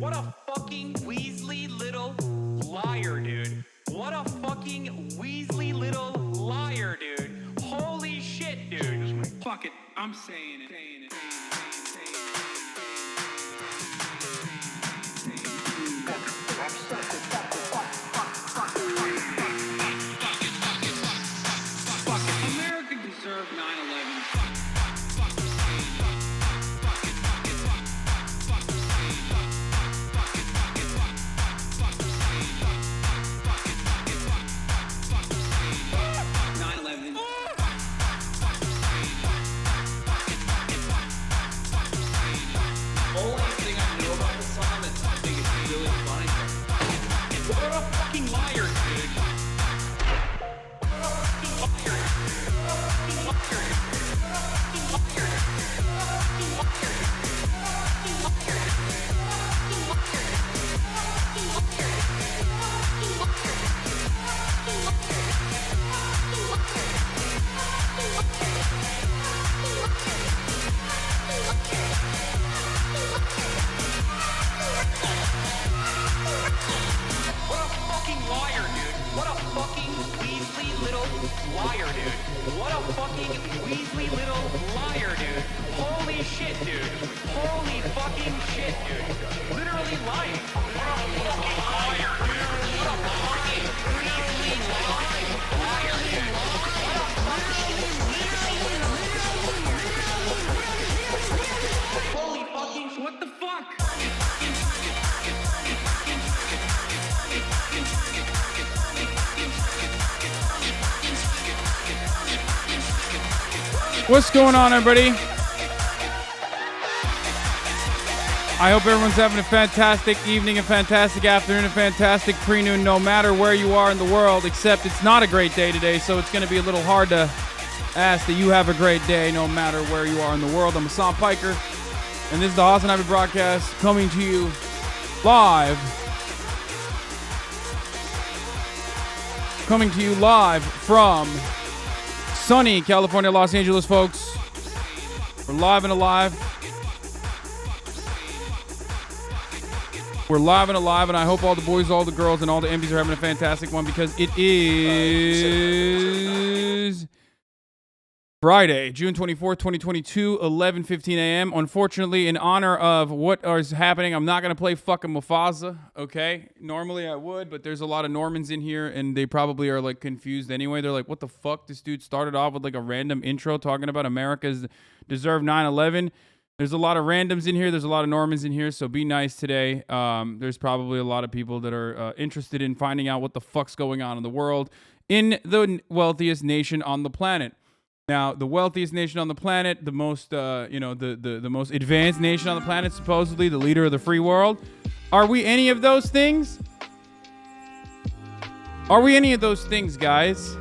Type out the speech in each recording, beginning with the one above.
What a fucking Weasley little liar, dude. What a fucking Weasley little liar, dude. Holy shit, dude. Fuck it, I'm saying it. America deserved 9/11. What a fucking liar, dude. What a fucking Weasley little liar, dude. What a fucking Weasley little liar, dude. Holy shit, dude. Holy fucking shit, dude. Literally lying. What a fucking liar, dude. What a fucking Weasley liar, dude. Holy fucking, what the fuck? What's going on, everybody? I hope everyone's having a fantastic evening, a fantastic afternoon, a fantastic pre-noon, no matter where you are in the world, except it's not a great day today, so it's going to be a little hard to ask that you have a great day no matter where you are in the world. I'm Hasan Piker, and this is the HasanAbi broadcast coming to you live. Coming to you live from sunny California, Los Angeles, folks. We're live and alive. We're live and alive, and I hope all the boys, all the girls, and all the MBs are having a fantastic one because it is Friday, June 24th, 2022, 11:15 a.m. Unfortunately, in honor of what is happening, I'm not going to play fucking Mufasa, okay? Normally I would, but there's a lot of Normans in here, and they probably are, like, confused anyway. They're like, what the fuck? This dude started off with, like, a random intro talking about America's deserved 9/11. There's a lot of randoms in here. There's a lot of Normans in here, so be nice today. There's probably a lot of people that are interested in finding out what the fuck's going on in the world in the wealthiest nation on the planet. Now, the wealthiest nation on the planet, the most, the most advanced nation on the planet, supposedly the leader of the free world. Are we any of those things? Are we any of those things, guys?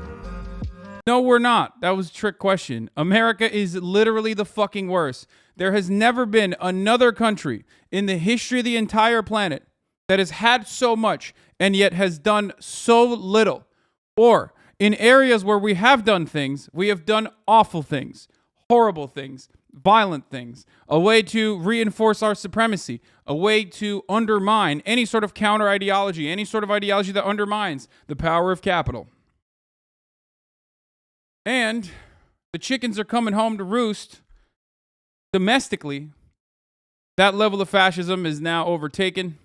No, we're not. That was a trick question. America is literally the fucking worst. There has never been another country in the history of the entire planet that has had so much and yet has done so little. Or in areas where we have done things, we have done awful things, horrible things, violent things, a way to reinforce our supremacy, a way to undermine any sort of counter ideology, any sort of ideology that undermines the power of capital. And the chickens are coming home to roost domestically. That level of fascism is now overtaken.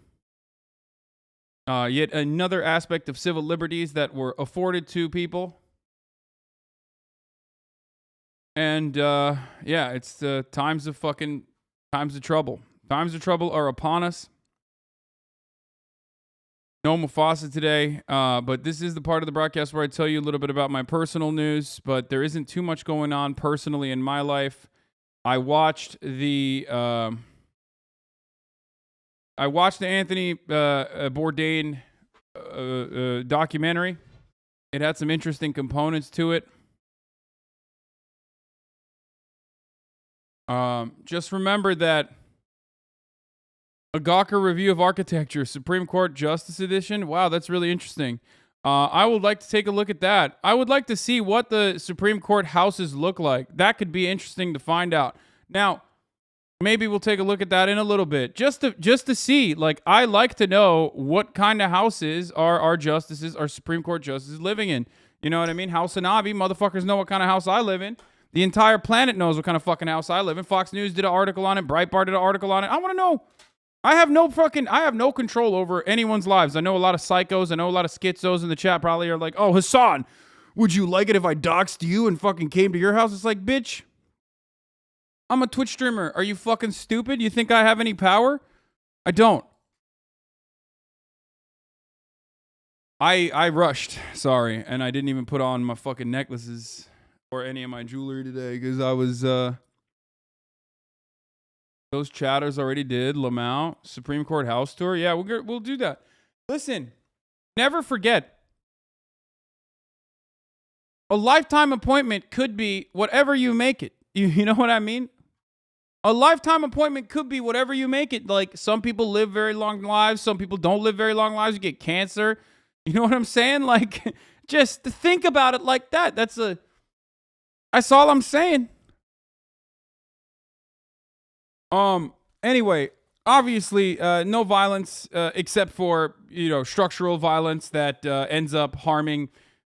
Yet another aspect of civil liberties that were afforded to people. And, it's the times of trouble. Times of trouble are upon us. No Mufasa today, but this is the part of the broadcast where I tell you a little bit about my personal news, but there isn't too much going on personally in my life. I watched the Anthony Bourdain documentary. It had some interesting components to it. Just remember that a Gawker Review of Architecture, Supreme Court Justice Edition. Wow, that's really interesting. I would like to take a look at that. I would like to see what the Supreme Court houses look like. That could be interesting to find out. Now, maybe we'll take a look at that in a little bit, just to see. Like, I like to know what kind of houses are our justices, our Supreme Court justices, living in. You know what I mean? HasanAbi, motherfuckers know what kind of house I live in. The entire planet knows what kind of fucking house I live in. Fox News did an article on it. Breitbart did an article on it. I want to know. I have no control over anyone's lives. I know a lot of psychos. I know a lot of schizos in the chat probably are like, oh, Hasan, would you like it if I doxed you and fucking came to your house? It's like, bitch, I'm a Twitch streamer. Are you fucking stupid? You think I have any power? I don't. I rushed, sorry, and I didn't even put on my fucking necklaces or any of my jewelry today because I was, those chatters already did. Lamau, Supreme Court house tour. Yeah, we'll do that. Listen, never forget, a lifetime appointment could be whatever you make it. You know what I mean? A lifetime appointment could be whatever you make it. Like, some people live very long lives. Some people don't live very long lives. You get cancer. You know what I'm saying? Like, just think about it like that. That's all I'm saying. Anyway, obviously, no violence, except for, structural violence that ends up harming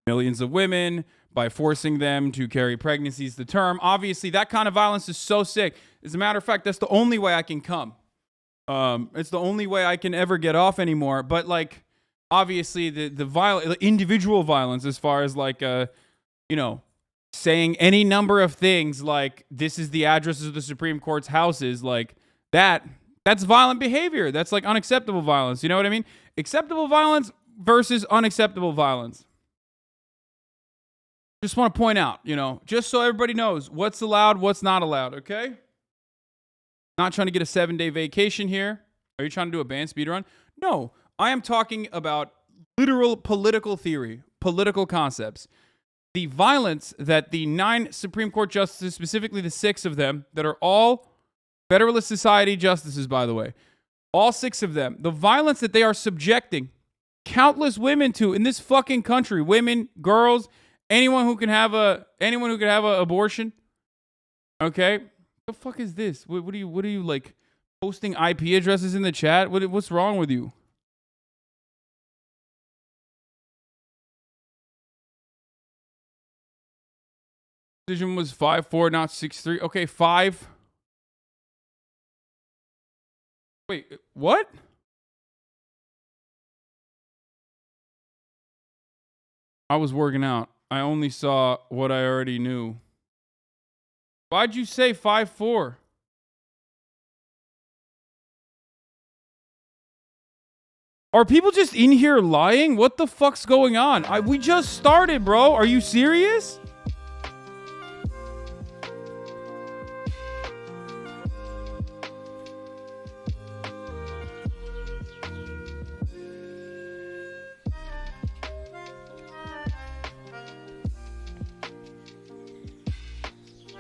millions of women by forcing them to carry pregnancies to term. Obviously, that kind of violence is so sick. As a matter of fact, that's the only way I can come. It's the only way I can ever get off anymore. But, like, obviously, the individual violence, as far as, like, saying any number of things like, this is the addresses of the Supreme Court's houses, like, that's violent behavior. That's, like, unacceptable violence. You know what I mean? Acceptable violence versus unacceptable violence. Just want to point out, just so everybody knows what's allowed, what's not allowed, okay? Not trying to get a 7-day vacation here. Are you trying to do a band speed run? No, I am talking about literal political theory, political concepts. The violence that the 9 Supreme Court justices, specifically the 6 of them, that are all Federalist Society justices, by the way, all 6 of them, the violence that they are subjecting countless women to in this fucking country, women, girls, anyone who can have a abortion. Okay, the fuck is this? What are you like posting IP addresses in the chat? What's wrong with you? Decision was 5-4, not 6-3. Okay, 5. Wait, what? I was working out. I only saw what I already knew. Why'd you say 5-4? Are people just in here lying? What the fuck's going on? We just started, bro. Are you serious?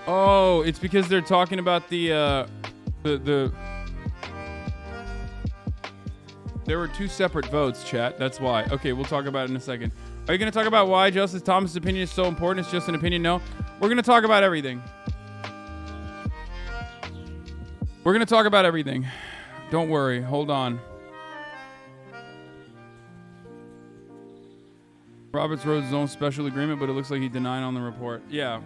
Oh, it's because they're talking about the there were 2 separate votes, chat. That's why. Okay, we'll talk about it in a second. Are you going to talk about why Justice Thomas' opinion is so important? It's just an opinion? No. We're going to talk about everything. We're going to talk about everything. Don't worry. Hold on. Roberts wrote his own special agreement, but it looks like he denied on the report. Yeah.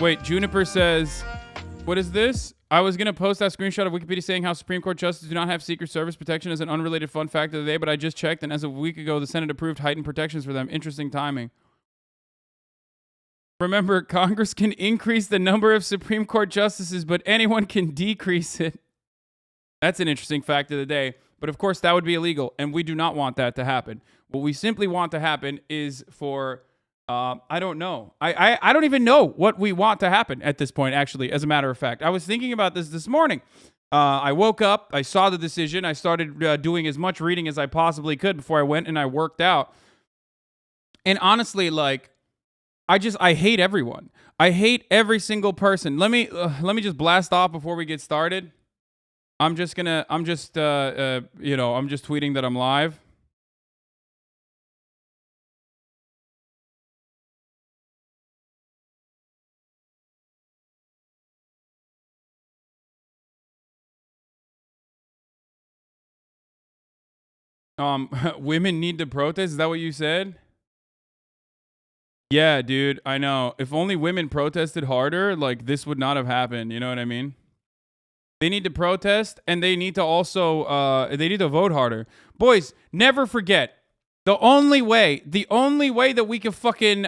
Wait, Juniper says, what is this? I was going to post that screenshot of Wikipedia saying how Supreme Court justices do not have Secret Service protection as an unrelated fun fact of the day, but I just checked, and as of a week ago, the Senate approved heightened protections for them. Interesting timing. Remember, Congress can increase the number of Supreme Court justices, but anyone can decrease it. That's an interesting fact of the day. But of course, that would be illegal, and we do not want that to happen. What we simply want to happen is for... I don't know. I don't even know what we want to happen at this point, actually, as a matter of fact. I was thinking about this morning. I woke up, I saw the decision, I started doing as much reading as I possibly could before I went and I worked out. And honestly, like, I hate everyone. I hate every single person. Let me just blast off before we get started. I'm just tweeting that I'm live. Women need to protest. Is that what you said? Yeah, dude, I know. If only women protested harder, like this would not have happened. You know what I mean? They need to protest, and they need to also they need to vote harder. Boys, never forget, the only way that we can fucking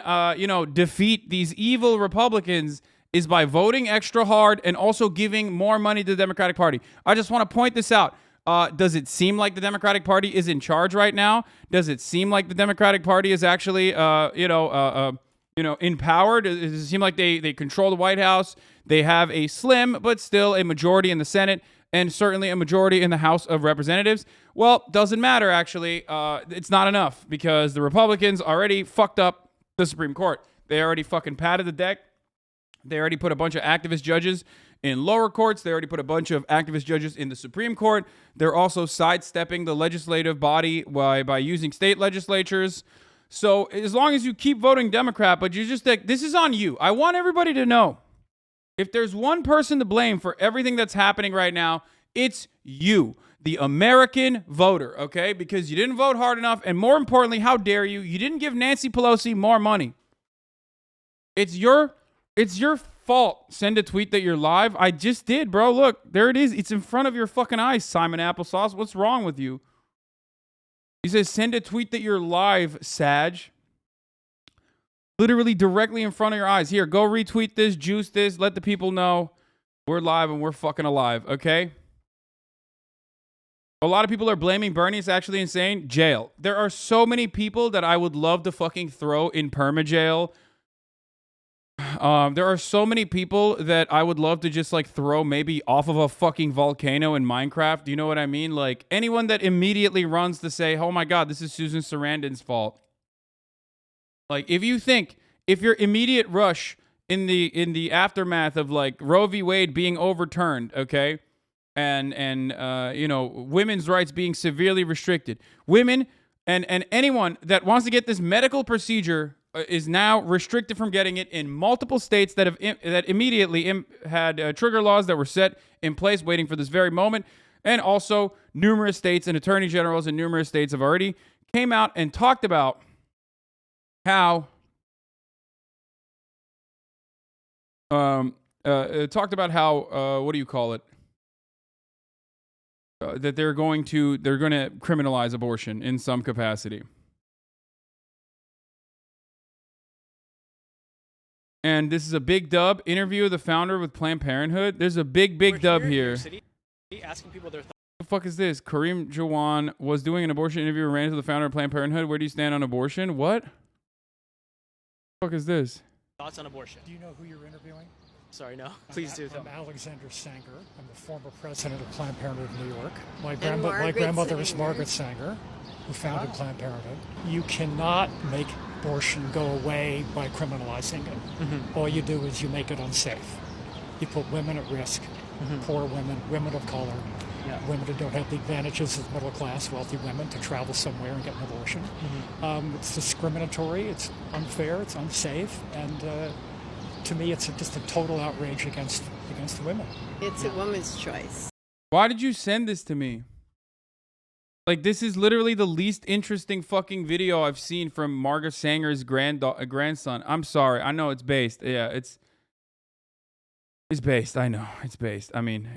defeat these evil Republicans is by voting extra hard and also giving more money to the Democratic Party. I just want to point this out. Does it seem like the Democratic Party is in charge right now? Does it seem like the Democratic Party is actually empowered? Does it seem like they control the White House? They have a slim but still a majority in the Senate and certainly a majority in the House of Representatives. Well, doesn't matter, actually. It's not enough because the Republicans already fucked up the Supreme Court. They already fucking padded the deck. They already put a bunch of activist judges in lower courts. They already put a bunch of activist judges in the Supreme Court. They're also sidestepping the legislative body by using state legislatures. So as long as you keep voting Democrat, but you're just like, this is on you. I want everybody to know, if there's one person to blame for everything that's happening right now, it's you, the American voter, okay? Because you didn't vote hard enough, and more importantly, how dare you? You didn't give Nancy Pelosi more money. It's your fault. Send a tweet that you're live. I just did, bro. Look, there it is. It's in front of your fucking eyes, Simon Applesauce. What's wrong with you? He says, send a tweet that you're live, Sag. Literally directly in front of your eyes. Here, go retweet this, juice this, let the people know we're live and we're fucking alive, okay? A lot of people are blaming Bernie. It's actually insane. Jail. There are so many people that I would love to fucking throw in perma-jail. There are so many people that I would love to just like throw maybe off of a fucking volcano in Minecraft. Do you know what I mean? Like anyone that immediately runs to say, oh my God, this is Susan Sarandon's fault. Like if your immediate rush in the aftermath of like Roe v. Wade being overturned, okay, and women's rights being severely restricted, women and anyone that wants to get this medical procedure is now restricted from getting it in multiple states that immediately had trigger laws that were set in place waiting for this very moment. And also numerous states and attorney generals in numerous states have already came out and talked about how what do you call it? That they're going to criminalize abortion in some capacity. And this is a big dub. Interview of the founder with Planned Parenthood. There's a big dub here. Asking people their What the fuck is this? Kareem Jawan was doing an abortion interview and ran into the founder of Planned Parenthood. Where do you stand on abortion? What? The fuck is this? thoughts on abortion. Do you know who you're interviewing? Sorry, no. Please do. I'm Alexander Sanger. I'm the former president of Planned Parenthood of New York. My Margaret grandmother is Sanger. Margaret Sanger, who founded Planned Parenthood. You cannot make abortion go away by criminalizing it. Mm-hmm. All you do is you make it unsafe. You put women at risk, poor women, women of color, women who don't have the advantages of middle class, wealthy women to travel somewhere and get an abortion. It's discriminatory, it's unfair, it's unsafe, and to me it's just a total outrage against women. It's a woman's choice. Why did you send this to me? Like, this is literally the least interesting fucking video I've seen from Margaret Sanger's grandson. I'm sorry. I know it's based. Yeah, it's based. I know. It's based. I mean,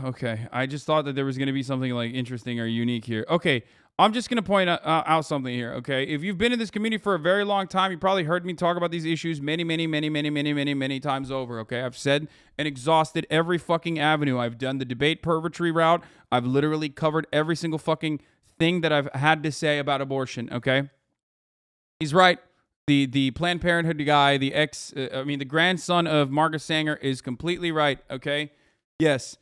okay. I just thought that there was going to be something, like, interesting or unique here. Okay, I'm just going to point out something here, okay? If you've been in this community for a very long time, you probably heard me talk about these issues many times over, okay? I've said and exhausted every fucking avenue. I've done the debate purgatory route. I've literally covered every single fucking thing that I've had to say about abortion, okay? He's right. The Planned Parenthood guy, the grandson of Margaret Sanger is completely right, okay? Yes.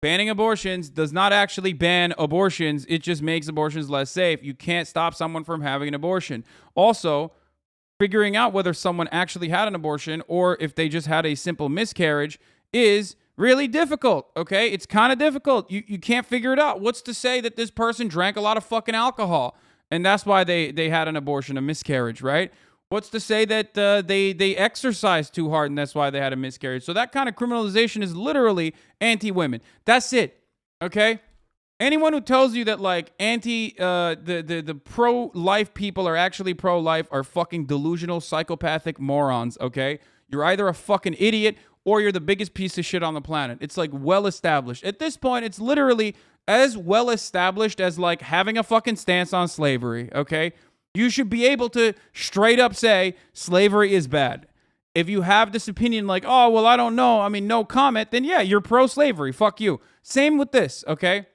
Banning abortions does not actually ban abortions. It just makes abortions less safe. You can't stop someone from having an abortion. Also, figuring out whether someone actually had an abortion or if they just had a simple miscarriage is really difficult, okay? It's kind of difficult. You can't figure it out. What's to say that this person drank a lot of fucking alcohol and that's why they had an abortion, a miscarriage, right? What's to say that they exercised too hard and that's why they had a miscarriage? So that kind of criminalization is literally anti-women. That's it, okay? Anyone who tells you that like the pro-life people are actually pro-life are fucking delusional, psychopathic morons, okay? You're either a fucking idiot or you're the biggest piece of shit on the planet. It's like well established. At this point, it's literally as well established as like having a fucking stance on slavery, okay? You should be able to straight up say slavery is bad. If you have this opinion like, oh, well, I don't know, I mean, no comment, then yeah, you're pro-slavery. Fuck you. Same with this, okay?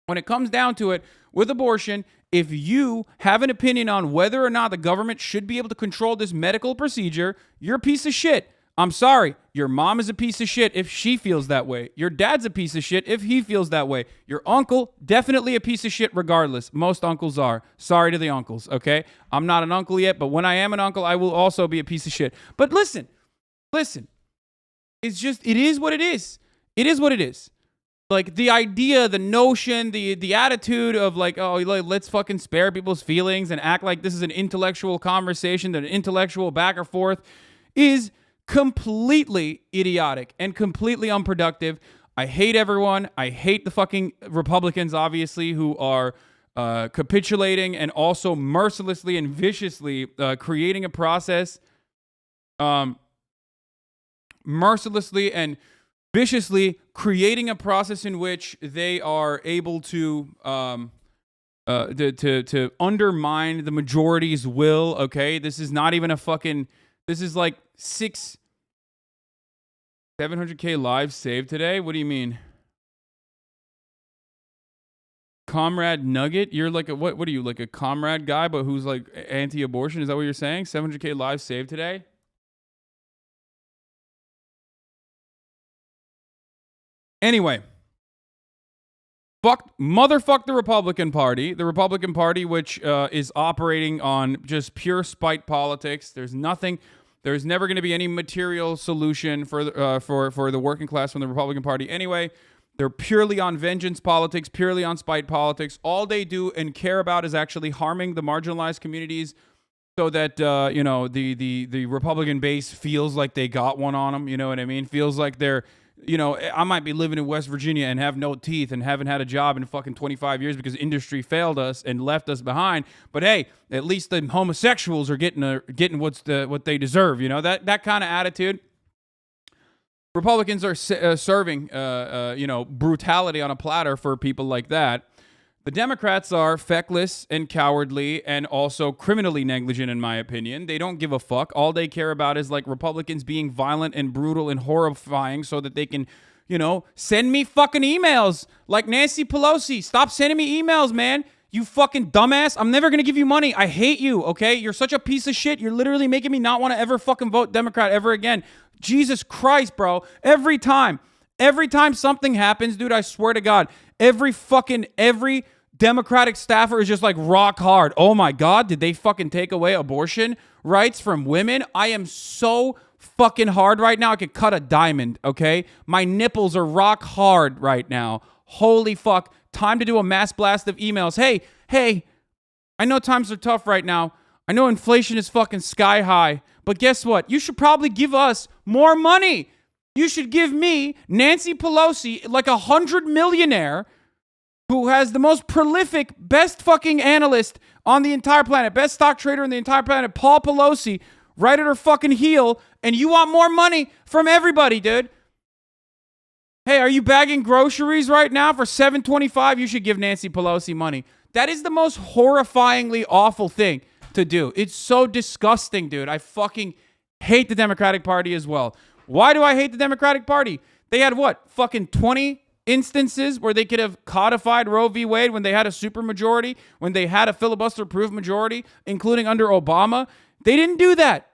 When it comes down to it, with abortion, if you have an opinion on whether or not the government should be able to control this medical procedure, you're a piece of shit. I'm sorry. Your mom is a piece of shit if she feels that way. Your dad's a piece of shit if he feels that way. Your uncle, definitely a piece of shit regardless. Most uncles are. Sorry to the uncles, okay? I'm not an uncle yet, but when I am an uncle, I will also be a piece of shit. But listen. It's just, it is what it is. It is what it is. Like the idea, the notion, the attitude of like, oh, let's fucking spare people's feelings and act like this is an intellectual conversation, an intellectual back or forth is completely idiotic and completely unproductive. I hate everyone. I hate the fucking Republicans, obviously, who are capitulating and also mercilessly and viciously creating a process, mercilessly and viciously creating a process in which they are able to undermine the majority's will. Okay, this is not even a fucking. This is like 700K lives saved today. What do you mean, Comrade Nugget? You're like a what? What are you, like a comrade guy, but who's like anti-abortion? Is that what you're saying? 700K lives saved today. Anyway, motherfuck the Republican Party. The Republican Party, which is operating on just pure spite politics. There's never going to be any material solution for the working class from the Republican Party. Anyway, they're purely on vengeance politics, purely on spite politics. All they do and care about is actually harming the marginalized communities, so that the Republican base feels like they got one on them. You know what I mean? Feels like they're. I might be living in West Virginia and have no teeth and haven't had a job in fucking 25 years because industry failed us and left us behind. But hey, at least the homosexuals are getting what they deserve. You know, that kind of attitude. Republicans are serving brutality on a platter for people like that. The Democrats are feckless and cowardly and also criminally negligent, in my opinion. They don't give a fuck. All they care about is like Republicans being violent and brutal and horrifying so that they can, send me fucking emails like Nancy Pelosi. Stop sending me emails, man. You fucking dumbass. I'm never going to give you money. I hate you, okay? You're such a piece of shit. You're literally making me not want to ever fucking vote Democrat ever again. Jesus Christ, bro. Every time something happens, dude, I swear to God, every Democratic staffer is just like rock hard. Oh my God, did they fucking take away abortion rights from women? I am so fucking hard right now. I could cut a diamond, okay? My nipples are rock hard right now. Holy fuck. Time to do a mass blast of emails. Hey, I know times are tough right now. I know inflation is fucking sky high. But guess what? You should probably give us more money. You should give me, Nancy Pelosi, like 100 millionaire who has the most prolific, best fucking analyst on the entire planet, best stock trader on the entire planet, Paul Pelosi, right at her fucking heel, and you want more money from everybody, dude. Hey, are you bagging groceries right now for $7.25? You should give Nancy Pelosi money. That is the most horrifyingly awful thing to do. It's so disgusting, dude. I fucking hate the Democratic Party as well. Why do I hate the Democratic Party? They had what? Fucking 20 instances where they could have codified Roe v. Wade when they had a supermajority, when they had a filibuster-proof majority, including under Obama. They didn't do that.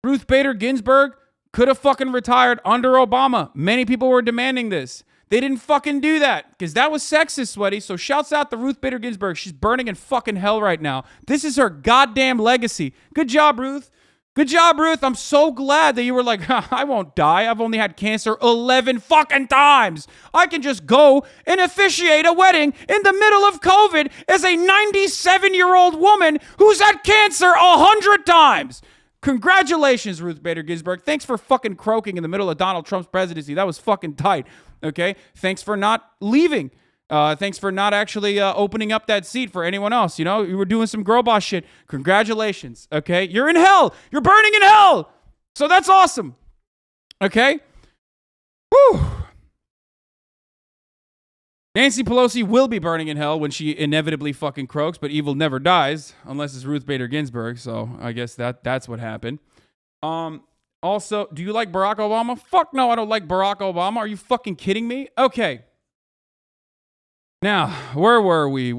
Ruth Bader Ginsburg could have fucking retired under Obama. Many people were demanding this. They didn't fucking do that because that was sexist, sweaty. So shouts out to Ruth Bader Ginsburg. She's burning in fucking hell right now. This is her goddamn legacy. Good job, Ruth. Good job, Ruth. I'm so glad that you were like, I won't die. I've only had cancer 11 fucking times. I can just go and officiate a wedding in the middle of COVID as a 97-year-old woman who's had cancer 100 times. Congratulations, Ruth Bader Ginsburg. Thanks for fucking croaking in the middle of Donald Trump's presidency. That was fucking tight. Okay? Thanks for not leaving. Thanks for not actually opening up that seat for anyone else. You know, you were doing some girl boss shit. Congratulations. Okay? You're in hell. You're burning in hell. So that's awesome. Okay? Whew. Nancy Pelosi will be burning in hell when she inevitably fucking croaks, but evil never dies unless it's Ruth Bader Ginsburg. So I guess that's what happened. Also, do you like Barack Obama? Fuck no, I don't like Barack Obama. Are you fucking kidding me? Okay. Now, where were we?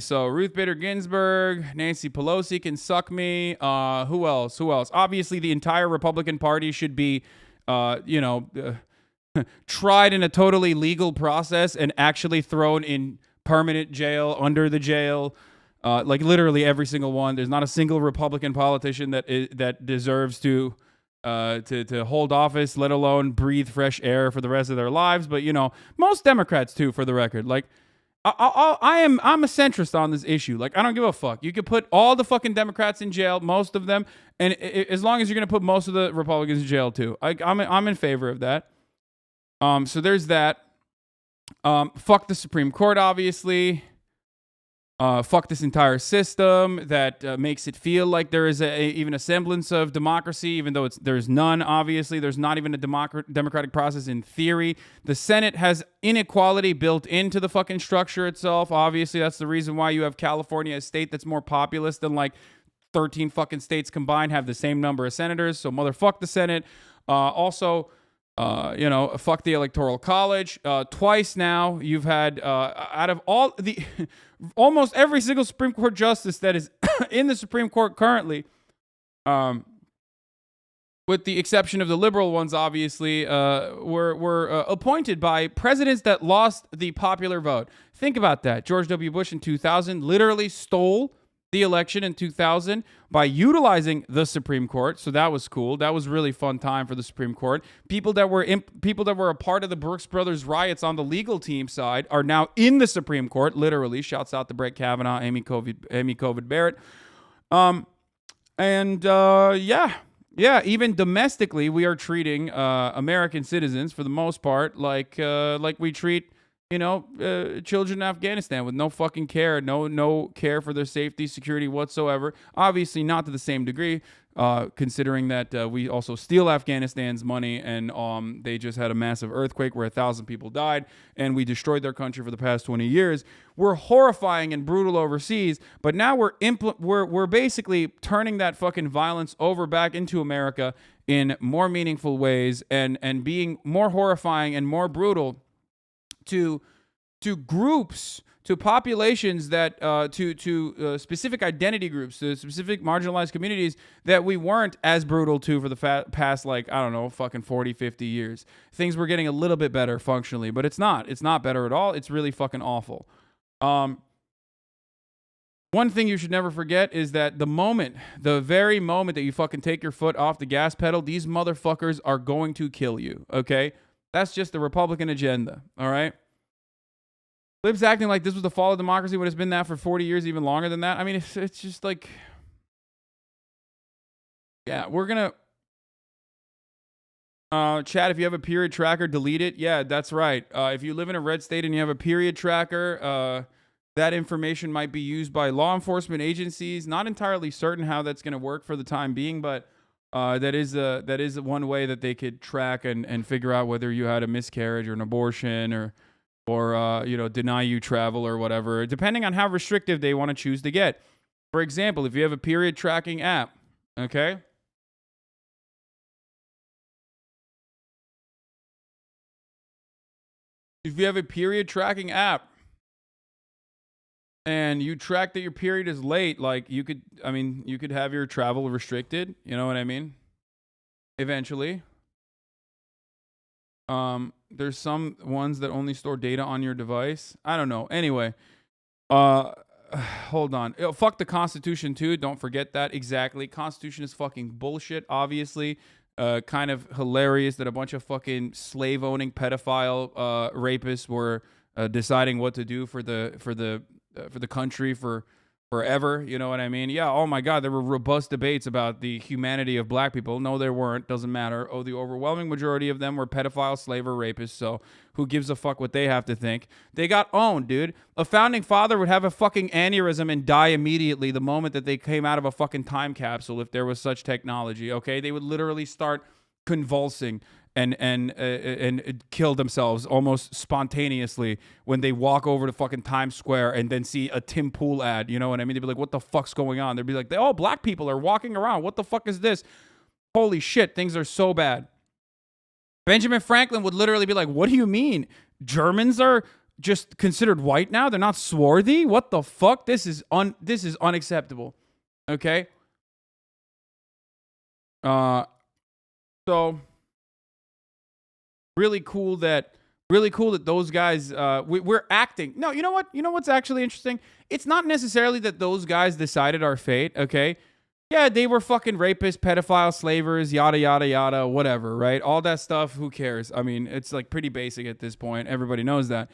So Ruth Bader Ginsburg, Nancy Pelosi can suck me. Who else? Obviously, the entire Republican Party should be, tried in a totally legal process and actually thrown in permanent jail, under the jail. Like literally every single one. There's not a single Republican politician that deserves to hold office, let alone breathe fresh air for the rest of their lives. But, you know, most Democrats, too, for the record. Like, I'm a centrist on this issue. Like, I don't give a fuck. You could put all the fucking Democrats in jail, most of them, and as long as you're going to put most of the Republicans in jail, too. I'm in favor of that. So there's that. Fuck the Supreme Court, obviously. Fuck this entire system that makes it feel like there is even a semblance of democracy, even though there's none, obviously. There's not even a democratic process in theory. The Senate has inequality built into the fucking structure itself. Obviously, that's the reason why you have California, a state that's more populous than like 13 fucking states combined, have the same number of senators. So motherfuck the Senate. Also, fuck the Electoral College. Twice now, you've had, out of all the, almost every single Supreme Court justice that is in the Supreme Court currently, with the exception of the liberal ones, obviously, were appointed by presidents that lost the popular vote. Think about that. George W. Bush in 2000 literally stole the election in 2000 by utilizing the Supreme Court. So that was cool. That was really fun time for the Supreme Court. People that were a part of the Brooks Brothers riots on the legal team side are now in the Supreme Court. Literally, shouts out to Brett Kavanaugh, Amy Coney Barrett. Yeah. Even domestically, we are treating American citizens for the most part like we treat, children in Afghanistan with no fucking care, no care for their safety, security whatsoever. Obviously not to the same degree, considering that we also steal Afghanistan's money, and they just had a massive earthquake where 1,000 people died, and we destroyed their country for the past 20 years. We're horrifying and brutal overseas, but now we're basically turning that fucking violence over back into America in more meaningful ways, and being more horrifying and more brutal to groups, to populations that to specific identity groups, to specific marginalized communities that we weren't as brutal to for the past, like, I don't know, fucking 40, 50 years. Things were getting a little bit better functionally, but it's not better at all. It's really fucking awful. One thing you should never forget is that the very moment that you fucking take your foot off the gas pedal, these motherfuckers are going to kill you, okay? That's just the Republican agenda, all right? Libs acting like this was the fall of democracy when it's been that for 40 years, even longer than that. I mean, it's just like, yeah, we're going to, chat, if you have a period tracker, delete it. Yeah, that's right. If you live in a red state and you have a period tracker, that information might be used by law enforcement agencies. Not entirely certain how that's going to work for the time being, but that is one way that they could track and figure out whether you had a miscarriage or an abortion or deny you travel or whatever, depending on how restrictive they want to choose to get. For example, if you have a period tracking app, okay? If you have a period tracking app and you track that your period is late, like you could have your travel restricted, you know what I mean? Eventually. There's some ones that only store data on your device. I don't know. Anyway, hold on. Fuck the Constitution too. Don't forget that. Exactly. Constitution is fucking bullshit. Obviously, kind of hilarious that a bunch of fucking slave-owning pedophile rapists were deciding what to do for the country for forever. You know what I mean? Yeah. Oh my God, there were robust debates about the humanity of black people. No, there weren't. Doesn't matter. Oh, the overwhelming majority of them were pedophiles, slave, or rapists. So who gives a fuck what they have to think? They got owned, dude. A founding father would have a fucking aneurysm and die immediately the moment that they came out of a fucking time capsule if there was such technology. Okay, they would literally start convulsing and kill themselves almost spontaneously when they walk over to fucking Times Square and then see a Tim Pool ad. You know what I mean? They'd be like, what the fuck's going on? They'd be like, oh, black people are walking around. What the fuck is this? Holy shit, things are so bad. Benjamin Franklin would literally be like, what do you mean? Germans are just considered white now? They're not swarthy? What the fuck? This is unacceptable. Okay? So really cool that those guys we're acting. No, you know what? You know what's actually interesting? It's not necessarily that those guys decided our fate, okay? Yeah, they were fucking rapists, pedophiles, slavers, yada yada yada, whatever, right? All that stuff, who cares? I mean, it's like pretty basic at this point. Everybody knows that.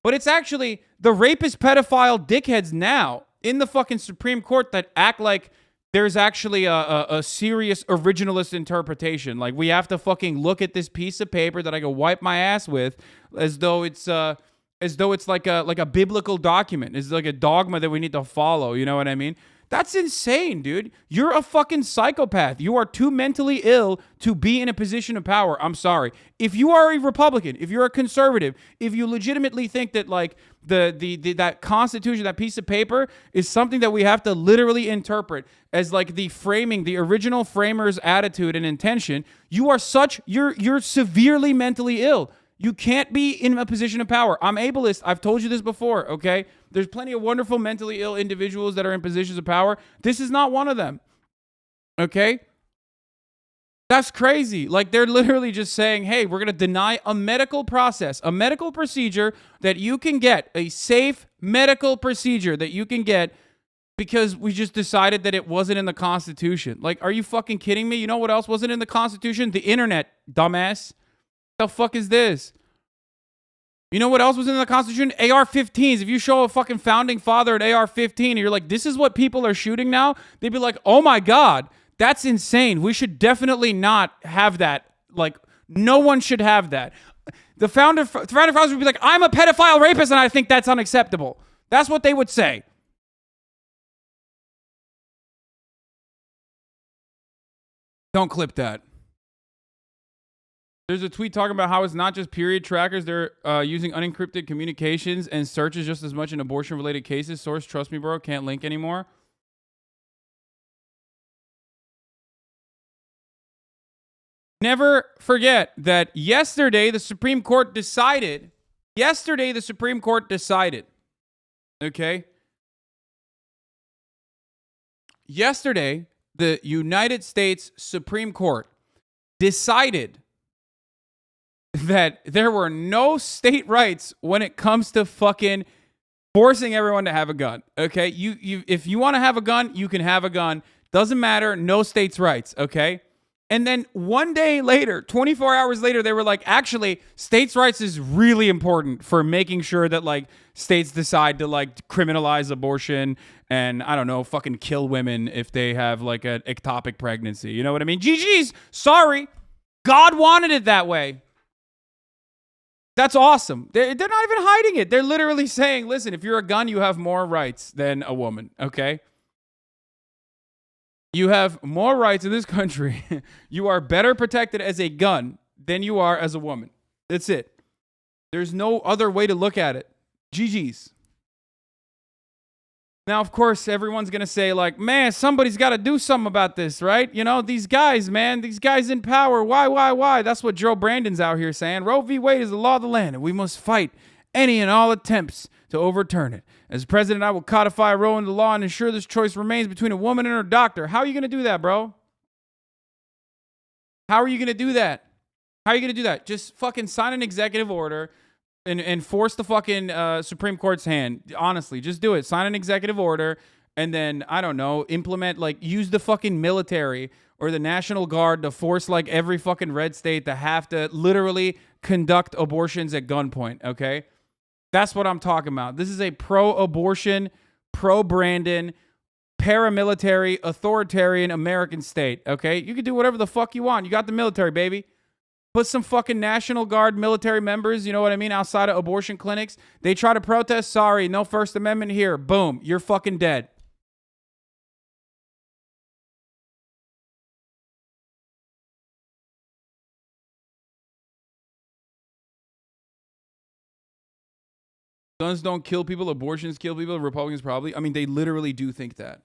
But it's actually the rapist, pedophile dickheads now in the fucking Supreme Court that act like there's actually a serious originalist interpretation. Like, we have to fucking look at this piece of paper that I can wipe my ass with as though it's like a biblical document. It's like a dogma that we need to follow. You know what I mean? That's insane, dude. You're a fucking psychopath. You are too mentally ill to be in a position of power. I'm sorry. If you are a Republican, if you're a conservative, if you legitimately think that like that Constitution, that piece of paper is something that we have to literally interpret as like the original framers' attitude and intention, you're severely mentally ill. You can't be in a position of power. I'm ableist. I've told you this before, okay? There's plenty of wonderful mentally ill individuals that are in positions of power. This is not one of them, okay? That's crazy. Like, they're literally just saying, hey, we're going to deny a medical process, a medical procedure that you can get, a safe medical procedure that you can get because we just decided that it wasn't in the Constitution. Like, are you fucking kidding me? You know what else wasn't in the Constitution? The internet, dumbass. The fuck is this? You know what else was in the Constitution? AR-15s. If you show a fucking founding father an AR-15 and you're like, this is what people are shooting now, they'd be like, oh my God, that's insane. We should definitely not have that. Like, no one should have that. The founding fathers would be like, I'm a pedophile rapist and I think that's unacceptable. That's what they would say. Don't clip that. There's a tweet talking about how it's not just period trackers. They're using unencrypted communications and searches just as much in abortion-related cases. Source, trust me, bro. Can't link anymore. Never forget that yesterday the Supreme Court decided. Okay? Yesterday, the United States Supreme Court decided that there were no state rights when it comes to fucking forcing everyone to have a gun. Okay? If you want to have a gun, you can have a gun. Doesn't matter. No states' rights. Okay? And then one day later, 24 hours later, they were like, actually, states' rights is really important for making sure that, like, states decide to, like, criminalize abortion and, I don't know, fucking kill women if they have, like, an ectopic pregnancy. You know what I mean? GG's. Sorry. God wanted it that way. That's awesome. They're not even hiding it. They're literally saying, listen, if you're a gun, you have more rights than a woman, okay? You have more rights in this country. You are better protected as a gun than you are as a woman. That's it. There's no other way to look at it. GG's. Now, of course, everyone's going to say, like, man, somebody's got to do something about this, right? You know, these guys, man, these guys in power. Why? That's what Joe Brandon's out here saying. Roe v. Wade is the law of the land, and we must fight any and all attempts to overturn it. As president, I will codify Roe into law and ensure this choice remains between a woman and her doctor. How are you going to do that, bro? How are you going to do that? How are you going to do that? Just fucking sign an executive order and force the fucking Supreme Court's hand. Honestly, just do it. Sign an executive order, and then, I don't know, implement, like, use the fucking military or the National Guard to force, like, every fucking red state to have to literally conduct abortions at gunpoint, okay? That's what I'm talking about. This is a pro-abortion, pro-Brandon, paramilitary, authoritarian American state, okay? You can do whatever the fuck you want. You got the military, baby. Put some fucking National Guard military members, you know what I mean, outside of abortion clinics. They try to protest. Sorry, no First Amendment here. Boom, you're fucking dead. Guns don't kill people. Abortions kill people. Republicans probably. I mean, they literally do think that.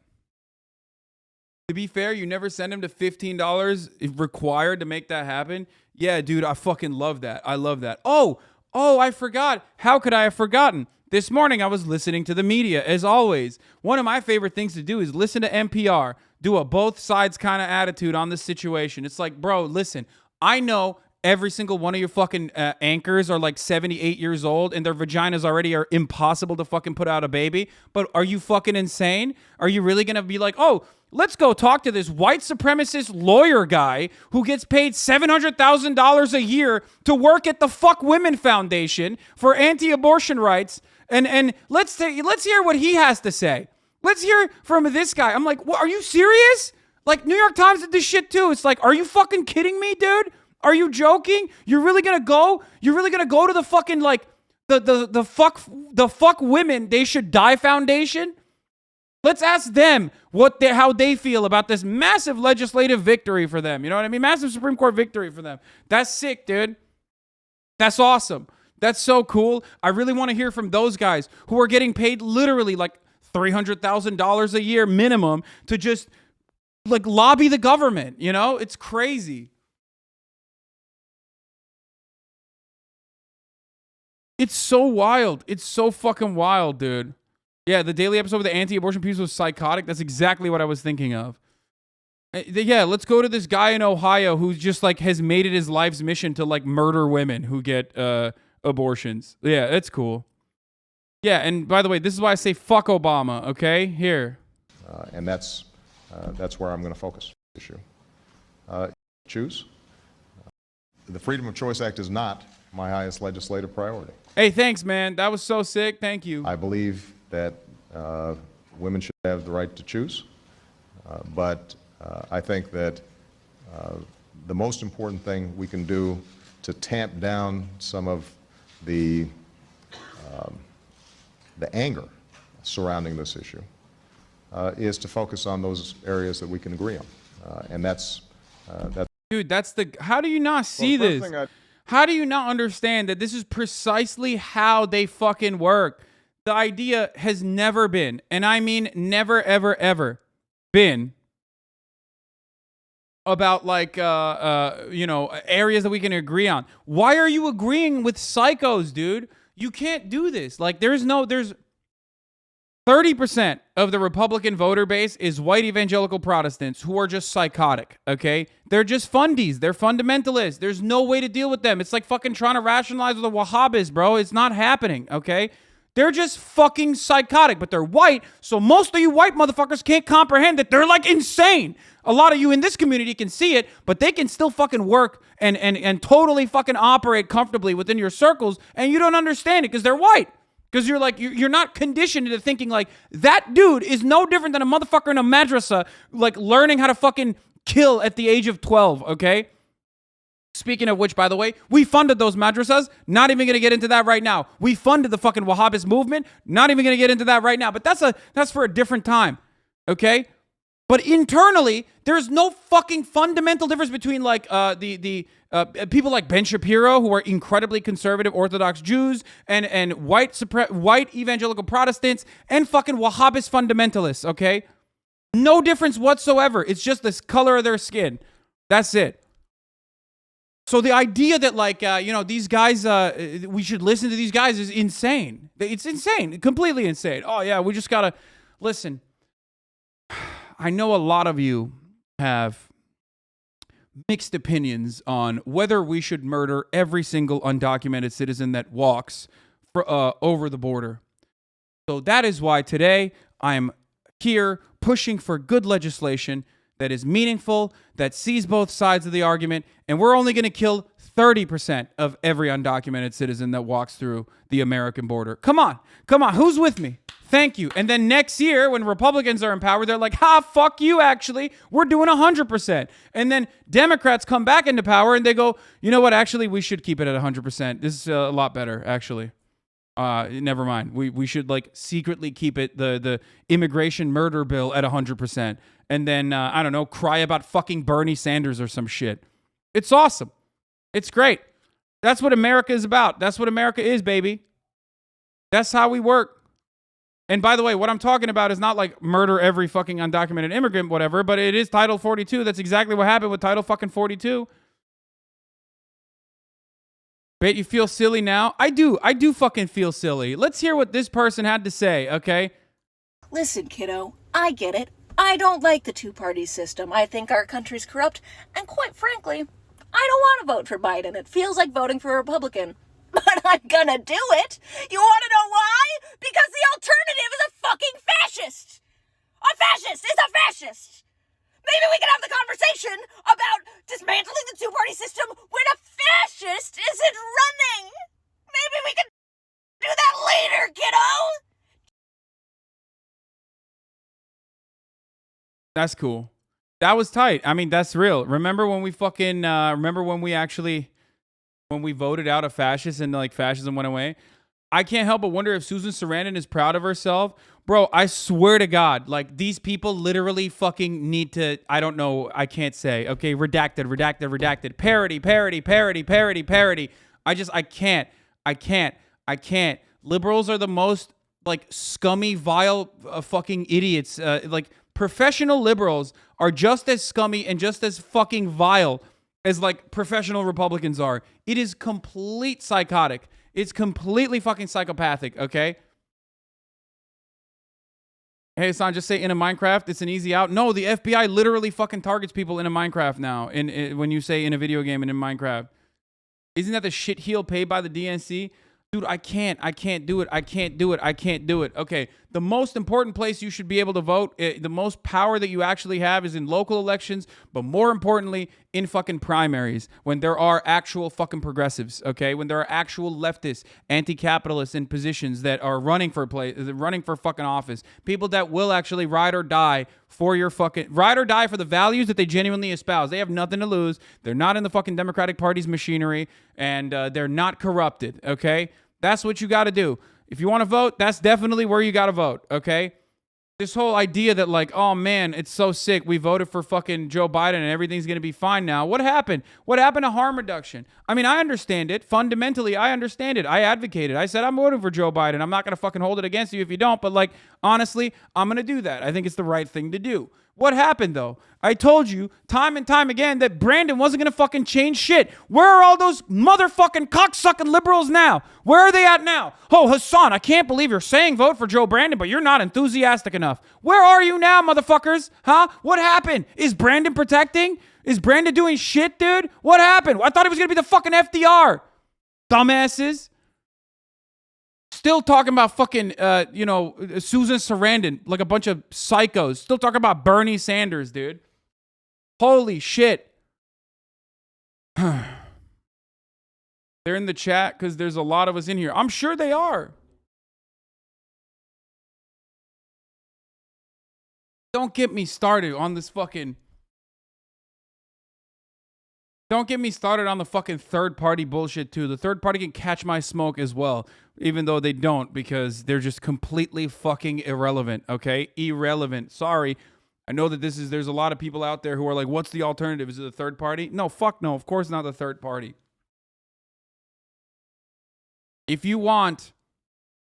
To be fair, you never send them to $15 if required to make that happen. Yeah, dude, I fucking love that. I love that. Oh, I forgot. How could I have forgotten? This morning, I was listening to the media, as always. One of my favorite things to do is listen to NPR, do a both sides kind of attitude on this situation. It's like, bro, listen, I know every single one of your fucking anchors are like 78 years old and their vaginas already are impossible to fucking put out a baby. But are you fucking insane? Are you really going to be like, oh, let's go talk to this white supremacist lawyer guy who gets paid $700,000 a year to work at the Fuck Women Foundation for anti-abortion rights. And let's hear what he has to say. Let's hear from this guy. I'm like, what, are you serious? Like, New York Times did this shit too. It's like, are you fucking kidding me, dude? Are you joking? You're really gonna go? You're really gonna go to the fucking, like, the fuck women they should die foundation? Let's ask them how they feel about this massive legislative victory for them. You know what I mean? Massive Supreme Court victory for them. That's sick, dude. That's awesome. That's so cool. I really want to hear from those guys who are getting paid literally like $300,000 a year minimum to just, like, lobby the government. You know? It's crazy. It's so wild. It's so fucking wild, dude. Yeah, the daily episode of the anti-abortion piece was psychotic. That's exactly what I was thinking of. Yeah, let's go to this guy in Ohio who's just, like, has made it his life's mission to, like, murder women who get abortions. Yeah, that's cool. Yeah, and by the way, this is why I say fuck Obama, okay? Here. And that's where I'm going to focus the issue. Choose. The Freedom of Choice Act is not my highest legislative priority. Hey, thanks, man. That was so sick. Thank you. I believe that women should have the right to choose, but I think that the most important thing we can do to tamp down some of the anger surrounding this issue is to focus on those areas that we can agree on, and that's. Dude, that's the. How do you not see this? How do you not understand that this is precisely how they fucking work? The idea has never been, and I mean never, ever, ever been about, like, you know, areas that we can agree on. Why are you agreeing with psychos, dude? You can't do this. Like, there's 30% of the Republican voter base is white evangelical Protestants who are just psychotic, okay? They're just fundies. They're fundamentalists. There's no way to deal with them. It's like fucking trying to rationalize with the Wahhabis, bro. It's not happening, okay? They're just fucking psychotic, but they're white, so most of you white motherfuckers can't comprehend that they're, like, insane. A lot of you in this community can see it, but they can still fucking work and totally fucking operate comfortably within your circles, and you don't understand it because they're white. Because you're like, you're not conditioned into thinking like, that dude is no different than a motherfucker in a madrasa, like, learning how to fucking kill at the age of 12, okay? Speaking of which, by the way, we funded those madrasas. Not even going to get into that right now. We funded the fucking Wahhabist movement. Not even going to get into that right now. But that's for a different time, okay? But internally, there's no fucking fundamental difference between, like, people like Ben Shapiro, who are incredibly conservative Orthodox Jews, and white evangelical Protestants, and fucking Wahhabist fundamentalists, okay? No difference whatsoever. It's just the color of their skin. That's it. So the idea that, like, you know, these guys, we should listen to these guys is insane. It's insane. Completely insane. Oh, yeah, we just gotta listen. I know a lot of you have mixed opinions on whether we should murder every single undocumented citizen that walks over the border. So that is why today I'm here pushing for good legislation that is meaningful, that sees both sides of the argument, and we're only going to kill 30% of every undocumented citizen that walks through the American border. Come on, who's with me? Thank you. And then next year, when Republicans are in power, they're like, fuck you, actually. We're doing 100%. And then Democrats come back into power and they go, you know what, actually, we should keep it at 100%. This is a lot better, actually. Never mind. We should like secretly keep it, the immigration murder bill at 100%. And then, I don't know, cry about fucking Bernie Sanders or some shit. It's awesome. It's great. That's what America is about. That's what America is, baby. That's how we work. And by the way, what I'm talking about is not like murder every fucking undocumented immigrant, whatever, but it is Title 42. That's exactly what happened with Title fucking 42. Bet you feel silly now? I do fucking feel silly. Let's hear what this person had to say, okay? Listen, kiddo, I get it. I don't like the two-party system. I think our country's corrupt, and quite frankly, I don't want to vote for Biden. It feels like voting for a Republican. But I'm gonna do it. You want to know why? Because the alternative is a fucking fascist. A fascist is a fascist. Maybe we can have the conversation about dismantling the two-party system when a fascist isn't running. Maybe we can do that later, kiddo. That's cool. That was tight. I mean, that's real. Remember when we fucking, when we voted out a fascist and like fascism went away? I can't help but wonder if Susan Sarandon is proud of herself. Bro, I swear to God, like these people literally fucking need to, I don't know, I can't say. Okay, redacted. Parody. I can't. Liberals are the most like scummy, vile fucking idiots. Like professional liberals are just as scummy and just as fucking vile as like professional Republicans are. It is complete psychotic. It's completely fucking psychopathic, okay? Hey, Hasan, just say in a Minecraft, it's an easy out. No, the FBI literally fucking targets people in a Minecraft now. When you say in a video game and in Minecraft. Isn't that the shit heel paid by the DNC? Dude, I can't do it. Okay, the most important place you should be able to vote, the most power that you actually have is in local elections, but more importantly, in fucking primaries, when there are actual fucking progressives, okay? When there are actual leftists, anti-capitalists in positions that are running for fucking office. People that will actually ride or die for the values that they genuinely espouse. They have nothing to lose. They're not in the fucking Democratic Party's machinery, and they're not corrupted, okay? That's what you got to do. If you want to vote, that's definitely where you got to vote, okay? This whole idea that like, oh man, it's so sick. We voted for fucking Joe Biden and everything's going to be fine now. What happened? What happened to harm reduction? I mean, I understand it. Fundamentally, I understand it. I advocated. I said, I'm voting for Joe Biden. I'm not going to fucking hold it against you if you don't. But like, honestly, I'm going to do that. I think it's the right thing to do. What happened though? I told you time and time again that Brandon wasn't going to fucking change shit. Where are all those motherfucking cocksucking liberals now? Where are they at now? Oh, Hasan, I can't believe you're saying vote for Joe Brandon, but you're not enthusiastic enough. Where are you now, motherfuckers? Huh? What happened? Is Brandon protecting? Is Brandon doing shit, dude? What happened? I thought he was going to be the fucking FDR. Dumbasses. Still talking about fucking, Susan Sarandon like a bunch of psychos. Still talking about Bernie Sanders, dude. Holy shit. They're in the chat because there's a lot of us in here. I'm sure they are. Don't get me started on this fucking... Don't get me started on the fucking third party bullshit too. The third party can catch my smoke as well, even though they don't, because they're just completely fucking irrelevant, okay? Irrelevant. Sorry. I know that there's a lot of people out there who are like, what's the alternative? Is it the third party? No, fuck no. Of course not the third party. If you want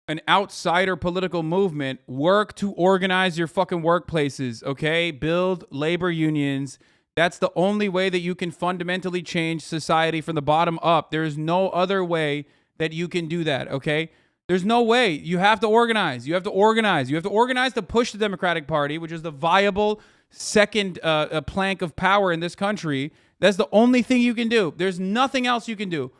an outsider political movement, work to organize your fucking workplaces, okay? Build labor unions. That's the only way that you can fundamentally change society from the bottom up. There is no other way that you can do that, okay? There's no way. You have to organize. You have to organize to push the Democratic Party, which is the viable second plank of power in this country. That's the only thing you can do. There's nothing else you can do.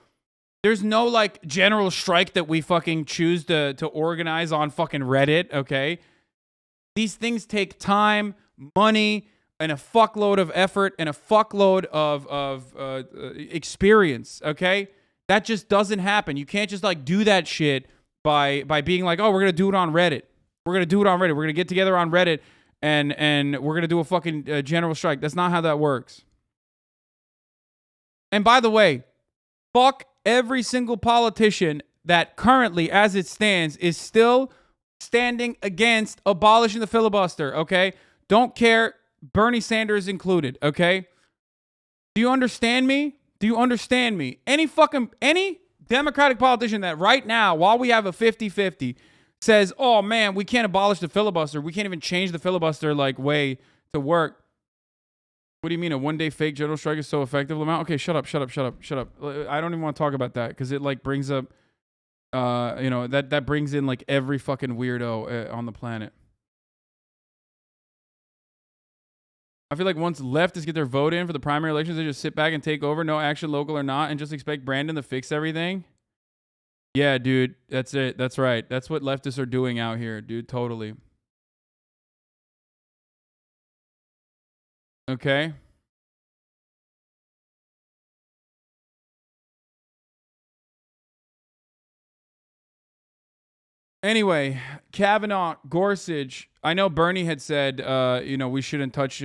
There's no like general strike that we fucking choose to organize on fucking Reddit, okay? These things take time, money, and a fuckload of effort and a fuckload of experience, okay? That just doesn't happen. You can't just like do that shit by being like, oh, we're gonna do it on Reddit. We're gonna do it on Reddit. We're gonna get together on Reddit and we're gonna do a fucking general strike. That's not how that works. And by the way, fuck every single politician that currently, as it stands, is still standing against abolishing the filibuster, okay? Don't care, Bernie Sanders included, okay? Do you understand me? Do you understand me? Any Democratic politician that right now, while we have a 50-50, says, oh man, we can't abolish the filibuster. We can't even change the filibuster like way to work. What do you mean a one-day fake general strike is so effective, LaBrant? Okay, shut up. I don't even want to talk about that because it like brings up, that brings in like every fucking weirdo on the planet. I feel like once leftists get their vote in for the primary elections, they just sit back and take over, no action, local or not, and just expect Brandon to fix everything. Yeah, dude, that's it. That's right. That's what leftists are doing out here, dude. Totally. Okay. Anyway, Kavanaugh, Gorsuch. I know Bernie had said, we shouldn't touch.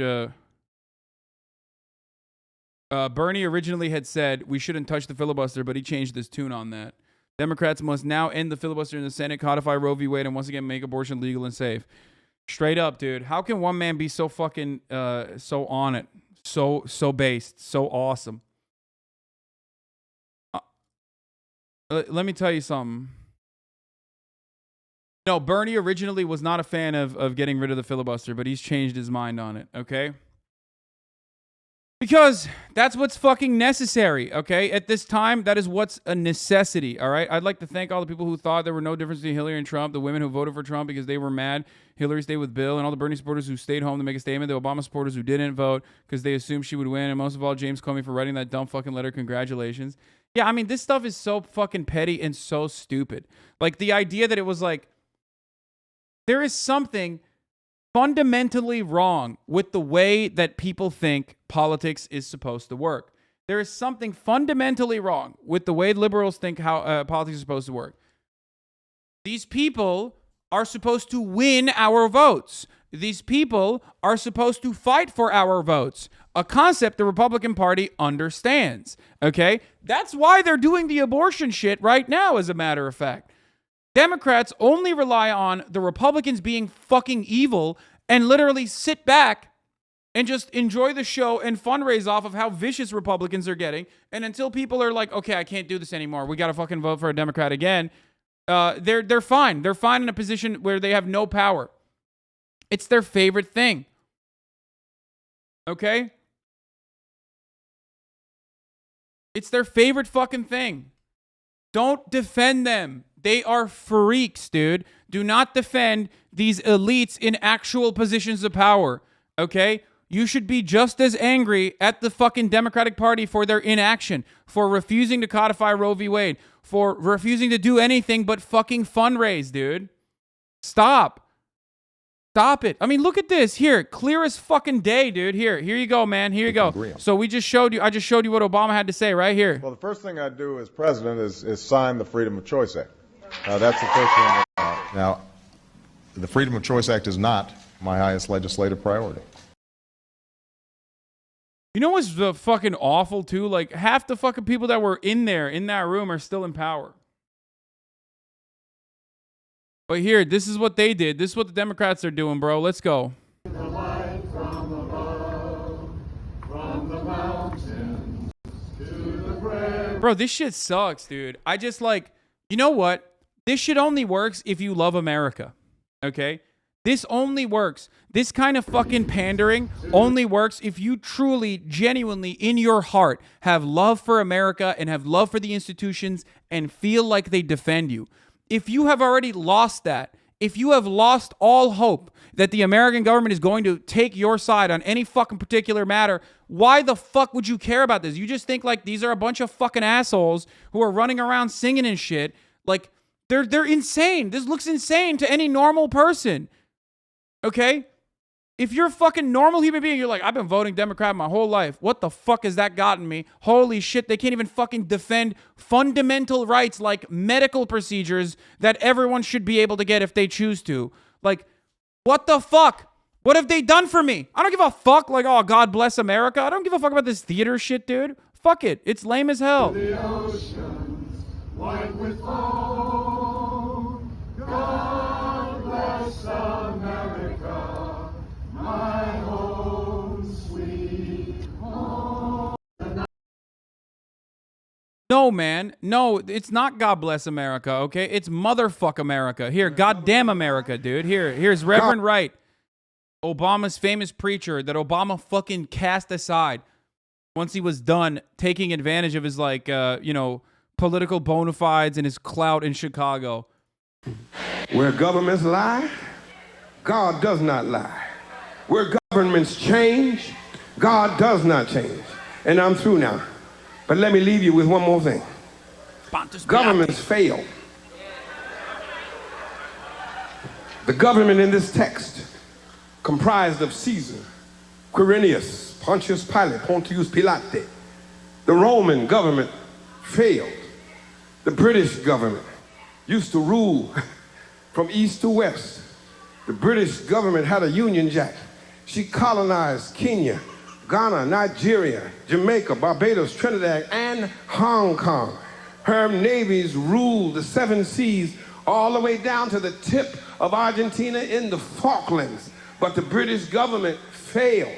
Bernie originally had said we shouldn't touch the filibuster, but he changed his tune on that. Democrats must now end the filibuster in the Senate, codify Roe v. Wade, and once again make abortion legal and safe. Straight up, dude. How can one man be so fucking so on it, so based, so awesome? Let me tell you something. No, Bernie originally was not a fan of getting rid of the filibuster, but he's changed his mind on it, okay? Because that's what's fucking necessary, okay? At this time, that is what's a necessity, all right? I'd like to thank all the people who thought there were no difference between Hillary and Trump, the women who voted for Trump because they were mad Hillary stayed with Bill, and all the Bernie supporters who stayed home to make a statement, the Obama supporters who didn't vote because they assumed she would win, and most of all, James Comey for writing that dumb fucking letter. Congratulations. Yeah, I mean, this stuff is so fucking petty and so stupid. Like, the idea that it was like, there is something fundamentally wrong with the way that people think politics is supposed to work. There is something fundamentally wrong with the way liberals think how politics is supposed to work. These people are supposed to win our votes. These people are supposed to fight for our votes, a concept the Republican Party understands, okay? That's why they're doing the abortion shit right now, as a matter of fact. Democrats only rely on the Republicans being fucking evil and literally sit back and just enjoy the show and fundraise off of how vicious Republicans are getting. And until people are like, okay, I can't do this anymore, we got to fucking vote for a Democrat again, they're fine. They're fine in a position where they have no power. It's their favorite thing. Okay? It's their favorite fucking thing. Don't defend them. They are freaks, dude. Do not defend these elites in actual positions of power, okay? You should be just as angry at the fucking Democratic Party for their inaction, for refusing to codify Roe v. Wade, for refusing to do anything but fucking fundraise, dude. Stop. Stop it. I mean, look at this. Here, clear as fucking day, dude. Here you go, man. Here you go. So I just showed you what Obama had to say right here. Well, the first thing I'd do as president is sign the Freedom of Choice Act. That's the first thing. Now, the Freedom of Choice Act is not my highest legislative priority. You know what's fucking awful, too? Like, half the fucking people that were in that room are still in power. But here, this is what they did. This is what the Democrats are doing, bro. Let's go. Bro, this shit sucks, dude. I just like, you know what? This shit only works if you love America, okay? This only works. This kind of fucking pandering only works if you truly, genuinely, in your heart, have love for America and have love for the institutions and feel like they defend you. If you have already lost that, if you have lost all hope that the American government is going to take your side on any fucking particular matter, why the fuck would you care about this? You just think like these are a bunch of fucking assholes who are running around singing and shit. Like they're insane. This looks insane to any normal person. Okay? If you're a fucking normal human being, you're like, I've been voting Democrat my whole life. What the fuck has that gotten me? Holy shit, they can't even fucking defend fundamental rights like medical procedures that everyone should be able to get if they choose to. Like, what the fuck? What have they done for me? I don't give a fuck. Like, oh, God bless America. I don't give a fuck about this theater shit, dude. Fuck it. It's lame as hell. The oceans, white with foam. God bless America, my home, sweet home. No, man. No, it's not God bless America, okay? It's motherfuck America. Here, goddamn America, dude. Here's Reverend Wright, Obama's famous preacher that Obama fucking cast aside once he was done taking advantage of his, like, political bona fides and his clout in Chicago. Where governments lie, God does not lie. Where governments change, God does not change. And I'm through now. But let me leave you with one more thing. Governments fail. The government in this text, comprised of Caesar, Quirinius, Pontius Pilate, Pontius Pilate. The Roman government failed. The British government used to rule from east to west. The British government had a Union Jack. She colonized Kenya, Ghana, Nigeria, Jamaica, Barbados, Trinidad, and Hong Kong. Her navies ruled the 7 seas all the way down to the tip of Argentina in the Falklands. But the British government failed.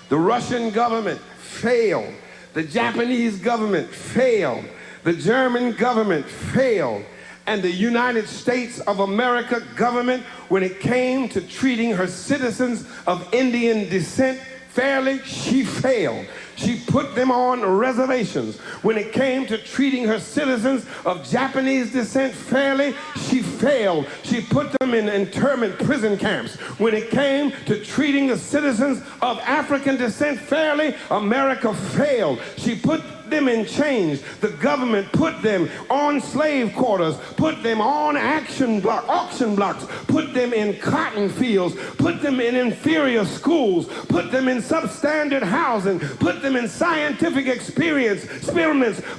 The Russian government failed. The Japanese government failed. The German government failed. And the United States of America government, when it came to treating her citizens of Indian descent fairly, she failed. She put them on reservations. When it came to treating her citizens of Japanese descent fairly, she failed. She put them in internment prison camps. When it came to treating the citizens of African descent fairly, America failed. She put them in chains. The government put them on slave quarters, put them on auction blocks, put them in cotton fields, put them in inferior schools, put them in substandard housing, put them in scientific experiments,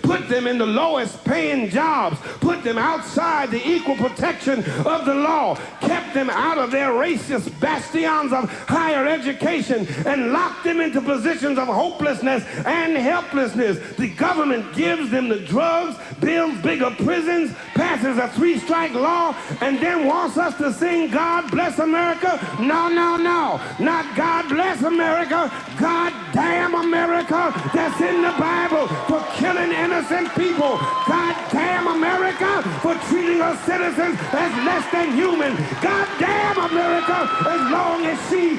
put them in the lowest paying jobs, put them outside the equal protection of the law, kept them out of their racist bastions of higher education, and locked them into positions of hopelessness and helplessness. The government gives them the drugs, builds bigger prisons, passes a 3-strike law, and then wants us to sing God Bless America? No, no, no. Not God Bless America. God damn America that's in the Bible for killing innocent people. God damn America for treating her citizens as less than human. God damn America as long as she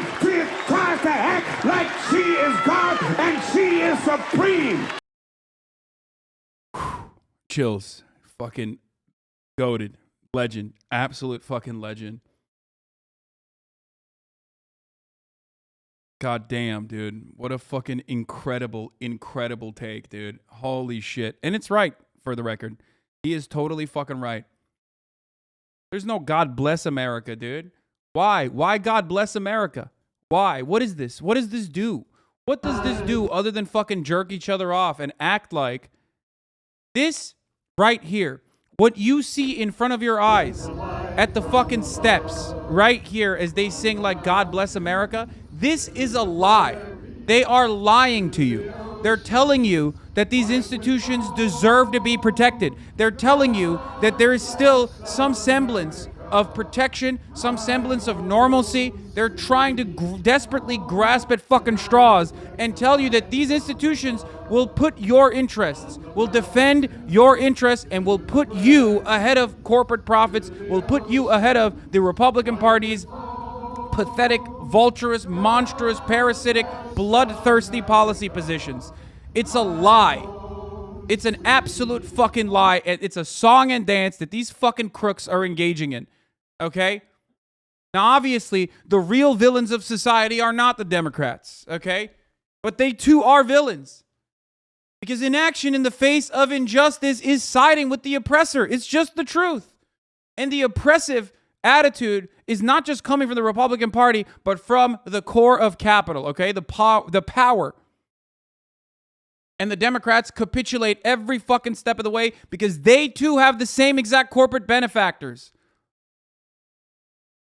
tries to act like she is God and she is supreme. Chills. Fucking goated. Legend. Absolute fucking legend. God damn, dude. What a fucking incredible, incredible take, dude. Holy shit. And it's right, for the record. He is totally fucking right. There's no God bless America, dude. Why? Why God bless America? Why? What is this? What does this do? What does this do other than fucking jerk each other off and act like this right here? What you see in front of your eyes at the fucking steps right here as they sing like God bless America, this is a lie. They are lying to you. They're telling you that these institutions deserve to be protected. They're telling you that there is still some semblance of protection, some semblance of normalcy. They're trying to desperately grasp at fucking straws and tell you that these institutions will put your interests, will defend your interests, and will put you ahead of corporate profits, will put you ahead of the Republican Party's pathetic, vulturous, monstrous, parasitic, bloodthirsty policy positions. It's a lie. It's an absolute fucking lie. It's a song and dance that these fucking crooks are engaging in. Okay? Now, obviously, the real villains of society are not the Democrats, okay? But they too are villains. Because inaction in the face of injustice is siding with the oppressor. It's just the truth. And the oppressive attitude is not just coming from the Republican Party, but from the core of capital, okay? The power. And the Democrats capitulate every fucking step of the way because they too have the same exact corporate benefactors.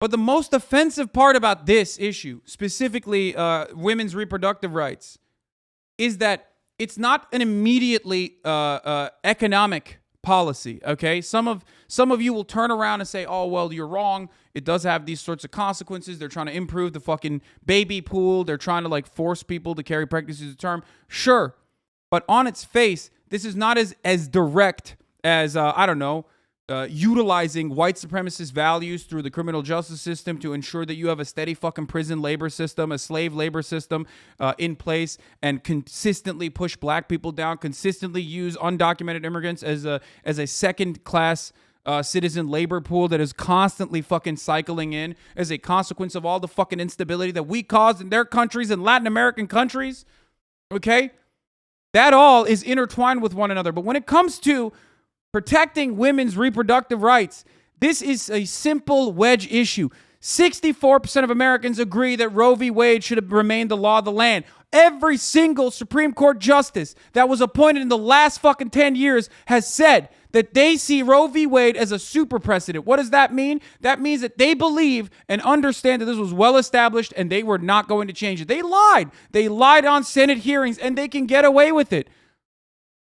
But the most offensive part about this issue, specifically women's reproductive rights, is that it's not an immediately economic policy, okay? Some of you will turn around and say, oh, well, you're wrong. It does have these sorts of consequences. They're trying to improve the fucking baby pool. They're trying to, like, force people to carry pregnancy to term. Sure. But on its face, this is not as direct as, utilizing white supremacist values through the criminal justice system to ensure that you have a steady fucking prison labor system, a slave labor system in place, and consistently push black people down, consistently use undocumented immigrants as a second-class citizen labor pool that is constantly fucking cycling in as a consequence of all the fucking instability that we caused in their countries and Latin American countries, okay? That all is intertwined with one another. But when it comes to protecting women's reproductive rights, this is a simple wedge issue. 64% of Americans agree that Roe v. Wade should have remained the law of the land. Every single Supreme Court justice that was appointed in the last fucking 10 years has said that they see Roe v. Wade as a super precedent. What does that mean? That means that they believe and understand that this was well established and they were not going to change it. They lied. They lied on Senate hearings and they can get away with it.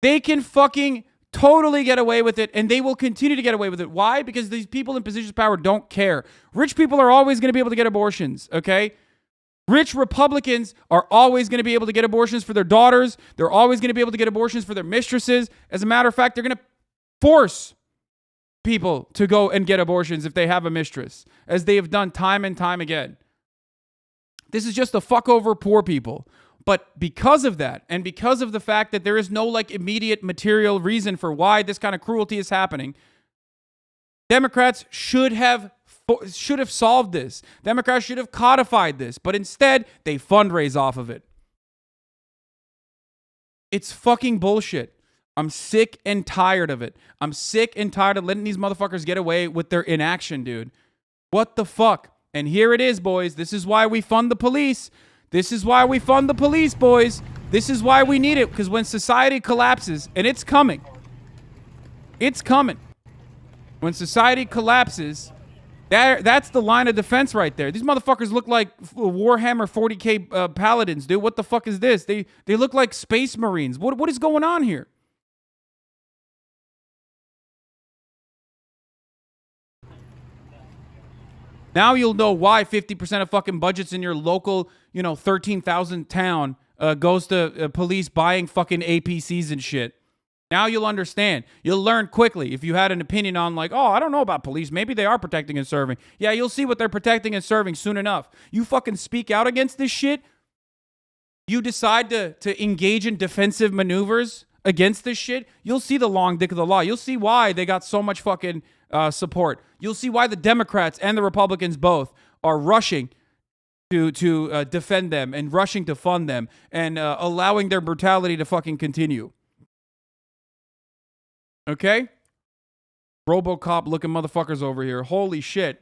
They can fucking totally get away with it, and they will continue to get away with it. Why? Because these people in positions of power don't care. Rich people are always going to be able to get abortions, okay? Rich Republicans are always going to be able to get abortions for their daughters. They're always going to be able to get abortions for their mistresses. As a matter of fact, they're going to force people to go and get abortions if they have a mistress, as they have done time and time again. This is just to fuck over poor people. But because of that, and because of the fact that there is no like immediate material reason for why this kind of cruelty is happening, Democrats should have solved this. Democrats should have codified this, but instead they fundraise off of it. It's fucking bullshit. I'm sick and tired of it. I'm sick and tired of letting these motherfuckers get away with their inaction, dude. What the fuck? And here it is, boys. This is why we fund the police. This is why we fund the police, boys. This is why we need it, because when society collapses, and it's coming. It's coming. When society collapses, that's the line of defense right there. These motherfuckers look like Warhammer 40K paladins, dude. What the fuck is this? They look like space marines. What is going on here? Now you'll know why 50% of fucking budgets in your local, 13,000 town goes to police buying fucking APCs and shit. Now you'll understand. You'll learn quickly if you had an opinion on like, oh, I don't know about police. Maybe they are protecting and serving. Yeah, you'll see what they're protecting and serving soon enough. You fucking speak out against this shit. You decide to engage in defensive maneuvers against this shit. You'll see the long dick of the law. You'll see why they got so much fucking support. You'll see why the Democrats and the Republicans both are rushing to defend them and rushing to fund them and allowing their brutality to fucking continue. Okay? RoboCop looking motherfuckers over here. Holy shit.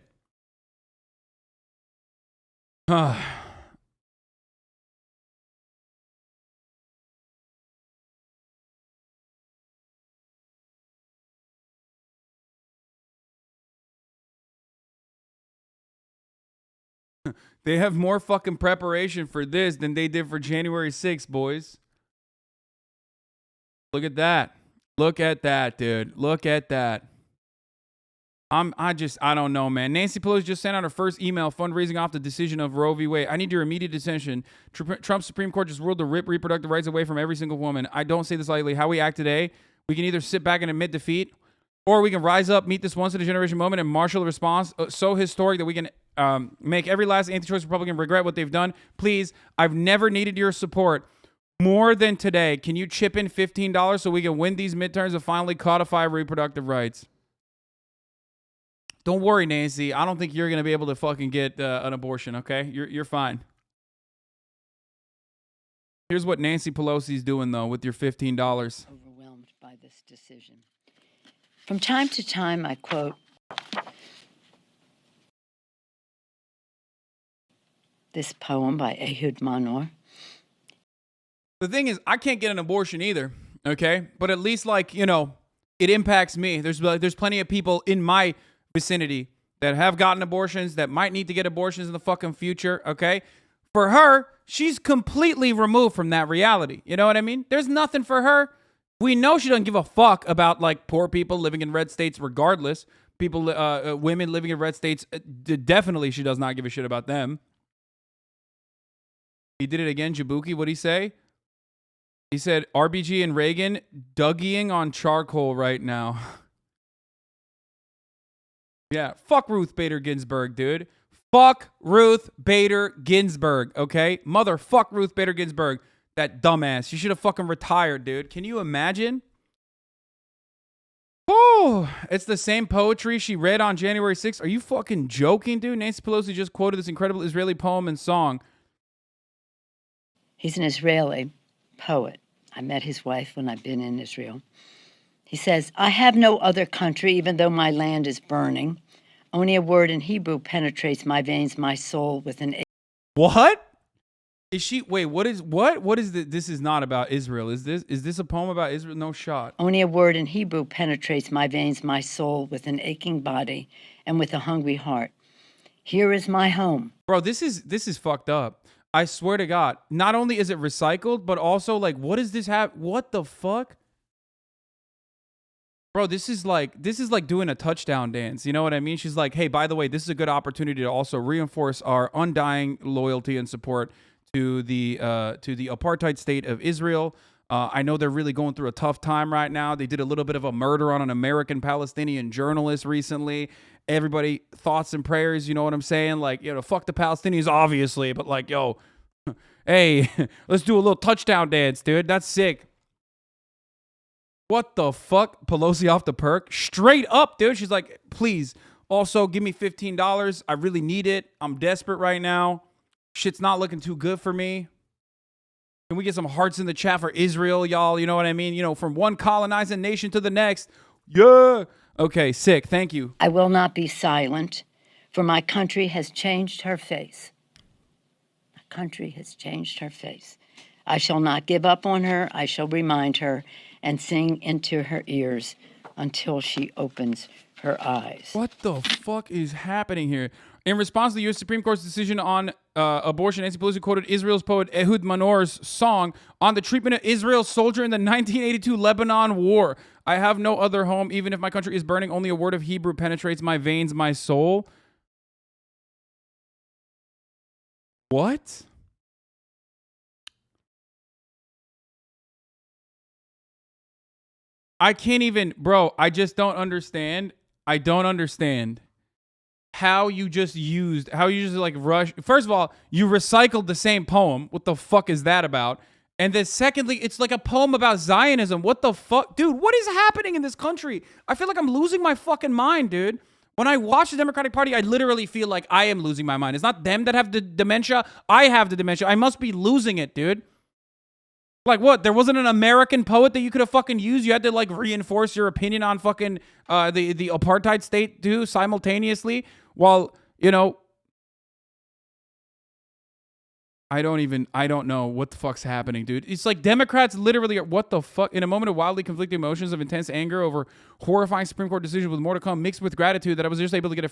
They have more fucking preparation for this than they did for January 6th, boys. Look at that. Look at that, dude. Look at that. I don't know, man. Nancy Pelosi just sent out her first email fundraising off the decision of Roe v. Wade. I need your immediate attention. Trump's Supreme Court just ruled to rip reproductive rights away from every single woman. I don't say this lightly. How we act today, we can either sit back and admit defeat, or we can rise up, meet this once-in-a-generation moment, and marshal a response so historic that we can make every last anti-choice Republican regret what they've done. Please, I've never needed your support more than today. Can you chip in $15 so we can win these midterms and finally codify reproductive rights? Don't worry, Nancy. I don't think you're gonna be able to fucking get an abortion. Okay, you're fine. Here's what Nancy Pelosi's doing though with your $15. Overwhelmed by this decision. From time to time, I quote this poem by Ehud Manor. The thing is, I can't get an abortion either. Okay, but at least like it impacts me. There's plenty of people in my vicinity that have gotten abortions that might need to get abortions in the fucking future. Okay, for her, she's completely removed from that reality. You know what I mean? There's nothing for her. We know she doesn't give a fuck about like poor people living in red states regardless. People, women living in red states, definitely she does not give a shit about them. He did it again, Jabuki. What'd he say? He said, RBG and Reagan Dougieing on charcoal right now. Yeah, fuck Ruth Bader Ginsburg, dude. Fuck Ruth Bader Ginsburg, okay? Motherfuck Ruth Bader Ginsburg. That dumbass. She should have fucking retired, dude. Can you imagine? Oh, it's the same poetry she read on January 6th. Are you fucking joking, dude? Nancy Pelosi just quoted this incredible Israeli poem and song. He's an Israeli poet. I met his wife when I've been in Israel. He says, I have no other country, even though my land is burning. Only a word in Hebrew penetrates my veins, my soul with an... What? Is she... Wait, what is... What is this? This is not about Israel. Is this a poem about Israel? No shot. Only a word in Hebrew penetrates my veins, my soul with an aching body and with a hungry heart. Here is my home. Bro, this is fucked up. I swear to God. Not only is it recycled, but also like, what does this have? What the fuck? Bro, this is like doing a touchdown dance. You know what I mean? She's like, hey, by the way, this is a good opportunity to also reinforce our undying loyalty and support to the apartheid state of Israel. I know they're really going through a tough time right now. They did a little bit of a murder on an American Palestinian journalist recently. Everybody, thoughts and prayers, you know what I'm saying? Like, fuck the Palestinians, obviously, but like, yo, hey, let's do a little touchdown dance, dude. That's sick. What the fuck? Pelosi off the perk? Straight up, dude. She's like, please, also give me $15. I really need it. I'm desperate right now. Shit's not looking too good for me. Can we get some hearts in the chat for Israel, y'all? You know what I mean? From one colonizing nation to the next. Yeah. Okay, sick. Thank you. I will not be silent, for my country has changed her face. My country has changed her face. I shall not give up on her. I shall remind her and sing into her ears until she opens her eyes. What the fuck is happening here? In response to the U.S. Supreme Court's decision on abortion, Nancy Pelosi quoted Israel's poet Ehud Manor's song on the treatment of Israel's soldier in the 1982 Lebanon War. I have no other home, even if my country is burning. Only a word of Hebrew penetrates my veins, my soul. What? I can't even, bro, I just don't understand. I don't understand how you just like rush. First of all, you recycled the same poem. What the fuck is that about? And then secondly, it's like a poem about Zionism. What the fuck? Dude, what is happening in this country? I feel like I'm losing my fucking mind, dude. When I watch the Democratic Party, I literally feel like I am losing my mind. It's not them that have the dementia. I have the dementia. I must be losing it, dude. Like what? There wasn't an American poet that you could have fucking used? You had to like reinforce your opinion on fucking the apartheid state too simultaneously while, I don't know what the fuck's happening, dude. It's like Democrats literally are, what the fuck? In a moment of wildly conflicting emotions of intense anger over horrifying Supreme Court decisions with more to come, mixed with gratitude that I was just able to get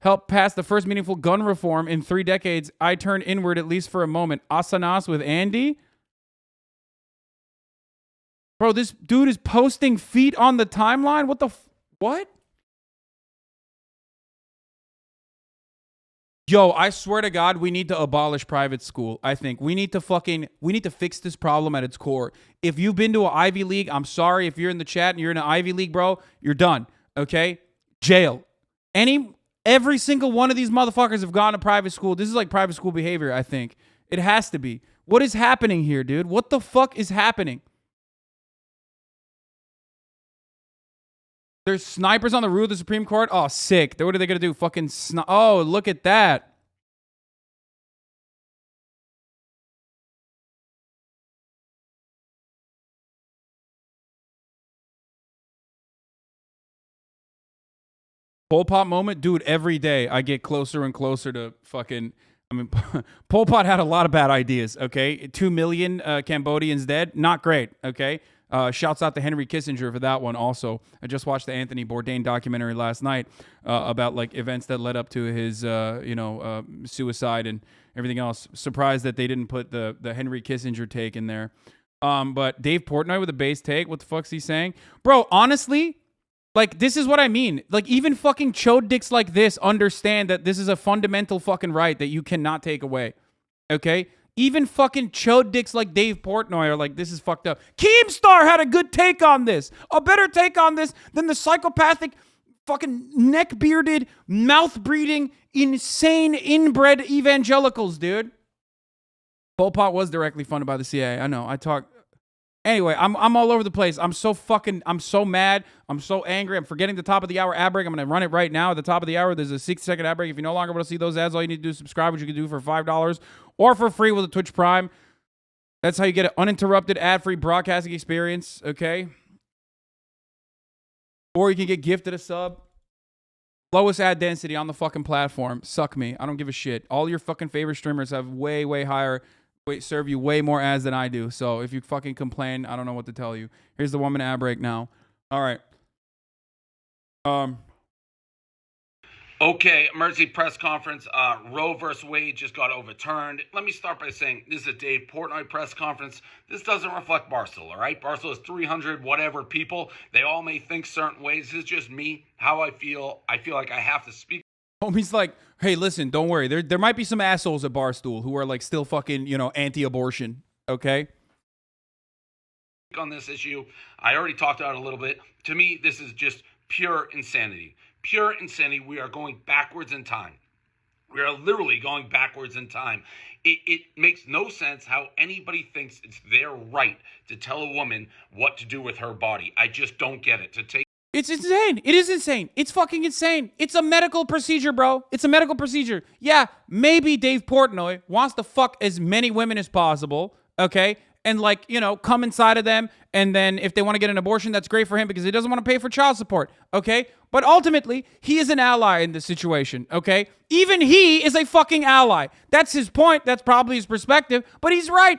help pass the first meaningful gun reform in 3 decades, I turned inward at least for a moment. Asanas with Andy? Bro, this dude is posting feet on the timeline? What the what? Yo, I swear to God, we need to abolish private school. I think we need to fix this problem at its core. If you've been to an Ivy League, I'm sorry. If you're in the chat and you're in an Ivy League, bro, you're done. Okay? Jail. Every single one of these motherfuckers have gone to private school. This is like private school behavior, I think. It has to be. What is happening here, dude? What the fuck is happening? There's snipers on the roof of the Supreme Court. Oh, sick. What are they going to do? Fucking oh, look at that. Pol Pot moment, dude, every day I get closer and closer to fucking, I mean, Pol Pot had a lot of bad ideas, okay? 2 million Cambodians dead, not great, okay? Shouts out to Henry Kissinger for that one also. I just watched the Anthony Bourdain documentary last night about like events that led up to his, suicide and everything else. Surprised that they didn't put the Henry Kissinger take in there. But Dave Portnoy with a base take, what the fuck's he saying? Bro, honestly, like, this is what I mean. Like, even fucking chode dicks like this understand that this is a fundamental fucking right that you cannot take away. Okay? Even fucking chode dicks like Dave Portnoy are like, this is fucked up. Keemstar had a good take on this. A better take on this than the psychopathic, fucking neck-bearded, mouth-breathing, insane, inbred evangelicals, dude. Pol Pot was directly funded by the CIA. I know. I talk... Anyway, I'm all over the place. I'm so mad. I'm so angry. I'm forgetting the top of the hour ad break. I'm going to run it right now. At the top of the hour, there's a 60-second ad break. If you no longer want to see those ads, all you need to do is subscribe, which you can do for $5 or for free with a Twitch Prime. That's how you get an uninterrupted ad-free broadcasting experience, okay? Or you can get gifted a sub. Lowest ad density on the fucking platform. Suck me. I don't give a shit. All your fucking favorite streamers have way, way higher... serve you way more ads than I do. So if you fucking complain, I don't know what to tell you. Here's the 1 minute ad break now. All right. Okay, emergency press conference. Roe versus Wade just got overturned. Let me start by saying this is a Dave Portnoy press conference. This doesn't reflect Barstool, all right? Barstool is 300 whatever people. They all may think certain ways. This is just me, how I feel. I feel like I have to speak. Homie's like, hey, listen, don't worry. There might be some assholes at Barstool who are like still fucking, anti-abortion, okay? On this issue, I already talked about it a little bit. To me, this is just pure insanity. Pure insanity. We are going backwards in time. We are literally going backwards in time. It makes no sense how anybody thinks it's their right to tell a woman what to do with her body. I just don't get it. It's insane. It is insane. It's fucking insane. It's a medical procedure, bro. It's a medical procedure. Yeah, maybe Dave Portnoy wants to fuck as many women as possible, okay? And come inside of them. And then if they want to get an abortion, that's great for him because he doesn't want to pay for child support, okay? But ultimately, he is an ally in this situation, okay? Even he is a fucking ally. That's his point. That's probably his perspective. But he's right.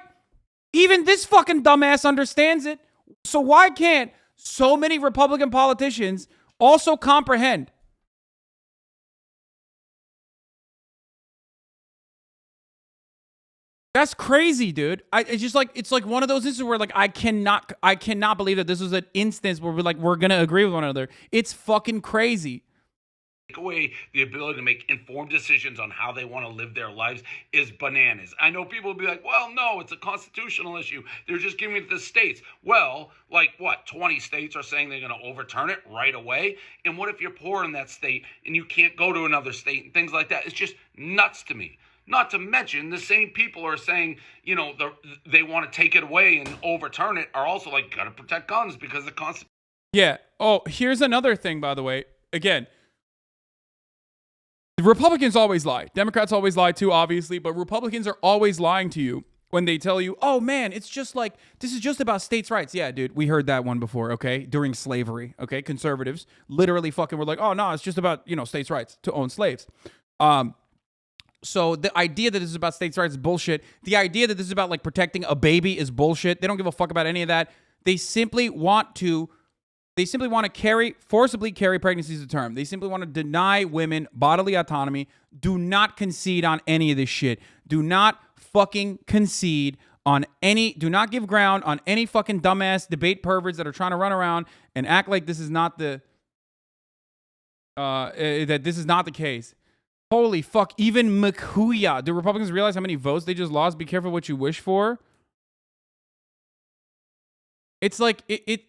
Even this fucking dumbass understands it. So why can't so many Republican politicians also comprehend? That's crazy, dude. It's like one of those instances where I cannot believe that this was an instance where we're gonna agree with one another. It's fucking crazy. Take away the ability to make informed decisions on how they want to live their lives is bananas. I know people will be like, well, no, it's a constitutional issue. They're just giving it to the states. Well, 20 states are saying they're going to overturn it right away? And what if you're poor in that state and you can't go to another state and things like that? It's just nuts to me. Not to mention, the same people are saying, they want to take it away and overturn it are also got to protect guns because the Constitution. Yeah. Oh, here's another thing, by the way. Again, the Republicans always lie. Democrats always lie too, obviously, but Republicans are always lying to you when they tell you, oh man, it's just this is just about states' rights. Yeah, dude, we heard that one before, okay? During slavery, okay? Conservatives literally fucking were like, oh no, it's just about, states' rights to own slaves. So the idea that this is about states' rights is bullshit. The idea that this is about protecting a baby is bullshit. They don't give a fuck about any of that. They simply want to forcibly carry pregnancies to term. They simply want to deny women bodily autonomy. Do not concede on any of this shit. Do not fucking concede on any, do not give ground on any fucking dumbass debate perverts that are trying to run around and act like this is not the, that this is not the case. Holy fuck, even Makuya. Do Republicans realize how many votes they just lost? Be careful what you wish for. It's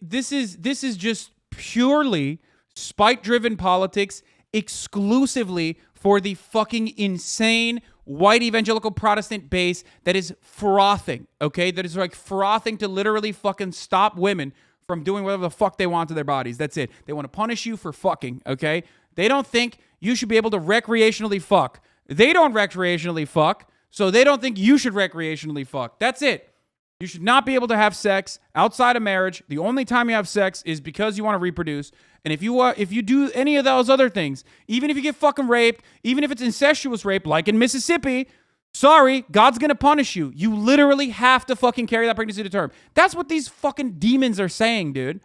this is just purely spite-driven politics exclusively for the fucking insane white evangelical Protestant base that is frothing, okay? That is frothing to literally fucking stop women from doing whatever the fuck they want to their bodies. That's it. They want to punish you for fucking, okay? They don't think you should be able to recreationally fuck. They don't recreationally fuck, so they don't think you should recreationally fuck. That's it. You should not be able to have sex outside of marriage. The only time you have sex is because you want to reproduce. And if you do any of those other things, even if you get fucking raped, even if it's incestuous rape, like in Mississippi, sorry, God's going to punish you. You literally have to fucking carry that pregnancy to term. That's what these fucking demons are saying, dude.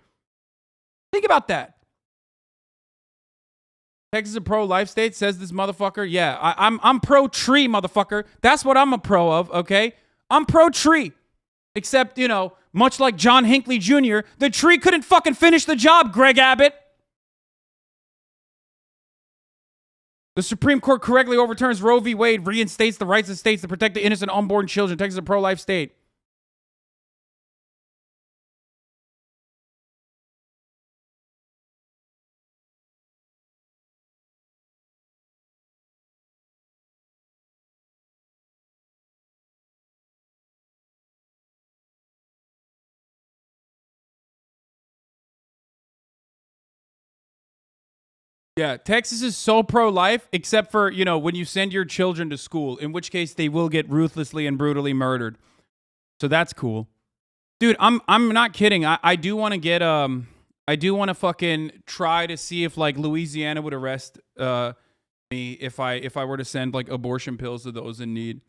Think about that. Texas is a pro-life state, says this motherfucker. Yeah, I'm pro-tree, motherfucker. That's what I'm a pro of, okay? I'm pro-tree. Except, you know, much like John Hinckley Jr., the tree couldn't fucking finish the job, Greg Abbott. The Supreme Court correctly overturns Roe v. Wade, reinstates the rights of states to protect the innocent unborn children. Texas is a pro-life state. Yeah, Texas is so pro-life, except for, you know, when you send your children to school, in which case they will get ruthlessly and brutally murdered. So that's cool. Dude, I'm not kidding. I do want to get, I do want to fucking try to see if, like, Louisiana would arrest me if I were to send, like, abortion pills to those in need.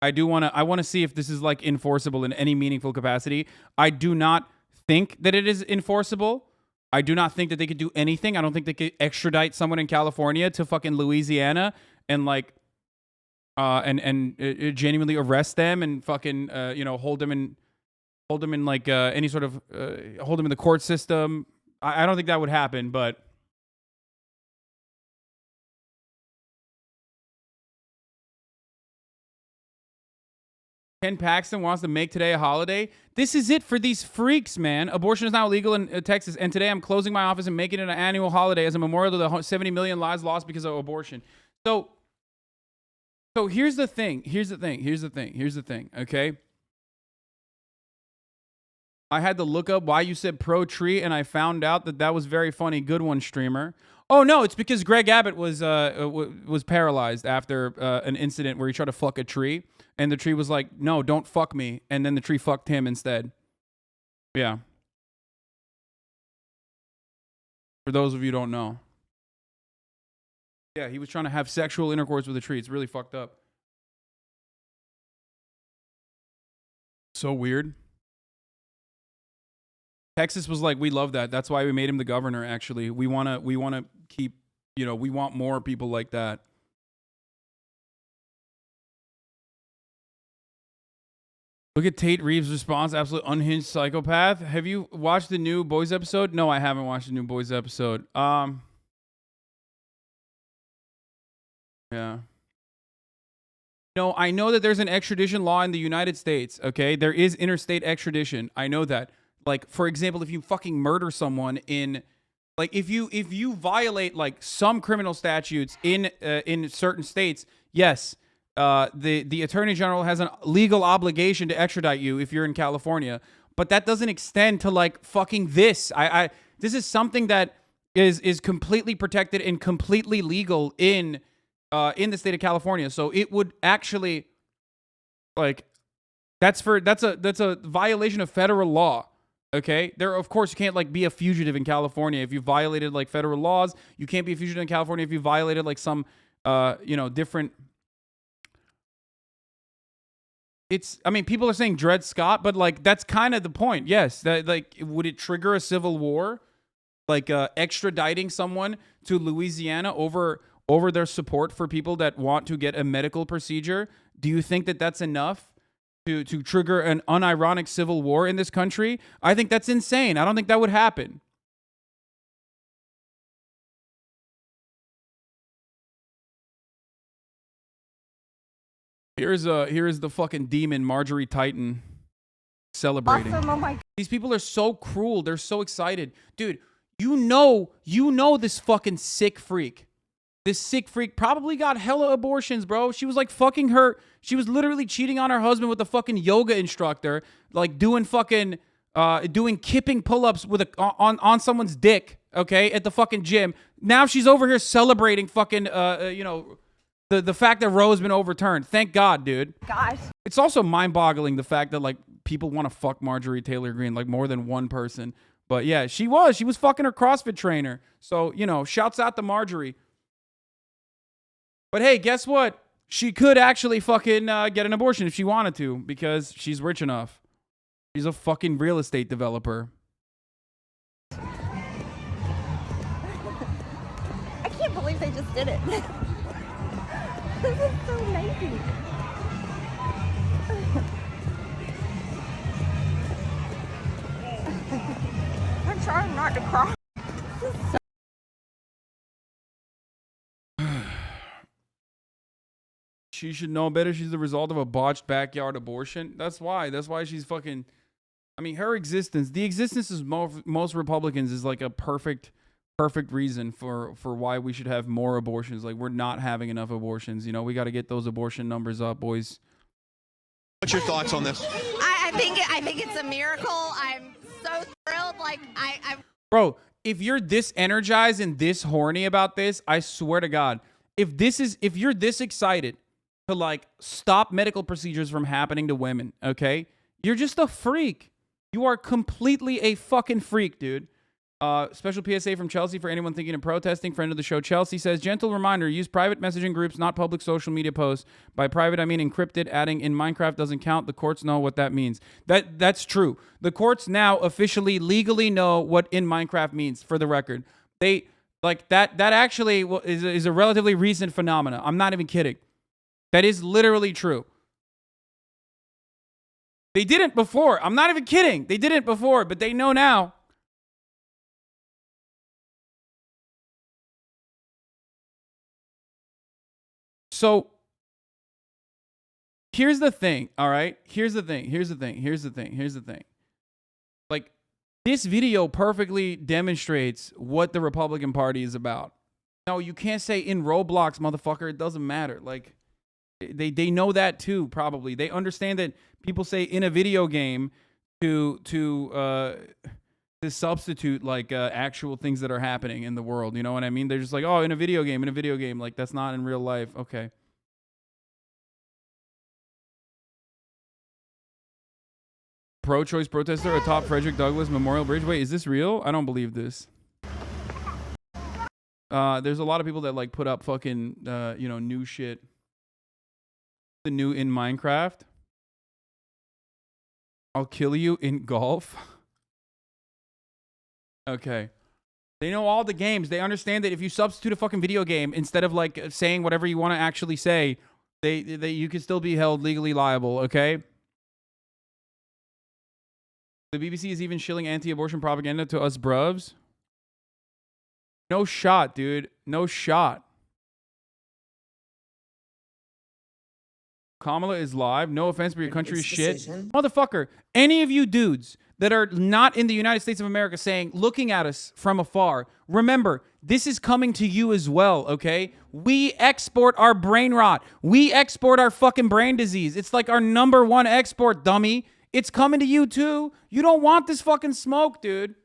I want to see if this is, like, enforceable in any meaningful capacity. I do not think that it is enforceable. I do not think that they could do anything. I don't think they could extradite someone in California to fucking Louisiana and like, genuinely arrest them and fucking, you know, hold them in like any sort of, hold them in the court system. I don't think that would happen, but. Ken Paxton wants to make today a holiday. This is it for these freaks, man. Abortion is now illegal in Texas, and today I'm closing my office and making it an annual holiday as a memorial to the 70 million lives lost because of abortion. So here's the thing. Okay. I had to look up why you said pro-tree, and I found out that was very funny. Good one, streamer. Oh no, it's because Greg Abbott was paralyzed after an incident where he tried to fuck a tree, and the tree was like, "No, don't fuck me," and then the tree fucked him instead. Yeah. For those of you who don't know. Yeah, he was trying to have sexual intercourse with a tree. It's really fucked up. So weird. Texas was like, we love that. That's why we made him the governor, actually. We want to keep, you know, we want more people like that. Look at Tate Reeves' response. Absolute unhinged psychopath. Have you watched the new Boys episode? No, I haven't watched the new Boys episode. Yeah. No, I know that there's an extradition law in the United States, okay? There is interstate extradition. I know that. Like, for example, if you fucking murder someone in, like, if you violate like some criminal statutes in certain states, yes, the Attorney General has a legal obligation to extradite you if you're in California, but that doesn't extend to like fucking this. This is something that is completely protected and completely legal in the state of California. So it would actually, like, that's a violation of federal law. Okay, there, of course, you can't like be a fugitive in California if you violated like federal laws. You can't be a fugitive in California if you violated like some, you know, different. I mean, people are saying Dred Scott, but like that's kind of the point. Yes, that like would it trigger a civil war, like extraditing someone to Louisiana over their support for people that want to get a medical procedure? Do you think that that's enough to trigger an unironic civil war in this country? I think that's insane. I don't think that would happen. Here is the fucking demon Marjorie Titan celebrating. Awesome. Oh my God. These people are so cruel. They're so excited. Dude, you know this fucking sick freak. This sick freak probably got hella abortions, bro. She was like fucking her. She was literally cheating on her husband with a fucking yoga instructor, like doing fucking doing kipping pull-ups with on someone's dick, okay, at the fucking gym. Now she's over here celebrating fucking, you know, the fact that Roe's been overturned. Thank God, dude. Gosh. It's also mind-boggling the fact that, like, people want to fuck Marjorie Taylor Greene, like, more than one person. But, yeah, she was fucking her CrossFit trainer. So, you know, shouts out to Marjorie. But, hey, guess what? She could actually fucking get an abortion if she wanted to because she's rich enough. She's a fucking real estate developer. I can't believe they just did it. This is so lazy. I'm trying not to cry. She should know better. She's the result of a botched backyard abortion. That's why. That's why she's fucking... I mean, her existence, the existence of most Republicans is like a perfect reason for why we should have more abortions. Like, we're not having enough abortions. You know, we got to get those abortion numbers up, boys. What's your thoughts on this? I think it's a miracle. I'm so thrilled. Like, I'm... Bro, if you're this energized and this horny about this, I swear to God, if you're this excited to, like, stop medical procedures from happening to women, okay? You're just a freak. You are completely a fucking freak, dude. Special PSA from Chelsea for anyone thinking of protesting. Friend of the show, Chelsea says, gentle reminder, use private messaging groups, not public social media posts. By private, I mean encrypted, adding in Minecraft doesn't count. The courts know what that means. That's true. The courts now officially, legally know what in Minecraft means, for the record. They, like, that actually is a relatively recent phenomena. I'm not even kidding. That is literally true. They didn't before. I'm not even kidding. They didn't before, but they know now. So, here's the thing, all right? Here's the thing. Like, this video perfectly demonstrates what the Republican Party is about. No, you can't say in Roblox, motherfucker. It doesn't matter. Like, they know that too, probably. They understand that people say in a video game to substitute, like, actual things that are happening in the world. You know what I mean? They're just like, oh, in a video game. Like, that's not in real life. Okay. Pro-choice protester atop Frederick Douglass Memorial Bridge. Wait, is this real? I don't believe this. There's a lot of people that, like, put up fucking, you know, new shit. The new in Minecraft. I'll kill you in golf. Okay. They know all the games. They understand that if you substitute a fucking video game instead of, like, saying whatever you want to actually say, you can still be held legally liable, okay? The BBC is even shilling anti-abortion propaganda to us bruvs. No shot, dude. No shot. Kamala is live. No offense, but your country is shit. Motherfucker, any of you dudes that are not in the United States of America looking at us from afar, remember, this is coming to you as well, okay? We export our brain rot. We export our fucking brain disease. It's like our #1 export, dummy. It's coming to you too. You don't want this fucking smoke, dude.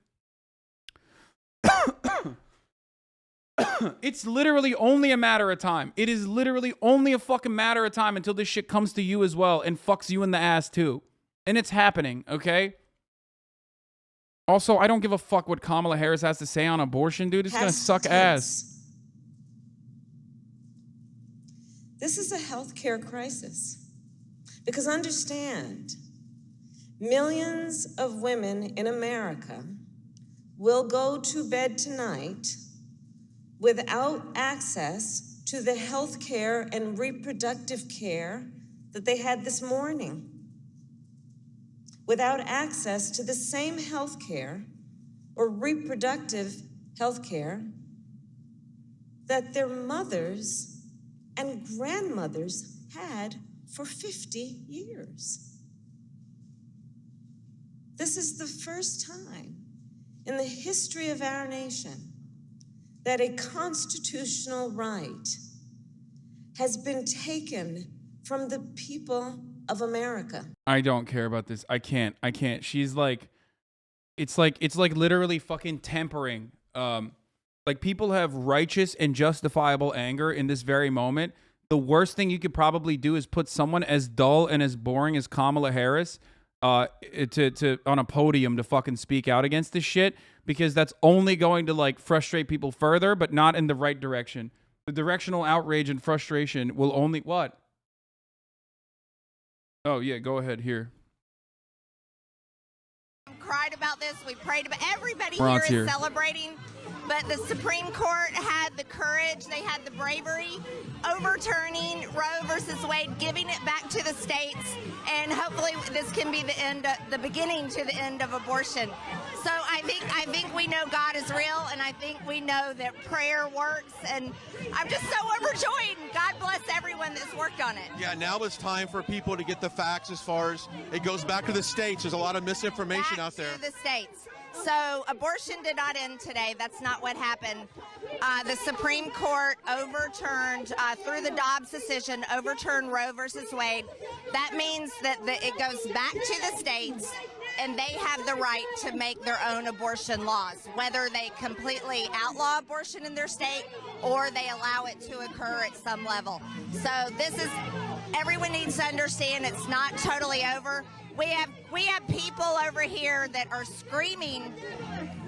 It's literally only a matter of time. It is literally only a fucking matter of time until this shit comes to you as well and fucks you in the ass too. And it's happening, okay? Also, I don't give a fuck what Kamala Harris has to say on abortion, dude. It's gonna suck ass. This is a healthcare crisis. Because understand, millions of women in America will go to bed tonight without access to the health care and reproductive care that they had this morning, without access to the same health care or reproductive health care that their mothers and grandmothers had for 50 years. This is the first time in the history of our nation that a constitutional right has been taken from the people of America. I don't care about this. I can't. She's like, it's like literally fucking tempering. Like people have righteous and justifiable anger in this very moment. The worst thing you could probably do is put someone as dull and as boring as Kamala Harris to on a podium to fucking speak out against this shit, because that's only going to like frustrate people further, but not in the right direction. The directional outrage and frustration will only what? Oh yeah, go ahead here. Cried about this. We prayed about. Everybody Ron's here is here. celebrating, but the Supreme Court had the courage. They had the bravery, overturning Roe versus Wade, giving it back to the states, and hopefully this can be the end, the beginning to the end of abortion. So I think we know God is real, and I think we know that prayer works, and I'm just so overjoyed. And God bless everyone that's worked on it. Yeah, now it's time for people to get the facts as far as it goes back to the states. There's a lot of misinformation out there. To the states. So abortion did not end today. That's not what happened. The Supreme Court overturned, through the Dobbs decision, overturned Roe versus Wade. That means that it goes back to the states, and they have the right to make their own abortion laws, whether they completely outlaw abortion in their state or they allow it to occur at some level. So everyone needs to understand it's not totally over. We have people over here that are screaming,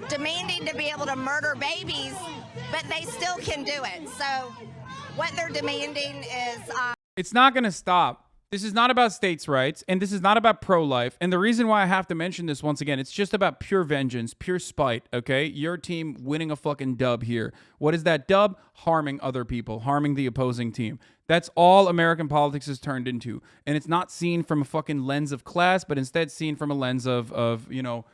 demanding to be able to murder babies, but they still can do it. So what they're demanding is... It's not going to stop. This is not about states' rights, and this is not about pro-life. And the reason why I have to mention this once again, it's just about pure vengeance, pure spite, okay? Your team winning a fucking dub here. What is that dub? Harming other people, harming the opposing team. That's all American politics has turned into. And it's not seen from a fucking lens of class, but instead seen from a lens of you know,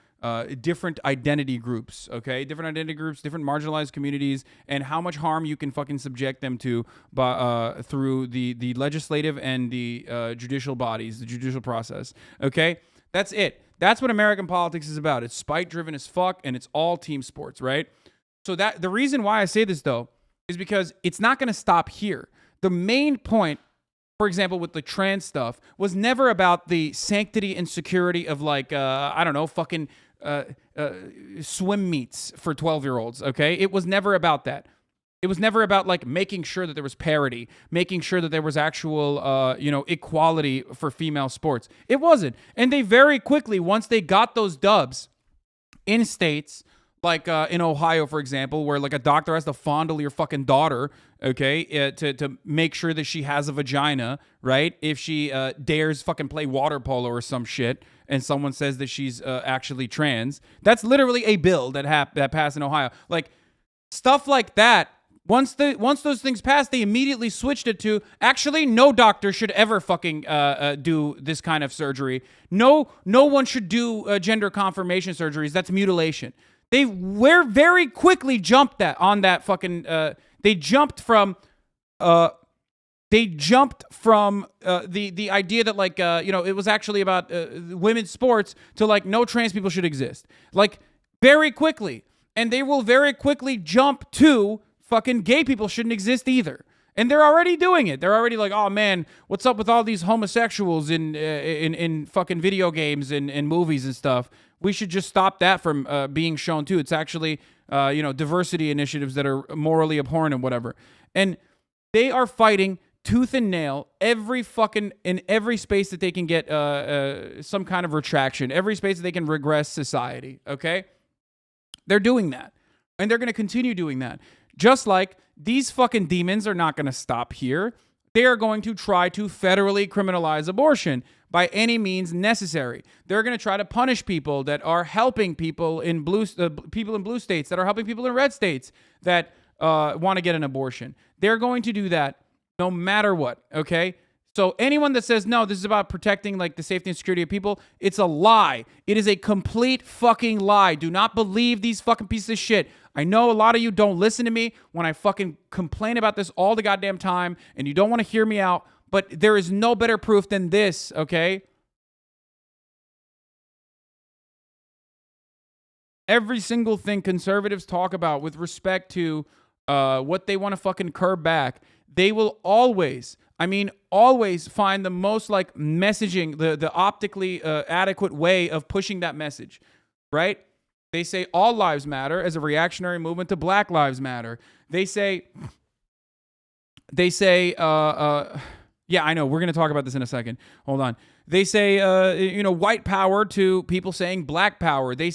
different identity groups, okay? Different identity groups, different marginalized communities, and how much harm you can fucking subject them to through the legislative and the judicial bodies, the judicial process, okay? That's it. That's what American politics is about. It's spite-driven as fuck, and it's all team sports, right? So that the reason why I say this, though, is because it's not going to stop here. The main point, for example, with the trans stuff, was never about the sanctity and security of, like, I don't know, fucking swim meets for 12-year-olds, okay? It was never about that. It was never about, like, making sure that there was parity, making sure that there was actual, you know, equality for female sports. It wasn't. And they very quickly, once they got those dubs in states, like in Ohio, for example, where, like, a doctor has to fondle your fucking daughter, okay, to make sure that she has a vagina, right? If she dares fucking play water polo or some shit, and someone says that she's actually trans, that's literally a bill that passed in Ohio. Like, stuff like that. Once those things passed, they immediately switched it to, actually, no doctor should ever fucking do this kind of surgery. No one should do gender confirmation surgeries. That's mutilation. They very quickly jumped on that fucking. They jumped from the idea that, like, you know, it was actually about women's sports to, like, no trans people should exist, like, very quickly, and they will very quickly jump to fucking gay people shouldn't exist either. And they're already doing it. They're already like, oh man, what's up with all these homosexuals in fucking video games and movies and stuff? We should just stop that from being shown too. It's actually, you know, diversity initiatives that are morally abhorrent and whatever. And they are fighting tooth and nail in every space that they can get some kind of retraction, every space that they can regress society. Okay, they're doing that, and they're going to continue doing that. Just like these fucking demons are not going to stop here. They are going to try to federally criminalize abortion by any means necessary. They're going to try to punish people that are helping people in blue states, that are helping people in red states that want to get an abortion. They're going to do that no matter what, okay? So anyone that says, no, this is about protecting, like, the safety and security of people, it's a lie. It is a complete fucking lie. Do not believe these fucking pieces of shit. I know a lot of you don't listen to me when I fucking complain about this all the goddamn time, and you don't want to hear me out, but there is no better proof than this, okay? Every single thing conservatives talk about with respect to what they want to fucking curb back, they will always find the most, like, messaging, the optically adequate way of pushing that message, right? They say all lives matter as a reactionary movement to Black Lives Matter. They say, yeah, I know. We're going to talk about this in a second. Hold on. They say, white power to people saying black power. They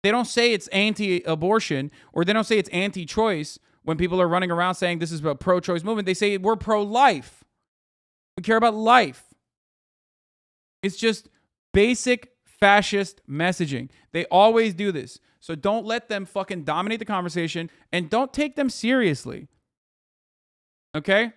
don't say it's anti-abortion, or they don't say it's anti-choice when people are running around saying this is a pro-choice movement. They say we're pro-life. We care about life. It's just basic fascist messaging. They always do this. So don't let them fucking dominate the conversation, and don't take them seriously. Okay?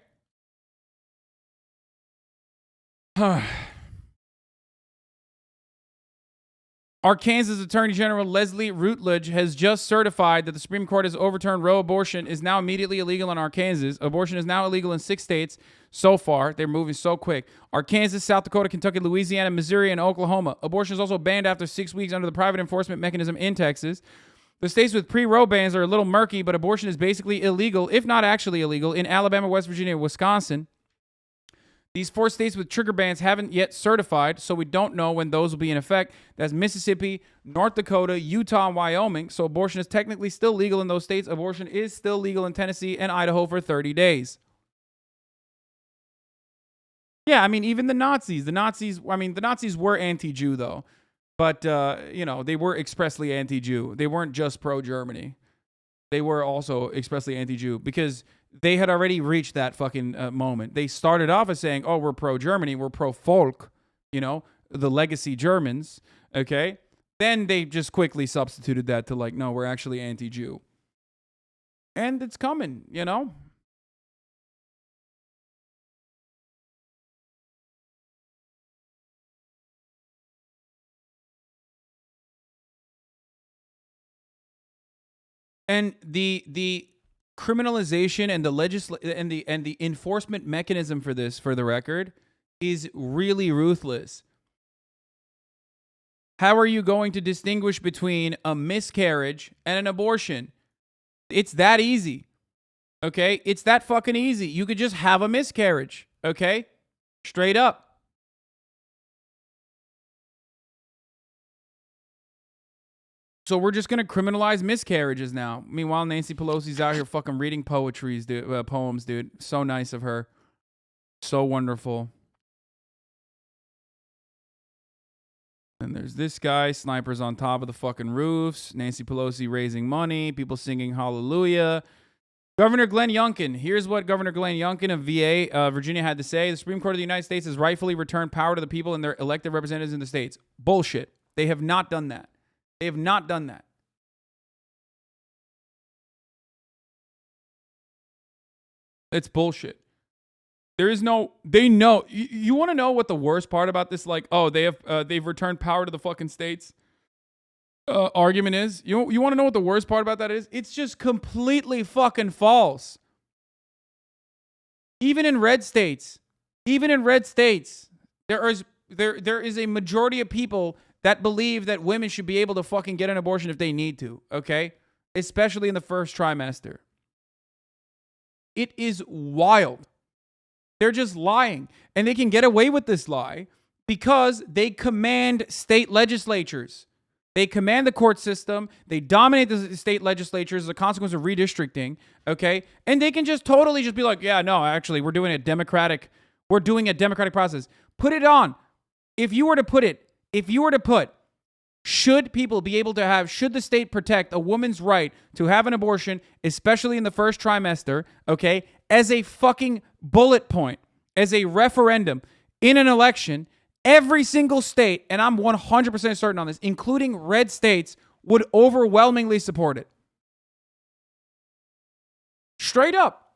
Arkansas Attorney General Leslie Rutledge has just certified that the Supreme Court has overturned Roe. Abortion is now immediately illegal in Arkansas. Abortion is now illegal in 6 states so far. They're moving so quick. Arkansas, South Dakota, Kentucky, Louisiana, Missouri, and Oklahoma. Abortion is also banned after 6 weeks under the private enforcement mechanism in Texas. The states with pre-Roe bans are a little murky, but abortion is basically illegal, if not actually illegal, in Alabama, West Virginia, and Wisconsin. These 4 states with trigger bans haven't yet certified, so we don't know when those will be in effect. That's Mississippi, North Dakota, Utah, and Wyoming. So abortion is technically still legal in those states. Abortion is still legal in Tennessee and Idaho for 30 days. Yeah, I mean, even the Nazis were anti-Jew, though. But, they were expressly anti-Jew. They weren't just pro-Germany. They were also expressly anti-Jew because they had already reached that fucking moment. They started off as saying, oh, we're pro-Germany, we're pro-folk, the legacy Germans, okay? Then they just quickly substituted that to no, we're actually anti-Jew. And it's coming, And the criminalization and the enforcement mechanism for this, for the record, is really ruthless. How are you going to distinguish between a miscarriage and an abortion? It's that easy. Okay? It's that fucking easy. You could just have a miscarriage. Okay? Straight up. So we're just going to criminalize miscarriages now. Meanwhile, Nancy Pelosi's out here fucking reading poems, dude. So nice of her. So wonderful. And there's this guy, snipers on top of the fucking roofs. Nancy Pelosi raising money. People singing hallelujah. Governor Glenn Youngkin. Here's what Governor Glenn Youngkin of VA, Virginia, had to say. The Supreme Court of the United States has rightfully returned power to the people and their elected representatives in the states. Bullshit. They have not done that. They have not done that. It's bullshit. There is no, they know. You want to know what the worst part about this, they've returned power to the fucking states argument is? You want to know what the worst part about that is? It's just completely fucking false. Even in red states, there is a majority of people that believe that women should be able to fucking get an abortion if they need to, okay? Especially in the first trimester. It is wild. They're just lying. And they can get away with this lie because they command state legislatures. They command the court system. They dominate the state legislatures as a consequence of redistricting, okay? And they can just totally just be like, yeah, no, actually, we're doing a democratic process. Put it on. If you were to put, should people be able to have, should the state protect a woman's right to have an abortion, especially in the first trimester, okay, as a fucking bullet point, as a referendum in an election, every single state, and I'm 100% certain on this, including red states, would overwhelmingly support it. Straight up.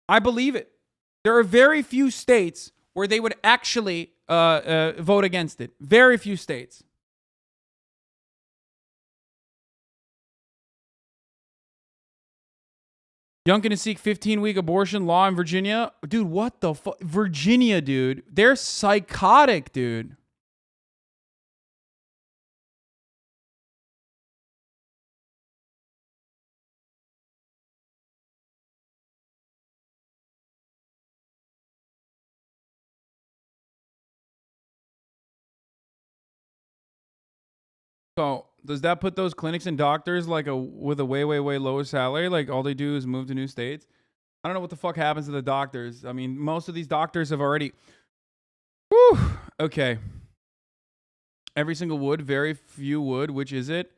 I believe it. There are very few states where they would actually vote against it. Very few states. Youngkin to seek 15-week abortion law in Virginia. Dude, what the fuck? Virginia, dude. They're psychotic, dude. So Does that put those clinics and doctors like with a way lower salary? Like all they do is move to new states? I don't know what the fuck happens to the doctors. I mean, most of these doctors have already. Whew. Okay. Every single would, very few would. Which is it?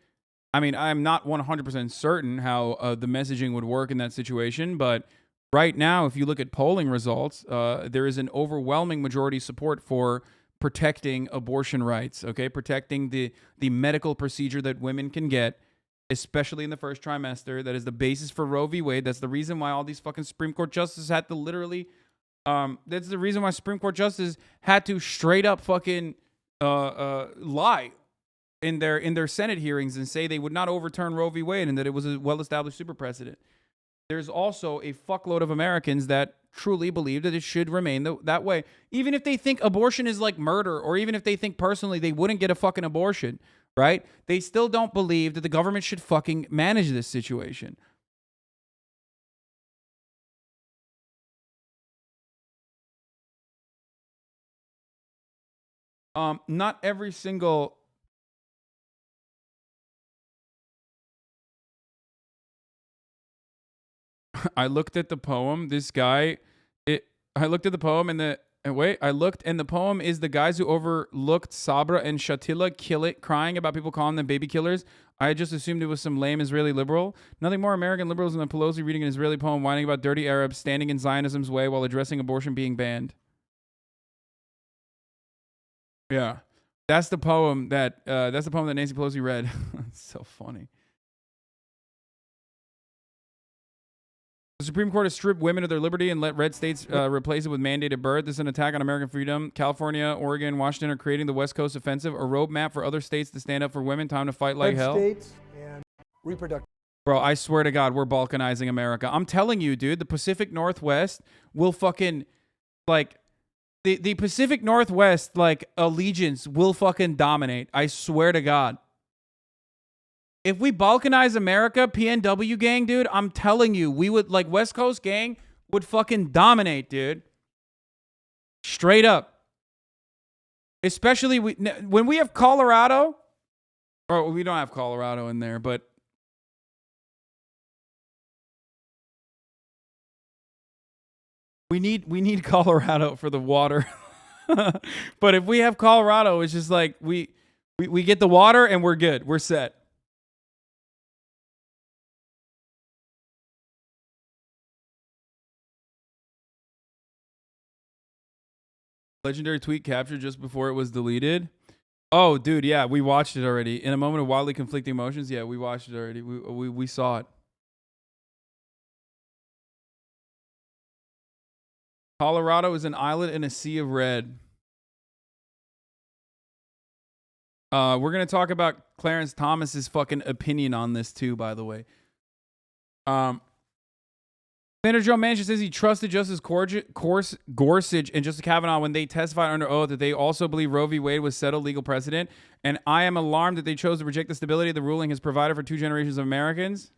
I mean, I'm not 100% certain how the messaging would work in that situation, but right now, if you look at polling results, there is an overwhelming majority support for protecting abortion rights, okay? Protecting the medical procedure that women can get, especially in the first trimester. That is the basis for Roe v. Wade. That's the reason why all these fucking Supreme Court justices had to literally, that's the reason why Supreme Court justices had to straight up fucking lie in their Senate hearings and say they would not overturn Roe v. Wade and that it was a well-established super precedent. There's also a fuckload of Americans that truly believe that it should remain that way. Even if they think abortion is like murder, or even if they think personally they wouldn't get a fucking abortion, right? They still don't believe that the government should fucking manage this situation. Not every single... I looked at the poem. This guy, I looked at the poem and the poem is the guys who overlooked Sabra and Shatila crying about people calling them baby killers. I just assumed it was some lame Israeli liberal. Nothing more American liberals than Pelosi reading an Israeli poem whining about dirty Arabs standing in Zionism's way while addressing abortion being banned. Yeah, that's the poem that Nancy Pelosi read. It's so funny. The Supreme Court has stripped women of their liberty and let red states replace it with mandated birth. This is an attack on American freedom. California, Oregon, Washington are creating the West Coast Offensive, a roadmap for other states to stand up for women. Time to fight like hell. States and reproductive. Bro, I swear to God, we're balkanizing America. I'm telling you, dude, the Pacific Northwest will fucking, like, the Pacific Northwest, like, allegiance will fucking dominate. I swear to God. If we balkanize America, PNW gang, dude, I'm telling you, we would, like, West Coast gang would fucking dominate, dude. Straight up. Especially when we have Colorado, or we don't have Colorado in there, but we need Colorado for the water. But if we have Colorado, it's just like we get the water and we're good. We're set. Legendary tweet captured just before it was deleted. Oh, dude, yeah, we watched it already. In a moment of wildly conflicting emotions, yeah, we watched it already. We saw it. Colorado is an island in a sea of red. We're going to talk about Clarence Thomas's fucking opinion on this too, by the way. Senator Joe Manchin says he trusted Justice Gorsuch and Justice Kavanaugh when they testified under oath that they also believe Roe v. Wade was settled legal precedent. And I am alarmed that they chose to reject the stability the ruling has provided for 2 generations of Americans.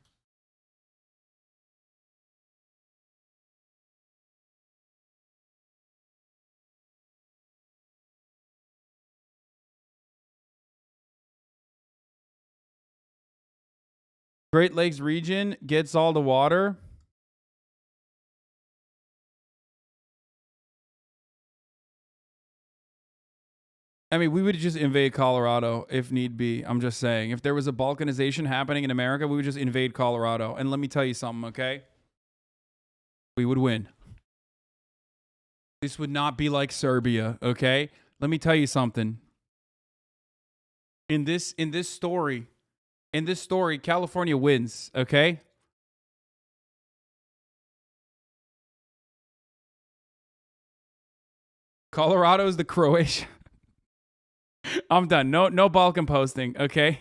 Great Lakes region gets all the water. I mean, we would just invade Colorado if need be. I'm just saying. If there was a balkanization happening in America, we would just invade Colorado. And let me tell you something, okay? We would win. This would not be like Serbia, okay? Let me tell you something. In this story, California wins, okay? Colorado is the Croatia. I'm done. No Balkan posting, okay?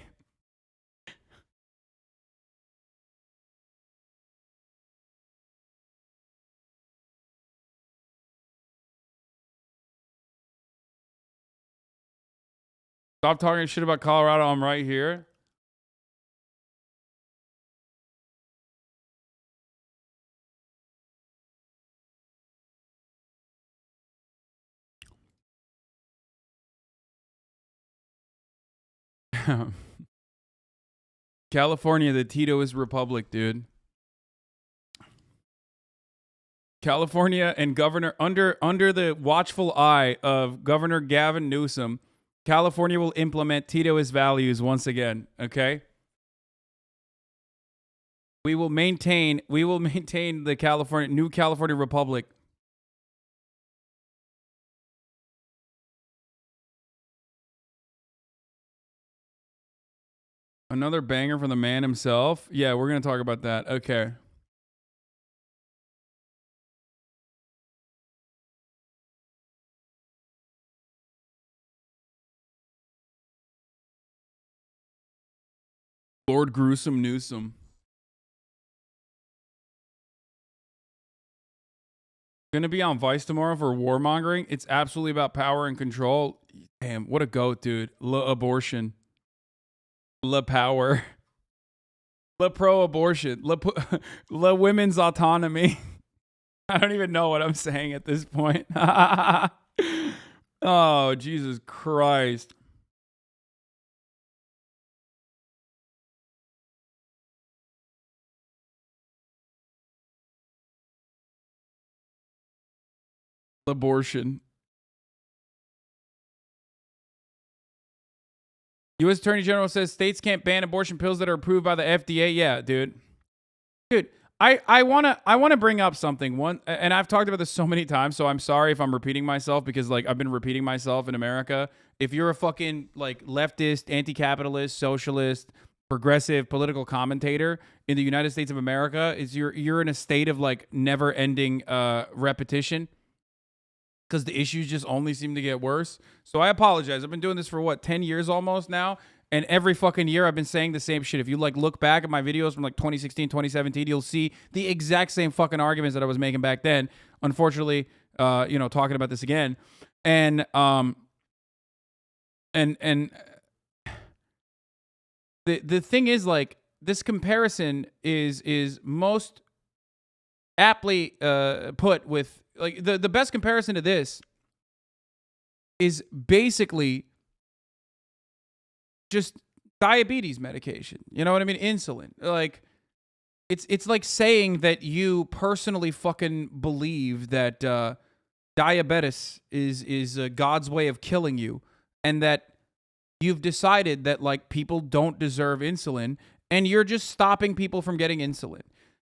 Stop talking shit about Colorado. I'm right here. California, the Titoist Republic, dude. California and Governor under the watchful eye of Governor Gavin Newsom, California will implement Titoist values once again, okay? We will maintain the new California Republic. Another banger from the man himself. Yeah, we're going to talk about that. Okay. Lord Gruesome Newsom. Gonna be on Vice tomorrow for warmongering. It's absolutely about power and control. Damn, what a goat, dude. Abortion. Power. Pro-abortion. Women's autonomy. I don't even know what I'm saying at this point. Oh, Jesus Christ. Abortion. U.S. Attorney General says states can't ban abortion pills that are approved by the FDA. Yeah, dude. Dude, I wanna bring up something. And I've talked about this so many times, so I'm sorry if I'm repeating myself because like I've been repeating myself in America. If you're a fucking like leftist, anti-capitalist, socialist, progressive political commentator in the United States of America, you're in a state of like never-ending repetition. Because the issues just only seem to get worse. So I apologize. I've been doing this for, what, 10 years almost now? And every fucking year I've been saying the same shit. If you, like, look back at my videos from, like, 2016, 2017, you'll see the exact same fucking arguments that I was making back then. Unfortunately, talking about this again. And the thing is, like, this comparison is most aptly put with... Like, the best comparison to this is basically just diabetes medication. You know what I mean? Insulin. Like, it's like saying that you personally fucking believe that diabetes is God's way of killing you, and that you've decided that, like, people don't deserve insulin, and you're just stopping people from getting insulin.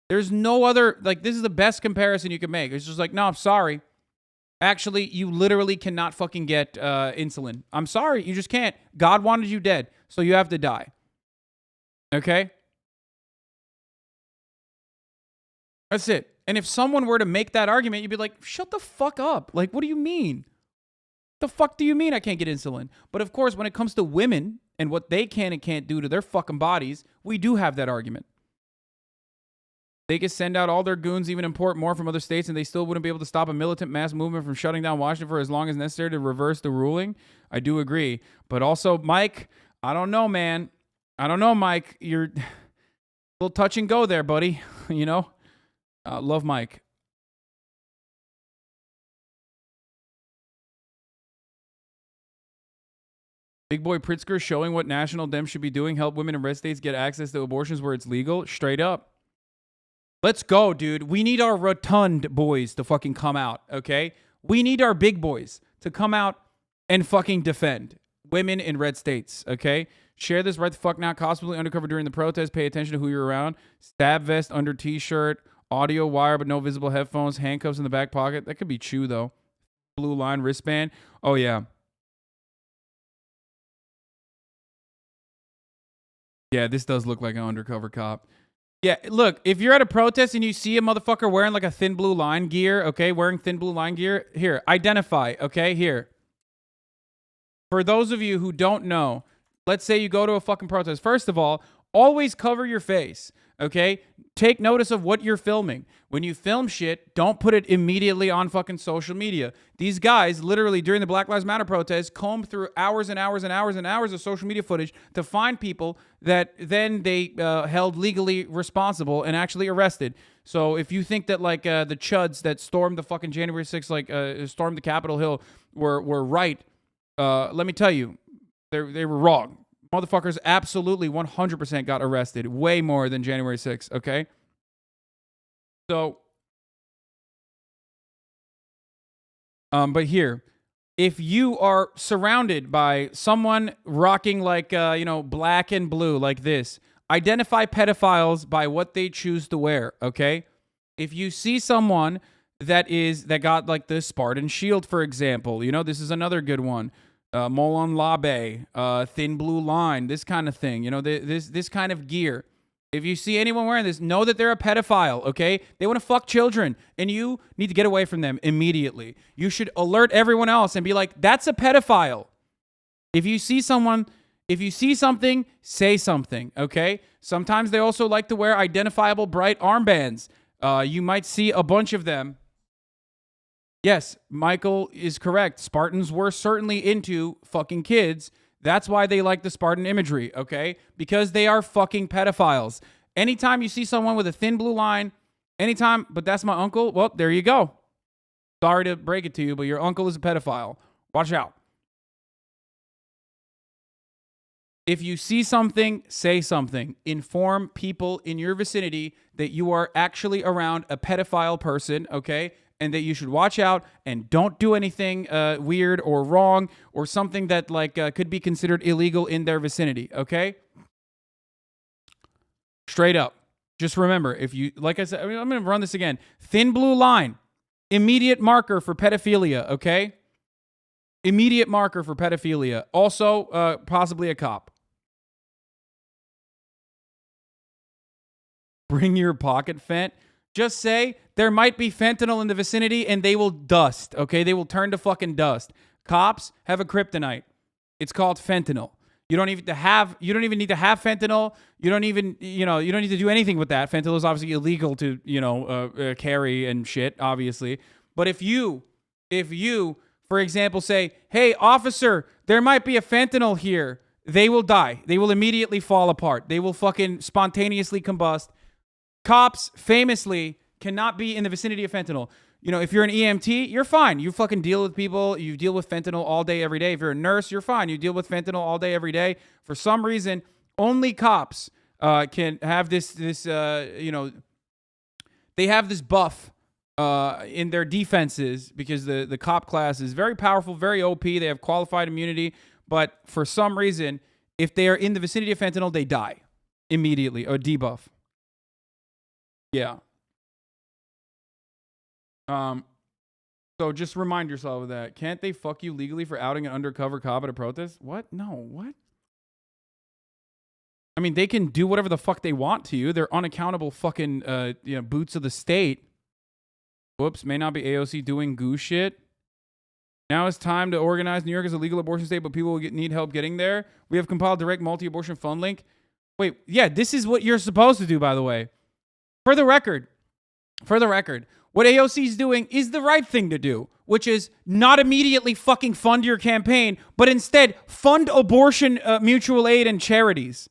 There's no other, like, this is the best comparison you can make. It's just like, no, I'm sorry. Actually, you literally cannot fucking get insulin. I'm sorry, you just can't. God wanted you dead, so you have to die. Okay? That's it. And if someone were to make that argument, you'd be like, shut the fuck up. Like, what do you mean? The fuck do you mean I can't get insulin? But of course, when it comes to women and what they can and can't do to their fucking bodies, we do have that argument. They could send out all their goons, even import more from other states, and they still wouldn't be able to stop a militant mass movement from shutting down Washington for as long as necessary to reverse the ruling. I do agree. But also, Mike, I don't know, man. I don't know, Mike. You're a little touch and go there, buddy. You know? Love Mike. Big Boy Pritzker showing what national Dems should be doing. Help women in red states get access to abortions where it's legal. Straight up. Let's go, dude. We need our rotund boys to fucking come out, okay? We need our big boys to come out and fucking defend women in red states, okay? Share this right the fuck now. Possibly undercover during the protest. Pay attention to who you're around. Stab vest under t-shirt. Audio wire but no visible headphones. Handcuffs in the back pocket. That could be Chew, though. Blue line wristband. Oh, yeah. Yeah, this does look like an undercover cop. Yeah, look, if you're at a protest and you see a motherfucker wearing like a thin blue line gear, okay, wearing thin blue line gear, here, identify, okay, here. For those of you who don't know, let's say you go to a fucking protest. First of all, always cover your face, okay? Take notice of what you're filming. When you film shit, don't put it immediately on fucking social media. These guys, literally, during the Black Lives Matter protest, combed through hours and hours and hours and hours of social media footage to find people that then they held legally responsible and actually arrested. So if you think that, like, the chuds that stormed the fucking January 6th, like, stormed the Capitol Hill were right, let me tell you, they were wrong. Motherfuckers absolutely 100% got arrested. Way more than January 6th, okay? So, but here, if you are surrounded by someone rocking like, black and blue like this, identify pedophiles by what they choose to wear, okay? If you see someone that got like the Spartan shield, for example, this is another good one. Molon Labe, thin blue line, this kind of thing, this kind of gear. If you see anyone wearing this, know that they're a pedophile, okay? They want to fuck children, and you need to get away from them immediately. You should alert everyone else and be like, that's a pedophile. If you see something, say something, okay? Sometimes they also like to wear identifiable bright armbands. You might see a bunch of them. Yes, Michael is correct. Spartans were certainly into fucking kids. That's why they like the Spartan imagery, okay? Because they are fucking pedophiles. Anytime you see someone with a thin blue line, but that's my uncle, well, there you go. Sorry to break it to you, but your uncle is a pedophile. Watch out. If you see something, say something. Inform people in your vicinity that you are actually around a pedophile person, okay? And that you should watch out and don't do anything weird or wrong or something that could be considered illegal in their vicinity, okay? Straight up. Just remember, if you, like I said, I'm going to run this again. Thin blue line, immediate marker for pedophilia, okay? Immediate marker for pedophilia. Also, possibly a cop. Bring your pocket fent. Just say there might be fentanyl in the vicinity and they will dust, okay? They will turn to fucking dust. Cops have a kryptonite. It's called fentanyl. You don't even need to have fentanyl. You don't need to do anything with that. Fentanyl is obviously illegal to, carry and shit, obviously. But if you, for example, say, hey, officer, there might be a fentanyl here, they will die. They will immediately fall apart. They will fucking spontaneously combust. Cops famously cannot be in the vicinity of fentanyl. If you're an EMT, you're fine. You fucking deal with people. You deal with fentanyl all day, every day. If you're a nurse, you're fine. You deal with fentanyl all day, every day. For some reason, only cops can have this they have this buff in their defenses because the cop class is very powerful, very OP. They have qualified immunity. But for some reason, if they are in the vicinity of fentanyl, they die immediately, or debuff. Yeah. So just remind yourself of that. Can't they fuck you legally for outing an undercover cop at a protest? What? No, what? I mean, they can do whatever the fuck they want to you. They're unaccountable fucking, boots of the state. Whoops, may not be AOC doing goose shit. Now it's time to organize New York as a legal abortion state, but people will need help getting there. We have compiled direct multi-abortion fund link. Wait, yeah, this is what you're supposed to do, by the way. For the record, what AOC is doing is the right thing to do, which is not immediately fucking fund your campaign, but instead fund abortion mutual aid and charities.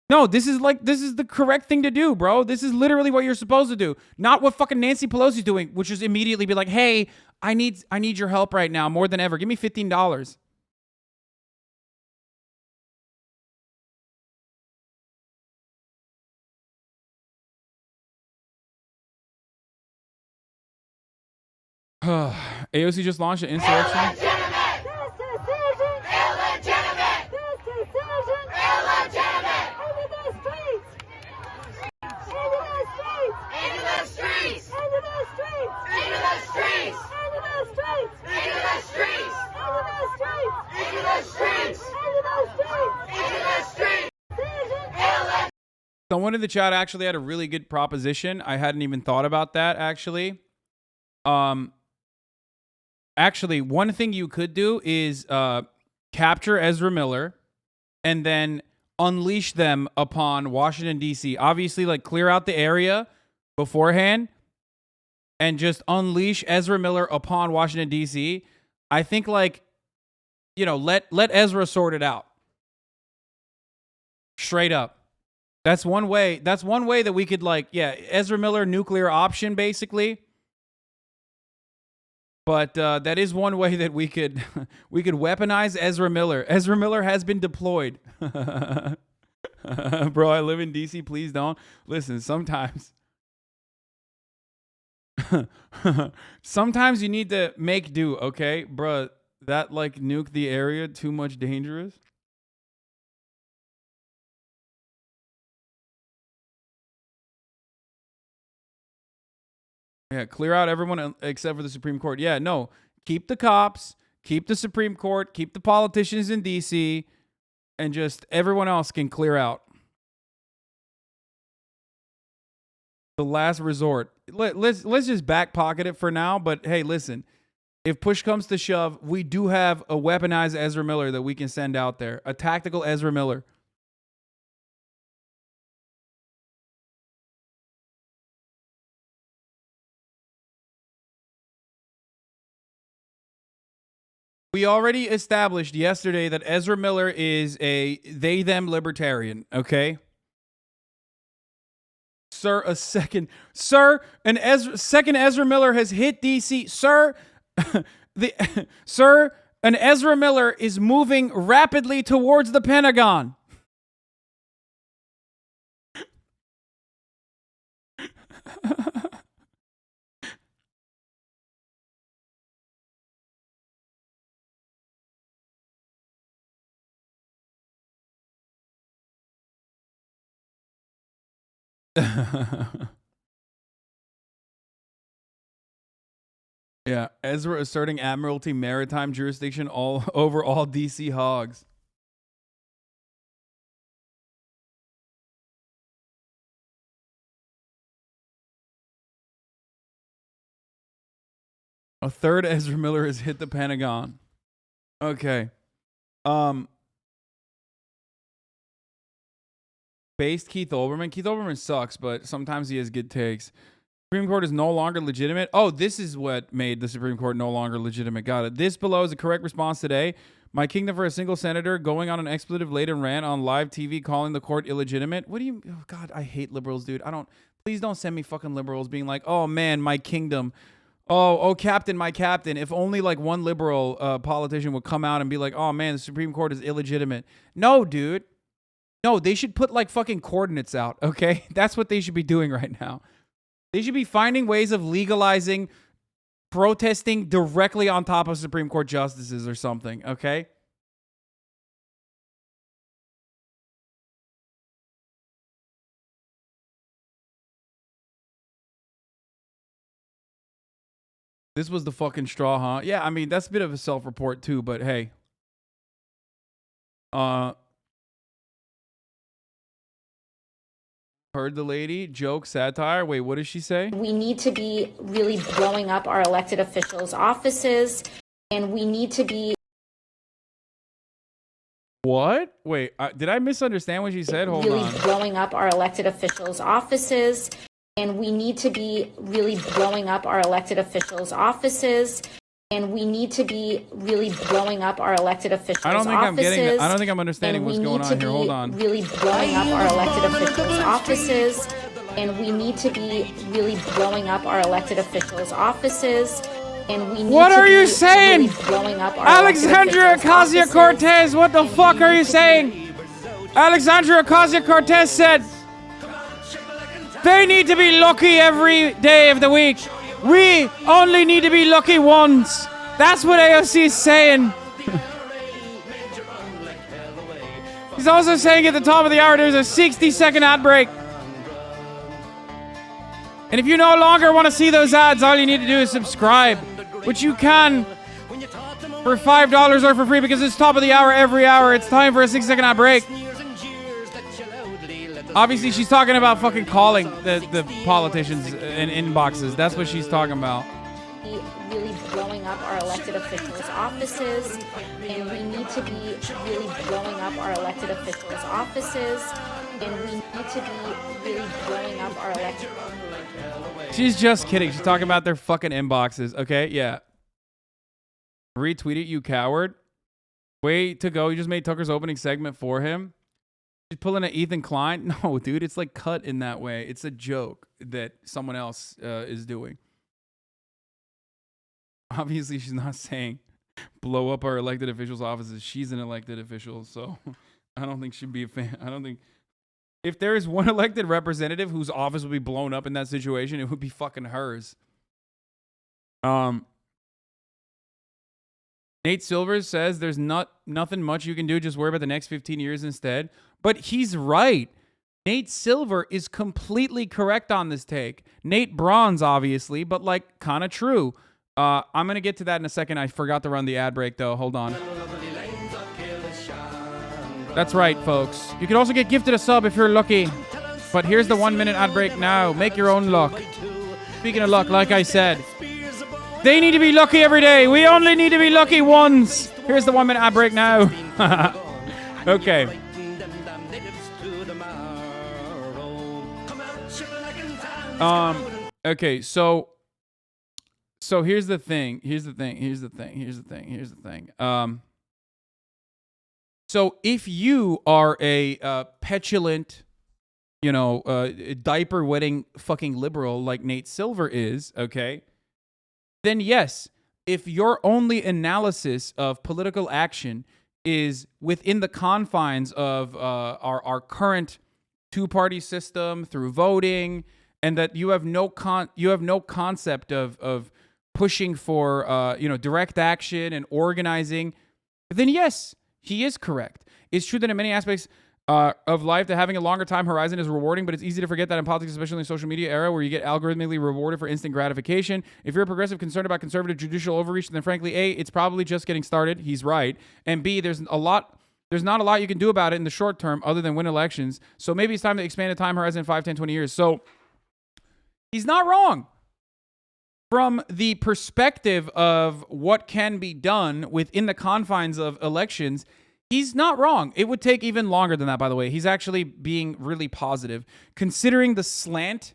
No, this is the correct thing to do, bro. This is literally what you're supposed to do. Not what fucking Nancy Pelosi's doing, which is immediately be like, hey, I need your help right now more than ever. Give me $15. AOC just launched an insurrection. Someone in the chat actually had a really good proposition. I hadn't even thought about that, actually. Actually, one thing you could do is capture Ezra Miller and then unleash them upon Washington, D.C. Obviously, clear out the area beforehand and just unleash Ezra Miller upon Washington, D.C. I think, let Ezra sort it out. Straight up. That's one way. That's one way that we could, Ezra Miller nuclear option, basically. But that is one way that we could weaponize Ezra Miller. Ezra Miller has been deployed. Bro, I live in DC. Please don't listen. Sometimes you need to make do. Okay, bro. That like nuke the area. Too much dangerous. Yeah, clear out everyone except for the Supreme Court. Yeah, no. Keep the cops, keep the Supreme Court, keep the politicians in D.C., and just everyone else can clear out. The last resort. Let's just back pocket it for now, but hey, listen. If push comes to shove, we do have a weaponized Ezra Miller that we can send out there. A tactical Ezra Miller. We already established yesterday that Ezra Miller is a they-them libertarian, okay? Sir, second Ezra Miller has hit DC. Sir, an Ezra Miller is moving rapidly towards the Pentagon. Yeah, Ezra asserting Admiralty maritime jurisdiction all over all DC hogs. A third Ezra Miller has hit the Pentagon. Okay. Based Keith Olbermann. Keith Olbermann sucks, but sometimes he has good takes. Supreme Court is no longer legitimate. Oh, this is what made the Supreme Court no longer legitimate. Got it. This below is the correct response today. My kingdom for a single senator going on an expletive-laden rant on live TV calling the court illegitimate. What do you... Oh, God, I hate liberals, dude. Please don't send me fucking liberals being like, oh, man, my kingdom. Oh, captain, my captain. If only like one liberal politician would come out and be like, oh, man, the Supreme Court is illegitimate. No, dude. No, they should put like fucking coordinates out, okay? That's what they should be doing right now. They should be finding ways of legalizing protesting directly on top of Supreme Court justices or something, okay? This was the fucking straw, huh? Yeah, I mean, that's a bit of a self-report too, but hey. Heard the lady, joke, satire. Wait, what does she say? We need to be really blowing up our elected officials' offices, and we need to be... What? Wait, did I misunderstand what she said? Hold really on. Blowing up our elected officials' offices, and we need to be really blowing up our elected officials' offices, and we need to be really blowing up our elected officials' offices. I don't think I'm understanding what's going on here. Hold on. Really blowing up our elected officials' offices, and we need to be really blowing up our elected officials' offices. And we need what to are be you saying? Really blowing up our Alexandria Ocasio-Cortez, what the fuck are you saying? Alexandria Ocasio-Cortez said they need to be lucky every day of the week. We only need to be lucky once. That's what AOC is saying. He's also saying at the top of the hour there's a 60-second ad break. And if you no longer want to see those ads, all you need to do is subscribe, which you can for $5 or for free because it's top of the hour every hour. It's time for a 6-second ad break. Obviously, she's talking about fucking calling the politicians in inboxes. That's what she's talking about. Really blowing up our elected officials' offices, and we need to be really blowing up our elected officials' offices, and we need to be really blowing up our elected... She's just kidding. She's talking about their fucking inboxes. Okay, yeah. Retweet it, you coward. Way to go. You just made Tucker's opening segment for him. She's pulling an Ethan Klein. No, dude, it's like cut in that way. It's a joke that someone else is doing. Obviously, she's not saying blow up our elected officials' offices. She's an elected official, so I don't think she'd be a fan. I don't think if there is one elected representative whose office would be blown up in that situation, it would be fucking hers. Nate Silvers says there's nothing much you can do. Just worry about the next 15 years instead. But he's right. Nate Silver is completely correct on this take. Nate Bronze, obviously, but like kind of true. I'm going to get to that in a second. I forgot to run the ad break, though. Hold on. That's right, folks. You can also get gifted a sub if you're lucky. But here's the 1 minute ad break now. Make your own luck. Speaking of luck, like I said, they need to be lucky every day. We only need to be lucky once. Here's the 1 minute ad break now. Okay. Okay, so here's the thing. So if you are a petulant, diaper wetting fucking liberal like Nate Silver is, okay, then yes, if your only analysis of political action is within the confines of our current two-party system through voting, and that you have no concept of pushing for direct action and organizing, then yes, he is correct. It's true that in many aspects of life, that having a longer time horizon is rewarding, but it's easy to forget that in politics, especially in the social media era, where you get algorithmically rewarded for instant gratification. If you're a progressive concerned about conservative judicial overreach, then frankly, A, it's probably just getting started. He's right. And B, there's not a lot you can do about it in the short term other than win elections. So maybe it's time to expand the time horizon 5, 10, 20 years. So he's not wrong. From the perspective of what can be done within the confines of elections, he's not wrong. It would take even longer than that, by the way. He's actually being really positive. Considering the slant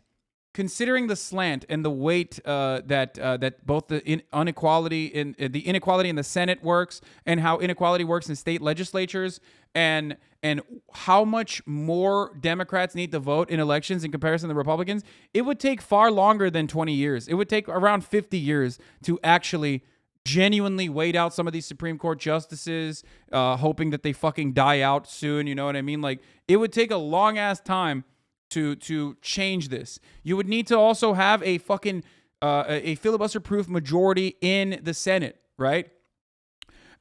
and the weight that both the inequality in the Senate works, and how inequality works in state legislatures, and how much more Democrats need to vote in elections in comparison to Republicans, it would take far longer than 20 years. It would take around 50 years to actually genuinely wait out some of these Supreme Court justices, hoping that they fucking die out soon. You know what I mean? Like, it would take a long ass time to change this. You would need to also have a fucking a filibuster-proof majority in the Senate, right?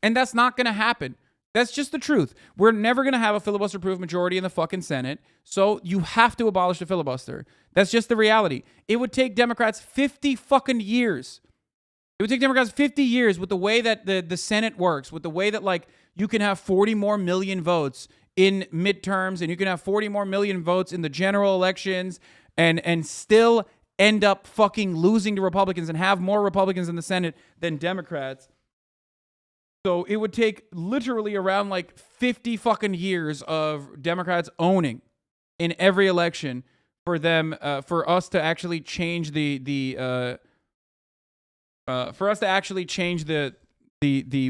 And that's not going to happen. That's just the truth. We're never going to have a filibuster-proof majority in the fucking Senate, so you have to abolish the filibuster. That's just the reality. It would take Democrats 50 fucking years. It would take Democrats 50 years with the way that the Senate works, with the way that, like, you can have 40 more million votes in midterms, and you can have 40 more million votes in the general elections, and still end up fucking losing to Republicans and have more Republicans in the Senate than Democrats. So it would take literally around like 50 fucking years of Democrats owning in every election for them, for us to actually change the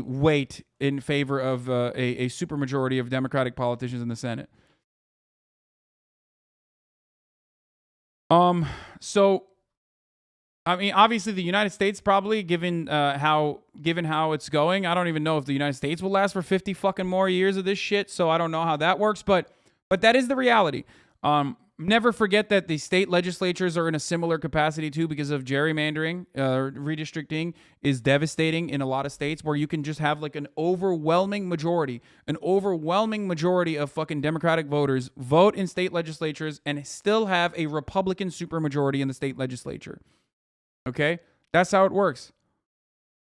weight in favor of a supermajority of Democratic politicians in the Senate. So, I mean, obviously the United States probably, given how it's going, I don't even know if the United States will last for 50 fucking more years of this shit. So I don't know how that works, but that is the reality. Never forget that the state legislatures are in a similar capacity too, because of gerrymandering. Redistricting is devastating in a lot of states, where you can just have like an overwhelming majority of fucking Democratic voters vote in state legislatures and still have a Republican supermajority in the state legislature. Okay? That's how it works.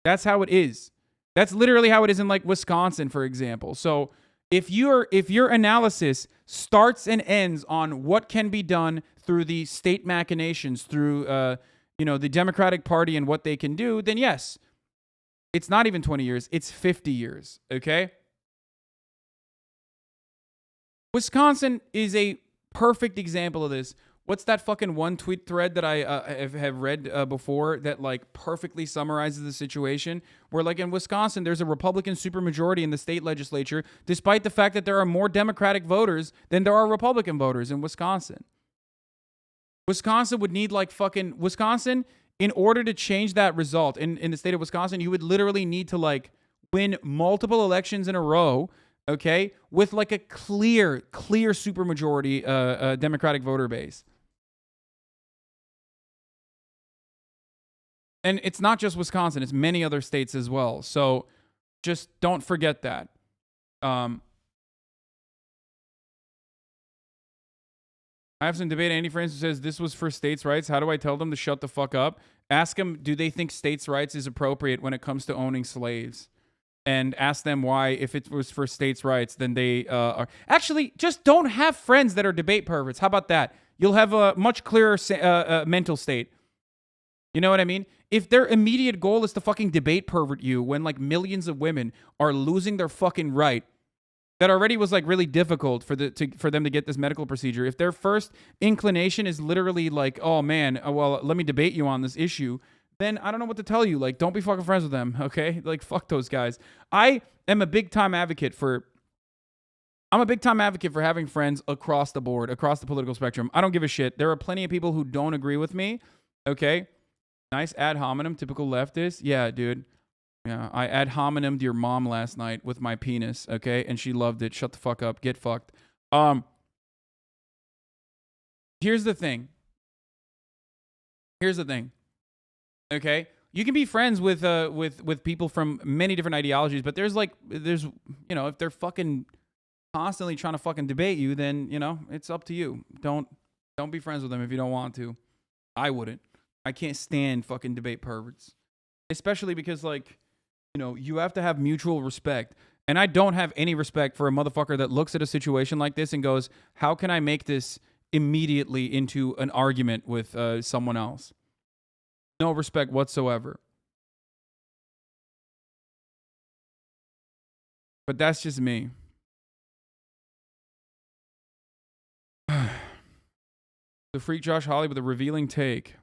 That's how it is. That's literally how it is in like Wisconsin, for example. So if your analysis starts and ends on what can be done through the state machinations, through the Democratic Party and what they can do, then yes, it's not even 20 years, it's 50 years, okay? Wisconsin is a perfect example of this. What's that fucking one tweet thread that I have read before that like perfectly summarizes the situation? Where like in Wisconsin, there's a Republican supermajority in the state legislature, despite the fact that there are more Democratic voters than there are Republican voters in Wisconsin. Wisconsin would need like fucking... Wisconsin in order to change that result in the state of Wisconsin, you would literally need to like win multiple elections in a row, okay, with like a clear supermajority Democratic voter base. And it's not just Wisconsin, it's many other states as well. So just don't forget that. I have some debate. Andy Francis says this was for states' rights. How do I tell them to shut the fuck up? Ask them, do they think states' rights is appropriate when it comes to owning slaves? And ask them why, if it was for states' rights, then they are. Actually, just don't have friends that are debate perverts. How about that? You'll have a much clearer mental state. You know what I mean? If their immediate goal is to fucking debate pervert you when like millions of women are losing their fucking right, that already was like really difficult for them to get this medical procedure. If their first inclination is literally like, oh man, well, let me debate you on this issue, then I don't know what to tell you. Like, don't be fucking friends with them, okay? Like, fuck those guys. I am a big time advocate for having friends across the board, across the political spectrum. I don't give a shit. There are plenty of people who don't agree with me, okay? Nice ad hominem, typical leftist. Yeah, dude. Yeah, I ad hominem to your mom last night with my penis, okay? And she loved it. Shut the fuck up. Get fucked. Here's the thing. Okay? You can be friends with people from many different ideologies, but there's you know, if they're fucking constantly trying to fucking debate you, then, you know, it's up to you. Don't be friends with them if you don't want to. I wouldn't. I can't stand fucking debate perverts. Especially because, like, you know, you have to have mutual respect. And I don't have any respect for a motherfucker that looks at a situation like this and goes, how can I make this immediately into an argument with someone else? No respect whatsoever. But that's just me. The freak Josh Hawley with a revealing take.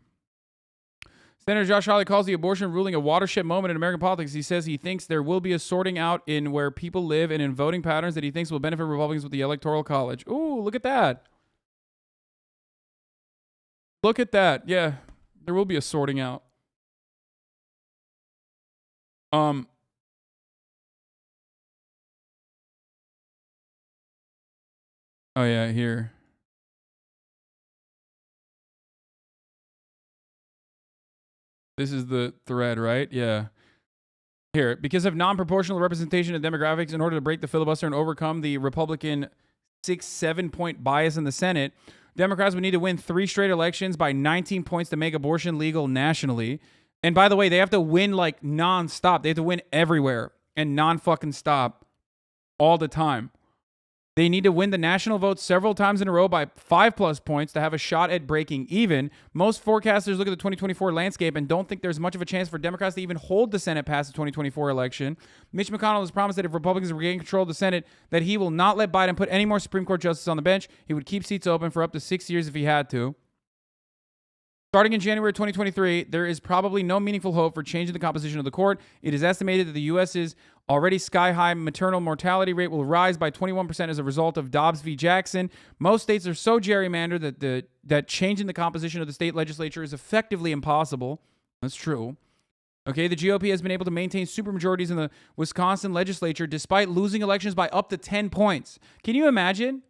Senator Josh Hawley calls the abortion ruling a watershed moment in American politics. He says he thinks there will be a sorting out in where people live and in voting patterns that he thinks will benefit Republicans with the Electoral College. Ooh, look at that. Look at that. Yeah, there will be a sorting out. Oh yeah, here. This is the thread, right? Yeah. Here, because of non-proportional representation of demographics, in order to break the filibuster and overcome the Republican 6-7 point bias in the Senate, Democrats would need to win 3 straight elections by 19 points to make abortion legal nationally. And by the way, they have to win like non-stop. They have to win everywhere and non-fucking stop all the time. They need to win the national vote several times in a row by 5+ points to have a shot at breaking even. Most forecasters look at the 2024 landscape and don't think there's much of a chance for Democrats to even hold the Senate past the 2024 election. Mitch McConnell has promised that if Republicans regain control of the Senate, that he will not let Biden put any more Supreme Court justices on the bench. He would keep seats open for up to 6 years if he had to. Starting in January 2023, there is probably no meaningful hope for changing the composition of the court. It is estimated that the U.S.'s already sky-high maternal mortality rate will rise by 21% as a result of Dobbs v. Jackson. Most states are so gerrymandered that changing the composition of the state legislature is effectively impossible. That's true. Okay, the GOP has been able to maintain supermajorities in the Wisconsin legislature despite losing elections by up to 10 points. Can you imagine?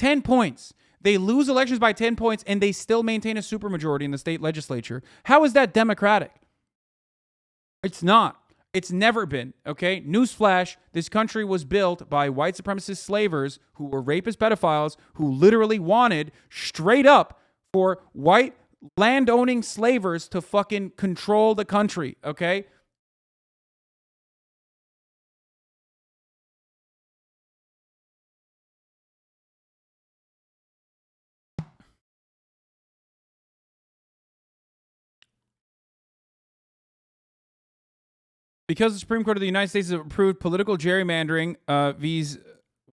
10 points. They lose elections by 10 points and they still maintain a supermajority in the state legislature. How is that democratic? It's not. It's never been, okay? Newsflash, this country was built by white supremacist slavers who were rapist pedophiles who literally wanted, straight up, for white land-owning slavers to fucking control the country, okay? Because the Supreme Court of the United States has approved political gerrymandering,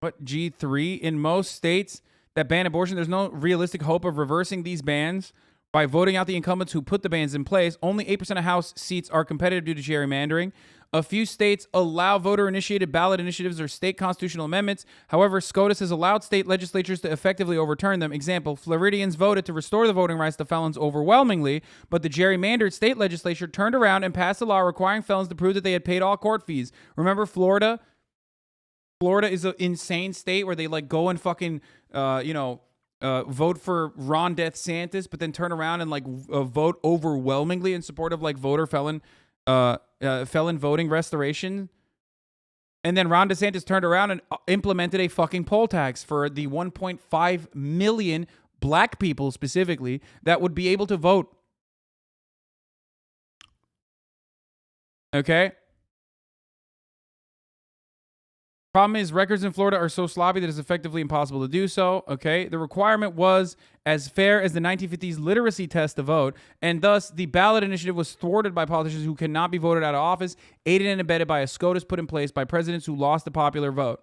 G3, in most states that ban abortion, there's no realistic hope of reversing these bans by voting out the incumbents who put the bans in place. Only 8% of House seats are competitive due to gerrymandering. A few states allow voter-initiated ballot initiatives or state constitutional amendments. However, SCOTUS has allowed state legislatures to effectively overturn them. Example, Floridians voted to restore the voting rights to felons overwhelmingly, but the gerrymandered state legislature turned around and passed a law requiring felons to prove that they had paid all court fees. Remember Florida? Florida is an insane state where they like go and fucking, vote for Ron DeSantis, but then turn around and like vote overwhelmingly in support of like felon voting restoration. And then Ron DeSantis turned around and implemented a fucking poll tax for the 1.5 million black people specifically that would be able to vote. Okay? Problem is, records in Florida are so sloppy that it's effectively impossible to do so. Okay, the requirement was as fair as the 1950s literacy test to vote, and thus the ballot initiative was thwarted by politicians who cannot be voted out of office, aided and abetted by a SCOTUS put in place by presidents who lost the popular vote.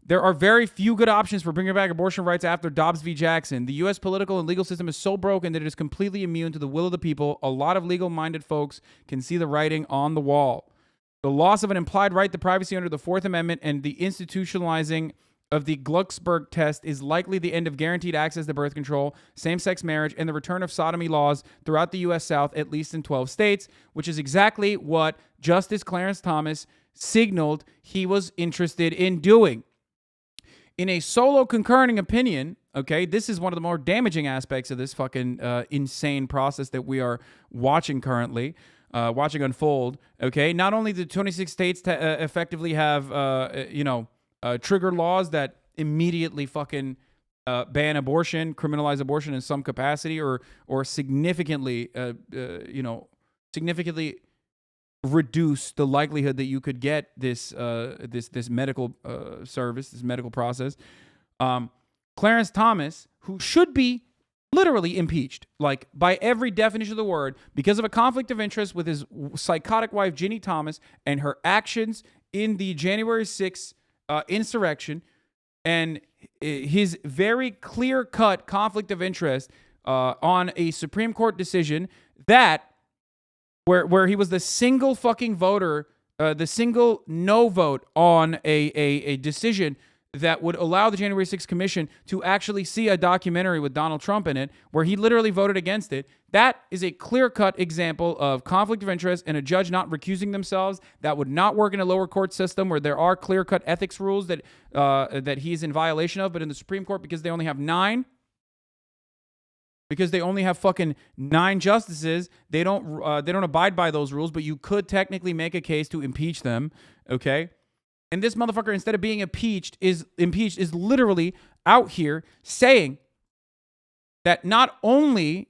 There are very few good options for bringing back abortion rights after Dobbs v. Jackson. The U.S. political and legal system is so broken that it is completely immune to the will of the people. A lot of legal-minded folks can see the writing on the wall. The loss of an implied right to privacy under the Fourth Amendment and the institutionalizing of the Glucksberg test is likely the end of guaranteed access to birth control, same-sex marriage, and the return of sodomy laws throughout the U.S. South, at least in 12 states, which is exactly what Justice Clarence Thomas signaled he was interested in doing. In a solo concurring opinion, okay, this is one of the more damaging aspects of this fucking insane process that we are watching currently. Watching unfold, okay? Not only do 26 states effectively have, trigger laws that immediately fucking ban abortion, criminalize abortion in some capacity, or significantly, significantly reduce the likelihood that you could get this medical service, this medical process. Clarence Thomas, who should be literally impeached, like by every definition of the word, because of a conflict of interest with his psychotic wife, Ginny Thomas, and her actions in the January 6th insurrection, and his very clear-cut conflict of interest on a Supreme Court decision that where he was the single fucking voter, the single no vote on a decision that would allow the January 6th Commission to actually see a documentary with Donald Trump in it, where he literally voted against it. That is a clear-cut example of conflict of interest and a judge not recusing themselves. That would not work in a lower court system where there are clear-cut ethics rules that he's in violation of. But in the Supreme Court, because they only have 9, because they only have fucking 9 justices, they don't abide by those rules. But you could technically make a case to impeach them. Okay. And this motherfucker, instead of being impeached, is literally out here saying that not only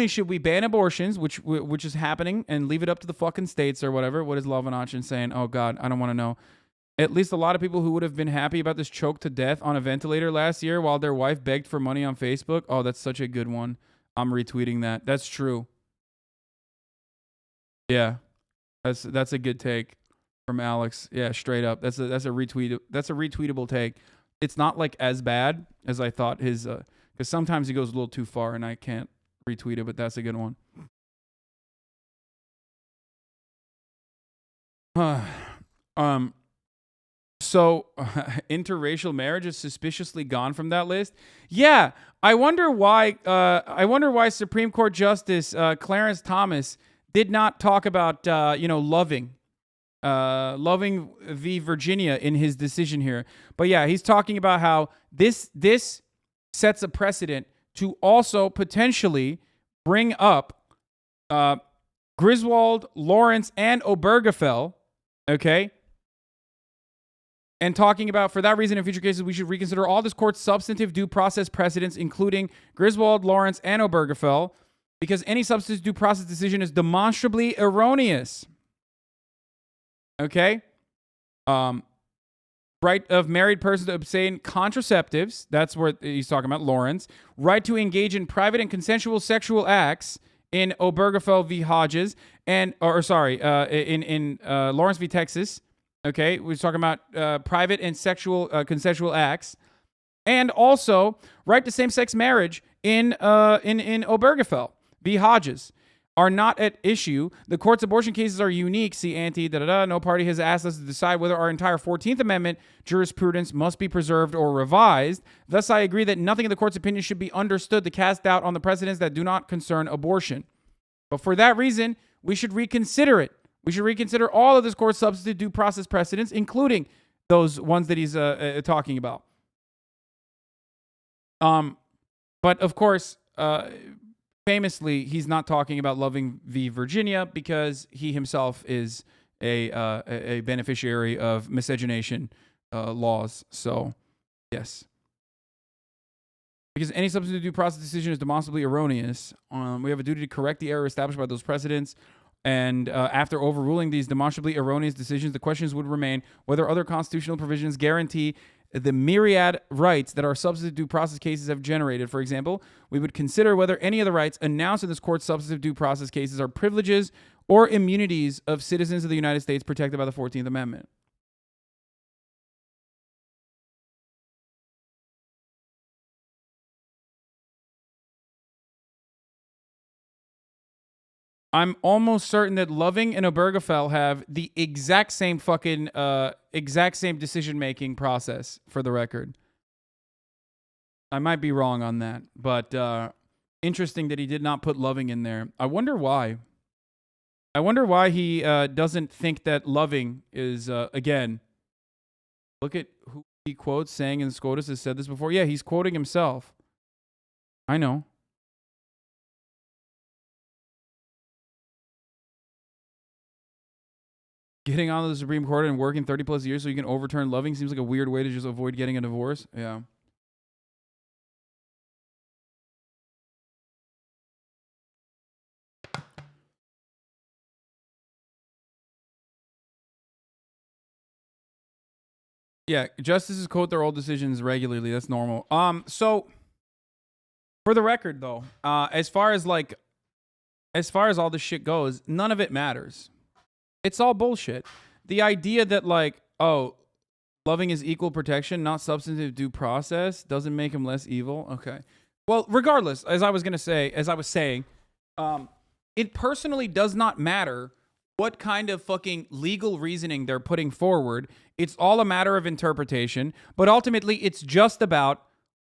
should we ban abortions, which is happening, and leave it up to the fucking states or whatever. What is Lavanachin saying? Oh God, I don't want to know. At least a lot of people who would have been happy about this choke to death on a ventilator last year while their wife begged for money on Facebook. Oh, that's such a good one. I'm retweeting that. That's true. Yeah, that's a good take. From Alex, yeah, straight up. That's a retweet. That's a retweetable take. It's not like as bad as I thought his, because sometimes he goes a little too far and I can't retweet it. But that's a good one. So interracial marriage is suspiciously gone from that list. Yeah, I wonder why. Supreme Court Justice Clarence Thomas did not talk about loving v. Virginia in his decision here. But yeah, he's talking about how this sets a precedent to also potentially bring up Griswold, Lawrence, and Obergefell, okay? And talking about, for that reason, in future cases, we should reconsider all this court's substantive due process precedents, including Griswold, Lawrence, and Obergefell, because any substantive due process decision is demonstrably erroneous. Okay? Right of married persons to obtain contraceptives. That's what he's talking about, Lawrence. Right to engage in private and consensual sexual acts in Obergefell v. Hodges. In Lawrence v. Texas. Okay? We're talking about private and sexual consensual acts. And also, right to same-sex marriage in Obergefell v. Hodges. are not at issue. The court's abortion cases are unique. See anti, No party has asked us to decide whether our entire 14th Amendment jurisprudence must be preserved or revised. Thus, I agree that nothing in the court's opinion should be understood to cast doubt on the precedents that do not concern abortion. But for that reason, we should reconsider it. We should reconsider all of this court's substantive due process precedents, including those ones that he's talking about. But of course, famously, he's not talking about Loving v. Virginia because he himself is a beneficiary of miscegenation laws. So, yes. Because any substantive due process decision is demonstrably erroneous, we have a duty to correct the error established by those precedents. And after overruling these demonstrably erroneous decisions, the questions would remain whether other constitutional provisions guarantee the myriad rights that our substantive due process cases have generated. For example, we would consider whether any of the rights announced in this court's substantive due process cases are privileges or immunities of citizens of the United States protected by the 14th Amendment. I'm almost certain that Loving and Obergefell have the exact same fucking, exact same decision-making process, for the record. I might be wrong on that, but interesting that he did not put Loving in there. I wonder why. I wonder why he doesn't think that Loving is, again, look at who he quotes, saying, and SCOTUS has said this before. Yeah, he's quoting himself. I know. Getting on the Supreme Court and working 30 plus years so you can overturn Loving seems like a weird way to just avoid getting a divorce. Yeah. Yeah, justices quote their old decisions regularly. That's normal. So for the record though, as far as all this shit goes, none of it matters. It's all bullshit. The idea that like, oh, Loving is equal protection, not substantive due process, doesn't make him less evil. Okay. Well, regardless, as I was saying, it personally does not matter what kind of fucking legal reasoning they're putting forward. It's all a matter of interpretation, but ultimately it's just about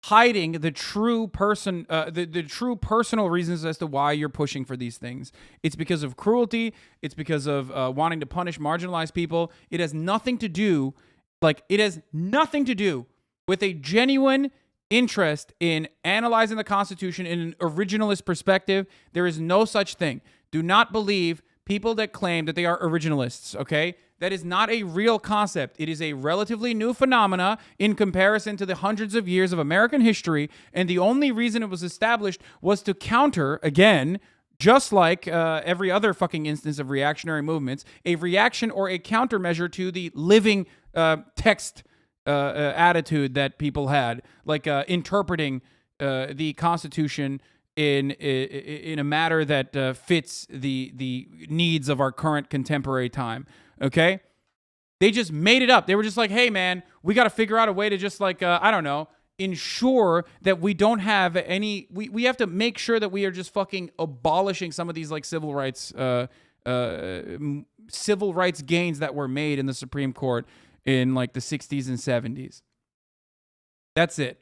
hiding the true the true personal reasons as to why you're pushing for these things. It's because of cruelty. It's because of wanting to punish marginalized people. It has nothing to do, with a genuine interest in analyzing the Constitution in an originalist perspective. There is no such thing. Do not believe people that claim that they are originalists, okay? That is not a real concept. It is a relatively new phenomena in comparison to the hundreds of years of American history, and the only reason it was established was to counter, again, just like every other fucking instance of reactionary movements, a reaction or a countermeasure to the living text attitude that people had, like interpreting the Constitution in a matter that fits the needs of our current contemporary time. Okay? They just made it up. They were just like, hey, man, we got to figure out a way to just like, I don't know, ensure that we don't have any, we have to make sure that we are just fucking abolishing some of these like civil rights gains that were made in the Supreme Court in like the 60s and 70s. That's it.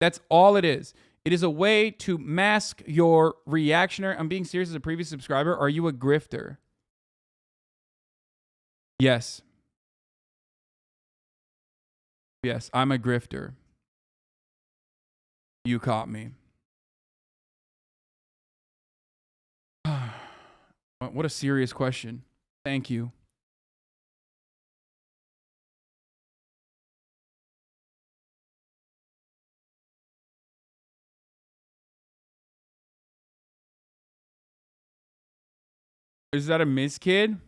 That's all it is. It is a way to mask your reactionary. I'm being serious as a previous subscriber. Are you a grifter? Yes. Yes, I'm a grifter. You caught me. What a serious question. Thank you. Is that a Miss Kid?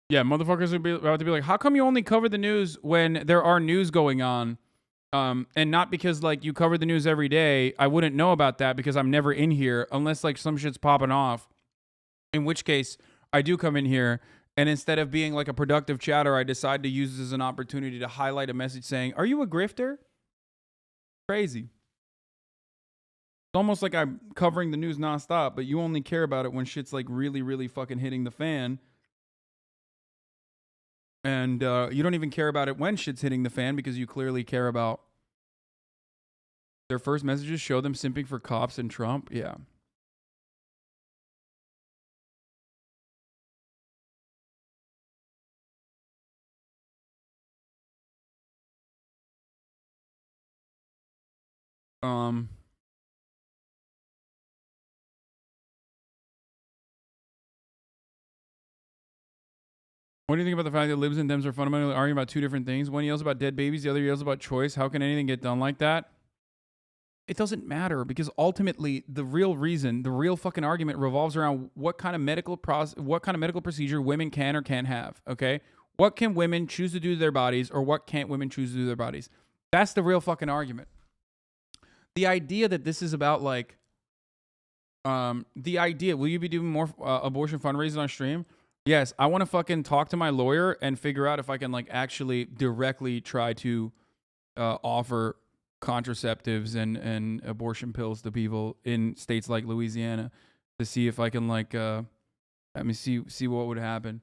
Yeah, motherfuckers would be about to be like, how come you only cover the news when there are news going on? And not because like you cover the news every day. I wouldn't know about that because I'm never in here unless like some shit's popping off. In which case, I do come in here, and instead of being like a productive chatter, I decide to use this as an opportunity to highlight a message saying, are you a grifter? Crazy. almost like I'm covering the news nonstop, but you only care about it when shit's like really, really fucking hitting the fan. And you don't even care about it when shit's hitting the fan because you clearly care about their first messages show them simping for cops and Trump. Yeah. What do you think about the fact that libs and Dems are fundamentally arguing about two different things? One yells about dead babies, the other yells about choice. How can anything get done like that? It doesn't matter because ultimately the real reason, the real fucking argument revolves around what kind of medical procedure women can or can't have, okay? What can women choose to do to their bodies or what can't women choose to do to their bodies? That's the real fucking argument. The idea that this is about like, will you be doing more abortion fundraisers on stream? Yes, I want to fucking talk to my lawyer and figure out if I can like actually directly try to offer contraceptives and abortion pills to people in states like Louisiana to see if I can like let me see what would happen.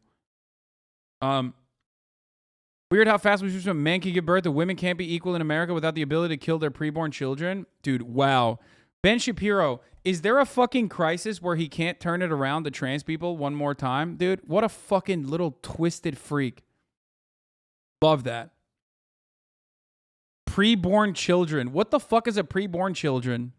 Weird how fast we switch from men can give birth to women can't be equal in America without the ability to kill their preborn children. Dude, wow. Ben Shapiro, is there a fucking crisis where he can't turn it around to trans people one more time? Dude, what a fucking little twisted freak. Love that. Preborn children. What the fuck is a preborn children?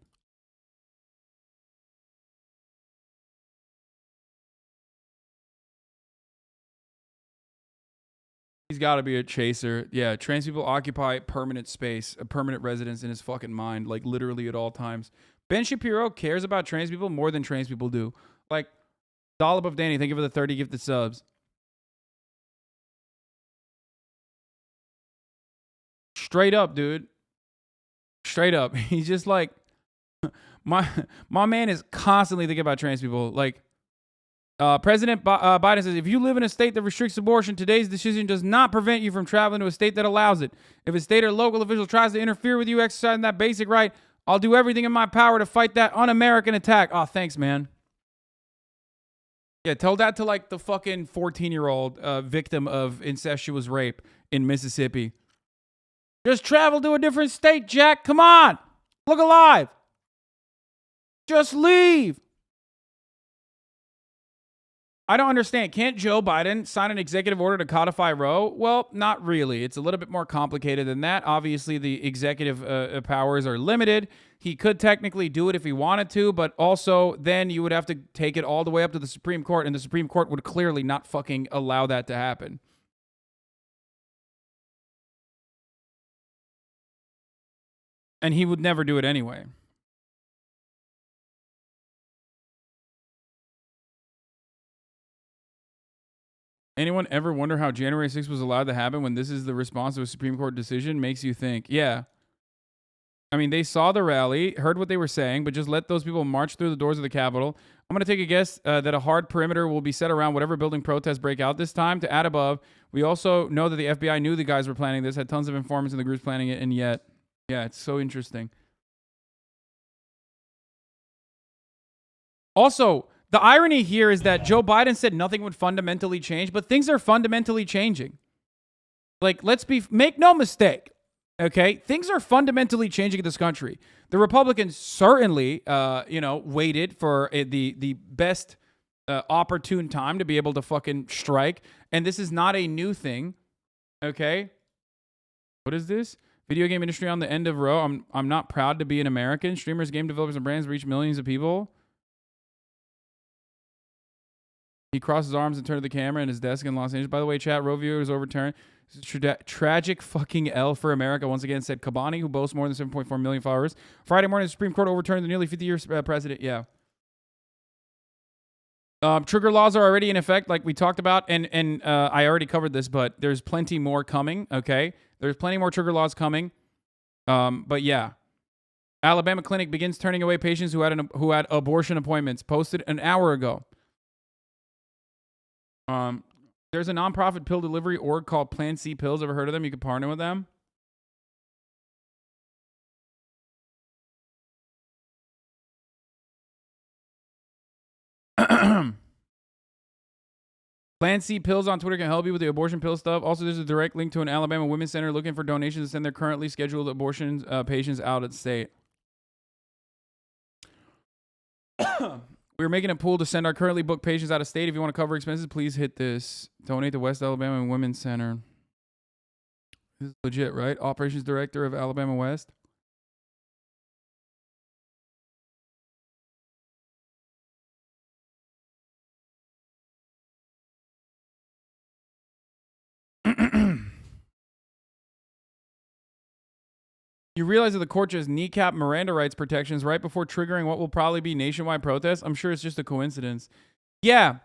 He's got to be a chaser. Yeah, trans people occupy permanent space, a permanent residence in his fucking mind, like literally at all times. Ben Shapiro cares about trans people more than trans people do. Like, dollop of Danny, thank you for the 30 gifted subs. Straight up, dude. Straight up. He's just like, my man is constantly thinking about trans people. Like, President Biden says, if you live in a state that restricts abortion, today's decision does not prevent you from traveling to a state that allows it. If a state or local official tries to interfere with you exercising that basic right, I'll do everything in my power to fight that un-American attack. Oh, thanks, man. Yeah, tell that to like the fucking 14-year-old victim of incestuous rape in Mississippi. Just travel to a different state, Jack. Come on. Look alive. Just leave. I don't understand. Can't Joe Biden sign an executive order to codify Roe? Well, not really. It's a little bit more complicated than that. Obviously, the executive powers are limited. He could technically do it if he wanted to, but also then you would have to take it all the way up to the Supreme Court, and the Supreme Court would clearly not fucking allow that to happen. And he would never do it anyway. Anyone ever wonder how January 6th was allowed to happen when this is the response to a Supreme Court decision? Makes you think. Yeah. I mean, they saw the rally, heard what they were saying, but just let those people march through the doors of the Capitol. I'm going to take a guess that a hard perimeter will be set around whatever building protests break out this time. To add above, we also know that the FBI knew the guys were planning this, had tons of informants in the groups planning it, and yet, yeah, it's so interesting. Also, the irony here is that Joe Biden said nothing would fundamentally change, but things are fundamentally changing. Like, make no mistake, okay? Things are fundamentally changing in this country. The Republicans certainly, waited for the best opportune time to be able to fucking strike, and this is not a new thing, okay? What is this? Video game industry on the end of row. I'm not proud to be an American. Streamers, game developers, and brands reach millions of people. He crossed his arms and turned to the camera in his desk in Los Angeles. By the way, chat, Roe v. was overturned. Tragic fucking L for America, once again, said Kabani, who boasts more than 7.4 million followers. Friday morning, the Supreme Court overturned the nearly 50-year president. Yeah. Trigger laws are already in effect, like we talked about, and I already covered this, but there's plenty more coming, okay? There's plenty more trigger laws coming. But yeah. Alabama clinic begins turning away patients who had abortion appointments, posted an hour ago. There's a nonprofit pill delivery org called Plan C Pills. Ever heard of them? You can partner with them. Clancy Pills on Twitter can help you with the abortion pill stuff. Also, there's a direct link to an Alabama women's center looking for donations to send their currently scheduled abortion patients out of state. We're making a pool to send our currently booked patients out of state. If you want to cover expenses, please hit this. Donate to West Alabama Women's Center. This is legit, right? Operations Director of Alabama West. You realize that the court just kneecapped Miranda rights protections right before triggering what will probably be nationwide protests? I'm sure it's just a coincidence. Yeah,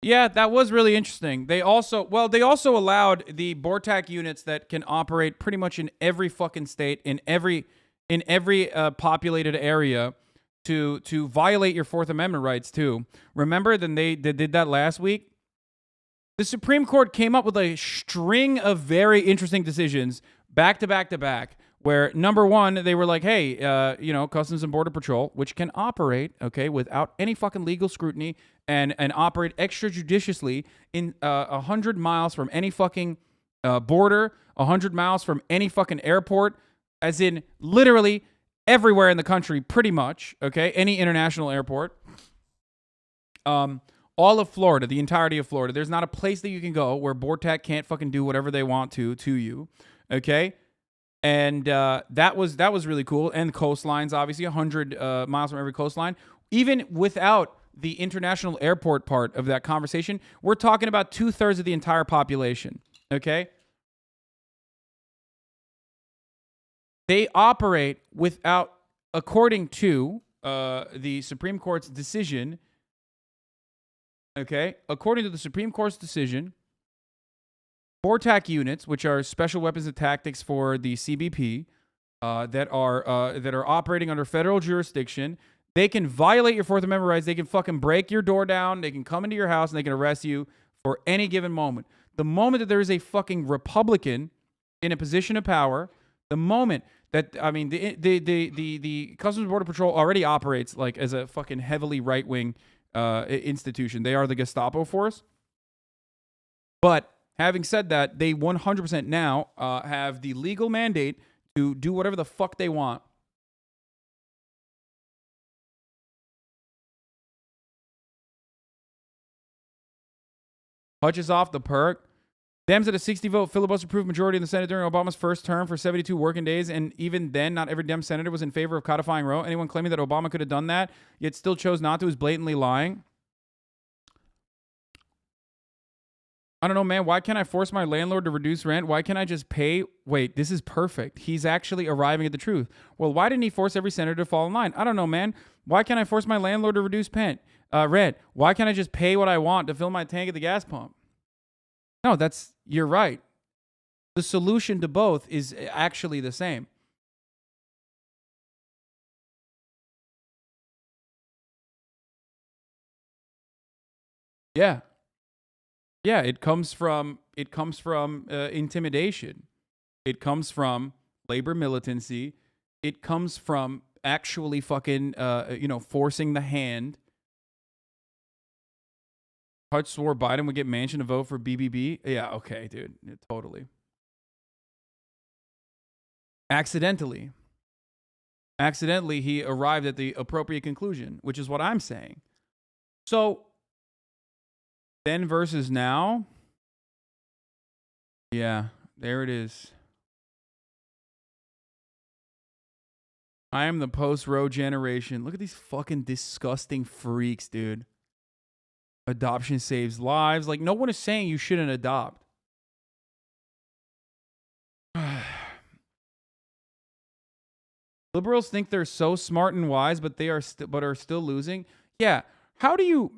that was really interesting. They also allowed the BORTAC units that can operate pretty much in every fucking state, in every populated area, to violate your Fourth Amendment rights too. Remember, then they did that last week. The Supreme Court came up with a string of very interesting decisions back to back to back. Where number one, they were like, hey, Customs and Border Patrol, which can operate, okay, without any fucking legal scrutiny and operate extrajudiciously in 100 miles from any fucking border, 100 miles from any fucking airport, as in literally everywhere in the country, pretty much, okay, any international airport. All of Florida, the entirety of Florida. There's not a place that you can go where BORTAC can't fucking do whatever they want to you, okay? And that was really cool. And coastlines, obviously, 100 miles from every coastline. Even without the international airport part of that conversation, we're talking about 2/3 of the entire population, okay? They operate without, according to the Supreme Court's decision, okay? According to the Supreme Court's decision, BORTAC units, which are special weapons and tactics for the CBP, that are operating under federal jurisdiction, they can violate your Fourth Amendment rights. They can fucking break your door down. They can come into your house and they can arrest you for any given moment. The moment that there is a fucking Republican in a position of power, the moment that, I mean, the Customs and Border Patrol already operates like as a fucking heavily right-wing institution. They are the Gestapo force. But having said that, they 100% now have the legal mandate to do whatever the fuck they want. Hutch is off the perk. Dems had a 60-vote filibuster-proof majority in the Senate during Obama's first term for 72 working days, and even then, not every Dem senator was in favor of codifying Roe. Anyone claiming that Obama could have done that, yet still chose not to, is blatantly lying. I don't know, man. Why can't I force my landlord to reduce rent? Why can't I just pay? Wait, this is perfect. He's actually arriving at the truth. Well, why didn't he force every senator to fall in line? I don't know, man. Why can't I force my landlord to reduce rent? Why can't I just pay what I want to fill my tank at the gas pump? No, you're right. The solution to both is actually the same. Yeah. Yeah, it comes from intimidation. It comes from labor militancy. It comes from actually fucking forcing the hand. Hutch swore Biden would get Manchin to vote for BBB. Yeah, okay, dude. Yeah, totally. Accidentally, he arrived at the appropriate conclusion, which is what I'm saying. So, then versus now. Yeah, there it is. I am the post-Roe generation. Look at these fucking disgusting freaks, dude. Adoption saves lives. Like, no one is saying you shouldn't adopt. Liberals think they're so smart and wise, but they are still losing. Yeah. How do you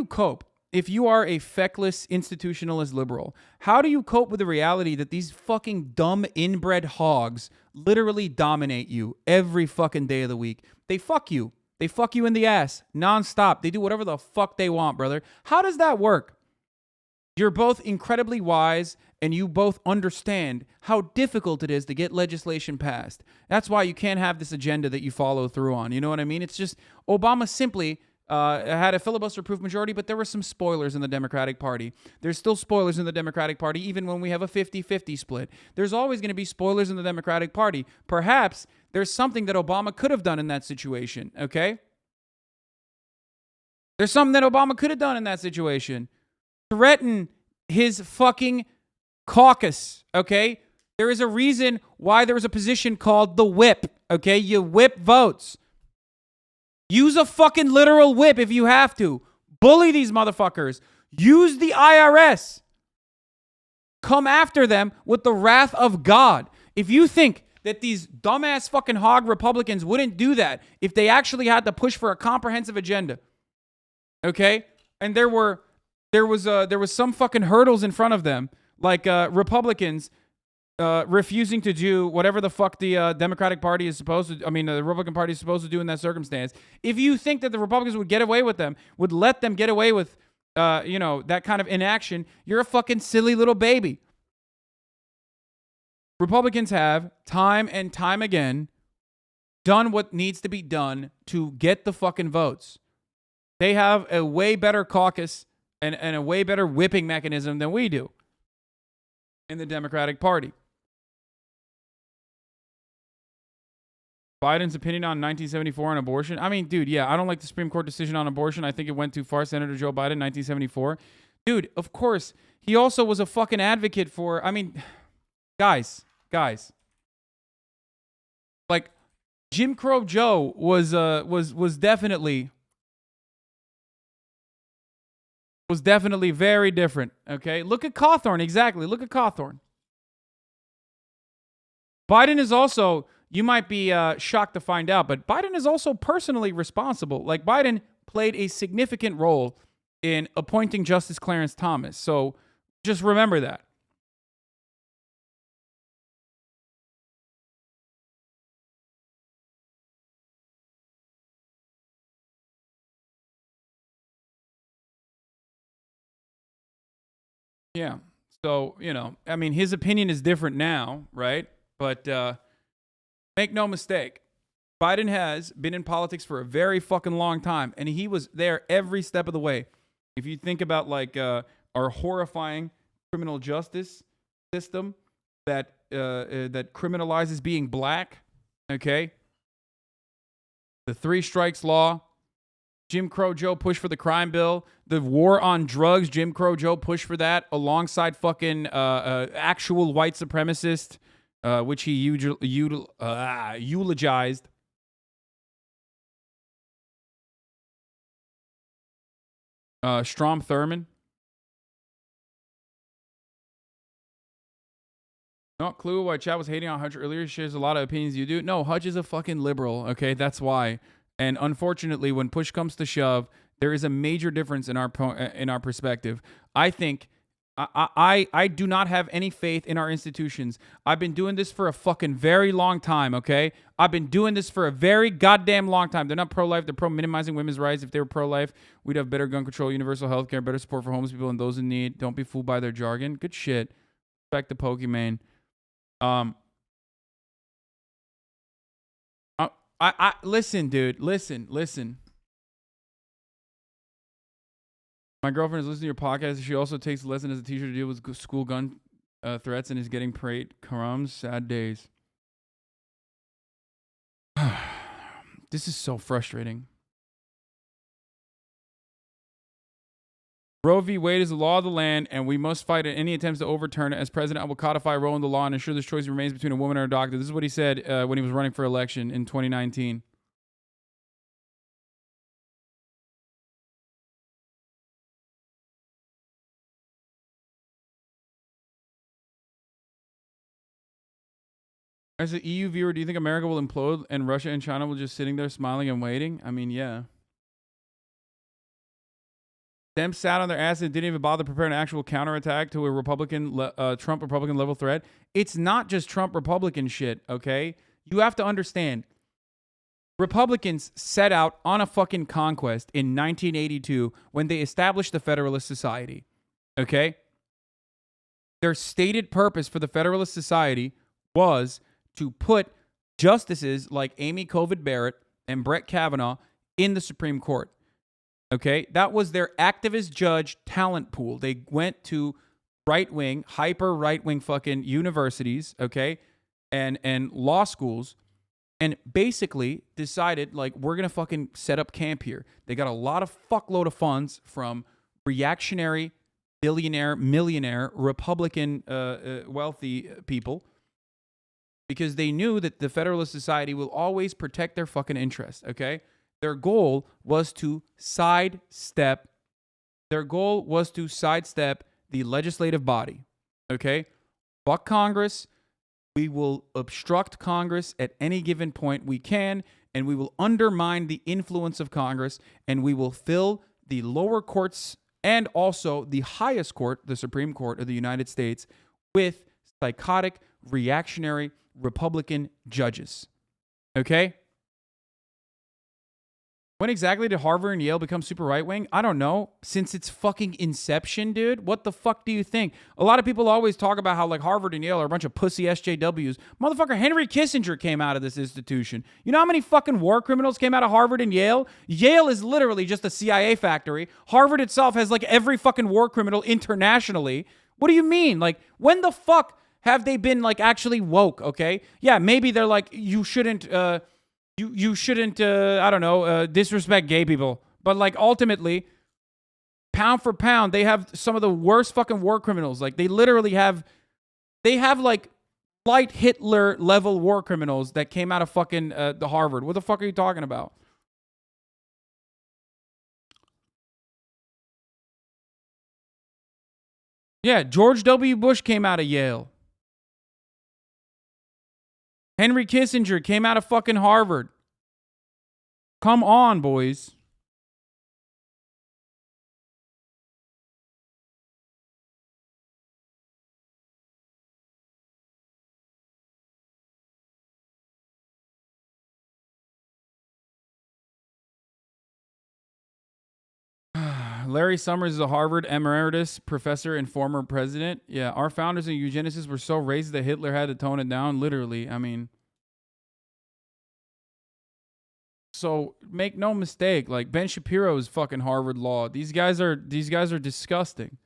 cope if you are a feckless institutionalist liberal? How do you cope with the reality that these fucking dumb inbred hogs literally dominate you every fucking day of the week? They fuck you. They fuck you in the ass nonstop. They do whatever the fuck they want, brother. How does that work? You're both incredibly wise and you both understand how difficult it is to get legislation passed. That's why you can't have this agenda that you follow through on. You know what I mean? It's just Obama simply had a filibuster-proof majority, but there were some spoilers in the Democratic Party. There's still spoilers in the Democratic Party, even when we have a 50-50 split. There's always going to be spoilers in the Democratic Party. Perhaps there's something that Obama could have done in that situation, okay? There's something that Obama could have done in that situation. Threaten his fucking caucus, okay? There is a reason why there was a position called the whip, okay? You whip votes. Use a fucking literal whip if you have to. Bully these motherfuckers. Use the IRS. Come after them with the wrath of God. If you think that these dumbass fucking hog Republicans wouldn't do that if they actually had to push for a comprehensive agenda, okay? And there was some fucking hurdles in front of them, like Republicans refusing to do whatever the fuck the Democratic Party is supposed to, the Republican Party is supposed to do in that circumstance. If you think that the Republicans would get away with them, would let them get away with, that kind of inaction, you're a fucking silly little baby. Republicans have, time and time again, done what needs to be done to get the fucking votes. They have a way better caucus and a way better whipping mechanism than we do in the Democratic Party. Biden's opinion on 1974 on abortion. I mean, dude, yeah, I don't like the Supreme Court decision on abortion. I think it went too far. Senator Joe Biden, 1974. Dude, of course, he also was a fucking advocate for, guys. Like, Jim Crow Joe was definitely very different, okay? Look at Cawthorn, exactly. Look at Cawthorn. Biden is also, you might be shocked to find out, but Biden is also personally responsible. Like, Biden played a significant role in appointing Justice Clarence Thomas. So just remember that. Yeah. So, his opinion is different now, right? But make no mistake, Biden has been in politics for a very fucking long time, and he was there every step of the way. If you think about, our horrifying criminal justice system that criminalizes being black, okay? The 3 strikes law. Jim Crow Joe pushed for the crime bill. The war on drugs, Jim Crow Joe pushed for that alongside fucking actual white supremacist, which he eulogized. Strom Thurmond. Not clue why Chad was hating on Hutch earlier. He shares a lot of opinions you do. No, Hutch is a fucking liberal, okay? That's why. And unfortunately, when push comes to shove, there is a major difference in our perspective. I think I do not have any faith in our institutions. I've been doing this for a fucking very long time, okay? I've been doing this for a very goddamn long time. They're not pro-life. They're pro-minimizing women's rights. If they were pro-life, we'd have better gun control, universal health care, better support for homeless people and those in need. Don't be fooled by their jargon. Good shit. Respect the Pokemon. Listen, dude. Listen. My girlfriend is listening to your podcast. She also takes a lesson as a teacher to deal with school gun threats and is getting paid crumbs. Sad days. This is so frustrating. Roe v. Wade is the law of the land, and we must fight any attempts to overturn it. As president, I will codify Roe in the law and ensure this choice remains between a woman and a doctor. This is what he said when he was running for election in 2019. As an EU viewer, do you think America will implode and Russia and China will just sitting there smiling and waiting? I mean, yeah. Them sat on their ass and didn't even bother preparing an actual counterattack to a Trump Republican level threat. It's not just Trump Republican shit, okay? You have to understand. Republicans set out on a fucking conquest in 1982 when they established the Federalist Society, okay? Their stated purpose for the Federalist Society was to put justices like Amy Coney Barrett and Brett Kavanaugh in the Supreme Court. Okay, that was their activist judge talent pool. They went to right-wing, hyper right-wing fucking universities, okay, and law schools, and basically decided, like, we're going to fucking set up camp here. They got a lot of fuckload of funds from reactionary, billionaire, millionaire, Republican, wealthy people, because they knew that the Federalist Society will always protect their fucking interests, okay? Their goal was to sidestep the legislative body, okay? Fuck Congress. We will obstruct Congress at any given point we can, and we will undermine the influence of Congress, and we will fill the lower courts and also the highest court, the Supreme Court of the United States, with psychotic, reactionary, Republican judges. Okay? When exactly did Harvard and Yale become super right-wing? I don't know. Since its fucking inception, dude. What the fuck do you think? A lot of people always talk about how, like, Harvard and Yale are a bunch of pussy SJWs. Motherfucker, Henry Kissinger came out of this institution. You know how many fucking war criminals came out of Harvard and Yale? Yale is literally just a CIA factory. Harvard itself has, like, every fucking war criminal internationally. What do you mean? Like, when the fuck have they been, like, actually woke, okay? Yeah, maybe they're like, you shouldn't, You shouldn't, I don't know, disrespect gay people. But, like, ultimately, pound for pound, they have some of the worst fucking war criminals. Like, they literally have, like, light Hitler-level war criminals that came out of fucking the Harvard. What the fuck are you talking about? Yeah, George W. Bush came out of Yale. Henry Kissinger came out of fucking Harvard. Come on, boys. Larry Summers is a Harvard emeritus professor and former president. Yeah, our founders and eugenicists were so racist that Hitler had to tone it down. Literally, I mean. So make no mistake, like Ben Shapiro is fucking Harvard law. These guys are disgusting.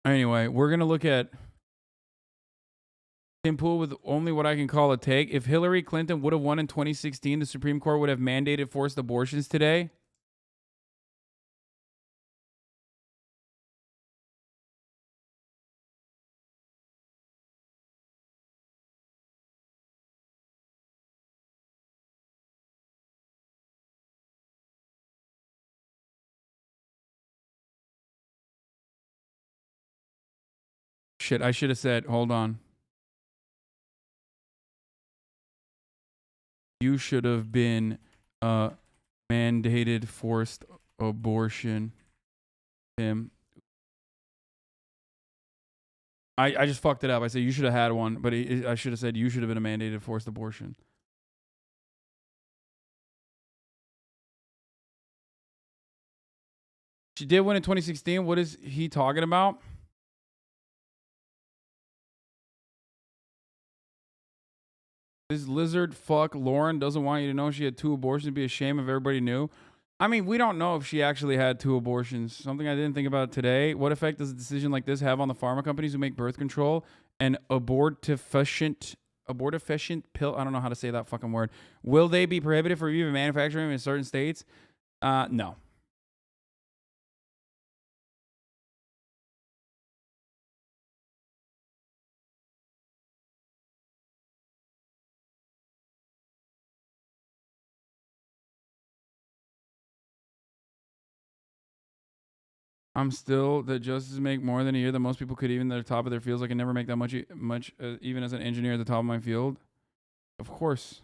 Anyway, we're gonna look at Tim Pool with only what I can call a take. If Hillary Clinton would have won in 2016, the Supreme Court would have mandated forced abortions today. Shit, I should have said, hold on. You should have been mandated forced abortion. Tim. I just fucked it up. I said you should have had one, but I should have said you should have been a mandated forced abortion. She did win in 2016. What is he talking about? This lizard fuck Lauren doesn't want you to know she had 2 abortions. It'd be a shame if everybody knew. I mean, we don't know if she actually had 2 abortions. Something I didn't think about today. What effect does a decision like this have on the pharma companies who make birth control and abortifacient pill? I don't know how to say that fucking word. Will they be prohibited for even manufacturing in certain states? No. I'm still that justices make more than a year that most people could even at the top of their fields. I can never make that much even as an engineer at the top of my field. Of course.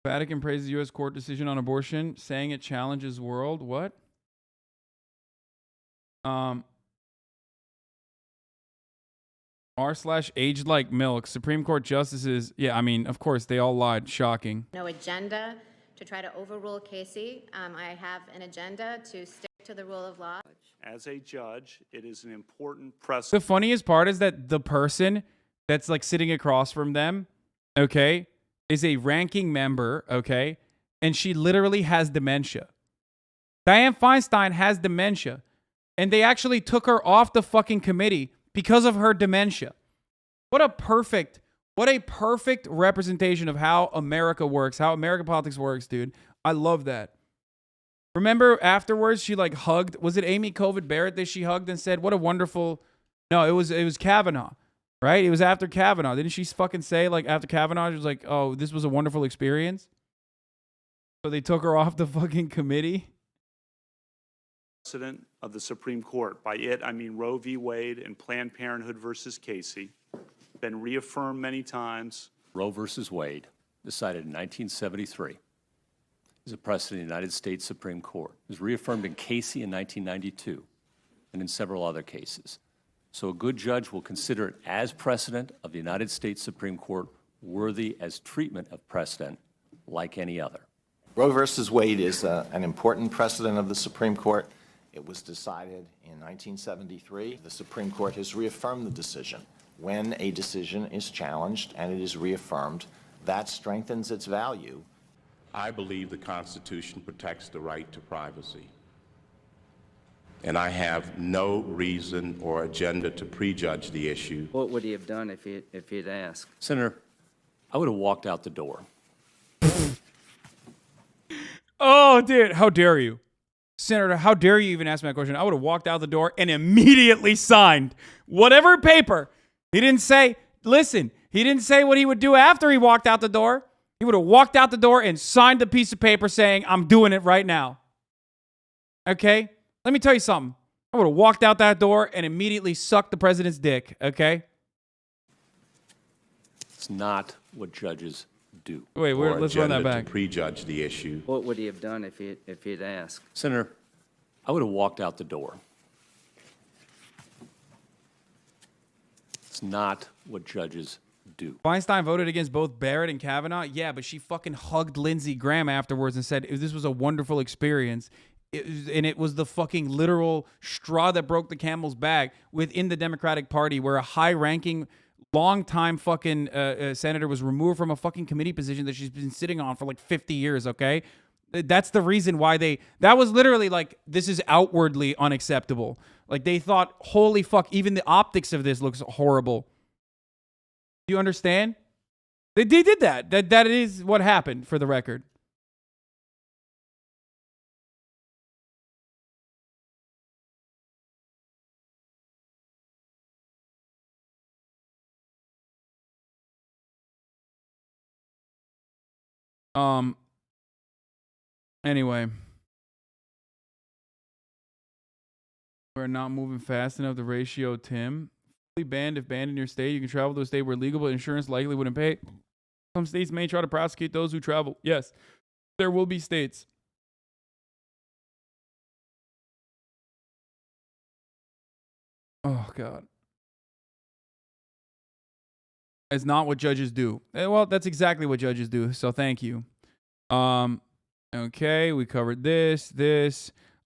Vatican praises U.S. court decision on abortion, saying it challenges world. What? r/aged like milk. Supreme Court justices. Yeah, I mean, of course, they all lied. Shocking. No agenda to try to overrule Casey. I have an agenda to stick to the rule of law. As a judge, it is an important precedent. The funniest part is that the person that's like sitting across from them, okay, is a ranking member, okay, and she literally has dementia. Dianne Feinstein has dementia, and they actually took her off the fucking committee because of her dementia. What a perfect representation of how America works, how American politics works, dude. I love that. Remember afterwards, she like hugged, was it Amy Coney Barrett that she hugged and said, what a wonderful, no, it was Kavanaugh, right? It was after Kavanaugh. Didn't she fucking say like after Kavanaugh, she was like, oh, this was a wonderful experience? So they took her off the fucking committee? Precedent of the Supreme Court. By it, I mean Roe v. Wade and Planned Parenthood versus Casey. Been reaffirmed many times. Roe versus Wade, decided in 1973, is a precedent in the United States Supreme Court. It was reaffirmed in Casey in 1992 and in several other cases. So a good judge will consider it as precedent of the United States Supreme Court, worthy as treatment of precedent like any other. Roe versus Wade is an important precedent of the Supreme Court. It was decided in 1973. The Supreme Court has reaffirmed the decision. When a decision is challenged and it is reaffirmed, that strengthens its value. I believe the Constitution protects the right to privacy. And I have no reason or agenda to prejudge the issue. What would he have done if he'd asked? Senator, I would have walked out the door. Oh, dude, how dare you? Senator, how dare you even ask me that question? I would have walked out the door and immediately signed whatever paper. He didn't say, listen, he didn't say what he would do after he walked out the door. He would have walked out the door and signed a piece of paper saying, I'm doing it right now. Okay? Let me tell you something. I would have walked out that door and immediately sucked the president's dick. Okay? It's not what judges do. Wait, let's run that back. To prejudge the issue. What would he have done if he'd asked? Senator, I would have walked out the door. It's not what judges do. Feinstein voted against both Barrett and Kavanaugh. Yeah, but she fucking hugged Lindsey Graham afterwards and said this was a wonderful experience. And it was the fucking literal straw that broke the camel's back within the Democratic Party, where a high-ranking, long-time fucking senator was removed from a fucking committee position that she's been sitting on for like 50 years, okay? That's the reason why that was literally like, this is outwardly unacceptable. Like, they thought, holy fuck, even the optics of this looks horrible. Do you understand? They did that. That is what happened, for the record. Anyway. We're not moving fast enough. The ratio, Tim. Fully banned. If banned in your state, you can travel to a state where legal, but insurance likely wouldn't pay. Some states may try to prosecute those who travel. Yes, there will be states. Oh, God. It's not what judges do. Well, that's exactly what judges do. So thank you. Okay, we covered this.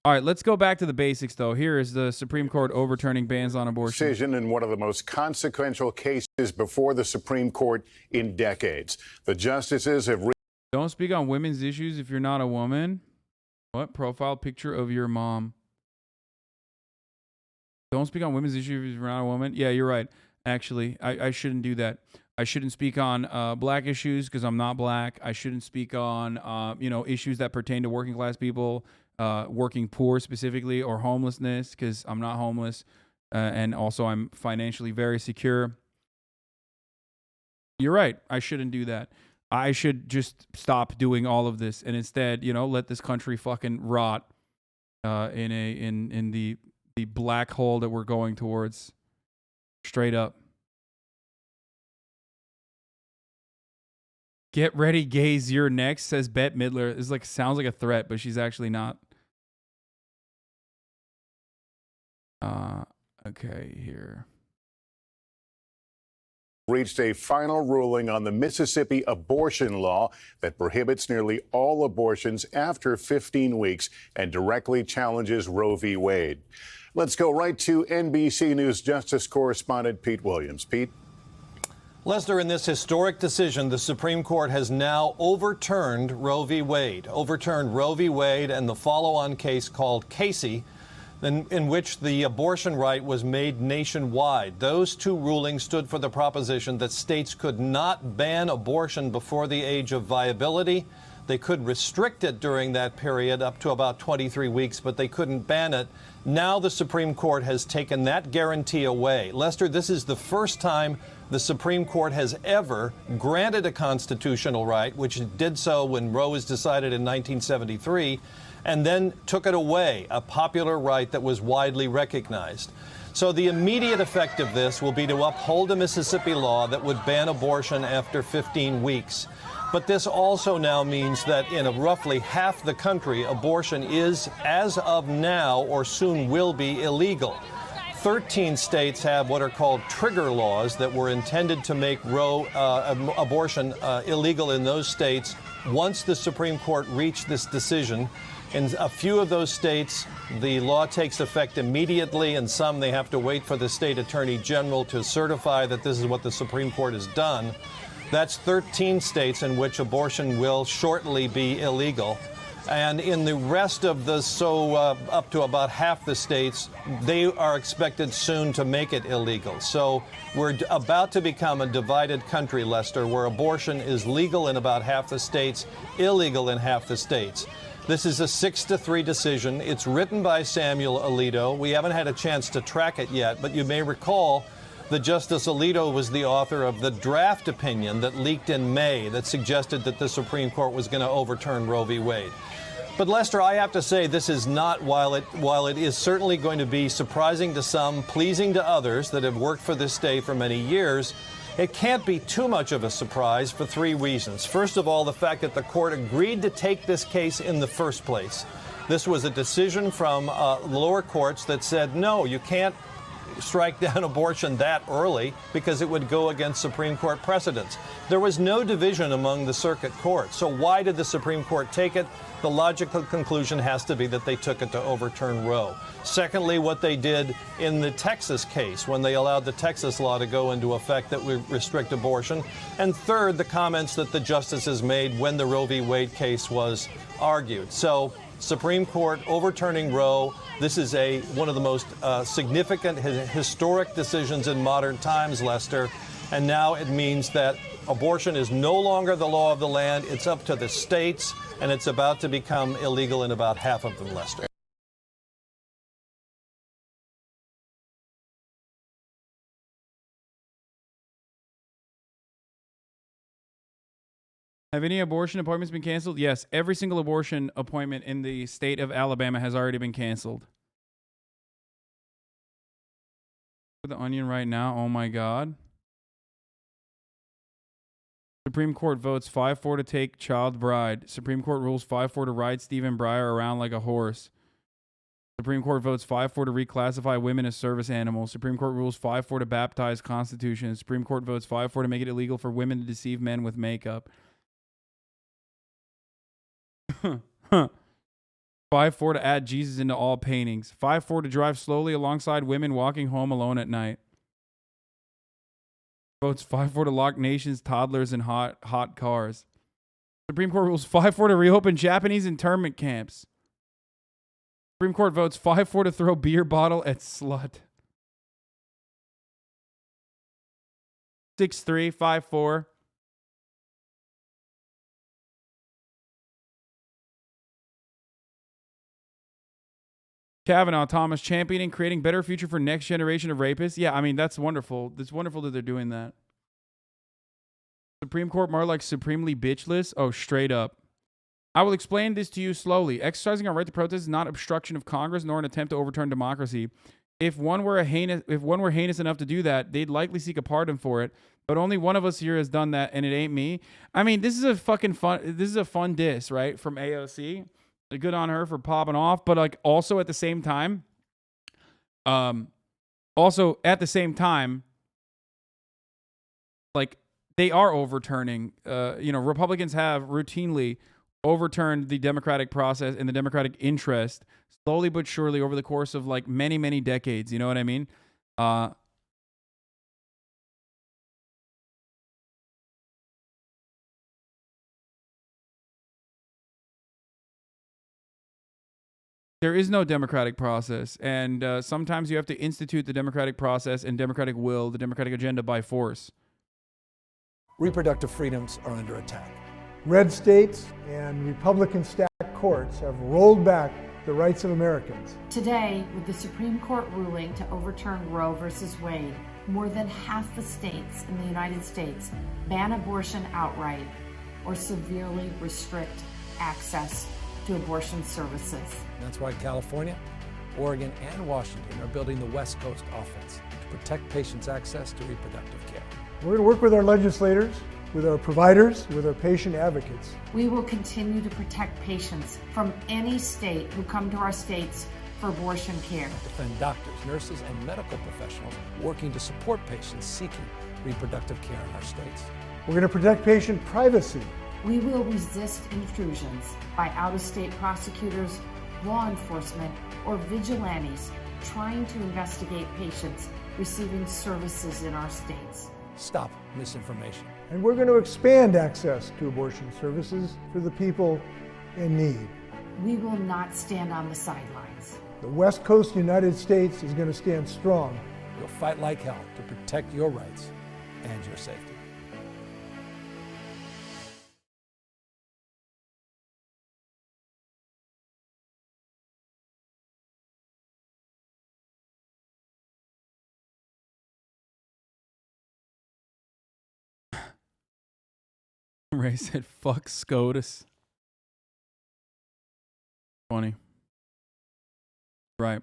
All right, let's go back to the basics, though. Here is the Supreme Court overturning bans on abortion. Decision in one of the most consequential cases before the Supreme Court in decades. The justices have... Don't speak on women's issues if you're not a woman. What? Profile picture of your mom. Don't speak on women's issues if you're not a woman. Yeah, you're right. Actually, I shouldn't do that. I shouldn't speak on black issues because I'm not black. I shouldn't speak on issues that pertain to working class people, working poor specifically, or homelessness because I'm not homeless, and also I'm financially very secure. You're right. I shouldn't do that. I should just stop doing all of this and instead, let this country fucking rot in the black hole that we're going towards. Straight up. Get ready, gays, you're next, says Bette Midler. This sounds like a threat, but she's actually not. Okay, here. reached a final ruling on the Mississippi abortion law that prohibits nearly all abortions after 15 weeks and directly challenges Roe v. Wade. Let's go right to NBC News Justice correspondent Pete Williams. Pete. Lester, in this historic decision, the Supreme Court has now overturned Roe v. Wade, and the follow-on case called Casey, in which the abortion right was made nationwide. Those two rulings stood for the proposition that states could not ban abortion before the age of viability. They could restrict it during that period up to about 23 weeks, but they couldn't ban it. Now the Supreme Court has taken that guarantee away. Lester, this is the first time the Supreme Court has ever granted a constitutional right, which it did so when Roe was decided in 1973, and then took it away, a popular right that was widely recognized. So the immediate effect of this will be to uphold a Mississippi law that would ban abortion after 15 weeks. But this also now means that in roughly half the country, abortion is, as of now, or soon will be, illegal. 13 states have what are called trigger laws that were intended to make abortion illegal in those states once the Supreme Court reached this decision. In a few of those states, the law takes effect immediately. In some, they have to wait for the state attorney general to certify that this is what the Supreme Court has done. That's 13 states in which abortion will shortly be illegal. And in the rest of the, up to about half the states, they are expected soon to make it illegal. So we're about to become a divided country, Lester, where abortion is legal in about half the states, illegal in half the states. This is a 6-3 decision. It's written by Samuel Alito. We haven't had a chance to track it yet, but you may recall that Justice Alito was the author of the draft opinion that leaked in May that suggested that the Supreme Court was going to overturn Roe v. Wade. But Lester, I have to say this is not, while it is certainly going to be surprising to some, pleasing to others that have worked for this state for many years, it can't be too much of a surprise for three reasons. First of all, the fact that the court agreed to take this case in the first place. This was a decision from lower courts that said, no, you can't strike down abortion that early because it would go against Supreme Court precedents. There was no division among the circuit courts. So why did the Supreme Court take it? The logical conclusion has to be that they took it to overturn Roe. Secondly, what they did in the Texas case when they allowed the Texas law to go into effect that would restrict abortion. And third, the comments that the justices made when the Roe v. Wade case was argued. So Supreme Court overturning Roe. This is one of the most significant historic decisions in modern times, Lester. And now it means that abortion is no longer the law of the land. It's up to the states, and it's about to become illegal in about half of them, Lester. Have any abortion appointments been canceled? Yes, every single abortion appointment in the state of Alabama has already been canceled. The Onion right now, oh my God. Supreme Court votes 5-4 to take child bride. Supreme Court rules 5-4 to ride Stephen Breyer around like a horse. Supreme Court votes 5-4 to reclassify women as service animals. Supreme Court rules 5-4 to baptize Constitution. Supreme Court votes 5-4 to make it illegal for women to deceive men with makeup. 5-4 to add Jesus into all paintings. 5-4 to drive slowly alongside women walking home alone at night. Votes 5-4 to lock nations, toddlers in hot cars. Supreme Court rules 5-4 to reopen Japanese internment camps. Supreme Court votes 5-4 to throw beer bottle at slut. 6-3, 5-4. Kavanaugh, Thomas, championing creating better future for next generation of rapists. Yeah, I mean, that's wonderful. It's wonderful that they're doing that. Supreme Court more like supremely bitchless. Oh, straight up. I will explain this to you slowly. Exercising our right to protest is not obstruction of Congress nor an attempt to overturn democracy. If one were heinous enough to do that, they'd likely seek a pardon for it. But only one of us here has done that, and it ain't me. I mean, this is a fucking fun. This is a fun diss, right, from AOC. Good on her for popping off, but like also at the same time, like they are overturning. Republicans have routinely overturned the democratic process and the democratic interest slowly but surely over the course of like many, many decades. You know what I mean? There is no democratic process, and sometimes you have to institute the democratic process and democratic will, the democratic agenda, by force. Reproductive freedoms are under attack. Red states and Republican-stacked courts have rolled back the rights of Americans. Today, with the Supreme Court ruling to overturn Roe versus Wade, more than half the states in the United States ban abortion outright or severely restrict access to abortion services. That's why California, Oregon, and Washington are building the West Coast offense to protect patients' access to reproductive care. We're going to work with our legislators, with our providers, with our patient advocates. We will continue to protect patients from any state who come to our states for abortion care. Defend doctors, nurses, and medical professionals working to support patients seeking reproductive care in our states. We're going to protect patient privacy. We will resist intrusions by out-of-state prosecutors, law enforcement, or vigilantes trying to investigate patients receiving services in our states. Stop misinformation. And we're going to expand access to abortion services for the people in need. We will not stand on the sidelines. The West Coast United States is going to stand strong. We'll fight like hell to protect your rights and your safety. Ray said, fuck SCOTUS. Funny. Right.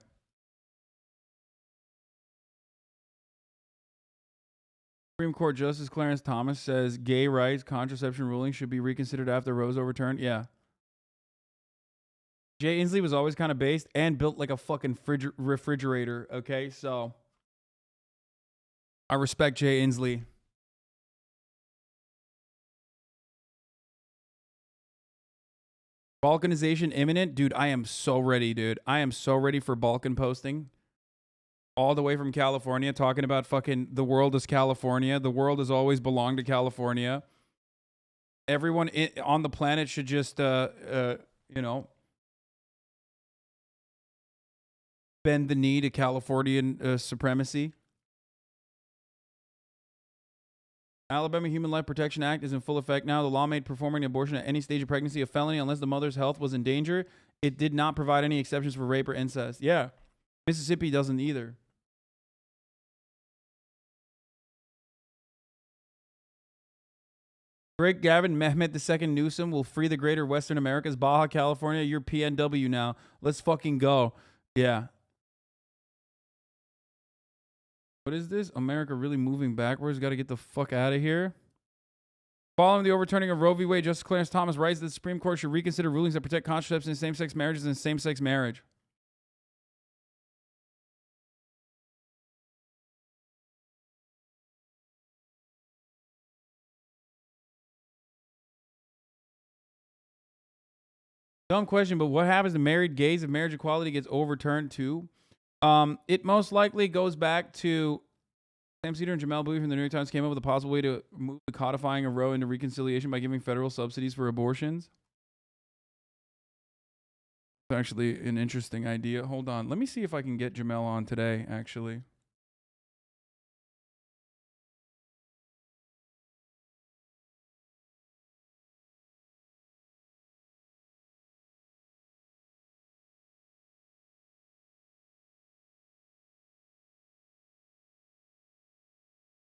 Supreme Court Justice Clarence Thomas says gay rights contraception ruling should be reconsidered after Roe's overturned. Yeah. Jay Inslee was always kind of based and built like a fucking refrigerator. Okay, so I respect Jay Inslee. Balkanization imminent? Dude, I am so ready, dude. I am so ready for Balkan posting. All the way from California, talking about fucking the world is California. The world has always belonged to California. Everyone on the planet should just, bend the knee to Californian supremacy. Alabama Human Life Protection Act is in full effect now. The law made performing abortion at any stage of pregnancy a felony unless the mother's health was in danger. It did not provide any exceptions for rape or incest. Yeah. Mississippi doesn't either. Greg Gavin Mehmet II Newsom will free the greater Western Americas. Baja California, you're PNW now. Let's fucking go. Yeah. What is this? America really moving backwards? Got to get the fuck out of here. Following the overturning of Roe v. Wade, Justice Clarence Thomas writes that the Supreme Court should reconsider rulings that protect contraception in same-sex marriages and same-sex marriage. Dumb question, but what happens to married gays if marriage equality gets overturned too? It most likely goes back to Sam Cedar and Jamelle Bouie from the New York Times came up with a possible way to move the codifying of Roe into reconciliation by giving federal subsidies for abortions. It's actually an interesting idea. Hold on. Let me see if I can get Jamelle on today, actually.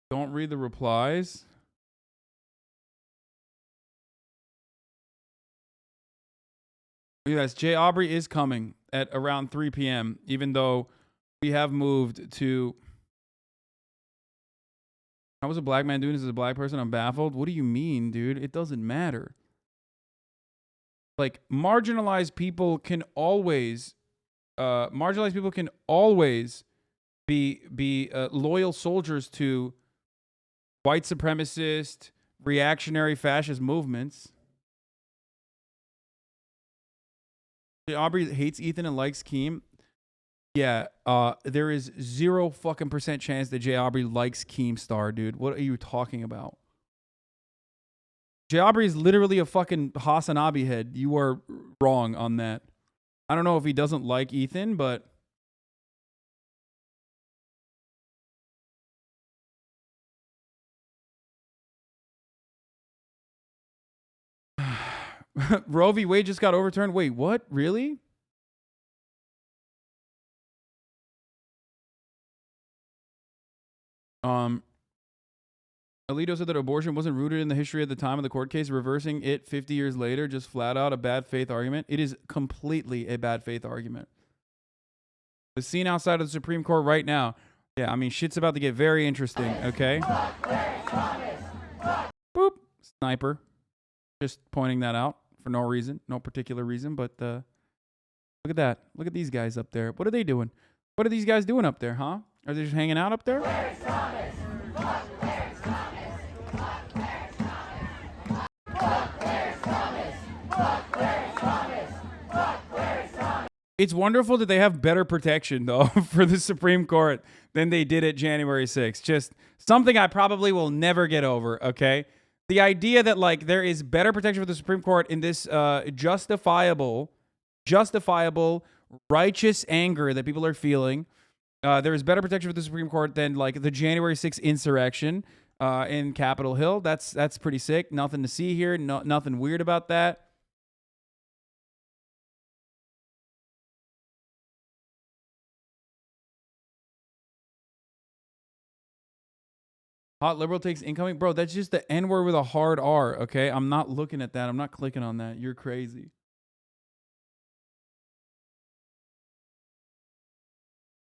Don't read the replies. Yes, Jay Aubrey is coming at around 3 p.m., even though we have moved to... How was a black man doing this as a black person? I'm baffled. What do you mean, dude? It doesn't matter. Like, marginalized people can always be loyal soldiers to white supremacist, reactionary fascist movements. Aubrey hates Ethan and likes Keem. Yeah, there is 0 fucking % chance that J. Aubrey likes Keemstar, dude. What are you talking about? J. Aubrey is literally a fucking HasanAbi head. You are wrong on that. I don't know if he doesn't like Ethan, but Roe v. Wade just got overturned. Wait, what? Really? Alito said that abortion wasn't rooted in the history at the time of the court case, reversing it 50 years later, just flat out a bad faith argument. It is completely a bad faith argument. The scene outside of the Supreme Court right now. Yeah, I mean, shit's about to get very interesting, okay? Boop. Sniper. Just pointing that out for no reason, no particular reason, but look at that. Look at these guys up there. What are they doing? What are these guys doing up there, huh? Are they just hanging out up there? It's wonderful that they have better protection, though, for the Supreme Court than they did at January 6th. Just something I probably will never get over, okay? The idea that, like, there is better protection for the Supreme Court in this justifiable, righteous anger that people are feeling. There is better protection for the Supreme Court than, like, the January 6th insurrection in Capitol Hill. That's pretty sick. Nothing to see here. Nothing weird about that. Hot liberal takes incoming. Bro, that's just the N-word with a hard R, okay? I'm not looking at that. I'm not clicking on that. You're crazy.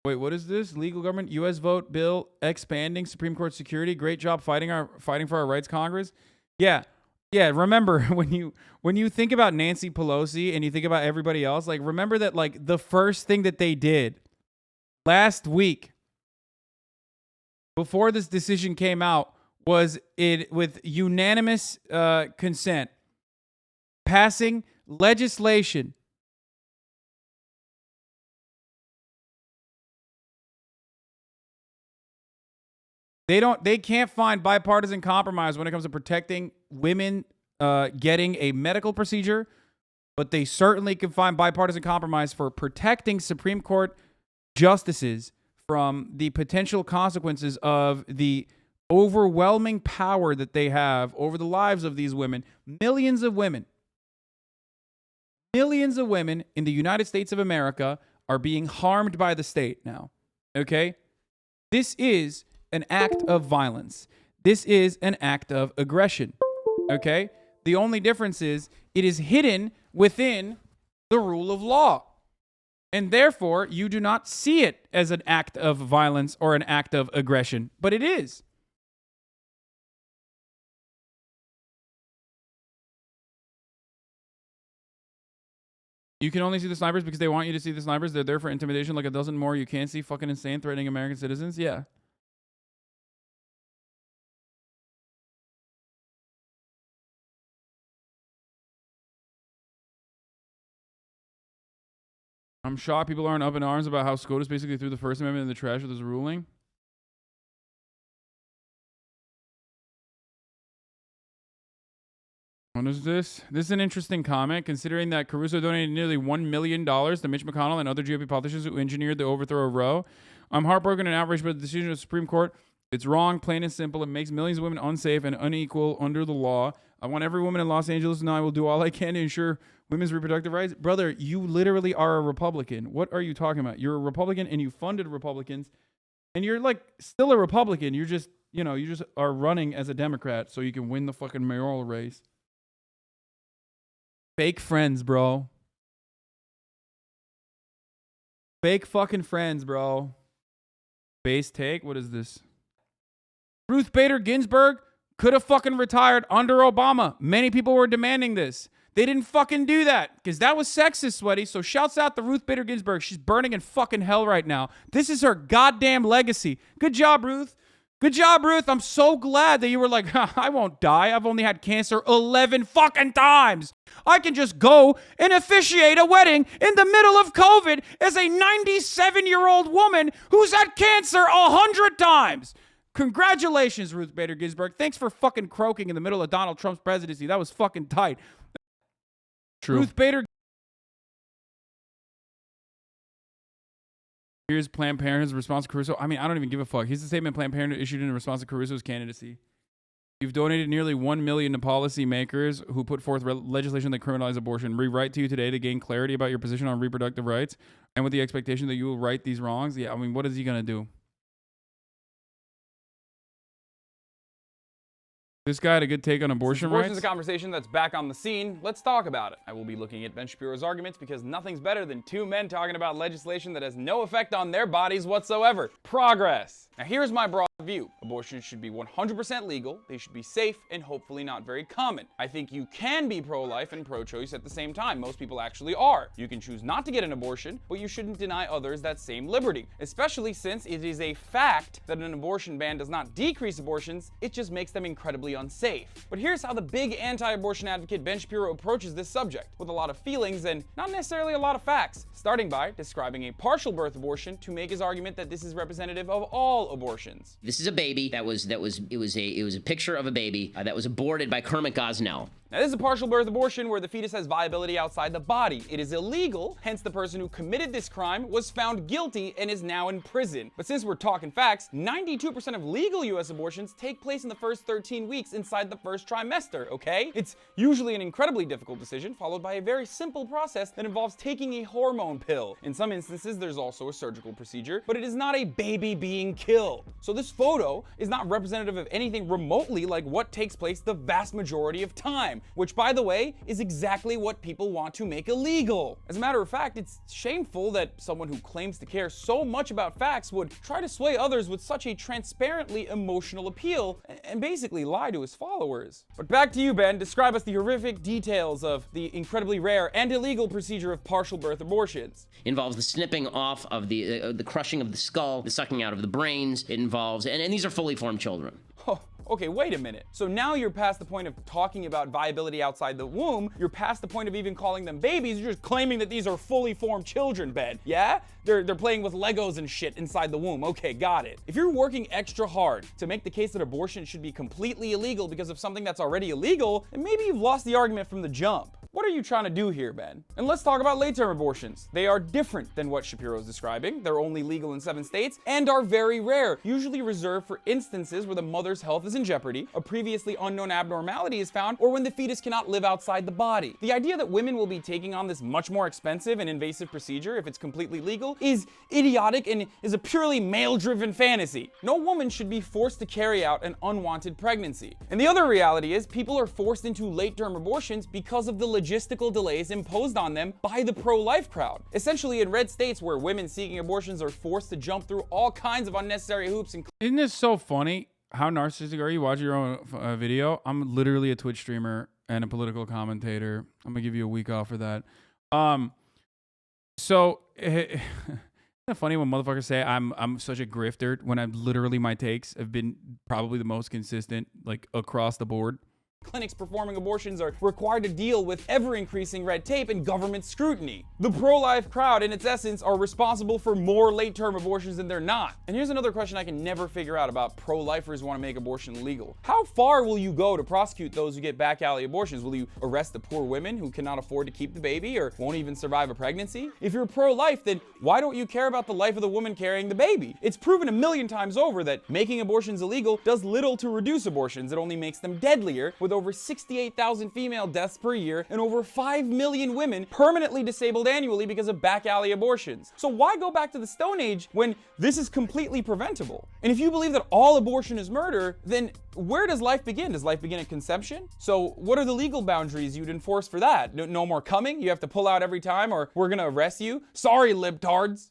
Wait, what is this? Legal government, U.S. vote bill expanding Supreme Court security. Great job fighting for our rights, Congress. Yeah. Remember when you think about Nancy Pelosi and you think about everybody else, like remember that like the first thing that they did last week before this decision came out was it with unanimous consent passing legislation they can't find bipartisan compromise when it comes to protecting women getting a medical procedure, but they certainly can find bipartisan compromise for protecting Supreme Court justices from the potential consequences of the overwhelming power that they have over the lives of these women. Millions of women in the United States of America are being harmed by the state now. Okay? This is an act of violence. This is an act of aggression. Okay? The only difference is it is hidden within the rule of law. And therefore, you do not see it as an act of violence or an act of aggression, but it is. You can only see the snipers because they want you to see the snipers. They're there for intimidation, like a dozen more you can't see. Fucking insane, threatening American citizens. Yeah. I'm shocked people aren't up in arms about how SCOTUS basically threw the First Amendment in the trash with this ruling. What is this? This is an interesting comment, considering that Caruso donated nearly $1 million to Mitch McConnell and other GOP politicians who engineered the overthrow of Roe. I'm heartbroken and outraged by the decision of the Supreme Court. It's wrong, plain and simple. It makes millions of women unsafe and unequal under the law. I want every woman in Los Angeles to know I will do all I can to ensure women's reproductive rights. Brother, you literally are a Republican. What are you talking about? You're a Republican and you funded Republicans. And you're like still a Republican. You're just, you just are running as a Democrat so you can win the fucking mayoral race. Fake friends, bro. Fake fucking friends, bro. Base take? What is this? Ruth Bader Ginsburg could have fucking retired under Obama. Many people were demanding this. They didn't fucking do that because that was sexist, sweaty. So shouts out to Ruth Bader Ginsburg. She's burning in fucking hell right now. This is her goddamn legacy. Good job, Ruth. Good job, Ruth. I'm so glad that you were like, I won't die. I've only had cancer 11 fucking times. I can just go and officiate a wedding in the middle of COVID as a 97-year-old woman who's had cancer 100 times. Congratulations, Ruth Bader Ginsburg. Thanks for fucking croaking in the middle of Donald Trump's presidency. That was fucking tight. True. Ruth Bader. Here's Planned Parenthood's response to Caruso. I mean, I don't even give a fuck. Here's the statement Planned Parenthood issued in response to Caruso's candidacy. You've donated nearly 1 million to policymakers who put forth legislation that criminalizes abortion. We write to you today to gain clarity about your position on reproductive rights and with the expectation that you will right these wrongs. Yeah, I mean, what is he going to do? This guy had a good take on abortion rights. Abortion is a conversation that's back on the scene. Let's talk about it. I will be looking at Ben Shapiro's arguments because nothing's better than two men talking about legislation that has no effect on their bodies whatsoever. Progress. Now here's my broad view. Abortions should be 100% legal, they should be safe, and hopefully not very common. I think you can be pro-life and pro-choice at the same time. Most people actually are. You can choose not to get an abortion, but you shouldn't deny others that same liberty, especially since it is a fact that an abortion ban does not decrease abortions, it just makes them incredibly unsafe. But here's how the big anti-abortion advocate Ben Shapiro approaches this subject, with a lot of feelings and not necessarily a lot of facts, starting by describing a partial birth abortion to make his argument that this is representative of all abortions. This is a baby it was a picture of a baby that was aborted by Kermit Gosnell. Now, this is a partial birth abortion where the fetus has viability outside the body. It is illegal, hence the person who committed this crime was found guilty and is now in prison. But since we're talking facts, 92% of legal US abortions take place in the first 13 weeks inside the first trimester, okay? It's usually an incredibly difficult decision, followed by a very simple process that involves taking a hormone pill. In some instances, there's also a surgical procedure, but it is not a baby being killed. So this photo is not representative of anything remotely like what takes place the vast majority of time, which, by the way, is exactly what people want to make illegal. As a matter of fact, it's shameful that someone who claims to care so much about facts would try to sway others with such a transparently emotional appeal and basically lie to his followers. But back to you, Ben. Describe us the horrific details of the incredibly rare and illegal procedure of partial birth abortions. It involves the snipping off of the crushing of the skull, the sucking out of the brains. It involves, and these are fully formed children. Oh, okay, wait a minute. So now you're past the point of talking about viability outside the womb. You're past the point of even calling them babies. You're just claiming that these are fully formed children, Ben. Yeah? They're playing with Legos and shit inside the womb. Okay, got it. If you're working extra hard to make the case that abortion should be completely illegal because of something that's already illegal, then maybe you've lost the argument from the jump. What are you trying to do here, Ben? And let's talk about late-term abortions. They are different than what Shapiro is describing. They're only legal in 7 states and are very rare, usually reserved for instances where the mother's health is in jeopardy, a previously unknown abnormality is found, or when the fetus cannot live outside the body. The idea that women will be taking on this much more expensive and invasive procedure if it's completely legal is idiotic and is a purely male-driven fantasy. No woman should be forced to carry out an unwanted pregnancy. And the other reality is people are forced into late-term abortions because of the logistical delays imposed on them by the pro-life crowd. Essentially, in red states where women seeking abortions are forced to jump through all kinds of unnecessary hoops. Isn't this so funny? How narcissistic are you? Watch your own video. I'm literally a Twitch streamer and a political commentator. I'm gonna give you a week off for that. So isn't it funny when motherfuckers say I'm such a grifter when I'm literally my takes have been probably the most consistent, like across the board. Clinics performing abortions are required to deal with ever-increasing red tape and government scrutiny. The pro-life crowd, in its essence, are responsible for more late-term abortions than they're not. And here's another question I can never figure out about pro-lifers who want to make abortion legal. How far will you go to prosecute those who get back alley abortions? Will you arrest the poor women who cannot afford to keep the baby or won't even survive a pregnancy? If you're pro-life, then why don't you care about the life of the woman carrying the baby? It's proven 1,000,000 times over that making abortions illegal does little to reduce abortions. It only makes them deadlier, with over 68,000 female deaths per year and over 5 million women permanently disabled annually because of back alley abortions. So why go back to the Stone Age when this is completely preventable? And if you believe that all abortion is murder, then where does life begin? Does life begin at conception? So what are the legal boundaries you'd enforce for that? No more coming? You have to pull out every time or we're gonna arrest you? Sorry, libtards.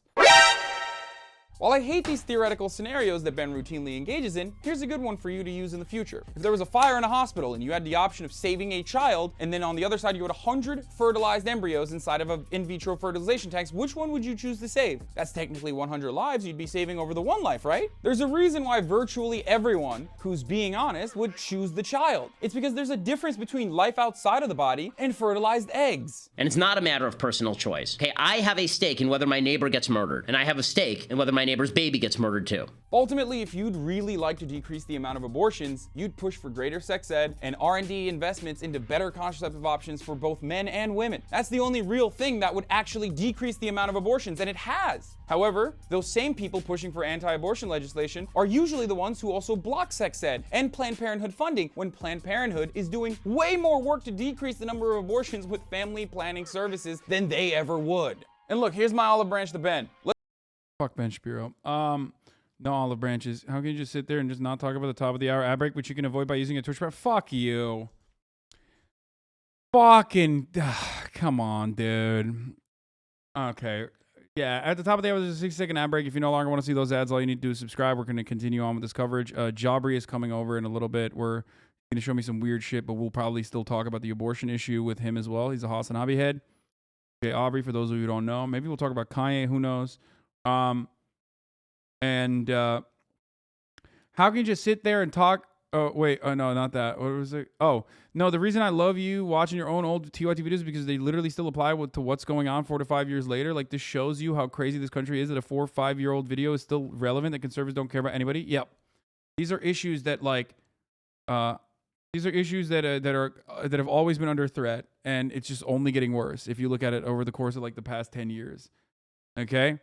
While I hate these theoretical scenarios that Ben routinely engages in, here's a good one for you to use in the future. If there was a fire in a hospital and you had the option of saving a child, and then on the other side you had 100 fertilized embryos inside of an in vitro fertilization tank, which one would you choose to save? That's technically 100 lives you'd be saving over the one life, right? There's a reason why virtually everyone who's being honest would choose the child. It's because there's a difference between life outside of the body and fertilized eggs. And it's not a matter of personal choice. Okay, I have a stake in whether my neighbor gets murdered, and I have a stake in whether my neighbor's baby gets murdered too. Ultimately, if you'd really like to decrease the amount of abortions, you'd push for greater sex ed and R&D investments into better contraceptive options for both men and women. That's the only real thing that would actually decrease the amount of abortions, and it has. However, those same people pushing for anti-abortion legislation are usually the ones who also block sex ed and Planned Parenthood funding, when Planned Parenthood is doing way more work to decrease the number of abortions with family planning services than they ever would. And look, here's my olive branch to Ben. Fuck Ben Shapiro. No olive branches. How can you just sit there and just not talk about the top of the hour ad break, which you can avoid by using a Twitch bot? Fuck you. Fucking, come on, dude. Okay. Yeah, at the top of the hour, there's a 6-second ad break. If you no longer want to see those ads, all you need to do is subscribe. We're going to continue on with this coverage. Aubrey is coming over in a little bit. We're going to show me some weird shit, but we'll probably still talk about the abortion issue with him as well. He's a HasanAbi head. Okay, Aubrey, for those of you who don't know. Maybe we'll talk about Kanye. Who knows? And how can you just sit there and talk? Oh, wait. Oh, no, not that. What was it? Oh, no. The reason I love you watching your own old TYT videos is because they literally still apply to what's going on 4 to 5 years later. Like, this shows you how crazy this country is, that a 4 or 5 year old video is still relevant, that conservatives don't care about anybody. Yep. These are issues that, like, these are issues that have always been under threat, and it's just only getting worse if you look at it over the course of, like, the past 10 years. Okay?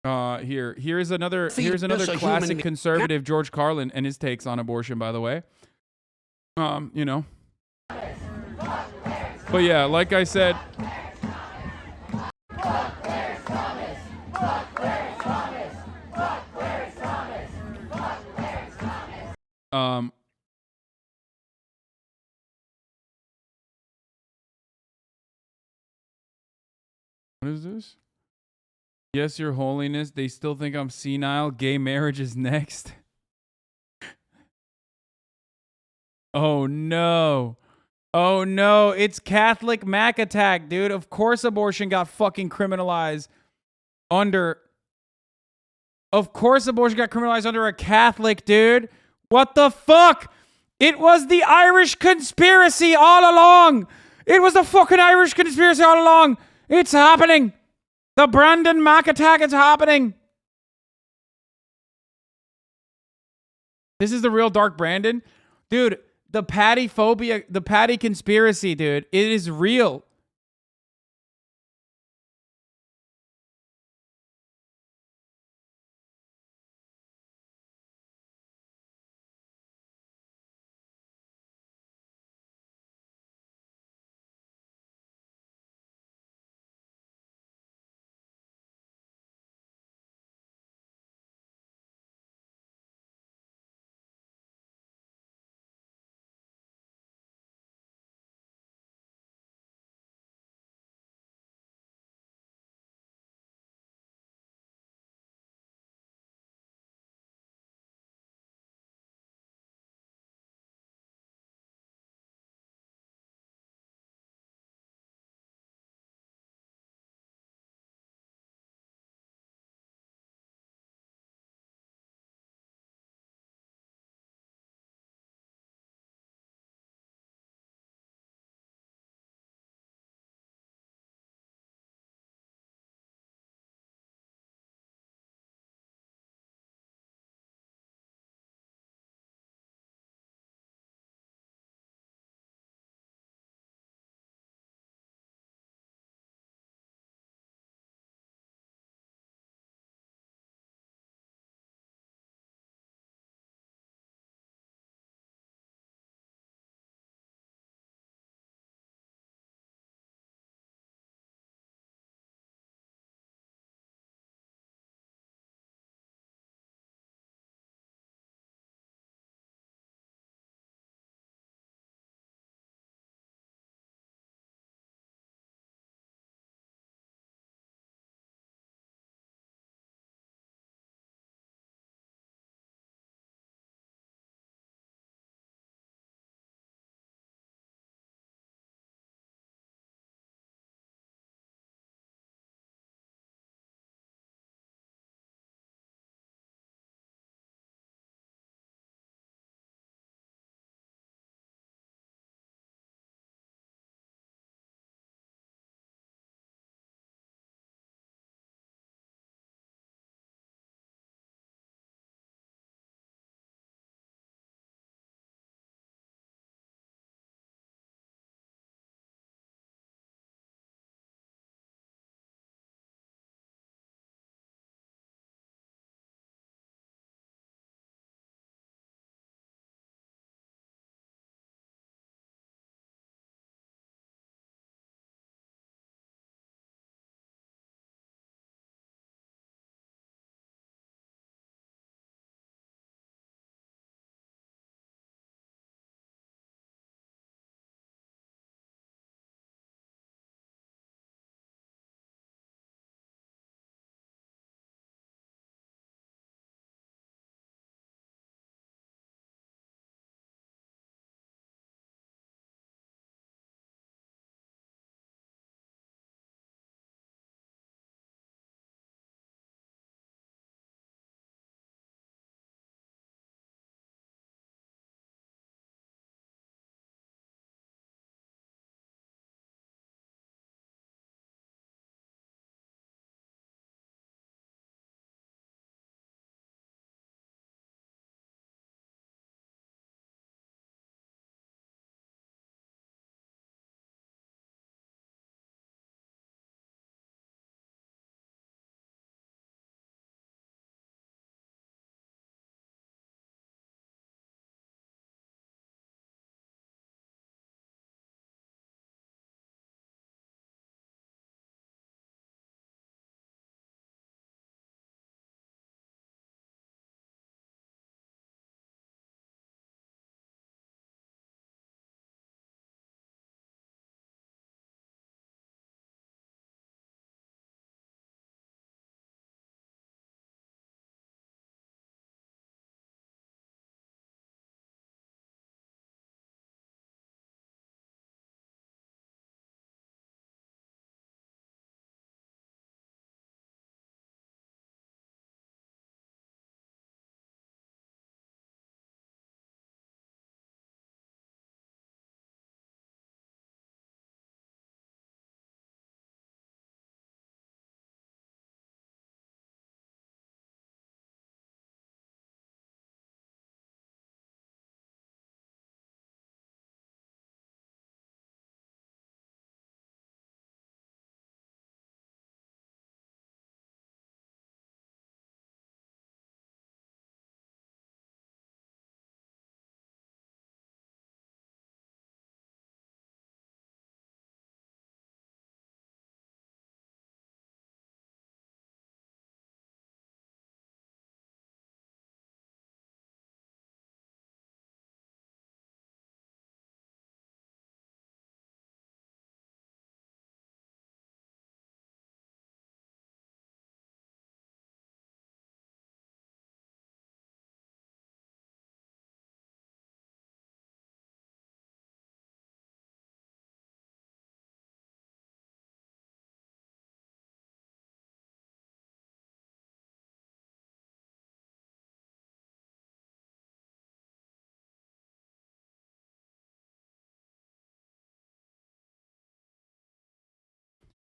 Here's another classic conservative, George Carlin, and his takes on abortion, by the way. You know. But yeah, like I said, what is this? Yes, Your Holiness, they still think I'm senile. Gay marriage is next. Oh, no. Oh, no. It's Catholic Mac attack, dude. Of course abortion got fucking criminalized under... Of course abortion got criminalized under a Catholic, dude. What the fuck? It was the Irish conspiracy all along. It was the fucking Irish conspiracy all along. It's happening. The Brandon Mac attack is happening. This is the real Dark Brandon. Dude, the patty phobia, the patty conspiracy, dude. It is real.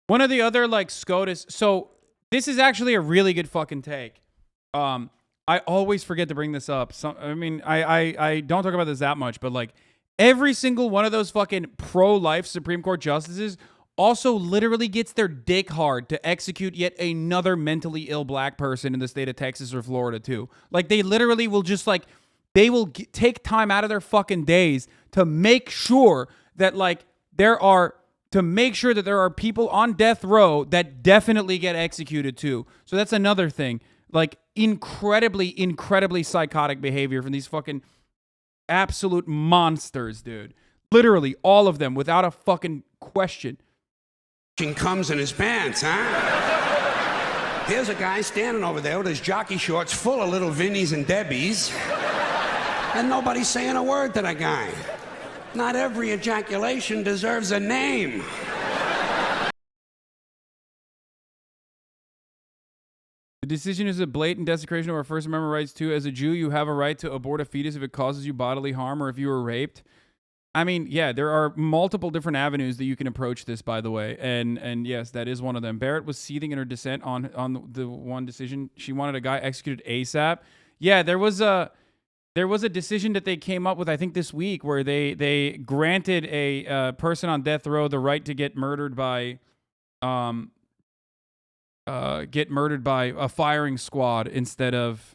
One of the other like SCOTUS. So this is actually a really good fucking take. I always forget to bring this up. I don't talk about this that much, but like every single one of those fucking pro-life Supreme Court justices also literally gets their dick hard to execute yet another mentally ill black person in the state of Texas or Florida too. Like they literally will just like, they will take time out of their fucking days to make sure that like there are people on death row that definitely get executed too. So that's another thing. Like incredibly psychotic behavior from these fucking absolute monsters, dude. Literally all of them without a fucking question. Comes in his pants, huh? Here's a guy standing over there with his jockey shorts full of little Vinnies and Debbies, and nobody's saying a word to that guy. Not every ejaculation deserves a name. The decision is a blatant desecration of our First Amendment rights too. As a Jew, you have a right to abort a fetus if it causes you bodily harm or if you were raped. I mean, yeah, there are multiple different avenues that you can approach this, by the way. And yes, that is one of them. Barrett was seething in her dissent on the one decision. She wanted a guy executed ASAP. Yeah, there was a decision that they came up with, I think this week, where they granted a person on death row the right to get murdered by a firing squad instead of...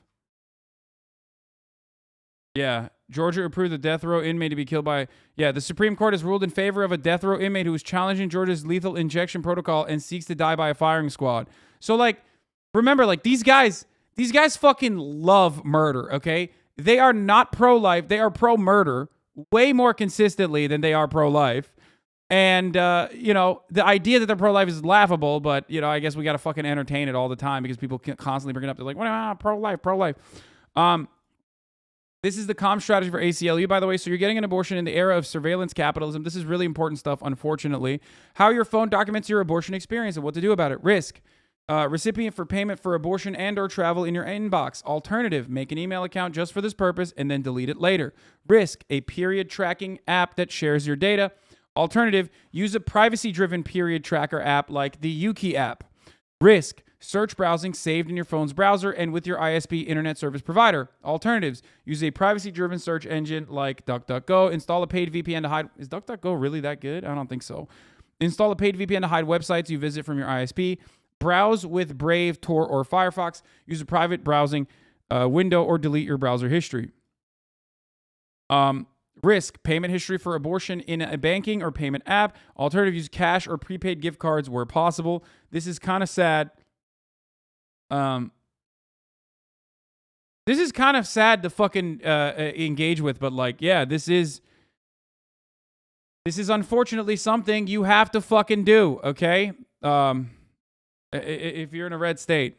Yeah, Georgia approved the death row inmate to be killed by... Yeah, the Supreme Court has ruled in favor of a death row inmate who is challenging Georgia's lethal injection protocol and seeks to die by a firing squad. So, like, remember, like, these guys fucking love murder, okay? They are not pro-life. They are pro-murder way more consistently than they are pro-life. And, the idea that they're pro-life is laughable, but, I guess we got to fucking entertain it all the time because people constantly bring it up. They're like, well, pro-life. This is the comm strategy for ACLU, by the way. So you're getting an abortion in the era of surveillance capitalism. This is really important stuff, unfortunately. How your phone documents your abortion experience and what to do about it. Risk. Recipient for payment for abortion and or travel in your inbox. Alternative. Make an email account just for this purpose and then delete it later. Risk. A period tracking app that shares your data. Alternative. Use a privacy-driven period tracker app like the Yuki app. Risk. Search browsing saved in your phone's browser and with your ISP internet service provider. Alternatives. Use a privacy-driven search engine like DuckDuckGo. Install a paid VPN to hide... Is DuckDuckGo really that good? I don't think so. Install a paid VPN to hide websites you visit from your ISP. Browse with Brave, Tor, or Firefox. Use a private browsing window or delete your browser history. Risk. Payment history for abortion in a banking or payment app. Alternative. Use cash or prepaid gift cards where possible. This is kind of sad. This is kind of sad to fucking engage with, but like, yeah, this is unfortunately something you have to fucking do, okay? If you're in a red state.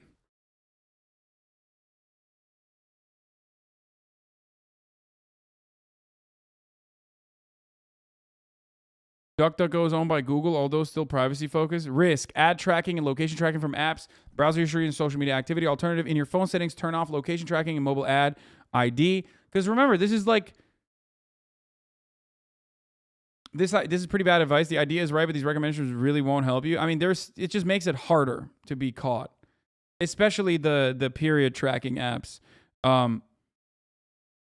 DuckDuckGo is owned by Google, although still privacy-focused. Risk. Ad tracking and location tracking from apps, browser history, and social media activity. Alternative. In your phone settings, turn off location tracking and mobile ad ID. Because remember, this is like... This is pretty bad advice. The idea is right, but these recommendations really won't help you. I mean, it just makes it harder to be caught. Especially the period tracking apps.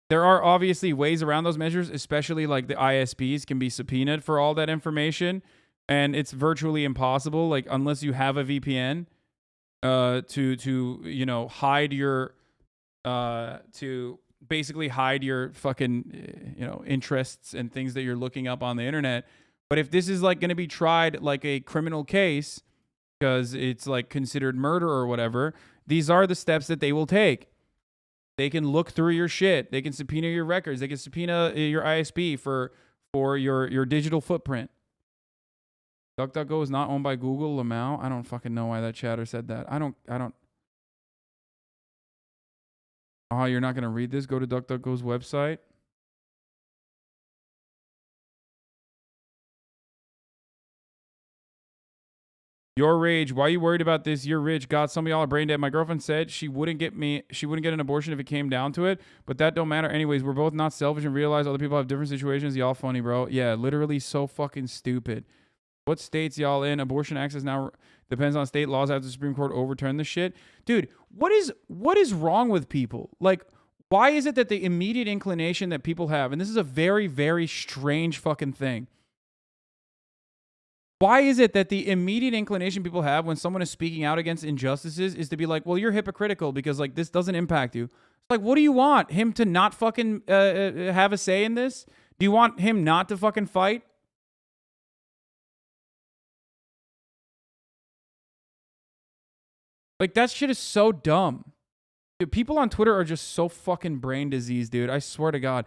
There are obviously ways around those measures, especially like the ISPs can be subpoenaed for all that information, and it's virtually impossible, like unless you have a VPN, to hide your to basically hide your fucking interests and things that you're looking up on the internet. But if this is like going to be tried like a criminal case because it's like considered murder or whatever, these are the steps that they will take. They can look through your shit. They can subpoena your records. They can subpoena your ISP for your digital footprint. DuckDuckGo is not owned by Google. Lamau. I don't fucking know why that chatter said that. I don't. Oh, you're not going to read this? Go to DuckDuckGo's website. Your rage. Why are you worried about this? You're rich. God, some of y'all are brain dead. My girlfriend said she wouldn't get an abortion if it came down to it, but that don't matter anyways. We're both not selfish and realize other people have different situations. Y'all funny, bro. Yeah, literally so fucking stupid. What states y'all in? Abortion access now depends on state laws after the Supreme Court overturned this shit. Dude, what is wrong with people? Like, why is it that the immediate inclination that people have, and this is a very, very strange fucking thing. Why is it that the immediate inclination people have when someone is speaking out against injustices is to be like, well, you're hypocritical because like this doesn't impact you. It's like, what do you want? Him to not fucking have a say in this? Do you want him not to fucking fight? Like, that shit is so dumb. Dude, people on Twitter are just so fucking brain diseased, dude. I swear to God.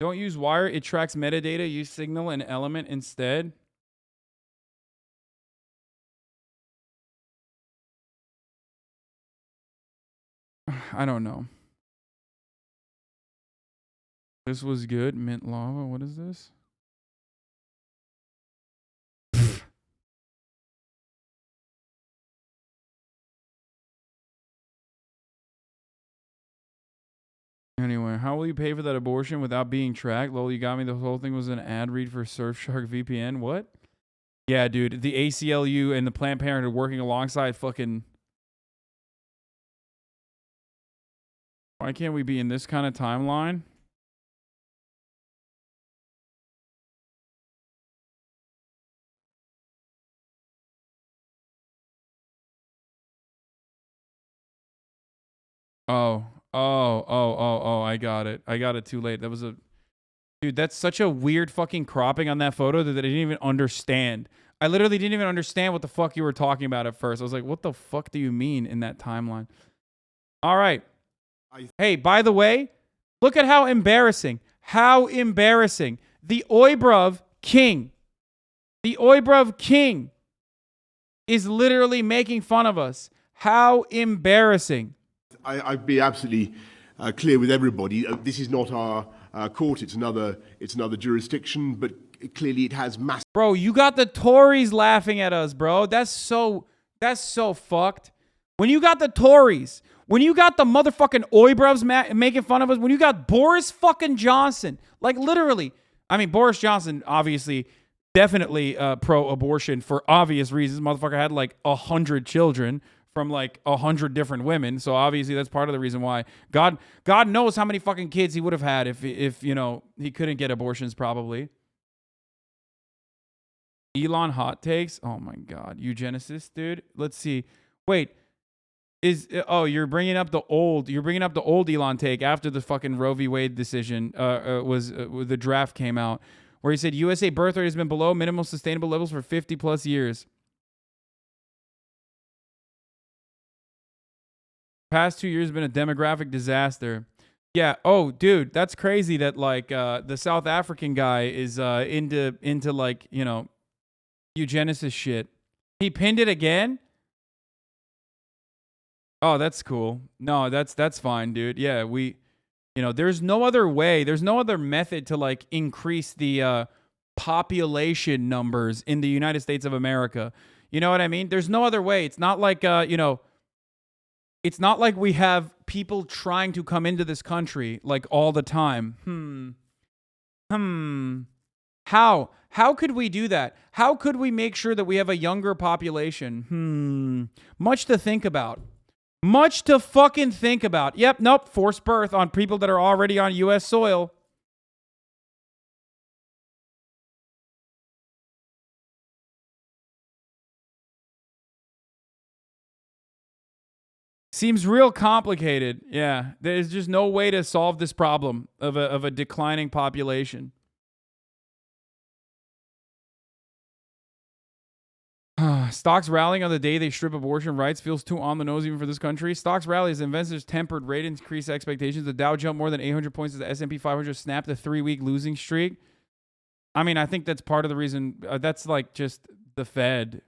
Don't use wire. It tracks metadata. Use signal and element instead. I don't know. This was good. Mint lava. What is this? Anyway, how will you pay for that abortion without being tracked? Lol, you got me. The whole thing was an ad read for Surfshark VPN. What? Yeah, dude. The ACLU and the Planned Parenthood working alongside fucking... Why can't we be in this kind of timeline? Oh, I got it. I got it too late. That was a... Dude, that's such a weird fucking cropping on that photo that I didn't even understand. I literally didn't even understand what the fuck you were talking about at first. I was like, what the fuck do you mean in that timeline? All right. Hey, by the way, look at how embarrassing. How embarrassing. The Oibruv King. The Oibruv King is literally making fun of us. How embarrassing. I'd be absolutely clear with everybody. This is not our court. It's another jurisdiction, but clearly it has massive. Bro, you got the Tories laughing at us, bro. That's so fucked. When you got the Tories, when you got the motherfucking Oibruvs making fun of us, when you got Boris fucking Johnson, like literally, I mean, Boris Johnson, obviously, definitely pro-abortion for obvious reasons. Motherfucker had like 100 children from like 100 different women. So obviously that's part of the reason why. God knows how many fucking kids he would have had if you know, he couldn't get abortions probably. Elon hot takes. Oh my God. Eugenicist, dude. Let's see. Wait. You're bringing up the old Elon take after the fucking Roe v. Wade decision the draft came out where he said USA birth rate has been below minimum sustainable levels for 50 plus years. Past 2 years have been a demographic disaster. Yeah. Oh, dude, that's crazy that like the South African guy is into like, you know, eugenicist shit. He pinned it again. Oh, that's cool. No, that's fine, dude. Yeah, there's no other way. There's no other method to like increase the population numbers in the United States of America. You know what I mean? There's no other way. It's not like it's not like we have people trying to come into this country like all the time. How could we do that? How could we make sure that we have a younger population? Much to think about. Much to fucking think about. Yep, nope, forced birth on people that are already on U.S. soil. Seems real complicated. Yeah, there's just no way to solve this problem of a declining population. Stocks rallying on the day they strip abortion rights feels too on the nose even for this country. Stocks rally as investors tempered rate increase expectations. The Dow jumped more than 800 points as the S&P 500 snapped a 3-week losing streak. I mean, I think that's part of the reason. That's like just the Fed.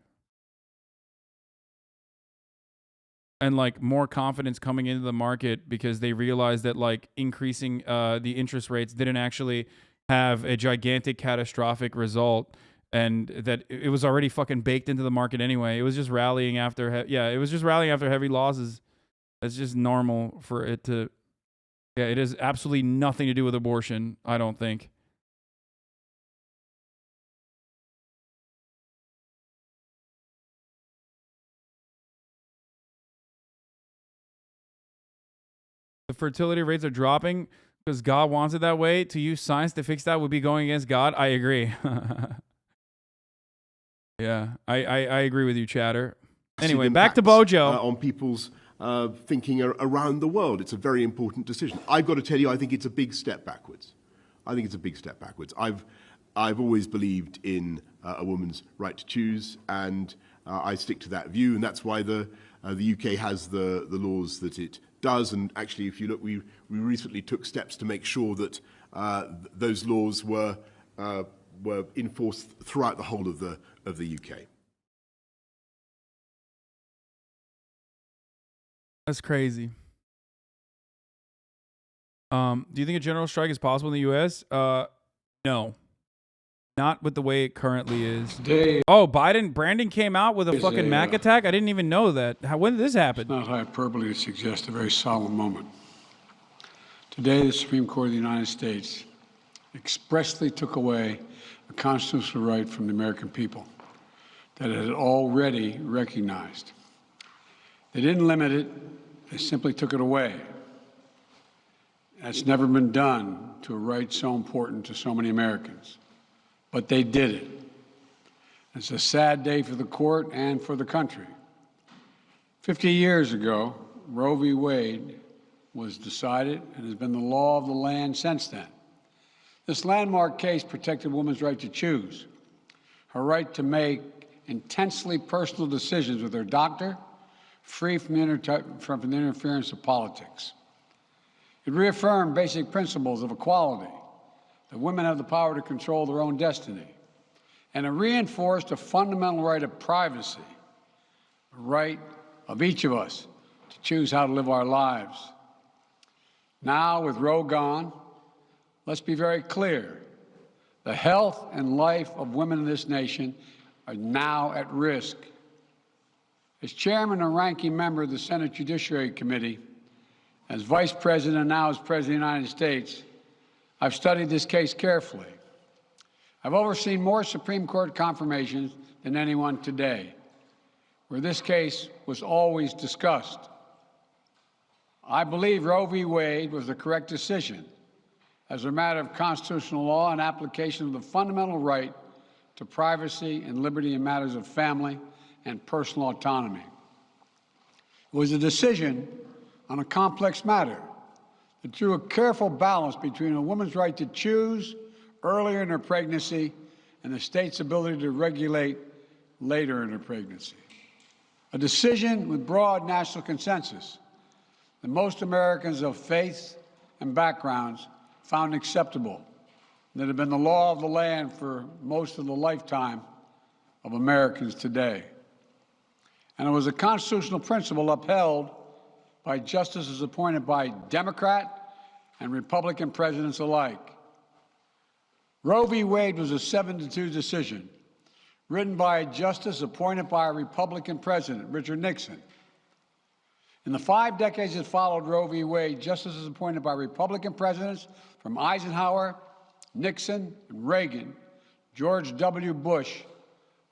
And like more confidence coming into the market because they realized that like increasing the interest rates didn't actually have a gigantic catastrophic result. And that it was already fucking baked into the market anyway. It was just rallying after, it was just rallying after heavy losses. That's just normal for it to, it has absolutely nothing to do with abortion, I don't think. the fertility rates are dropping because God wants it that way. To use science to fix that would be going against God. I agree. Yeah, I agree with you, Chatter. Anyway, back to Bojo. On people's thinking around the world. It's a very important decision. I've got to tell you, I think it's a big step backwards. I think it's a big step backwards. I've always believed in a woman's right to choose, and I stick to that view, and that's why the UK has the laws that it does. And actually, if you look, we recently took steps to make sure that those laws were enforced throughout the whole of the UK. That's crazy. Do you think a general strike is possible in the U.S.? No. Not with the way it currently is. Oh, Brandon came out with a fucking Mac attack? I didn't even know that. When did this happen? It's not hyperbole to suggest a very solemn moment. Today, the Supreme Court of the United States expressly took away a constitutional right from the American people that it had already recognized. They didn't limit it, they simply took it away. That's never been done to a right so important to so many Americans. But they did it. It's a sad day for the court and for the country. 50 years ago, Roe v. Wade was decided and has been the law of the land since then. This landmark case protected a woman's right to choose, her right to make intensely personal decisions with her doctor, free from the interference of politics. It reaffirmed basic principles of equality, that women have the power to control their own destiny, and it reinforced a fundamental right of privacy, a right of each of us to choose how to live our lives. Now, with Roe gone, let's be very clear. The health and life of women in this nation are now at risk. As chairman and ranking member of the Senate Judiciary Committee, as vice president and now as president of the United States, I've studied this case carefully. I've overseen more Supreme Court confirmations than anyone today, where this case was always discussed. I believe Roe v. Wade was the correct decision as a matter of constitutional law and application of the fundamental right to privacy and liberty in matters of family and personal autonomy. It was a decision on a complex matter that drew a careful balance between a woman's right to choose earlier in her pregnancy and the state's ability to regulate later in her pregnancy. A decision with broad national consensus that most Americans of faith and backgrounds found acceptable, that have been the law of the land for most of the lifetime of Americans today. And it was a constitutional principle upheld by justices appointed by Democrat and Republican presidents alike. Roe v. Wade was a 7-2 decision written by a justice appointed by a Republican president, Richard Nixon. In the 5 decades that followed Roe v. Wade, justices appointed by Republican presidents from Eisenhower, Nixon, and Reagan, George W. Bush,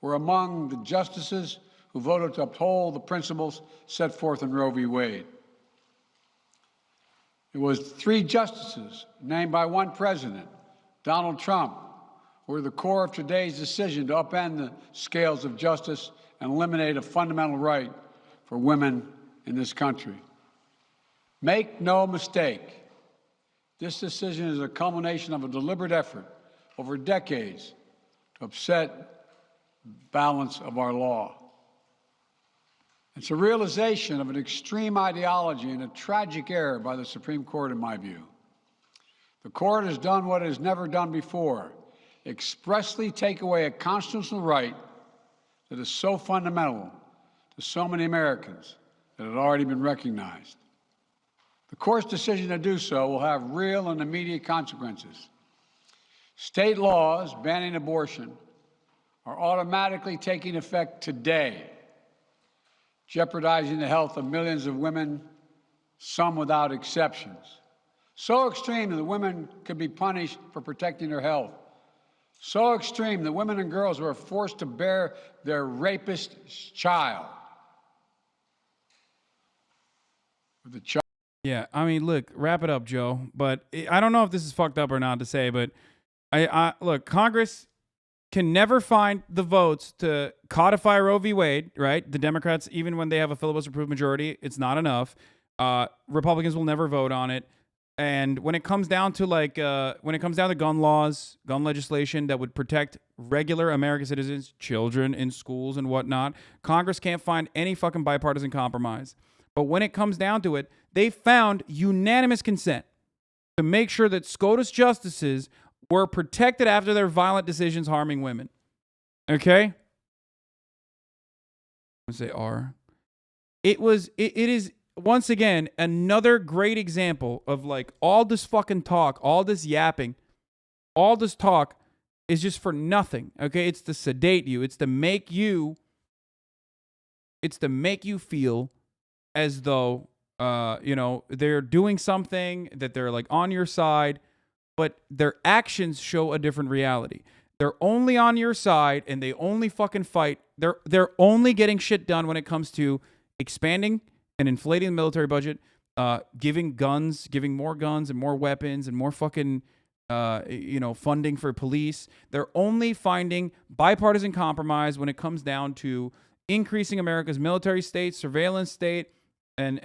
were among the justices who voted to uphold the principles set forth in Roe v. Wade. It was 3 justices named by one president, Donald Trump, who were the core of today's decision to upend the scales of justice and eliminate a fundamental right for women in this country. Make no mistake, this decision is a culmination of a deliberate effort over decades to upset the balance of our law. It's a realization of an extreme ideology and a tragic error by the Supreme Court, in my view. The court has done what it has never done before, expressly take away a constitutional right that is so fundamental to so many Americans that had already been recognized. The court's decision to do so will have real and immediate consequences. State laws banning abortion are automatically taking effect today, jeopardizing the health of millions of women, some without exceptions. So extreme that women could be punished for protecting their health. So extreme that women and girls who are forced to bear their rapist's child, with the child Yeah, I mean, look, wrap it up, Joe. But I don't know if this is fucked up or not to say, but I look, Congress can never find the votes to codify Roe v. Wade, right? The Democrats, even when they have a filibuster-proof majority, it's not enough. Republicans will never vote on it. And when it comes down to gun laws, gun legislation that would protect regular American citizens, children in schools and whatnot, Congress can't find any fucking bipartisan compromise. But when it comes down to it, they found unanimous consent to make sure that SCOTUS justices were protected after their violent decisions harming women. Okay? I'm going to say R. It is, once again, another great example of like all this fucking talk, all this yapping, all this talk is just for nothing. Okay? It's to sedate you. It's to make you feel as though, they're doing something, that they're like on your side, but their actions show a different reality. They're only on your side and they only fucking fight. They're only getting shit done when it comes to expanding and inflating the military budget, giving more guns and more weapons and more fucking, funding for police. They're only finding bipartisan compromise when it comes down to increasing America's military state, surveillance state, and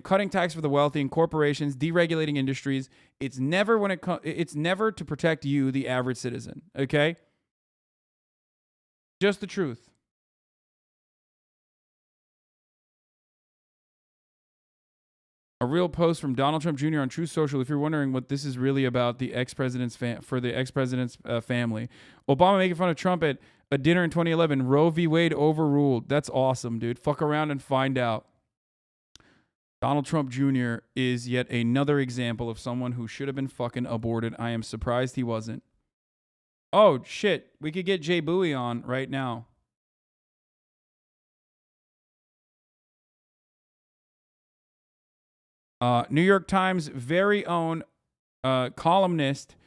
cutting tax for the wealthy and corporations, deregulating industries. It's never it's never to protect you, the average citizen. Okay? Just the truth. A real post from Donald Trump Jr. on Truth Social. If you're wondering what this is really about, the ex-president's family. Obama making fun of Trump at a dinner in 2011. Roe v. Wade overruled. That's awesome, dude. Fuck around and find out. Donald Trump Jr. is yet another example of someone who should have been fucking aborted. I am surprised he wasn't. Oh, shit. We could get Jay Bouie on right now. New York Times' very own columnist,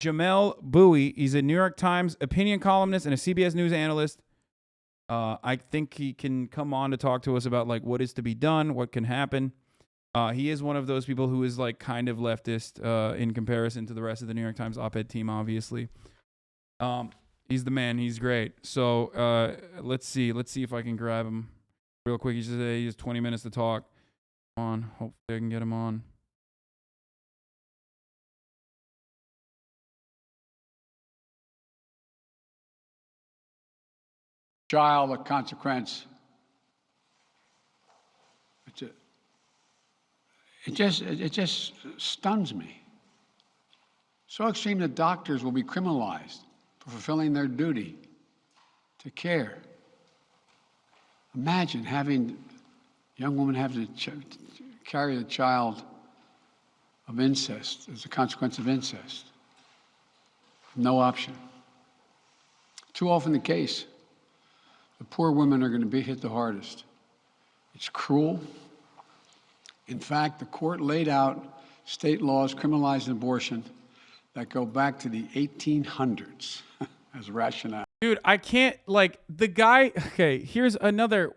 Jamelle Bouie. He's a New York Times opinion columnist and a CBS News analyst. I think he can come on to talk to us about like what is to be done, what can happen. He is one of those people who is like kind of leftist in comparison to the rest of the New York Times op-ed team, obviously. He's the man. He's great. So let's see if I can grab him real quick. He has 20 minutes to talk. On. Hopefully I can get him on. Child of consequence. It just stuns me. So extreme that doctors will be criminalized for fulfilling their duty to care. Imagine having a young woman have to carry the child of incest as a consequence of incest. No option. Too often the case. The poor women are going to be hit the hardest. It's cruel. In fact, the court laid out state laws criminalizing abortion that go back to the 1800s as rationale. Dude, I can't, like, the guy, okay, here's another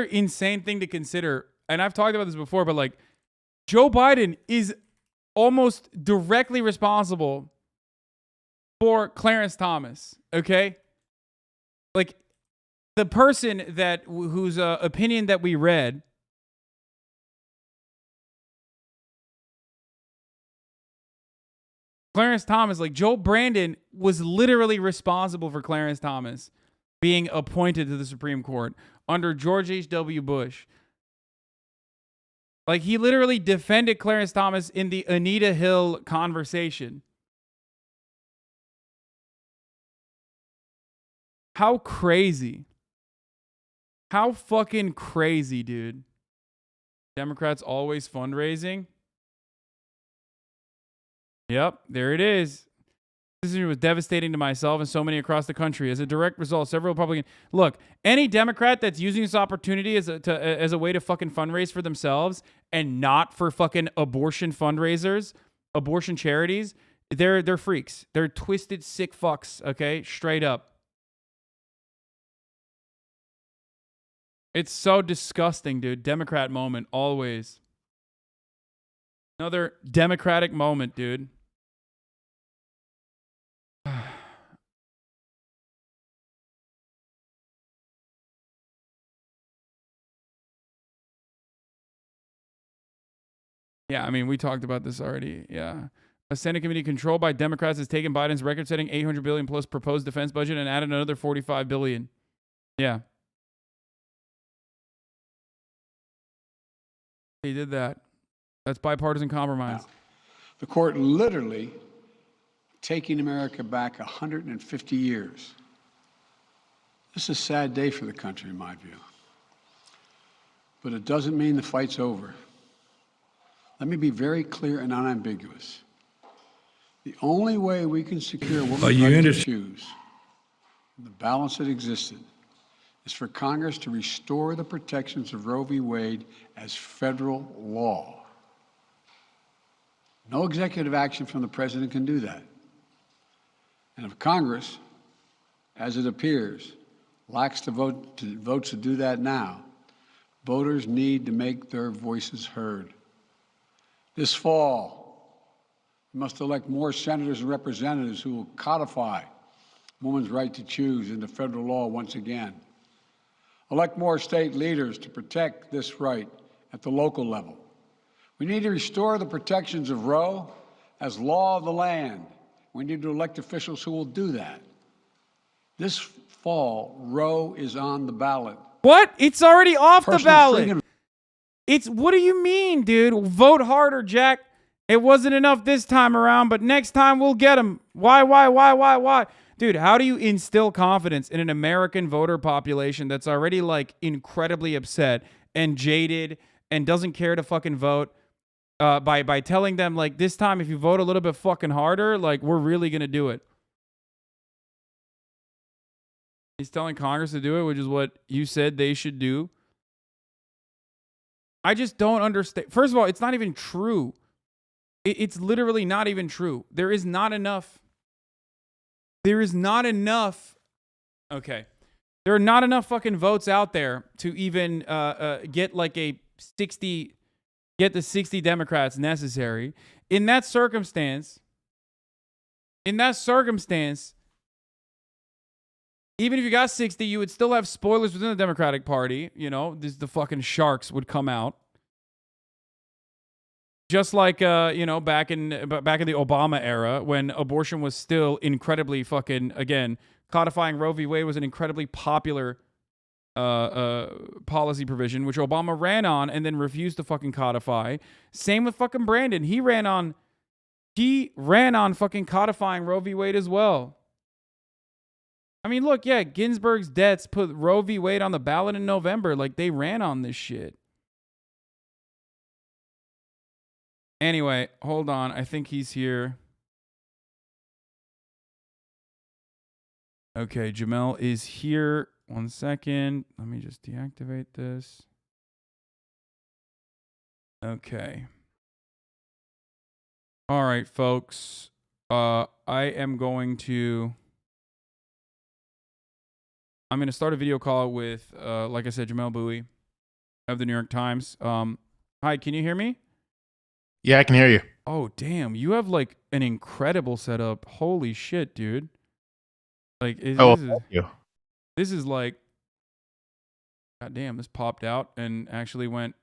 insane thing to consider. And I've talked about this before, but like, Joe Biden is almost directly responsible for Clarence Thomas, okay? Like, the person whose opinion that we read, Clarence Thomas, like Joe Brandon was literally responsible for Clarence Thomas being appointed to the Supreme Court under George H.W. Bush. Like, he literally defended Clarence Thomas in the Anita Hill conversation. How crazy. How fucking crazy, dude. Democrats always fundraising. Yep, there it is. This decision was devastating to myself and so many across the country. As a direct result, several Republicans... Look, any Democrat that's using this opportunity as a way to fucking fundraise for themselves and not for fucking abortion fundraisers, abortion charities, they're freaks. They're twisted, sick fucks, okay? Straight up. It's so disgusting, dude. Democrat moment, always. Another Democratic moment, dude. Yeah, I mean, we talked about this already. Yeah. A Senate committee controlled by Democrats has taken Biden's record-setting $800 billion plus proposed defense budget and added another $45 billion. Yeah. He did that. That's bipartisan compromise. The court literally taking America back 150 years. This is a sad day for the country, in my view. But it doesn't mean the fight's over. Let me be very clear and unambiguous. The only way we can secure women's right to choose, the balance that existed, is for Congress to restore the protections of Roe v. Wade as federal law. No executive action from the president can do that. And if Congress, as it appears, lacks the votes to do that now, voters need to make their voices heard. This fall, we must elect more senators and representatives who will codify women's right to choose into federal law once again. Elect more state leaders to protect this right at the local level. We need to restore the protections of Roe as law of the land. We need to elect officials who will do that. This fall, Roe is on the ballot. What? It's already off the ballot. Freedom. It's, what do you mean, dude? Vote harder, Jack. It wasn't enough this time around, but next time we'll get them. Why? Dude, how do you instill confidence in an American voter population that's already like incredibly upset and jaded and doesn't care to fucking vote by telling them like, this time if you vote a little bit fucking harder, like we're really going to do it. He's telling Congress to do it, which is what you said they should do. I just don't understand. First of all, it's not even true. It's literally not even true. There is not enough. Okay. There are not enough fucking votes out there to even get like get the 60 Democrats necessary. In that circumstance, even if you got 60, you would still have spoilers within the Democratic Party. You know, the fucking sharks would come out. Just like, back in the Obama era, when abortion was still incredibly fucking, again, codifying Roe v. Wade was an incredibly popular policy provision, which Obama ran on and then refused to fucking codify. Same with fucking Brandon. He ran on fucking codifying Roe v. Wade as well. I mean, look, yeah, Ginsburg's deaths put Roe v. Wade on the ballot in November. Like, they ran on this shit. Anyway, hold on. I think he's here. Okay, Jamelle is here. 1 second. Let me just deactivate this. Okay. All right, folks. I'm going to start a video call with, like I said, Jamelle Bouie of the New York Times. Hi, can you hear me? Yeah, I can hear you. Oh, damn. You have like an incredible setup. Holy shit, dude. Like, this is like, god damn, this popped out and actually went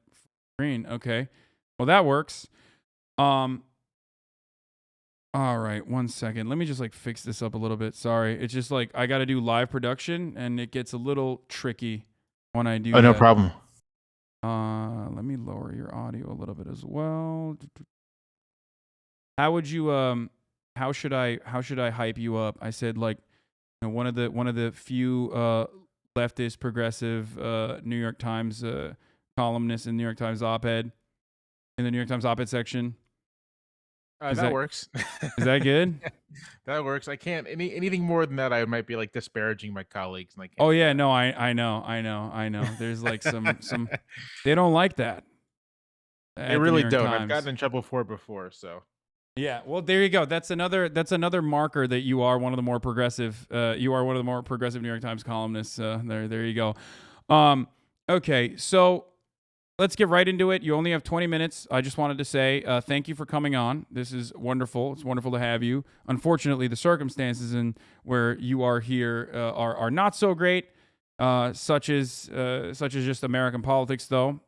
green. Okay. Well, that works. All right, 1 second. Let me just like fix this up a little bit. Sorry. It's just like I got to do live production and it gets a little tricky when I do that. No problem. Let me lower your audio a little bit as well. How would you how should I hype you up? I said like, you know, one of the few leftist progressive New York Times columnists in New York Times op-ed in the New York Times op-ed section. That works. Is that good? That works. I can't anything more than that. I might be like disparaging my colleagues. And Oh yeah, no, I know. There's like some they don't like that. They really don't. I've gotten in trouble for it before. So yeah, well there you go. That's another marker that you are one of the more progressive. You are one of the more progressive New York Times columnists. There you go. Okay, so let's get right into it. You only have 20 minutes. I just wanted to say thank you for coming on. This is wonderful. It's wonderful to have you. Unfortunately, the circumstances in where you are here are not so great, such as just American politics, though.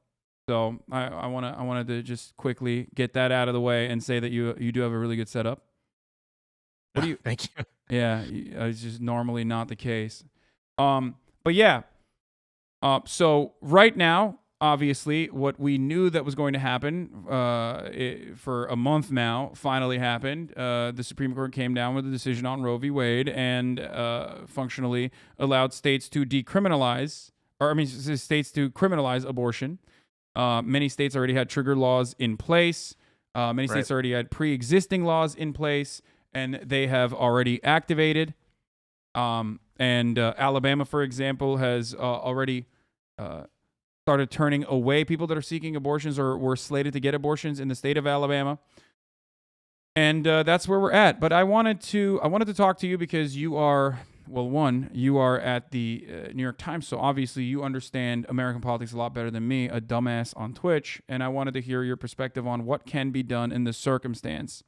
So I wanted to just quickly get that out of the way and say that you do have a really good setup. What do you? Thank you. Yeah, it's just normally not the case. But yeah. So right now, obviously, what we knew that was going to happen for a month now finally happened. The Supreme Court came down with a decision on Roe v. Wade and functionally allowed states to decriminalize, states to criminalize abortion. Many states already had trigger laws in place. Many states already had pre-existing laws in place, and they have already activated. And Alabama, for example, has already started turning away people that are seeking abortions or were slated to get abortions in the state of Alabama. And that's where we're at. But I wanted to talk to you because you are, well, one, you are at the New York Times, so obviously you understand American politics a lot better than me, a dumbass on Twitch. And I wanted to hear your perspective on what can be done in this circumstance.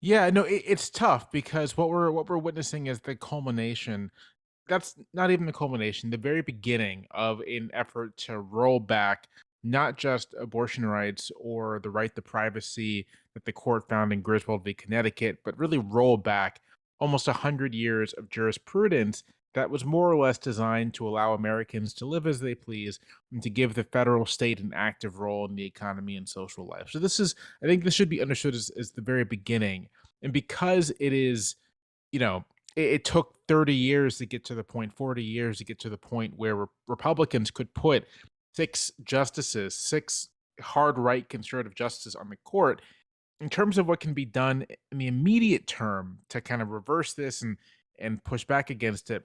Yeah, no, it's tough because what we're witnessing is the culmination. That's not even the culmination, the very beginning of an effort to roll back not just abortion rights or the right to privacy that the court found in Griswold v. Connecticut, but really roll back almost 100 years of jurisprudence that was more or less designed to allow Americans to live as they please and to give the federal state an active role in the economy and social life. So I think this should be understood as the very beginning. And because it is, it took 30 years to get to the point, 40 years to get to the point where Republicans could put 6 hard right conservative justices on the court. In terms of what can be done in the immediate term to kind of reverse this and push back against it,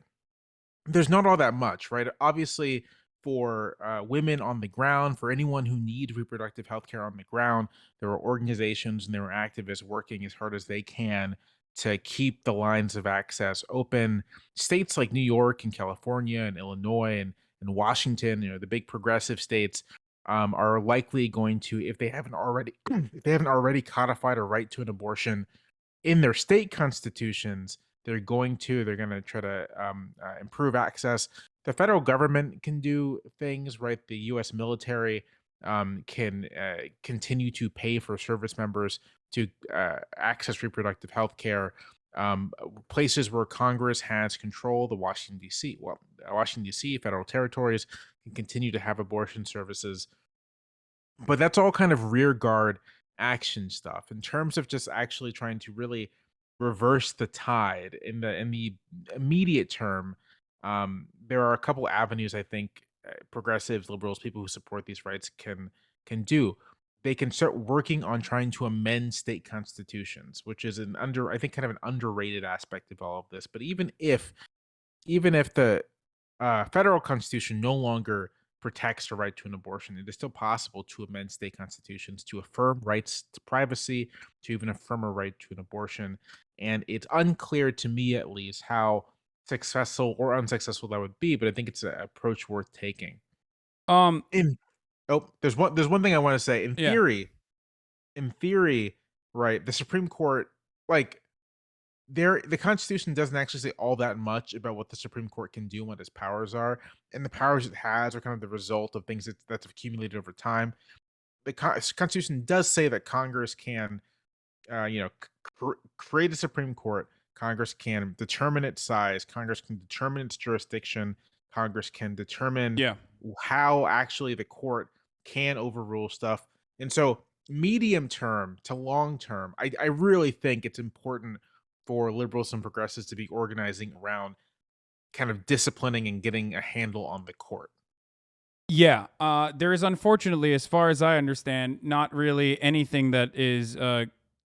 there's not all that much, right? Obviously, for women on the ground, for anyone who needs reproductive health care on the ground, there are organizations and there are activists working as hard as they can to keep the lines of access open. States like New York and California and Illinois and Washington, the big progressive states, are likely going to, if they haven't already codified a right to an abortion in their state constitutions, they're going to try to improve access. The federal government can do things, right? The U.S. military can continue to pay for service members to access reproductive health care. Places where Congress has control, the Washington, D.C., federal territories can continue to have abortion services. But that's all kind of rear guard action stuff. In terms of just actually trying to really reverse the tide in the immediate term, there are a couple avenues I think progressives, liberals, people who support these rights can do. They can start working on trying to amend state constitutions, which is I think kind of an underrated aspect of all of this. But even if the federal constitution no longer protects the right to an abortion, it is still possible to amend state constitutions to affirm rights to privacy, to even affirm a right to an abortion. And it's unclear to me, at least, how successful or unsuccessful that would be, but I think it's an approach worth taking. There's one thing I want to say. In theory, right, the Supreme Court, the Constitution doesn't actually say all that much about what the Supreme Court can do and what its powers are, and the powers it has are kind of the result of things that's accumulated over time. The Constitution does say that Congress can, create a Supreme Court. Congress can determine its size. Congress can determine its jurisdiction. Congress can determine how actually the court can overrule stuff. And so medium term to long term, I really think it's important for liberals and progressives to be organizing around kind of disciplining and getting a handle on the court. Yeah, there is, unfortunately, as far as I understand, not really anything that is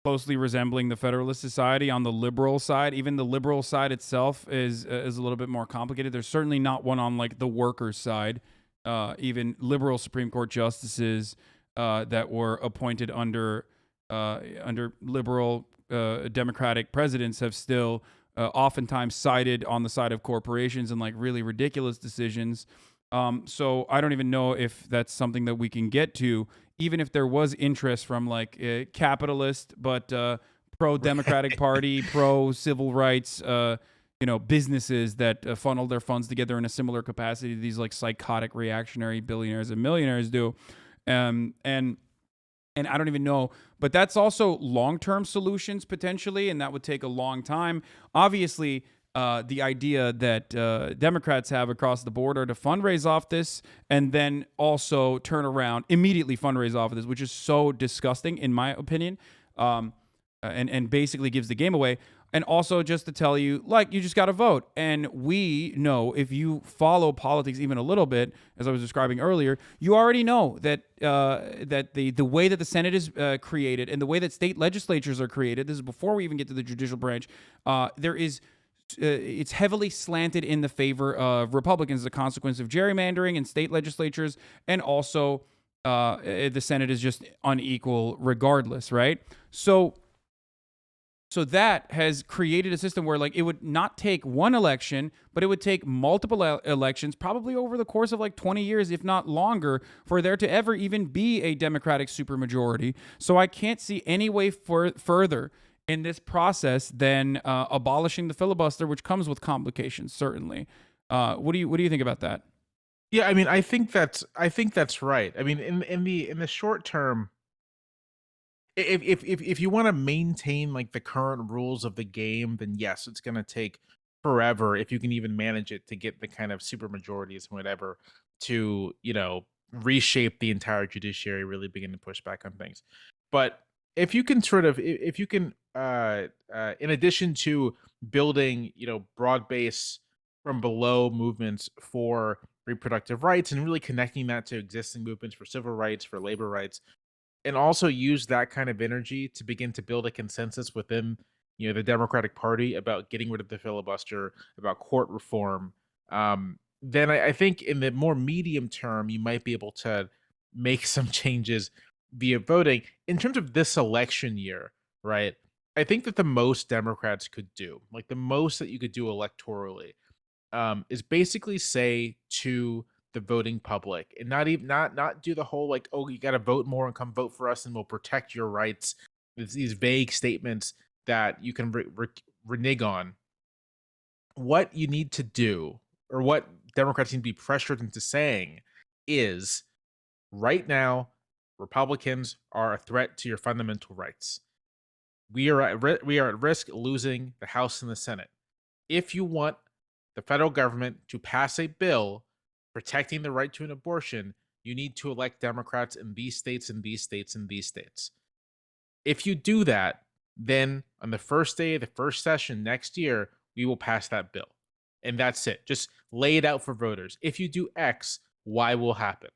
closely resembling the Federalist Society on the liberal side. Even the liberal side itself is a little bit more complicated. There's certainly not one on the workers' side. Even liberal Supreme Court justices that were appointed under liberal Democratic presidents have still oftentimes sided on the side of corporations and really ridiculous decisions. So I don't even know if that's something that we can get to, even if there was interest from like a capitalist but pro-democratic party, pro-civil rights, businesses that funnel their funds together in a similar capacity to these like psychotic reactionary billionaires and millionaires do. And I don't even know, but that's also long-term solutions potentially, and that would take a long time. Obviously, the idea that Democrats have across the board are to fundraise off this and then also turn around, immediately fundraise off of this, which is so disgusting in my opinion, and basically gives the game away. And also just to tell you, like, you just got to vote. And we know, if you follow politics even a little bit, as I was describing earlier, you already know that the way that the Senate is created and the way that state legislatures are created, this is before we even get to the judicial branch, it's heavily slanted in the favor of Republicans as a consequence of gerrymandering in state legislatures, and also the Senate is just unequal regardless, right? So that has created a system where like it would not take one election, but it would take multiple elections, probably over the course of like 20 years, if not longer, for there to ever even be a Democratic supermajority. So I can't see any way further in this process than abolishing the filibuster, which comes with complications, certainly. What do you think about that? Yeah, I mean, I think that's right. I mean, in the short term, if you want to maintain like the current rules of the game, then yes, it's going to take forever, if you can even manage it, to get the kind of super majorities and whatever to, reshape the entire judiciary, really begin to push back on things. But if you can in addition to building, broad base from below movements for reproductive rights and really connecting that to existing movements for civil rights, for labor rights, and also use that kind of energy to begin to build a consensus within, the Democratic Party about getting rid of the filibuster, about court reform, then I think in the more medium term, you might be able to make some changes via voting. In terms of this election year, right, I think that the most Democrats could do, like the most that you could do electorally, is basically say to the voting public, and not do the whole like, oh, you got to vote more and come vote for us and we'll protect your rights. It's these vague statements that you can renege on. What you need to do, or what Democrats need to be pressured into saying, is right now Republicans are a threat to your fundamental rights. We are at risk losing the House and the Senate. If you want the federal government to pass a bill protecting the right to an abortion, you need to elect Democrats in these states, and these states, and these states. If you do that, then on the first day of the first session next year, we will pass that bill. And that's it. Just lay it out for voters. If you do X, Y will happen.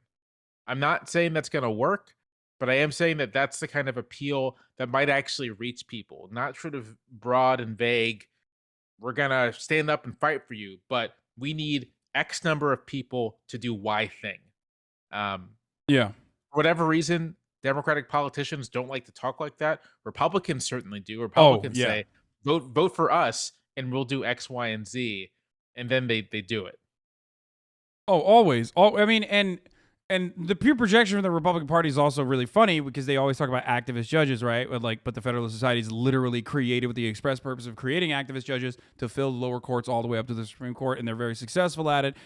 I'm not saying that's going to work, but I am saying that that's the kind of appeal that might actually reach people. Not sort of broad and vague, we're going to stand up and fight for you, but we need X number of people to do Y thing. Yeah. For whatever reason, Democratic politicians don't like to talk like that. Republicans certainly do. Republicans say, vote for us and we'll do X, Y, and Z. And then they do it. Oh, always. And the pure projection from the Republican Party is also really funny, because they always talk about activist judges, right? But the Federalist Society is literally created with the express purpose of creating activist judges to fill the lower courts all the way up to the Supreme Court, and they're very successful at it.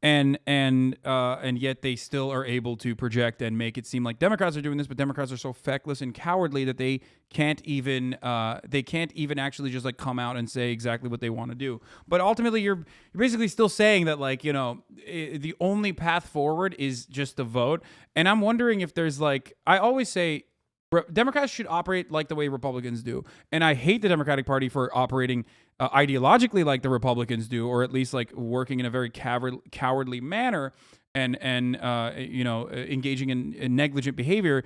And yet they still are able to project and make it seem like Democrats are doing this, but Democrats are so feckless and cowardly that they can't even actually just like come out and say exactly what they want to do. But ultimately, you're basically still saying that, like, the only path forward is just to vote. And I'm wondering if there's like, I always say, Democrats should operate like the way Republicans do. And I hate the Democratic Party for operating ideologically like the Republicans do, or at least like working in a very cowardly manner and engaging in negligent behavior.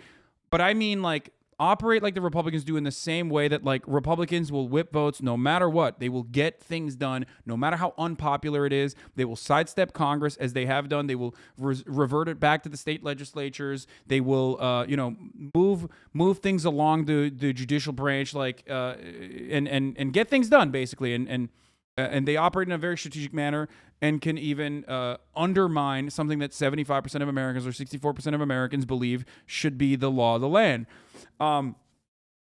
But I mean, like, operate like the Republicans do in the same way that, like, Republicans will whip votes no matter what. They will get things done no matter how unpopular it is. They will sidestep Congress, as they have done. They will revert it back to the state legislatures. They will, move things along the judicial branch, like, and get things done, basically. And and they operate in a very strategic manner and can even undermine something that 75% of Americans or 64% of Americans believe should be the law of the land.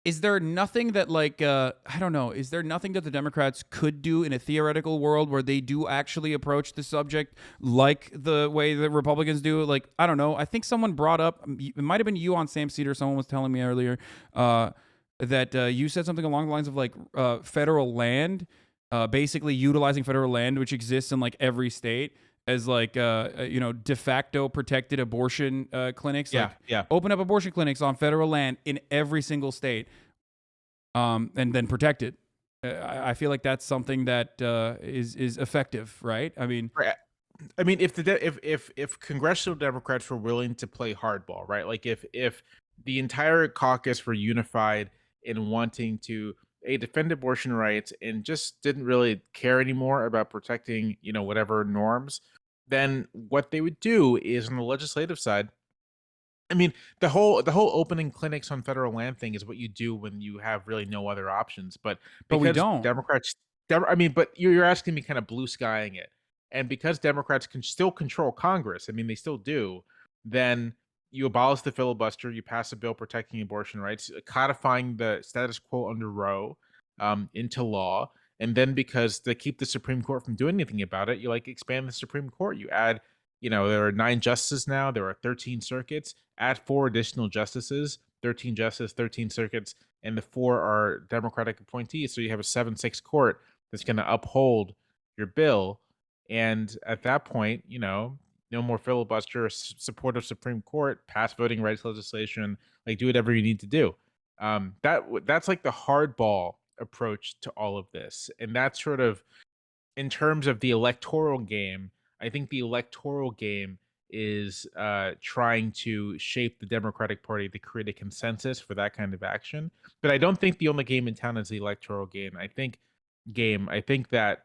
Is there nothing that I don't know, is there nothing that the Democrats could do in a theoretical world where they do actually approach the subject like the way that Republicans do? Like, I don't know. I think someone brought up, it might have been you on Sam Cedar, someone was telling me earlier that you said something along the lines of like federal land, basically utilizing federal land, which exists in like every state, as like de facto protected abortion clinics. Open up abortion clinics on federal land in every single state, and then protect it. I feel like that's something that is effective, right? I mean, if congressional Democrats were willing to play hardball, right? Like if the entire caucus were unified in wanting to defend abortion rights and just didn't really care anymore about protecting, whatever norms, then what they would do is on the legislative side, I mean, the whole opening clinics on federal land thing is what you do when you have really no other options. But we don't. But you're asking me kind of blue skying it. And because Democrats can still control Congress, I mean, they still do, then you abolish the filibuster, you pass a bill protecting abortion rights, codifying the status quo under Roe into law. And then because they keep the Supreme Court from doing anything about it, you expand the Supreme Court. You add, there are 9 justices now. There are 13 circuits. Add 4 additional justices, 13 justices, 13 circuits, and the 4 are Democratic appointees. So you have a 7-6 court that's going to uphold your bill. And at that point, no more filibuster, supportive Supreme Court, pass voting rights legislation, do whatever you need to do. That's like the hardball approach to all of this. And that's sort of, in terms of the electoral game, I think the electoral game is trying to shape the Democratic Party to create a consensus for that kind of action. But I don't think the only game in town is the electoral game. I think that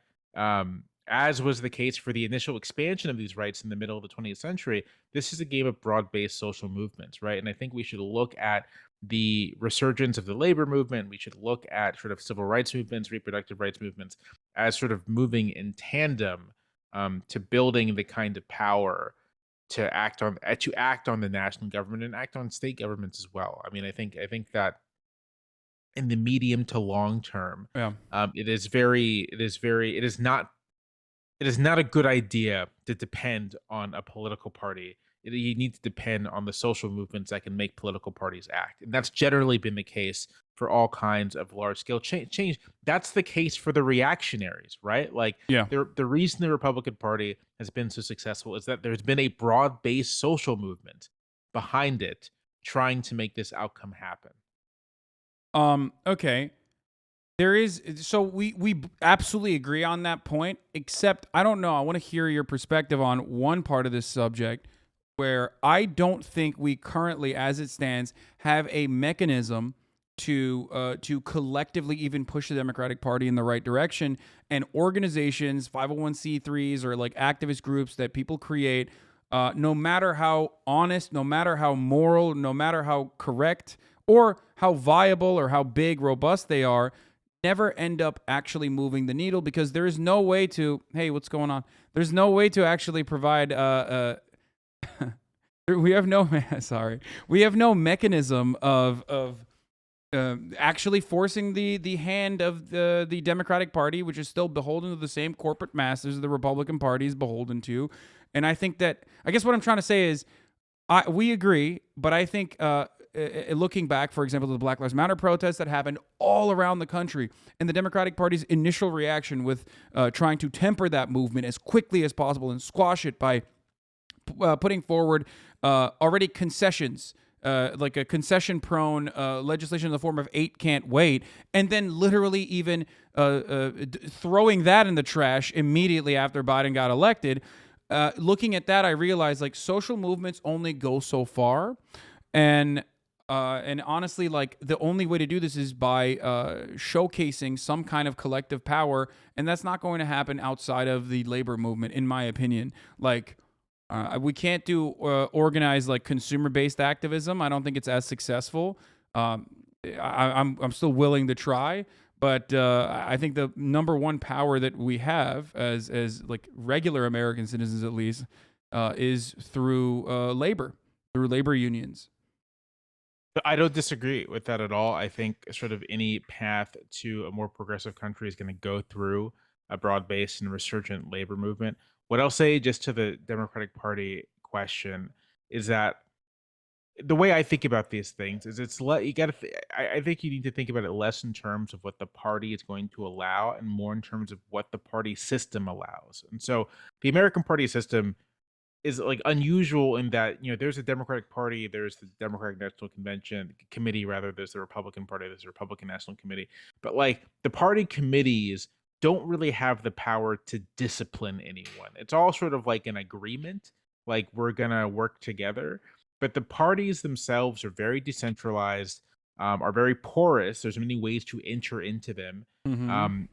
as was the case for the initial expansion of these rights in the middle of the 20th century, this is a game of broad-based social movements, right? And I think we should look at the resurgence of the labor movement. We should look at sort of civil rights movements, reproductive rights movements, as sort of moving in tandem to building the kind of power to act on the national government and act on state governments as well. I mean, I think that in the medium to long term, it is not a good idea to depend on a political party. You need to depend on the social movements that can make political parties act. And that's generally been the case for all kinds of large-scale change. That's the case for the reactionaries, right? The reason the Republican Party has been so successful is that there's been a broad-based social movement behind it trying to make this outcome happen. Okay. We absolutely agree on that point, except I don't know. I want to hear your perspective on one part of this subject where I don't think we currently, as it stands, have a mechanism to collectively even push the Democratic Party in the right direction. And organizations, 501c3s, or activist groups that people create, no matter how honest, no matter how moral, no matter how correct, or how viable or how big, robust they are, never end up actually moving the needle, because there is no way to, hey, what's going on? There's no way to actually provide we have no mechanism of actually forcing the hand of the Democratic Party, which is still beholden to the same corporate masters the Republican Party is beholden to. And I think that, I guess what I'm trying to say is, we agree, but I think looking back, for example, to the Black Lives Matter protests that happened all around the country, and the Democratic Party's initial reaction with trying to temper that movement as quickly as possible and squash it by putting forward already concessions, like a concession-prone legislation in the form of 8 can't wait, and then literally even throwing that in the trash immediately after Biden got elected. Looking at that, I realized social movements only go so far, and honestly, the only way to do this is by showcasing some kind of collective power, and that's not going to happen outside of the labor movement, in my opinion. We can't do organized consumer-based activism. I don't think it's as successful. I'm still willing to try, But I think the number one power that we have as like regular American citizens, at least, is through labor unions. I don't disagree with that at all. I think sort of any path to a more progressive country is going to go through a broad-based and resurgent labor movement. What I'll say just to the Democratic Party question is that the way I think about these things is you got to. I think you need to think about it less in terms of what the party is going to allow, and more in terms of what the party system allows. And so, the American party system is like unusual in that there's a Democratic Party, there's the Democratic National Convention Committee, rather there's the Republican Party, there's the Republican National Committee, but like the party committees don't really have the power to discipline anyone. It's all sort of like an agreement, like we're gonna work together. But the parties themselves are very decentralized, are very porous. There's many ways to enter into them,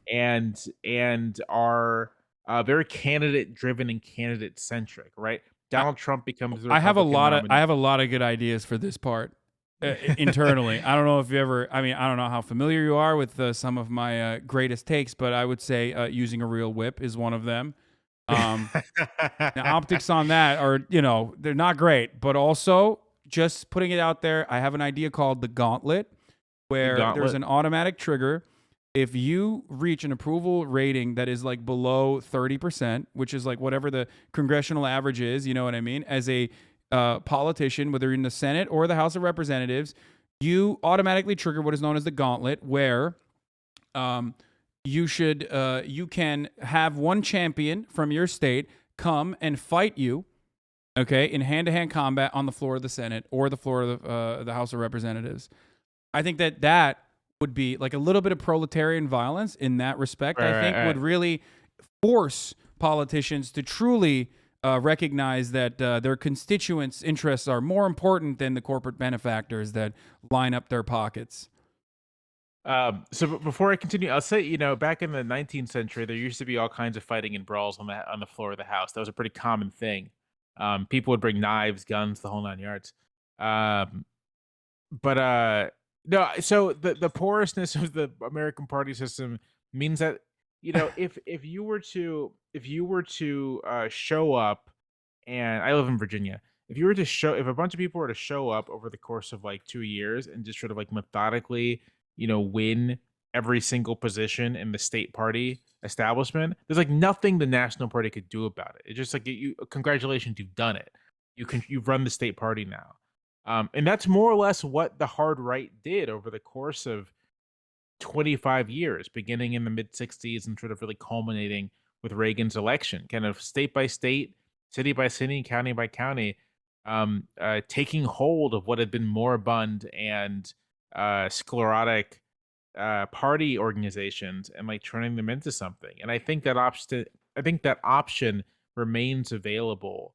and are very candidate driven and candidate centric. Right? Donald Trump becomes. The I have a Republican lot of good ideas for this part internally. I don't know if you ever. I mean, I don't know how familiar you are with some of my greatest takes, but I would say using a real whip is one of them. The optics on that are, they're not great, but also just putting it out there, I have an idea called the gauntlet, where there's an automatic trigger. If you reach an approval rating that is like below 30%, which is like whatever the congressional average is, you know what I mean? As a politician, whether you're in the Senate or the House of Representatives, you automatically trigger what is known as the gauntlet, where you can have one champion from your state come and fight you, okay, in hand-to-hand combat on the floor of the Senate or the floor of the House of Representatives. I think that would be like a little bit of proletarian violence in that respect. I think would really force politicians to truly recognize that their constituents' interests are more important than the corporate benefactors that line up their pockets. So before I continue, I'll say, back in the 19th century, there used to be all kinds of fighting and brawls on the floor of the House. That was a pretty common thing. People would bring knives, guns, the whole 9 yards. No. So the porousness of the American party system means that if you were to show up, and I live in Virginia, if a bunch of people were to show up over the course of like 2 years and just sort of like methodically win every single position in the state party establishment, there's like nothing the national party could do about it. It's just like, congratulations, you've done it. You've run the state party now. And that's more or less what the hard right did over the course of 25 years, beginning in the mid 60s and sort of really culminating with Reagan's election, kind of state by state, city by city, county by county, taking hold of what had been moribund and sclerotic party organizations and like turning them into something. And I think that option remains available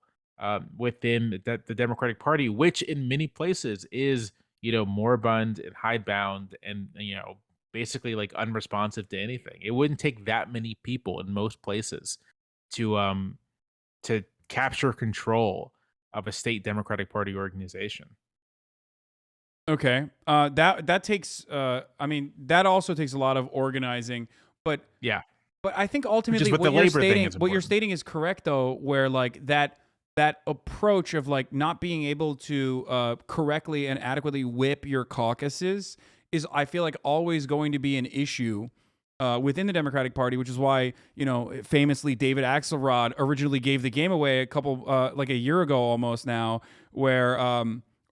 within the Democratic Party, which in many places is moribund and hidebound and basically like unresponsive to anything. It wouldn't take that many people in most places to capture control of a state Democratic Party organization. Okay. That takes that also takes a lot of organizing, but yeah. But I think ultimately what you're stating is correct though, where like that approach of like not being able to correctly and adequately whip your caucuses is, I feel like, always going to be an issue within the Democratic Party, which is why, famously David Axelrod originally gave the game away like a year ago almost now, where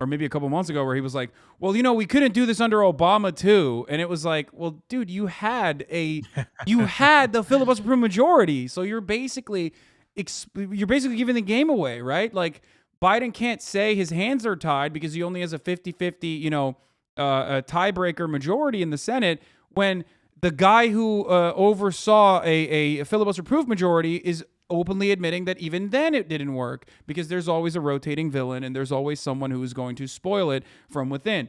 or maybe a couple months ago, where he was like, well, we couldn't do this under Obama too. And it was like, well, dude, you had the filibuster majority. So you're basically giving the game away, right? Like Biden can't say his hands are tied because he only has a 50-50, a tiebreaker majority in the Senate, when the guy who oversaw a filibuster-proof majority is openly admitting that even then it didn't work, because there's always a rotating villain and there's always someone who is going to spoil it from within.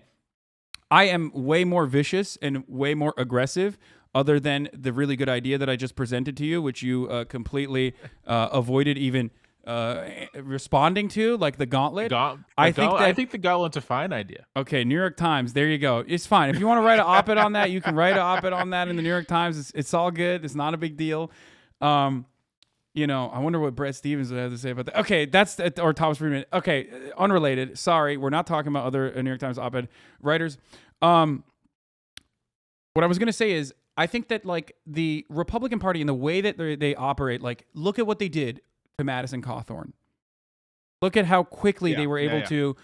I am way more vicious and way more aggressive, other than the really good idea that I just presented to you, which you completely avoided even responding to, like the gauntlet. I think the gauntlet's a fine idea. Okay, New York Times. There you go. It's fine. If you want to write an op-ed on that, you can write an op-ed on that in the New York Times. It's all good. It's not a big deal. You know, I wonder what Brett Stevens would have to say about that. Okay, or Thomas Friedman. Okay, unrelated. Sorry, we're not talking about other New York Times op-ed writers. What I was gonna say is, I think that like the Republican Party and the way that they operate, like look at what they did to Madison Cawthorn. Look at how quickly they were able to,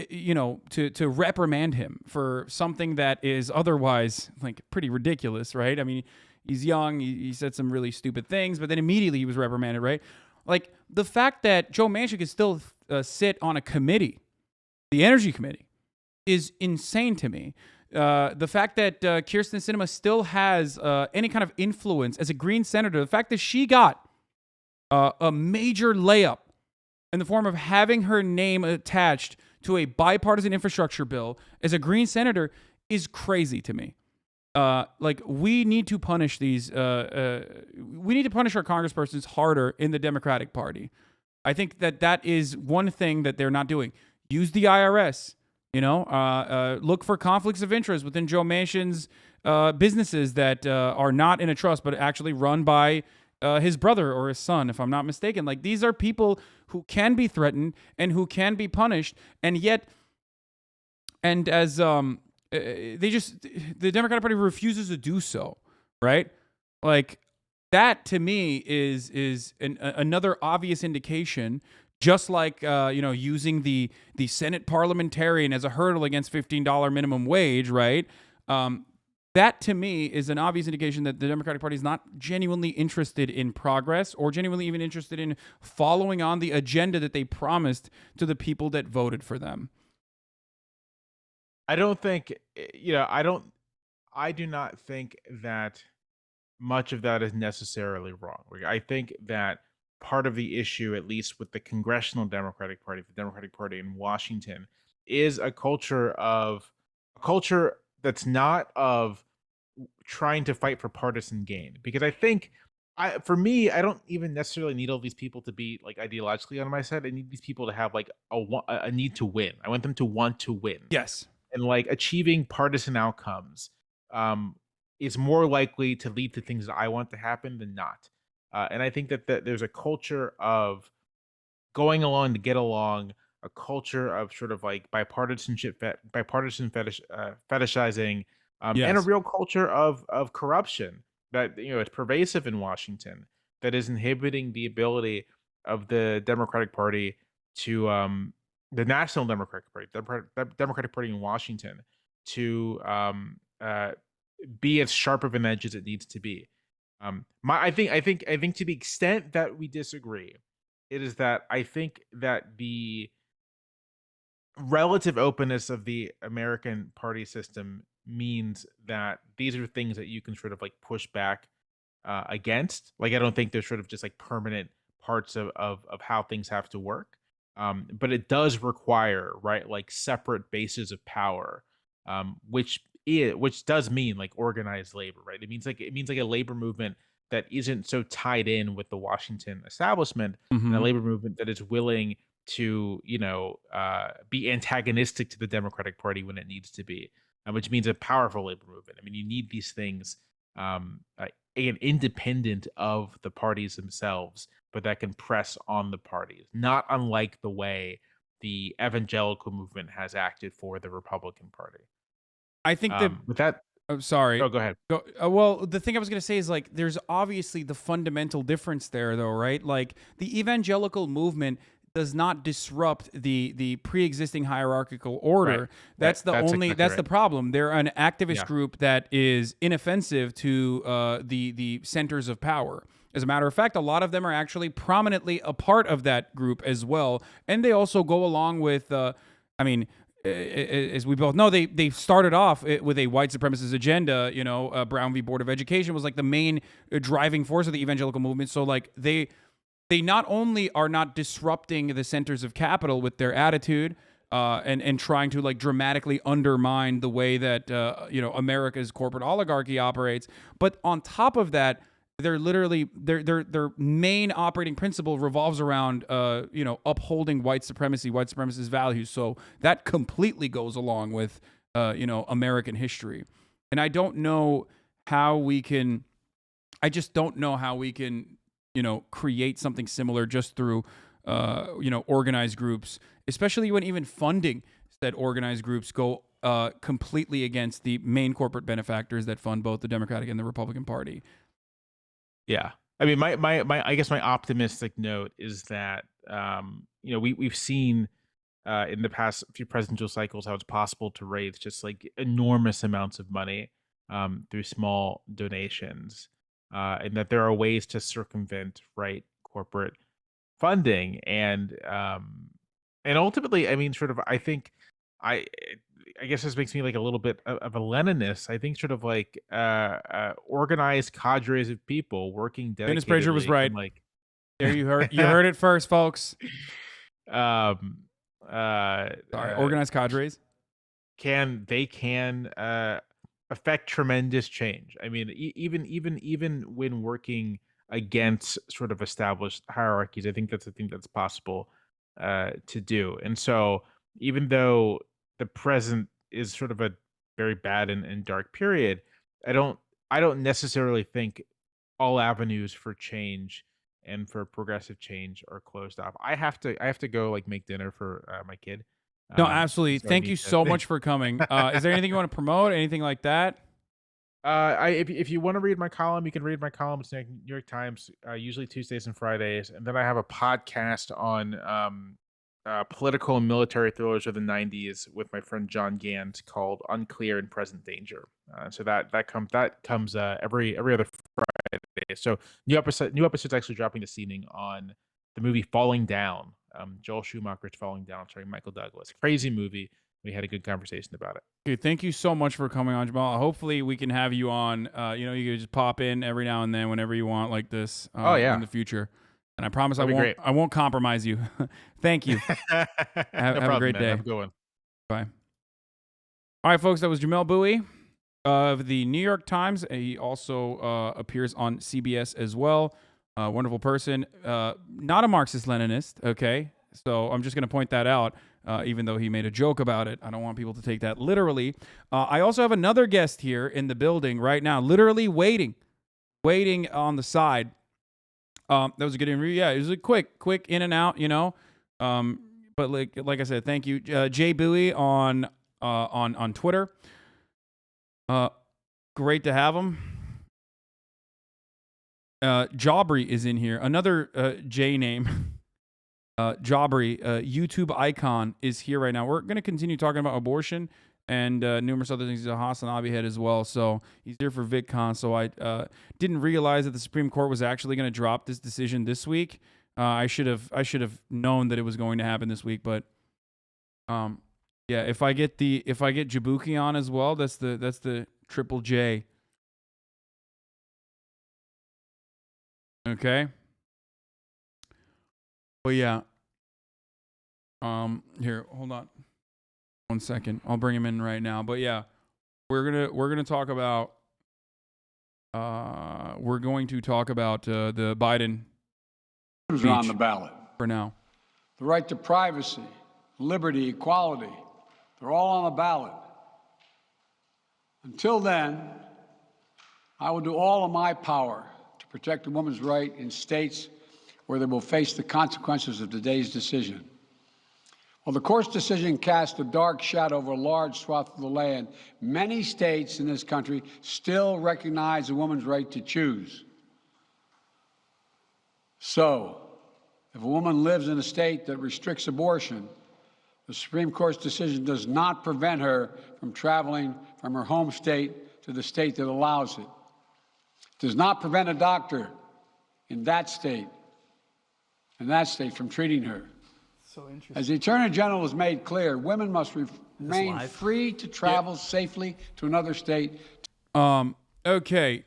you know, to reprimand him for something that is otherwise like pretty ridiculous, right? I mean, he's young, he said some really stupid things, but then immediately he was reprimanded, right? Like the fact that Joe Manchin could still sit on a committee, the Energy Committee, is insane to me. The fact that Kyrsten Sinema still has any kind of influence as a Green senator, the fact that she got a major layup in the form of having her name attached to a bipartisan infrastructure bill as a Green senator is crazy to me. Like we need to punish these. We need to punish our congresspersons harder in the Democratic Party. I think that is one thing that they're not doing. Use the IRS. You know, look for conflicts of interest within Joe Manchin's businesses that are not in a trust, but actually run by his brother or his son, if I'm not mistaken. Like these are people who can be threatened and who can be punished, and yet, and as the Democratic Party refuses to do so, right? Like that to me is another obvious indication. Just like you know, using the Senate parliamentarian as a hurdle against $15 minimum wage, right? That to me is an obvious indication that the Democratic Party is not genuinely interested in progress or genuinely even interested in following on the agenda that they promised to the people that voted for them. I don't think, you know, I do not think that much of that is necessarily wrong. I think that part of the issue, at least with the Congressional Democratic Party, the Democratic Party in Washington, is a culture that's not of trying to fight for partisan gain. Because I think, for me, I don't even necessarily need all these people to be like ideologically on my side. I need these people to have like a need to win. I want them to want to win. Yes. And like achieving partisan outcomes is more likely to lead to things that I want to happen than not. And I think that there's a culture of going along to get along, a culture of sort of like bipartisan fetishizing, and a real culture of corruption that, you know, is pervasive in Washington, that is inhibiting the ability of the Democratic Party to the National Democratic Party, the Democratic Party in Washington, to be as sharp of an edge as it needs to be. I think to the extent that we disagree, it is that I think that the relative openness of the American party system means that these are things that you can sort of like push back against. Like I don't think there's sort of just like permanent parts of how things have to work. But it does require, right, like separate bases of power, which does mean like organized labor, right? It means like a labor movement that isn't so tied in with the Washington establishment, and a labor movement that is willing to, you know, be antagonistic to the Democratic Party when it needs to be, which means a powerful labor movement. I mean, you need these things independent of the parties themselves, but that can press on the parties, not unlike the way the evangelical movement has acted for the Republican Party. I think that with that. I'm sorry. Oh, go ahead. Well, the thing I was going to say is like, there's obviously the fundamental difference there, though, right? Like the evangelical movement does not disrupt the pre-existing hierarchical order. Right. That's That's the problem. They're an activist group that is inoffensive to the centers of power. As a matter of fact, a lot of them are actually prominently a part of that group as well, and they also go along with. As we both know, they started off with a white supremacist agenda. You know, Brown v. Board of Education was like the main driving force of the evangelical movement. So like they not only are not disrupting the centers of capital with their attitude and trying to like dramatically undermine the way that America's corporate oligarchy operates, but on top of that, They're literally their main operating principle revolves around upholding white supremacy, white supremacist values. So that completely goes along with American history. And I don't know how we can. I just don't know how we can create something similar just through organized groups, especially when even funding said organized groups go completely against the main corporate benefactors that fund both the Democratic and the Republican Party. Yeah. I mean, my I guess my optimistic note is that, we've seen in the past few presidential cycles how it's possible to raise just like enormous amounts of money through small donations, and that there are ways to circumvent corporate funding, and ultimately, I mean, sort of, I think I guess this makes me like a little bit of a Leninist. I think sort of like organized cadres of people working dedicatedly. Dennis Prager was right. Like, there you heard it first, folks. Sorry, organized cadres can affect tremendous change. I mean, even when working against sort of established hierarchies, I think that's a thing that's possible to do. And so, even though the present is sort of a very bad and dark period, I don't necessarily think all avenues for change and for progressive change are closed off. I have to go like make dinner for my kid. No, absolutely. So Thank you so much for coming. Is there anything you want to promote? Anything like that? If you want to read my column, you can read my column. It's New York Times, usually Tuesdays and Fridays, and then I have a podcast on political and military thrillers of the 90s with my friend John Gant called Unclear and Present Danger. So that comes every other Friday. So new episode's actually dropping this evening on the movie Falling Down. Joel Schumacher's Falling Down, starring Michael Douglas. Crazy movie. We had a good conversation about it. Okay, thank you so much for coming on, Jamelle. Hopefully we can have you on. You can just pop in every now and then whenever you want, like this. In the future. And I promise I won't compromise you. Thank you. have a great day. Have a good one. Bye. All right, folks. That was Jamelle Bouie of the New York Times. He also appears on CBS as well. Wonderful person. Not a Marxist-Leninist, okay? So I'm just going to point that out, even though he made a joke about it. I don't want people to take that literally. I also have another guest here in the building right now, literally waiting on the side. That was a good interview. Yeah, it was a quick in and out, But like I said, thank you, Jay Bouie on Twitter. Great to have him. Aubrey is in here. Another J name. Aubrey, YouTube icon, is here right now. We're going to continue talking about abortion and numerous other things. He's a HasanAbi head as well, so he's here for VidCon. So I didn't realize that the Supreme Court was actually going to drop this decision this week. I should have known that it was going to happen this week. But yeah, if I get Jabuki on as well, that's the triple J. Okay. Well, yeah. Here, hold on 1 second. I'll bring him in right now. But yeah, we're gonna talk about the Biden are on the ballot for now. The right to privacy, liberty, equality, they're all on the ballot. Until then, I will do all in my power to protect a woman's right in states where they will face the consequences of today's decision. While the court's decision cast a dark shadow over a large swath of the land, many states in this country still recognize a woman's right to choose. So, if a woman lives in a state that restricts abortion, the Supreme Court's decision does not prevent her from traveling from her home state to the state that allows it. It does not prevent a doctor in that state from treating her. So interesting. As the Attorney General has made clear, women must remain free to travel safely to another state. Okay.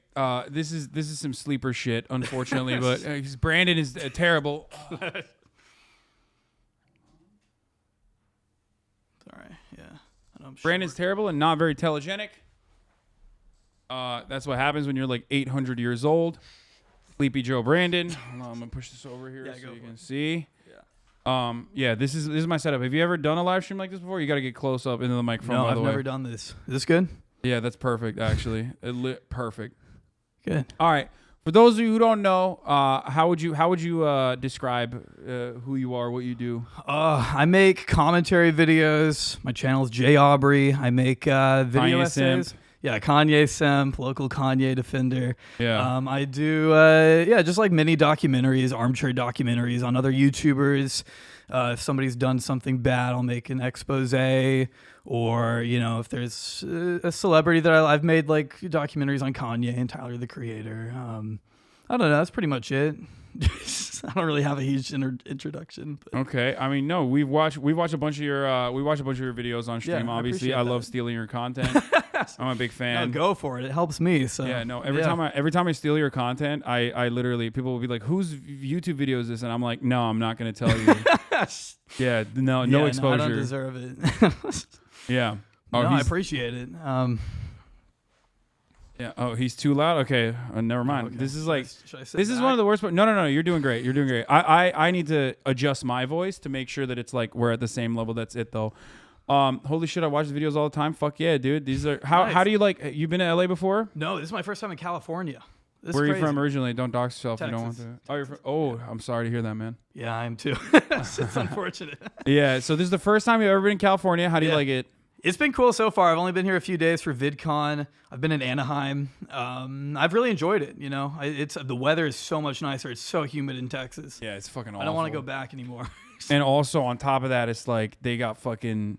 This is some sleeper shit, unfortunately, but Brandon is terrible. Sorry. Yeah. Brandon's terrible and not very telegenic. That's what happens when you're like 800 years old. Sleepy Joe Brandon. Hold on, I'm gonna push this over here so you can see. Yeah, this is my setup. Have you ever done a live stream like this before? You got to get close up into the microphone. No, by the I've way. never done this. Is this good? Yeah, that's perfect. Actually, perfect. Good. All right. For those of you who don't know, how would you describe who you are, what you do? I make commentary videos. My channel is J Aubrey. I make video Kanye essays. simp. Yeah, Kanye simp, local Kanye defender. Yeah. I do just like mini documentaries, armchair documentaries on other YouTubers. If somebody's done something bad, I'll make an expose. Or, if there's a celebrity that I've made like documentaries on Kanye and Tyler, the Creator. I don't know. That's pretty much it. I don't really have a huge introduction. But. Okay. I mean, no, we watch a bunch of your videos on stream. Yeah, I Obviously, appreciate I that. love stealing your content. I'm a big fan. No, go for it. It helps me. So yeah, no. Every time I steal your content, I literally, people will be like, "Whose YouTube video is this?" And I'm like, "No, I'm not going to tell you." Yeah, no exposure. No, I don't deserve it. Yeah. No, I appreciate it. Yeah. Oh, he's too loud. Okay. Never mind. Okay. This is like Should I sit this is back? one of the worst. But no. You're doing great. You're doing great. I need to adjust my voice to make sure that it's like we're at the same level. That's it though. Holy shit! I watch the videos all the time. Fuck yeah, dude. These are how do you like? You been to LA before? No, this is my first time in California. This Where is are you from crazy. originally? Don't dox yourself. You don't want Texas. to. Oh, you're from. Oh, I'm sorry to hear that, man. Yeah, I am too. It's unfortunate. Yeah. So this is the first time you've ever been in California. How do you like it? It's been cool so far. I've only been here a few days for VidCon. I've been in Anaheim. I've really enjoyed it. It's the weather is so much nicer. It's so humid in Texas. Yeah, it's fucking awful. I don't want to go back anymore. And also on top of that, it's like they got fucking,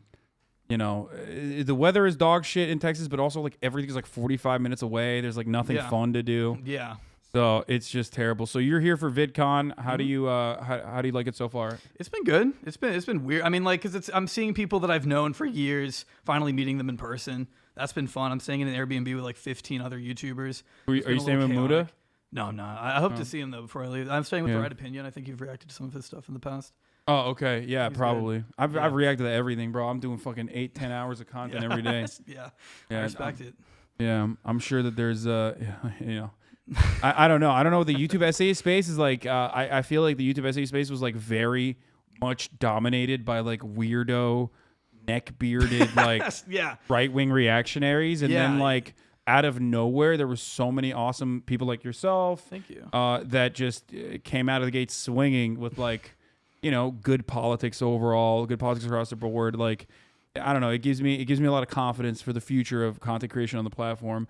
the weather is dog shit in Texas, but also like everything's like 45 minutes away. There's like nothing fun to do. Yeah. So it's just terrible. So you're here for VidCon. How do you how do you like it so far? It's been good. It's been weird. I mean, like, cause I'm seeing people that I've known for years, finally meeting them in person. That's been fun. I'm staying in an Airbnb with like 15 other YouTubers. Are you staying with Muda? No, I'm not. I hope to see him though before I leave. I'm staying with The Right Opinion. I think you've reacted to some of his stuff in the past. Oh, okay. Yeah, He's Probably. good. I've reacted to everything, bro. I'm doing fucking 8-10 hours of content every day. Yeah. I respect it. Yeah, I'm sure that there's I don't know. I don't know what the YouTube essay space is like. I feel like the YouTube essay space was like very much dominated by like weirdo, neck bearded, like right wing reactionaries, and then like out of nowhere there was so many awesome people like yourself. Thank you. That just came out of the gate swinging with like, good politics overall, good politics across the board. Like, I don't know. It gives me a lot of confidence for the future of content creation on the platform.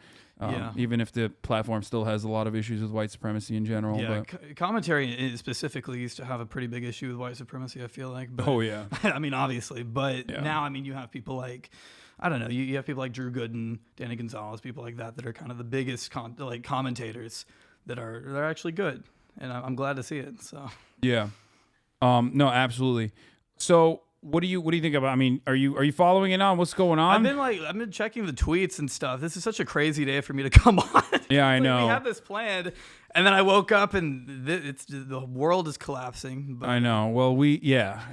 Even if the platform still has a lot of issues with white supremacy in general. Yeah, But commentary specifically used to have a pretty big issue with white supremacy, I feel like. But, oh, yeah. I mean, obviously. But now, I mean, you have people like, I don't know, you have people like Drew Gooden, Danny Gonzalez, people like that are kind of the biggest commentators that are actually good. And I'm glad to see it. So yeah. No, absolutely. So what do you think about? I mean, are you following it on? What's going on? I've been checking the tweets and stuff. This is such a crazy day for me to come on. Yeah, I know. We had this planned, and then I woke up and the world is collapsing. But I know. Well,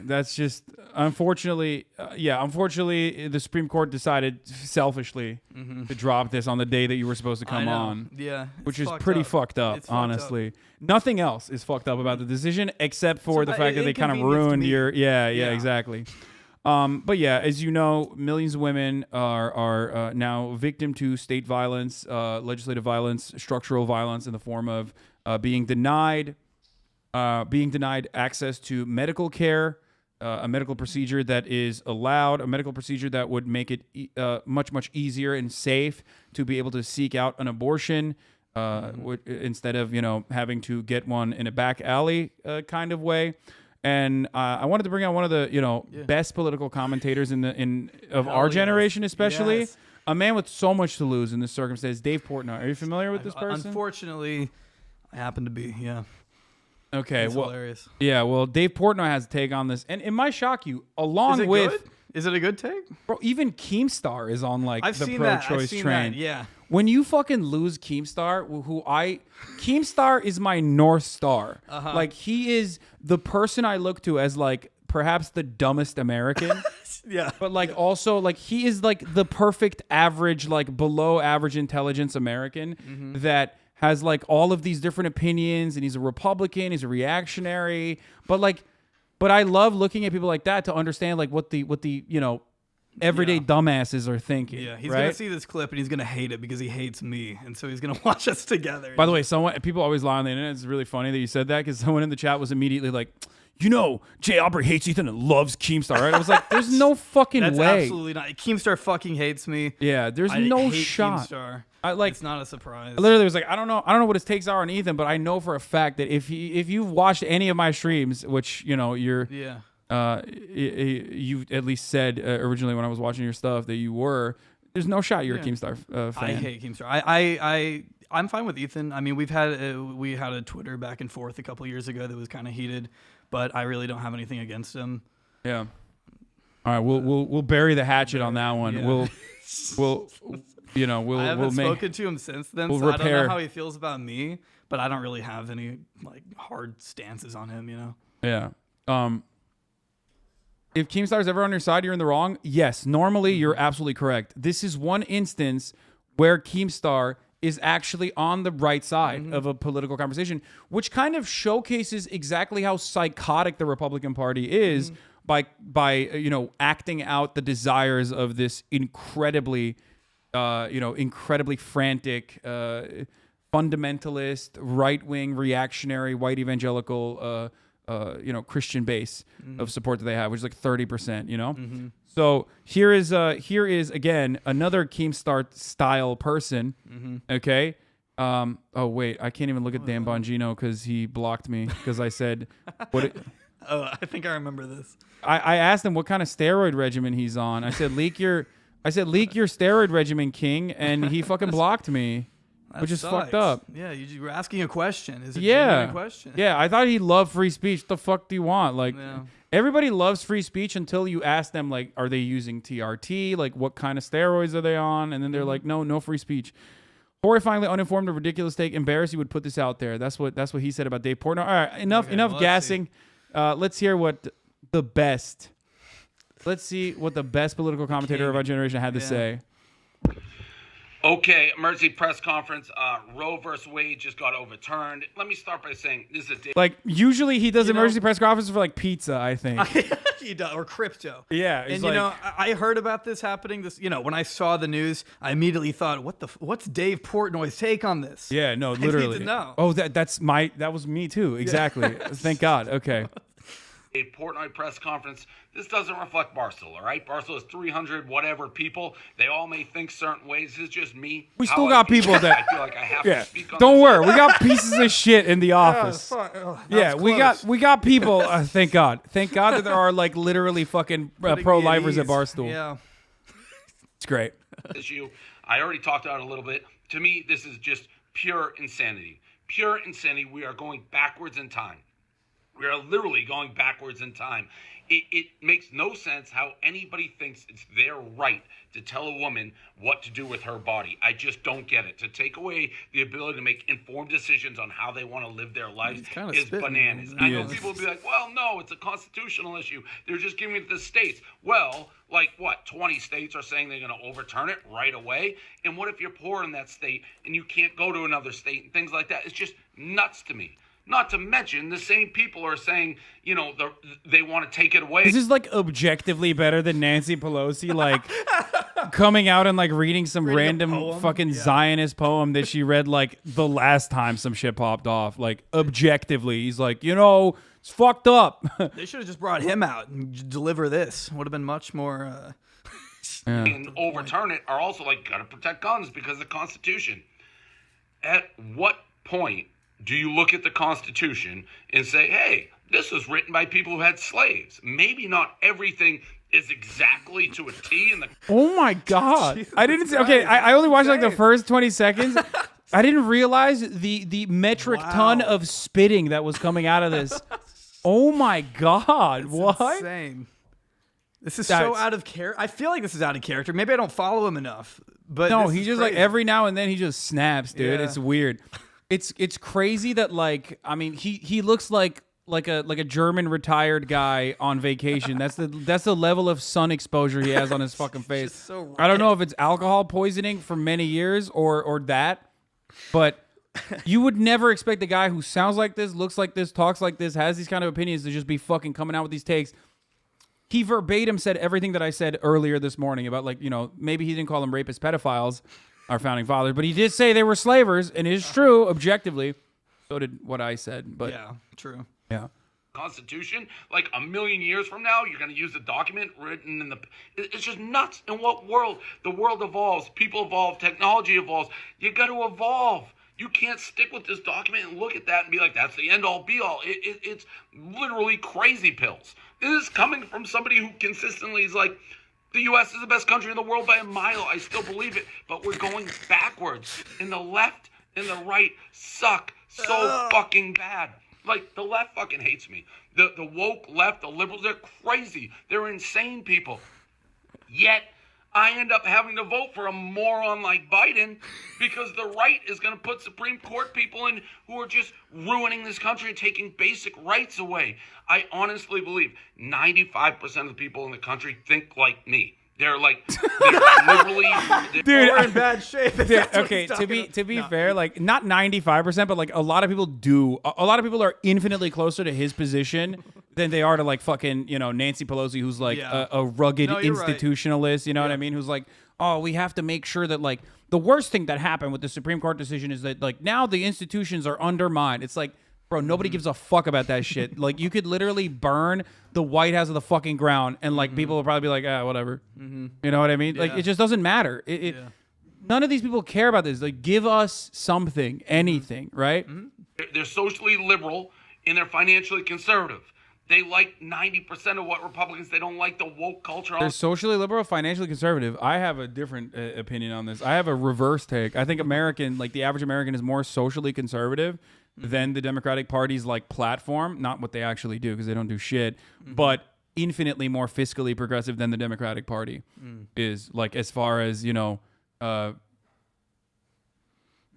that's just unfortunately, the Supreme Court decided selfishly to drop this on the day that you were supposed to come on. Yeah, which is pretty fucked up, honestly. Nothing else is fucked up about the decision except for the fact that they kind of ruined your. Yeah, exactly. But yeah, as you know, millions of women are now victim to state violence, legislative violence, structural violence in the form of being denied access to medical care, a medical procedure that is allowed, a medical procedure that would make it much easier and safe to be able to seek out an abortion. Instead of having to get one in a back alley kind of way. And I wanted to bring out one of the best political commentators of our generation, especially. Yes. A man with so much to lose in this circumstance, Dave Portnoy. Are you familiar with this person? Unfortunately, I happen to be. Yeah. Okay. It's hilarious. Yeah. Well, Dave Portnoy has a take on this, and it might shock you. Along with, good? Is it a good take? Bro, even Keemstar is on like I've the seen pro-choice train. That, yeah. When you fucking lose Keemstar, Keemstar is my North Star. Uh-huh. Like, he is the person I look to as like perhaps the dumbest American. Yeah. But like also like he is like the perfect average, like below average intelligence American that has like all of these different opinions, and he's a Republican, he's a reactionary, but I love looking at people like that to understand like what the everyday dumbasses are thinking. Yeah, he's right? gonna see this clip and he's gonna hate it because he hates me, and so he's gonna watch us together. By the way, people always lie on the internet. It's really funny that you said that because someone in the chat was immediately like, Jay Aubrey hates Ethan and loves Keemstar, right? I was like, there's no fucking That's way. absolutely not. Keemstar fucking hates me. Yeah, there's I no hate shot. Keemstar. It's not a surprise. I literally was like, I don't know what his takes are on Ethan, but I know for a fact that if you've watched any of my streams, which you're you at least said originally when I was watching your stuff that you were, there's no shot you're a Keemstar fan. I hate Keemstar. I'm fine with Ethan. I mean, we had a Twitter back and forth a couple years ago that was kind of heated, but I really don't have anything against him. Yeah. All right, we'll bury the hatchet on that one. Yeah. We'll I haven't spoken to him since then, we'll so repair. I don't know how he feels about me, but I don't really have any like hard stances on him, Yeah. If Keemstar's ever on your side, you're in the wrong. Yes, normally you're absolutely correct. This is one instance where Keemstar is actually on the right side of a political conversation, which kind of showcases exactly how psychotic the Republican Party is by acting out the desires of this incredibly frantic, fundamentalist, right-wing, reactionary, white evangelical, Christian base of support that they have, which is like 30%. So here is again another Keemstar style person. Okay. Oh wait, I can't even look at Dan Bongino because he blocked me because I said what. I think I remember this. I asked him what kind of steroid regimen he's on. I said leak your steroid regimen, King, and he fucking blocked me. Which is fucked up. Yeah, you were asking a question. Is it a Yeah. genuine question? Yeah, I thought he loved free speech. What the fuck do you want? Like, everybody loves free speech until you ask them, like, are they using TRT? Like, what kind of steroids are they on? And then they're like, no free speech. Horrifyingly uninformed of ridiculous take. Embarrassed you would put this out there. That's what he said about Dave Portnoy. All right, enough gassing. Let's hear what the best political commentator of our generation had to say. Okay, emergency press conference. Roe versus Wade just got overturned. Let me start by saying this is a Like, usually he does emergency press conferences for like pizza, I think. He does, or crypto. Yeah, and I heard about this happening. When I saw the news, I immediately thought, what's Dave Portnoy's take on this? Yeah, no, I literally. need to know. Oh, that was me too. Exactly. Thank God. Okay. a Portnoy press conference. This doesn't reflect Barstool, all right? Barstool is 300 whatever people. They all may think certain ways. This is just me. We still got people that I feel like I have to speak on. Don't worry, we got pieces of shit in the office. Yeah, we got people. Thank God that there are like literally fucking pro-lifers at Barstool. Yeah, it's great. Issue. I already talked about it a little bit. To me, this is just pure insanity. Pure insanity. We are going backwards in time. We are literally going backwards in time. It makes no sense how anybody thinks it's their right to tell a woman what to do with her body. I just don't get it. To take away the ability to make informed decisions on how they want to live their lives is bananas. I know people will be like, well, no, it's a constitutional issue. They're just giving it to the states. Well, like what, 20 states are saying they're going to overturn it right away? And what if you're poor in that state and you can't go to another state and things like that? It's just nuts to me. Not to mention, the same people are saying, you know, they want to take it away. This is like objectively better than Nancy Pelosi, like coming out and like reading some random fucking Zionist poem that she read like the last time some shit popped off. Like objectively, he's like, you know, it's fucked up. They should have just brought him out and deliver this. Would have been much more. And overturn it are also like, got to protect guns because of the Constitution. At what point do you look at the Constitution and say, hey, this was written by people who had slaves? Maybe not everything is exactly to a T in the... Oh my God. I didn't say... Okay, I only watched like the first 20 seconds. I didn't realize the metric ton of spitting that was coming out of this. Oh my God. What? Insane. This is so out of character. I feel like this is out of character. Maybe I don't follow him enough. But no, he just like every now and then he just snaps, dude. Yeah. It's weird. It's crazy that like, I mean, he looks like a German retired guy on vacation. That's the level of sun exposure he has on his fucking face. I don't know if it's alcohol poisoning for many years or that, but You would never expect a guy who sounds like this, looks like this, talks like this, has these kind of opinions to just be fucking coming out with these takes. He verbatim said everything that I said earlier this morning about, like, you know, maybe he didn't call them rapists, pedophiles, our founding fathers, but he did say they were slavers, and it is true objectively. So did what I said, but yeah, true. Yeah. Constitution, like a million years from now, you're going to use the document written in the... It's just nuts. In what world? The world evolves. People evolve. Technology evolves. You got to evolve. You can't stick with this document and look at that and be like, that's the end-all, be-all. It's literally crazy pills. This is coming from somebody who consistently is like, the U.S. is the best country in the world by a mile. I still believe it. But we're going backwards. And the left and the right suck so fucking bad. Like, the left fucking hates me. The woke left, the liberals, they're crazy. They're insane people. Yet, I end up having to vote for a moron like Biden because the right is going to put Supreme Court people in who are just ruining this country and taking basic rights away. I honestly believe 95% of the people in the country think like me. They're like, they're liberally... Dude, we're in bad shape. Dude, okay, to be fair, like, not 95%, but like a lot of people do. A lot of people are infinitely closer to his position than they are to, like, fucking, you know, Nancy Pelosi, who's like a rugged institutionalist, you know what I mean? Who's like, oh, we have to make sure that, like, the worst thing that happened with the Supreme Court decision is that, like, now the institutions are undermined. It's like, bro, nobody gives a fuck about that shit. Like, you could literally burn the White House to the fucking ground, and, like, people will probably be like, ah, whatever. You know what I mean? Like, it just doesn't matter. None of these people care about this. Like, give us something, anything, right? They're socially liberal and they're financially conservative. They like 90% of what Republicans, they don't like the woke culture. They're socially liberal, financially conservative. I have a different opinion on this. I have a reverse take. I think American, like the average American, is more socially conservative than the Democratic Party's like platform. Not what they actually do, because they don't do shit, but infinitely more fiscally progressive than the Democratic Party is. Like, as far as, you know,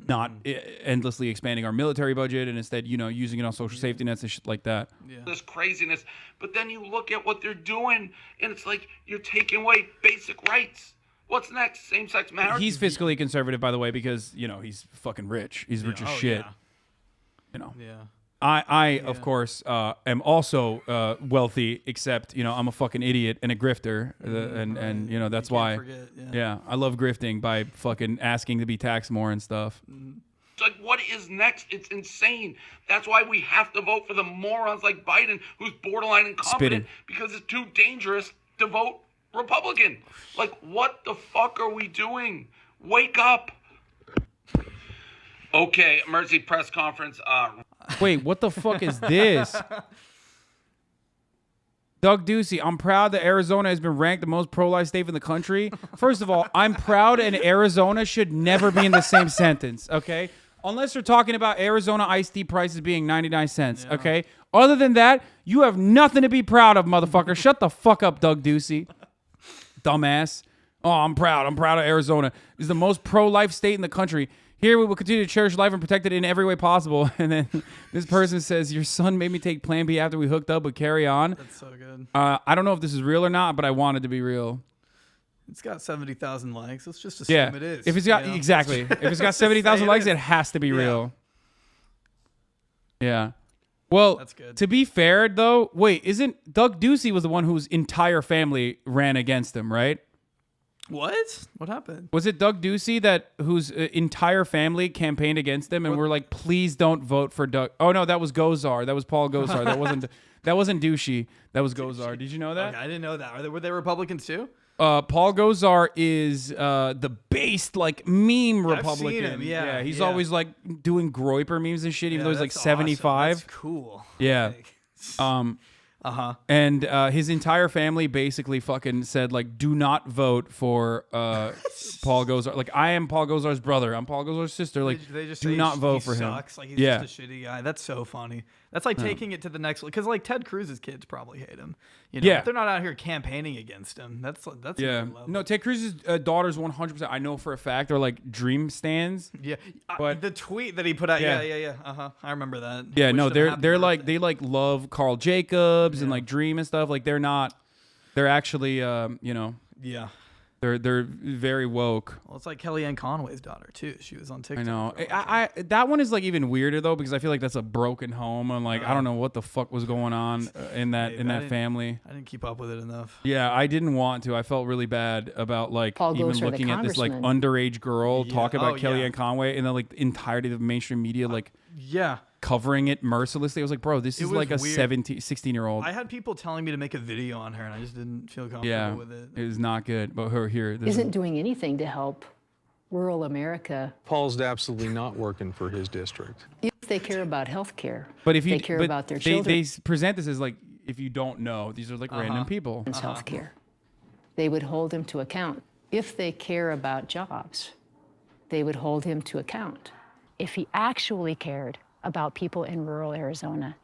not endlessly expanding our military budget and instead, you know, using it on social safety nets and shit like that. This craziness. But then you look at what they're doing and it's like you're taking away basic rights. What's next? Same-sex marriage? He's fiscally conservative, by the way, because, you know, he's fucking rich. He's rich as shit. You know. I of course, am also wealthy, except, you know, I'm a fucking idiot and a grifter. And you know, that's why. Forget, I love grifting by fucking asking to be taxed more and stuff. It's like, what is next? It's insane. That's why we have to vote for the morons like Biden, who's borderline incompetent, because it's too dangerous to vote Republican. Like, what the fuck are we doing? Wake up. Okay, emergency press conference. Wait, what the fuck is this? Doug Ducey, I'm proud that Arizona has been ranked the most pro-life state in the country. First of all, I'm proud and Arizona should never be in the same sentence, okay? Unless you're talking about Arizona iced tea prices being 99 cents, okay? Other than that, you have nothing to be proud of, motherfucker. Shut the fuck up, Doug Ducey. Dumbass. Oh, I'm proud. I'm proud of Arizona. It's the most pro-life state in the country. Here we will continue to cherish life and protect it in every way possible. And then this person says, your son made me take Plan B after we hooked up, but carry on. That's so good. I don't know if this is real or not, but I want it to be real. It's got 70,000 likes. Let's just assume it is. If it's got, exactly. If it's got 70,000 likes, it has to be real. Yeah. Well, that's good. To be fair, though, wait, isn't Doug Ducey was the one whose entire family ran against him, right? What? What happened? Was it Doug Ducey whose entire family campaigned against him and were like, please don't vote for Doug? Oh no, that was Gozar. That was Paul Gozar. That wasn't Douchey. That was Gozar. Did you know that? Okay, I didn't know that. Were they Republicans too? Paul Gozar is the based like meme Republican. I've seen him. Yeah, he's always like doing Groyper memes and shit, even though he's like 75. Awesome. That's cool. Yeah. And his entire family basically fucking said, like, do not vote for Paul Gozar. Like, I am Paul Gozar's brother. I'm Paul Gozar's sister. Like, they just do not vote for him. Like, he's just a shitty guy. That's so funny. That's like taking it to the next level. Because, like, Ted Cruz's kids probably hate him. You know, if they're not out here campaigning against him. That's a good level. No, Ted Cruz's daughters 100%. I know for a fact they're like dream stands. Yeah, but the tweet that he put out. Yeah. I remember that. Yeah, no, they're like they like love Carl Jacobs and like Dream and stuff. Like they're actually you know. Yeah. They're very woke. Well, it's like Kellyanne Conway's daughter too. She was on TikTok. I know. I that one is like even weirder though, because I feel like that's a broken home. I'm like, I don't know what the fuck was going on in that family. I didn't keep up with it enough. Yeah, I didn't want to. I felt really bad about like Paul even Gosar, the looking at this like congressman. underage girl talk about yeah. Kellyanne Conway, and then like the entirety of the mainstream media like yeah. covering it mercilessly. I was like, bro, this It is was like a weird. 16-year-old. I had people telling me to make a video on her, and I just didn't feel comfortable Yeah, with it. it was not good. But here, this Isn't doing anything to help rural America Paul's absolutely not working for his district. if they care about health care. But if you they care but about their they, children. they present this as like, if you don't know, these are like random people. Health care. They would hold him to account. If they care about jobs, they would hold him to account. If he actually cared about people in rural Arizona,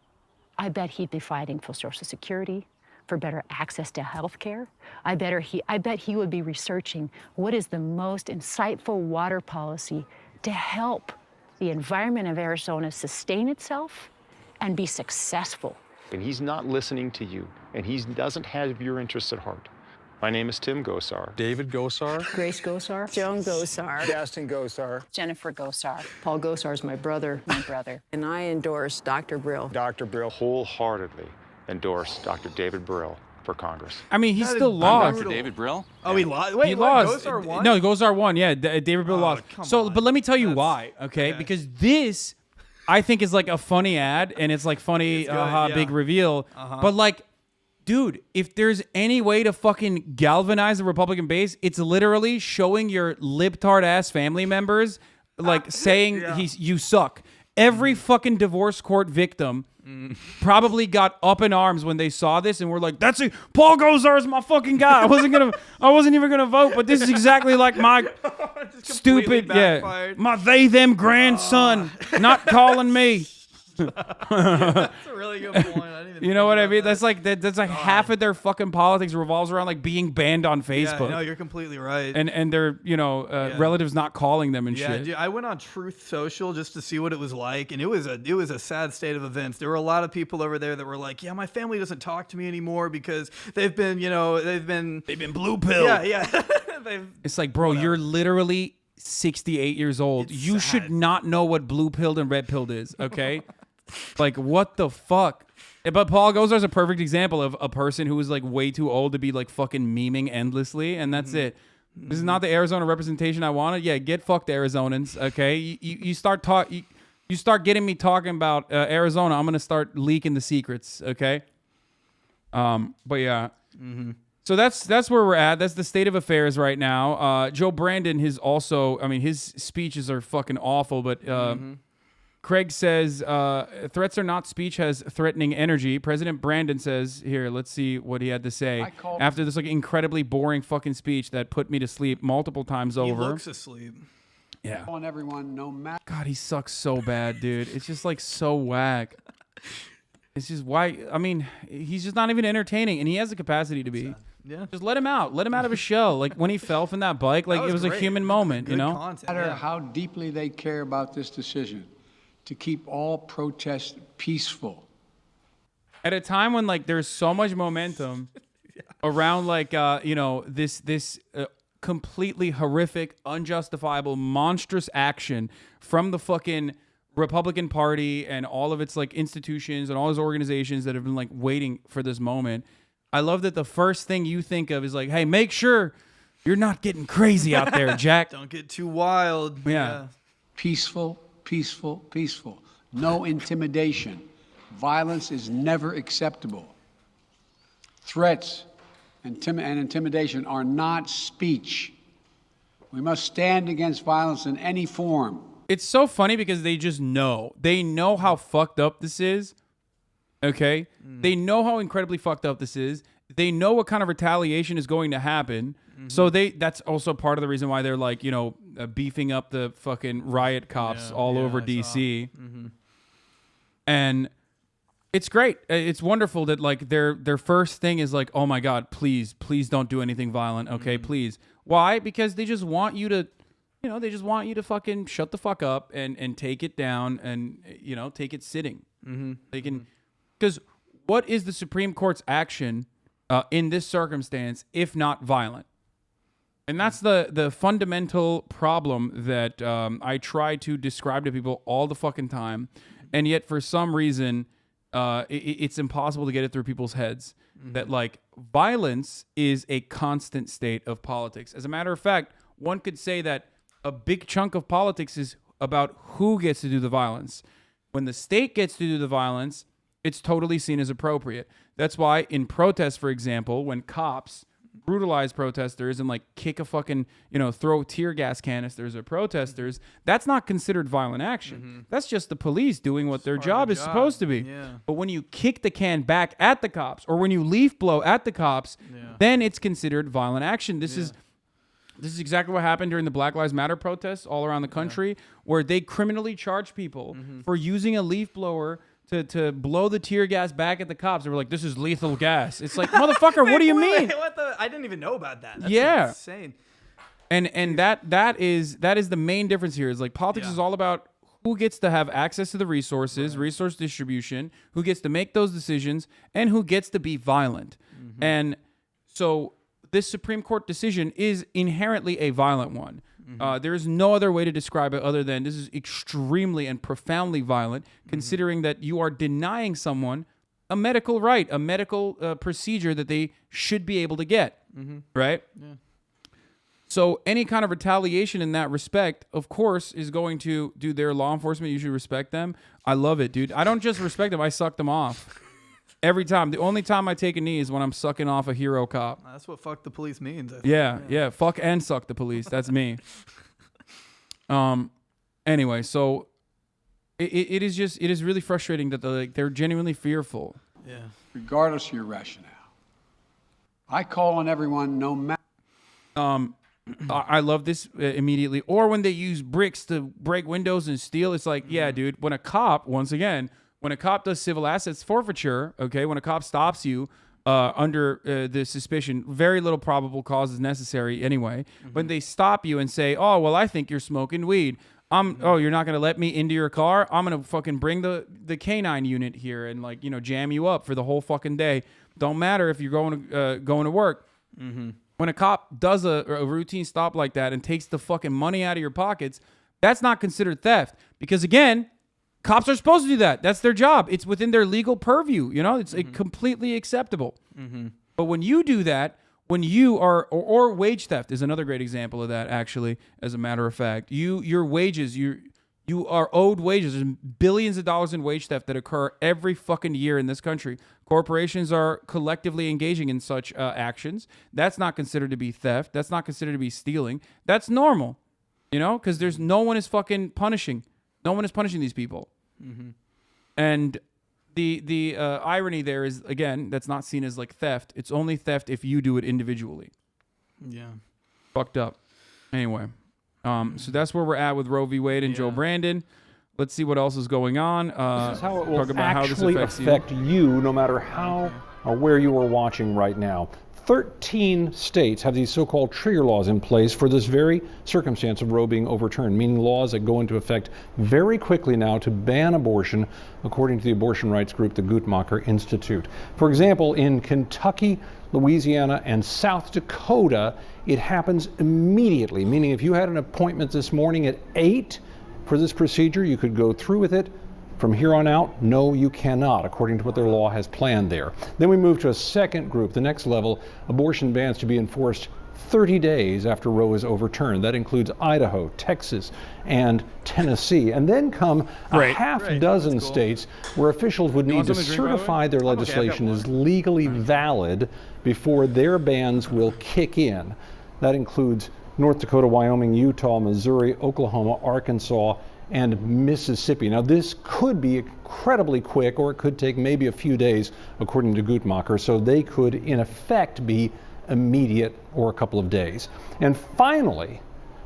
I bet he'd be fighting for Social Security, for better access to health care. I bet he would be researching what is the most insightful water policy to help the environment of Arizona sustain itself and be successful. And he's not listening to you, and he doesn't have your interests at heart. My name is Tim Gosar. David Gosar. Grace Gosar. Joan Gosar. Gaston Gosar. Jennifer Gosar. Paul Gosar is my brother. My brother. And I endorse Dr. Brill. Dr. Brill wholeheartedly endorsed Dr. David Brill for Congress. I mean, he still lost. Dr. David Brill? Oh, he lost. Wait, he what? lost. Gosar won? No, Gosar won. Yeah, David Bill lost. So, but let me tell you why. Okay, because this, I think, is like a funny ad, and it's like funny, big reveal. But like, dude, if there's any way to fucking galvanize the Republican base, it's literally showing your libtard ass family members like saying you suck. Every fucking divorce court victim probably got up in arms when they saw this and were like, "That's it. Paul Gosar is my fucking guy. I wasn't even gonna vote, but this is exactly like my stupid, my they them grandson not calling me." That's a really good point. I didn't even You know what I mean? That's like half of their fucking politics revolves around like being banned on Facebook. Yeah, no, you're completely right. And their relatives not calling them and Yeah, shit. dude, I went on Truth Social just to see what it was like, and it was a sad state of events. There were a lot of people over there that were like, "Yeah, my family doesn't talk to me anymore because they've been blue pilled." Yeah. It's like, bro, you're literally 68 years old. You should not know what blue pilled and red pilled is, okay? Like, what the fuck? But Paul Gosar is a perfect example of a person who is like way too old to be like fucking memeing endlessly, and that's it. This is not the Arizona representation I wanted. Yeah, get fucked, Arizonans. Okay, you start getting me talking about Arizona. I'm gonna start leaking the secrets. Okay. But yeah. So that's where we're at. That's the state of affairs right now. Joe Brandon his speeches are fucking awful, but Craig says threats are not speech, has threatening energy. President Brandon says, here, let's see what he had to say after this like incredibly boring fucking speech that put me to sleep multiple times over. He looks asleep. Yeah. On everyone, no matter. God, he sucks so bad, dude. It's just like so whack. It's just why. I mean, he's just not even entertaining, and he has the capacity to be. Yeah. Just let him out. Let him out of his shell. Like when he fell from that bike, like it was a human moment, you know? No matter how deeply they care about this decision, to keep all protests peaceful. At a time when like there's so much momentum around like this completely horrific, unjustifiable, monstrous action from the fucking Republican Party and all of its like institutions and all its organizations that have been like waiting for this moment. I love that the first thing you think of is like, hey, make sure you're not getting crazy out there, Jack. Don't get too wild. Yeah. Peaceful, peaceful, peaceful. No intimidation. Violence is never acceptable. Threats and intimidation are not speech. We must stand against violence in any form. It's so funny because they just know. They know how fucked up this is. Okay? They know how incredibly fucked up this is. They know what kind of retaliation is going to happen. So that's also part of the reason why they're like, beefing up the fucking riot cops all over DC. And it's great. It's wonderful that like their first thing is like, oh my God, please don't do anything violent. Okay, please. Why? Because they just want you to, they just want you to fucking shut the fuck up and take it down and, take it sitting. They can, because what is the Supreme Court's action in this circumstance if not violent? And that's the fundamental problem that I try to describe to people all the fucking time. And yet, for some reason, it's impossible to get it through people's heads that, like, violence is a constant state of politics. As a matter of fact, one could say that a big chunk of politics is about who gets to do the violence. When the state gets to do the violence, it's totally seen as appropriate. That's why in protests, for example, when cops brutalize protesters and like kick a fucking, throw tear gas canisters at protesters, that's not considered violent action. That's just the police doing what their job is supposed to be. Yeah. But when you kick the can back at the cops or when you leaf blow at the cops, then it's considered violent action. This is exactly what happened during the Black Lives Matter protests all around the country, where they criminally charged people for using a leaf blower to blow the tear gas back at the cops. They were like, this is lethal gas. It's like, motherfucker, what do you mean? What the? I didn't even know about that. That's insane. And that is the main difference here. Is like politics is all about who gets to have access to the resources, resource distribution, who gets to make those decisions, and who gets to be violent. And so this Supreme Court decision is inherently a violent one. There is no other way to describe it other than this is extremely and profoundly violent, considering that you are denying someone a medical right, a medical procedure that they should be able to get, right? Yeah. So any kind of retaliation in that respect, of course, is going to do their law enforcement. You should respect them. I love it, dude. I don't just respect them. I suck them off. Every time. The only time I take a knee is when I'm sucking off a hero cop. That's what fuck the police means. I think. Yeah. Fuck and suck the police. That's me. Anyway, so it is really frustrating that they're genuinely fearful. Yeah. Regardless of your rationale, I call on everyone, no matter. I love this immediately. Or when they use bricks to break windows and steal, it's like, yeah, dude. When a cop does civil assets forfeiture, okay, when a cop stops you under the suspicion, very little probable cause is necessary anyway. When they stop you and say, oh, well, I think you're smoking weed. Oh, you're not going to let me into your car? I'm going to fucking bring the canine unit here and jam you up for the whole fucking day. Don't matter if you're going to work. When a cop does a routine stop like that and takes the fucking money out of your pockets, that's not considered theft. Because again, cops are supposed to do that. That's their job. It's within their legal purview. It's completely acceptable. But when you do that, when you are, or wage theft is another great example of that, actually, as a matter of fact. Your wages, you are owed wages. There's billions of dollars in wage theft that occur every fucking year in this country. Corporations are collectively engaging in such actions. That's not considered to be theft. That's not considered to be stealing. That's normal, because there's no one is fucking punishing. No one is punishing these people. And the irony there is, again, that's not seen as like theft. It's only theft if you do it individually. Yeah. Fucked up. Anyway, so that's where we're at with Roe v. Wade and Joe Brandon. Let's see what else is going on. This is how it will talk about actually how this affects affect you, no matter how or where you are watching right now. 13 states have these so-called trigger laws in place for this very circumstance of Roe being overturned, meaning laws that go into effect very quickly now to ban abortion, according to the abortion rights group, the Guttmacher Institute. For example, in Kentucky, Louisiana, and South Dakota, it happens immediately, meaning if you had an appointment this morning at 8 for this procedure, you could go through with it. From here on out, no, you cannot, according to what their law has planned there. Then we move to a second group, the next level, abortion bans to be enforced 30 days after Roe is overturned. That includes Idaho, Texas, and Tennessee. And then come a half dozen states where officials would need to certify their legislation is legally valid before their bans will kick in. That includes North Dakota, Wyoming, Utah, Missouri, Oklahoma, Arkansas, and Mississippi. Now, this could be incredibly quick, or it could take maybe a few days, according to Guttmacher, so they could, in effect, be immediate or a couple of days. And finally,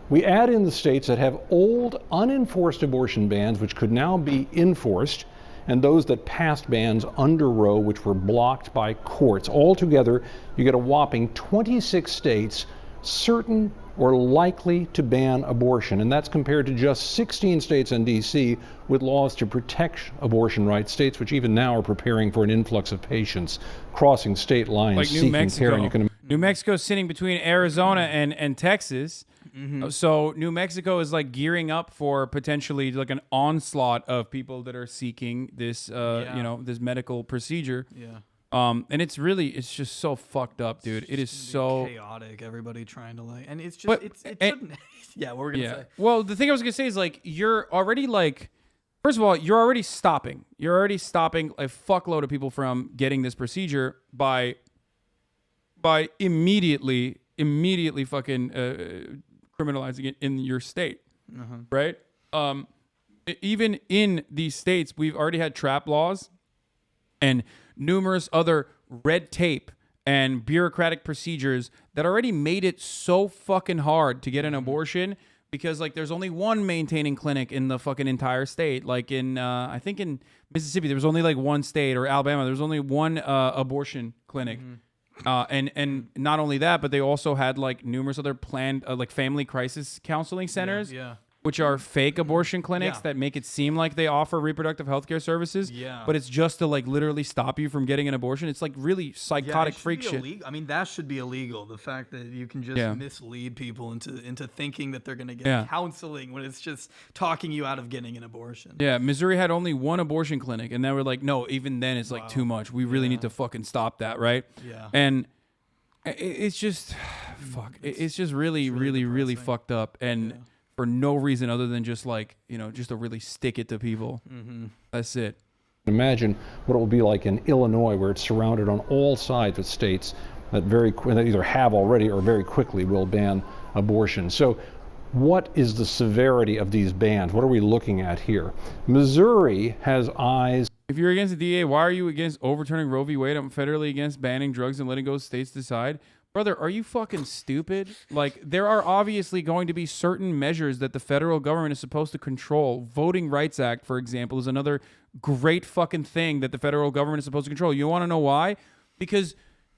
we add in the states that have old, unenforced abortion bans, which could now be enforced, and those that passed bans under Roe, which were blocked by courts. Altogether, you get a whopping 26 states certain or likely to ban abortion, and that's compared to just 16 states and D.C. with laws to protect abortion rights, states which even now are preparing for an influx of patients crossing state lines like seeking care. And you can New Mexico's sitting between Arizona and Texas. So New Mexico is like gearing up for potentially like an onslaught of people that are seeking this, this medical procedure. Yeah. And it's just so fucked up, dude. It is so chaotic. Everybody trying to like, and it's just, But- it shouldn't. Yeah, what we're gonna say. Well, the thing I was gonna say is like you're already like, first of all, you're already stopping a fuckload of people from getting this procedure by immediately fucking criminalizing it in your state, right? Even in these states, we've already had trap laws and numerous other red tape and bureaucratic procedures that already made it so fucking hard to get an abortion because like there's only one maintaining clinic in the fucking entire state. Like in I think in Mississippi there was only like one state, or Alabama there was only one abortion clinic. And not only that, but they also had like numerous other planned like family crisis counseling centers. Yeah. Which are fake abortion clinics that make it seem like they offer reproductive health care services. Yeah. But it's just to like literally stop you from getting an abortion. It's like really psychotic it should freak be shit. illegal. I mean, that should be illegal. The fact that you can just Yeah. mislead people into thinking that they're going to get Yeah. counseling when it's just talking you out of getting an abortion. Yeah, Missouri had only one abortion clinic, and they were like, no, even then it's like too much. We really need to fucking stop that, right? Yeah. And it's just, fuck. It's just really fucked up. And for no reason other than just like, just to really stick it to people. That's it. Imagine what it will be like in Illinois, where it's surrounded on all sides with states that that either have already or very quickly will ban abortion. So what is the severity of these bans? What are we looking at here? Missouri has eyes. If you're against the DA, why are you against overturning Roe v. Wade? I'm federally against banning drugs and letting go states decide. Brother, are you fucking stupid? Like, there are obviously going to be certain measures that the federal government is supposed to control. Voting Rights Act, for example, is another great fucking thing that the federal government is supposed to control. You want to know why? Because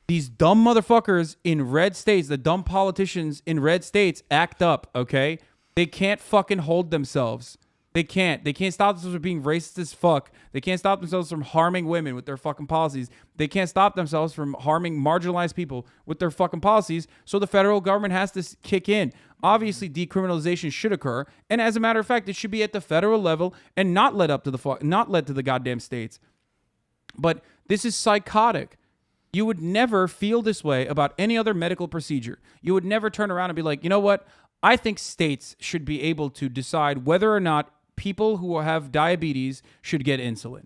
these dumb motherfuckers in red states, the dumb politicians in red states act up, okay? They can't fucking hold themselves. They can't. They can't stop themselves from being racist as fuck. They can't stop themselves from harming women with their fucking policies. They can't stop themselves from harming marginalized people with their fucking policies. So the federal government has to kick in. Obviously, decriminalization should occur, and as a matter of fact, it should be at the federal level and not led to the goddamn states. But this is psychotic. You would never feel this way about any other medical procedure. You would never turn around and be like, you know what? I think states should be able to decide whether or not people who have diabetes should get insulin.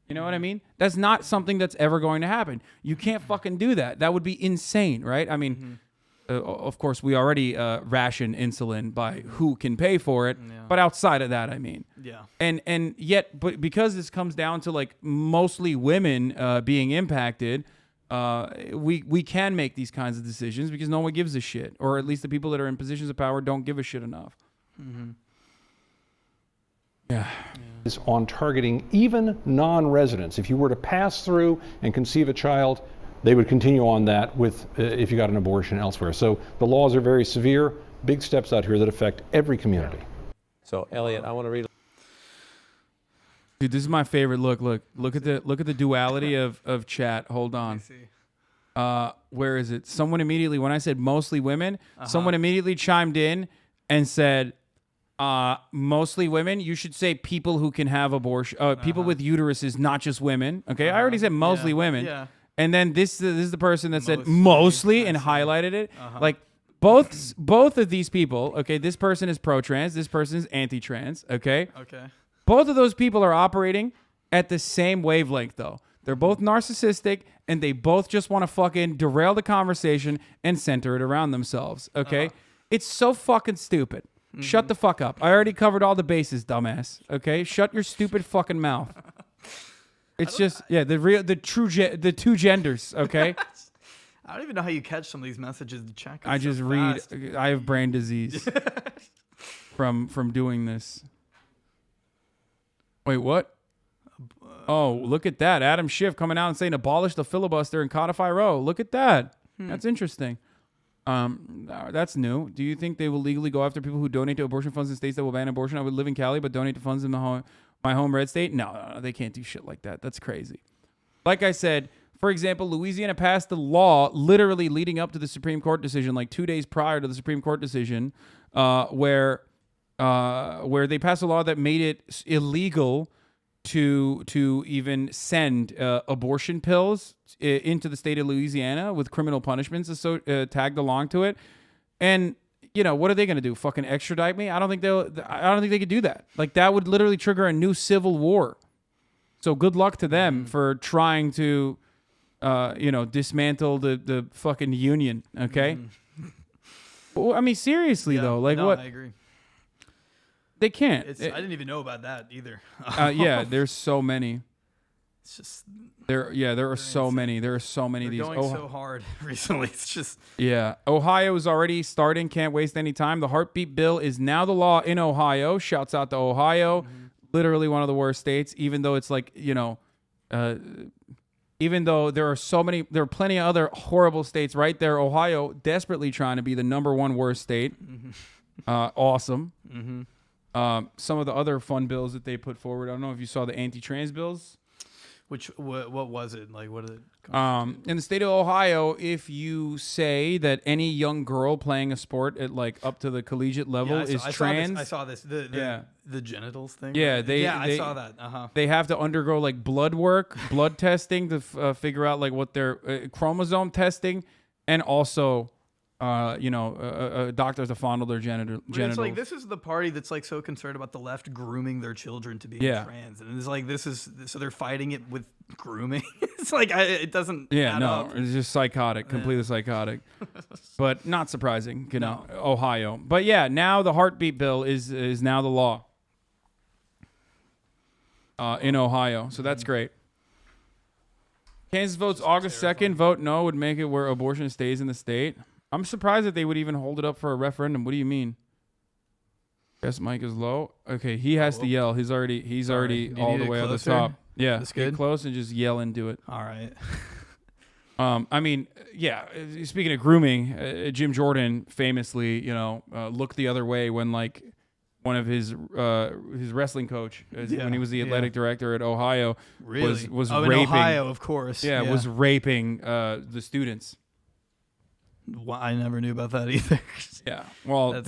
You know what I mean? That's not something that's ever going to happen. You can't fucking do that. That would be insane, right? I mean, of course, we already ration insulin by who can pay for it. Yeah. But outside of that, I mean. Yeah. And yet, but because this comes down to like mostly women being impacted, we can make these kinds of decisions because no one gives a shit. Or at least the people that are in positions of power don't give a shit enough. Yeah. Is on targeting even non-residents. If you were to pass through and conceive a child, they would continue on that with if you got an abortion elsewhere. So the laws are very severe, big steps out here that affect every community. So Elliot, I want to read. Dude, this is my favorite. Look at the duality of chat. Hold on. Where is it? Someone immediately, when I said mostly women, someone immediately chimed in and said, mostly women, you should say people who can have abortion, people with uteruses, not just women. Okay, I already said mostly women. Yeah. And then this is the person that said mostly and highlighted it. Like both of these people, okay, this person is pro-trans, this person is anti-trans, okay? Okay. Both of those people are operating at the same wavelength though. They're both narcissistic and they both just want to fucking derail the conversation and center it around themselves, okay? It's so fucking stupid. Shut the fuck up. I already covered all the bases, dumbass. Okay? Shut your stupid fucking mouth. It's just, the two genders, okay? I don't even know how you catch some of these messages to check. I just read. I have brain disease from doing this. Wait, what? Oh, look at that. Adam Schiff coming out and saying abolish the filibuster and codify Roe. Look at that. That's interesting. That's new. Do you think they will legally go after people who donate to abortion funds in states that will ban abortion? I would live in Cali, but donate to funds in my home red state? No, they can't do shit like that. That's crazy. Like I said, For example, Louisiana passed the law literally leading up to the Supreme Court decision, like 2 days prior to the Supreme Court decision, where they passed a law that made it illegal to even send abortion pills into the state of Louisiana with criminal punishments tagged along to it. And what are they going to do? Fucking extradite me? I don't think they could do that. Like, that would literally trigger a new civil war. So good luck to them for trying to, dismantle the fucking union. Okay. Well, I mean, seriously though, like what? I agree. They can't. I didn't even know about that either. Yeah, there's so many. It's just there are so many. There are so many of these. Going so hard recently. It's just Ohio is already starting. Can't waste any time. The heartbeat bill is now the law in Ohio. Shouts out to Ohio. Literally one of the worst states. Even though it's like even though there are plenty of other horrible states right there. Ohio desperately trying to be the #1 worst state. Awesome. Some of the other fun bills that they put forward. I don't know if you saw the anti-trans bills. What was it? Like, what did it in the state of Ohio, if you say that any young girl playing a sport at like up to the collegiate level is trans, I saw this. The genitals thing. Yeah, I saw that. They have to undergo like blood work, blood testing to figure out like what their chromosome testing, and also doctors to fondle their genitals. It's like, this is the party that's like so concerned about the left grooming their children to be trans, and it's like so they're fighting it with grooming. It's like it doesn't. Yeah, add no, up. it's just psychotic, completely psychotic, but not surprising, Ohio. But yeah, now the heartbeat bill is now the law in Ohio, so that's great. Kansas votes August 2nd. Vote no would make it where abortion stays in the state. I'm surprised that they would even hold it up for a referendum. What do you mean? Guess mic is low. Okay, he has to yell. He's already all the way at the top. Yeah, That's get good. close and just yell into it. All right. I mean, yeah. Speaking of grooming, Jim Jordan famously, looked the other way when like one of his wrestling coach, when he was the athletic director at Ohio, was raping. In Ohio, of course. Yeah, was raping the students. Well, I never knew about that either. Yeah. Well,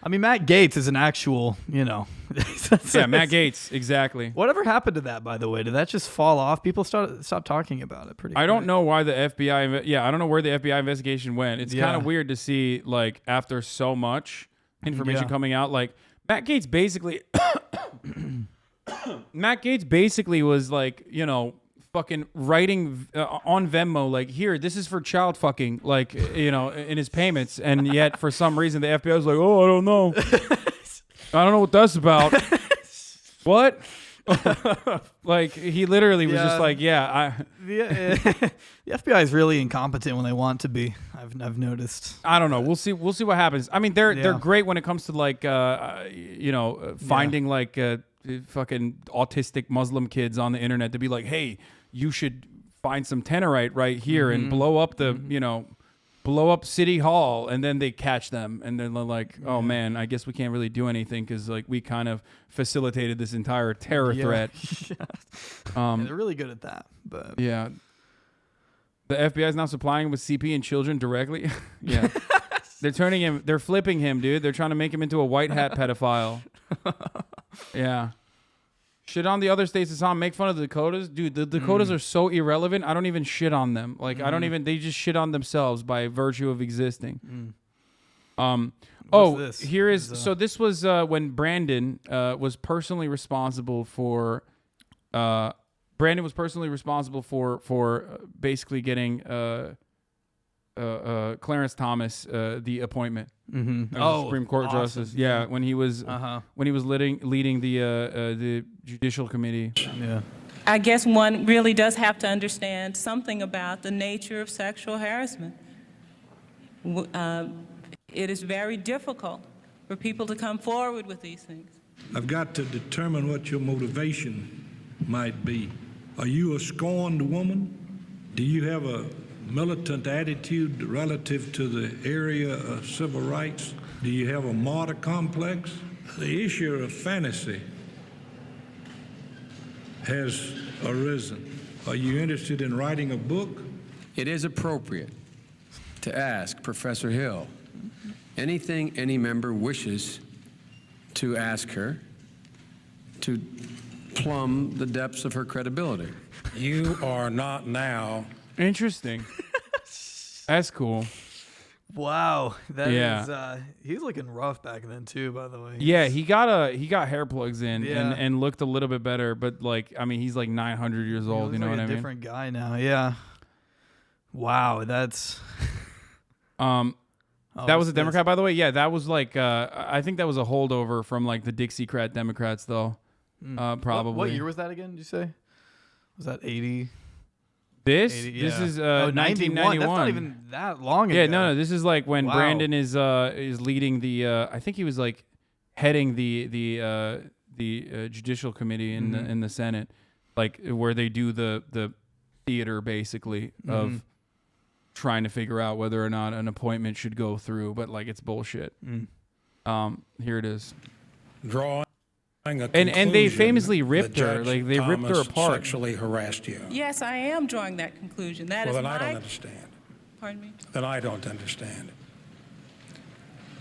I mean, Matt Gaetz is an actual, Yeah, Matt Gaetz, exactly. Whatever happened to that, by the way? Did that just fall off? People stopped talking about it pretty quick. I don't know why the FBI... I don't know where the FBI investigation went. It's kind of weird to see, like, after so much information coming out, like, Matt Gaetz basically... Matt Gaetz basically was, like, fucking writing on Venmo, like, here, this is for child fucking, like, in his payments. And yet, for some reason, the FBI was like, oh, I don't know. I don't know what that's about. What? Like, he literally was just like, the FBI is really incompetent when they want to be. I've noticed. I don't know. We'll see what happens. I mean, they're great when it comes to, like, finding, like, fucking autistic Muslim kids on the internet to be like, hey, you should find some Tenorite right here and blow up blow up City Hall, and then they catch them, and then they're like, oh man, I guess we can't really do anything because like we kind of facilitated this entire terror threat. They're really good at that. But yeah, the FBI is now supplying him with CP and children directly. Yeah, they're flipping him, dude. They're trying to make him into a white hat pedophile. Yeah. Shit on the other states, Hasan. Make fun of the Dakotas. Dude, the Dakotas are so irrelevant. I don't even shit on them. Like, they just shit on themselves by virtue of existing. This? Here is, so this was when Brandon was personally responsible for, basically getting Clarence Thomas the appointment as Supreme Court Justice. Yeah, when he was leading the Judicial Committee. Yeah. I guess one really does have to understand something about the nature of sexual harassment. It is very difficult for people to come forward with these things. I've got to determine what your motivation might be. Are you a scorned woman? Do you have a militant attitude relative to the area of civil rights? Do you have a martyr complex? The issue of fantasy has arisen. Are you interested in writing a book? It is appropriate to ask Professor Hill anything any member wishes to ask her to plumb the depths of her credibility. You are not now. Interesting. That's cool. Wow, that is. Yeah. He's looking rough back then too. By the way. Yeah, he got hair plugs in Yeah. and looked a little bit better, but like I mean he's like 900 years old. He You know looks what like I a mean? different guy now. Yeah. Wow, that's. That was a it's- Democrat, by the way. Yeah, that was like I think that was a holdover from like the Dixiecrat Democrats, though. Probably. What year was that again? Did you say? Was that 80? This 80, this yeah. is 91. 1991. That's not even that long ago. Yeah, no, this is like when Wow. Brandon is leading the. I think he was like heading the judicial committee in Mhm. the Senate, like where they do the theater basically of Mhm. trying to figure out whether or not an appointment should go through, but like it's bullshit. Here it is. Drawing a And they conclusion famously that ripped her, Judge like they ripped her Thomas apart. Sexually harassed you. Yes, I am drawing that conclusion. That is Well, then my... I don't understand. Pardon me? Then I don't understand.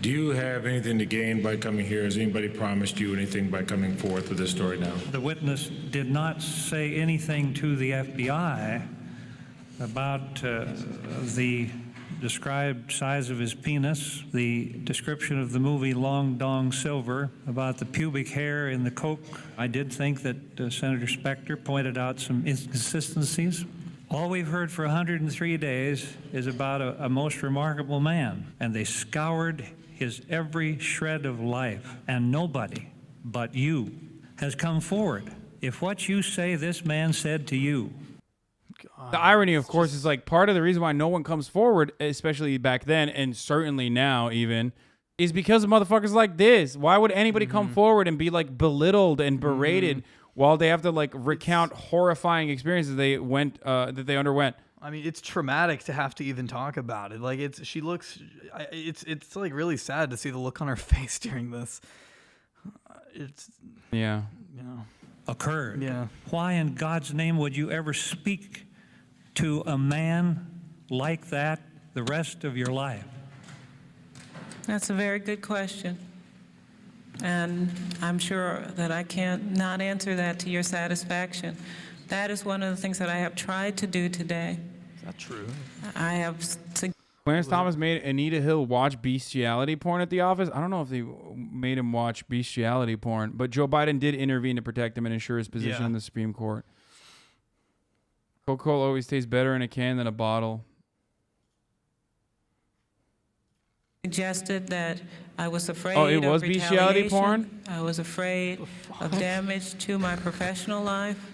Do you have anything to gain by coming here? Has anybody promised you anything by coming forth with this story now? The witness did not say anything to the FBI about the described size of his penis, the description of the movie Long Dong Silver, about the pubic hair in the Coke. I did think that Senator Specter pointed out some inconsistencies. All we've heard for 103 days is about a most remarkable man, and they scoured his every shred of life, and nobody but you has come forward. If what you say this man said to you. The irony, of course, is like part of the reason why no one comes forward, especially back then and certainly now even, is because of motherfuckers like this. Why would anybody come forward and be like belittled and berated while they have to like recount horrifying experiences they went that they underwent? I mean, it's traumatic to have to even talk about it. Like it's like really sad to see the look on her face during this. It's Yeah. you know. Occurred. Yeah. Why in God's name would you ever speak to a man like that the rest of your life? That's a very good question. And I'm sure that I can't not answer that to your satisfaction. That is one of the things that I have tried to do today. Is that true? I have Clarence Thomas made Anita Hill watch bestiality porn at the office. I don't know if they made him watch bestiality porn, but Joe Biden did intervene to protect him and ensure his position Yeah. in the Supreme Court. Coca-Cola always tastes better in a can than a bottle. suggested that I was afraid Oh, it of was bestiality retaliation. porn? I was afraid of damage to my professional life.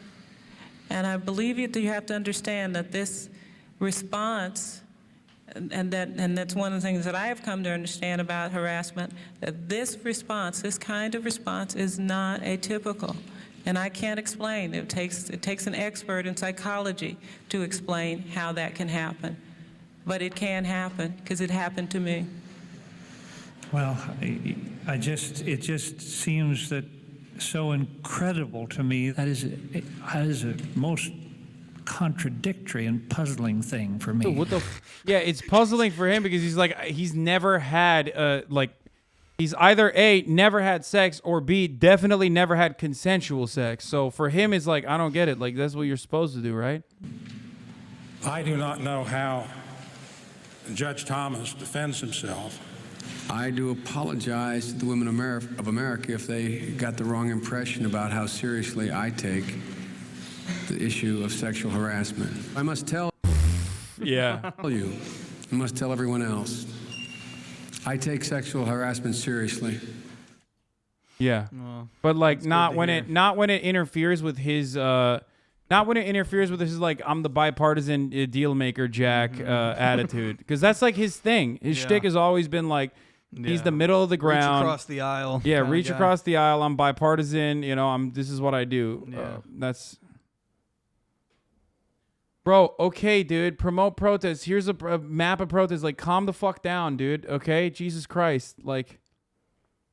And I believe that you have to understand that this response, and that's one of the things that I have come to understand about harassment, that this response, this kind of response is not atypical. And I can't explain. It takes an expert in psychology to explain how that can happen. But it can happen because it happened to me. Well, it just seems that so incredible to me. That is a most contradictory and puzzling thing for me. Dude, what the? Yeah, it's puzzling for him because he's never had he's either A, never had sex, or B, definitely never had consensual sex. So for him, it's like, I don't get it. Like, that's what you're supposed to do, right? I do not know how Judge Thomas defends himself. I do apologize to the women of America if they got the wrong impression about how seriously I take the issue of sexual harassment. I must tell Yeah. you, I must tell everyone else, I take sexual harassment seriously. Yeah. But like not when it interferes with his like I'm the bipartisan deal maker Jack attitude, because that's like his thing. His shtick has always been like he's the middle of the ground, Reach across the aisle. Yeah, kinda reach guy. across the aisle. I'm bipartisan. You know, this is what I do. That's. Bro, okay, dude. Promote protests. Here's a map of protests. Like, calm the fuck down, dude. Okay, Jesus Christ. Like,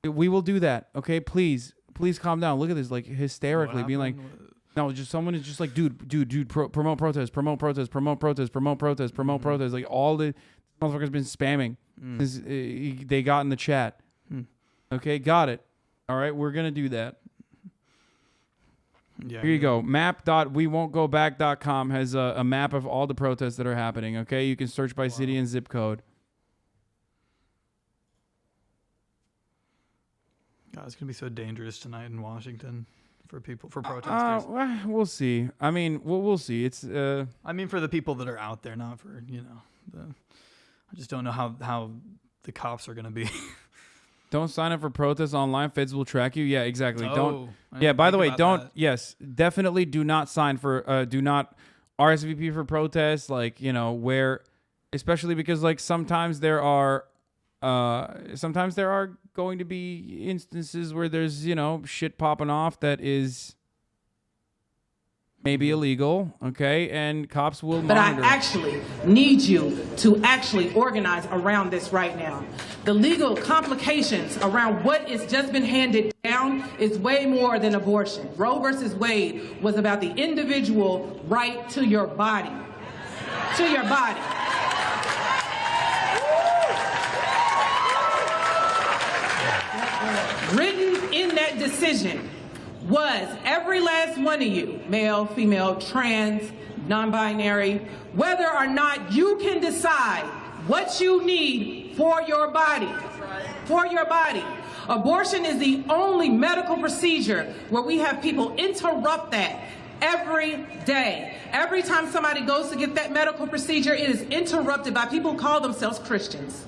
we will do that. Okay, please calm down. Look at this, like hysterically being like, No, just someone is just like, dude, promote protest, promote protest, promote protest, promote protest, promote protest. Like all the motherfuckers been spamming. They got in the chat. Okay, got it. All right, we're gonna do that. Yeah, here you go. Map.wewon'tgoback.com has a map of all the protests that are happening. Okay, you can search by city and zip code. God, it's gonna be so dangerous tonight in Washington for protesters. Well, we'll see. I mean, we'll see. It's. I mean, for the people that are out there, not for I just don't know how the cops are gonna be. Don't sign up for protests online. Feds will track you. Yeah, exactly. Oh, don't. I Yeah. didn't By the think way, about don't. that. Yes, definitely do not sign for. Do not RSVP for protests. Like where, especially because like sometimes there are going to be instances where there's shit popping off that is maybe illegal. Okay, and cops will. But monitor. I actually need you to actually organize around this right now. The legal complications around what has just been handed down is way more than abortion. Roe versus Wade was about the individual right to your body. To your body. Written in that decision was every last one of you, male, female, trans, non-binary, whether or not you can decide what you need for your body. For your body. Abortion is the only medical procedure where we have people interrupt that every day. Every time somebody goes to get that medical procedure, it is interrupted by people who call themselves Christians.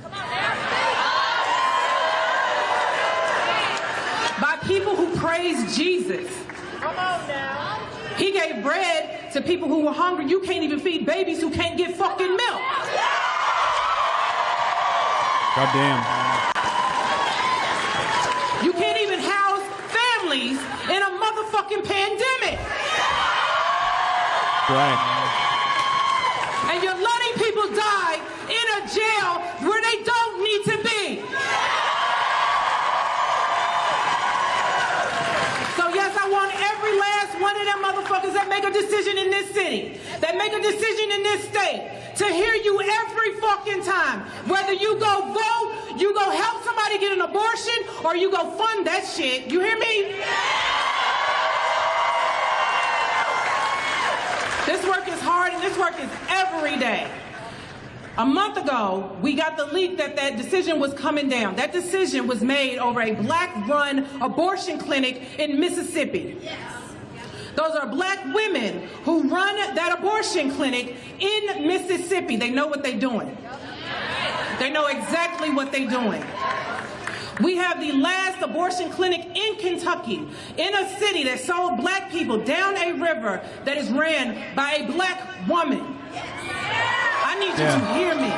By people who praise Jesus. Come on now. He gave bread to people who were hungry. You can't even feed babies who can't get fucking milk. God damn. You can't even house families in a motherfucking pandemic. Right. And you're letting people die in a jail where they don't need to be. So yes, I want every last one of them motherfuckers that make a decision in this city, that make a decision in this state, to hear you every fucking time. Whether you go vote, you go help somebody get an abortion, or you go fund that shit. You hear me? This work is hard and this work is every day. A month ago, we got the leak that that decision was coming down. That decision was made over a black-run abortion clinic in Mississippi. Those are black women who run that abortion clinic in Mississippi. They know what they're doing. They know exactly what they're doing. We have the last abortion clinic in Kentucky, in a city that sold black people down a river that is ran by a black woman. I need you to hear me.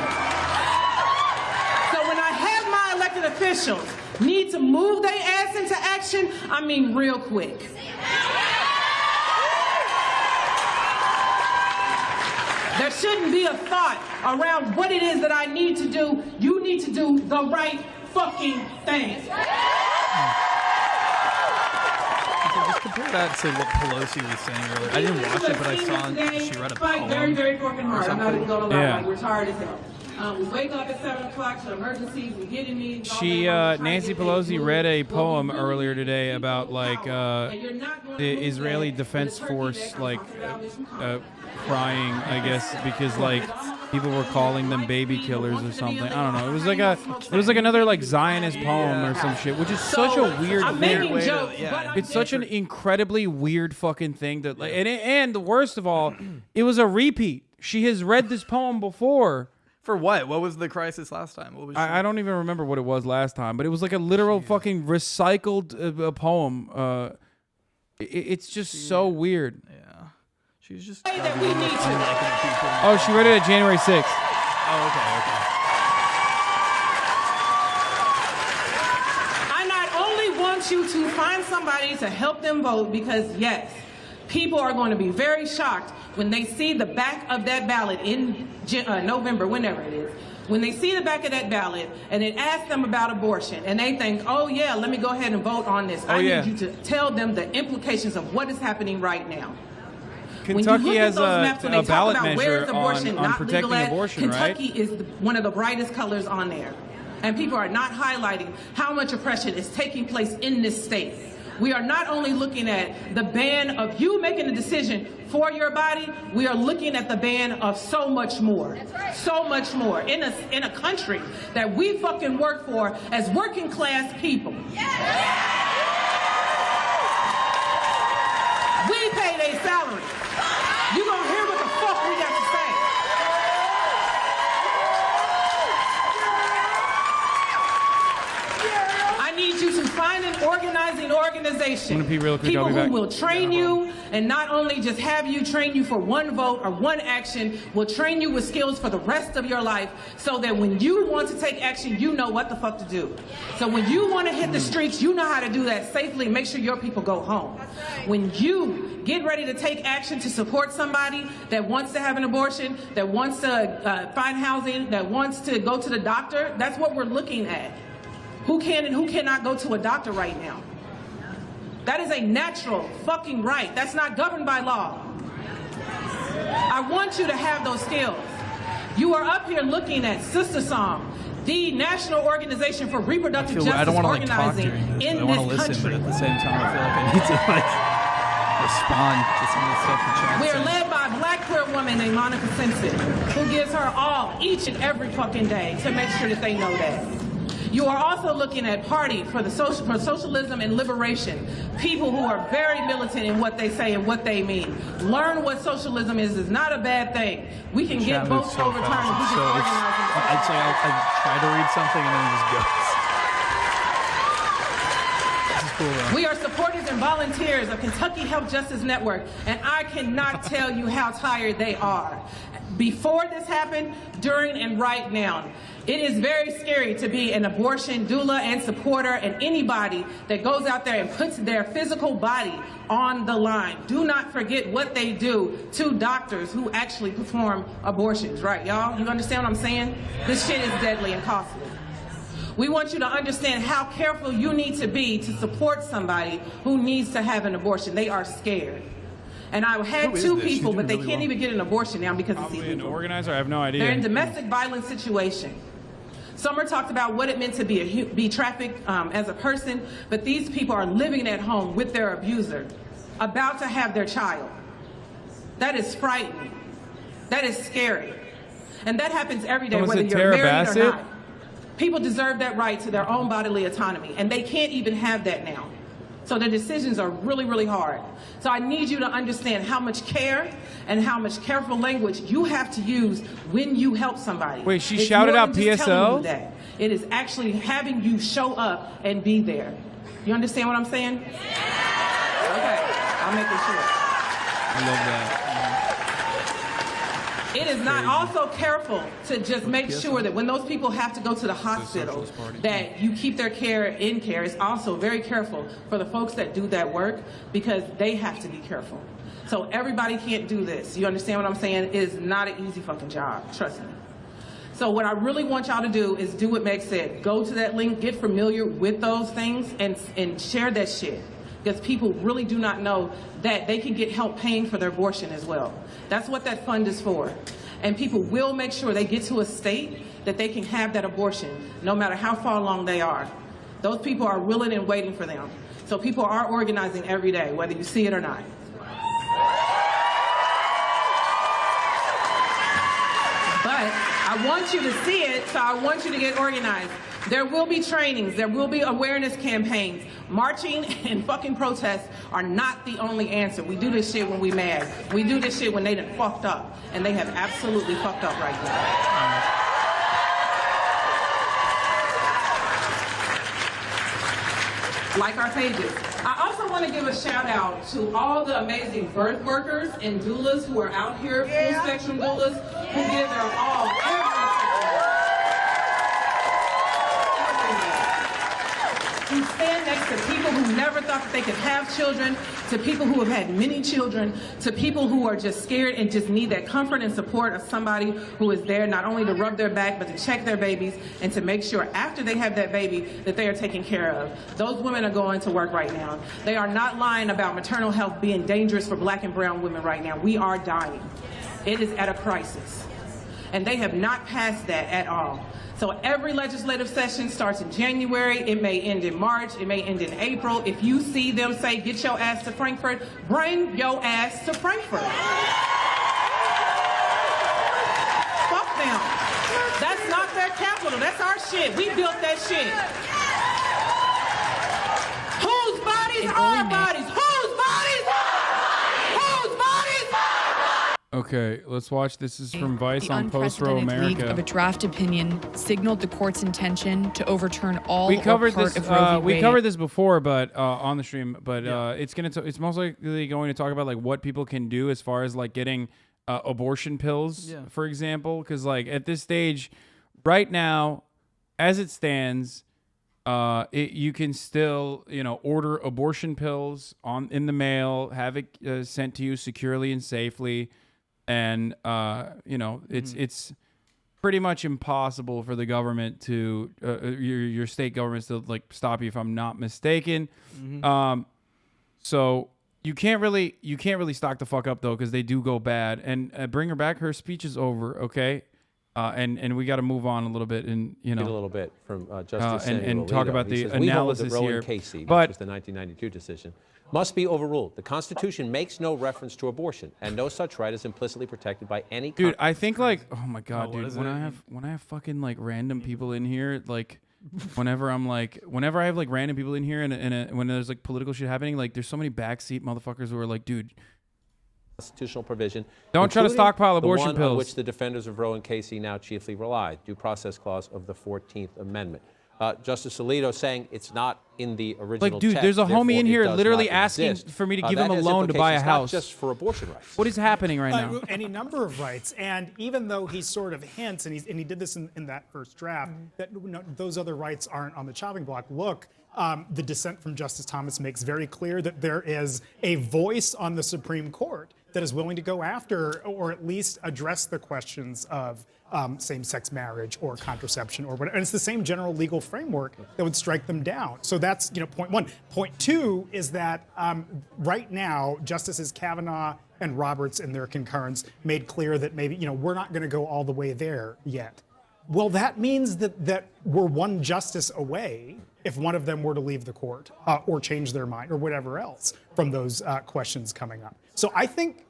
So when I have my elected officials need to move their ass into action, I mean real quick. There shouldn't be a thought around what it is that I need to do. You need to do the right fucking thing. Just compare that to what Pelosi was saying earlier. I didn't watch it, but I saw she read a poem. Very, very fucking hard. I'm not even gonna lie. Yeah. Like, we're tired as hell. We wake up at 7 o'clock to emergencies. We get in these. Nancy Pelosi read a poem earlier today about like the Israeli Defense Force crying, I guess, because like people were calling them baby killers or something. I don't know. It was like another like Zionist poem or some shit, which is such a weird way to, it's such an incredibly weird fucking thing that like, and the worst of all, it was a repeat. She has read this poem before. For what? What was the crisis last time? What was I don't even remember what it was last time, but it was like a literal fucking recycled poem. It's just so weird. Yeah. She's just. Oh, she read it at January 6th. Oh, okay. I not only want you to find somebody to help them vote because, yes, people are going to be very shocked when they see the back of that ballot in November, whenever it is, when they see the back of that ballot and it asks them about abortion and they think, oh yeah, let me go ahead and vote on this. I need you to tell them the implications of what is happening right now. Kentucky has a ballot measure abortion on not protecting legal at, abortion, Kentucky right? is one of the brightest colors on there. And people are not highlighting how much oppression is taking place in this state. We are not only looking at the ban of you making a decision for your body, we are looking at the ban of so much more. Right. So much more. In a country that we fucking work for as working class people. Yeah. We pay their salary. You gonna hear what the fuck we got to say. I need you to find an organizing organization. People who will train you and not only just have you train you for one vote or one action, will train you with skills for the rest of your life so that when you want to take action, you know what the fuck to do. So when you want to hit the streets, you know how to do that safely and make sure your people go home. When you get ready to take action to support somebody that wants to have an abortion, that wants to find housing, that wants to go to the doctor, that's what we're looking at. Who can and who cannot go to a doctor right now? That is a natural fucking right. That's not governed by law. I want you to have those skills. You are up here looking at Sister Song, the National Organization for Reproductive Justice I don't want to like talk organizing during this. in I want to this listen, country. but at the same time, I feel like I need to like respond to some of the stuff the chat We are says. led by a black queer woman named Monica Simpson, who gives her all each and every fucking day to make sure that they know that. You are also looking at Party for Socialism and Liberation, people who are very militant in what they say and what they mean. Learn what socialism is. It's not a bad thing. We can get votes overturned if we can organize them. I'd say I try to read something and then it just goes. This is cool, though. We are supporters and volunteers of Kentucky Health Justice Network, and I cannot tell you how tired they are. Before this happened, during, and right now. It is very scary to be an abortion doula and supporter and anybody that goes out there and puts their physical body on the line. Do not forget what they do to doctors who actually perform abortions, right, y'all? You understand what I'm saying? This shit is deadly and costly. We want you to understand how careful you need to be to support somebody who needs to have an abortion. They are scared. And I had two people, but they can't even get an abortion now because it's illegal. An organizer? I have no idea. They're in domestic violence situation. Summer talked about what it meant to be trafficked as a person, but these people are living at home with their abuser, about to have their child. That is frightening. That is scary. And that happens every day, whether you're married or not. People deserve that right to their own bodily autonomy, and they can't even have that now. So their decisions are really, really hard. So I need you to understand how much care and how much careful language you have to use when you help somebody. Wait, she It's shouted more out than just telling PSO? you that. It is actually having you show up and be there. You understand what I'm saying? Okay, I'm making sure. I love that. It is not also careful to just make sure that when those people have to go to the hospital, that you keep their care in care. It's also very careful for the folks that do that work because they have to be careful. So everybody can't do this. You understand what I'm saying? It is not an easy fucking job, trust me. So what I really want y'all to do is do what Meg said. Go to that link, get familiar with those things, and share that shit. Because people really do not know that they can get help paying for their abortion as well. That's what that fund is for. And people will make sure they get to a state that they can have that abortion, no matter how far along they are. Those people are willing and waiting for them. So people are organizing every day, whether you see it or not. But I want you to see it, so I want you to get organized. There will be trainings, there will be awareness campaigns. Marching and fucking protests are not the only answer. We do this shit when we mad. We do this shit when they done fucked up. And they have absolutely fucked up right now. Like our pages. I also want to give a shout out to all the amazing birth workers and doulas who are out here, full spectrum doulas, who give their all every who stand next to people who never never thought that they could have children, to people who have had many children, to people who are just scared and just need that comfort and support of somebody who is there not only to rub their back, but to check their babies and to make sure after they have that baby that they are taken care of. Those women are going to work right now. They are not lying about maternal health being dangerous for black and brown women right now. We are dying. It is at a crisis. And they have not passed that at all. So every legislative session starts in January. It may end in March. It may end in April. If you see them say, get your ass to Frankfurt, bring your ass to Frankfurt. Fuck them. That's not their capital. That's our shit. We built that shit. Whose bodies are bodies? Whose bodies? Whose bodies? Okay, let's watch. This is from Vice The on Post-Row unprecedented leak America. of a draft opinion signaled the court's intention to overturn all We covered or part this. of Roe v. We Wade. covered this before, but on the stream. But it's most likely going to talk about like what people can do as far as like getting abortion pills, for example. Because like at this stage, right now, as it stands, you can still order abortion pills in the mail, have it sent to you securely and safely. And it's pretty much impossible for the government to your state governments to like stop you, if I'm not mistaken. So you can't really stock the fuck up though, because they do go bad. And bring her back. Her speech is over. Okay. And we got to move on a little bit, and a little bit from Justice and Samuel talk Alito. about He the says, "We hold that analysis Roe here. and Casey, But which was the 1992 decision, must be overruled. The Constitution makes no reference to abortion, and no such right is implicitly protected by any." Dude, I think like, oh my god, dude, is when it? I have fucking like random people in here, like whenever I have like random people in here, and when there's like political shit happening, like there's so many backseat motherfuckers who are like, dude, Constitutional provision. Don't try to including stockpile abortion the one pills. on which the defenders of Roe and Casey now chiefly rely, due process clause of the 14th Amendment. Justice Alito saying it's not in the original like, dude, text, there's a therefore homie in it here does literally not asking exist. for me to give That him a has loan to buy a implications house. not just for abortion rights. What is happening right now? Any number of rights, and even though he sort of hints, and he did this in that first draft, that those other rights aren't on the chopping block. Look, the dissent from Justice Thomas makes very clear that there is a voice on the Supreme Court that is willing to go after or at least address the questions of same-sex marriage or contraception or whatever. And it's the same general legal framework that would strike them down. So that's point one. Point two is that right now, Justices Kavanaugh and Roberts in their concurrence made clear that maybe we're not going to go all the way there yet. Well, that means that we're one justice away if one of them were to leave the court or change their mind or whatever else from those questions coming up. So I think,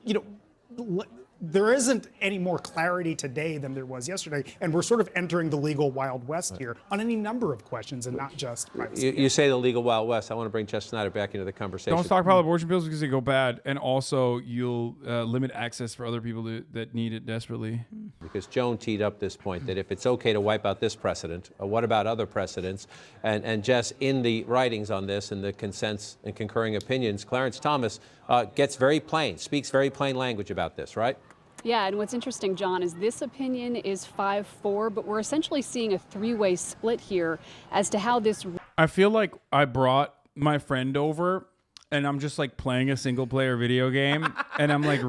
there isn't any more clarity today than there was yesterday, and we're sort of entering the legal Wild West here on any number of questions and not just privacy. You say the legal Wild West. I want to bring Jeff Snyder back into the conversation. Don't stockpile abortion pills because they go bad, and also you'll limit access for other people that need it desperately. Because Joan teed up this point that if it's okay to wipe out this precedent, what about other precedents? And Jess, in the writings on this and the consents and concurring opinions, Clarence Thomas gets very plain, speaks very plain language about this, right? Yeah, and what's interesting, John, is this opinion is 5-4, but we're essentially seeing a three-way split here as to how this... I feel like I brought my friend over, and I'm just like playing a single-player video game, and I'm like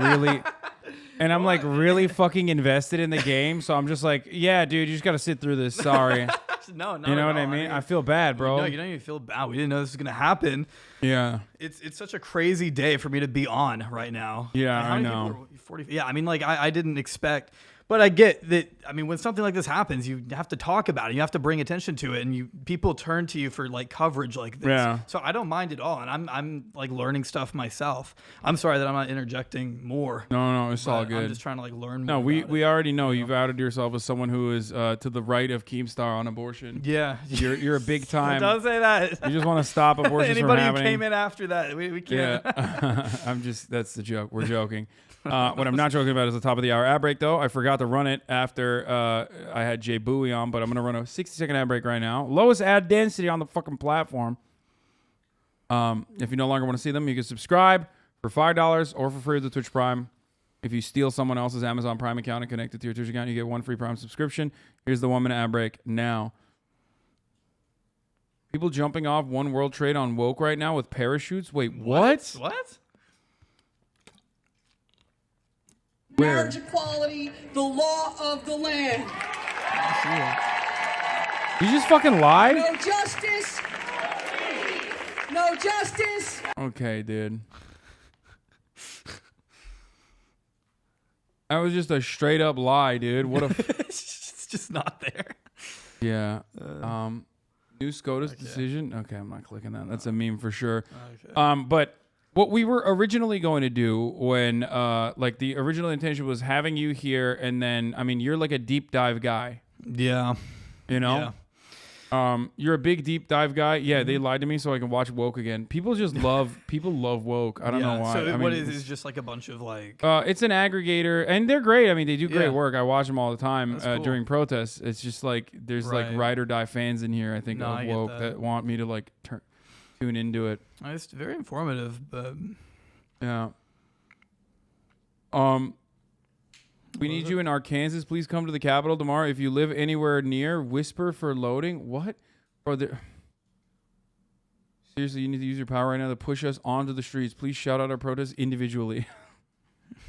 really fucking invested in the game. So I'm just like, yeah, dude, you just got to sit through this. Sorry. No, you know what I mean? I feel bad, bro. No, you don't even feel bad. We didn't know this was gonna happen. Yeah. It's such a crazy day for me to be on right now. Yeah, How I many know. people are 40, yeah, I mean, like I didn't expect, but I get that. I mean, when something like this happens, you have to talk about it. You have to bring attention to it, and people turn to you for like coverage like this. Yeah. So I don't mind at all, and I'm like learning stuff myself. I'm sorry that I'm not interjecting more. No, it's all good. I'm just trying to like learn more. No, we already know you've outed yourself as someone who is to the right of Keemstar on abortion. Yeah. You're a big time. Don't say that. You just want to stop abortions from Anybody happening. who came in after that, we can't. Yeah. That's the joke. We're joking. What I'm not joking about is the top of the hour ad break, though. I forgot to run it after I had Jay Bouie on, but I'm going to run a 60-second ad break right now. Lowest ad density on the fucking platform. If you no longer want to see them, you can subscribe for $5 or for free with the Twitch Prime. If you steal someone else's Amazon Prime account and connect it to your Twitch account, you get one free Prime subscription. Here's the 1-minute ad break now. People jumping off One World Trade on woke right now with parachutes. Wait, what? What? Where? Marriage equality, the law of the land. You just fucking lied? No justice. No justice. Okay, dude. That was just a straight up lie, dude. What a It's just not there. yeah. New SCOTUS decision. Okay, I'm not clicking that. That's a meme for sure. Okay. But what we were originally going to do when like the original intention was having you here, and then I mean you're like a deep dive guy. Yeah. You know? You're a big deep dive guy. Yeah, they lied to me so I can watch woke again. People just love woke. I don't know why. So I what mean, is just like a bunch of like it's an aggregator, and they're great. I mean, they do great work. I watch them all the time That's cool. during protests. It's just like there's like ride or die fans in here. I think of I get woke that. that want me to like tune into it. It's very informative, but Yeah. We need you in Arkansas. Please come to the Capitol tomorrow. If you live anywhere near, whisper for loading. What? Bro, seriously, you need to use your power right now to push us onto the streets. Please shout out our protests individually.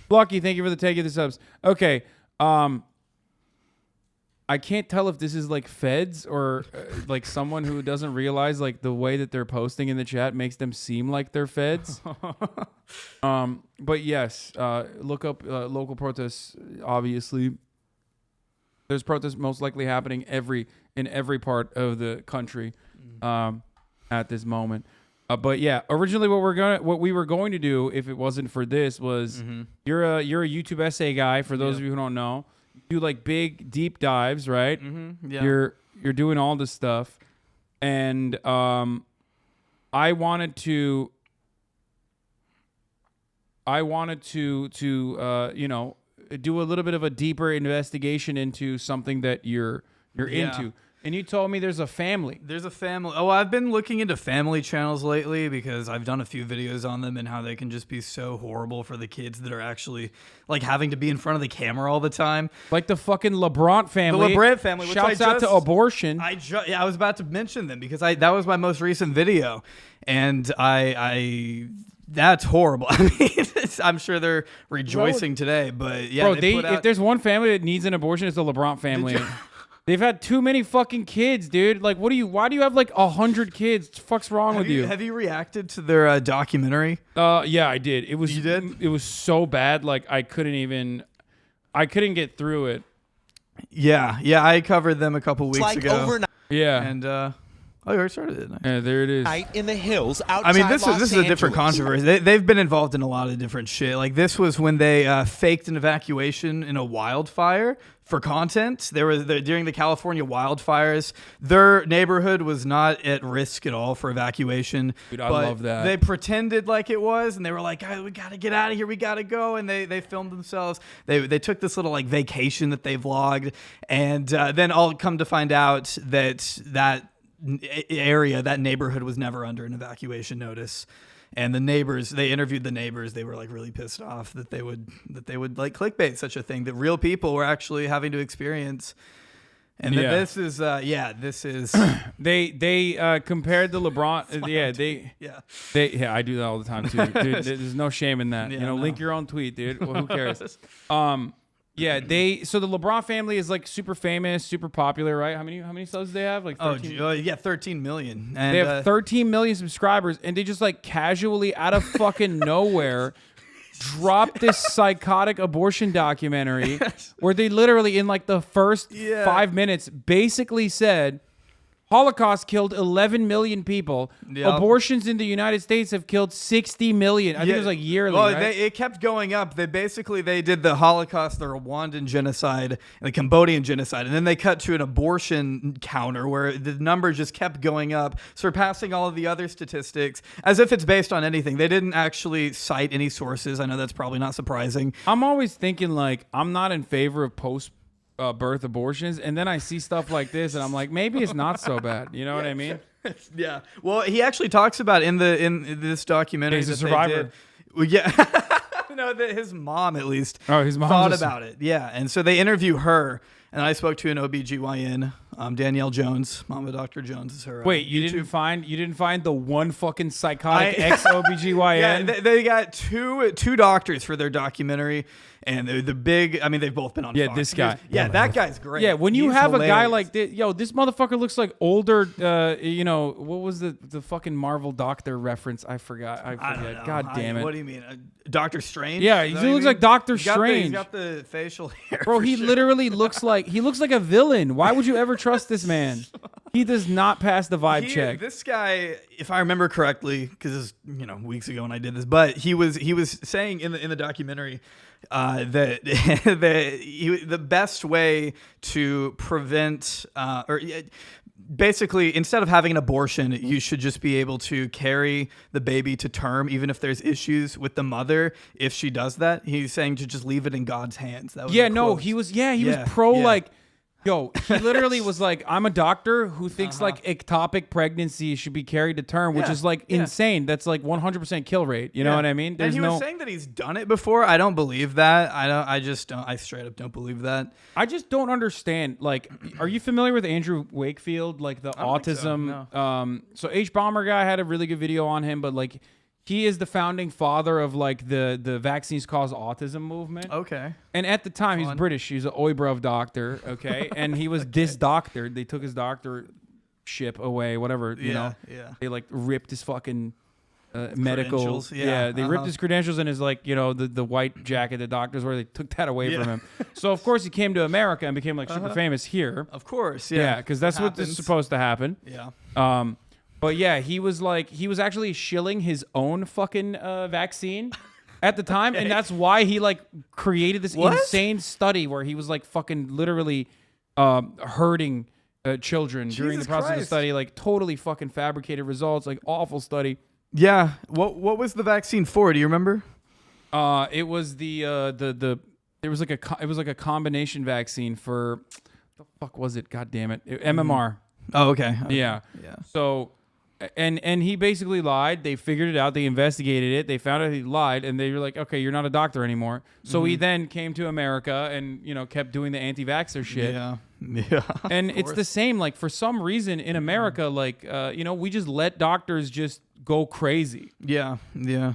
Blocky, thank you for the take of the subs. Okay. I can't tell if this is like feds or like someone who doesn't realize like the way that they're posting in the chat makes them seem like they're feds. But yes, look up local protests. Obviously, there's protests most likely happening in every part of the country at this moment. But yeah, originally what we were going to do if it wasn't for this was you're a YouTube essay guy. For those of you who don't know. Do like big deep dives, right? Yeah. You're doing all this stuff, and I wanted to you know, do a little bit of a deeper investigation into something that you're into. And you told me there's a family. There's a family. Oh, I've been looking into family channels lately because I've done a few videos on them and how they can just be so horrible for the kids that are actually like having to be in front of the camera all the time. Like the fucking LaBrant family. The LaBrant family. Which Shouts out to abortion. I was about to mention them because that was my most recent video. And I that's horrible. I mean, I'm sure they're rejoicing today, but yeah. Bro, if there's one family that needs an abortion, it's the LaBrant family. They've had too many fucking kids, dude. Like, why do you have like 100 kids? What the fuck's wrong with you? Have you reacted to their documentary? Yeah, I did. You did? It was so bad. Like, I couldn't get through it. Yeah, I covered them a couple weeks ago. Overnight. Yeah. And oh, you already started it. Nice. Yeah, there it is. In the hills outside I mean, this is a different Los Angeles. controversy. They've been involved in a lot of different shit. Like this was when they faked an evacuation in a wildfire for content. During the California wildfires. Their neighborhood was not at risk at all for evacuation. Dude, I but love that. They pretended like it was, and they were like, "We gotta get out of here. We gotta go." And they filmed themselves. They took this little like vacation that they vlogged, and then all come to find out that area, that neighborhood was never under an evacuation notice. And the neighbors, they interviewed the neighbors. They were like really pissed off that they would like clickbait such a thing that real people were actually having to experience. And this is they compared the LaBrant. I do that all the time too, dude. There's no shame in that. Link your own tweet, dude. Well, who cares? So the LaBrant family is like super famous, super popular, right? How many subs do they have? Like 13? 13 million. And they have 13 million subscribers, and they just like casually out of fucking nowhere dropped this psychotic abortion documentary where they literally in like the first 5 minutes basically said Holocaust killed 11 million people. Yep. Abortions in the United States have killed 60 million. I think it was like yearly, Well, right? it kept going up. They did the Holocaust, the Rwandan genocide, and the Cambodian genocide. And then they cut to an abortion counter where the number just kept going up, surpassing all of the other statistics, as if it's based on anything. They didn't actually cite any sources. I know that's probably not surprising. I'm always thinking like, I'm not in favor of birth abortions, and then I see stuff like this and I'm like, maybe it's not so bad. You know what I mean? Yeah. Well, he actually talks about in this documentary He's a that survivor. They did. Yeah. No, his mom at least his mom thought about it. Yeah. And so they interview her, and I spoke to an OBGYN Danielle Jones, Mama Dr. Jones is her. Wait, you didn't find the one fucking psychotic ex-OBGYN? Yeah, they got two doctors for their documentary, and they're the big. I mean, they've both been on. Yeah, Fox. this guy. Yeah, that guy's great. Yeah, when you He's have a guy hilarious. like this, this motherfucker looks like older. What was the fucking Marvel Doctor reference? I forgot. I don't know. God damn it. What do you mean, Doctor Strange? Yeah, Is he that what you looks mean? like Doctor He's got Strange. He's got the facial hair. Bro, for he sure. literally looks like a villain. Why would you ever trust this man? He does not pass the vibe check. This guy, if I remember correctly, because this is weeks ago when I did this, but he was saying in the documentary that the best way to prevent basically, instead of having an abortion, you should just be able to carry the baby to term, even if there's issues with the mother. If she does that, he's saying to just leave it in God's hands. That was Yeah, the no, quote. he was pro like. Yo, he literally was like, I'm a doctor who thinks like ectopic pregnancy should be carried to term, which is like insane. That's like 100% kill rate. You know what I mean? And he was saying that he's done it before. I don't believe that. I straight up don't believe that. I just don't understand. Like, are you familiar with Andrew Wakefield? Like the autism. So H Bomber guy had a really good video on him, but like he is the founding father of like the vaccines cause autism movement. Okay. And at the time, he's British. He's an Oibruv doctor. Okay. And he was disdoctored. They took his doctorship away, whatever, you know. Yeah. They like ripped his fucking medical. Credentials, They ripped his credentials and his like, the white jacket the doctors wear. They took that away from him. So of course he came to America and became like super famous here. Of course. Yeah. Because that's what is supposed to happen. Yeah. But yeah, he was actually shilling his own fucking vaccine at the time, and that's why he like created this insane study where he was like fucking literally hurting children during the process of the study, like totally fucking fabricated results, like awful study. Yeah. What was the vaccine for? Do you remember? It was it was like a combination vaccine for the fuck was it? God damn it, MMR. Oh, okay. Yeah. So. And he basically lied. They figured it out. They investigated it. They found out he lied, and they were like, "Okay, you're not a doctor anymore." So he then came to America and kept doing the anti-vaxxer shit. Yeah. And it's the same. Like for some reason in America, like we just let doctors just go crazy. Yeah.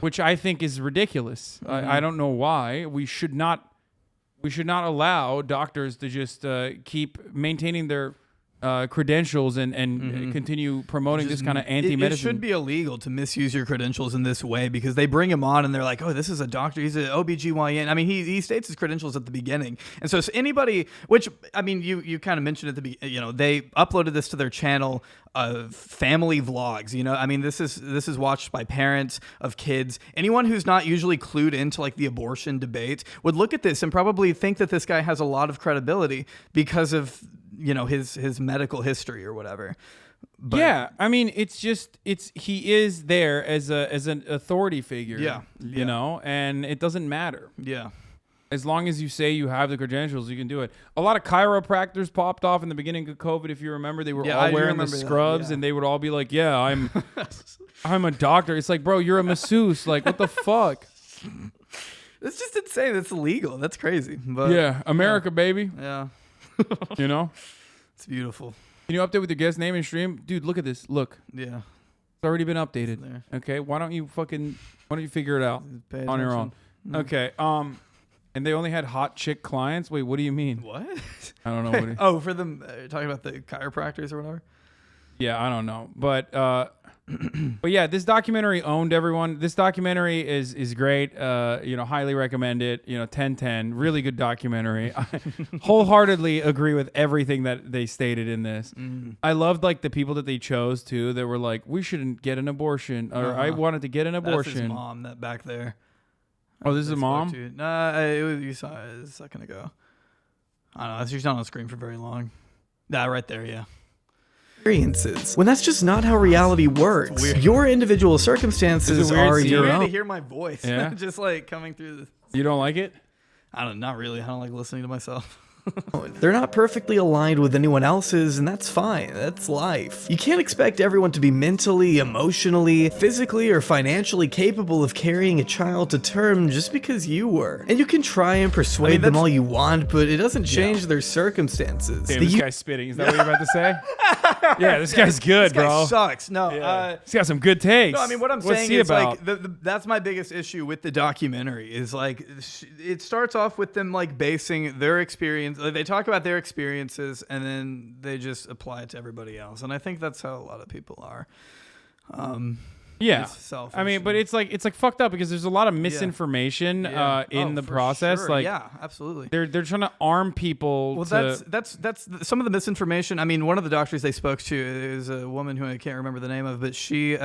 Which I think is ridiculous. I don't know why. We should not allow doctors to just keep maintaining their credentials and continue promoting this kind of anti-medicine. It should be illegal to misuse your credentials in this way because they bring him on and they're like, oh, this is a doctor. He's an OBGYN. I mean, he states his credentials at the beginning. And so anybody, which, I mean, you kind of mentioned at the beginning, they uploaded this to their channel of family vlogs. I mean, this is watched by parents of kids. Anyone who's not usually clued into like the abortion debate would look at this and probably think that this guy has a lot of credibility because of his medical history or whatever. But yeah, I mean, he is there as an authority figure. Yeah. You know, and it doesn't matter. Yeah. As long as you say you have the credentials, you can do it. A lot of chiropractors popped off in the beginning of COVID. If you remember, they were all wearing the scrubs, and they would all be like, "Yeah, I'm a doctor." It's like, bro, you're a masseuse. Like, what the fuck? It's just insane. It's illegal. That's crazy. But yeah, America, baby. Yeah. It's beautiful. Can you update with your guest name and stream? Dude, look at this. Look. Yeah. It's already been updated. Okay. Why don't you figure it out on your own? Okay. And they only had hot chick clients? Wait, what do you mean? What? I don't know. Oh, for them talking about the chiropractors or whatever? Yeah, I don't know. But but yeah, this documentary owned everyone. This documentary is great. Highly recommend it. 10/10. Really good documentary. I wholeheartedly agree with everything that they stated in this. I loved like the people that they chose too that were like, we shouldn't get an abortion, or I wanted to get an abortion. That's his mom that back there. Oh, this is a mom? You saw it a second ago. I don't know. She's not on the screen for very long. Nah, right there, yeah. Experiences when that's just not how reality works. Your individual circumstances are your own. To hear my voice, Yeah? just like coming through this. You don't like it? I don't. Not really. I don't like listening to myself. They're not perfectly aligned with anyone else's, and that's fine. That's life. You can't expect everyone to be mentally, emotionally, physically, or financially capable of carrying a child to term just because you were. And you can try and persuade them all you want, but it doesn't change their circumstances. Damn, this guy's spitting. Is that what you're about to say? Yeah, this guy's good, this guy bro. Sucks. No, he's got some good takes. No, I mean, what I'm saying is like that's my biggest issue with the documentary is like it starts off with them like basing their experience. Like, they talk about their experiences and then they just apply it to everybody else, and I think that's how a lot of people are. Yeah, it's selfish. I mean, but it's like fucked up because there's a lot of misinformation in the process. Sure. Like, yeah, absolutely. They're trying to arm people. Well, to, that's some of the misinformation. I mean, one of the doctors they spoke to is a woman who I can't remember the name of, but she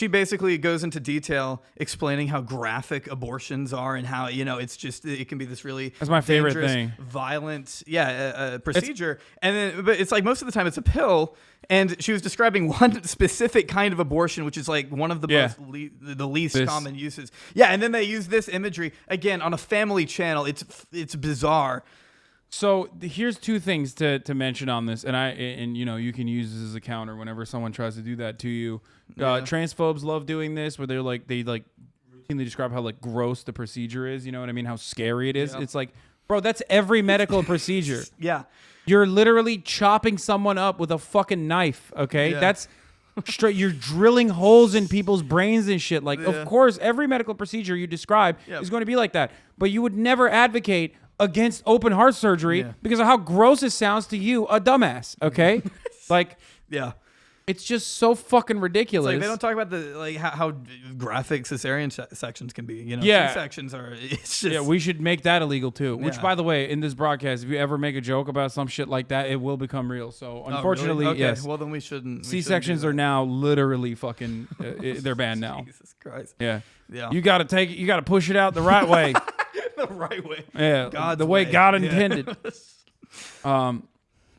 basically goes into detail explaining how graphic abortions are and how it's just it can be this really that's my favorite dangerous, thing. Violent procedure, and then but it's like most of the time it's a pill. And she was describing one specific kind of abortion, which is like one of the the least common uses. Yeah, and then they use this imagery again on a family channel. It's bizarre. So here's two things to mention on this, and you can use this as a counter whenever someone tries to do that to you. Transphobes love doing this, where they routinely describe how like gross the procedure is. You know what I mean? How scary it is. Yeah. It's like, bro, that's every medical procedure. Yeah. You're literally chopping someone up with a fucking knife, okay? Yeah. That's straight. You're drilling holes in people's brains and shit. Like, of course, every medical procedure you describe is going to be like that. But you would never advocate against open heart surgery because of how gross it sounds to you, a dumbass, okay? Like, yeah. It's just so fucking ridiculous. It's like they don't talk about the how graphic cesarean sections can be. C-sections are. It's just, we should make that illegal too. Which, Yeah. by the way, in this broadcast, if you ever make a joke about some shit like that, it will become real. So, unfortunately, really? Okay. yes. Well, then we shouldn't. C-sections are now literally fucking. They're banned now. Jesus Christ. Yeah. Yeah. You got to take it. You got to push it out the right way. The right way. Yeah. God's the way way. God Yeah. intended.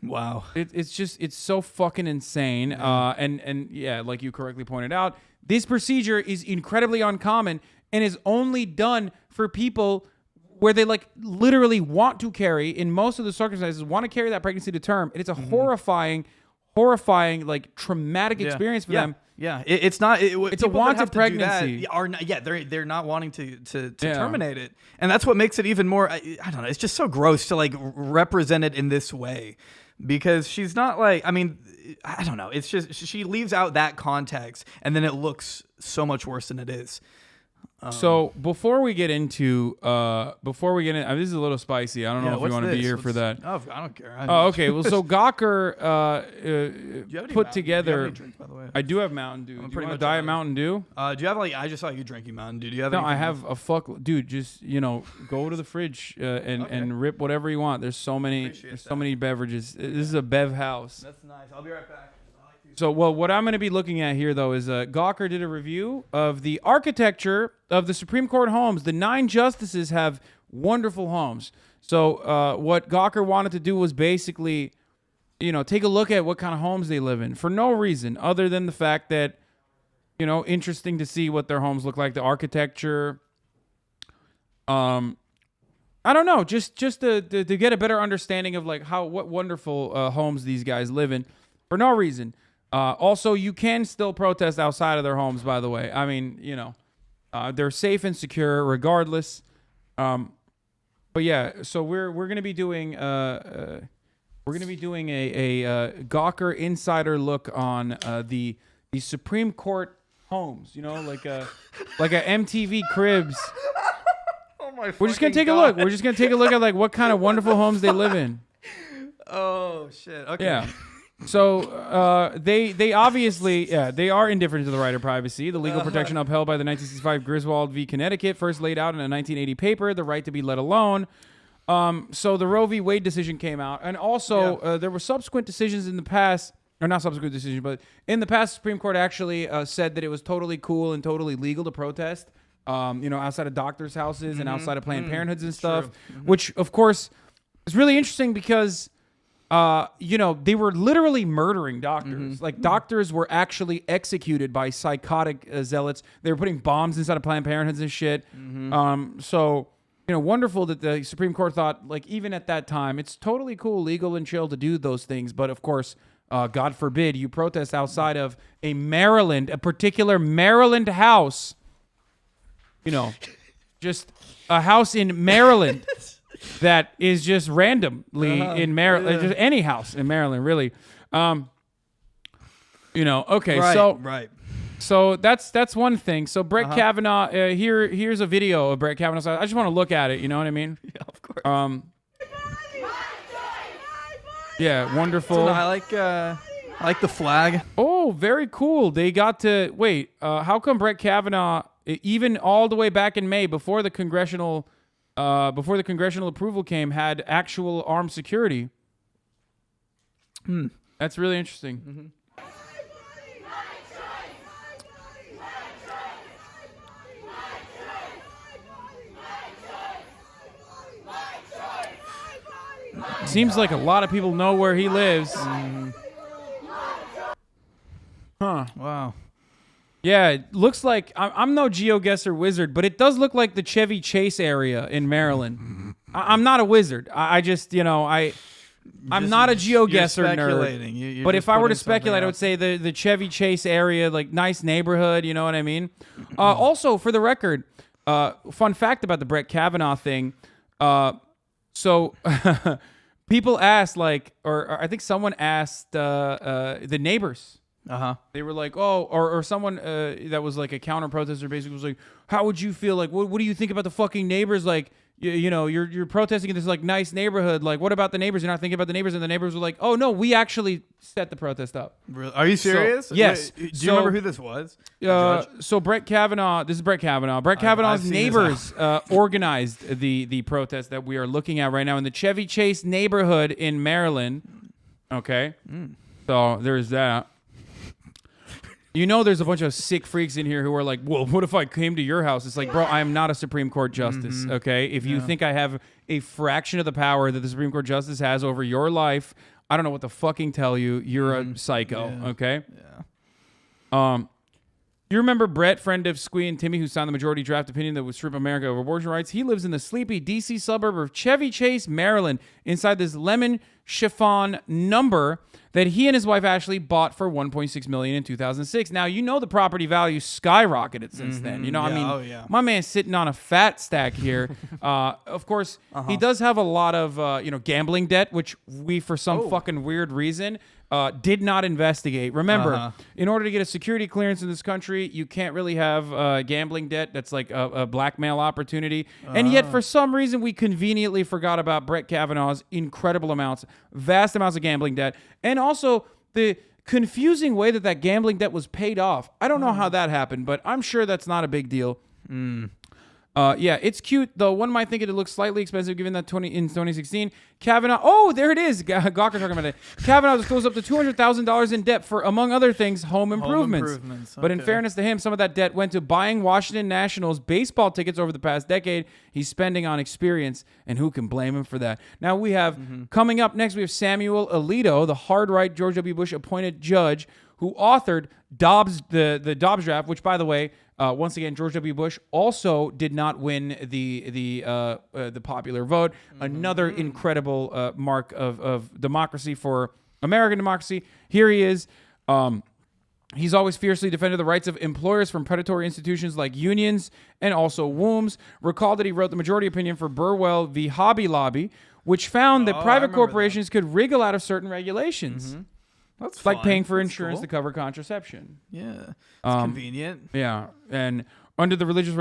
Wow. It's so fucking insane. And yeah, like you correctly pointed out, this procedure is incredibly uncommon and is only done for people where they like literally want to carry, in most of the circumstances, want to carry that pregnancy to term. And it's a horrifying, like traumatic experience for them. Yeah, it's not. It's a wanted pregnancy. They're not wanting to terminate it, and that's what makes it even more. I don't know. It's just so gross to like represent it in this way, because she's not like. I mean, I don't know. It's just she leaves out that context, and then it looks so much worse than it is. So before we get into, this is a little spicy. I don't know if you want to be here for that. Oh, I don't care. Okay. Well, so Gawker put together. Any drinks, by the way? I do have Mountain Dew. Do you want a Diet Mountain Dew? Do you have like? I just saw you drinking Mountain Dew. Do you have? No, anything I have else? a dude. Just go to the fridge and rip whatever you want. There's so many beverages. This is a bev house. That's nice. I'll be right back. So, what I'm going to be looking at here, though, is Gawker did a review of the architecture of the Supreme Court homes. The 9 justices have wonderful homes. So, what Gawker wanted to do was basically, take a look at what kind of homes they live in for no reason other than the fact that, interesting to see what their homes look like, the architecture. I don't know, just to get a better understanding of like what wonderful homes these guys live in for no reason. Also, you can still protest outside of their homes, by the way. I mean, they're safe and secure regardless. But yeah, so we're going to be doing a Gawker insider look on the Supreme Court homes, like a MTV Cribs. Oh my! We're just going to take a look. We're just going to take a look at like what kind of wonderful homes they live in. Oh shit! Okay. Yeah. So they obviously, they are indifferent to the right of privacy. The legal protection upheld by the 1965 Griswold v. Connecticut first laid out in a 1980 paper, the right to be let alone. So the Roe v. Wade decision came out. And also there were subsequent decisions in the past, or not subsequent decisions, but in the past, the Supreme Court actually said that it was totally cool and totally legal to protest, outside of doctors' houses and outside of Planned Parenthoods and stuff, which, of course, is really interesting because... they were literally murdering doctors. Like doctors were actually executed by psychotic zealots. They were putting bombs inside of Planned Parenthoods and shit. So, wonderful that the Supreme Court thought, like, even at that time, it's totally cool, legal and chill to do those things. But of course, God forbid you protest outside of a particular Maryland house, just a house in Maryland that is just randomly in Maryland, just any house in Maryland, really. Okay, right. So that's one thing. So Brett Kavanaugh, here's a video of Brett Kavanaugh. I just want to look at it. You know what I mean? Yeah, of course. Yeah, wonderful. So I like the flag. Oh, very cool. They got to wait. How come Brett Kavanaugh, even all the way back in May, before the congressional approval came, had actual armed security? That's really interesting. Seems like a lot of people know where he lives. Huh. Wow. Yeah, it looks like I'm no geoguesser wizard, but it does look like the Chevy Chase area in Maryland. I'm not a wizard. I'm not a geoguesser nerd. But if I were to speculate, I would say the Chevy Chase area, like nice neighborhood. You know what I mean? Also, for the record, fun fact about the Brett Kavanaugh thing. So people asked, or I think someone asked the neighbors. They were like, oh, or someone that was like a counter protester basically was like, how would you feel? Like, what do you think about the fucking neighbors? Like, you're protesting in this like nice neighborhood. Like, what about the neighbors? You're not thinking about the neighbors. And the neighbors were like, oh no, we actually set the protest up. Really? Are you serious? So, yes. Wait, do you remember who this was? So Brett Kavanaugh. This is Brett Kavanaugh. Brett Kavanaugh's neighbors organized the protest that we are looking at right now in the Chevy Chase neighborhood in Maryland. Okay. So there's that. There's a bunch of sick freaks in here who are like, well, what if I came to your house? It's like, bro, I am not a Supreme Court justice, okay? If you think I have a fraction of the power that the Supreme Court justice has over your life, I don't know what to fucking tell you. You're a psycho, okay? Yeah. You remember Brett, friend of Squee and Timmy, who signed the majority draft opinion that would strip America of abortion rights? He lives in the sleepy D.C. suburb of Chevy Chase, Maryland, inside this lemon chiffon number that he and his wife Ashley bought for $1.6 million in 2006. Now, the property value skyrocketed since then. My man's sitting on a fat stack here. Of course, he does have a lot of gambling debt, which we, for some fucking weird reason, did not investigate. Remember, in order to get a security clearance in this country, you can't really have gambling debt. That's like a blackmail opportunity. And yet, for some reason, we conveniently forgot about Brett Kavanaugh's incredible vast amounts of gambling debt. And also the confusing way that gambling debt was paid off. I don't know how that hawpened, but I'm sure that's not a big deal. Yeah, it's cute, though. One might think it looks slightly expensive given that in 2016, Kavanaugh... Oh, there it is. Gawker talking about it. Kavanaugh just goes up to $200,000 in debt for, among other things, home improvements. But in fairness to him, some of that debt went to buying Washington Nationals baseball tickets over the past decade. He's spending on experience, and who can blame him for that? Now, we have... Coming up next, we have Samuel Alito, the hard-right George W. Bush appointed judge who authored the Dobbs draft, which, by the way... once again, George W. Bush also did not win the popular vote. Another incredible mark of democracy for American democracy. Here he is. He's always fiercely defended the rights of employers from predatory institutions like unions and also wombs. Recall that he wrote the majority opinion for Burwell v. Hobby Lobby, which found that private corporations could wriggle out of certain regulations. That's like fine. paying for That's insurance cool. to cover contraception. Yeah, it's convenient. Yeah, and under the Religious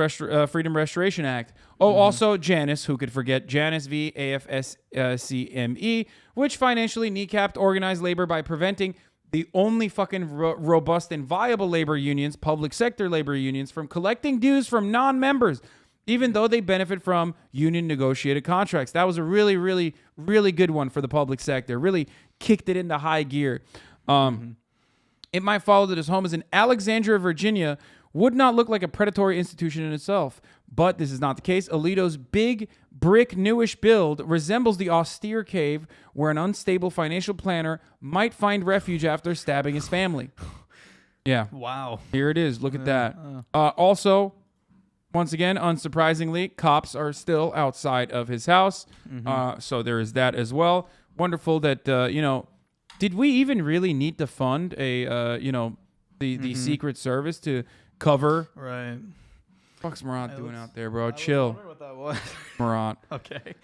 Freedom Restoration Act. Oh, also Janus, who could forget Janus v. AFSCME, which financially kneecapped organized labor by preventing the only fucking robust and viable labor unions, public sector labor unions, from collecting dues from non-members, even though they benefit from union negotiated contracts. That was a really, really, really good one for the public sector. Really kicked it into high gear. It might follow that his home is in Alexandria, Virginia, would not look like a predatory institution in itself. But this is not the case. Alito's big, brick, newish build resembles the austere cave where an unstable financial planner might find refuge after stabbing his family. Yeah. Wow. Here it is. Look at that. Also, Once again, unsurprisingly, cops are still outside of his house. So there is that as well. Wonderful that, did we even really need to fund the Secret Service to cover? Right. What's Morant doing out there, bro? Chill. I what that was. Morant. Okay.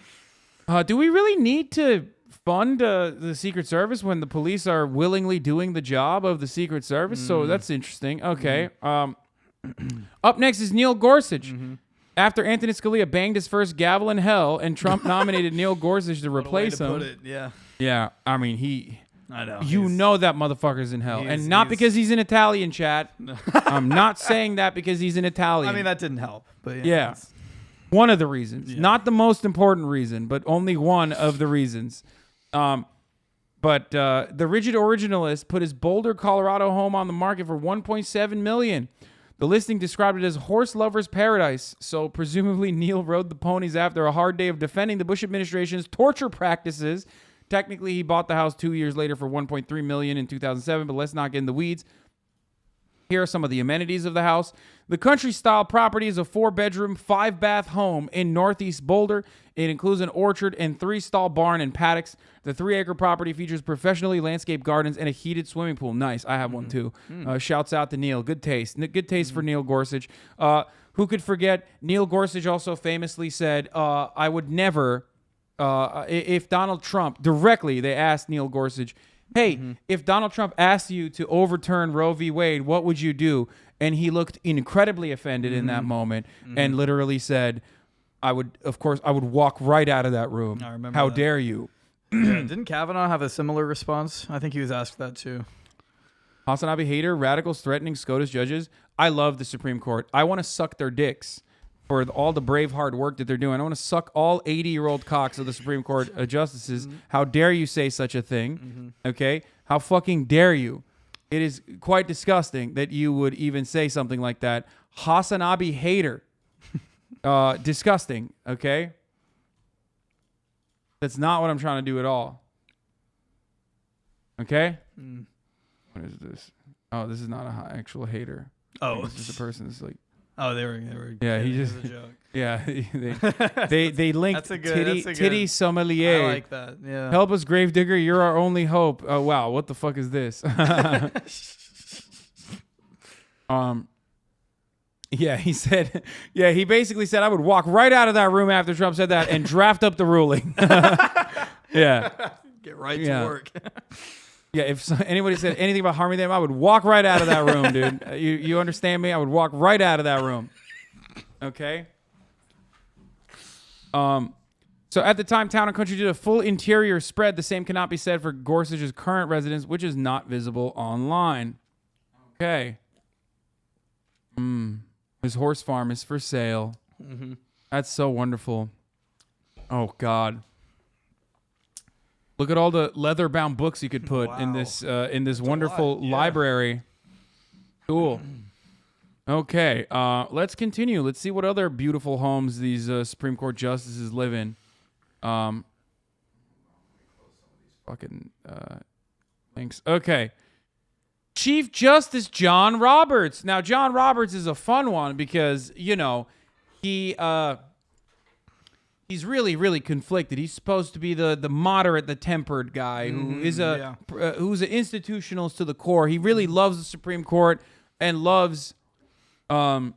Do we really need to fund the Secret Service when the police are willingly doing the job of the Secret Service? So that's interesting. Okay. Up next is Neil Gorsuch. After Anthony Scalia banged his first gavel in hell and Trump nominated Neil Gorsuch to replace him. Put it. Yeah. Yeah. I mean, I know. You know that motherfucker's in hell. And not because he's an Italian, chat. I'm not saying that because he's an Italian. I mean, that didn't help. But yeah. One of the reasons. Not the most important reason, but only one of the reasons. But the rigid originalist put his Boulder, Colorado home on the market for $1.7 million. The listing described it as horse lover's paradise. So presumably Neil rode the ponies after a hard day of defending the Bush administration's torture practices. Technically, he bought the house 2 years later for $1.3 million in 2007, but let's not get in the weeds. Here are some of the amenities of the house. The country-style property is a 4-bedroom, 5-bath home in Northeast Boulder. It includes an orchard and 3-stall barn and paddocks. The 3-acre property features professionally landscaped gardens and a heated swimming pool. Nice. I have one, too. Shouts out to Neil. Good taste. Good taste for Neil Gorsuch. Who could forget? Neil Gorsuch also famously said, I would never... if Donald Trump, directly, they asked Neil Gorsuch, hey, if Donald Trump asked you to overturn Roe v. Wade, what would you do? And he looked incredibly offended in that moment and literally said, I would walk right out of that room. I remember How that. dare you? Yeah, didn't Kavanaugh have a similar response? I think he was asked that too. HasanAbi hater, radicals threatening SCOTUS judges. I love the Supreme Court. I want to suck their dicks for all the brave hard work that they're doing. I want to suck all 80-year-old cocks of the Supreme Court justices. How dare you say such a thing? Okay? How fucking dare you? It is quite disgusting that you would even say something like that. HasanAbi hater. Disgusting, okay? That's not what I'm trying to do at all. Okay? What is this? Oh, this is not an actual hater. Oh. This is a person that's like... Oh, they were. Yeah, he just. A joke. Yeah, they linked titty sommelier. I like that. Yeah. Help us, Gravedigger. You're our only hope. Oh wow, what the fuck is this? Yeah, he said. Yeah, he basically said I would walk right out of that room after Trump said that and draft up the ruling. Yeah. Get right to work. Yeah, if anybody said anything about harming them, I would walk right out of that room, dude. You understand me? I would walk right out of that room. Okay? So at the time, Town and Country did a full interior spread. The same cannot be said for Gorsuch's current residence, which is not visible online. Okay. His horse farm is for sale. That's so wonderful. Oh, God. Look at all the leather-bound books you could put in this wonderful library. Cool. Okay, let's continue. Let's see what other beautiful homes these Supreme Court justices live in. Fucking links. Okay. Chief Justice John Roberts. Now, John Roberts is a fun one because, he's really, really conflicted. He's supposed to be the moderate, the tempered guy who is who's an institutionalist to the core. He really loves the Supreme Court and loves the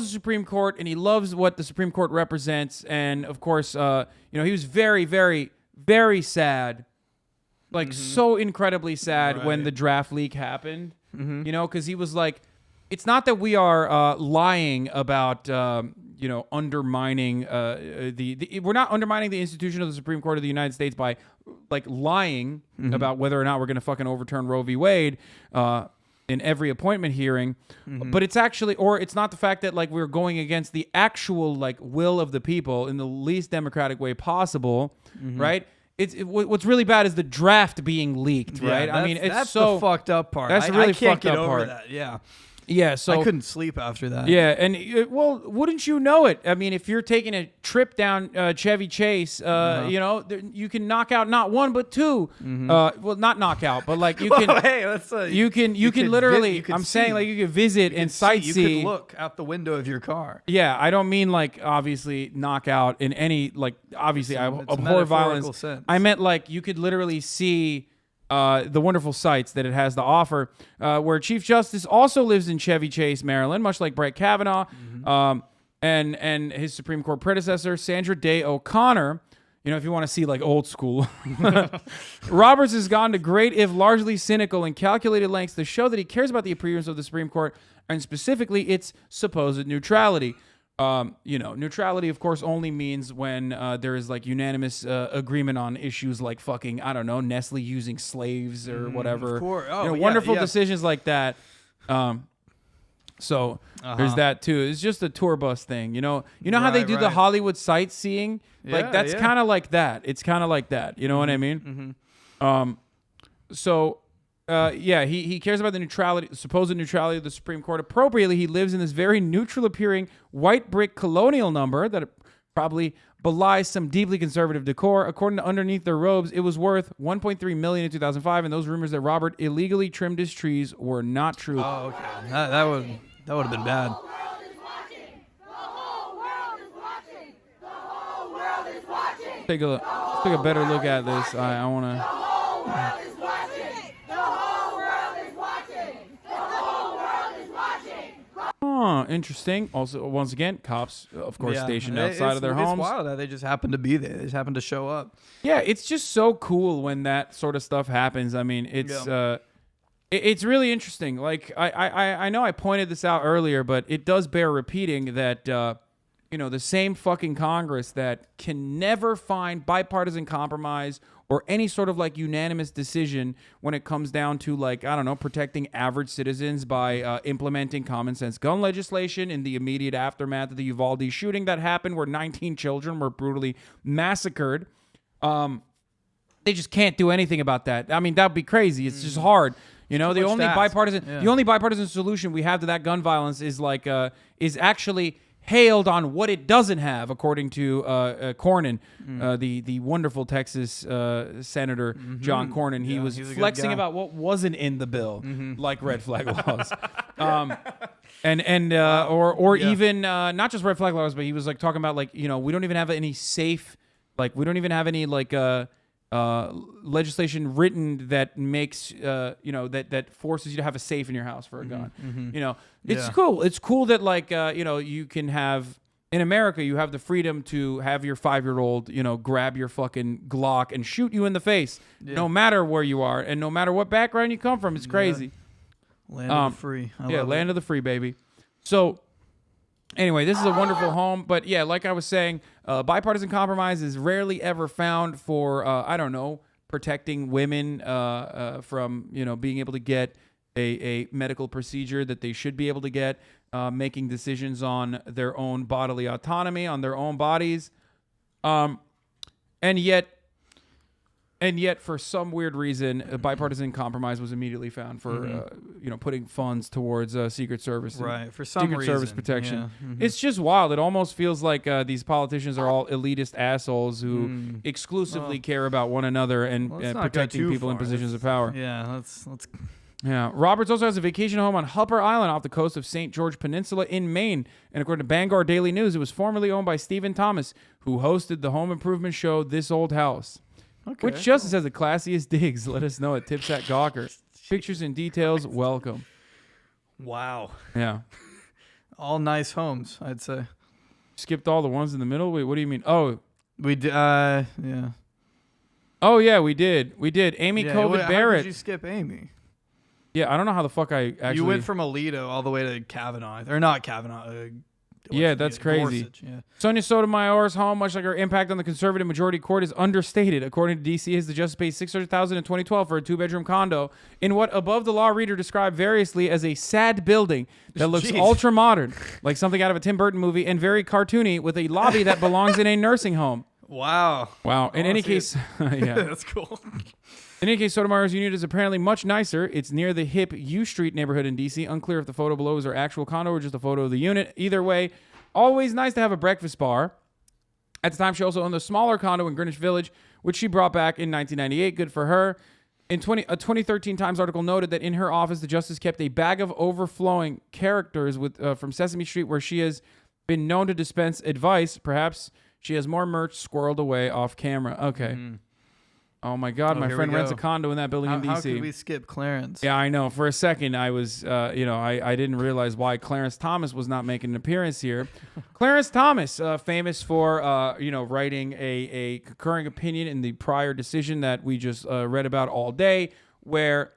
Supreme Court and he loves what the Supreme Court represents. And of course, he was very, very, very sad, like so incredibly sad when the draft leak happened. Because he was like, it's not that we are lying about undermining we're not undermining the institution of the Supreme Court of the United States by like lying about whether or not we're going to fucking overturn Roe v. Wade in every appointment hearing. But it's actually, or it's not the fact that like we're going against the actual like will of the people in the least democratic way possible, right? What's really bad is the draft being leaked, right? I mean, it's that's so the fucked up part. That's I really can't fucked get up over part. that. Yeah. Yeah, so I couldn't sleep after that. Yeah, and well, wouldn't you know it? I mean, if you're taking a trip down Chevy Chase, you know, you can knock out not one but two. Well, not knock out, but like you can. Well, hey, that's you can literally. you could I'm saying see. like you could visit and sightsee. You could look out the window of your car. Yeah, I don't mean like obviously knockout in any like obviously I It's a abhor violence. metaphorical sense. I meant like you could literally see the wonderful sights that it has to offer. Where Chief Justice also lives in Chevy Chase, Maryland, much like Brett Kavanaugh, and his Supreme Court predecessor Sandra Day O'Connor. You know, if you want to see like old school, Roberts has gone to great, if largely cynical and calculated lengths to show that he cares about the appearance of the Supreme Court and specifically its supposed neutrality. You know, neutrality, of course, only means when there is like unanimous agreement on issues like fucking, I don't know, Nestle using slaves or whatever. Of course. Oh, you know, yeah, wonderful yeah. decisions like that. So there's that too. It's just a tour bus thing. You know how they Right, do the right. Hollywood sightseeing? Like Yeah, that's yeah. kind of like that. It's kind of like that. You know what I mean? So yeah, he cares about the supposed neutrality of the Supreme Court. Appropriately, he lives in this very neutral-appearing white brick colonial number that probably belies some deeply conservative decor. According to Underneath Their Robes, it was worth $1.3 million in 2005, and those rumors that Robert illegally trimmed his trees were not true. Oh, okay. That would have been bad. Take a better look at this. I want to. Oh, interesting. Also, once again, cops, of course, stationed outside of their homes. It's wild that they just happen to be there. They just happen to show up. Yeah, it's just so cool when that sort of stuff happens. I mean, it's really interesting. Like I know I pointed this out earlier, but it does bear repeating that you know, the same fucking Congress that can never find bipartisan compromise or any sort of like unanimous decision when it comes down to like, I don't know, protecting average citizens by implementing common sense gun legislation in the immediate aftermath of the Uvalde shooting that happened where 19 children were brutally massacred. They just can't do anything about that. I mean, that'd be crazy. It's just hard. You know, the only bipartisan solution we have to that gun violence is like is actually hailed on what it doesn't have, according to Cornyn, the wonderful Texas Senator John Cornyn. He was flexing about what wasn't in the bill, like red flag laws, even not just red flag laws, but he was like talking about like, you know, we don't even have any safe, like we don't even have any like legislation written that makes you know, that forces you to have a safe in your house for a gun. You know, it's cool. It's cool that like you know, you can have in America, you have the freedom to have your 5-year-old, you know, grab your fucking Glock and shoot you in the face, no matter where you are and no matter what background you come from. It's crazy. Land of the free. I love land of the free, baby. So anyway, this is a wonderful home, but yeah, like I was saying, bipartisan compromise is rarely ever found for, I don't know, protecting women from, you know, being able to get a medical procedure that they should be able to get, making decisions on their own bodily autonomy, on their own bodies. And yet, for some weird reason, a bipartisan compromise was immediately found for, you know, putting funds towards Secret Service, right? For some Secret Service reason, protection. yeah. It's just wild. It almost feels like these politicians are all elitist assholes who exclusively care about one another and protecting people in positions of power. Yeah, let's. Yeah, Roberts also has a vacation home on Hupper Island off the coast of St. George Peninsula in Maine. And according to Bangor Daily News, it was formerly owned by Stephen Thomas, who hosted the home improvement show This Old House. Okay. Which justice has the classiest digs? Let us know at Tips at Gawker. Pictures and details, welcome. Wow. Yeah. All nice homes, I'd say. Skipped all the ones in the middle? Wait, what do you mean? Oh. We did, yeah. Oh, yeah, we did. Amy Barrett. How did you skip Amy? Yeah, I don't know how the fuck I actually... You went from Alito all the way to Kavanaugh. Or not Kavanaugh. Yeah, that's crazy. Gorsuch, yeah. Sonia Sotomayor's home, much like her impact on the conservative majority court, is understated. According to D.C., the justice paid $600,000 in 2012 for a 2-bedroom condo in what Above the Law reader described variously as a sad building that looks ultra modern, like something out of a Tim Burton movie, and very cartoony, with a lobby that belongs in a nursing home. Wow. In any case, yeah, that's cool. In any case, Sotomayor's unit is apparently much nicer. It's near the hip U Street neighborhood in D.C. Unclear if the photo below is her actual condo or just a photo of the unit. Either way, always nice to have a breakfast bar. At the time, she also owned a smaller condo in Greenwich Village, which she brought back in 1998. Good for her. A 2013 Times article noted that in her office, the justice kept a bag of overflowing characters from Sesame Street, where she has been known to dispense advice. Perhaps she has more merch squirreled away off camera. Okay. Oh my God, my friend rents a condo in that building in D.C. How could we skip Clarence? Yeah, I know. For a second, I was, I didn't realize why Clarence Thomas was not making an appearance here. Clarence Thomas, famous for, writing a concurring opinion in the prior decision that we just read about all day, where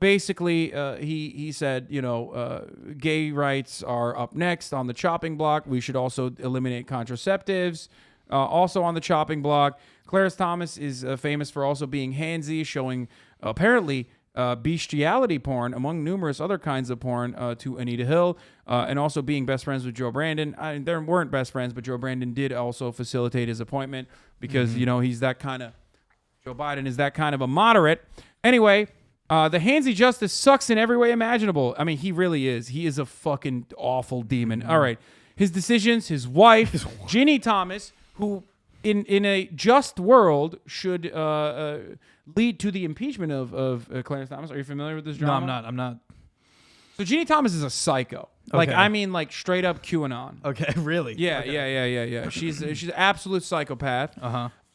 basically he said, gay rights are up next on the chopping block. We should also eliminate contraceptives. Also on the chopping block. Clarence Thomas is famous for also being handsy, showing apparently bestiality porn, among numerous other kinds of porn, to Anita Hill, and also being best friends with Joe Brandon. They weren't best friends, but Joe Brandon did also facilitate his appointment because, he's that kind of, Joe Biden is that kind of a moderate. Anyway, the handsy justice sucks in every way imaginable. I mean, he really is. He is a fucking awful demon. All right. His decisions, his wife, Ginny Thomas, who in a just world should lead to the impeachment of Clarence Thomas. Are you familiar with this drama? No, I'm not. So Ginny Thomas is a psycho. Okay. Straight up QAnon. Okay, really? Yeah, Okay. yeah. She's an absolute psychopath.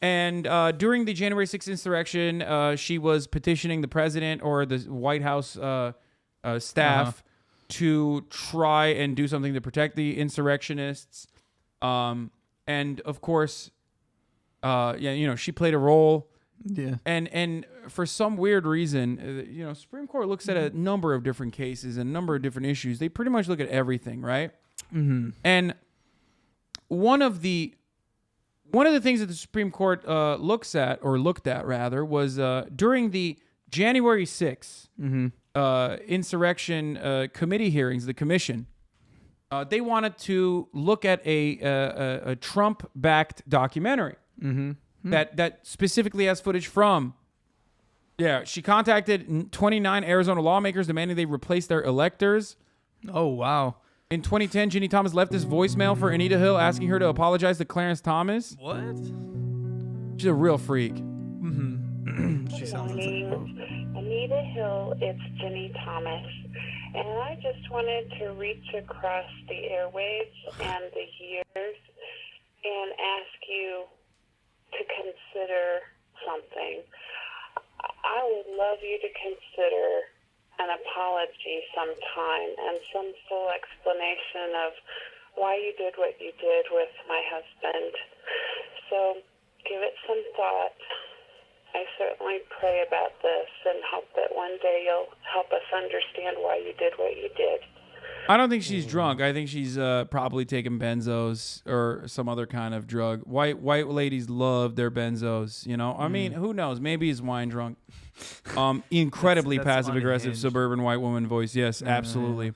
And during the January 6th insurrection, she was petitioning the president or the White House staff to try and do something to protect the insurrectionists. And of course, she played a role. Yeah. And for some weird reason, Supreme Court looks at a number of different cases and a number of different issues. They pretty much look at everything, right? Mm-hmm. And one of the things that the Supreme Court looked at was during the January 6th insurrection committee hearings, the commission. They wanted to look at a Trump-backed documentary that specifically has footage from. Yeah, she contacted 29 Arizona lawmakers demanding they replace their electors. Oh, wow. In 2010, Ginny Thomas left this voicemail for Anita Hill asking her to apologize to Clarence Thomas. What? She's a real freak. She sounds like Anita Hill, it's Ginny Thomas. And I just wanted to reach across the airwaves and the years and ask you to consider something. I would love you to consider an apology sometime and some full explanation of why you did what you did with my husband. So give it some thought. I certainly pray about this and hope that one day you'll help us understand why you did what you did. I don't think she's drunk. I think she's probably taking benzos or some other kind of drug. White ladies love their benzos, I mean, who knows? Maybe he's wine drunk. Incredibly that's passive-aggressive unhinged. suburban white woman voice. Yes, absolutely.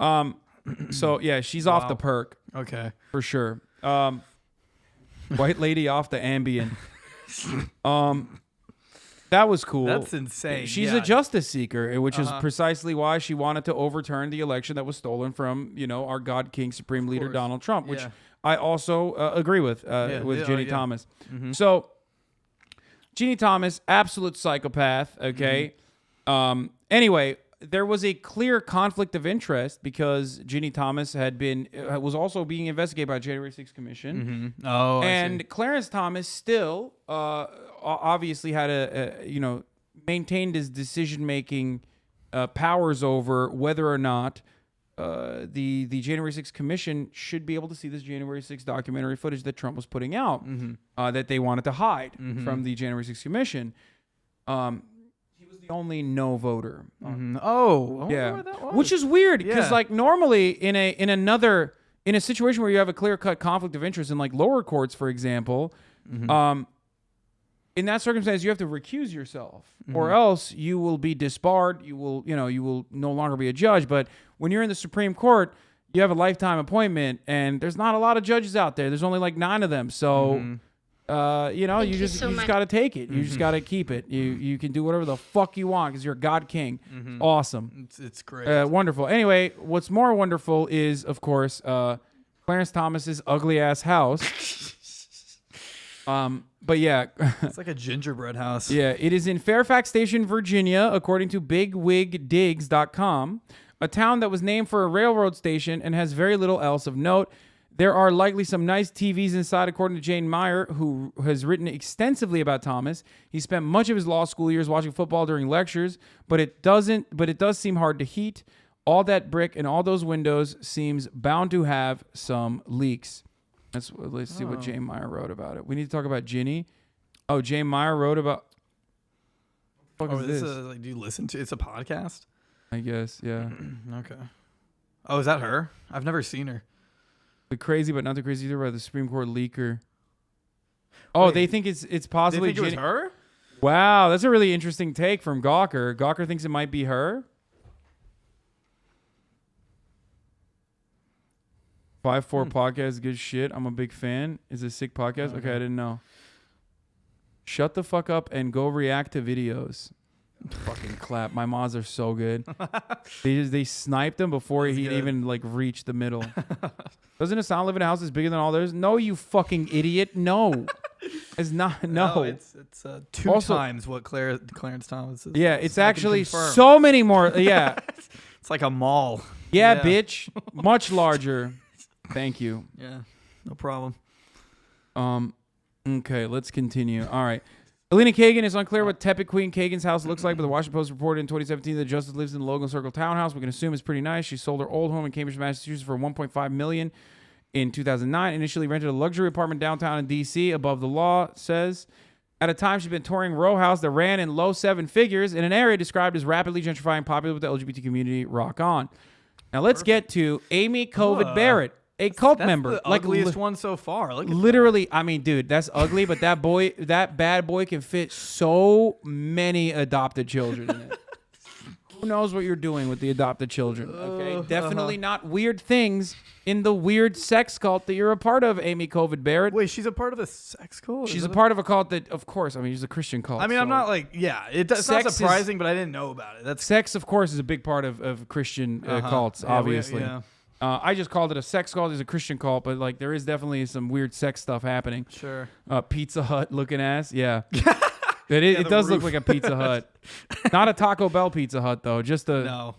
So, yeah, she's off the perk. Okay. For sure. White lady off the Ambien. That was cool. That's insane. She's Yeah. a justice seeker, which is precisely why she wanted to overturn the election that was stolen from, our God King Supreme Leader Donald Trump, which Yeah. I also agree with Ginny yeah. Thomas. So, Ginny Thomas, absolute psychopath. Okay. Anyway, there was a clear conflict of interest because Ginny Thomas was also being investigated by the January 6th Commission. Oh, I and see. Clarence Thomas still obviously had maintained his decision-making powers over whether or not the January 6th Commission should be able to see this January 6th documentary footage that Trump was putting out that they wanted to hide from the January 6th Commission. He was the only no voter. Oh, yeah, which is weird because normally in a situation where you have a clear-cut conflict of interest in lower courts, for example, in that circumstance you have to recuse yourself, or else you will be disbarred. You will no longer be a judge. But when you're in the Supreme Court, you have a lifetime appointment, and there's not a lot of judges out there. There's only 9 of them, so you know, you just got to take it. You just got to keep it. You can do whatever the fuck you want because you're God King. Awesome. It's great. Wonderful. Anyway, what's more wonderful is, of course, Clarence Thomas's ugly ass house. But yeah, it's like a gingerbread house. Yeah, it is in Fairfax Station, Virginia, according to BigWigDigs.com, a town that was named for a railroad station and has very little else of note. There are likely some nice TVs inside, according to Jane Meyer, who has written extensively about Thomas. He spent much of his law school years watching football during lectures, but it does seem hard to heat. All that brick and all those windows seems bound to have some leaks. Let's see what Jane Meyer wrote about it. We need to talk about Ginny. Oh, Jane Meyer wrote about. What is this? Do you listen to? It's a podcast. I guess, yeah. Okay. Oh, is that her? I've never seen her. The crazy, but not the crazy either, by the Supreme Court leaker. Oh, Wait, they think it's possibly. They think it was her? Wow, that's a really interesting take from Gawker. Gawker thinks it might be her. 5-4 podcast, good shit. I'm a big fan. Is it a sick podcast? Okay, I didn't know. Shut the fuck up and go react to videos. Fucking clap. My mods are so good. They sniped him before he even like reached the middle. Doesn't Hasan live in a house that's bigger than all theirs? No, you fucking idiot. No. It's not. No. It's two times what Clarence Thomas is. Yeah, it's actually so many more. Yeah. It's like a mall. Yeah, bitch. Much larger. Thank you. Yeah, no problem. Okay, let's continue. All right. Alina Kagan is unclear what tepid Queen Kagan's house looks like, but the Washington Post reported in 2017 that Justice lives in the Logan Circle townhouse. We can assume it's pretty nice. She sold her old home in Cambridge, Massachusetts for $1.5 million in 2009. Initially rented a luxury apartment downtown in D.C. above the law, says. At a time, she's been touring row house that ran in low seven figures in an area described as rapidly gentrifying, popular with the LGBT community. Rock on. Now let's get to Amy COVID Barrett. A cult member, the ugliest one so far. Look at literally, I mean, dude, that's ugly, but that bad boy can fit so many adopted children in it. Who knows what you're doing with the adopted children? Okay, definitely not weird things in the weird sex cult that you're a part of, Amy COVID Barrett. Wait, she's a part of a sex cult? She's a part of a cult that, of course, I mean, she's a Christian cult. I mean, so I'm not like, yeah, it's not surprising, but I didn't know about it. Sex, of course, is a big part of Christian cults, obviously. I just called it a sex cult. It's a Christian cult, but like there is definitely some weird sex stuff happening. Sure. Pizza Hut looking ass. Yeah. It does look like a Pizza Hut. Not a Taco Bell Pizza Hut though. Just a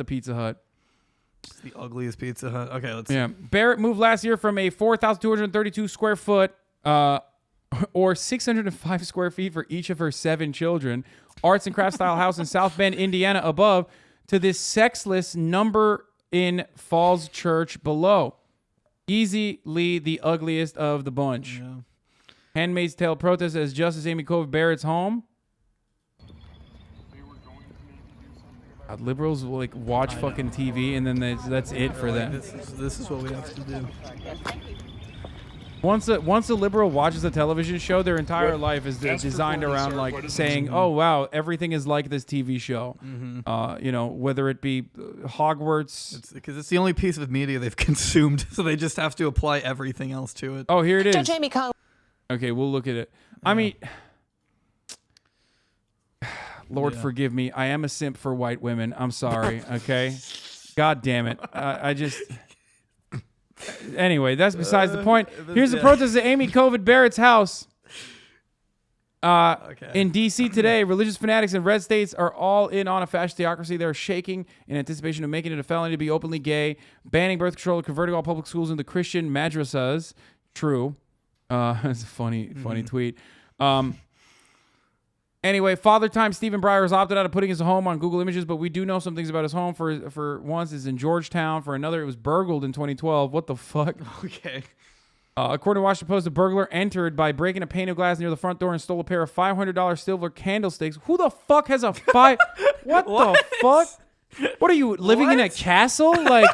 Pizza Hut. It's the ugliest Pizza Hut. Okay, let's see. Barrett moved last year from a 4,232 square foot or 605 square feet for each of her 7 children arts and crafts style house in South Bend, Indiana above to this sexless number in Falls Church below. Easily the ugliest of the bunch. Yeah. Handmaid's Tale protest as Justice Amy COVID Barrett's home. Liberals will like watch fucking TV and then that's it for them. This is what we have to do. Once a liberal watches a television show, their entire life is designed around like saying, "Oh wow, everything is like this TV show." You know, whether it be Hogwarts, because it's the only piece of media they've consumed, so they just have to apply everything else to it. Oh, here it is. Judge Amy Coney. Okay, we'll look at it. I mean, Lord forgive me, I am a simp for white women. I'm sorry. Okay, God damn it, I just. Anyway, that's besides the point. Here's the protest at Amy COVID Barrett's house. In D.C. today, religious fanatics in red states are all in on a fascist theocracy. They're shaking in anticipation of making it a felony to be openly gay, banning birth control, converting all public schools into Christian madrasas. True. That's a funny tweet. Anyway, Father Time Stephen Breyer has opted out of putting his home on Google Images, but we do know some things about his home. For once, it's in Georgetown. For another, it was burgled in 2012. What the fuck? Okay. According to Washington Post, the burglar entered by breaking a pane of glass near the front door and stole a pair of $500 silver candlesticks. Who the fuck has a What the fuck? What are you, living in a castle? Like,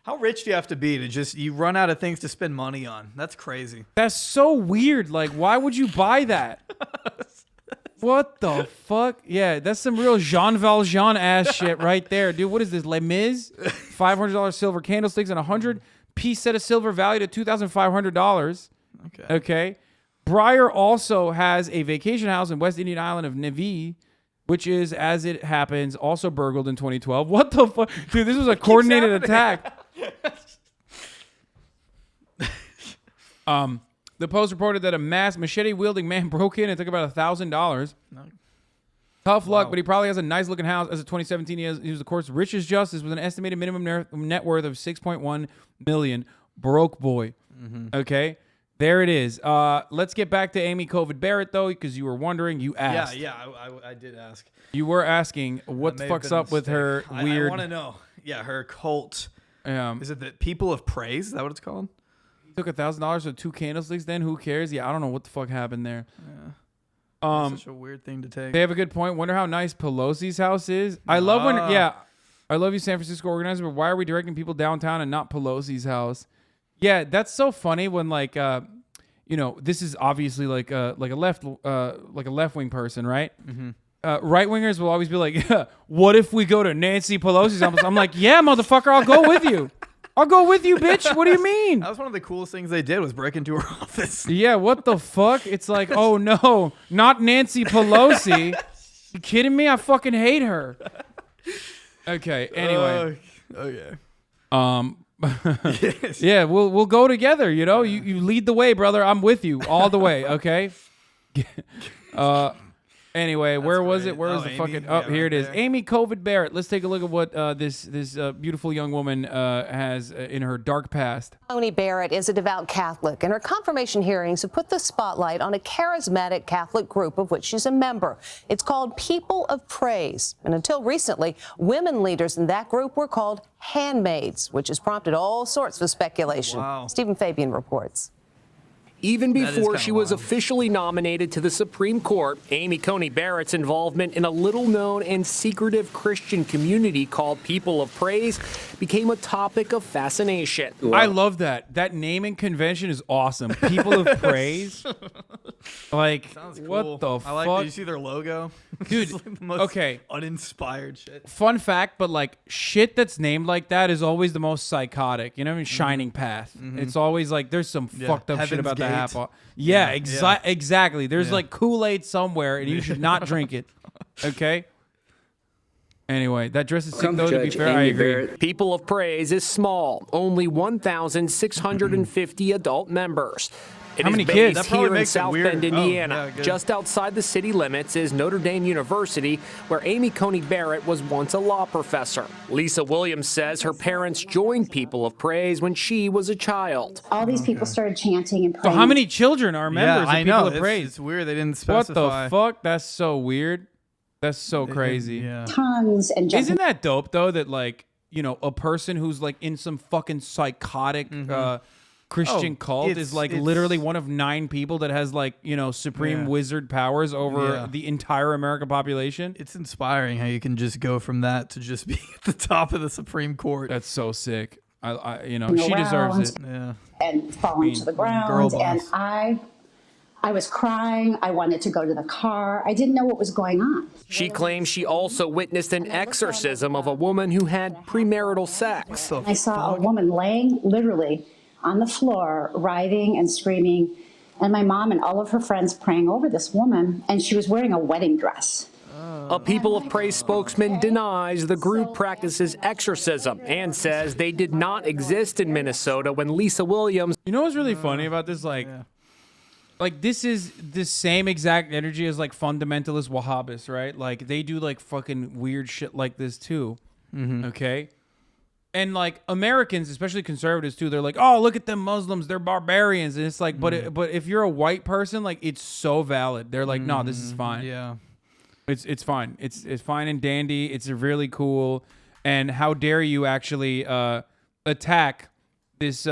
how rich do you have to be to just, you run out of things to spend money on? That's crazy. That's so weird. Like, why would you buy that? What the fuck? Yeah, that's some real Jean Valjean ass shit right there, dude. What is this, Les Mis? $500 silver candlesticks and a 100-piece set of silver valued at $2,500. Okay. Breyer also has a vacation house in West Indian Island of Navi, which is, as it happens, also burgled in 2012. What the fuck? Dude, this was a coordinated attack. The Post reported that a masked machete-wielding man broke in and took about $1,000. Tough luck, but he probably has a nice-looking house. As of 2017, he was, of course, rich as justice with an estimated minimum net worth of $6.1 million. Broke boy. Okay? There it is. Let's get back to Amy Coney Barrett, though, because you were wondering. You asked. Yeah, I did ask. You were asking what the fuck's up with her weird... I want to know. Yeah, her cult. Is Is it the People of Praise? Is that what it's called? Took $1,000 for 2 candlesticks. Then who cares? Yeah, I don't know what the fuck happened there. Yeah. That's such a weird thing to take. They have a good point. Wonder how nice Pelosi's house is. I love when. Yeah, I love you, San Francisco organizer. But why are we directing people downtown and not Pelosi's house? Yeah, that's so funny when like this is obviously like a left wing person, right? Right wingers will always be like, what if we go to Nancy Pelosi's house? I'm like, yeah, motherfucker, I'll go with you. I'll go with you, bitch. What do you mean? That was one of the coolest things they did was break into her office. Yeah, what the fuck? It's like, oh no, not Nancy Pelosi. You kidding me? I fucking hate her. Okay, anyway. Yes. Yeah, we'll go together, you know? You lead the way, brother. I'm with you all the way, okay? Anyway, where was it? Where was the fucking... Oh, here it is. Amy Coney Barrett. Let's take a look at what this beautiful young woman has in her dark past. Coney Barrett is a devout Catholic, and her confirmation hearings have put the spotlight on a charismatic Catholic group of which she's a member. It's called People of Praise, and until recently, women leaders in that group were called handmaids, which has prompted all sorts of speculation. Wow. Stephen Fabian reports. Even before she was officially nominated to the Supreme Court, Amy Coney Barrett's involvement in a little-known and secretive Christian community called People of Praise became a topic of fascination. I love that. That naming convention is awesome. People of Praise. Like, Sounds what cool. the I fuck? like. Did you see their logo? Dude, It's like the most okay. uninspired shit. Fun fact, but like shit that's named like that is always the most psychotic. You know what I mean? Shining Path. It's always like there's some fucked up shit Heaven's about the Gate. half. Yeah, Exactly. There's Yeah. like Kool-Aid somewhere, and you should not drink it. Okay. Anyway, that dress is sick though. To be fair, I agree. People of Praise is small, only 1,650 adult members. It How is many based kids? That probably here in makes it South weird. Bend, Oh, Indiana. yeah, good. Just outside the city limits is Notre Dame University, where Amy Coney Barrett was once a law professor. Lisa Williams says her parents joined People of Praise when she was a child. All these people started chanting and So praying. how many children are members I of People know. of Praise? It's weird. They didn't What specify. the fuck? That's so weird. That's so crazy. Yeah. Tongues and jumping. Isn't that dope though? That like a person who's like in some fucking psychotic Christian cult is like literally one of 9 people that has like supreme wizard powers over the entire American population. It's inspiring how you can just go from that to just be at the top of the Supreme Court. That's so sick. I she around deserves it. Yeah. and falling to the ground. girl And boss. I was crying. I wanted to go to the car. I didn't know what was going on. She claims she also witnessed an exorcism of a woman who had premarital sex. I saw a woman laying literally on the floor, writhing and screaming, and my mom and all of her friends praying over this woman, and she was wearing a wedding dress. A People of Praise spokesman denies the group practices exorcism and says they did not exist in Minnesota when Lisa Williams. You know what's really funny about this? Like this is the same exact energy as like fundamentalist Wahhabis, right? Like they do like fucking weird shit like this too. Okay. And like Americans, especially conservatives too, they're like, oh, look at them Muslims, they're barbarians. And it's like, but if you're a white person, like it's so valid. They're like, no, this is fine. Yeah. It's fine. It's fine and dandy. It's really cool. And how dare you actually attack this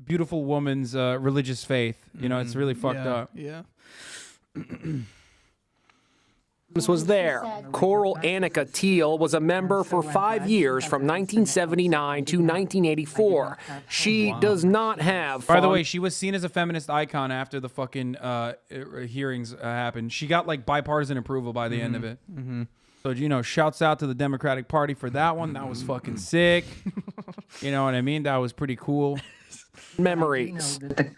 beautiful woman's religious faith? You know, it's really fucked up. Yeah. was there. Coral Annika Teal was a member for 5 years from 1979 to 1984. She does not have... By the way, she was seen as a feminist icon after the fucking hearings happened. She got like bipartisan approval by the end of it. So, you know, shouts out to the Democratic Party for that one. That was fucking sick. You know what I mean? That was pretty cool. Memories. The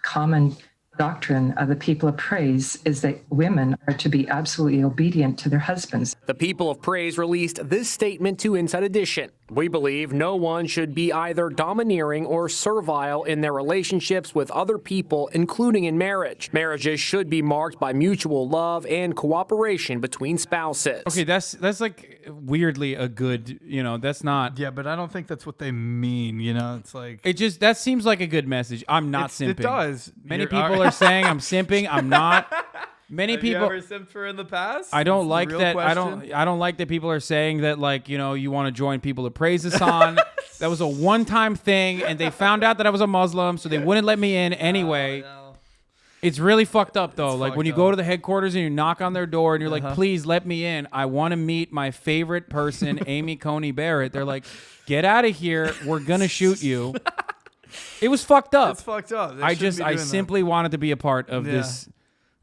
doctrine of the people of praise is that women are to be absolutely obedient to their husbands. The People of Praise released this statement to Inside Edition. We believe no one should be either domineering or servile in their relationships with other people, including in marriage. Marriages should be marked by mutual love and cooperation between spouses. Okay, that's like weirdly a good, that's not. Yeah, but I don't think that's what they mean, it's like. It just, that seems like a good message. I'm not simping. It does. Many people are saying I'm simping. I'm not. Many people. Have you ever simped for in the past? I don't like that. Question. I don't like that people are saying that, like, you want to join People of Praise, Hasan. That was a one-time thing, and they found out that I was a Muslim, so they wouldn't let me in anyway. No. It's really fucked up, though. It's like, when you go to the headquarters and you knock on their door and you're like, please let me in. I want to meet my favorite person, Amy Coney Barrett. They're like, get out of here. We're going to shoot you. It was fucked up. It's fucked up. I simply wanted to be a part of this.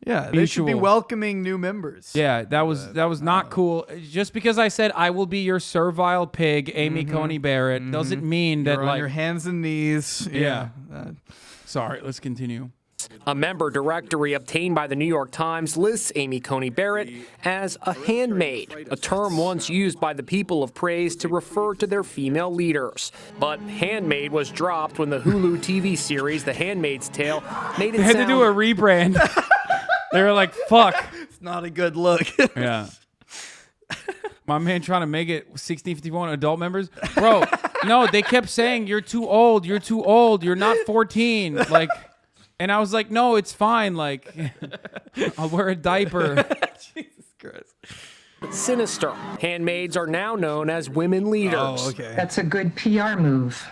Yeah, they should be welcoming new members. Yeah, that was not cool. Just because I said I will be your servile pig, Amy Coney Barrett, doesn't mean that, You're like, on your hands and knees. Yeah. Sorry, let's continue. A member directory obtained by the New York Times lists Amy Coney Barrett as a handmaid, a term once used by the People of Praise to refer to their female leaders. But handmaid was dropped when the Hulu TV series The Handmaid's Tale made it They had to do a rebrand. They were like, fuck. It's not a good look. Yeah. My man trying to make it 1651 adult members. Bro, no, they kept saying, you're too old. You're too old. You're not 14. Like, and I was like, no, it's fine. Like, I'll wear a diaper. Jesus Christ. Sinister. Handmaids are now known as women leaders. Oh, okay. That's a good PR move.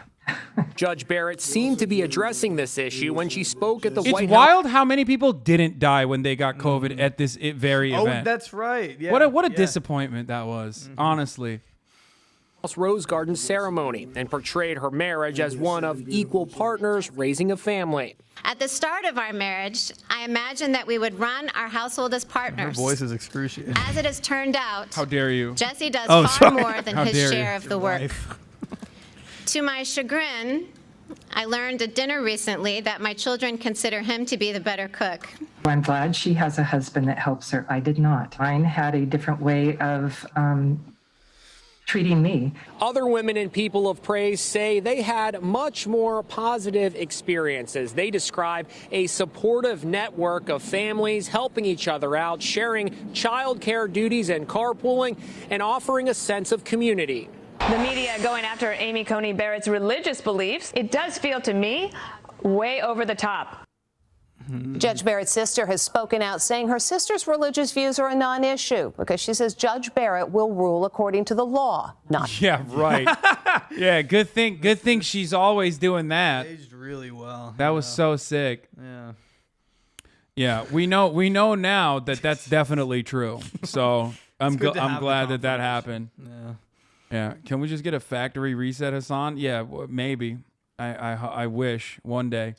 Judge Barrett seemed to be addressing this issue when she spoke at the White It's House. wild how many people didn't die when they got COVID at this very event. Oh, that's right. Yeah. What a disappointment that was, honestly. Rose Garden ceremony and portrayed her marriage as one of equal partners raising a family. At the start of our marriage, I imagined that we would run our household as Her partners. voice is excruciating. As it has turned out, How dare you? Jesse does Oh, far sorry. more than How his dare share you. of the work. To my chagrin, I learned at dinner recently that my children consider him to be the better cook. I'm glad she has a husband that helps her. I did not. Mine had a different way of treating me. Other women and People of Praise say they had much more positive experiences. They describe a supportive network of families helping each other out, sharing child care duties and carpooling, and offering a sense of community. The media going after Amy Coney Barrett's religious beliefs, it does feel to me way over the top. Judge Barrett's sister has spoken out saying her sister's religious views are a non-issue because she says Judge Barrett will rule according to the law, not. Yeah, right. Yeah, good thing she's always doing that. Aged really well. That was so sick. Yeah. Yeah, we know now that that's definitely true. So I'm good to have the glad that happened. Yeah. Yeah. Can we just get a factory reset, Hasan? Yeah, maybe. I wish one day.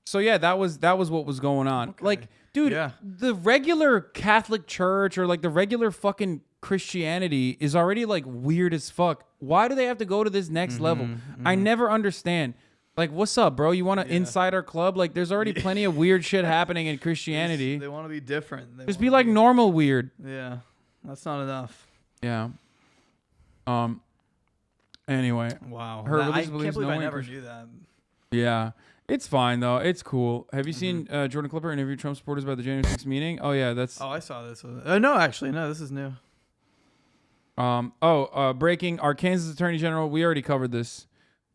So yeah, that was what was going on. Okay. Like, dude, the regular Catholic Church or like the regular fucking Christianity is already like weird as fuck. Why do they have to go to this next level? I never understand. Like, what's up, bro? You want to inside our club? Like, there's already plenty of weird shit happening in Christianity. They want to be different. Just be like normal weird. Yeah, that's not enough. Yeah. Anyway. Wow. Her I religious can't beliefs, believe no I one never Christian- knew that. Yeah. It's fine, though. It's cool. Have you seen Jordan Klepper interview Trump supporters about the January 6th meeting? Oh, yeah. That's... Oh, I saw this. No, actually, no. This is new. Breaking Arkansas Attorney General. We already covered this.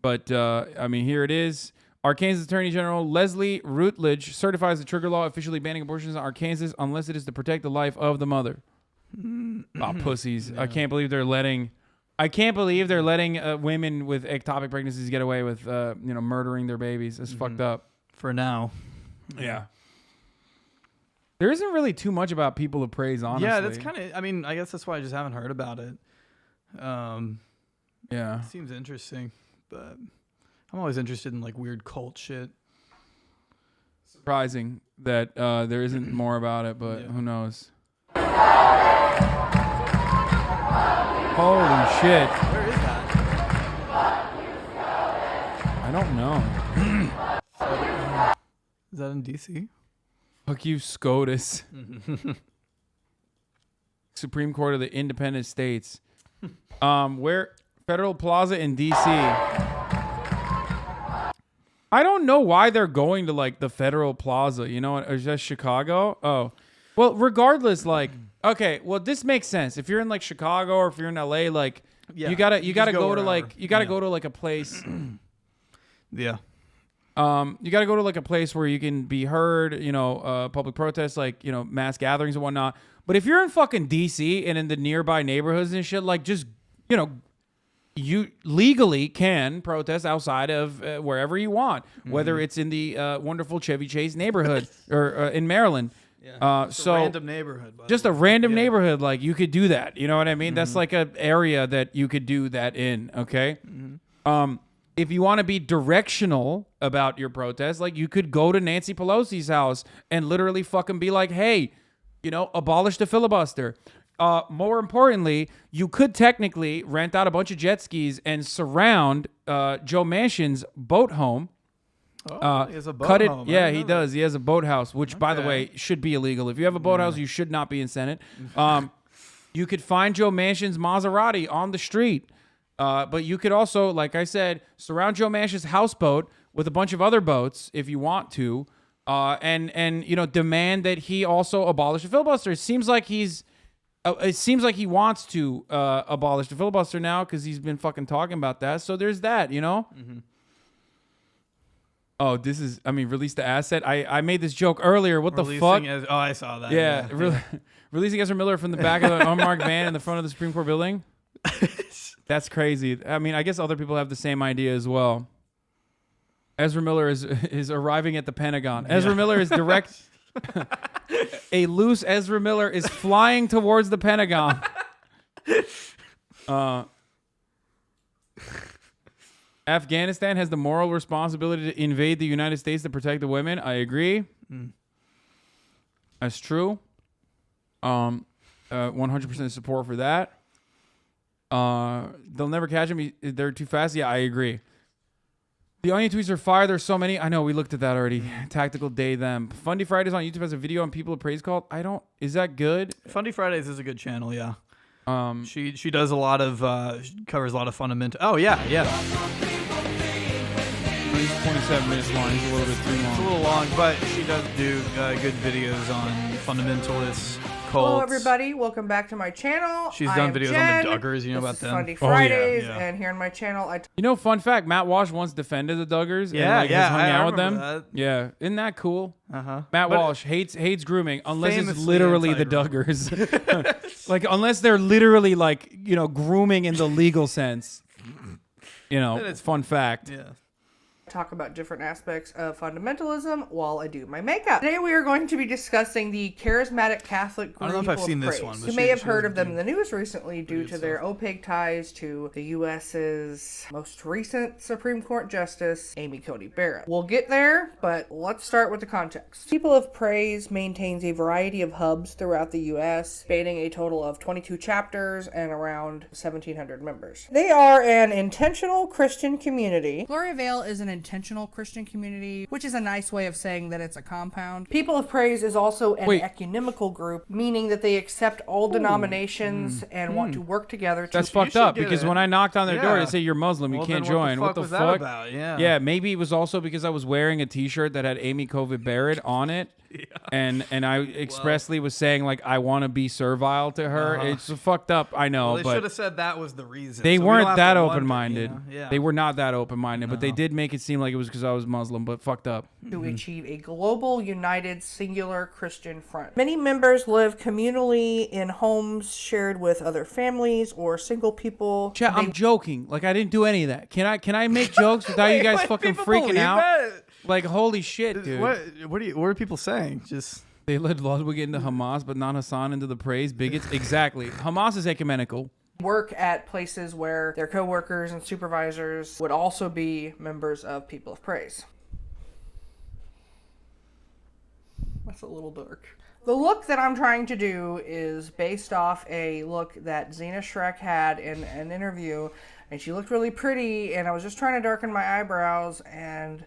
But, I mean, here it is. Arkansas Attorney General Leslie Rutledge certifies the trigger law officially banning abortions in Arkansas unless it is to protect the life of the mother. Oh, pussies. Yeah. I can't believe they're letting women with ectopic pregnancies get away with, murdering their babies. It's fucked up. For now. Yeah. There isn't really too much about People of Praise, honestly. Yeah, that's kind of, I mean, I guess that's why I just haven't heard about it. Yeah. Seems interesting, but I'm always interested in like weird cult shit. Surprising that there isn't more about it, but who knows? Holy shit. Where is that? I don't know. Is that in DC? Fuck you, SCOTUS. Supreme Court of the Independent States. Where Federal Plaza in DC. I don't know why they're going to like the Federal Plaza. You know, is that Chicago? Oh, well, regardless, like, okay, well, this makes sense. If you're in like Chicago or if you're in LA, like, you gotta go to like go to like a place. Yeah. You got to go to like a place where you can be heard, you know, public protests, like, you know, mass gatherings and whatnot. But if you're in fucking DC and in the nearby neighborhoods and shit, like, just, you know, you legally can protest outside of wherever you want, whether it's in the wonderful Chevy Chase neighborhood or in Maryland. Yeah. So a random neighborhood. Just a random neighborhood, like, you could do that. You know what I mean? That's like an area that you could do that in. Okay. If you want to be directional about your protest, like, you could go to Nancy Pelosi's house and literally fucking be like, hey, you know, abolish the filibuster. More importantly, you could technically rent out a bunch of jet skis and surround Joe Manchin's boat home. He has a boat cut it. home. Yeah, he does. He has a boathouse, which, by the way, should be illegal. If you have a boathouse, you should not be in Senate. You could find Joe Manchin's Maserati on the street. But you could also, like I said, surround Joe Manchin's houseboat with a bunch of other boats if you want to, and you know, demand that he also abolish the filibuster. It seems like he wants to abolish the filibuster now because he's been fucking talking about that. So there's that, you know. Oh, this is, I mean, release the asset. I made this joke earlier. What the fuck? I saw that. Yeah. Releasing Ezra Miller from the back of an unmarked van in the front of the Supreme Court building. That's crazy. I mean, I guess other people have the same idea as well. Ezra Miller is arriving at the Pentagon. Ezra Miller is direct. A loose Ezra Miller is flying towards the Pentagon. Afghanistan has the moral responsibility to invade the United States to protect the women. I agree. That's true. 100% support for that. They'll never catch him. They're too fast. Yeah, I agree. The onion tweets are fire. There's so many. I know we looked at that already. Tactical Day Them. Fundy Fridays on YouTube has a video on People of Praise called. Is that good? Fundy Fridays is a good channel. Yeah. She does a lot of covers a lot of fundamental. Oh yeah. He's 27 minutes long. He's a little bit too long. It's a little long, but she does do good videos on fundamentalists. Hello, everybody. Welcome back to my channel. She's done videos on the Duggars. You know about them? Fundy Fridays, and here on my channel, you know, fun fact: Matt Walsh once defended the Duggars. and has hung out with them. That. Yeah, isn't that cool? Uh-huh. Matt Walsh hates grooming unless it's literally the Duggars. Like, unless they're literally, like, you know, grooming in the legal sense. You know, it's fun fact. Yeah. Talk about different aspects of fundamentalism while I do my makeup. Today we are going to be discussing the charismatic Catholic group. I don't know if I've seen this Praise. one. You may have heard of them in the news recently due to their opaque ties to the U.S.'s most recent Supreme Court Justice, Amy Coney Barrett. We'll get there, but let's start with the context. People of Praise maintains a variety of hubs throughout the U.S., spanning a total of 22 chapters and around 1,700 members. They are an intentional Christian community. Gloriavale is an intentional Christian community, which is a nice way of saying that it's a compound. People of Praise is also an ecumenical group, meaning that they accept all denominations and want to work together. That's fucked up, because when I knocked on their door, they say you're Muslim, you can't join. What the fuck was that about? Yeah, maybe it was also because I was wearing a t-shirt that had Amy Coney Barrett on it. And I expressly was saying, like, I want to be servile to her. It's fucked up, I know. Well, they but should have said that was the reason. They so weren't that open-minded. Yeah. They were not that open-minded, but they did make it seem like it was because I was Muslim, but fucked up. To achieve a global, united, singular Christian front. Many members live communally in homes shared with other families or single people. Chat, I'm joking. Like, I didn't do any of that. Can I make jokes without you guys fucking freaking out? That? Like, holy shit, dude. What are people saying? Just they led Ludwig into Hamas, but not Hasan into the praise. Bigots. Exactly. Hamas is ecumenical. Work at places where their co-workers and supervisors would also be members of People of Praise. That's a little dark. The look that I'm trying to do is based off a look that Zena Shrek had in an interview, and she looked really pretty, and I was just trying to darken my eyebrows, and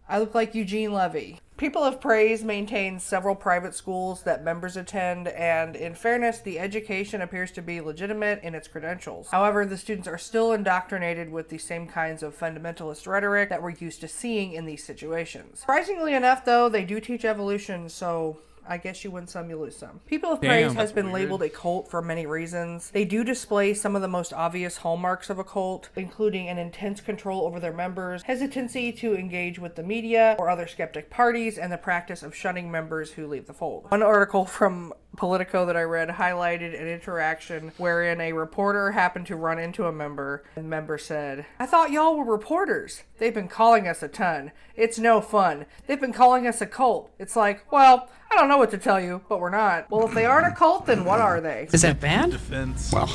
I look like Eugene Levy. People of Praise maintains several private schools that members attend, and in fairness, the education appears to be legitimate in its credentials. However, the students are still indoctrinated with the same kinds of fundamentalist rhetoric that we're used to seeing in these situations. Surprisingly enough, though, they do teach evolution, so I guess you win some, you lose some. People of Praise has been labeled a cult for many reasons. They do display some of the most obvious hallmarks of a cult, including an intense control over their members, hesitancy to engage with the media or other skeptic parties, and the practice of shunning members who leave the fold. One article from Politico that I read highlighted an interaction wherein a reporter happened to run into a member, and the member said, "I thought y'all were reporters. They've been calling us a ton. It's no fun. They've been calling us a cult." It's like, well, I don't know what to tell you, but we're not. Well, if they aren't a cult, then what are they? Is that bad? Defense. Well,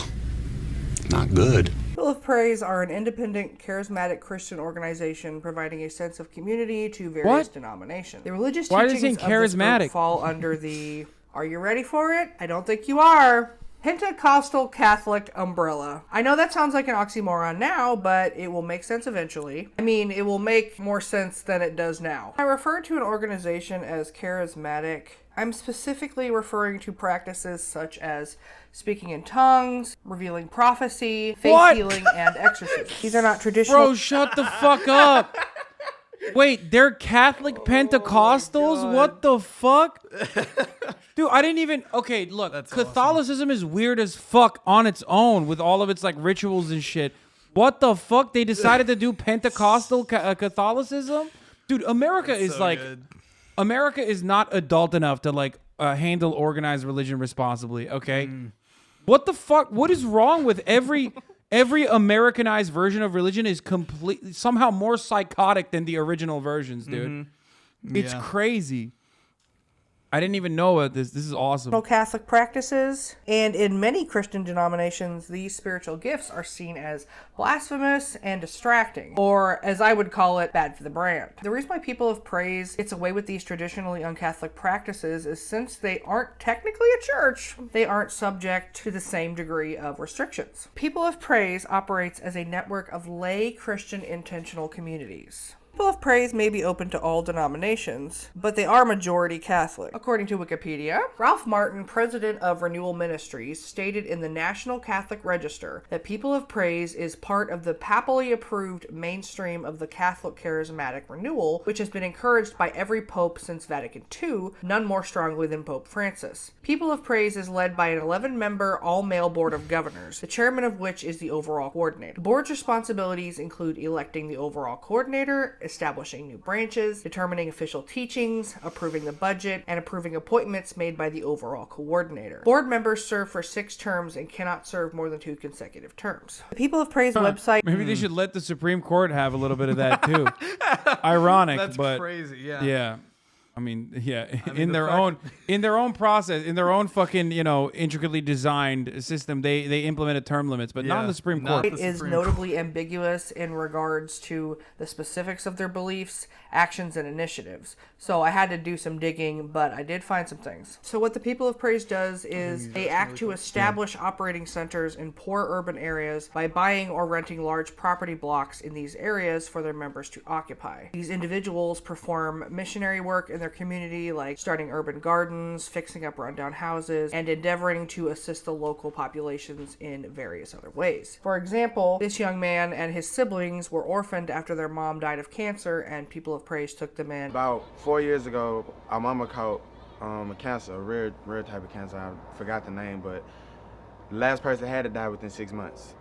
not good. People of Praise are an independent, charismatic Christian organization providing a sense of community to various denominations. The religious Why does it teachings say of this charismatic? group fall under the, are you ready for it? I don't think you are. Pentecostal Catholic umbrella. I know that sounds like an oxymoron now, but it will make sense eventually. I mean, it will make more sense than it does now. I refer to an organization as charismatic. I'm specifically referring to practices such as speaking in tongues, revealing prophecy, faith healing, and exorcism. These are not traditional. Bro, shut the fuck up. Wait, they're Catholic Pentecostals? What the fuck? Dude, I didn't even... Okay, look, Catholicism is weird as fuck on its own with all of its, like, rituals and shit. What the fuck? They decided to do Pentecostal Catholicism? Dude, America is, so like... Good. America is not adult enough to, like, handle organized religion responsibly, okay? What the fuck? What is wrong with every Americanized version of religion is completely somehow more psychotic than the original versions, dude. It's crazy. I didn't even know about this. This is awesome. Catholic practices, and in many Christian denominations, these spiritual gifts are seen as blasphemous and distracting, or as I would call it, bad for the brand. The reason why People of Praise gets away with these traditionally un-Catholic practices is since they aren't technically a church, they aren't subject to the same degree of restrictions. People of Praise operates as a network of lay Christian intentional communities. People of Praise may be open to all denominations, but they are majority Catholic. According to Wikipedia, Ralph Martin, president of Renewal Ministries, stated in the National Catholic Register that People of Praise is part of the papally approved mainstream of the Catholic charismatic renewal, which has been encouraged by every pope since Vatican II, none more strongly than Pope Francis. People of Praise is led by an 11-member all-male board of governors, the chairman of which is the overall coordinator. The board's responsibilities include electing the overall coordinator, establishing new branches, determining official teachings, approving the budget, and approving appointments made by the overall coordinator. Board members serve for 6 terms and cannot serve more than 2 consecutive terms. The People of Praise website... Maybe they should let the Supreme Court have a little bit of that, too. Ironic, That's but... crazy, yeah. Yeah. In their own process, in their own fucking, intricately designed system, they implemented term limits, but not in the Supreme Court. It is notably ambiguous in regards to the specifics of their beliefs, actions, and initiatives. So I had to do some digging, but I did find some things. So what the People of Praise does is they act to establish operating centers in poor urban areas by buying or renting large property blocks in these areas for their members to occupy. These individuals perform missionary work in their community, like starting urban gardens, fixing up rundown houses, and endeavoring to assist the local populations in various other ways. For example, this young man and his siblings were orphaned after their mom died of cancer, and People of Praise took them in. About 4 years ago, our mama caught a cancer, a rare type of cancer. I forgot the name, but the last person had to die within 6 months.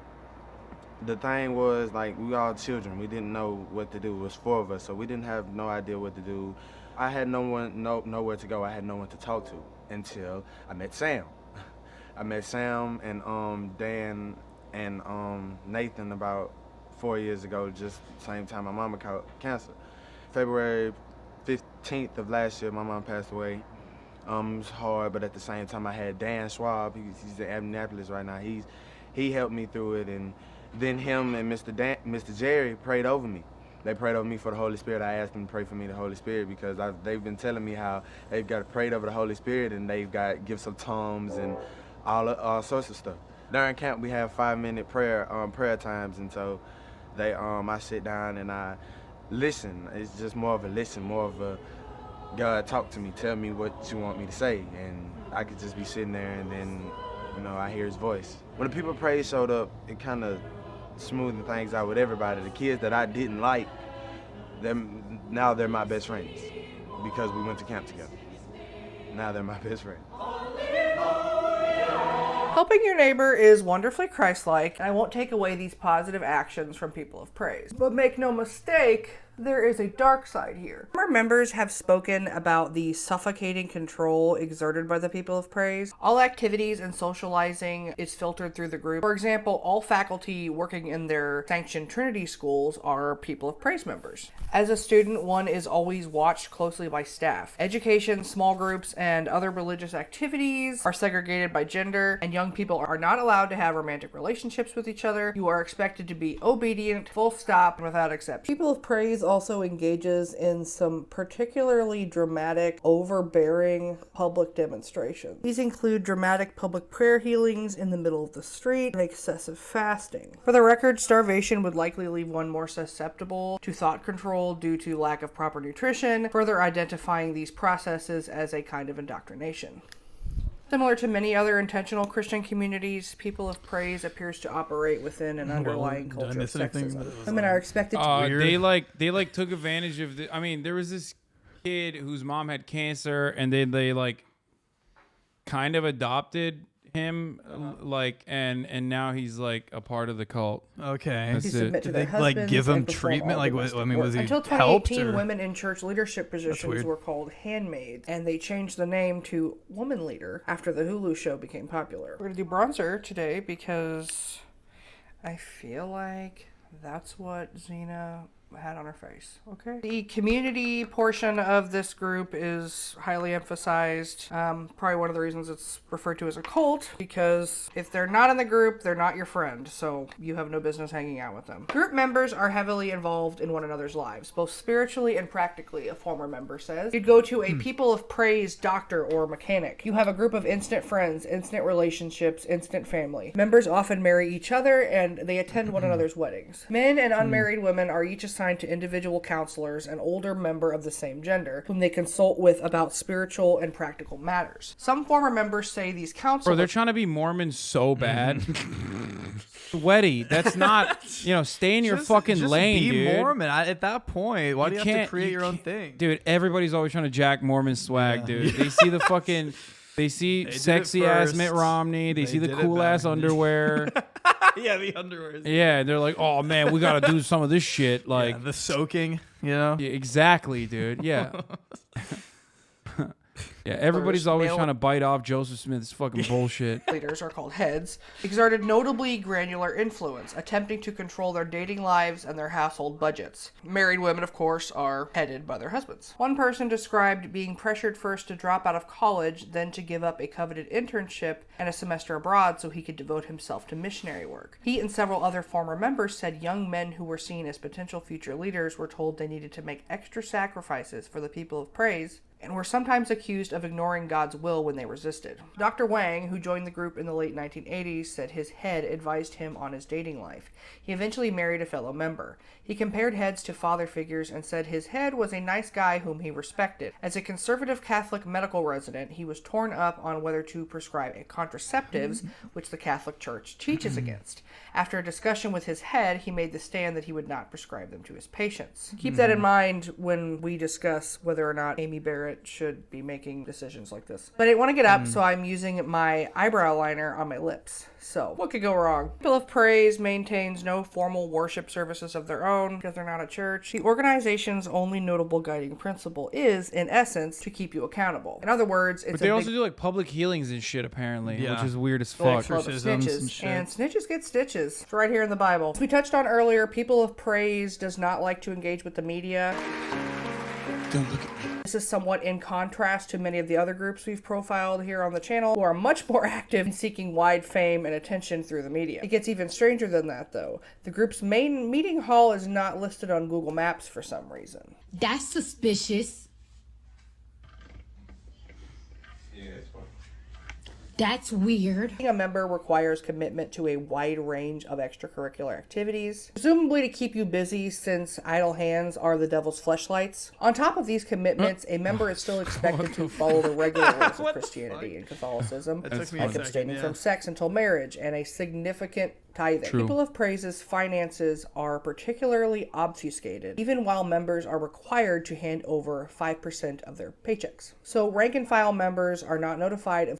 The thing was, like, we all children. We didn't know what to do. It was 4 of us, so we didn't have no idea what to do. I had nowhere to go. I had no one to talk to until I met Sam. I met Sam and Dan and Nathan about 4 years ago, just the same time my mama caught cancer. February 15th of last year, my mom passed away. It was hard, but at the same time I had Dan Schwab. He's in Annapolis right now. He helped me through it, and then him and Mr. Jerry prayed over me. They prayed over me for the Holy Spirit. I asked them to pray for me the Holy Spirit because they've been telling me how they've got prayed over the Holy Spirit and they've got gifts of tongues and all sorts of stuff. During camp, we have 5-minute prayer times, and so I sit down and I listen. It's just more of a listen, more of a God talk to me, tell me what you want me to say, and I could just be sitting there and then, you know, I hear his voice. When the people of praise showed up, it kind of smoothed things out with everybody. The kids that I didn't like, now they're my best friends because we went to camp together. Now they're my best friends. Helping your neighbor is wonderfully Christ-like, and I won't take away these positive actions from people of praise. But make no mistake, there is a dark side here. Former members have spoken about the suffocating control exerted by the people of praise. All activities and socializing is filtered through the group. For example, all faculty working in their sanctioned Trinity schools are people of praise members. As a student, one is always watched closely by staff. Education, small groups, and other religious activities are segregated by gender, and young people are not allowed to have romantic relationships with each other. You are expected to be obedient, full stop, and without exception. People of praise also engages in some particularly dramatic, overbearing public demonstrations. These include dramatic public prayer healings in the middle of the street and excessive fasting. For the record, starvation would likely leave one more susceptible to thought control due to lack of proper nutrition, further identifying these processes as a kind of indoctrination. Similar to many other intentional Christian communities, people of praise appears to operate within an underlying culture of sexism. Women are expected to they took advantage of the. I mean, there was this kid whose mom had cancer, and they like kind of adopted him, and now he's like a part of the cult. Okay, that's it. Did they like give him treatment? Like, was he until 2018, helped? women in church leadership positions were called handmaids, and they changed the name to woman leader after the Hulu show became popular. We're gonna do bronzer today because I feel like that's what Xena had on her face. Okay. The community portion of this group is highly emphasized. Probably one of the reasons it's referred to as a cult, because if they're not in the group, they're not your friend, so you have no business hanging out with them. Group members are heavily involved in one another's lives, both spiritually and practically, a former member says. You'd go to a people of praise doctor or mechanic. You have a group of instant friends, instant relationships, instant family. Members often marry each other, and they attend one another's weddings. Men and unmarried women are each assigned to individual counselors, an older member of the same gender, whom they consult with about spiritual and practical matters. Some former members say these counselors... Bro, they're trying to be Mormon so bad. Weddy, that's not, stay in your fucking lane, be dude. Mormon. At that point, why do you have to create your own thing? Dude, everybody's always trying to jack Mormon swag, dude. They see the fucking... They see sexy-ass Mitt Romney. They see the cool-ass underwear. Yeah, the underwear. Yeah, they're like, oh, man, we got to do some of this shit. Like the soaking, Yeah, exactly, dude. Yeah. Yeah, everybody's always trying to bite off Joseph Smith's fucking bullshit. Leaders are called heads, exerted notably granular influence, attempting to control their dating lives and their household budgets. Married women, of course, are headed by their husbands. One person described being pressured first to drop out of college, then to give up a coveted internship and a semester abroad so he could devote himself to missionary work. He and several other former members said young men who were seen as potential future leaders were told they needed to make extra sacrifices for the people of praise, and were sometimes accused of ignoring God's will when they resisted. Dr. Wang, who joined the group in the late 1980s, said his head advised him on his dating life. He eventually married a fellow member. He compared heads to father figures and said his head was a nice guy whom he respected. As a conservative Catholic medical resident, he was torn up on whether to prescribe contraceptives, which the Catholic Church teaches against. After a discussion with his head, he made the stand that he would not prescribe them to his patients. Keep that in mind when we discuss whether or not Amy Barrett should be making decisions like this. But I didn't want to get up, so I'm using my eyebrow liner on my lips. So, what could go wrong? People of Praise maintains no formal worship services of their own because they're not a church. The organization's only notable guiding principle is, in essence, to keep you accountable. In other words, it's But they also do like public healings and shit, apparently, which is weird as fuck. Snitches, and snitches get stitches. It's right here in the Bible. As we touched on earlier, People of Praise does not like to engage with the media. Don't look at me. This is somewhat in contrast to many of the other groups we've profiled here on the channel, who are much more active in seeking wide fame and attention through the media. It gets even stranger than that, though. The group's main meeting hall is not listed on Google Maps for some reason. That's suspicious. That's weird. Being a member requires commitment to a wide range of extracurricular activities, presumably to keep you busy since idle hands are the devil's fleshlights. On top of these commitments, a member is still expected to follow the regular rules of Christianity and Catholicism, like abstaining from sex until marriage and a significant tithing. True. People of Praise's finances are particularly obfuscated, even while members are required to hand over 5% of their paychecks. So rank and file members are not notified of.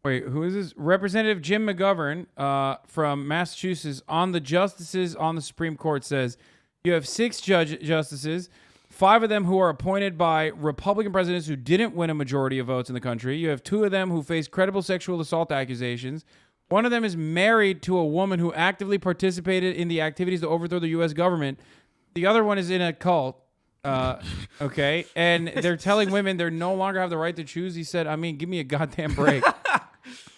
Wait, who is this? Representative Jim McGovern from Massachusetts on the justices on the Supreme Court says you have 6 justices, 5 of them who are appointed by Republican presidents who didn't win a majority of votes in the country. You have 2 of them who face credible sexual assault accusations. 1 of them is married to a woman who actively participated in the activities to overthrow the U.S. government. The other one is in a cult. Okay, and they're telling women they no longer have the right to choose. He said, I mean, give me a goddamn break.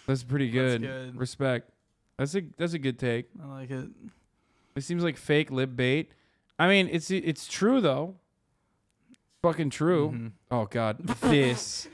That's pretty good. That's good. Respect. That's a good take. I like it. It seems like fake lip bait. I mean, it's true though. Fucking true. Mm-hmm. Oh God, this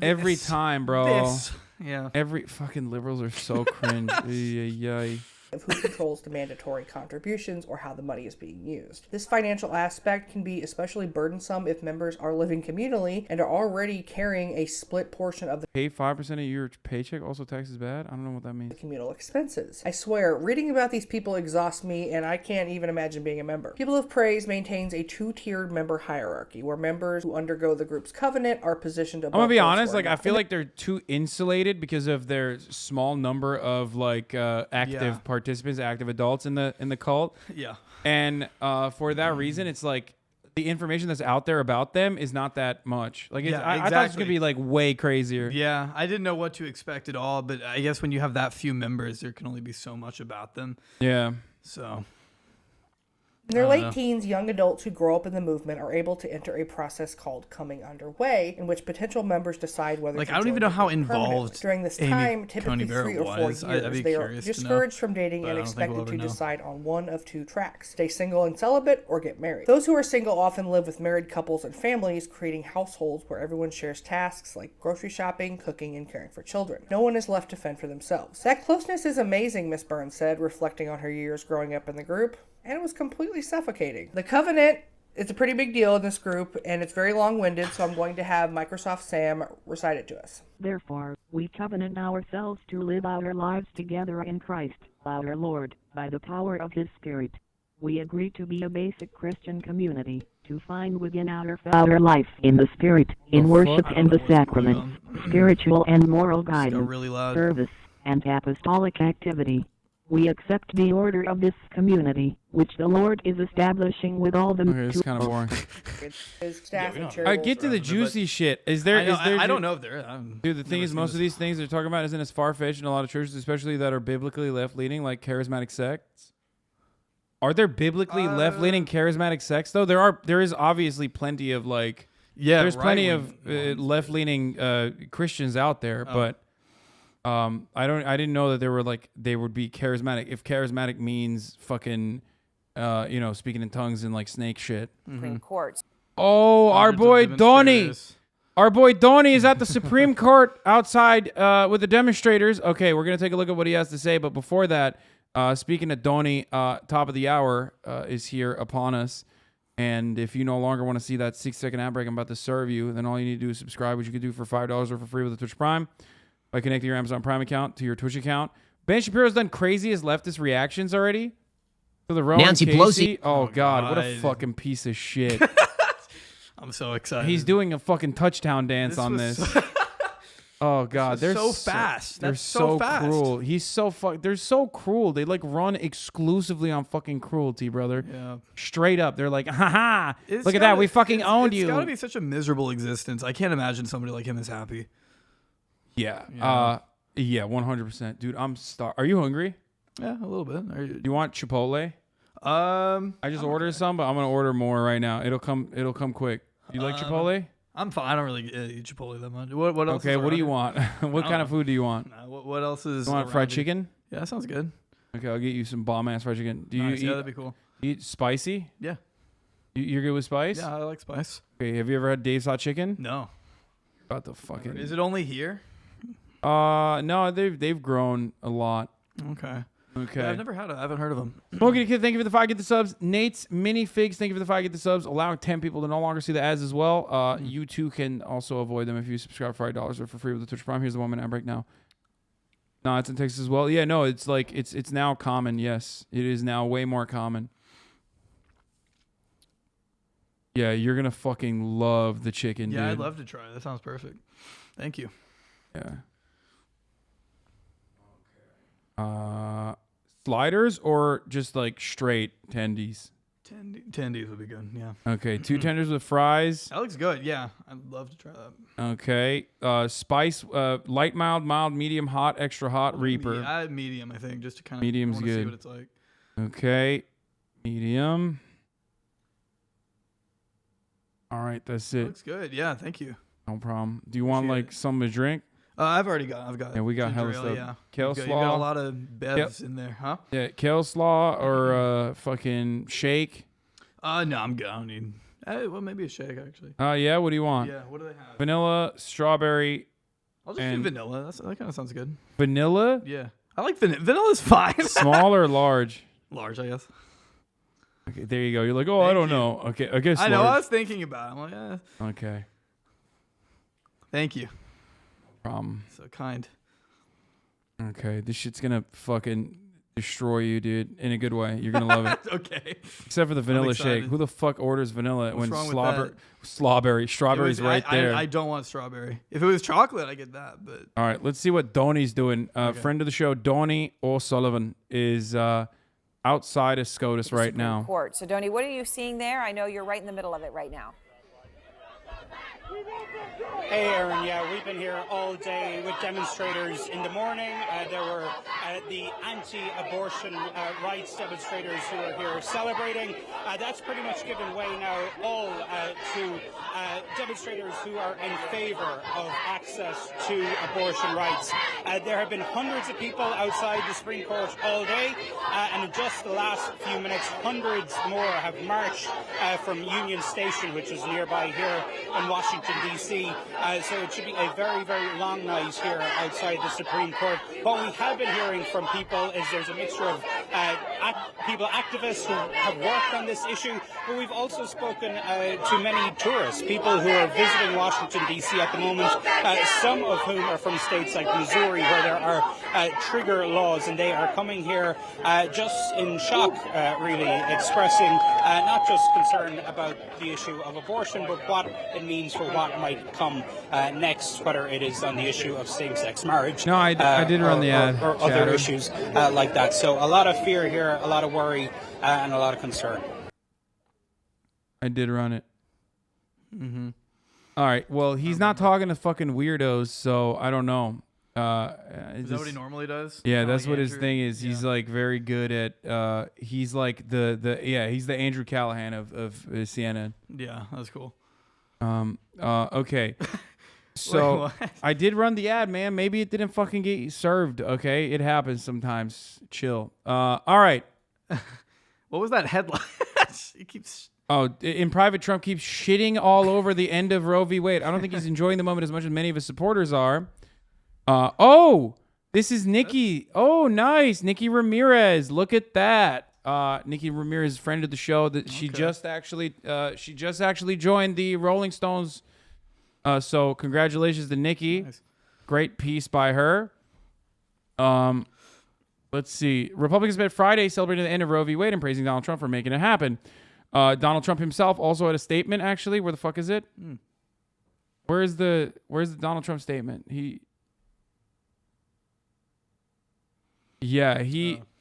every time, bro. This. Yeah. Every fucking liberals are so cringe. Yay. Of who controls the mandatory contributions or how the money is being used. This financial aspect can be especially burdensome if members are living communally and are already carrying a split portion of the Pay 5% of your paycheck. Also, tax is bad. I don't know what that means. communal expenses. I swear, reading about these people exhausts me, and I can't even imagine being a member. People of Praise maintains a 2-tiered member hierarchy, where members who undergo the group's covenant are positioned above. I'm gonna be those who honest. are Like, I not. feel like they're too insulated because of their small number of like active participants, active adults in the cult. Yeah. And for that reason, it's like the information that's out there about them is not that much. Like, Yeah, I thought it was gonna be like way crazier. Yeah, I didn't know what to expect at all, but I guess when you have that few members, there can only be so much about them. Yeah. So. In their I late don't know. teens, young adults who grow up in the movement are able to enter a process called coming underway, in which potential members decide whether Like, to I don't join even know the how group permanently. involved During this Amy time, Coney typically Barrett 3 or 4 was. years, I'd be they are curious to know, discouraged from dating but and I don't think expected we'll to ever know. decide on one of 2 tracks: stay single and celibate, or get married. Those who are single often live with married couples and families, creating households where everyone shares tasks like grocery shopping, cooking, and caring for children. No one is left to fend for themselves. That closeness is amazing, Miss Burns said, reflecting on her years growing up in the group, and it was completely suffocating. The covenant, it's a pretty big deal in this group, and it's very long-winded, so I'm going to have Microsoft Sam recite it to us. Therefore, we covenant ourselves to live our lives together in Christ, our Lord, by the power of His Spirit. We agree to be a basic Christian community, to find within our life in the Spirit, in worship and the sacraments, spiritual and moral guidance, really loud. service, and apostolic activity. We accept the order of this community, which the Lord is establishing with all the... Okay, it's kind of boring. All right, get to the juicy shit. Is there? I don't know if there. Dude, the thing is, most of these things they're talking about isn't as far-fetched in a lot of churches, especially that are biblically left-leaning, like charismatic sects. Are there biblically left-leaning charismatic sects though? There is obviously plenty of like. Yeah, there's plenty of right-wing left-leaning Christians out there, but. I didn't know that they would be charismatic. If charismatic means fucking, speaking in tongues and like snake shit. Supreme Court. Oh, our boy Donnie. Our boy Donnie is at the Supreme Court outside with the demonstrators. Okay, we're gonna take a look at what he has to say. But before that, speaking of Donnie, top of the hour is here upon us. And if you no longer want to see that 6-second ad break I'm about to serve you, then all you need to do is subscribe, which you can do for $5 or for free with the Twitch Prime. By connecting your Amazon Prime account to your Twitch account. Ben Shapiro's done craziest leftist reactions already. To the Rowan Nancy Casey. Pelosi. Oh, God. What a God. fucking piece of shit. I'm so excited. He's doing a fucking touchdown dance on this. Oh, God. This They're is so fast. They're That's so fast. cruel. They're so cruel. They like run exclusively on fucking cruelty, brother. Yeah. Straight up. They're like, haha. It's Look at gotta- that. We fucking owned you. It's gotta be such a miserable existence. I can't imagine somebody like him is happy. Yeah. Yeah. 100%. Dude, I'm Are you hungry? Yeah, a little bit. Do you want Chipotle? I just ordered some, but I'm gonna order more right now. It'll come quick. You like Chipotle? I'm fine. I don't really eat Chipotle that much. What else? Okay, is what do you around want? What kind of food do you want? here? What else is? You want around fried here? chicken? Yeah, that sounds good. Okay, I'll get you some bomb ass fried chicken. Do you Nice, eat? yeah, that'd be cool. You eat spicy? Yeah. You're good with spice? Yeah, I like spice. Okay, have you ever had Dave's Hot Chicken? No. About to fucking. Is it only here? No, they've grown a lot. Okay. Okay. Yeah, I haven't heard of them. Smoking Kid, thank you for the 5 get the subs. Nate's Minifigs, thank you for the 5 get the subs. Allowing 10 people to no longer see the ads as well. You too can also avoid them if you subscribe for $5 or for free with the Twitch Prime. Here's the 1 minute ad break now. No, it's in Texas as well. Yeah, no, it's like it's now common. Yes, it is now way more common. Yeah, you're gonna fucking love the chicken, Yeah, dude. I'd love to try. That sounds perfect. Thank you. Yeah. Sliders or just like straight tendies? Tendies would be good. Yeah. Okay, 2 tenders with fries. That looks good. Yeah, I'd love to try that. Okay, spice, light, mild, medium, hot, extra hot, Reaper. Yeah, medium, I think, just to kind of Medium's see good. what it's like. Okay, medium. All right, that's it. Looks good. Yeah, thank you. No problem. Do you want like something to drink? I've got. Yeah, we got hella ginger stuff. ale, Yeah, Kale you slaw. got a lot of bevs in there, huh? Yeah, kale slaw or fucking shake. No, I'm good. I don't need. Well, maybe a shake actually. Yeah. What do you want? Yeah. What do they have? Vanilla, strawberry. I'll just do vanilla. That kind of sounds good. Vanilla? Yeah, I like vanilla. Vanilla's fine. Small or large? Large, I guess. Okay, there you go. You're like, oh, I don't know. Okay, I guess. I know. large. I was thinking about it. I'm like, Okay. Thank you. Problem. So kind. Okay, this shit's gonna fucking destroy you, dude, in a good way. You're gonna love it. Okay. Except for the vanilla excited. shake. Who the fuck orders vanilla What's when wrong with strawberry's right there? I don't want strawberry. If it was chocolate, I get that. But All right, let's see what Donnie's doing. Friend of the show, Donnie O'Sullivan, is outside of SCOTUS right now. Court. So, Donnie, what are you seeing there? I know you're right in the middle of it right now. Hey, Aaron. Yeah, we've been here all day with demonstrators. In the morning, there were the anti-abortion rights demonstrators who are here celebrating. That's pretty much given way now all to demonstrators who are in favor of access to abortion rights. There have been hundreds of people outside the Supreme Court all day, and in just the last few minutes, hundreds more have marched from Union Station, which is nearby here in Washington, D.C. So it should be a very, very long night here outside the Supreme Court. What we have been hearing from people is there's a mixture of people, activists who have worked on this issue, but we've also spoken to many tourists, people who are visiting Washington, D.C. at the moment, some of whom are from states like Missouri, where there are trigger laws, and they are coming here just in shock, really, expressing not just concern about the issue of abortion, but what it means for what might come next, whether it is on the issue of same-sex marriage. No, I did run the ad. Or other issues like that. So a lot of fear here, a lot of worry, and a lot of concern. I did run it. Mm-hmm. All right. Well, he's not talking to fucking weirdos, so I don't know. Is that what he normally does? Yeah, Kinda that's like what his Andrew? thing is. He's like very good at. He's like he's the Andrew Callahan of CNN. Yeah, that's cool. Okay. So what? I did run the ad, man. Maybe it didn't fucking get served. Okay, it happens sometimes. Chill. All right. What was that headline? He keeps. Oh, in private, Trump keeps shitting all over the end of Roe v. Wade. I don't think he's enjoying the moment as much as many of his supporters are. This is Nikki. Oh, nice. Nikki Ramirez. Look at that. Nikki Ramirez, friend of the show, that she just actually joined the Rolling Stones. So congratulations to Nikki. Nice. Great piece by her. Let's see. Republicans met Friday celebrating the end of Roe v. Wade and praising Donald Trump for making it happen. Donald Trump himself also had a statement, actually. Where the fuck is it? Where's the Donald Trump statement?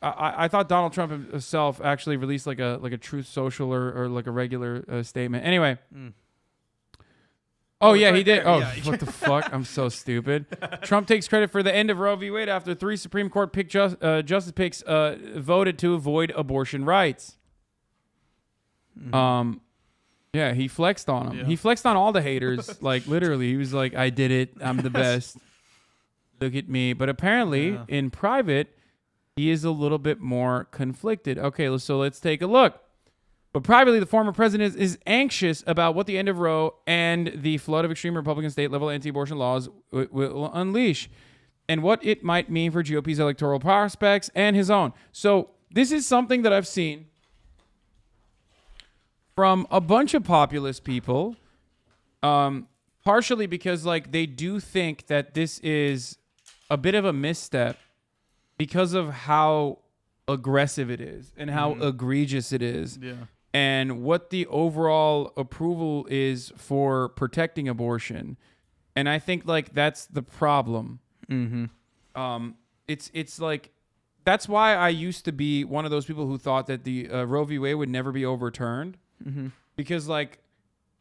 I thought Donald Trump himself actually released like a Truth Social or like a regular statement. Anyway. Oh, yeah, he did. Oh, what the fuck? I'm so stupid. Trump takes credit for the end of Roe v. Wade after 3 Supreme Court justice picks voted to avoid abortion rights. Yeah, he flexed on him. Yeah. He flexed on all the haters. Like, literally, he was like, I did it. I'm the best. Look at me. But apparently, in private, he is a little bit more conflicted. Okay, so let's take a look. But privately, the former president is anxious about what the end of Roe and the flood of extreme Republican state-level anti-abortion laws will unleash. and what it might mean for GOP's electoral prospects and his own. So this is something that I've seen from a bunch of populist people, partially because like they do think that this is a bit of a misstep because of how aggressive it is and how egregious it is. Yeah. And what the overall approval is for protecting abortion. And I think like that's the problem. It's like, that's why I used to be one of those people who thought that the Roe v. Wade would never be overturned, because like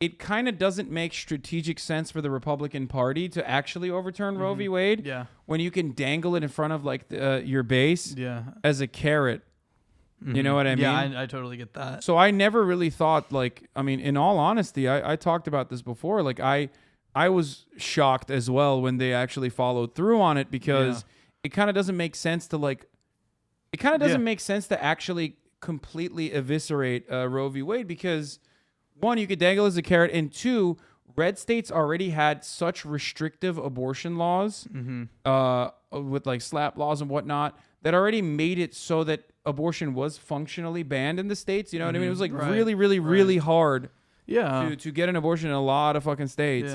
it kind of doesn't make strategic sense for the Republican Party to actually overturn Roe v. Wade. Yeah. When you can dangle it in front of like your base as a carrot. You know what I mean? Yeah, I totally get that. So I never really thought like, I mean, in all honesty, I talked about this before. Like I was shocked as well when they actually followed through on it, because it kind of doesn't make sense to like, it kind of doesn't make sense to actually completely eviscerate Roe v. Wade, because one, you could dangle as a carrot, and two, red states already had such restrictive abortion laws with like slap laws and whatnot that already made it so that abortion was functionally banned in the states. You know what I mean? It was like really, really, really hard to get an abortion in a lot of fucking states.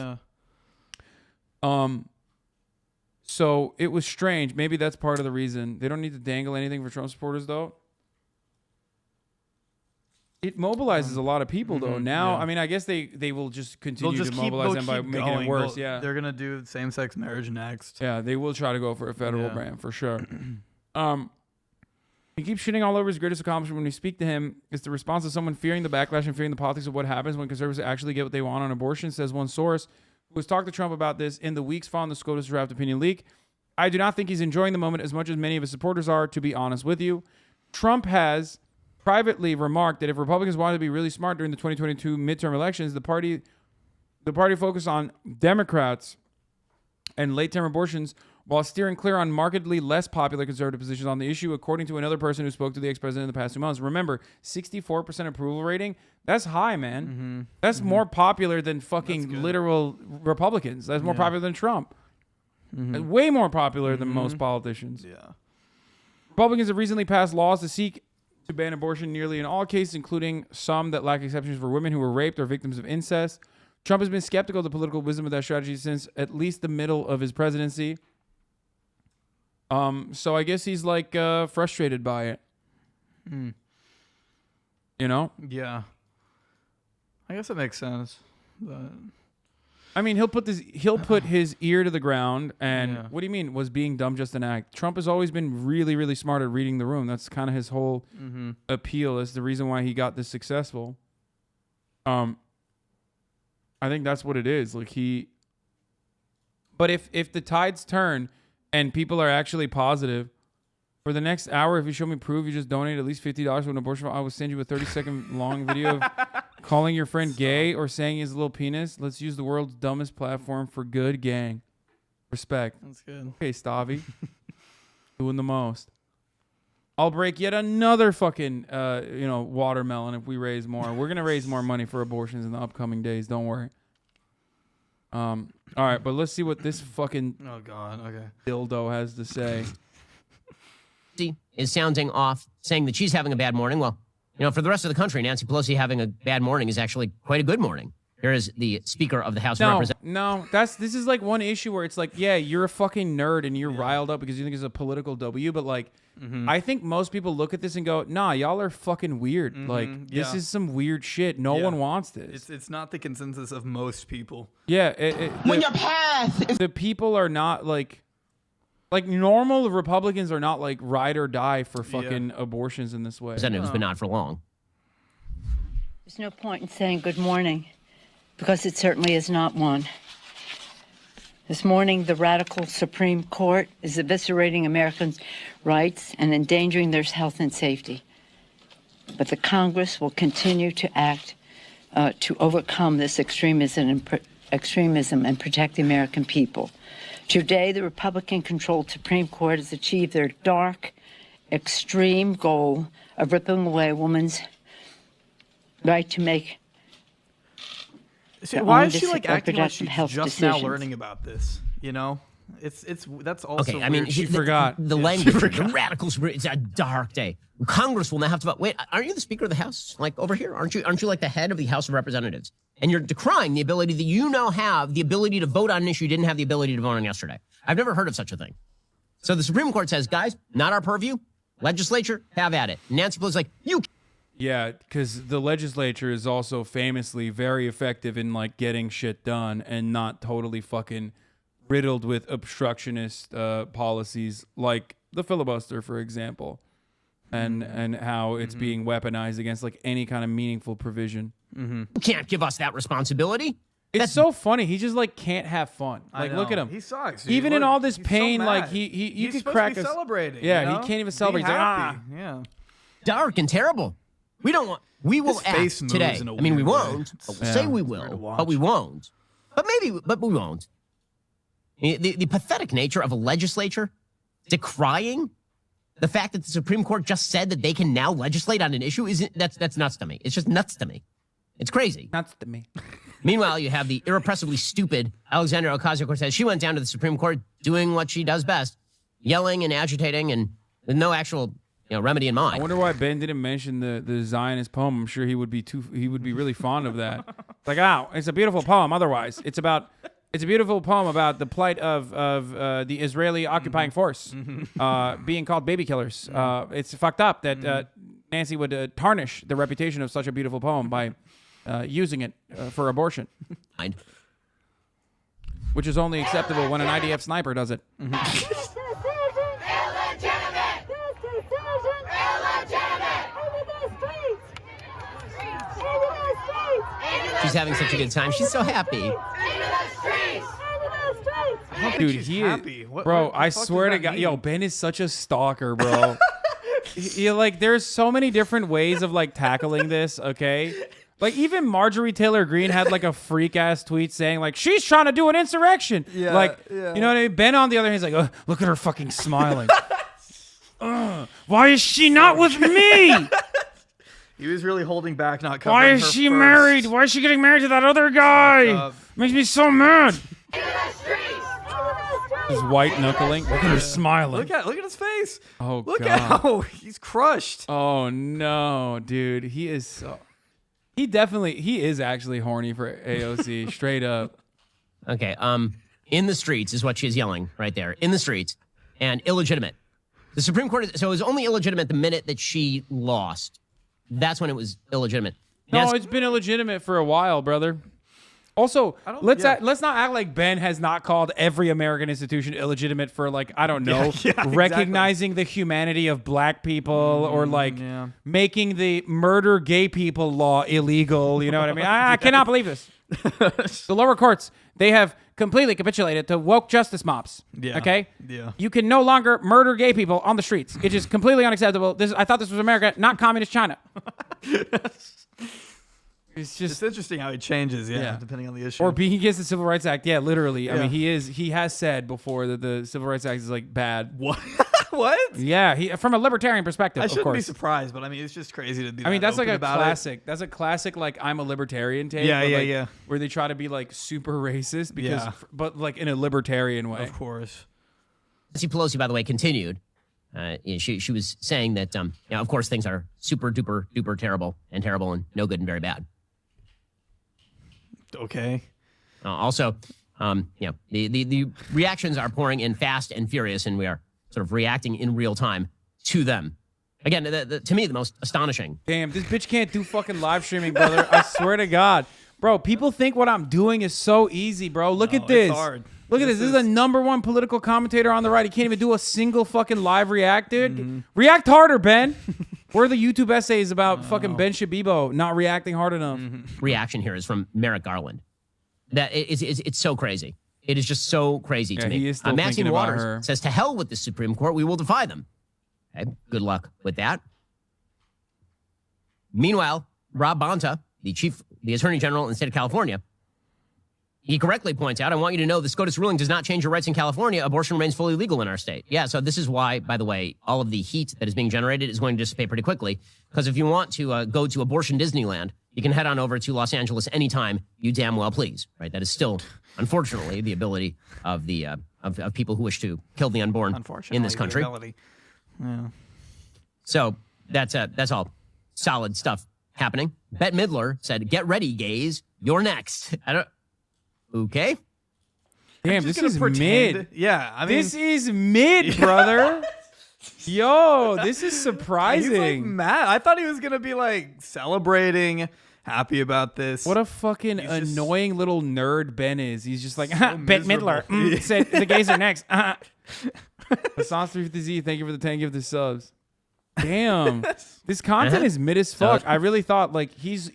So it was strange. Maybe that's part of the reason. They don't need to dangle anything for Trump supporters, though. It mobilizes a lot of people, though. Now, I mean, I guess they will just continue to mobilize them by making it worse. They're going to do same-sex marriage next. Yeah, they will try to go for a federal ban, for sure. He keeps shitting all over his greatest accomplishment when we speak to him. It's the response of someone fearing the backlash and fearing the politics of what happens when conservatives actually get what they want on abortion, says one source who has talked to Trump about this in the weeks following the SCOTUS draft opinion leak. I do not think he's enjoying the moment as much as many of his supporters are, to be honest with you. Trump has privately remarked that if Republicans wanted to be really smart during the 2022 midterm elections, the party focused on Democrats and late-term abortions while steering clear on markedly less popular conservative positions on the issue, according to another person who spoke to the ex-president in the past 2 months. Remember, 64% approval rating? That's high, man. That's more popular than fucking literal Republicans. That's more popular than Trump. Way more popular than most politicians. Republicans have recently passed laws to seek to ban abortion nearly in all cases, including some that lack exceptions for women who were raped or victims of incest. Trump has been skeptical of the political wisdom of that strategy since at least the middle of his presidency. So I guess he's like frustrated by it. You know? Yeah. I guess it makes sense. But I mean, he'll put his ear to the ground and what do you mean? Was being dumb just an act? Trump has always been really, really smart at reading the room. That's kind of his whole appeal. That's the reason why he got this successful. I think that's what it is. Like but if the tides turn and people are actually positive, for the next hour, if you show me proof you just donated at least $50 for an abortion, I will send you a 30-second long video of calling your friend gay or saying he's a little penis. Let's use the world's dumbest platform for good, gang. Respect. That's good. Okay, Stavi. Doing the most. I'll break yet another fucking watermelon if we raise more. We're gonna raise more money for abortions in the upcoming days. Don't worry. All right, but let's see what this fucking dildo has to say. Is sounding off, saying that she's having a bad morning. Well, for the rest of the country, Nancy Pelosi having a bad morning is actually quite a good morning. Here is the Speaker of the House of Representatives. No, this is like one issue where it's like, yeah, you're a fucking nerd and you're riled up because you think it's a political W, but like, I think most people look at this and go, nah, y'all are fucking weird. Like, this is some weird shit. No one wants this. It's not the consensus of most people. Yeah. The people are not like normal Republicans are not like ride or die for fucking abortions in this way. Representatives, but not for long. There's no point in saying good morning, because it certainly is not one. This morning, the radical Supreme Court is eviscerating Americans' rights and endangering their health and safety. But the Congress will continue to act to overcome this extremism and protect the American people. Today, the Republican-controlled Supreme Court has achieved their dark, extreme goal of ripping away a woman's right to make why is she like acting like she's just now learning about this? That's also okay. I mean, weird. She forgot. the language. The radicals. It's a dark day. Congress will now have to vote. Wait, aren't you the Speaker of the House? Like over here, aren't you? Aren't you like the head of the House of Representatives? And you're decrying the ability that you now have the ability to vote on an issue you didn't have the ability to vote on yesterday. I've never heard of such a thing. So the Supreme Court says, guys, not our purview. Legislature, have at it. Nancy Pelosi's like, you. Yeah, because the legislature is also famously very effective in like getting shit done and not totally fucking riddled with obstructionist policies like the filibuster, for example, and how it's being weaponized against like any kind of meaningful provision. You can't give us that responsibility. It's so funny. He just like can't have fun. Like, look at him. He sucks. Even in all this he's pain, so like mad. you could supposed crack to be us. celebrating. Yeah, you know? he can't even celebrate. Be He's like, happy. Yeah. Dark and terrible. We don't want. We will His face act moves today. in a I mean, we weird way. won't. But we'll Yeah. say we It's hard to will, watch. but we won't. But maybe, but we won't. The pathetic nature of a legislature decrying the fact that the Supreme Court just said that they can now legislate on an issue that's nuts to me. It's just nuts to me. It's crazy. Nuts to me. Meanwhile, you have the irrepressibly stupid Alexandria Ocasio-Cortez. She went down to the Supreme Court doing what she does best, yelling and agitating, and with no actual remedy in mind. I wonder why Ben didn't mention the Zionist poem. I'm sure he would be really fond of that. Like, it's a beautiful poem. Otherwise, it's a beautiful poem about the plight of the Israeli occupying force being called baby killers. It's fucked up that Nancy would tarnish the reputation of such a beautiful poem by using it for abortion, which is only acceptable when an IDF sniper does it. She's having such a good time. She's so happy. Dude, he happy. is, What bro. the I fuck swear does to that God, mean? Ben is such a stalker, bro. Like, there's so many different ways of like tackling this. Okay, like even Marjorie Taylor Greene had like a freak ass tweet saying like she's trying to do an insurrection. Yeah, like yeah. you know what I mean. Ben on the other hand is like, oh, look at her fucking smiling. Why is she not with me? He was really holding back, not covering Why her is she first. married? Why is she getting married to that other guy? Makes me so mad. He's white knuckling. Look at her smiling. Look at his face. Oh, Look God. at how he's crushed. Oh no, dude. He is so. He is actually horny for AOC. Straight up. Okay. In the streets is what she's yelling right there. In the streets, and illegitimate. The Supreme Court. So it was only illegitimate the minute that she lost. That's when it was illegitimate. No, it's been illegitimate for a while, brother. Also, let's not act like Ben has not called every American institution illegitimate for like, I don't know, recognizing the humanity of black people or like making the murder gay people law illegal. You know what I mean? I cannot believe this. The lower courts, they have completely capitulated to woke justice mobs. Yeah. Okay? Yeah. You can no longer murder gay people on the streets. It is completely unacceptable. I thought this was America, not communist China. It's interesting how he changes, depending on the issue. Or being against the Civil Rights Act. Yeah, literally. I Yeah. mean, he has said before that the Civil Rights Act is like bad. What? What? Yeah, from a libertarian perspective, I of shouldn't course. be surprised, but I mean, it's just crazy to be. I mean, that's like a about classic. That's a classic, like, I'm a libertarian take. Yeah, where, yeah, like, yeah. Where they try to be like super racist because, Yeah. but like in a libertarian way. Of course. Nancy Pelosi, by the way, continued. She was saying that, of course, things are super duper duper terrible and no good and very bad. Okay. Also, the reactions are pouring in fast and furious, and we are sort of reacting in real time to them. Again, to me, the most astonishing. Damn, this bitch can't do fucking live streaming, brother. I swear to God. Bro, people think what I'm doing is so easy, bro. Look at this. It's hard. Look at this. This is the #1 political commentator on the right. He can't even do a single fucking live react, dude. React harder, Ben. Where are the YouTube essays about fucking Ben Shabibo not reacting hard enough? Reaction here is from Merrick Garland. It's so crazy. It is just so crazy to me. He is still Maxine thinking about Waters her. says, to hell with the Supreme Court. We will defy them. Okay, good luck with that. Meanwhile, Rob Bonta, the Attorney General in the state of California, he correctly points out, I want you to know the SCOTUS ruling does not change your rights in California. Abortion remains fully legal in our state. Yeah, so this is why, by the way, all of the heat that is being generated is going to dissipate pretty quickly. Because if you want to go to abortion Disneyland, you can head on over to Los Angeles anytime you damn well please. Right? That is still, unfortunately, the ability of the of people who wish to kill the unborn Unfortunately, in this country. the ability. Yeah. So that's all solid stuff happening. Bette Midler said, "Get ready, gays. You're next." I don't. Okay. Damn, this is mid. Yeah, I mean, this is mid, brother. Yo, this is surprising. He's like mad. I thought he was gonna be like celebrating, happy about this. What a fucking annoying little nerd Ben is. He's just like, Bette Midler said the gays are next. Hasan 350Z, thank you for the 10 gifted subs. Damn, this content is mid as fuck. I really thought like he's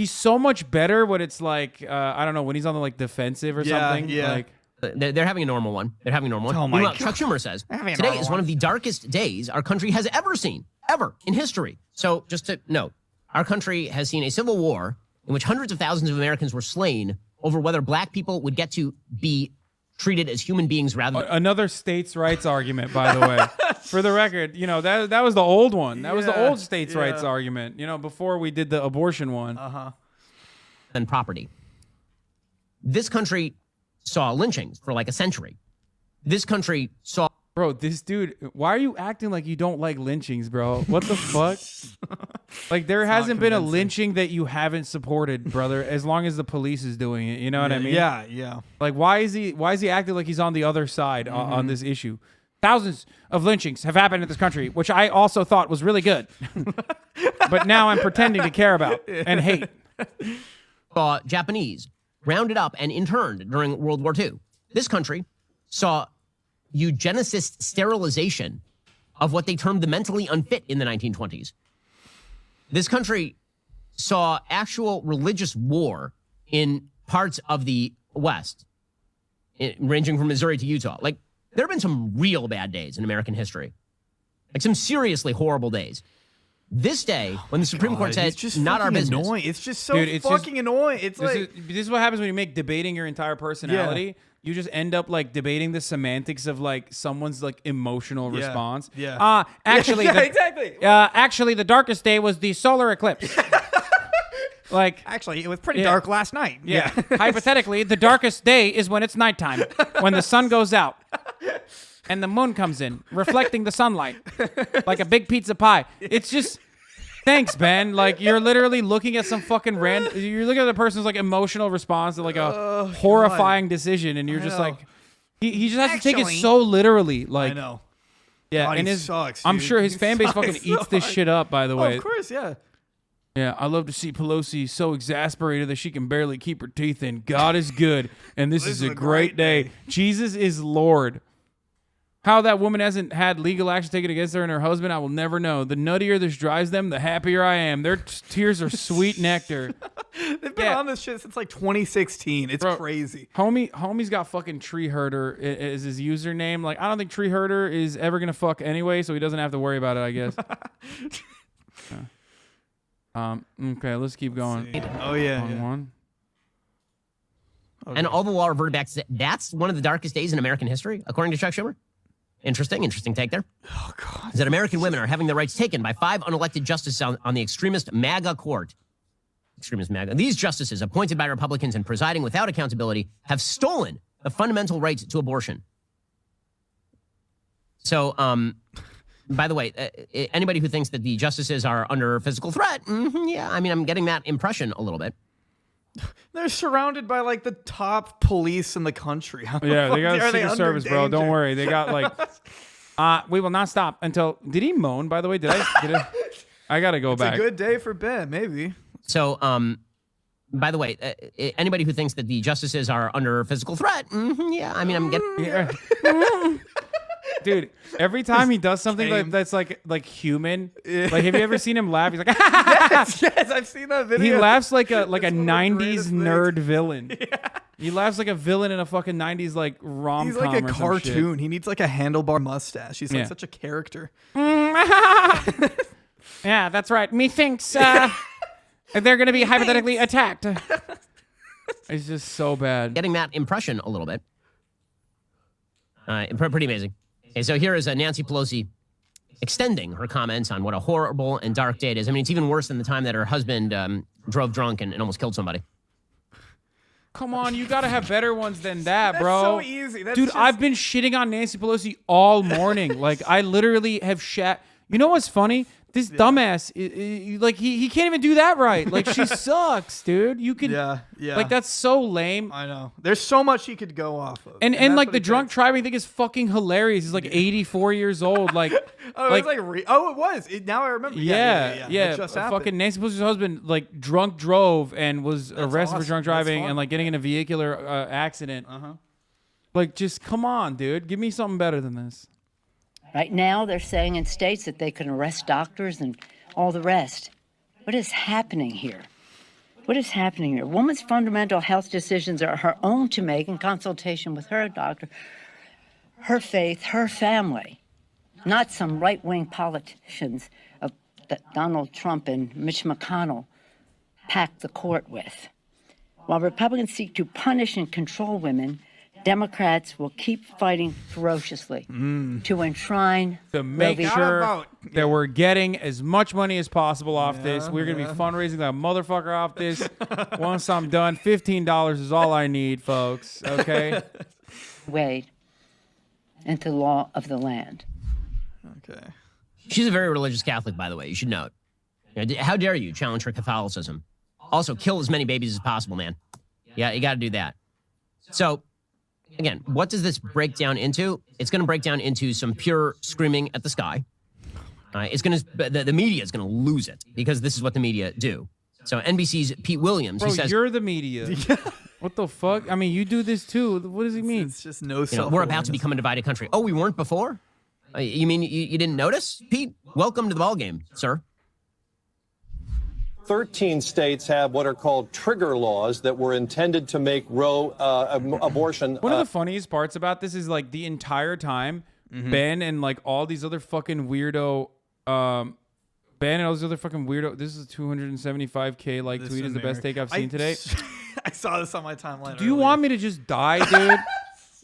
so much better when it's like I don't know, when he's on the like defensive or something. Yeah. Like they're having a normal one. They're having a normal one. Oh my Meanwhile, God. Chuck Schumer says Having a today normal is one of the darkest days our country has ever seen, ever in history. So just to note, our country has seen a civil war in which hundreds of thousands of Americans were slain over whether black people would get to be treated as human beings rather than... Another states' rights argument, by the way. For the record, you know, that was the old one. That was the old states' rights argument, you know, before we did the abortion one. than property. This country saw lynchings for like a century. This country saw... Bro, this dude, why are you acting like you don't like lynchings, bro? What the fuck? Like, there hasn't been a lynching that you haven't supported, brother, as long as the police is doing it. You know what I mean? Yeah, yeah. Like, why is he acting like he's on the other side on this issue? Thousands of lynchings have happened in this country, which I also thought was really good. But now I'm pretending to care about and hate. Japanese rounded up and interned during World War II. This country saw eugenicist sterilization of what they termed the mentally unfit in the 1920s. This country saw actual religious war in parts of the West, ranging from Missouri to Utah. Like, there have been some real bad days in American history, like some seriously horrible days. This day, when the Supreme Court said, just not our business. annoying. It's just so fucking annoying. It's like... This is what happens when you make debating your entire personality. Yeah. You just end up like debating the semantics of like someone's like emotional response. Yeah. Actually, exactly. Actually, the darkest day was the solar eclipse. Like, actually, it was pretty dark last night. Yeah. Hypothetically, the darkest day is when it's nighttime, when the sun goes out and the moon comes in, reflecting the sunlight like a big pizza pie. It's just, thanks, Ben. Like, you're literally looking at some fucking you're looking at the person's like emotional response to like a horrifying decision, and you're just like, he just has to take it so literally. Like, I know. Yeah, God, and he his sucks, I'm dude. sure his He fan base sucks fucking so eats this hard. shit up. By the way, of course, yeah. Yeah, I love to see Pelosi so exasperated that she can barely keep her teeth in. God is good, and this is a great day. Jesus is Lord. How that woman hasn't had legal action taken against her and her husband, I will never know. The nuttier this drives them, the happier I am. Their tears are sweet nectar. They've been on this shit since like 2016. It's crazy. Homie's got fucking Tree Herder as his username. Like, I don't think Tree Herder is ever gonna fuck anyway, so he doesn't have to worry about it, I guess. Okay, let's keep going. Oh yeah. One. And all the law reverted back to that's one of the darkest days in American history, according to Chuck Schumer. Interesting take there. Oh God. Is that American women are having their rights taken by 5 unelected justices on the extremist MAGA court. Extremist MAGA. These justices, appointed by Republicans and presiding without accountability, have stolen the fundamental right to abortion. So, by the way, anybody who thinks that the justices are under physical threat, yeah, I mean, I'm getting that impression a little bit. They're surrounded by like the top police in the country. How the Yeah, fuck they got are a Secret Service, under bro. Don't danger? worry. They got like, we will not stop until. Did he moan? By the way, did I? I gotta go back. It's a good day for Ben, maybe. So, by the way, anybody who thinks that the justices are under physical threat, yeah, I mean, I'm getting. Dude, every time he does something that's like human, like have you ever seen him laugh? He's like, yes, I've seen that video. He laughs like a 90s nerd villain. Yeah. He laughs like a villain in a fucking 90s like rom-com. He's like a or some cartoon. shit. He needs like a handlebar mustache. He's like such a character. Yeah, that's right. Methinks they're gonna be hypothetically attacked. It's just so bad. Getting that impression a little bit. Pretty amazing. Okay, so here is Nancy Pelosi extending her comments on what a horrible and dark day it is. I mean, it's even worse than the time that her husband drove drunk and almost killed somebody. Come on, you gotta have better ones than that, That's bro. so easy. That's Dude, just- I've been shitting on Nancy Pelosi all morning. Like, I literally have shat. You know what's funny? This dumbass, like, he can't even do that right. Like, she sucks, dude. You could, yeah. Like, that's so lame. I know. There's so much he could go off of. And that's like what the he drunk takes. driving thing is fucking hilarious. He's like 84 years old. Like, Oh, it was. Now I remember. yeah. It just happened. Fucking Nancy Pelosi's husband like drunk drove and was arrested for awesome. drunk That's driving fun. and like getting in a vehicular accident. Like, just come on, dude. Give me something better than this. Right now, they're saying in states that they can arrest doctors and all the rest. What is happening here? What is happening here? A woman's fundamental health decisions are her own to make in consultation with her doctor, her faith, her family, not some right-wing politicians that Donald Trump and Mitch McConnell packed the court with. While Republicans seek to punish and control women, Democrats will keep fighting ferociously to enshrine To make Roe v. sure that we're getting as much money as possible off this. We're going to be fundraising that motherfucker off this. Once I'm done, $15 is all I need, folks. Okay? Wade into the law of the land. Okay. She's a very religious Catholic, by the way. You should know it. How dare you challenge her Catholicism? Also, kill as many babies as possible, man. Yeah, you got to do that. So, again, what does this break down into? It's going to break down into some pure screaming at the sky. It's going to the media is going to lose it because this is what the media do. So NBC's Pete Williams, Bro, who says, you're the media. What the fuck? I mean, you do this too. What does he mean? It's just no we're about to become a divided country. Oh, we weren't before? You mean you didn't notice? Pete, welcome to the ballgame, sir. 13 states have what are called trigger laws that were intended to make Roe abortion. One of the funniest parts about this is like the entire time, Ben and like all these other fucking weirdo, Ben and all these other fucking weirdo. This is a 275K like This tweet is the best take I've seen today. I saw this on my timeline. Do you want me to just die, dude?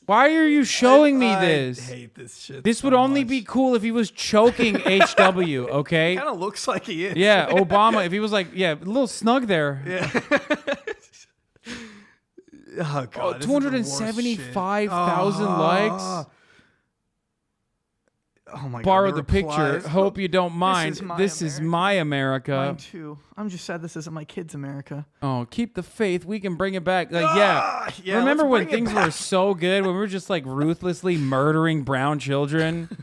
Why are you showing me this? I hate this shit. This would only be cool if he was choking HW, okay? Kind of looks like he is. Yeah, Obama, if he was like, yeah, a little snug there. Yeah. Oh, God. 275,000 likes. Oh, my God. Borrow the picture. replies. Hope you don't mind. This This is my America. Mine too. I'm just sad this isn't my kid's America. Oh, keep the faith. We can bring it back. Like, yeah. Remember let's when bring it things were back. so good, when we were just like ruthlessly murdering brown children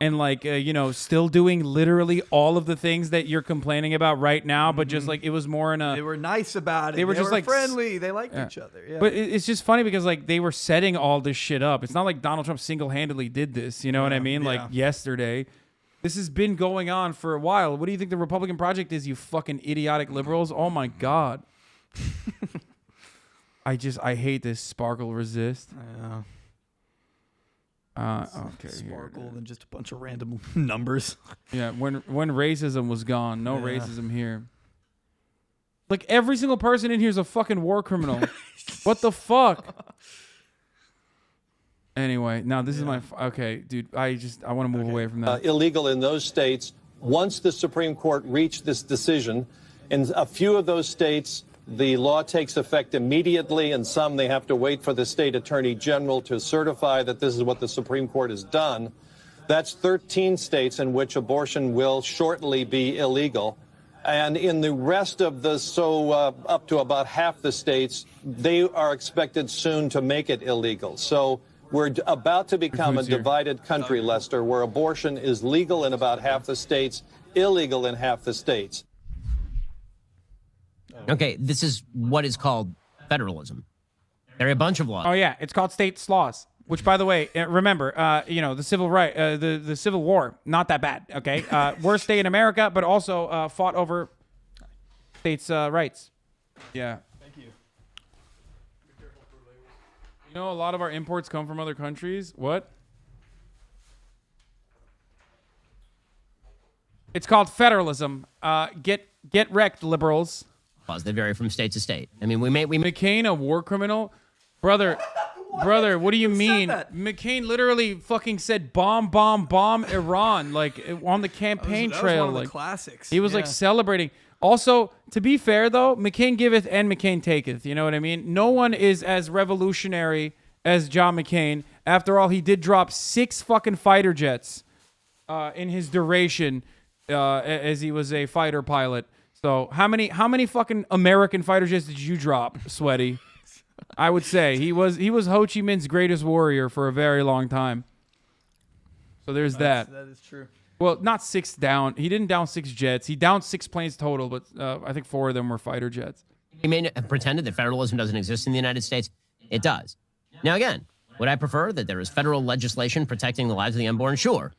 and like, still doing literally all of the things that you're complaining about right now, but just like it was more in a. They were nice about it. They were just like friendly. They liked each other. Yeah. But it's just funny because like they were setting all this shit up. It's not like Donald Trump single-handedly did this. You know what I mean? Like yesterday. This has been going on for a while. What do you think the Republican project is, you fucking idiotic liberals? Oh my God. I hate this sparkle resist. Okay. Sparkle than just a bunch of random numbers. Yeah, when racism was gone, no racism here. Like every single person in here is a fucking war criminal. What the fuck? Anyway, now this is my okay, dude. I want to move away from that. Illegal in those states once the Supreme Court reached this decision. In a few of those states, the law takes effect immediately. In some, they have to wait for the state attorney general to certify that this is what the Supreme Court has done. That's 13 states in which abortion will shortly be illegal. And in the rest of the, up to about half the states, they are expected soon to make it illegal. So we're about to become a divided country, Lester, where abortion is legal in about half the states, illegal in half the states. Okay, this is what is called federalism. There are a bunch of laws. Oh yeah, it's called states laws. Which, by the way, remember, the civil right, the Civil War, not that bad. Okay, worst state in America, but also fought over states' rights. Yeah. Thank you. You know, a lot of our imports come from other countries. What? It's called federalism. Get wrecked, liberals. Laws that vary from state to state. I mean, we McCain, a war criminal, brother. Brother, what do you mean? McCain literally fucking said bomb Iran, like on the campaign that was trail. one of the Like classics. He was like celebrating. Also, to be fair though, McCain giveth and McCain taketh. You know what I mean? No one is as revolutionary as John McCain. After all, he did drop 6 fucking fighter jets in his duration as he was a fighter pilot. So how many fucking American fighter jets did you drop, Sweaty? I would say he was Ho Chi Minh's greatest warrior for a very long time. So there's that. That is true. Well, not 6 down. He didn't down 6 jets. He downed 6 planes total, but I think 4 of them were fighter jets. He may have pretended that federalism doesn't exist in the United States. It does. Now, again, would I prefer that there is federal legislation protecting the lives of the unborn? Sure.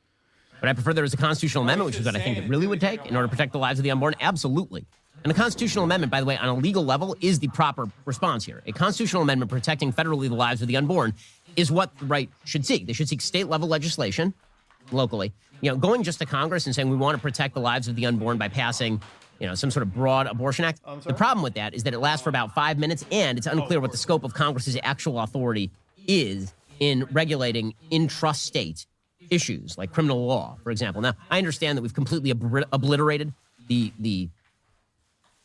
Would I prefer there was a constitutional amendment, which is what I think it really would take in order to protect the lives of the unborn? Absolutely. And the constitutional amendment, by the way, on a legal level, is the proper response here. A constitutional amendment protecting federally the lives of the unborn is what the right should seek. They should seek state-level legislation locally. You know, going just to Congress and saying we want to protect the lives of the unborn by passing, some sort of broad abortion act. The problem with that is that it lasts for about 5 minutes, and it's unclear what the scope of Congress's actual authority is in regulating intrastate issues like criminal law, for example. Now, I understand that we've completely obliterated the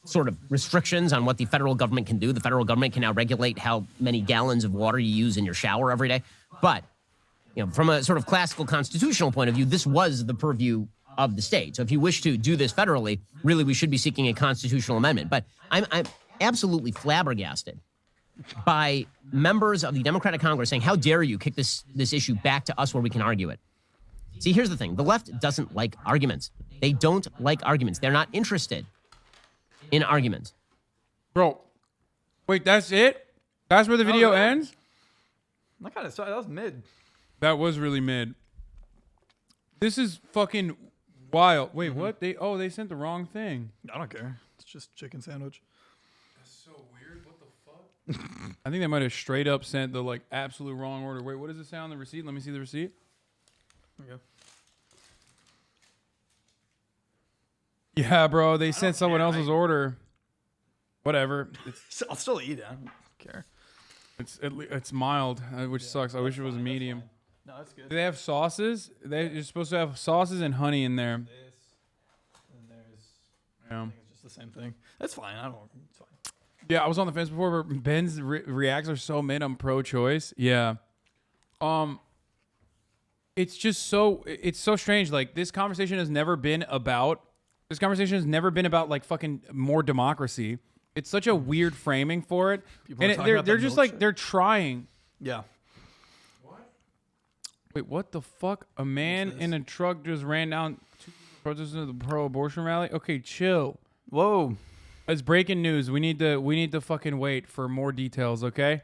sort of restrictions on what the federal government can do. The federal government can now regulate how many gallons of water you use in your shower every day. But from a sort of classical constitutional point of view, this was the purview of the state. So if you wish to do this federally, really we should be seeking a constitutional amendment. But I'm absolutely flabbergasted by members of the Democratic Congress saying, how dare you kick this issue back to us where we can argue it? See, here's the thing. The left doesn't like arguments. They don't like arguments. They're not interested in arguments. Bro, wait, that's it? That's where the video ends? That kind of that was mid. That was really mid. This is fucking wild. Wait, what? They sent the wrong thing. I don't care. It's just chicken sandwich. That's so weird. What the fuck? I think they might have straight up sent the absolute wrong order. Wait, what does it say on the receipt? Let me see the receipt. Okay. Yeah, bro, they sent someone else's order. Whatever. I'll still eat it. I don't care. It's mild, which sucks. I wish it was medium. No, that's good. Do they have sauces? You're supposed to have sauces and honey in there. And I think it's just the same thing. That's fine. It's fine. Yeah, I was on the fence before, but Ben's reacts are so mid on pro-choice. Yeah. It's just it's so strange. Like, this conversation has never been about fucking more democracy. It's such a weird framing for it. They're just like, they're trying. Yeah. Wait, what the fuck? A man in a truck just ran down 2 protesters at the pro-abortion rally? Okay, chill. Whoa. It's breaking news. We need to fucking wait for more details, okay?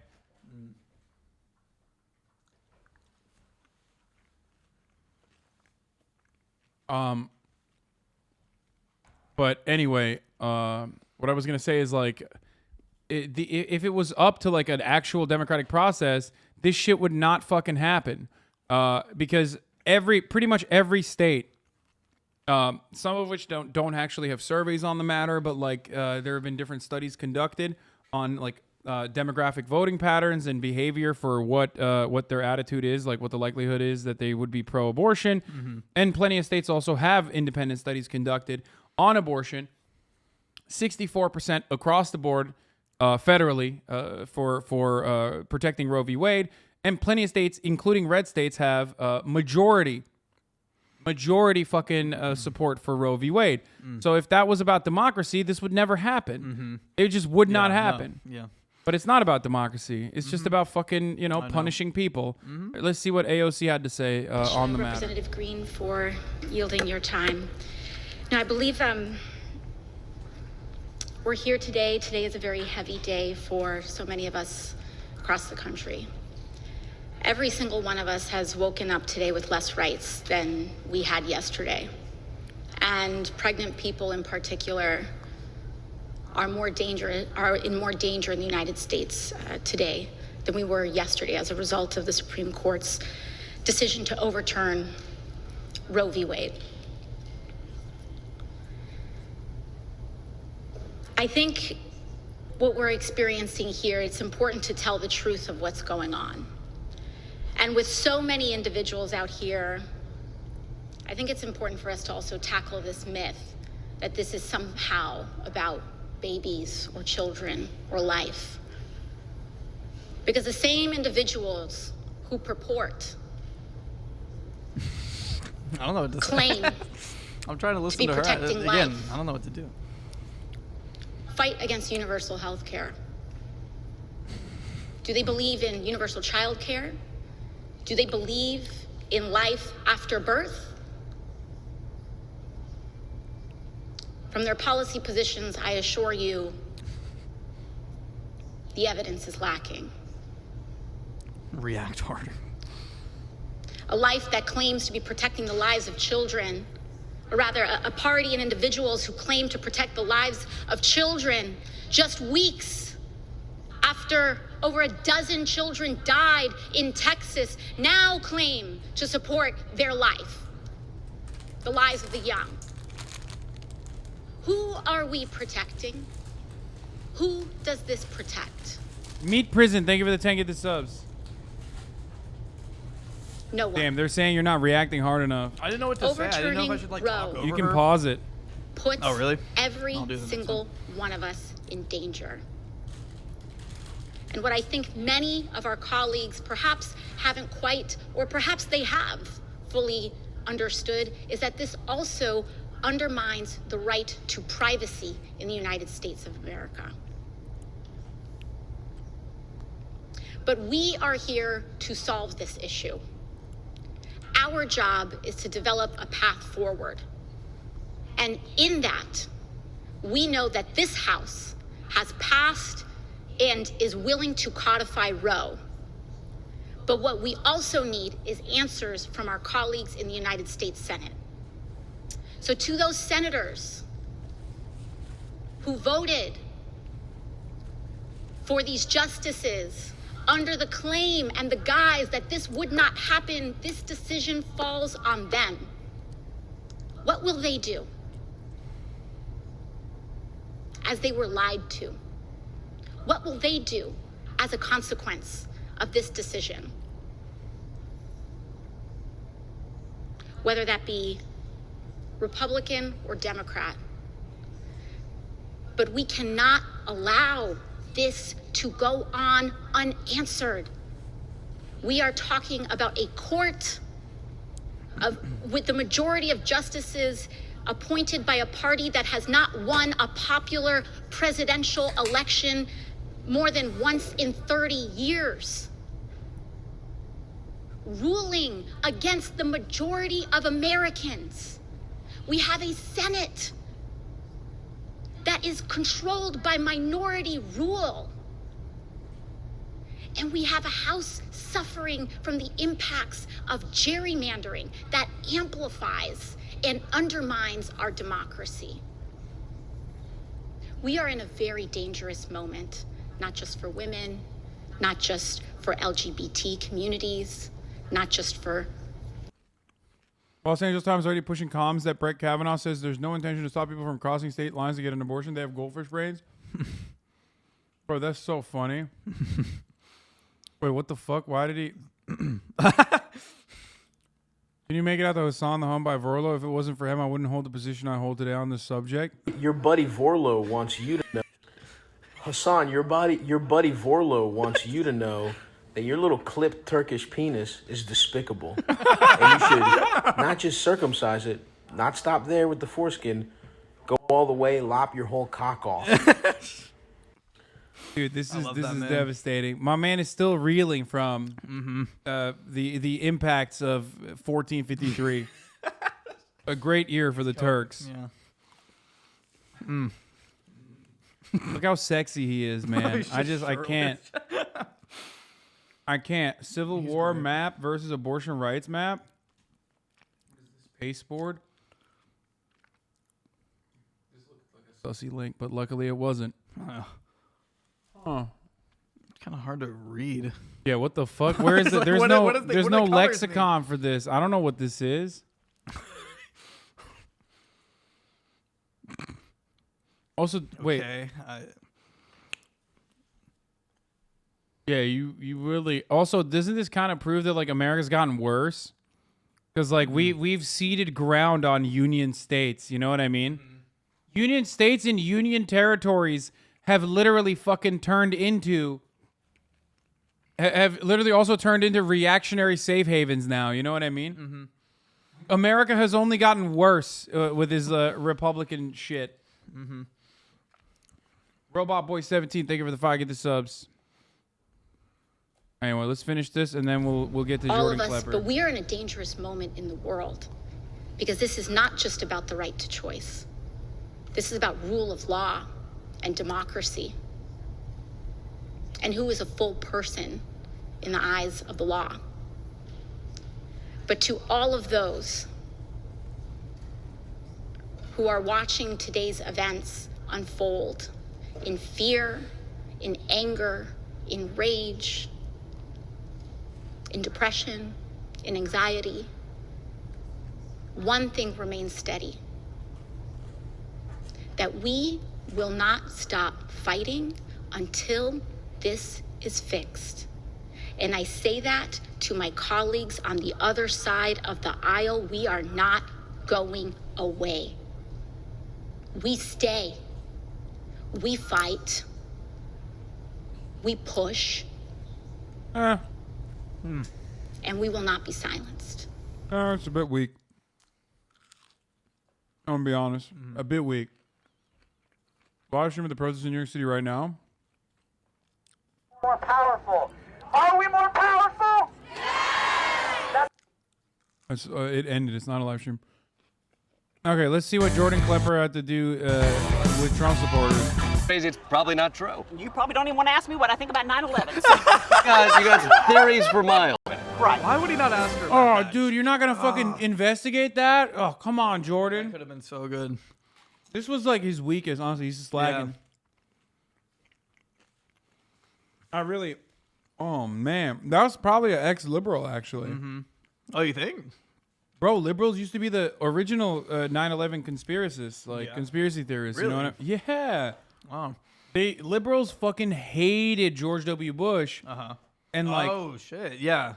But anyway, what I was gonna say is if it was up to an actual democratic process, this shit would not fucking happen. Because pretty much every state, some of which don't actually have surveys on the matter, but there have been different studies conducted on demographic voting patterns and behavior for what their attitude is, what the likelihood is that they would be pro-abortion. Mm-hmm. And plenty of states also have independent studies conducted on abortion. 64% across the board federally for protecting Roe v. Wade. And plenty of states, including red states, have majority fucking support for Roe v. Wade. So if that was about democracy, this would never happen. Mm-hmm. It just would not happen. No. Yeah. But it's not about democracy. It's just about fucking, punishing people. Let's see what AOC had to say on the matter. Representative Green, for yielding your time. Now, I believe we're here today. Today is a very heavy day for so many of us across the country. Every single one of us has woken up today with less rights than we had yesterday. And pregnant people in particular are in more danger in the United States today than we were yesterday as a result of the Supreme Court's decision to overturn Roe v. Wade. I think what we're experiencing here, it's important to tell the truth of what's going on. And with so many individuals out here, I think it's important for us to also tackle this myth that this is somehow about babies or children or life. Because the same individuals who purport I don't know what to claim say. I'm trying to listen to her. protecting Again, life. I don't know what to do. Fight against universal health care. Do they believe in universal child care? Do they believe in life after birth? From their policy positions, I assure you, the evidence is lacking. React harder. A life that claims to be protecting the lives of children, or rather a party and individuals who claim to protect the lives of children just weeks after over a dozen children died in Texas, now claim to support their life, the lives of the young. Who are we protecting? Who does this protect? Meat Prison, thank you for the 10 get the subs. No one. Damn, they're saying you're not reacting hard enough. I didn't know what to say. I didn't know if I should like talk over You can her. pause it. Puts Oh, really? every I'll do that next single one of us in danger. And what I think many of our colleagues perhaps haven't quite, or perhaps they have fully understood, is that this also undermines the right to privacy in the United States of America. But we are here to solve this issue. Our job is to develop a path forward. And in that, we know that this House has passed and is willing to codify Roe. But what we also need is answers from our colleagues in the United States Senate. So to those senators who voted for these justices under the claim and the guise that this would not happen, this decision falls on them. What will they do? As they were lied to. What will they do as a consequence of this decision? Whether that be Republican or Democrat. But we cannot allow this to go on unanswered. We are talking about a court with the majority of justices appointed by a party that has not won a popular presidential election more than once in 30 years. Ruling against the majority of Americans. We have a Senate that is controlled by minority rule. And we have a House suffering from the impacts of gerrymandering that amplifies and undermines our democracy. We are in a very dangerous moment, not just for women, not just for LGBT communities, not just for Los Angeles Times already pushing comms that Brett Kavanaugh says there's no intention to stop people from crossing state lines to get an abortion. They have goldfish brains. Bro, that's so funny. Wait, what the fuck? Why did he... Can you make it out to Hasan the hum by Vorlo? If it wasn't for him, I wouldn't hold the position I hold today on this subject. Your buddy Vorlo wants you to know. Hasan, your buddy Vorlo wants you to know that your little clipped Turkish penis is despicable. And you should not just circumcise it, not stop there with the foreskin, go all the way, lop your whole cock off. Dude, this is devastating. My man is still reeling from the impacts of 1453. A great year for the Turks. Yeah. Look how sexy he is, man. I can't. I can't. Civil War map versus abortion rights map. What is this pasteboard? This looks like a sussy link, but luckily it wasn't. Huh. It's kind of hard to read. Yeah, what the fuck? Where is it? There's there's no lexicon for this. I don't know what this is. Also, wait. Okay. Yeah, you really. Also, doesn't this kind of prove that like America's gotten worse? Because like we've ceded ground on Union states. You know what I mean? Union states and Union territories have literally fucking turned into. Have literally also turned into reactionary safe havens now. You know what I mean? America has only gotten worse with his Republican shit. Robot Boy 17, thank you for the 5. Get the subs. Anyway, let's finish this and then we'll get to All Jordan of us, Klepper. but we are in a dangerous moment in the world because this is not just about the right to choice. This is about rule of law and democracy and who is a full person in the eyes of the law. But to all of those who are watching today's events unfold in fear, in anger, in rage, in depression, in anxiety, one thing remains steady: that we will not stop fighting until this is fixed. And I say that to my colleagues on the other side of the aisle. We are not going away. We stay. We fight. We push. And we will not be silenced. It's a bit weak. I'm gonna be honest. A bit weak. Live stream of the protests in New York City right now. More powerful. Are we more powerful? It ended. It's not a live stream. Okay, let's see what Jordan Klepper had to do with Trump supporters. Crazy, it's probably not true. You probably don't even want to ask me what I think about 9/11. You got theories for miles. Right. Why would he not ask her? Oh, dude, you're not gonna fucking investigate that? Oh, come on, Jordan. Could have been so good. This was like his weakest, honestly. He's just lagging. I really. Oh man, that was probably an ex-liberal, actually. Oh, you think? Bro, liberals used to be the original 9/11 conspiracists, like conspiracy theorists. Really? You know what I mean? Yeah. Wow. Liberals fucking hated George W. Bush. And like, oh shit, yeah.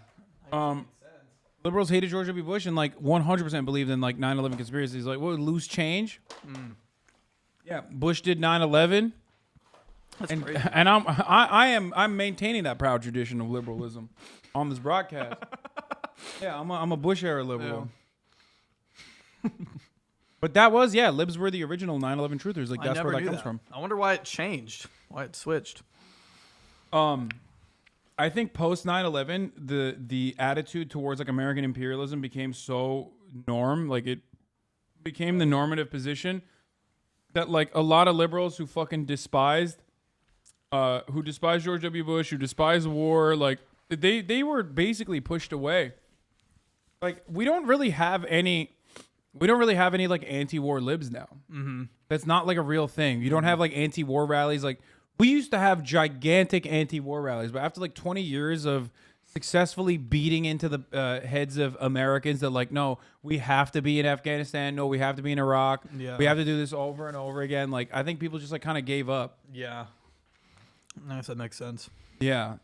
Liberals hated George W. Bush and like 100% believed in like 9/11 conspiracies. Like, what, loose change? Yeah, Bush did 9/11. And crazy. and I'm maintaining that proud tradition of liberalism on this broadcast. Yeah, I'm a Bush era liberal. But that was, libs were the original 9/11 truthers. Like, that's where that comes from. I wonder why it changed. Why it switched. I think post 9/11, the attitude towards like American imperialism became so norm, like it became the normative position that like a lot of liberals who fucking despised George W. Bush, who despised war, like they were basically pushed away. Like we don't really have any like anti-war libs now. That's not like a real thing. You don't have like anti-war rallies. Like we used to have gigantic anti-war rallies, but after like 20 years of successfully beating into the heads of Americans that like, no, we have to be in Afghanistan. No, we have to be in Iraq. Yeah. We have to do this over and over again. Like I think people just like kind of gave up. Yeah. I guess that makes sense. Yeah.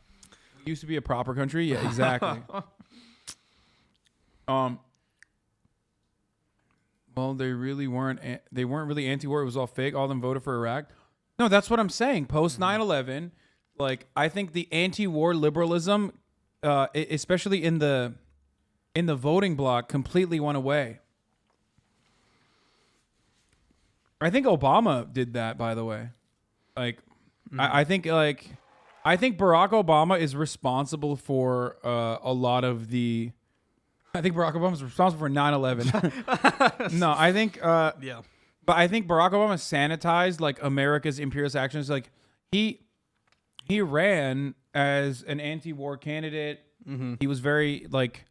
We used to be a proper country. Yeah, exactly. Well, they weren't really anti-war. It was all fake. All of them voted for Iraq. No, that's what I'm saying. Post 9/11, like I think the anti-war liberalism, especially in the voting bloc, completely went away. I think Obama did that, by the way. Like, I think Barack Obama is responsible for a lot of the. I think Barack Obama is responsible for 9/11. No, I think yeah. But I think Barack Obama sanitized like America's imperialist actions. Like he ran as an anti-war candidate. He was very like,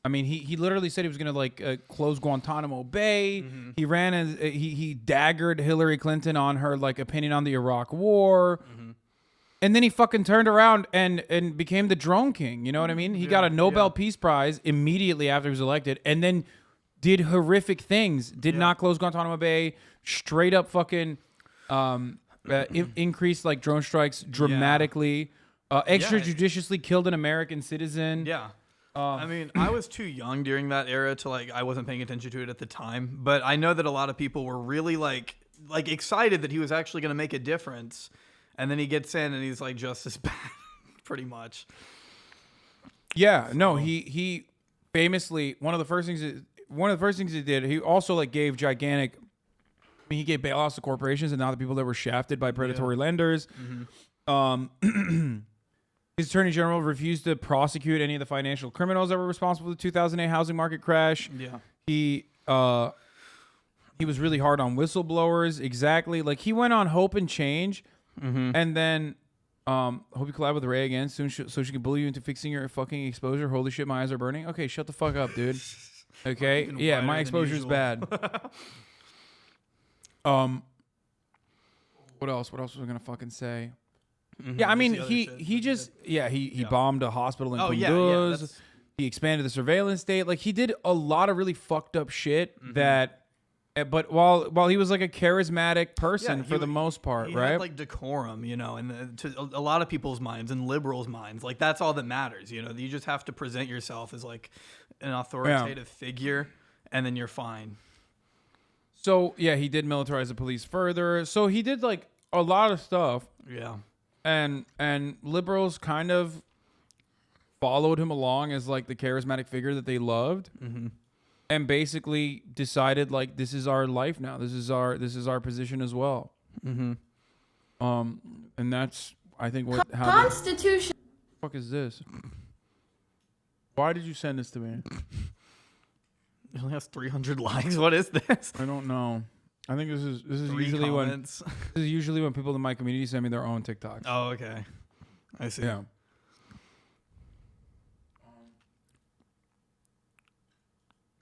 I mean, he literally said he was gonna like close Guantanamo Bay. He ran as he daggered Hillary Clinton on her like opinion on the Iraq War. And then he fucking turned around and became the drone king. You know what I mean? He got a Nobel Peace Prize immediately after he was elected, and then did horrific things. Did not close Guantanamo Bay. Straight up fucking increased like drone strikes dramatically. extrajudiciously killed an American citizen. Yeah. I mean, I was too young during that era to I wasn't paying attention to it at the time, but I know that a lot of people were really like excited that he was actually going to make a difference, and then he gets in and he's like just as bad, pretty much. Yeah, no, he famously one of the first things he did, he also gave gigantic. I mean, he gave bailouts to corporations and not the people that were shafted by predatory lenders. Mm-hmm. His attorney general refused to prosecute any of the financial criminals that were responsible for the 2008 housing market crash. Yeah. He was really hard on whistleblowers. Exactly. He went on Hope and Change, and then hope you collab with Ray again soon so she can bully you into fixing your fucking exposure. Holy shit, my eyes are burning. Okay, shut the fuck up, dude. Okay. Yeah, my exposure is bad. What else? What else was I gonna fucking say? Yeah, I mean, he bombed a hospital in Kunduz. He expanded the surveillance state. He did a lot of really fucked up shit that, but while he was a charismatic person for the most part, he right? Had decorum, and to a lot of people's minds and liberals' minds, that's all that matters. You just have to present yourself as an authoritative figure, and then you're fine. So yeah, he did militarize the police further. So he did a lot of stuff. Yeah. And liberals kind of followed him along as the charismatic figure that they loved, and basically decided this is our life now. This is our position as well. And that's I think how Constitution. What the fuck is this? Why did you send this to me? It only has 300 likes. What is this? I don't know. I think this is usually when people in my community send me their own TikToks. Oh, okay. I see. Yeah.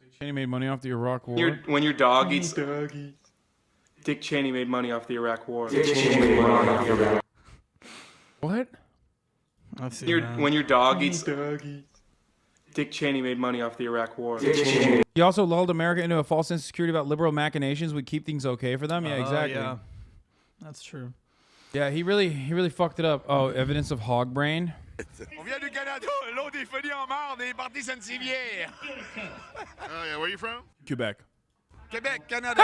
Dick Cheney made money off the Iraq War. When your dog eats doggies. Dick Cheney made money off the Iraq War. What? I've seen that. When your dog eats doggies. Dick Cheney made money off the Iraq War. He also lulled America into a false sense of security about liberal machinations would keep things okay for them. Yeah, exactly. Yeah. That's true. Yeah, he really fucked it up. Oh, evidence of hog brain. On vient du Canada, l'autre est fini en marde et est parti Sainte-Sivière. Where are you from? Quebec. Quebec, Canada.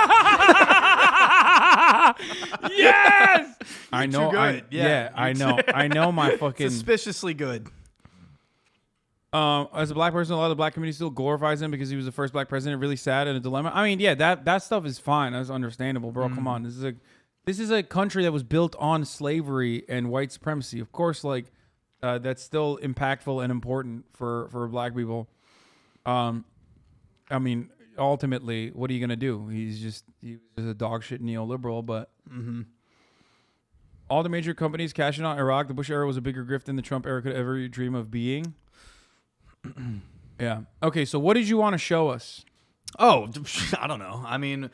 Yes! I know. Too good. Yeah, I know. I know my fucking suspiciously good. As a black person, a lot of the black community still glorifies him because he was the first black president. Really sad and a dilemma. I mean, yeah, that stuff is fine. That's understandable, bro. Come on, this is a country that was built on slavery and white supremacy. Of course, that's still impactful and important for black people. I mean, ultimately, what are you gonna do? He was just a dog shit neoliberal, but. All the major companies cashing out Iraq. The Bush era was a bigger grift than the Trump era could ever dream of being. Yeah. Okay, so what did you want to show us? Oh, I don't know. I mean,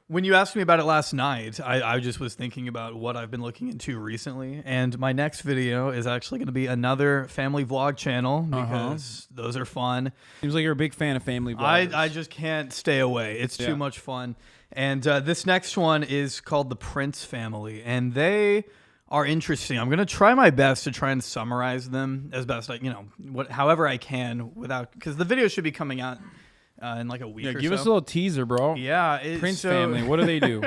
when you asked me about it last night, I just was thinking about what I've been looking into recently. And my next video is actually going to be another family vlog channel because those are fun. Seems like you're a big fan of family vlogs. I just can't stay away. It's too much fun. And this next one is called The Prince Family. And they are interesting. I'm going to try my best to try and summarize them as best however I can because the video should be coming out in a week or so. Give us a little teaser, bro. Yeah. Prince Family. What do they do?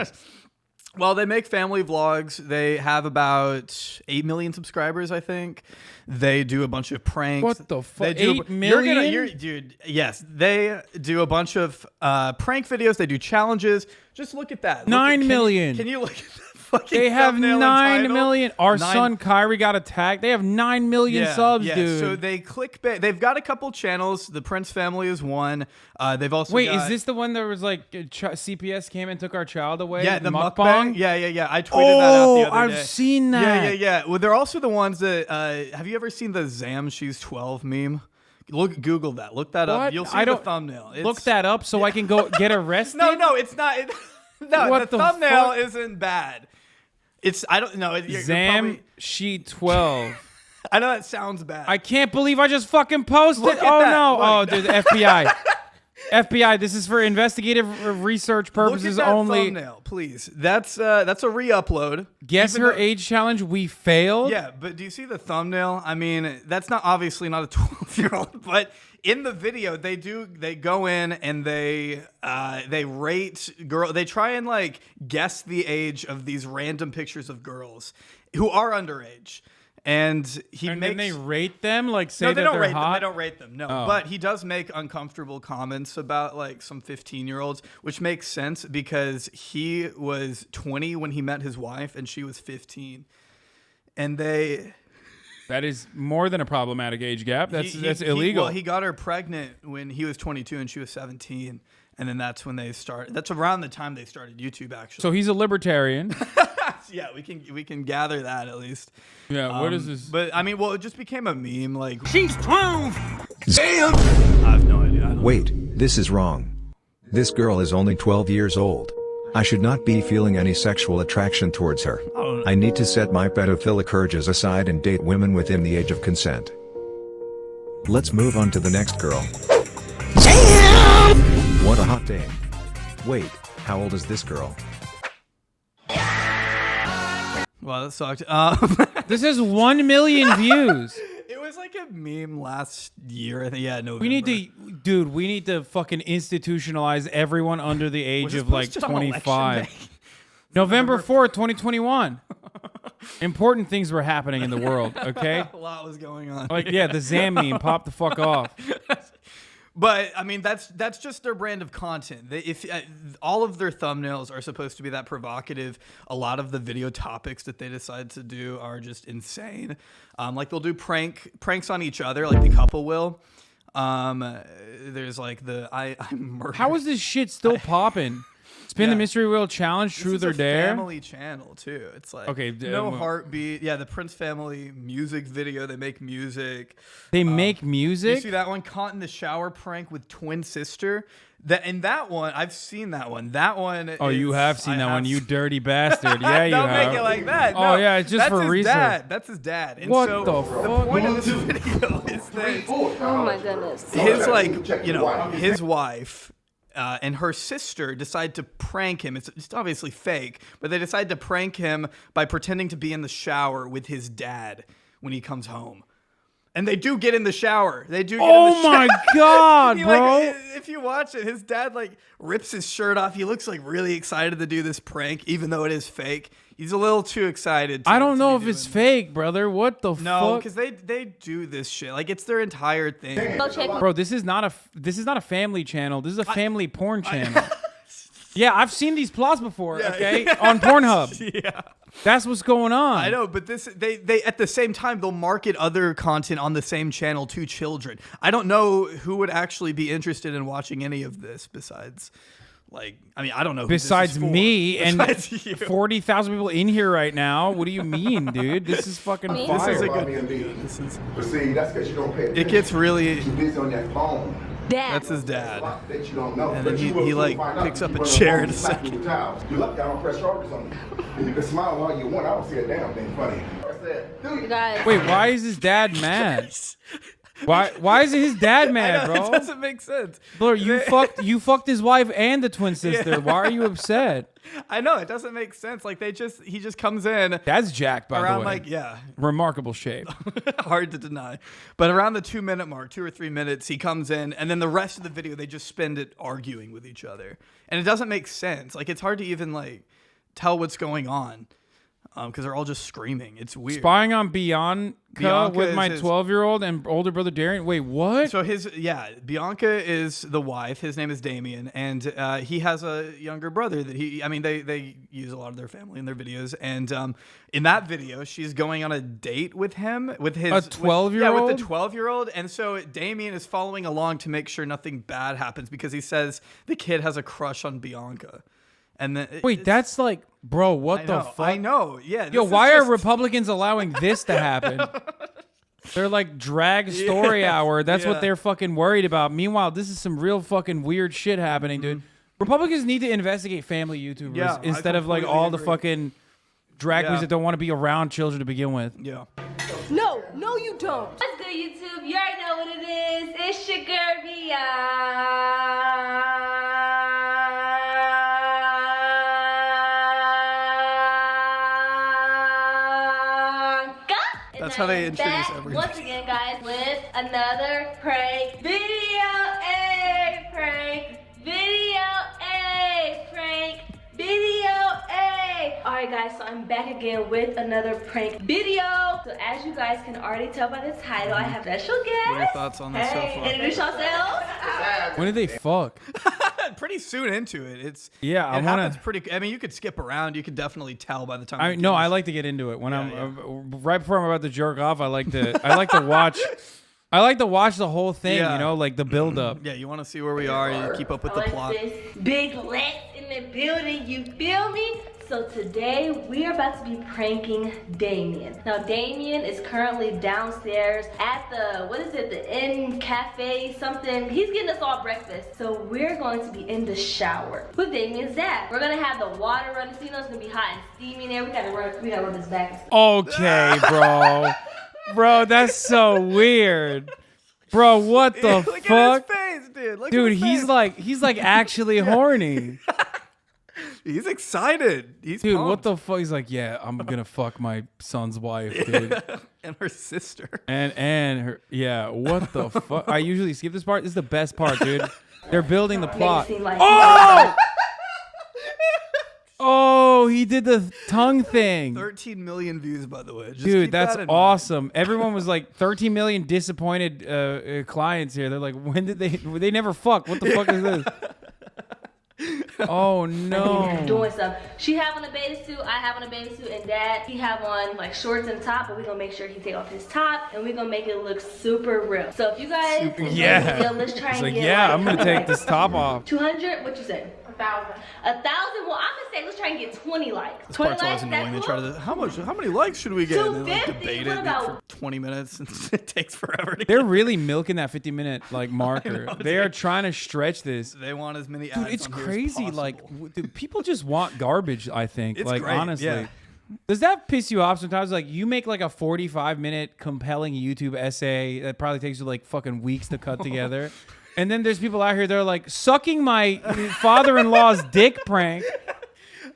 Well, they make family vlogs. They have about 8 million subscribers, I think. They do a bunch of pranks. What the fuck? 8 million? Dude, yes. They do a bunch of prank videos. They do challenges. Just look at that. 9 million. Can you look at that? They have 9 million. Our son Kyrie got attacked. They have 9 million subs, dude. So they clickbait. They've got a couple channels. The Prince Family is one. They've also is this the one that was CPS came and took our child away? Yeah, the mukbang. Yeah. I tweeted that out the other day. I've seen that. Yeah. Well, they're also the ones that. Have you ever seen the Zam She's 12 meme? Google that. Look that up. You'll see the thumbnail. Look that up so I can go get arrested. No, it's not. The thumbnail isn't bad. I don't know. Zam Sheet 12. I know that sounds bad. I can't believe I just fucking posted. Look at Oh that. no. Look. Oh, dude, the FBI. FBI, this is for investigative research purposes Look at that only. thumbnail, please. That's a re-upload. Guess her age challenge. We failed. Yeah, but do you see the thumbnail? I mean, that's obviously not a 12-year-old, but in the video they go in and they rate girl. They try and like guess the age of these random pictures of girls who are underage. And then they rate them, like say no, they that don't they're rate hot. them. They don't rate them. No, Oh. but he does make uncomfortable comments about like some 15-year-olds, which makes sense because he was 20 when he met his wife, and she was 15, and that is more than a problematic age gap. That's illegal. He got her pregnant when he was 22 and she was 17, and then that's when they started. That's around the time they started YouTube, actually. So he's a libertarian. Yeah, we can gather that at least. Yeah, what is this? But I mean, well, it just became a meme. Like she's 12. Damn. I have no idea. Wait, this is wrong. This girl is only 12 years old. I should not be feeling any sexual attraction towards her. I need to set my pedophilic urges aside and date women within the age of consent. Let's move on to the next girl. What a hot day. Wait, how old is this girl? Well, that sucked. This has 1 million views. It was like a meme last year. I think. Yeah, November. We need to fucking institutionalize everyone under the age of like 25. November 4th, 2021. Important things were happening in the world, okay? A lot was going on. Like, yeah, the Zam meme, pop the fuck off. But I mean, that's just their brand of content. If all of their thumbnails are supposed to be that provocative, a lot of the video topics that they decide to do are just insane. Like they'll do pranks on each other, like the couple will. There's like I'm murdered. How is this shit still popping? Spin the mystery wheel challenge, truth or dare. Family channel too. It's like no heartbeat. Yeah, the Prince family music video. They make music. They make music. You see that one? Caught in the shower prank with twin sister. That one, I've seen that one. That one. Oh, you have seen that one, you dirty bastard. Yeah, you Don't have. make it like that. Oh, yeah, it's just for research. That's his dad. And What so the fuck? The point of this video is that Oh my goodness. his wife and her sister decide to prank him. It's obviously fake, but they decide to prank him by pretending to be in the shower with his dad when he comes home. And they do get in the shower. They do get in the shower. Oh my God, bro. If you watch it, his dad like rips his shirt off. He looks like really excited to do this prank, even though it is fake. He's a little too excited. I don't know if it's fake, brother. What the fuck? No, because they do this shit. Like it's their entire thing. Bro, this is not a family channel. This is a family porn channel. Yeah, I've seen these plots before. Okay, on Pornhub. Yeah. That's what's going on. I know, but they at the same time they'll market other content on the same channel to children. I don't know who would actually be interested in watching any of this besides, like, I mean, I don't know. Who Besides this is for. me Besides and you. 40,000 people in here right now. What do you mean, dude? This is fucking fire. This is a good. This is. But see, that's because you don't pay attention. It gets really. You're busy on that phone. That's his dad. That you don't know. And But then you will he soon like find out. picks up You a put chair on in a the phone, second. you slap you with towels. You lucky I don't press charges on you. And you can smile all you want. I don't see a damn thing funny. You guys. Wait, why is his dad mad? Why is his dad mad, bro? It doesn't make sense. Bro, you fucked his wife and the twin sister. Yeah. Why are you upset? I know, it doesn't make sense. Like he just comes in. That's Jack, by around the way. like, yeah. Remarkable shape. Hard to deny. But around the 2-minute mark, 2 or 3 minutes, he comes in, and then the rest of the video they just spend it arguing with each other. And it doesn't make sense. Like it's hard to even like tell what's going on. Because they're all just screaming. It's weird. Spying on Bianca with my is 12-year-old and older brother Darian. Wait, what? So Bianca is the wife. His name is Damien, and he has a younger brother that they use a lot of their family in their videos. And in that video, she's going on a date with him, with his 12-year-old? with the 12-year-old. And so Damien is following along to make sure nothing bad happens because he says the kid has a crush on Bianca. And then wait, that's like, bro, what the fuck? I know, yeah. Yo, why are Republicans allowing this to happen? They're like drag story hour. That's what they're fucking worried about. Meanwhile, this is some real fucking weird shit happening, dude. Republicans need to investigate family YouTubers instead of like all the fucking drag queens that don't want to be around children to begin with. Yeah. No, you don't. What's good, YouTube? You already know what it is. It's your girl, Bia. That's how they introduce everything. Once again, guys, with another prank video. A prank video. A prank video. A. All right, guys. So I'm back again with another prank video. So as you guys can already tell by the title, I have special guests. What are your thoughts on this so far? Introduce yourselves. When did they fuck? Pretty soon into it. It's Yeah, I it wanna- happens pretty. I mean, you could skip around. You could definitely tell by the time. I like to get into it when right before I'm about to jerk off. I like to watch. I like to watch the whole thing. Yeah. You know, like the build up. Yeah, you want to see where we are. You keep up with the plot. Big Lex in the building, you feel me? So today we are about to be pranking Damien. Now Damien is currently downstairs at the, what is it, the Inn Cafe something. He's getting us all breakfast. So we're going to be in the shower with Damien's dad. We're gonna have the water running, so you know it's gonna be hot and steamy in there. We gotta rub his back. Okay, bro. Bro, that's so weird. Bro, what the Look fuck? at his face, dude. Look Dude, at his he's like actually horny. He's excited. He's Dude, pumped. what the fuck? He's like, yeah, I'm gonna fuck my son's wife, dude. And her sister. And her, yeah, what the fuck? I usually skip this part. This is the best part, dude. They're building the plot. Oh! Oh, he did the tongue thing. 13 million views, by the way. Just Dude, keep that's that in awesome. Everyone was like 13 million disappointed clients here. They're like, when did they never fuck? What the fuck is this? Oh no. Doing stuff. She have on a bathing suit, I have on a bathing suit, and Dad, he have on like shorts and top, but we're gonna make sure he take off his top and we're gonna make it look super real. So if you guys enjoy the video, let's try It's and like, get yeah, like, I'm gonna take this top off. 200, what you say? 1,000. 1,000? Well, I'm gonna say let's try and get 20 likes. This 20 part's always likes, annoying. They that's try to how many likes should we get? And they like 250, debate what it about- for 20 minutes and it takes forever to They're really milking that 50-minute like marker. They are trying to stretch this. They want as many Dude, ads it's on here as crazy. possible. Like, dude, people just want garbage. I think. It's like, great, honestly, yeah. does that piss you off sometimes? Like, you make like a 45-minute compelling YouTube essay that probably takes you like fucking weeks to cut together, and then there's people out here that are like sucking my father-in-law's dick prank.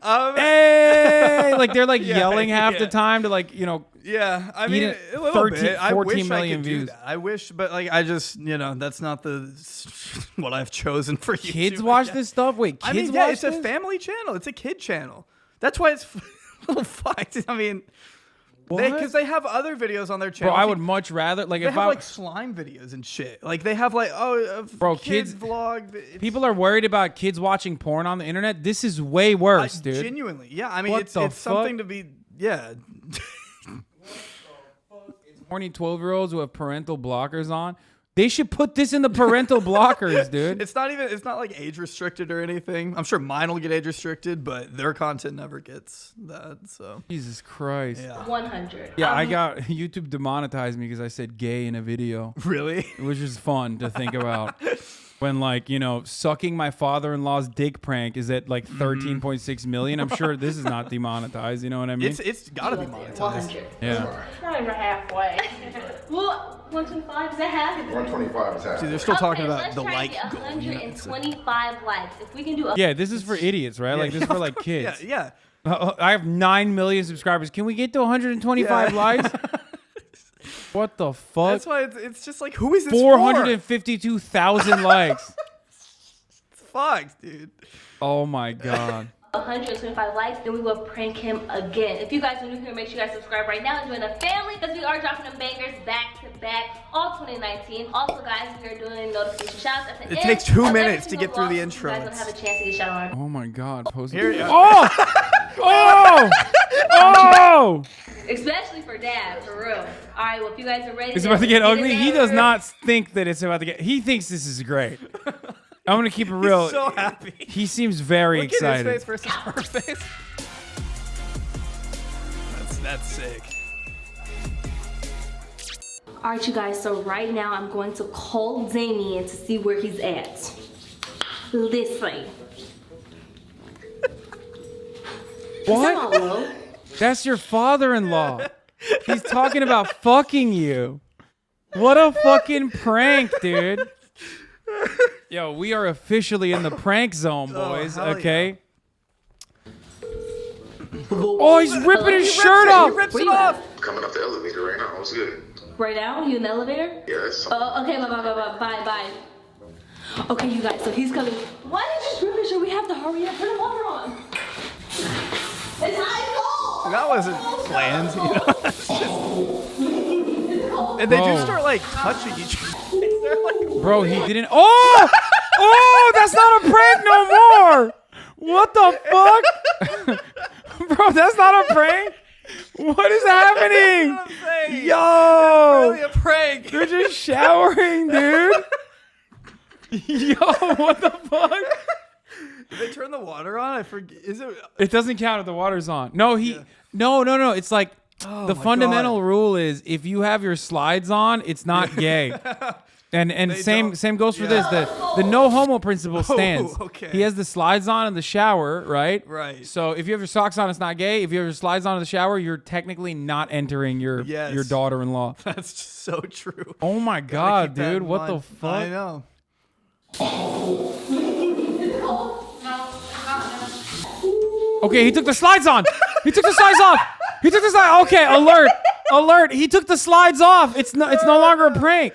Hey, like they're like yelling half the time to like Yeah, I mean, a little 13, bit. I 14 wish I million could do views. that. I wish, but like, I just, that's not what I've chosen for YouTube. Kids watch this stuff. Wait, kids I mean, yeah, watch it's this? a family channel. It's a kid channel. That's why it's a little fucked. I mean, because they have other videos on their channel. Bro, I would much rather like they if have I like slime videos and shit. Like they have like Bro, kids kids vlog. People are worried about kids watching porn on the internet. This is way worse, dude. Genuinely, yeah. I mean, What it's the something fuck? to be. Yeah. Horny 12-year-olds who have parental blockers on. They should put this in the parental blockers, dude. It's not like age restricted or anything. I'm sure mine will get age restricted, but their content never gets that. So Jesus Christ. Yeah. 100. Yeah, I got YouTube demonetized me because I said gay in a video. Really? Which is fun to think about. When like, sucking my father-in-law's dick prank is at like 13.6 million. I'm sure this is not demonetized, you know what I mean? It's gotta be monetized. 100. Yeah. Not even halfway. Well, 125 is that half? 125 is half. See, they're still talking about let's the try like and get goal. 125 likes. If we can do Yeah, this is for idiots, right? Like this is for like kids. Yeah. I have 9 million subscribers. Can we get to 125 likes? What the fuck? That's why it's just like, who is this 452,000 likes. It's fucked, dude. Oh my god. 125 likes, then we will prank him again. If you guys are new here, make sure you guys subscribe right now and join the family because we are dropping them bangers back to back all 2019. Also, guys, we are doing notification shouts at the end. It takes 2 of minutes every to get through the vlog, intro. so you guys don't have a chance to get shout out. Oh my god. Post Here you go. Oh! Oh! Especially for Dad, for real. All right, well, if you guys are ready, It's about to get in ugly. He there. does not think that it's about to get. He thinks this is great. I'm gonna keep it real. He's so happy. He seems very Look excited. at his face versus her face. That's sick. All right, you guys, so right now I'm going to call Damien to see where he's at. Listen. What? That's your father-in-law. He's talking about fucking you. What a fucking prank, dude. Yo, we are officially in the prank zone, boys. hell Okay. Oh, he's ripping his shirt off. He rips it off. Coming up the elevator right now. What's good? Right now? You in the elevator? Yeah, that's Okay, bye. Okay, you guys, so he's coming. Why did you rip his shirt? We have to hurry up. Put the water on. It's high cold. That wasn't planned, you know. And they do start like touching each other. Bro, he didn't. Oh! Oh, that's not a prank no more. What the fuck? Bro, that's not a prank. What is happening? That's what I'm saying. Yo! It's really a prank. They're just showering, dude. Yo, what the fuck? Did they turn the water on? I forget. Is it? It doesn't count if the water's on. No, no. It's like the fundamental rule is if you have your slides on, it's not gay. And same goes for this. The no homo principle stands. Okay. He has the slides on in the shower, right? Right. So if you have your socks on, it's not gay. If you have your slides on in the shower, you're technically not entering your daughter-in-law. That's just so true. Oh my god, dude! What the fuck? I know. Okay, he took the slides on. He took the slides off. He took the slides. Okay, alert! He took the slides off. It's no longer a prank.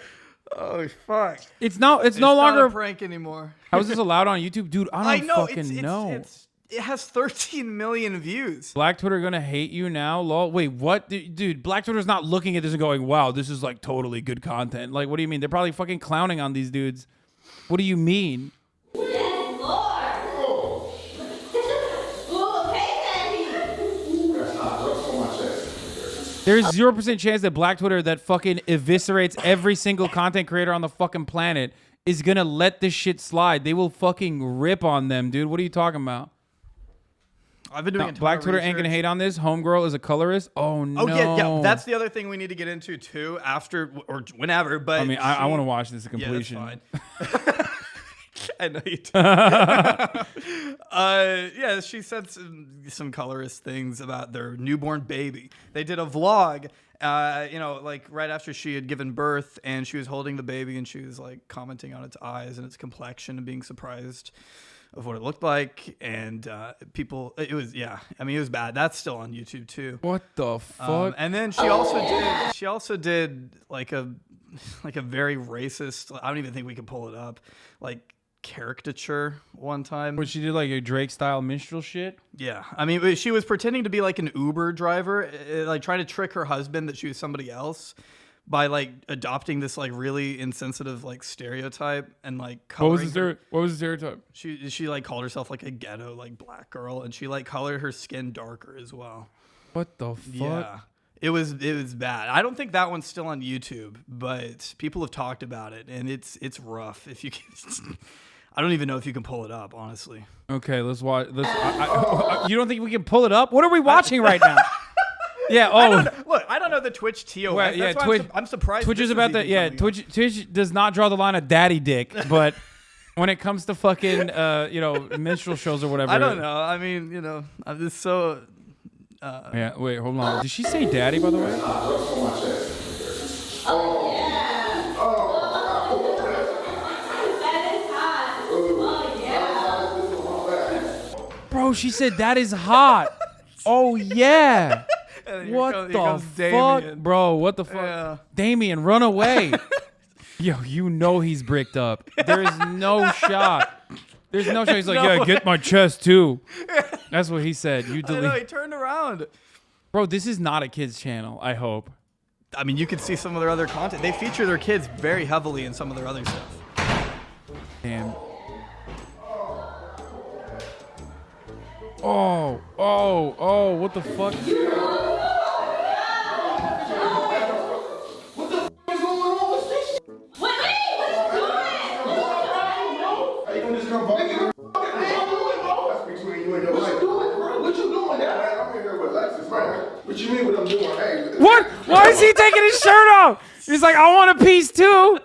Oh fuck! It's no longer not a prank anymore. How is this allowed on YouTube, dude? I don't fucking know. It has 13 million views. Black Twitter gonna hate you now, lol. Wait, what, dude? Black Twitter's not looking at this and going, "Wow, this is like totally good content." Like, what do you mean? They're probably fucking clowning on these dudes. What do you mean? There's 0% chance that Black Twitter that fucking eviscerates every single content creator on the fucking planet is gonna let this shit slide. They will fucking rip on them, dude. What are you talking about? I've been doing a ton Black of Twitter ain't gonna hate on this. Homegirl is a colorist. Oh no. Oh yeah. That's the other thing we need to get into too after or whenever. But I mean, I want to watch this to completion. Yeah, that's fine. I know you do. Yeah, she said some colorist things about their newborn baby. They did a vlog, like right after she had given birth, and she was holding the baby, and she was like commenting on its eyes and its complexion and being surprised of what it looked like. And it was bad. That's still on YouTube too. What the fuck? And then she also did like a very racist. I don't even think we can pull it up. Like caricature one time. But she did like a Drake style minstrel shit. Yeah, I mean, she was pretending to be like an Uber driver, like trying to trick her husband that she was somebody else by like adopting this like really insensitive like stereotype and like what was the stereotype? She like called herself like a ghetto like black girl, and she like colored her skin darker as well. What the fuck? Yeah. It was bad. I don't think that one's still on YouTube, but people have talked about it, and it's rough. If you can, I don't even know if you can pull it up, honestly. Okay, let's watch. You don't think we can pull it up? What are we watching right now? Yeah. Oh, I don't know the Twitch TOS. Well, yeah, That's why I'm surprised. Twitch is about that. Yeah, Twitch does not draw the line of daddy dick, but when it comes to fucking minstrel shows or whatever, I don't know. I mean, I'm just so. Yeah. Wait. Hold on. Did she say daddy? By the way. Bro, she said that is hot. Oh yeah. What the fuck, bro? What the fuck, yeah. Damien, run away. Yo, you know he's bricked up. There is no shot. There's no shot. He's like, yeah, get my chest too. That's what he said. You delete. I know, he turned around. Bro, this is not a kid's channel, I hope. I mean, you could see some of their other content. They feature their kids very heavily in some of their other stuff. Damn. Oh, what the fuck? What you mean what I'm doing? Hey. What? Why is he taking his shirt off? He's like, I want a piece too.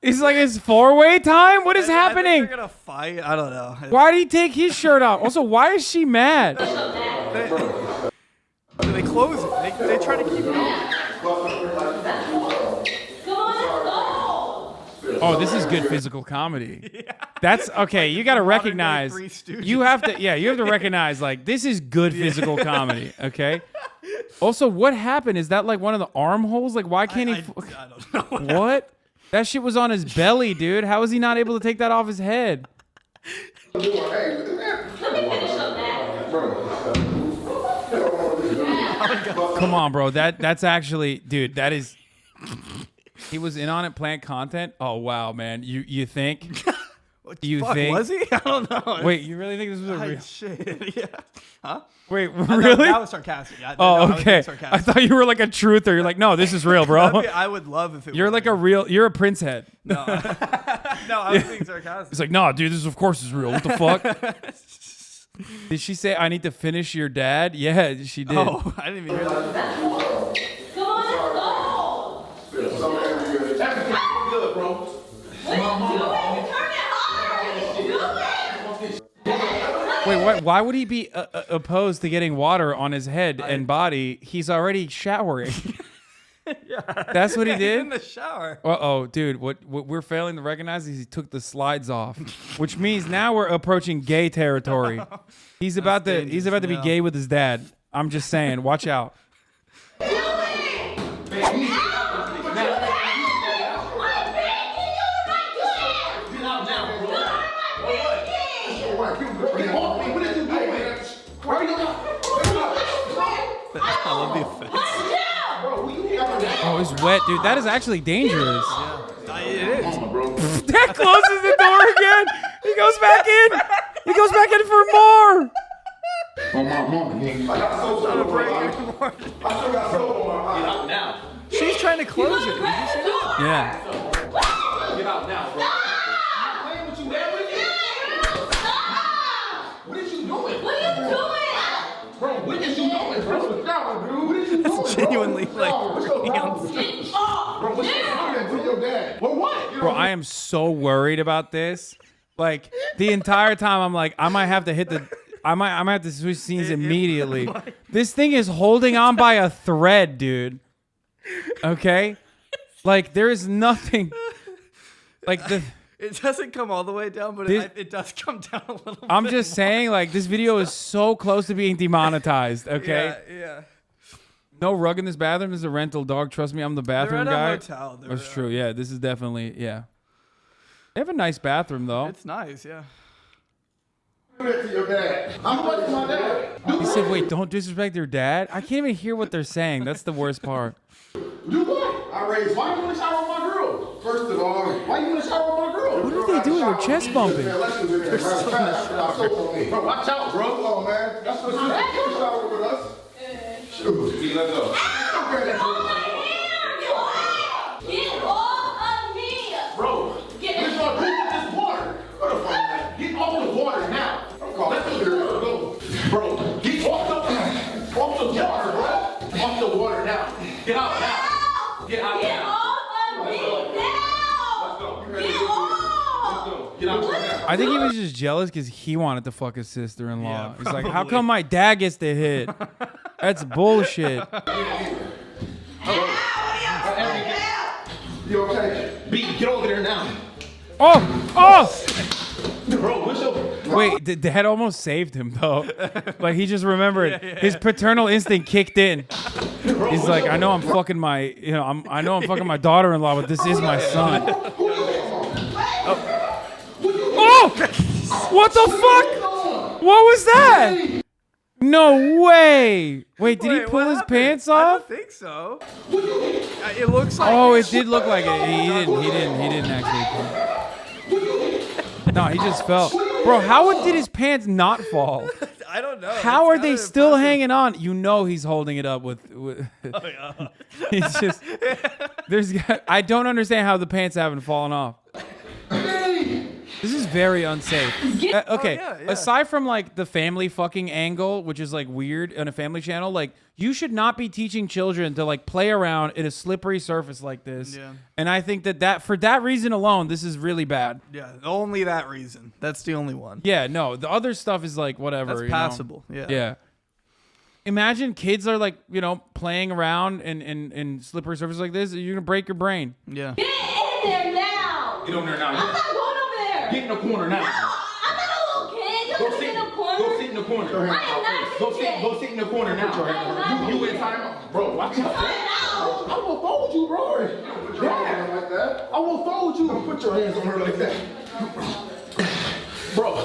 He's like, it's four-way time? What is happening? I think they're gonna fight. I don't know. Why did he take his shirt off? Also, why is she mad? They close it. They try to keep it on. Oh, this is good physical comedy. Yeah. That's okay. You got to recognize. Three Stooges. You have to. Yeah, you have to recognize like this is good physical comedy. Okay. Also, what happened? Is that like one of the armholes? Like, why can't he? I don't know. What? That shit was on his belly, dude. How is he not able to take that off his head? Come on, bro. That's actually, dude. That is. He was in on it, plant content. Oh wow, man. You think? Fuck, was he? I don't know. Wait, you really think this was a real? Shit. Yeah. Huh? Wait, That really? was sarcastic. Oh, okay. I thought you were like a truther. You're like, no, this is real, bro. I would love if it. You're like a real. You're a Prince head. No, no, I was being sarcastic. It's like, no, dude. This of course is real. What the fuck? Did she say I need to finish your dad? Yeah, she did. Oh, I didn't even hear that. Come on, let's go. Good, bro. What are you doing? Turn it hard. Do it. Wait, what? Why would he be opposed to getting water on his head and body? He's already showering. Yeah. That's what he did? In the shower. Uh-oh, dude. What we're failing to recognize is he took the slides off, which means now we're approaching gay territory. He's about to be gay with his dad. I'm just saying, watch out. I love the effects. Oh, it's wet, dude. That is actually dangerous. Yeah. It is. That closes the door again. He goes back in. He goes back in for more. Oh, my mama. I got soap on the I still got soap on. Get out now. She's trying to close it. Did you see that? Yeah. Get out now, bro. Playing with you, man. What is you doing? What are you doing? Bro, what is you doing, bro? No, dude. What is you doing? It's genuinely bro? like. No, what's your problem? Bro, what's your problem to your dad? Well, what? Bro, I am so worried about this. Like the entire time, I'm like, I might have to hit the. I might have to switch scenes immediately. This thing is holding on by a thread, dude. Okay, like there is nothing. Like the. It doesn't come all the way down, but it does come down a little bit. I'm just saying, like, this video is so close to being demonetized, okay? Yeah. No rug in this bathroom. This is a rental, dog. Trust me, I'm the bathroom They're guy. at a motel. That's true. Yeah, this is definitely, yeah. They have a nice bathroom, though. It's nice, yeah. Do that to your dad. I'm like my dad. He said, wait, don't disrespect your dad? I can't even hear what they're saying. That's the worst part. Do what? I raised. Why you want to shower with my girl? First of all, why you want to shower with my girl? What are they doing? They're chest bumping. Bro, watch out, bro. Oh, man. That's what you shower with us. Shoot. Let's go. Get off of me! Bro, get off this water. Get off the water now. Let's go. Bro, get off the water, bro. Off the water now. Get out now. Get out Get now. off of me now! Get off! Get out now. I think he was just jealous because he wanted to fuck his sister-in-law. Yeah, He's like, how probably. come my dad gets to hit? That's bullshit. You okay? B, get over there now. Oh! Bro, what's your... Wait, dad almost saved him, though. Like, he just remembered. His paternal instinct kicked in. He's like, I know I'm fucking my, I know I'm fucking my daughter-in-law, but this is my son. Oh! What the fuck? What was that? No way. Wait, did he pull his pants I off? don't think so. It looks like. Oh, it did look like it. He didn't actually. No, he just fell. Bro, how did his pants not fall? I don't know. How are they still hanging on? You know he's holding it up with Oh, yeah. he's just I don't understand how the pants haven't fallen off. This is very unsafe. Okay, yeah. aside from like the family fucking angle, which is like weird on a family channel, like you should not be teaching children to like play around in a slippery surface like this. Yeah. And I think that for that reason alone, this is really bad. Yeah, only that reason. That's the only one. Yeah, no, the other stuff is like whatever. That's passable. Yeah. Yeah. Imagine kids are like, playing around in slippery surfaces like this. You're gonna break your brain. Yeah. Get in there now! Get over there now. I'm not going over there! here. Get in the corner now. No, I'm not a little kid. You Go don't sit, sit in the corner. go sit in the corner. I am not Go TJ. sit in the corner now. You in timeout. Bro, watch out. I will fold you, bro. Put your hands like that. I will fold you. Don't put your hands on her like that. Bro.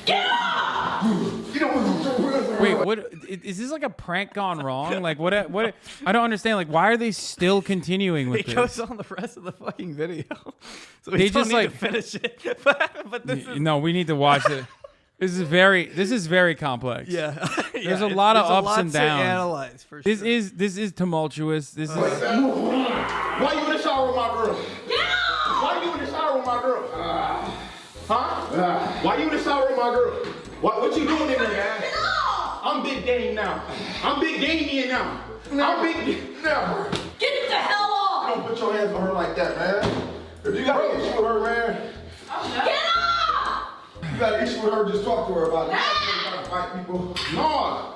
Get off! You don't want to put your hands on her. Wait, what? Is this like a prank gone wrong? Like what? What? I don't understand. Like why are they still continuing with It this? goes on the rest of the fucking video, so we They don't just, need like- to finish it. but this is No, we need to watch it. This is very complex. Yeah. There's Yeah, a lot of there's a ups lot and to downs. analyze, for This sure. is tumultuous. This is Why you in the shower with my girl? Why you in the shower with my girl? Huh? Why you in the shower with my girl? What you doing in there, man? I'm Big Dame now. I'm Big Damien now. I'm Big now. Get the hell off! Don't put your hands on her like that, man. If you got an issue with her, man, Get off! you got an issue with her, just talk to her about it. You're trying to fight people. No.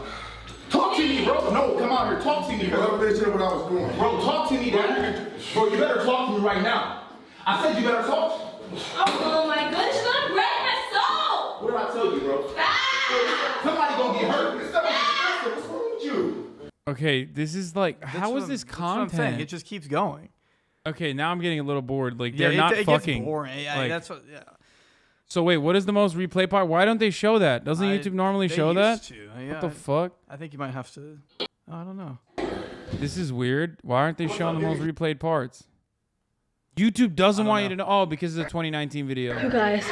Talk to me, bro. No, come out here. Talk to me, bro. I'm finishing what I was doing. Bro, talk to me, Dad. Bro, you better talk to me right now. I said you better talk. Oh my goodness, you're gonna break my soul! What did I tell you, bro? Somebody gonna get hurt. What's wrong with you? okay. This is like how is this That's what I'm saying. content? It just keeps going. Okay, now I'm getting a little bored. Like Yeah, they're not it fucking. gets boring. Yeah, like- that's what. Yeah. So wait, what is the most replay part? Why don't they show that? Doesn't I- YouTube normally they show used that? to. What Yeah, the fuck? I think you might have to. I don't know. This is weird. Why aren't they showing the most replayed parts? YouTube doesn't want you to know. Oh, because it's a 2019 video. You guys.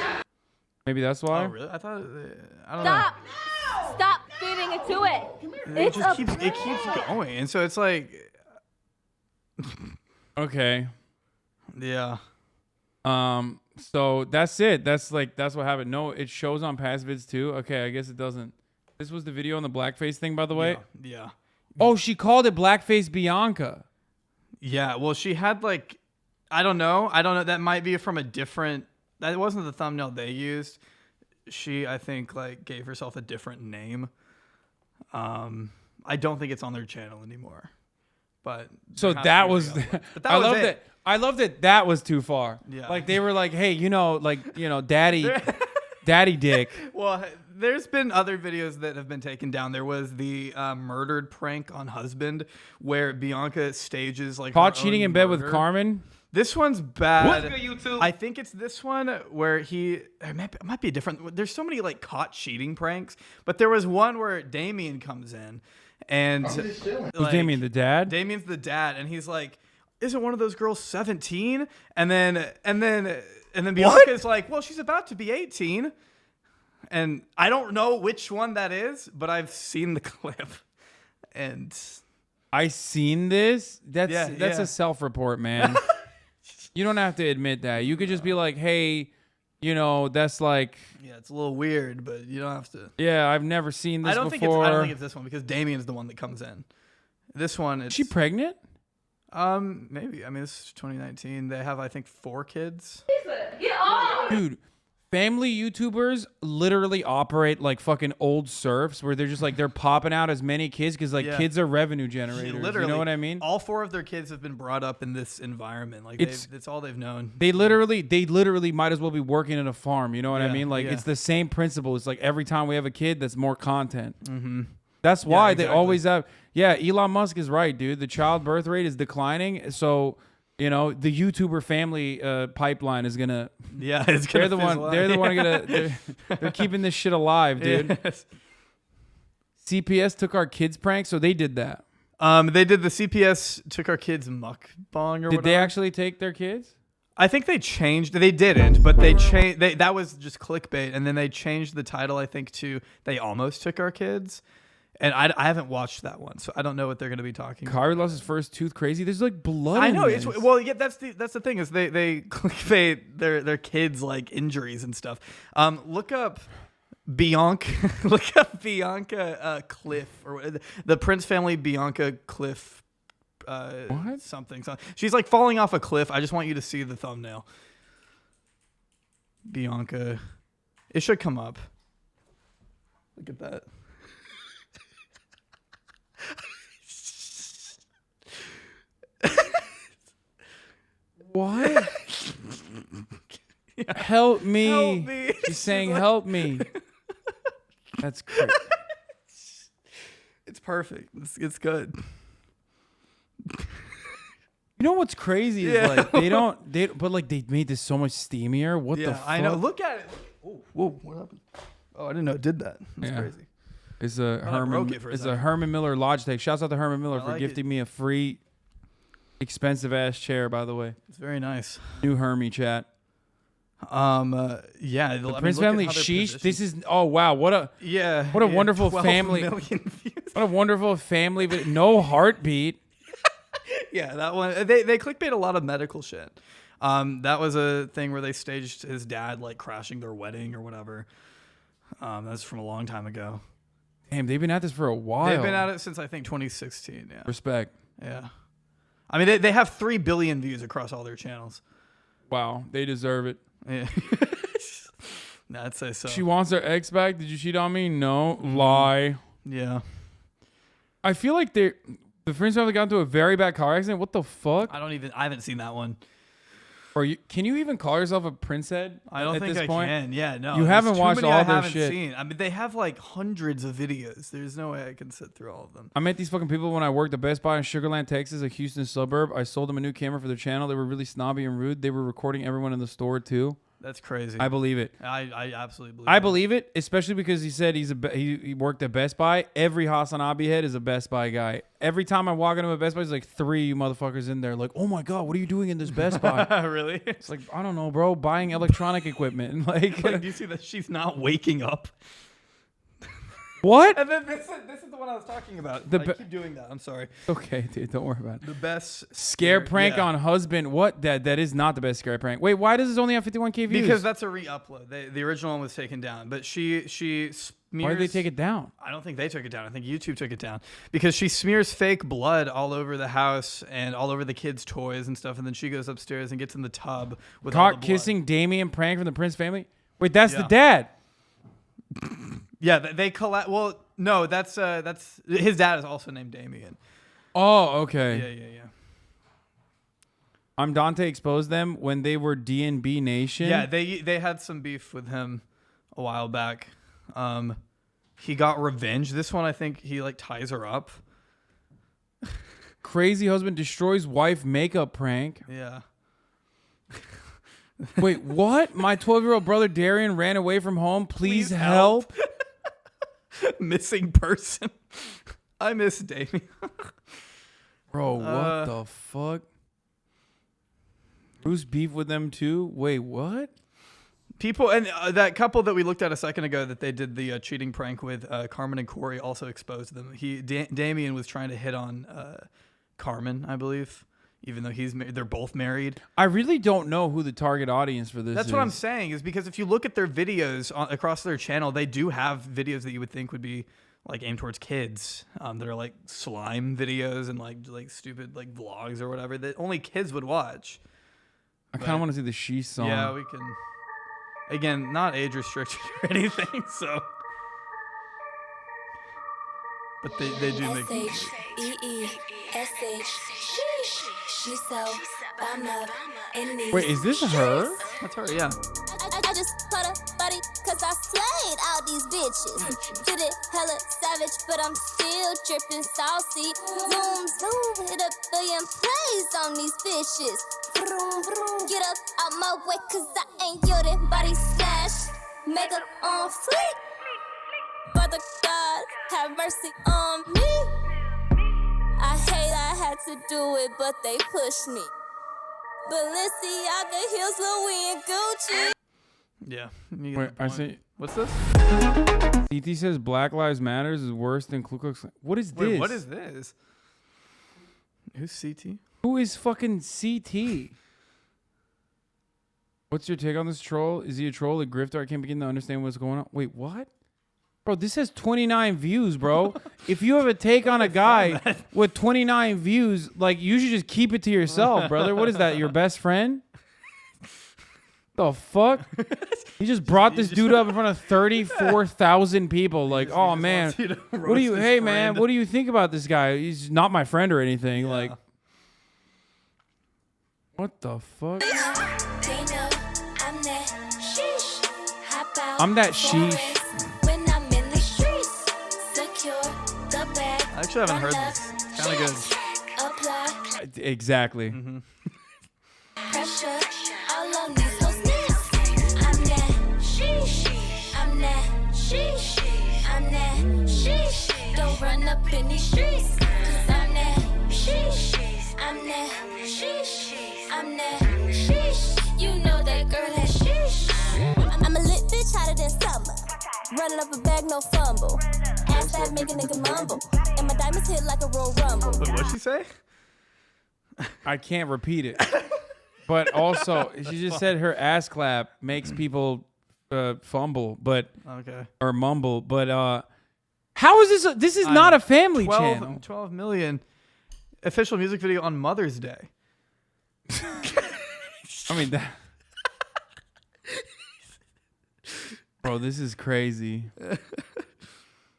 Maybe that's why. Oh, really? I thought. I don't know. Stop! Stop feeding it to it! It It's just a keeps going, and so it's like. Okay. Yeah. So that's it. That's what happened. No, it shows on past vids too. Okay, I guess it doesn't. This was the video on the blackface thing, by the way. Yeah. Oh, she called it blackface Bianca. Yeah. Well, she had like, I don't know. That might be from a different. That wasn't the thumbnail they used. She, I think, like gave herself a different name. I don't think it's on their channel anymore. But So there has that to be was. a video. But that I was love it. that. I love that was too far. Yeah. Like they were like, hey, daddy, daddy dick. Well, there's been other videos that have been taken down. There was the murdered prank on husband where Bianca stages like Caught her cheating own in bed with murder. Carmen. This one's bad. What's good, YouTube? I think it's this one where it might be a different. There's so many like caught cheating pranks, but there was one where Damien comes in and Who's Damien, the dad? Damien's the dad, and he's like, "Isn't one of those girls 17?" And then Bianca's like, "Well, she's about to be 18." And I don't know which one that is, but I've seen the clip, and I seen this. That's Yeah. a self-report, man. You don't have to admit that. You could just be like, hey, that's like. Yeah, it's a little weird, but you don't have to. Yeah, I've never seen this I don't before. think it's this one because Damien's the one that comes in. This one, Is she pregnant? Maybe. I mean, this is 2019. They have, I think, 4 kids. Get off! Dude, family YouTubers literally operate like fucking old serfs where they're just like, they're popping out as many kids because like Yeah. kids are revenue generators. Literally, you know what I mean? All 4 of their kids have been brought up in this environment. Like It's- it's all they've known. They literally might as well be working in a farm. You know what I Yeah, mean? Like yeah. it's the same principle. It's like every time we have a kid, that's more content. Mm-hmm. That's why exactly. they always have. Yeah, Elon Musk is right, dude. The child birth rate is declining. So, the YouTuber family pipeline is gonna. Yeah, it's gonna. They're the one. fizzle They're the out. one gonna. They're keeping this shit alive, dude. Yes. CPS took our kids prank, so they did that. They did the CPS took our kids mukbang or Did whatever. they actually take their kids? I think they changed. They didn't, but they changed. That was just clickbait, and then they changed the title. I think to "They Almost Took Our Kids," and I haven't watched that one, so I don't know what they're going to be talking. Kyrie lost his first tooth. Crazy. There's like blood. I in know this. it's well, yeah. That's the thing is they clickbait their kids like injuries and stuff. Look up Bianca. Look up Bianca Cliff or the Prince family Bianca Cliff. What? Something. She's like falling off a cliff. I just want you to see the thumbnail. Bianca. It should come up. Look at that. What? Help me. Help me. She's saying, help me. That's great. It's perfect. It's good. You know what's crazy is like but like they made this so much steamier. What the fuck? I know. Look at it. Whoa, what happened? Oh, I didn't know it did that. That's crazy. It's a Herman Miller Logitech. Shouts out to Herman Miller for gifting me a free expensive ass chair, by the way. It's very nice. New Hermie chat. Yeah, the Prince family, sheesh. This is what a wonderful family. What a wonderful family, but no heartbeat. Yeah, that one. They clickbait a lot of medical shit. That was a thing where they staged his dad like crashing their wedding or whatever. That's from a long time ago. Damn, they've been at this for a while. They've been at it since I think 2016. Yeah. Respect. Yeah. I mean, they have 3 billion views across all their channels. Wow, they deserve it. Yeah. I'd say so. She wants her ex back. Did you cheat on me? No. Lie. Yeah. I feel like the Prince family got into a very bad car accident. What the fuck? I haven't seen that one. Or can you even call yourself a prince head? I don't think I can. Yeah, no. You haven't watched all their shit. Seen. I mean, they have like hundreds of videos. There's no way I can sit through all of them. I met these fucking people when I worked at Best Buy in Sugar Land, Texas, a Houston suburb. I sold them a new camera for their channel. They were really snobby and rude. They were recording everyone in the store too. That's crazy. I believe it. I absolutely believe it. I believe it, especially because he said he worked at Best Buy. Every HasanAbi head is a Best Buy guy. Every time I walk into a Best Buy, there's like 3 you motherfuckers in there. Like, oh my God, what are you doing in this Best Buy? Really? It's like, I don't know, bro. Buying electronic equipment. Like, do you see that she's not waking up? What? And then this is the one I was talking about. I keep doing that. I'm sorry. Okay, dude, don't worry about it. The best scare prank on husband. What? That is not the best scare prank. Wait, why does this only have 51K views? Because that's a re-upload. The original one was taken down, but she smears. Why did they take it down? I don't think they took it down. I think YouTube took it down because she smears fake blood all over the house and all over the kids' toys and stuff, and then she goes upstairs and gets in the tub with all the caught blood. Kissing Damien prank from the Prince family. Wait, that's the dad. Yeah, they collab. Well, no, that's his dad is also named Damien. Oh, okay. Yeah. I'm Dante exposed them when they were DNB Nation. Yeah, they had some beef with him a while back. He got revenge. This one, I think he like ties her up. Crazy husband destroys wife makeup prank. Yeah. Wait, what? My 12-year-old brother Darian ran away from home. Please help. Missing person. I miss Damien. Bro, what the fuck? Bruce beef with them too? Wait, what? People, and that couple that we looked at a second ago that they did the cheating prank with, Carmen and Corey also exposed them. Damien was trying to hit on Carmen, I believe, even though they're both married. I really don't know who the target audience for this is. That's what I'm saying, is because if you look at their videos across their channel, they do have videos that you would think would be like aimed towards kids. That are like slime videos and like stupid like vlogs or whatever that only kids would watch. I kind of want to see the She song. Yeah, we can. Again, not age restricted or anything, so. But they do make music. Wait, is this her? That's her, yeah. I just put a buddy cause I slayed all these bitches. Did it hella savage, but I'm still dripping saucy. Zoom, hit a billion plays on these bitches. Vroom, vroom, get up out my way cause I ain't yielding. Body smash, makeup on fleek. Brother God, have mercy on me. I hate I had to do it, but they pushed me. Balenciaga, heels, Louis, and Gucci. Yeah. Wait, I see. What's this? CT says Black Lives Matters is worse than Ku Klux Klan. What is this? Wait, what is this? Who's CT? Who is fucking CT? What's your take on this troll? Is he a troll, a grifter? I can't begin to understand what's going on. Wait, what? Bro, this has 29 views, bro. If you have a take on a guy with 29 views, like, you should just keep it to yourself, brother. What is that, your best friend? The fuck? He just brought this dude up in front of 34,000 people. Like, oh, man. What do you, hey, man, what do you think about this guy? He's not my friend or anything. Like, what the fuck? They know I'm that I'm that sheesh. When I'm in the streets, secure the bag. I actually haven't heard this. Kind of good. Apply Exactly. pressure all on these hoes niggas. I'm that sheesh. I'm that sheesh. I'm that sheesh. Don't run up in these streets. 'Cause I'm that sheesh. I'm that sheesh. I'm that sheesh. You know that girl that sheesh. I'm a lit bitch hotter than summer. Running up a bag, no fumble. Ass fat, make a nigga mumble. And my diamonds hit like a Royal Rumble. Wait, what'd she say? I can't repeat it. But also, she just said her ass clap makes people fumble, but or mumble. But how is this? This is not a family channel. 12 million official music video on Mother's Day. I mean, bro, this is crazy.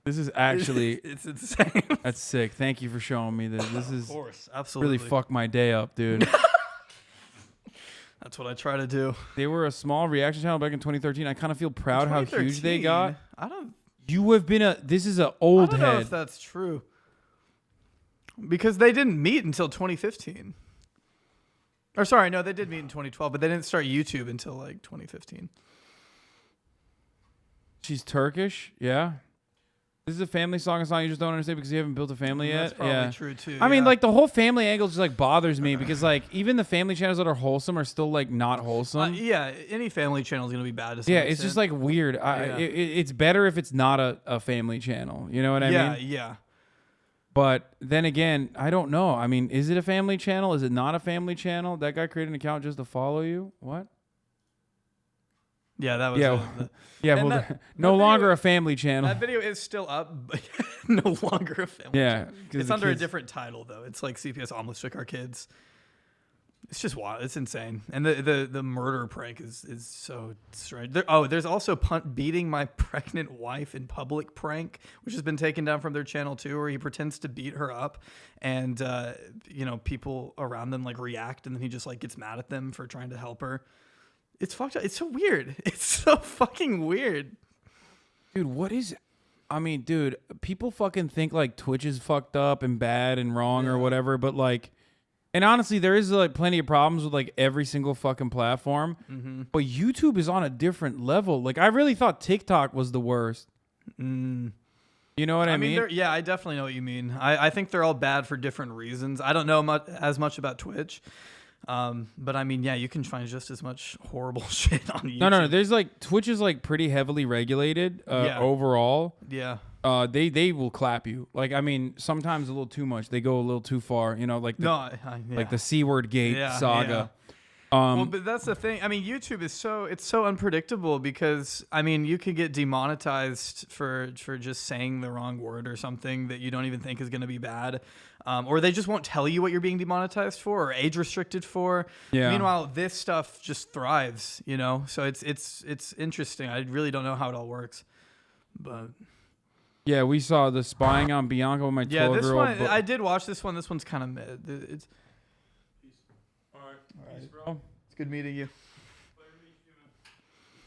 This is actually it's insane. That's sick. Thank you for showing me this. This is Of course, absolutely. really fucked my day up, dude. That's what I try to do. They were a small reaction channel back in 2013. I kind of feel proud how huge they got. I don't. You have been this is an old I don't know head. if that's true. Because they didn't meet until 2015. Or sorry, no, they did meet in 2012, but they didn't start YouTube until like 2015. She's Turkish, yeah. This is a family song. It's not you just don't understand because you haven't built a family yet. That's probably true too. I mean, like the whole family angle just like bothers me because like even the family channels that are wholesome are still like not wholesome. Yeah, any family channel is gonna be bad. To some Yeah, it's extent. just like weird. It's better if it's not a family channel. You know what I mean? Yeah. But then again, I don't know. I mean, is it a family channel? Is it not a family channel? That guy created an account just to follow you? What? Yeah, that was well, no longer a family channel. That video is still up, but no longer a family channel. It's under a different title though. It's like CPS almost took our kids. It's just wild. It's insane. And the murder prank is so strange. There's also beating my pregnant wife in public prank, which has been taken down from their channel too, where he pretends to beat her up and people around them like react and then he just like gets mad at them for trying to help her. It's fucked up. It's so weird. It's so fucking weird. Dude, what is... I mean, dude, people fucking think like Twitch is fucked up and bad and wrong or whatever, but like... And honestly, there is like plenty of problems with like every single fucking platform. Mm-hmm. But YouTube is on a different level. Like, I really thought TikTok was the worst. You know what I mean? Yeah, I definitely know what you mean. I think they're all bad for different reasons. I don't know as much about Twitch. But I mean, yeah, you can find just as much horrible shit on YouTube. No. There's like Twitch is like pretty heavily regulated overall. Yeah. They will clap you. Like, I mean, sometimes a little too much. They go a little too far. You know, like like the C-word gate saga. Well, but that's the thing. I mean, YouTube is so unpredictable because I mean, you could get demonetized for just saying the wrong word or something that you don't even think is going to be bad, or they just won't tell you what you're being demonetized for or age restricted for. Yeah. Meanwhile, this stuff just thrives, you know. So it's interesting. I really don't know how it all works, but. Yeah, we saw the spying on Bianca with my 12-year-old. Yeah, this one I did watch. This one. This one's kind of mid. It's. All right, bro. It's good meeting you.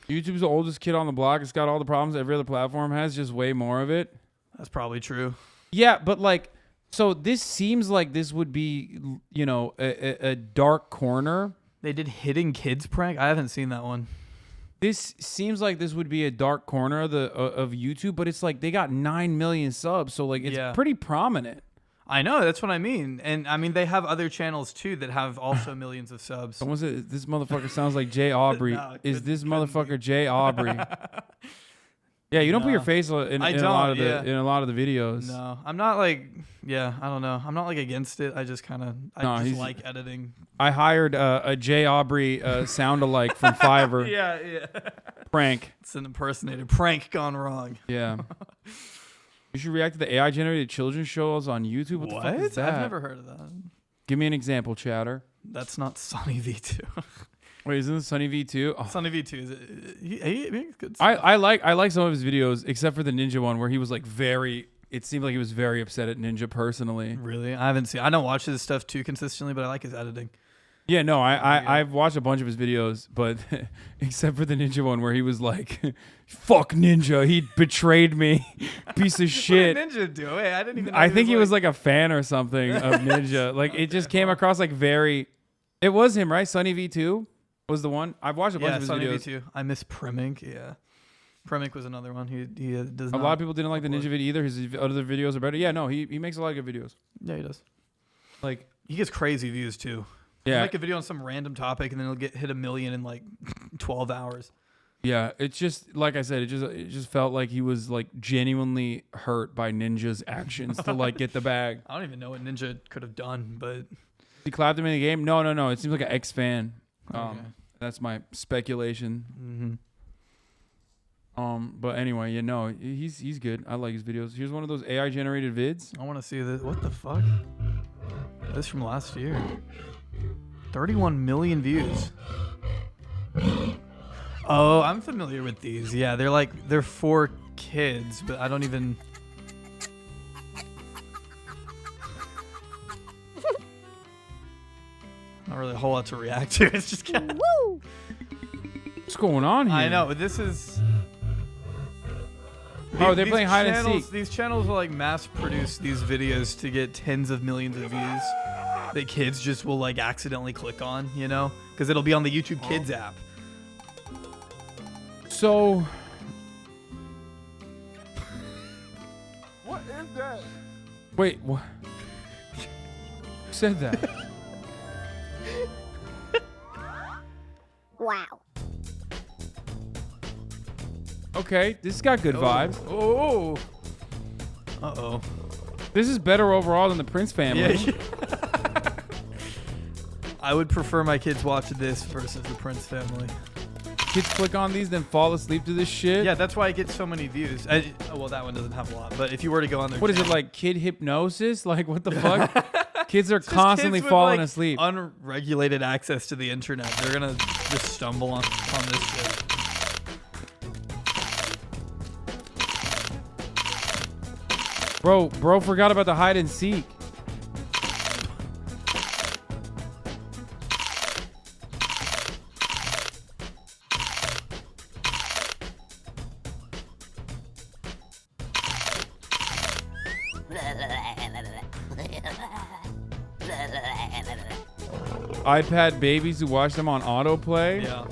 YouTube's the oldest kid on the block. It's got all the problems every other platform has, just way more of it. That's probably true. Yeah, but like, so this seems like this would be, you know, a dark corner. They did Hidden Kids prank. I haven't seen that one. This seems like this would be a dark corner of YouTube, but it's like they got 9 million subs, so like it's pretty prominent. I know, that's what I mean. And I mean, they have other channels too that have also millions of subs. Someone said this motherfucker sounds like Jay Aubrey. No, is this motherfucker Jay Aubrey? Yeah, you don't put your face in a lot of the videos. No, I'm not like, I don't know. I'm not like against it. I just kind of, just like editing. I hired a Jay Aubrey sound-alike from Fiverr. Yeah. Prank. It's an impersonator. Prank gone wrong. Yeah. You should react to the AI-generated children's shows on YouTube. What the fuck is that? I've never heard of that. Give me an example, chatter. That's not Sunny V2. Wait, isn't this Sunny V2? Oh. Sunny V2 is it? He makes good stuff. I like some of his videos, except for the Ninja one where he was like it seemed like he was very upset at Ninja personally. Really? I haven't seen. I don't watch his stuff too consistently, but I like his editing. Yeah, no, I've watched a bunch of his videos, but except for the Ninja one where he was like, "Fuck Ninja, he betrayed me, piece of shit." What did Ninja do? Wait, I didn't even know I think he was like a fan or something of Ninja. Like it just came across like very. It was him, right? Sunny V2 was the one. I've watched a bunch of his Sunny videos. V2. I miss Primink. Yeah, Primink was another one. He does. A lot of people didn't like the Ninja video either. His other videos are better. Yeah, no, he makes a lot of good videos. Yeah, he does. Like he gets crazy views too. Yeah. He'll make a video on some random topic and then it'll hit 1 million in like 12 hours. Yeah, it's just like I said. It just felt like he was like genuinely hurt by Ninja's actions to like get the bag. I don't even know what Ninja could have done, but he clapped him in the game. No. It seems like an ex-fan. Okay. That's my speculation. But anyway, he's good. I like his videos. Here's one of those AI generated vids. I want to see this. What the fuck? This from last year. 31 million views. Oh, I'm familiar with these. Yeah, they're for kids, but I don't even. Not really a whole lot to react to. It's just kind of. Woo! What's going on here? I know. This is. Oh, they're playing hide and seek. These channels will like mass produce these videos to get tens of millions of views that kids just will like accidentally click on, because it'll be on the YouTube Kids app. So, What is that? wait, what? Who said that? Wow. Okay, this has got good vibes. Oh. Uh-oh. This is better overall than the Prince family. Yeah. I would prefer my kids watch this versus the Prince family. Kids click on these, then fall asleep to this shit. Yeah, that's why it gets so many views. Well, that one doesn't have a lot, but if you were to go on there, What is it, like kid hypnosis? Like, what the fuck? Kids are constantly falling asleep. Unregulated access to the internet. They're gonna just stumble on this shit. Bro forgot about the hide and seek. iPad babies who watch them on autoplay. Yeah.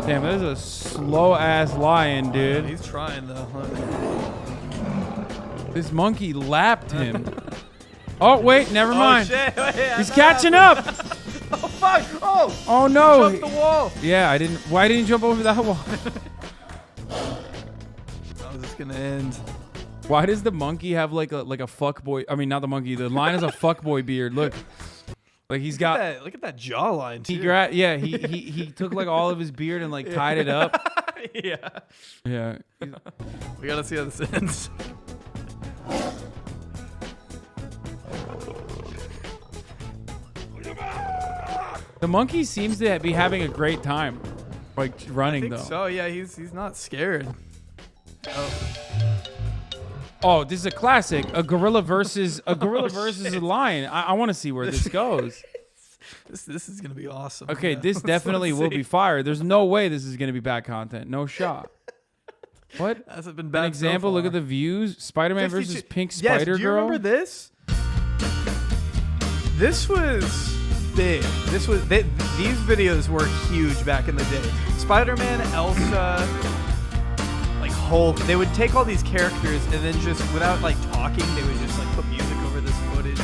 Damn, that is a slow ass lion, dude. He's trying though. This monkey lapped him. Oh wait, never mind. Shit. Wait, He's catching up. Oh fuck! Oh no! Jump the wall. Yeah, I didn't. Why didn't you jump over that wall? How's this gonna end? Why does the monkey have like a fuck boy? I mean, not the monkey. The lion has a fuck boy beard. Look, like he's got. Look at that jawline too. He took like all of his beard and like tied it up. Yeah. Yeah. We gotta see how this ends. The monkey seems to be having a great time, like running I think though. so yeah, he's not scared. Oh, this is a classic. A gorilla versus a lion. I want to see where this goes. This is gonna be awesome. Okay, man. this definitely will be fire. There's no way this is gonna be bad content. No shot. What? Hasn't been bad An example. so Look far. at the views. Spider-Man versus Pink Yes, Spider do you Girl. remember this? This was big. These videos were huge back in the day. Spider-Man, Elsa, like Hulk. They would take all these characters and then just without like talking, they would just like put music over this footage,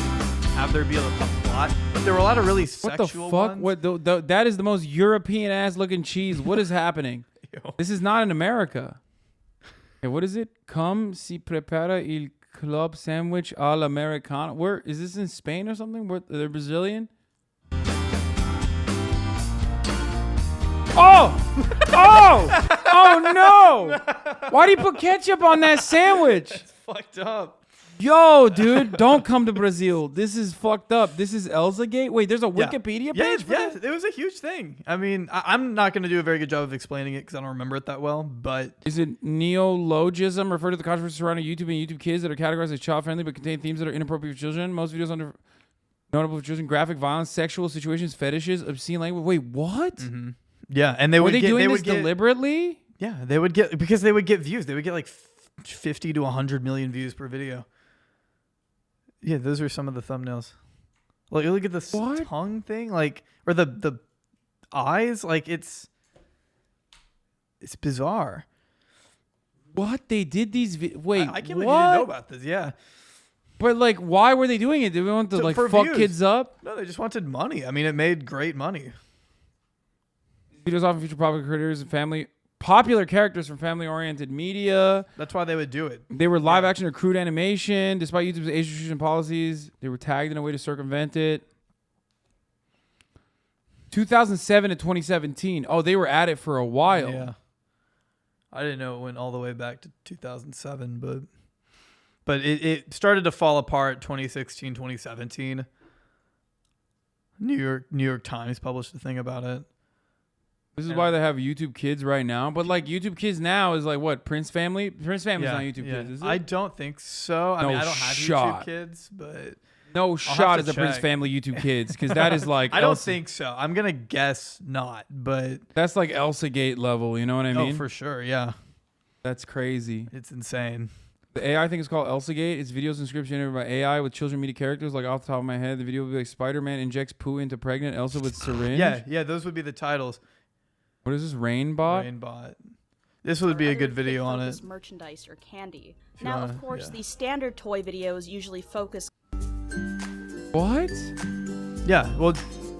have there be a plot. But there were a lot of really What the sexual fuck? ones. What? That is the most European ass looking cheese. What is happening? This is not in America. Okay, what is it? Come si prepara il club sandwich al americano. Where is this in Spain or something? Where they're Brazilian? Oh! Oh! Oh no! Why do you put ketchup on that sandwich? It's fucked up. Yo, dude, don't come to Brazil. This is fucked up. This is Elsa Gate. Wait, there's a Wikipedia page for yeah, this? it was a huge thing. I mean, I'm not going to do a very good job of explaining it because I don't remember it that well, but... Is it neologism refer to the controversy surrounding YouTube and YouTube Kids that are categorized as child-friendly but contain themes that are inappropriate for children? Most videos under notable for children, graphic violence, sexual situations, fetishes, obscene language. Wait, what? Mm-hmm. Yeah, and they Were would they get... doing they this would get, deliberately? Yeah, they would get... Because they would get views. They would get like 50 to 100 million views per video. Yeah, those are some of the thumbnails. Like, look at this tongue thing, like, or the eyes, like it's bizarre. What they did these? Wait, I can't believe you didn't know about this. Yeah, but like, why were they doing it? Did they want to like fuck views. kids up? No, they just wanted money. I mean, it made great money. Videos often feature popular characters from family-oriented media. That's why they would do it. They were live action or crude animation. Despite YouTube's age restriction policies, they were tagged in a way to circumvent it. 2007 to 2017. Oh, they were at it for a while. Yeah. I didn't know it went all the way back to 2007, but it started to fall apart 2016, 2017. New York Times published a thing about it. This is why they have YouTube Kids right now. But like YouTube Kids now is like what? Prince Family? Prince Family's not YouTube Kids, is it? I don't think so. I mean, I don't have YouTube Kids, but no shot is a Prince Family YouTube Kids because that is like I don't think so. I'm gonna guess not, but that's like Elsa Gate level. You know what I mean? Oh, for sure. Yeah, that's crazy. It's insane. The AI thing is called Elsa Gate. It's videos and scripts generated by AI with children media characters. Like off the top of my head, the video would be like Spider-Man injects poo into pregnant Elsa with syringe. Yeah, those would be the titles. What is this, Rainbot? Rainbot. This would be a good video on it. Merchandise or candy. Now, of course, the standard toy videos usually focus. What? Yeah, well,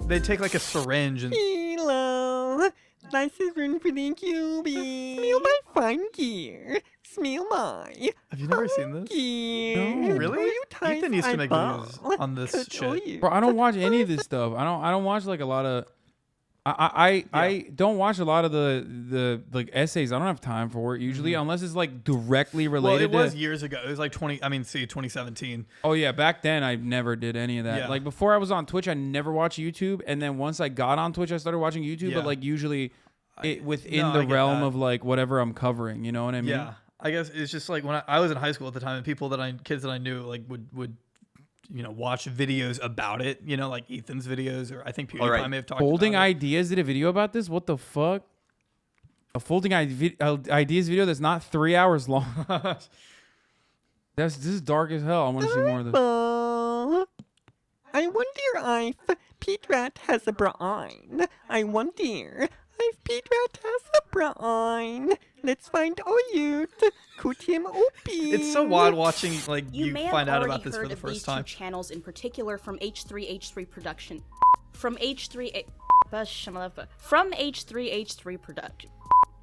they take like a syringe and. Hello, nice room for the QB. Smell my fine gear. Smell my. Have you never seen this? No. Really? Ethan used to make videos on this shit. Bro, I don't watch any of this stuff. I don't watch like a lot of. I don't watch a lot of the like essays. I don't have time for it usually unless it's like directly related. Well, it was years ago. It was like 2017. Oh yeah, back then I never did any of that. Yeah. Like before I was on Twitch, I never watched YouTube, and then once I got on Twitch, I started watching YouTube. But like usually, within the realm of like whatever I'm covering. You know what I mean? Yeah, I guess it's just like when I was in high school at the time, and kids that I knew like would. Watch videos about it, like Ethan's videos, or I think PewDiePie may have talked Folding about it. Ideas did a video about this? What the fuck? A Folding Ideas video that's not 3 hours long. This is dark as hell. I want to see more of this. I wonder if Pete Rat has a brain. I wonder if Pete Rat has a brain. Let's find out you. Could him open. It's so wild watching like you may find have out about already this for heard the of first these time. two channels in particular from H3H3 Production. From H3H3 Production.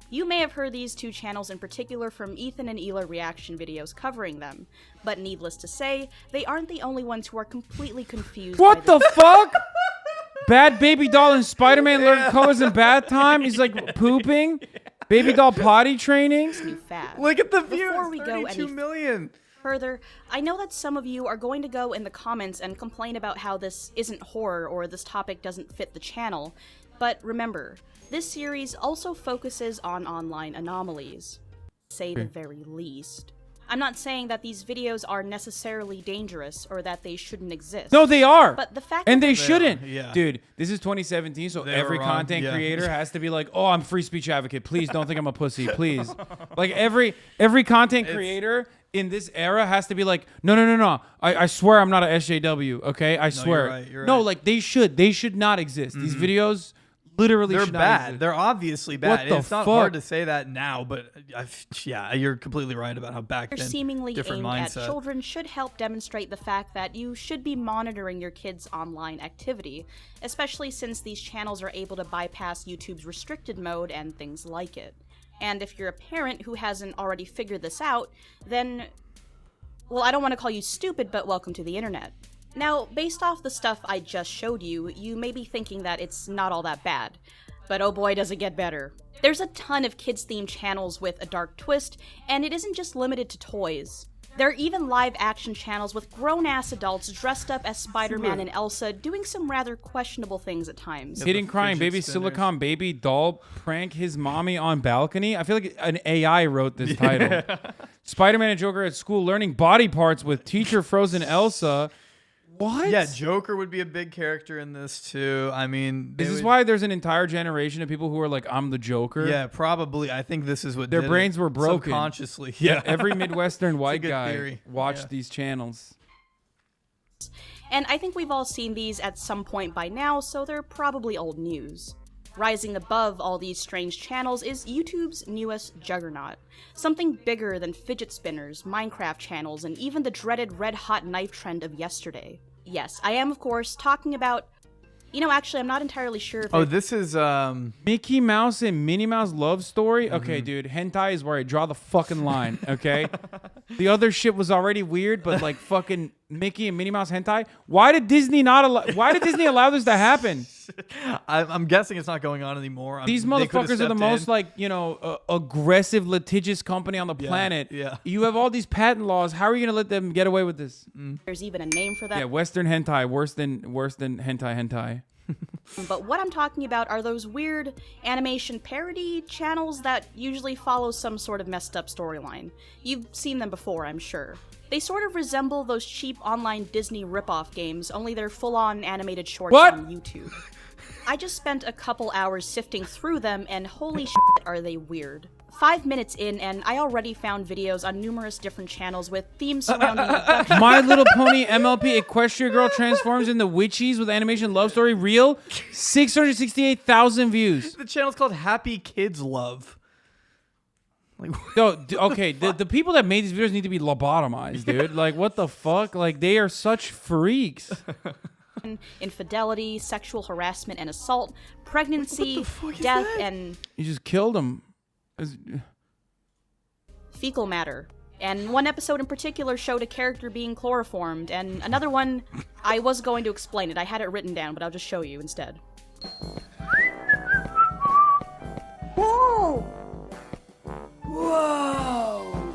You may have heard these two channels in particular from Ethan and Ela reaction videos covering them, but needless to say, they aren't the only ones who are completely confused. What the fuck? Bad baby doll and Spider-Man learn colors in bath time. He's like pooping. Baby doll potty training. Look at the views. Before we go 32 any million. further, I know that some of you are going to go in the comments and complain about how this isn't horror or this topic doesn't fit the channel, but remember, this series also focuses on online anomalies, to say the very least. I'm not saying that these videos are necessarily dangerous or that they shouldn't exist. No, they are. But the fact and that they shouldn't. Yeah. Dude, this is 2017, so They every were wrong. content Yeah. creator has to be like, oh, I'm free speech advocate. Please don't think I'm a pussy. Please. Like every content creator in this era has to be like, no. I swear I'm not a SJW, okay? I swear. You're No, right. like they should not exist. These videos literally They're should not bad. exist. They're obviously bad. What And the it's not fuck? hard to say that now, but you're completely right about how back are then. seemingly different aimed mindset. at children should help demonstrate the fact that you should be monitoring your kids' online activity, especially since these channels are able to bypass YouTube's restricted mode and things like it. And if you're a parent who hasn't already figured this out, then, well, I don't want to call you stupid, but welcome to the internet. Now, based off the stuff I just showed you, you may be thinking that it's not all that bad. But oh boy, does it get better. There's a ton of kids-themed channels with a dark twist, and it isn't just limited to toys. There are even live-action channels with grown-ass adults dressed up as Spider-Man and Elsa doing some rather questionable things at times. Hidden crying baby silicone baby doll prank his mommy on balcony. I feel like an AI wrote this title. Spider-Man and Joker at school learning body parts with teacher frozen Elsa. What? Yeah, Joker would be a big character in this too. I mean, Is this why there's an entire generation of people who are like, I'm the Joker? Yeah, probably. I think this is what their did brains it. were broken. Subconsciously. Yeah. Every Midwestern white good guy theory. watched these channels. And I think we've all seen these at some point by now, so they're probably old news. Rising above all these strange channels is YouTube's newest juggernaut. Something bigger than fidget spinners, Minecraft channels, and even the dreaded red-hot knife trend of yesterday. Yes, I am, of course, talking about... You know, actually, I'm not entirely sure if... Oh, this is, Mickey Mouse and Minnie Mouse love story? Okay, dude, hentai is where I draw the fucking line, okay? The other shit was already weird, but like fucking Mickey and Minnie Mouse hentai? Why did Disney allow this to happen? I'm guessing it's not going on anymore. These motherfuckers are the most like, you know, aggressive, litigious company on the planet. Yeah. You have all these patent laws. How are you going to let them get away with this? There's even a name for that. Yeah, Western hentai, worse than hentai. But what I'm talking about are those weird animation parody channels that usually follow some sort of messed up storyline. You've seen them before, I'm sure. They sort of resemble those cheap online Disney ripoff games, only they're full-on animated shorts on YouTube. I just spent a couple hours sifting through them, and holy shit, are they weird. 5 minutes in, and I already found videos on numerous different channels with themes surrounding My Little Pony MLP Equestria Girl transforms into witches with animation love story real 668,000 views. The channel's called Happy Kids Love. Like, okay, the people that made these videos need to be lobotomized, dude. Like, what the fuck? Like, they are such freaks. Infidelity, sexual harassment and assault, pregnancy, death, and... You just killed him. Fecal matter. And one episode in particular showed a character being chloroformed, and another one, I was going to explain it. I had it written down, but I'll just show you instead. Whoa! Whoa!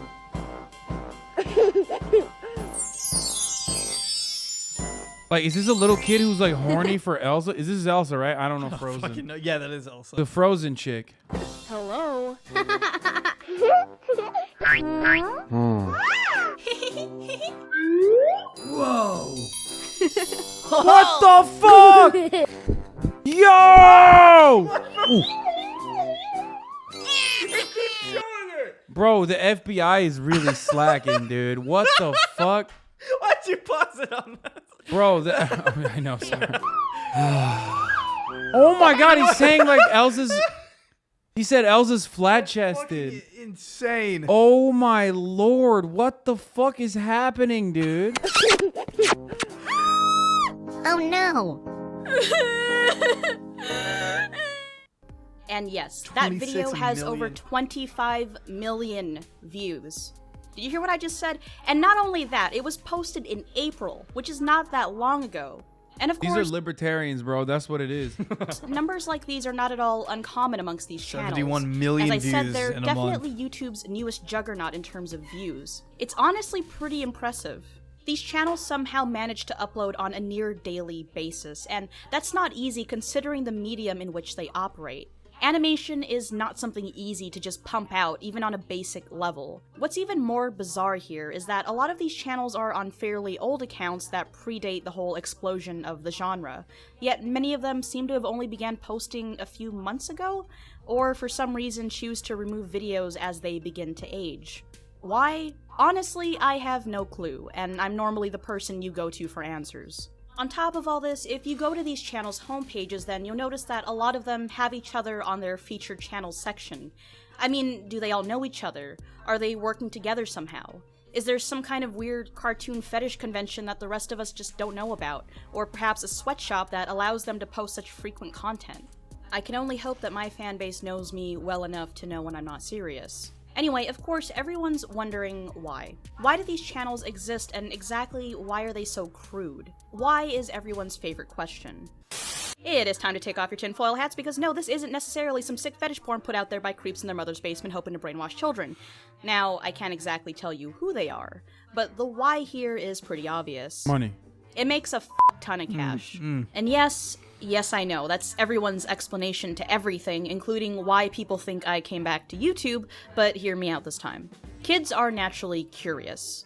Like, is this a little kid who's like horny for Elsa? Is this Elsa, right? I don't know Frozen. No. Yeah, that is Elsa. The Frozen chick. Hello. Whoa! What the fuck? Yo! Bro, the FBI is really slacking, dude. What the fuck? Why'd you pause it on that? Bro, I know, sorry. Oh my god, he's saying like Elsa's... He said Elsa's flat-chested. Insane. Oh my lord, what the fuck is happening, dude? Oh no. And yes, that video has over 25 million views. Did you hear what I just said? And not only that, it was posted in April, which is not that long ago. And of These course, are libertarians, bro. That's what it is. numbers like these are not at all uncommon amongst these channels. 71 million As I said, views they're in a definitely month. YouTube's newest juggernaut in terms of views. It's honestly pretty impressive. These channels somehow manage to upload on a near daily basis, and that's not easy considering the medium in which they operate. Animation is not something easy to just pump out, even on a basic level. What's even more bizarre here is that a lot of these channels are on fairly old accounts that predate the whole explosion of the genre, yet many of them seem to have only began posting a few months ago, or for some reason choose to remove videos as they begin to age. Why? Honestly, I have no clue, and I'm normally the person you go to for answers. On top of all this, if you go to these channels' homepages, then you'll notice that a lot of them have each other on their featured channels section. I mean, do they all know each other? Are they working together somehow? Is there some kind of weird cartoon fetish convention that the rest of us just don't know about? Or perhaps a sweatshop that allows them to post such frequent content? I can only hope that my fanbase knows me well enough to know when I'm not serious. Anyway, of course, everyone's wondering why. Why do these channels exist, and exactly why are they so crude? Why is everyone's favorite question. It is time to take off your tinfoil hats because no, this isn't necessarily some sick fetish porn put out there by creeps in their mother's basement hoping to brainwash children. Now, I can't exactly tell you who they are, but the why here is pretty obvious. Money. It makes a ton of cash. And yes, I know, that's everyone's explanation to everything, including why people think I came back to YouTube, but hear me out this time. Kids are naturally curious.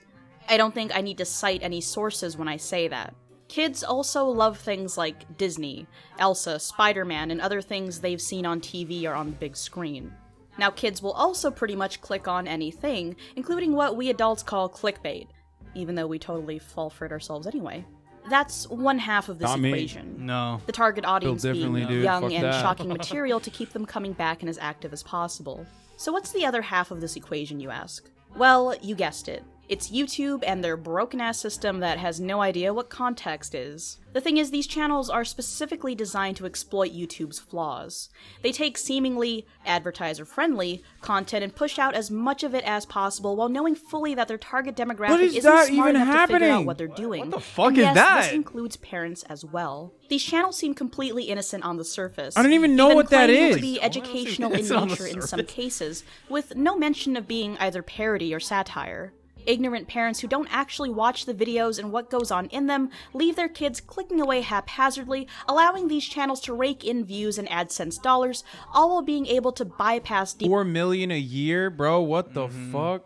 I don't think I need to cite any sources when I say that. Kids also love things like Disney, Elsa, Spider-Man, and other things they've seen on TV or on the big screen. Now, kids will also pretty much click on anything, including what we adults call clickbait, even though we totally fall for it ourselves anyway. That's one half of this Not me. equation. No. The target audience being dude. young Fuck and that. shocking material to keep them coming back and as active as possible. So what's the other half of this equation, you ask? Well, you guessed it. It's YouTube and their broken-ass system that has no idea what context is. The thing is, these channels are specifically designed to exploit YouTube's flaws. They take seemingly advertiser-friendly content and push out as much of it as possible while knowing fully that their target demographic isn't smart enough to figure out what they're doing. What the fuck and is yes, that? This includes parents as well. These channels seem completely innocent on the surface. I don't even know what that claiming is. to be educational in innocent on the nature in some surface. cases, with no mention of being either parody or satire. Ignorant parents who don't actually watch the videos and what goes on in them leave their kids clicking away haphazardly, allowing these channels to rake in views and AdSense dollars, all while being able to bypass $4 million a year, bro. What the fuck?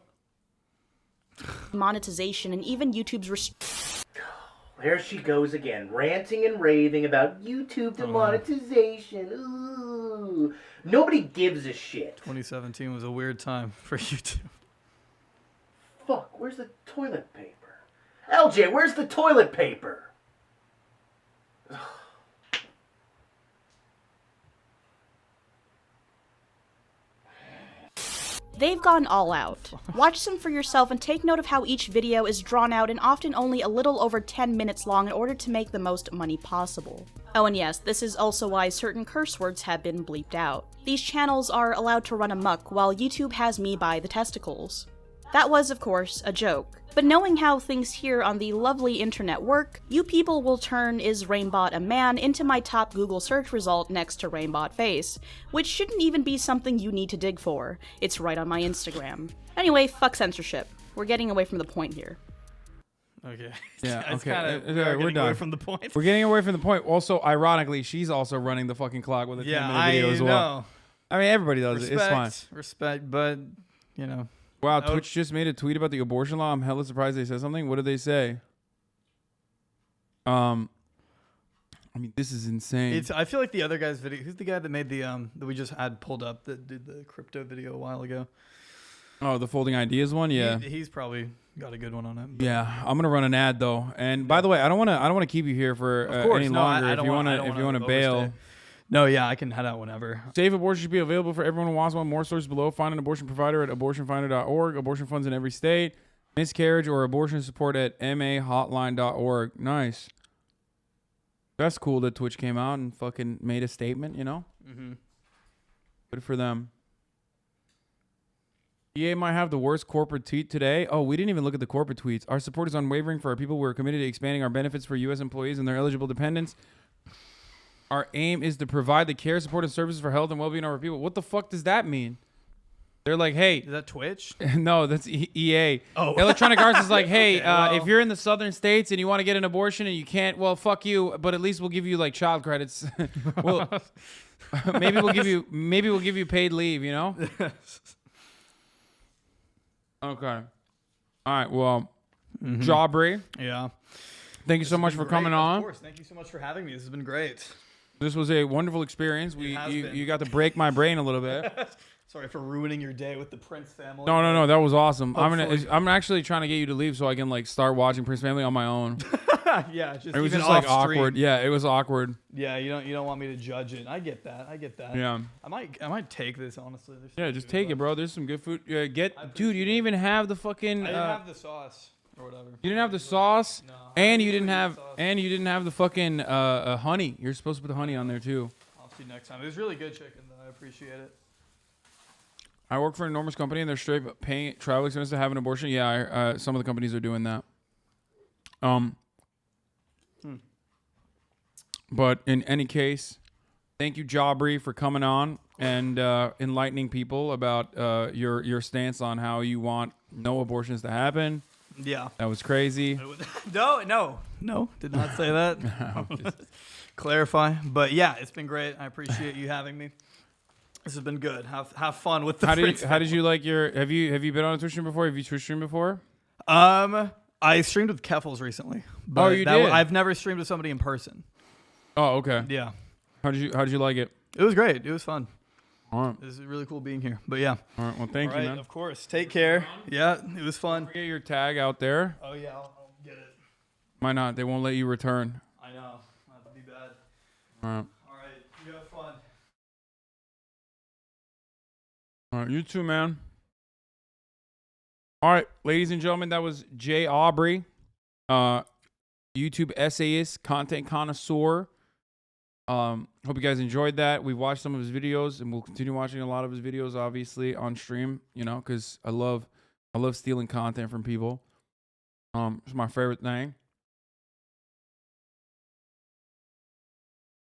monetization and even YouTube's There she goes again, ranting and raving about YouTube demonetization. Ooh. Nobody gives a shit. 2017 was a weird time for YouTube. Fuck, where's the toilet paper? LJ, where's the toilet paper? They've gone all out. Watch them for yourself and take note of how each video is drawn out and often only a little over 10 minutes long in order to make the most money possible. Oh, and yes, this is also why certain curse words have been bleeped out. These channels are allowed to run amok while YouTube has me by the testicles. That was, of course, a joke. But knowing how things here on the lovely internet work, you people will turn "is Raimbot a man" into my top Google search result next to Raimbot face, which shouldn't even be something you need to dig for. It's right on my Instagram. Anyway, fuck censorship. We're getting away from the point here. Okay. Yeah, It's okay. kinda- We're done. away from the point. We're getting away from the point. Also, ironically, she's also running the fucking clock with a 10-minute video as well. know. I mean, everybody does it. It's fine. Respect, but, you know. Wow, No. Twitch just made a tweet about the abortion law. I'm hella surprised they said something. What did they say? I mean, this is insane. I feel like the other guy's video. Who's the guy that made the that we just had pulled up that did the crypto video a while ago? Oh, the folding ideas one. Yeah, he's probably got a good one on it. yeah. I'm gonna run an ad though. And by the way, I don't want to keep you here for Of course, any no, longer. I If don't you wanna- I want don't to, if you wanna want to bail. overstay. No, yeah, I can head out whenever. Safe abortion should be available for everyone who wants one. More sources below. Find an abortion provider at abortionfinder.org. Abortion funds in every state. Miscarriage or abortion support at mahotline.org. Nice. That's cool that Twitch came out and fucking made a statement, you know? Mm-hmm. Good for them. EA might have the worst corporate tweet today. Oh, we didn't even look at the corporate tweets. Our support is unwavering for our people. We're committed to expanding our benefits for U.S. employees and their eligible dependents. Our aim is to provide the care, support, and services for health and well-being of our people. What the fuck does that mean? They're like, hey. Is that Twitch? No, that's EA. Oh. Electronic Arts is like, hey, Okay, well. if you're in the southern states and you want to get an abortion and you can't, well, fuck you. But at least we'll give you like child credits. Well, maybe we'll give you paid leave. You know. Okay. All right. Well, Aubrey. Yeah. Thank you so much for coming on. Of course. Thank you so much for having me. This has been great. This was a wonderful experience. You got to break my brain a little bit. Sorry for ruining your day with the Prince family. No, that was awesome. Hopefully. I'm actually trying to get you to leave so I can like start watching Prince Family on my own. Yeah, just It was even just like off stream. awkward. Yeah, it was awkward. Yeah, you don't want me to judge it. I get that. Yeah. I might take this honestly. There's Yeah, just take it, bro. There's some good food. Dude, you didn't even have the fucking. I didn't have the sauce or whatever. You didn't have the sauce, and you didn't have the fucking honey. You're supposed to put the honey on there too. I'll see you next time. It was really good chicken though. I appreciate it. I work for an enormous company, and they're straight paying travel expenses to have an abortion. Yeah, some of the companies are doing that. But in any case, thank you, Aubrey, for coming on and enlightening people about your stance on how you want no abortions to happen. Yeah. That was crazy. No, did not say that. Clarify. But yeah, it's been great. I appreciate you having me. This has been good. Have fun with the How did you like your? Have you been on a Twitch stream before? Have you Twitch streamed before? I streamed with Keffels recently. But Oh, you did? I've never streamed with somebody in person. Oh, okay. Yeah. How did you like it? It was great. It was fun. All right. It was really cool being here. But yeah. All right. Well, thank you, man. Of course. Take care. Yeah, it was fun. Get your tag out there. Oh yeah, I'll get it. Why not? They won't let you return. I know. That'd be bad. All right. All right. You have fun. All right. You too, man. All right, ladies and gentlemen, that was Jay Aubrey, YouTube essayist, content connoisseur. Hope you guys enjoyed that. We've watched some of his videos, and we'll continue watching a lot of his videos, obviously, on stream. You know, because I love stealing content from people. It's my favorite thing.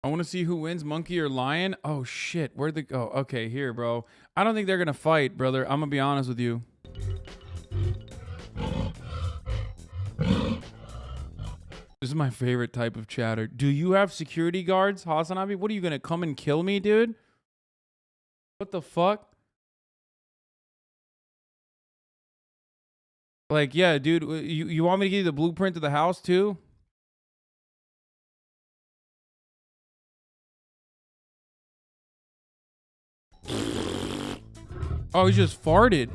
I want to see who wins, monkey or lion. Oh shit, where'd they go? Okay, here, bro. I don't think they're gonna fight, brother. I'm gonna be honest with you. This is my favorite type of chatter. Do you have security guards, HasanAbi? What are you gonna come and kill me, dude? What the fuck? Like, yeah, dude, you want me to give you the blueprint of the house too? Oh, he just farted.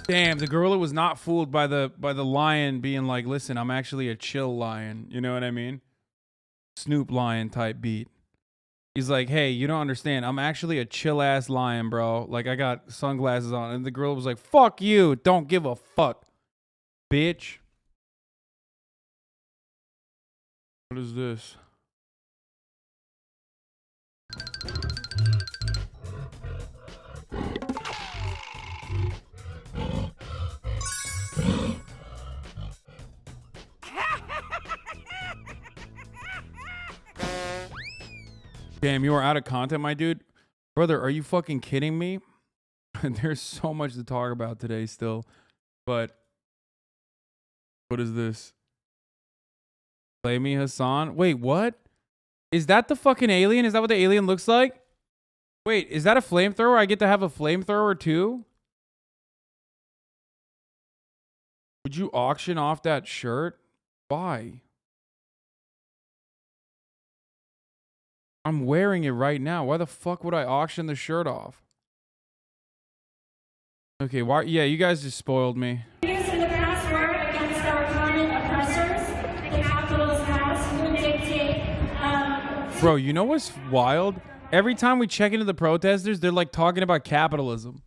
Damn, the gorilla was not fooled by the lion being like, listen, I'm actually a chill lion. You know what I mean? Snoop Lion type beat. He's like, hey, you don't understand. I'm actually a chill ass lion, bro. Like, I got sunglasses on. And the gorilla was like, fuck you. Don't give a fuck, bitch. What is this? Damn, you are out of content, my dude. Brother, are you fucking kidding me? There's so much to talk about today still. But what is this? Play me, Hasan. Wait, what? Is that the fucking alien? Is that what the alien looks like? Wait, is that a flamethrower? I get to have a flamethrower too? Would you auction off that shirt? Why? I'm wearing it right now. Why the fuck would I auction the shirt off? Okay, why? Yeah, you guys just spoiled me. In the past war against our common oppressors, the capital's past will dictate. Bro, you know what's wild? Every time we check into the protesters, they're like talking about capitalism.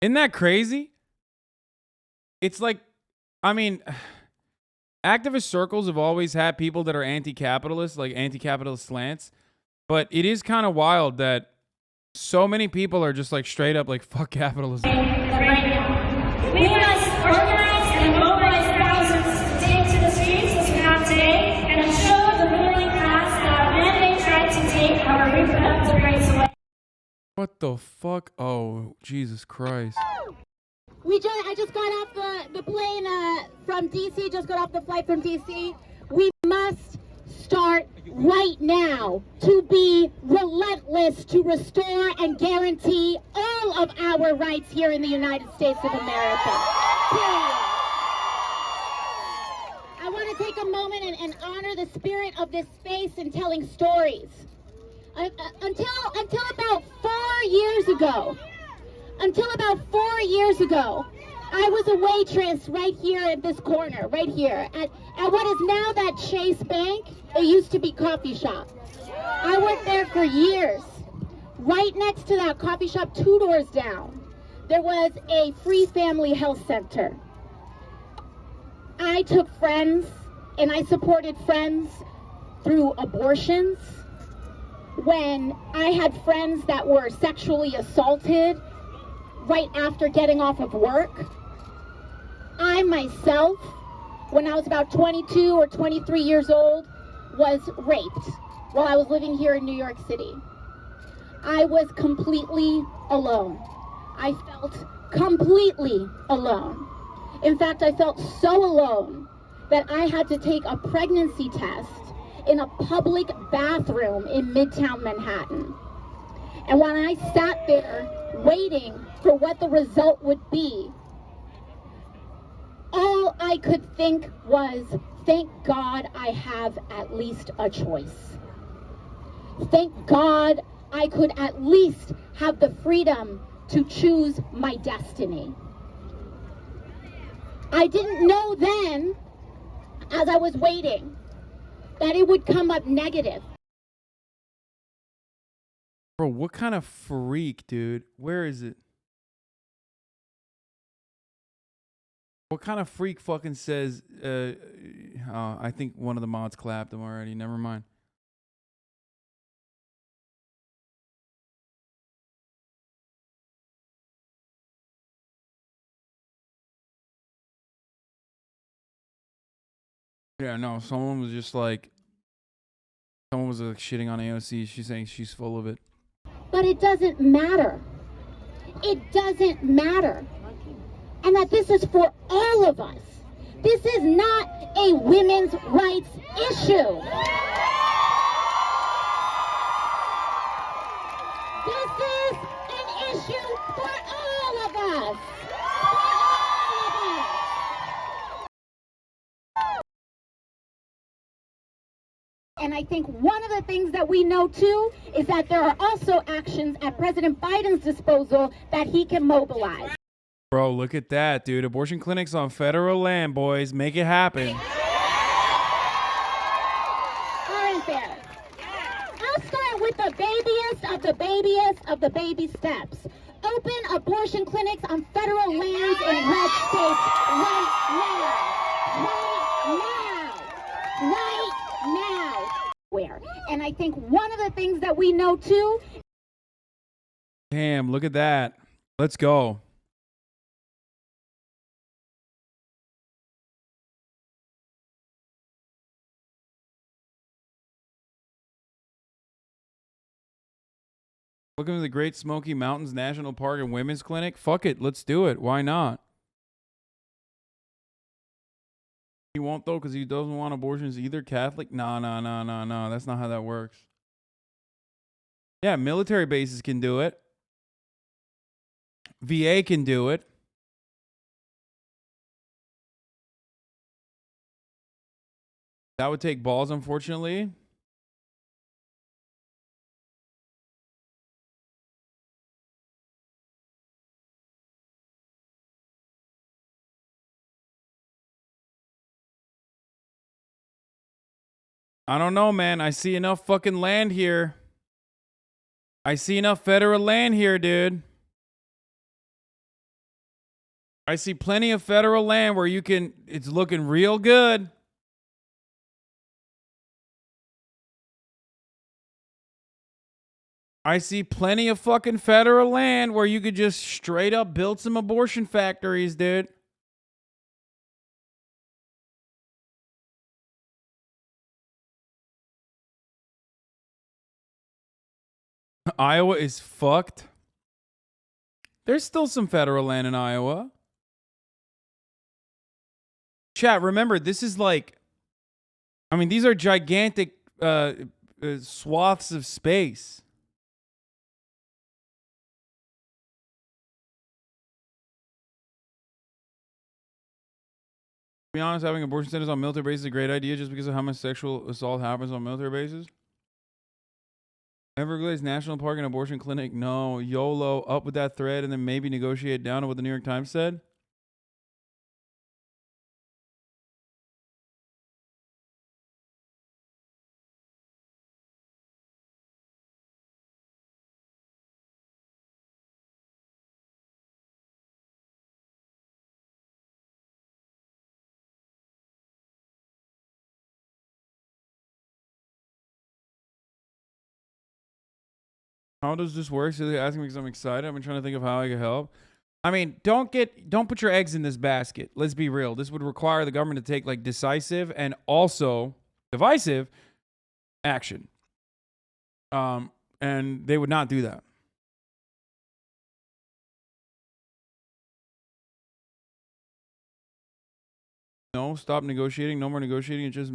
Isn't that crazy? It's like, I mean, activist circles have always had people that are anti-capitalist, like anti-capitalist slants. But it is kind of wild that so many people are just like straight up like, fuck capitalism. Right now. We must organize and mobilize thousands to take to the streets as we have today and show the ruling class that when they try to take our reproductive rights away. What the fuck? Oh, Jesus Christ. I just got off the plane from DC, just got off the flight from DC. We must start right now to be relentless to restore and guarantee all of our rights here in the United States of America. Period. I want to take a moment and honor the spirit of this space in telling stories. Until about 4 years ago, I was a waitress right here at this corner, right here, at what is now that Chase Bank. It used to be coffee shop. I worked there for years. Right next to that coffee shop, 2 doors down, there was a free family health center. I took friends and I supported friends through abortions. When I had friends that were sexually assaulted right after getting off of work. I myself, when I was about 22 or 23 years old, was raped while I was living here in New York City. I was completely alone. I felt completely alone. In fact, I felt so alone that I had to take a pregnancy test in a public bathroom in Midtown Manhattan. And when I sat there waiting for what the result would be, all I could think was, thank God I have at least a choice. Thank God I could at least have the freedom to choose my destiny. I didn't know then, as I was waiting, that it would come up negative. Bro, what kind of freak, dude? Where is it? What kind of freak fucking says, I think one of the mods clapped him already. Never mind. Yeah, no, someone was just like, someone was shitting on AOC. She's saying she's full of it. But it doesn't matter. It doesn't matter. And that this is for all of us. This is not a women's rights issue. This is an issue for all of us. And I think one of the things that we know too is that there are also actions at President Biden's disposal that he can mobilize. Bro, look at that, dude. Abortion clinics on federal land, boys. Make it happen. Aren't there? I'll start with the babyest of the babyest of the baby steps. Open abortion clinics on federal lands in red states right now. Right now. Where? And I think one of the things that we know too. Damn, look at that. Let's go. Welcome to the Great Smoky Mountains National Park and Women's Clinic. Fuck it. Let's do it. Why not? He won't, though, because he doesn't want abortions either. Catholic? No. That's not how that works. Yeah, military bases can do it. VA can do it. That would take balls, unfortunately. I don't know, man. I see enough fucking land here. I see enough federal land here, dude. I see plenty of federal land where you can, it's looking real good. I see plenty of fucking federal land where you could just straight up build some abortion factories, dude. Iowa is fucked. There's still some federal land in Iowa. Chat, remember, this is like, I mean, these are gigantic swaths of space. To be honest, having abortion centers on military bases is a great idea just because of how much sexual assault happens on military bases. Everglades National Park and abortion clinic. No. YOLO. Up with that thread and then maybe negotiate down to what the New York Times said. How does this work? So they're asking me because I'm excited. I've been trying to think of how I can help. I mean, don't put your eggs in this basket. Let's be real. This would require the government to take like decisive and also divisive action. And they would not do that. No, stop negotiating. No more negotiating. It just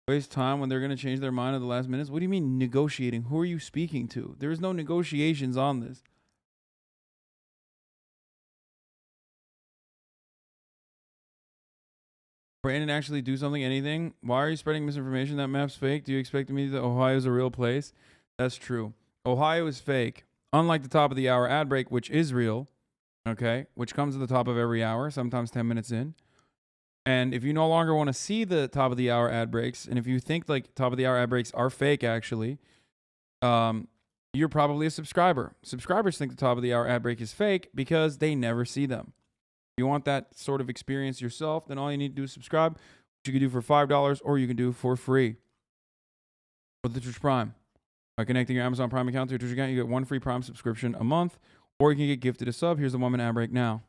waste time when they're going to change their mind at the last minutes. What do you mean negotiating? Who are you speaking to? There is no negotiations on this. Brandon actually do something, anything? Why are you spreading misinformation? That map's fake. Do you expect me that Ohio is a real place? That's true. Ohio is fake. Unlike the top of the hour ad break, which is real, okay, which comes at the top of every hour, sometimes 10 minutes in. And if you no longer want to see the top of the hour ad breaks, and if you think like top of the hour ad breaks are fake, actually, you're probably a subscriber. Subscribers think the top of the hour ad break is fake because they never see them. If you want that sort of experience yourself, then all you need to do is subscribe, which you can do for $5 or you can do for free with the Twitch Prime. By connecting your Amazon Prime account to your Twitch account, you get 1 free Prime subscription a month, or you can get gifted a sub. Here's the 1-minute ad break now.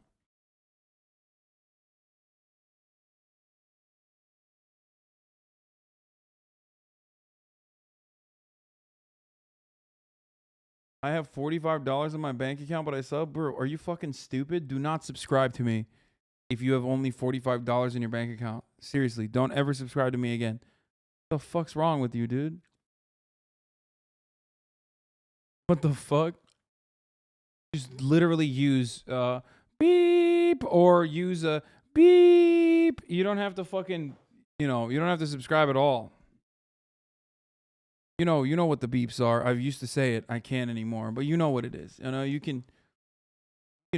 I have $45 in my bank account, but I sub. Bro, are you fucking stupid? Do not subscribe to me if you have only $45 in your bank account. Seriously, don't ever subscribe to me again. What the fuck's wrong with you, dude? What the fuck? Just literally use beep or use a beep. You don't have to fucking, you don't have to subscribe at all. You know what the beeps are. I used to say it. I can't anymore, but you know what it is. You can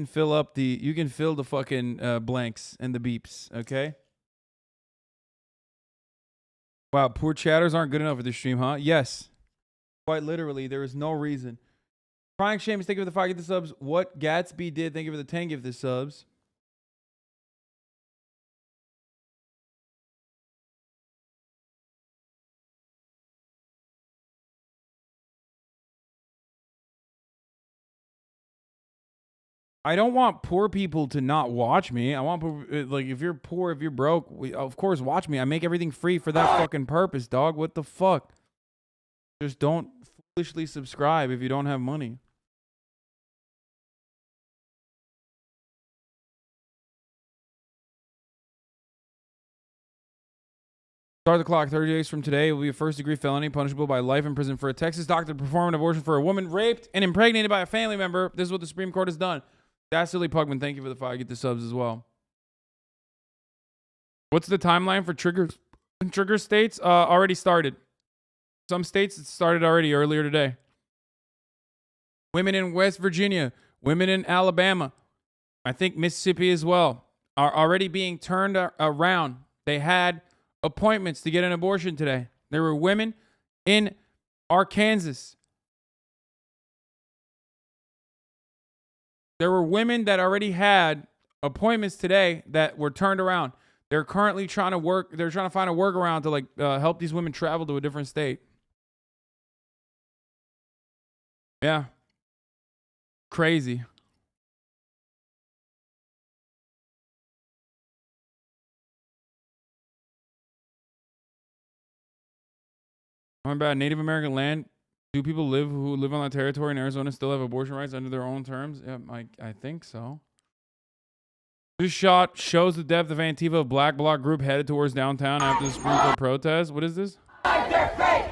fill up the fucking blanks and the beeps, okay? Wow, poor chatters aren't good enough for this stream, huh? Yes. Quite literally, there is no reason. Crying Shames, thank you for the 5 gifted subs. What Gatsby did, thank you for the 10 gifted subs. I don't want poor people to not watch me. I want, like, if you're poor, if you're broke, of course, watch me. I make everything free for that fucking purpose, dog. What the fuck? Just don't foolishly subscribe if you don't have money. Start the clock. 30 days from today, it will be a first-degree felony punishable by life in prison for a Texas doctor to perform an abortion for a woman raped and impregnated by a family member. This is what the Supreme Court has done. Dastardly Pugman, thank you for the 5 get the subs as well. What's the timeline for trigger states? Already started. Some states it started already earlier today. Women in West Virginia, women in Alabama, I think Mississippi as well, are already being turned around. They had appointments to get an abortion today. There were women in Arkansas. There were women that already had appointments today that were turned around. They're currently trying to work. They're trying to find a workaround to help these women travel to a different state. Yeah. Crazy. Talking about Native American land. Do people who live on that territory in Arizona still have abortion rights under their own terms? Yeah, I think so. This shot shows the depth of Antifa, a black bloc group headed towards downtown after the Supreme Court protest. What is this? Their fate.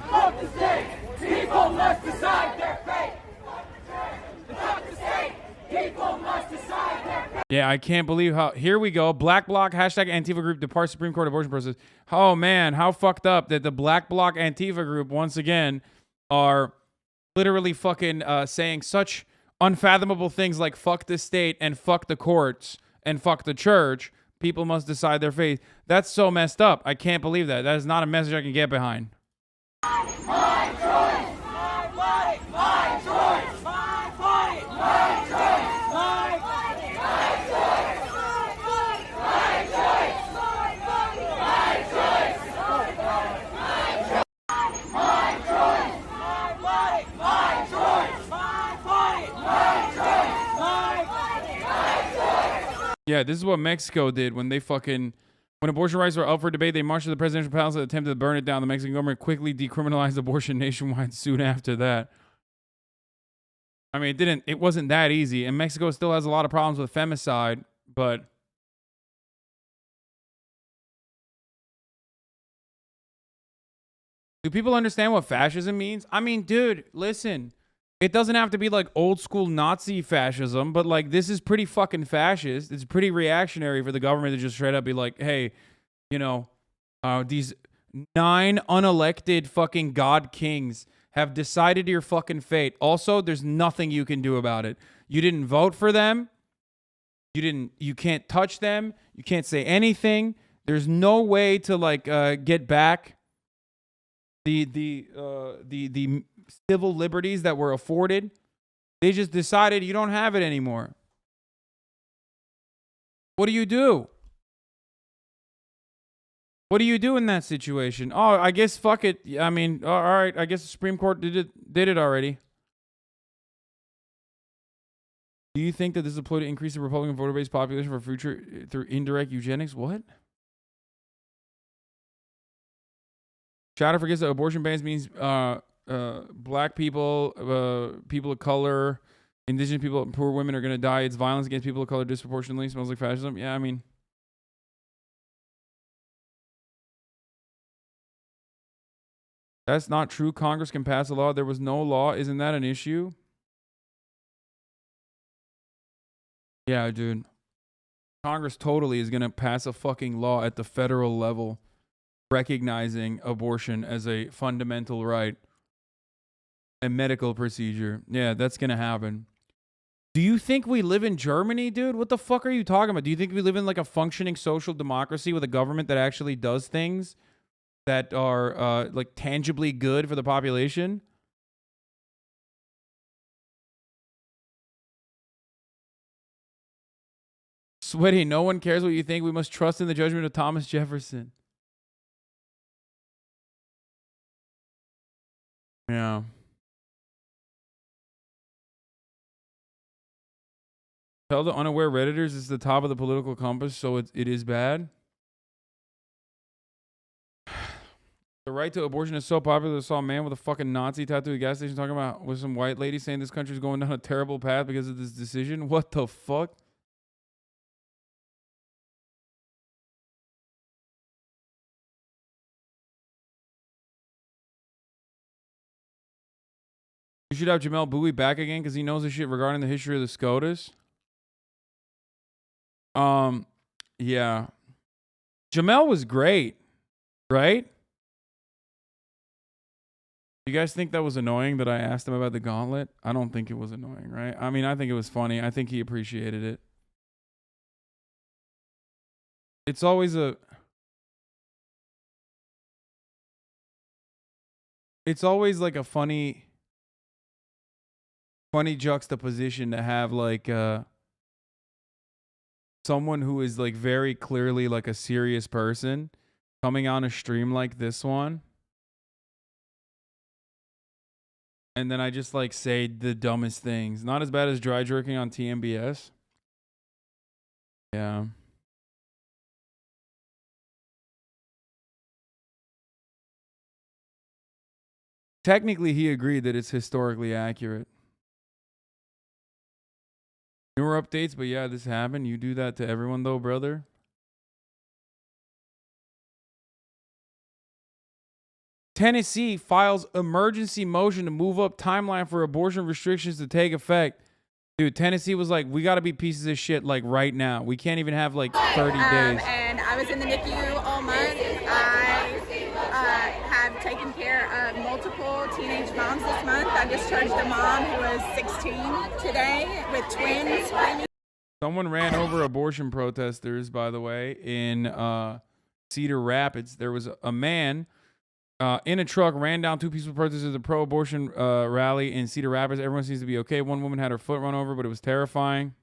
Fuck the state. People must decide their fate. Fuck the state. People must decide their fate. Yeah, I can't believe how. Here we go. Black bloc hashtag Antifa group departs Supreme Court abortion process. Oh man, how fucked up that the black bloc Antifa group once again are literally fucking saying such unfathomable things like fuck the state and fuck the courts and fuck the church. People must decide their fate. That's so messed up. I can't believe that. That is not a message I can get behind. My choice. My body. My choice. My body. My choice. My body. My choice. My body. My choice. My body. My choice. My body. My choice. My choice. My Yeah, this is what Mexico did when they fucking... When abortion rights were up for debate, they marched to the presidential palace and attempted to burn it down. The Mexican government quickly decriminalized abortion nationwide soon after that. I mean, it wasn't that easy. And Mexico still has a lot of problems with femicide, but... Do people understand what fascism means? I mean, dude, listen. It doesn't have to be like old school Nazi fascism, but like this is pretty fucking fascist. It's pretty reactionary for the government to just straight up be like, hey, you know, these 9 unelected fucking god kings have decided your fucking fate. Also, there's nothing you can do about it. You didn't vote for them. You can't touch them. You can't say anything. There's no way to like get back the civil liberties that were afforded. They just decided you don't have it anymore. What do you do? What do you do in that situation? Oh, I guess fuck it. I mean, all right. I guess the Supreme Court did it already. Do you think that this is a ploy to increase the Republican voter base population for future through indirect eugenics? What? Shadow forgets that abortion bans means black people, people of color, indigenous people, poor women are going to die. It's violence against people of color disproportionately. Smells like fascism. Yeah, I mean. That's not true. Congress can pass a law. There was no law. Isn't that an issue? Yeah, dude. Congress totally is going to pass a fucking law at the federal level recognizing abortion as a fundamental right, a medical procedure. Yeah, that's going to happen. Do you think we live in Germany, dude? What the fuck are you talking about? Do you think we live in like a functioning social democracy with a government that actually does things that are like tangibly good for the population? Sweaty, no one cares what you think. We must trust in the judgment of Thomas Jefferson. Yeah. Tell the unaware Redditors it's the top of the political compass, so it is bad. The right to abortion is so popular. I saw a man with a fucking Nazi tattoo at a gas station talking about with some white lady saying this country's going down a terrible path because of this decision. What the fuck? You should have Jamelle Bouie back again because he knows the shit regarding the history of the SCOTUS. Yeah. Jamelle was great, right? You guys think that was annoying that I asked him about the gauntlet? I don't think it was annoying, right? I mean, I think it was funny. I think he appreciated it. It's always like a funny juxtaposition to have like someone who is like very clearly like a serious person coming on a stream like this one. And then I just like say the dumbest things. Not as bad as dry jerking on TMBS. Yeah. Technically, he agreed that it's historically accurate. Newer updates, but yeah, this happened. You do that to everyone though, brother. Tennessee files emergency motion to move up timeline for abortion restrictions to take effect. Dude, Tennessee was like, we got to be pieces of shit like right now. We can't even have like 30 days. And I was in the NICU all month. I have taken care of multiple teenage moms this month. I discharged a mom who was 16 today with twins. Someone ran over abortion protesters, by the way, in Cedar Rapids. There was a man in a truck, ran down two peaceful protesters at the pro-abortion rally in Cedar Rapids. Everyone seems to be okay. One woman had her foot run over, but it was terrifying.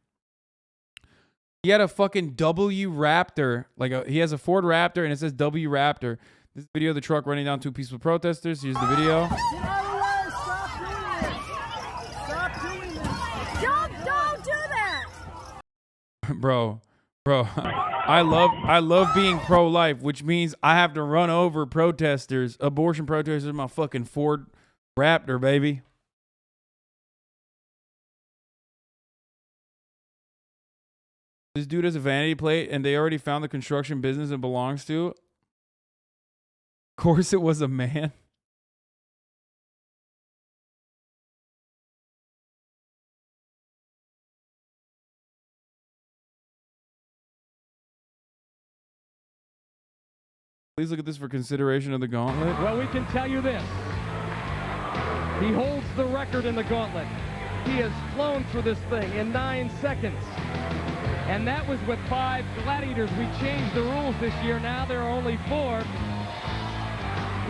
He had a fucking W Raptor. He has a Ford Raptor, and it says W Raptor. This video of the truck running down two peaceful protesters. Here's the video. Don't do that! Bro, Bro, I love being pro-life, which means I have to run over protesters, abortion protesters in my fucking Ford Raptor, baby. This dude has a vanity plate, and they already found the construction business it belongs to. Of course, it was a man. Please look at this for consideration of the gauntlet. Well, we can tell you this. He holds the record in the gauntlet. He has flown through this thing in 9 seconds. And that was with 5 gladiators. We changed the rules this year. Now there are only 4.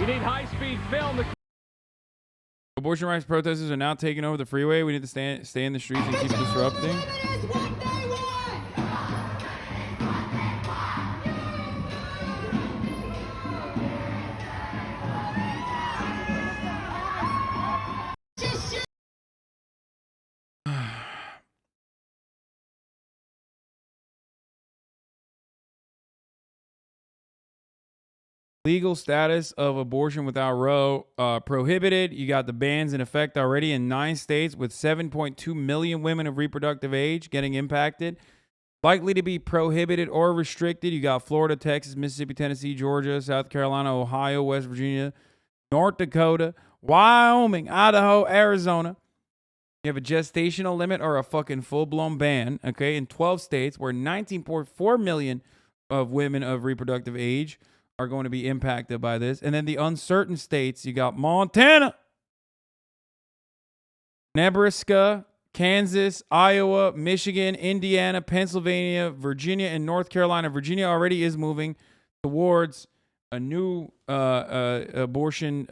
We need high-speed film. Abortion rights protesters are now taking over the freeway. We need to stay in the streets and keep disrupting. Legal status of abortion without Roe prohibited. You got the bans in effect already in 9 states with 7.2 million women of reproductive age getting impacted. Likely to be prohibited or restricted. You got Florida, Texas, Mississippi, Tennessee, Georgia, South Carolina, Ohio, West Virginia, North Dakota, Wyoming, Idaho, Arizona. You have a gestational limit or a fucking full-blown ban, okay, in 12 states where 19.4 million of women of reproductive age are going to be impacted by this. And then the uncertain states, you got Montana, Nebraska, Kansas, Iowa, Michigan, Indiana, Pennsylvania, Virginia, and North Carolina. Virginia already is moving towards a new gestational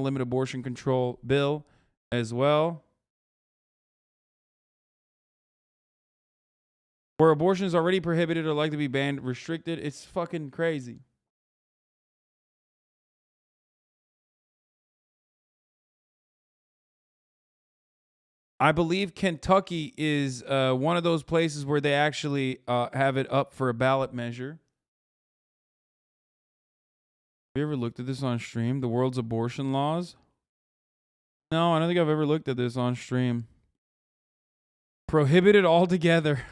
limit abortion control bill as well, where abortion is already prohibited or likely to be banned, restricted. It's fucking crazy. I believe Kentucky is one of those places where they actually have it up for a ballot measure. Have you ever looked at this on stream? The world's abortion laws? No, I don't think I've ever looked at this on stream. Prohibited altogether.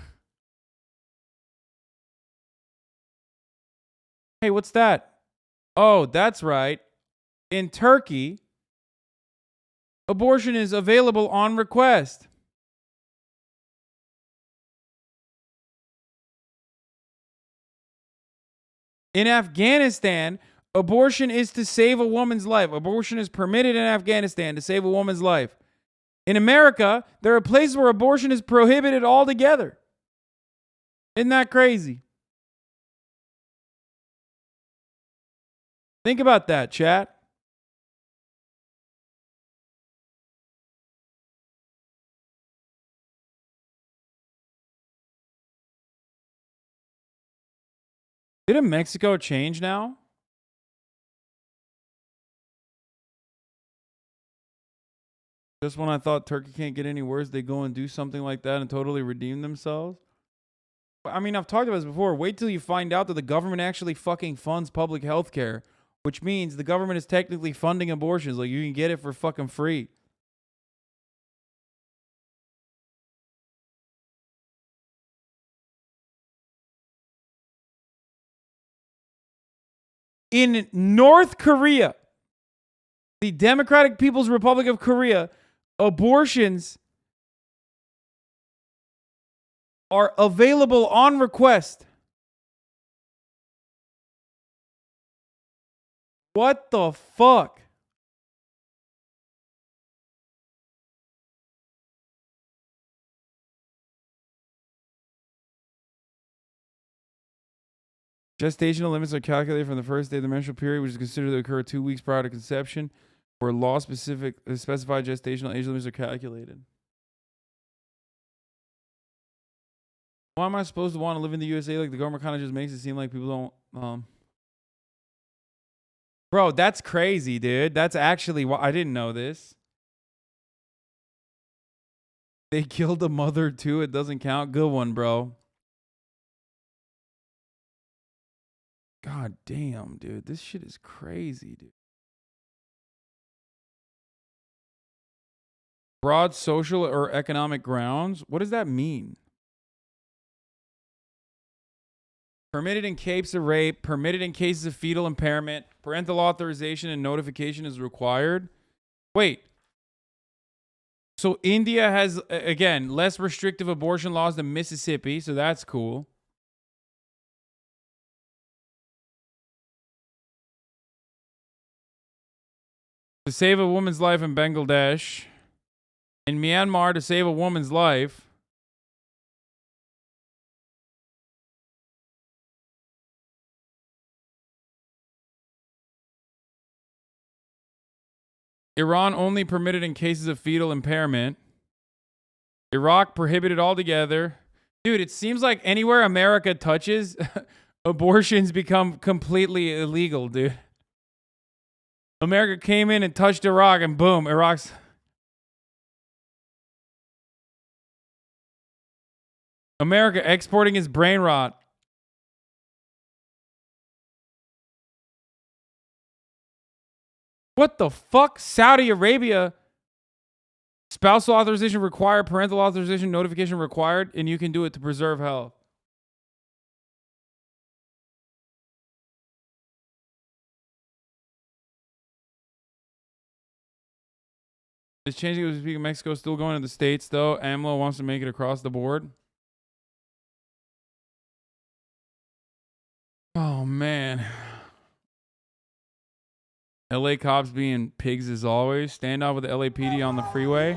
Hey, what's that? Oh, that's right. In Turkey, abortion is available on request. In Afghanistan, abortion is to save a woman's life. Abortion is permitted in Afghanistan to save a woman's life. In America, there are places where abortion is prohibited altogether. Isn't that crazy? Think about that, chat. Didn't Mexico change now? Just when I thought Turkey can't get any worse, they go and do something like that and totally redeem themselves. I mean, I've talked about this before. Wait till you find out that the government actually fucking funds public health care, which means the government is technically funding abortions. Like, you can get it for fucking free. In North Korea, the Democratic People's Republic of Korea, abortions are available on request. What the fuck? Gestational limits are calculated from the first day of the menstrual period, which is considered to occur 2 weeks prior to conception, where law-specified gestational age limits are calculated. Why am I supposed to want to live in the USA? Like, the government kind of just makes it seem like people don't... Bro, that's crazy, dude. That's actually why I didn't know this. They killed a mother, too. It doesn't count. Good one, bro. God damn, dude. This shit is crazy, dude. Broad social or economic grounds? What does that mean? Permitted in cases of rape, permitted in cases of fetal impairment, parental authorization and notification is required. Wait. So India has, again, less restrictive abortion laws than Mississippi, so that's cool. To save a woman's life in Bangladesh. In Myanmar, to save a woman's life. Iran only permitted in cases of fetal impairment. Iraq prohibited altogether. Dude, it seems like anywhere America touches, abortions become completely illegal, dude. America came in and touched Iraq, and boom, Iraq's... America exporting his brain rot. What the fuck? Saudi Arabia. Spousal authorization required, parental authorization notification required, and you can do it to preserve health. Is changing to speak of Mexico still going to the States, though? AMLO wants to make it across the board. Oh, man. LA cops being pigs as always. Standoff with the LAPD on the freeway.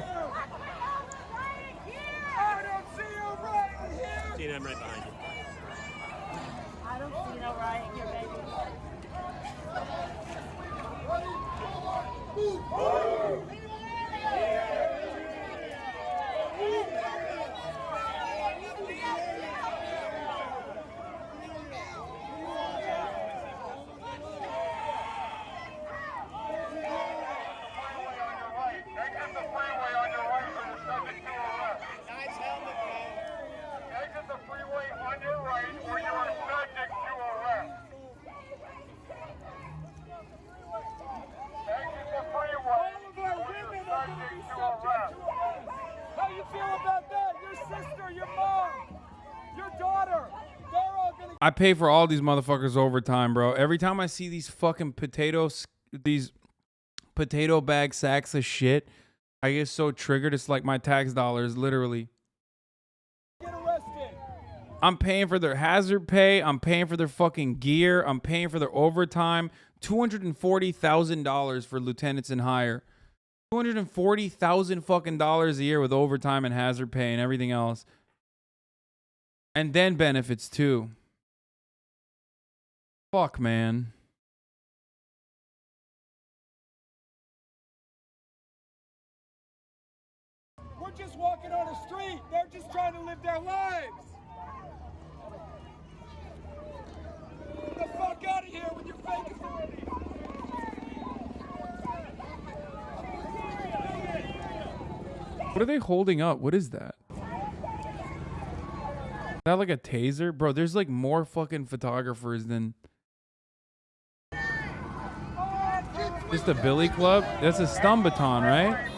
Tina, I'm right behind you. I don't see no riot here, baby. How you feel about that? Your sister, your mom, your daughter, they're all gonna... I pay for all these motherfuckers overtime, bro. Every time I see these fucking these potato bag sacks of shit, I get so triggered. It's like my tax dollars, literally. Get arrested. I'm paying for their hazard pay. I'm paying for their fucking gear. I'm paying for their overtime. $240,000 for lieutenants and higher. $240,000 fucking dollars a year with overtime and hazard pay and everything else. And then benefits too. Fuck, man. We're just walking on the street. They're just trying to live their lives. Get the fuck out of here with your fake authority. What are they holding up? What is that? Is that like a taser? Bro, there's like more fucking photographers than... Just a billy club? That's a stun baton, right?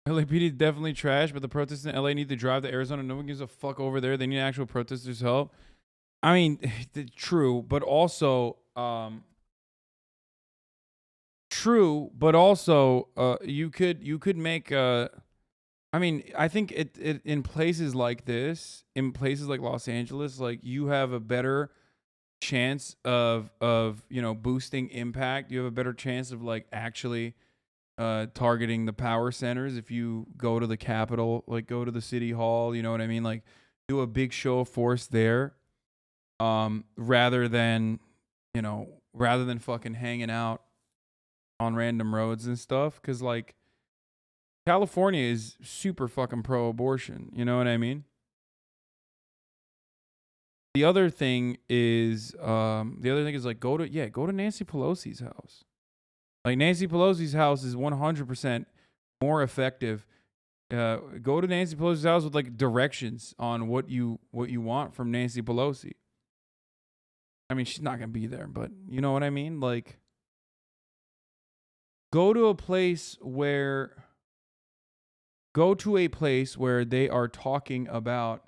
LAPD is definitely trash, but the protests in LA need to drive to Arizona. No one gives a fuck over there. They need actual protesters' help. I mean, true, but also, you could make. I mean, I think it in places like this, in places like Los Angeles, like you have a better chance of boosting impact. You have a better chance of like actually targeting the power centers if you go to the Capitol, like go to the city hall, you know what I mean? Like do a big show of force there, rather than fucking hanging out on random roads and stuff. Cause like California is super fucking pro-abortion, you know what I mean? The other thing is like go to Nancy Pelosi's house. Like Nancy Pelosi's house is 100% more effective. Go to Nancy Pelosi's house with like directions on what you want from Nancy Pelosi. I mean, she's not gonna be there, but you know what I mean. Like, go to a place where they are talking about.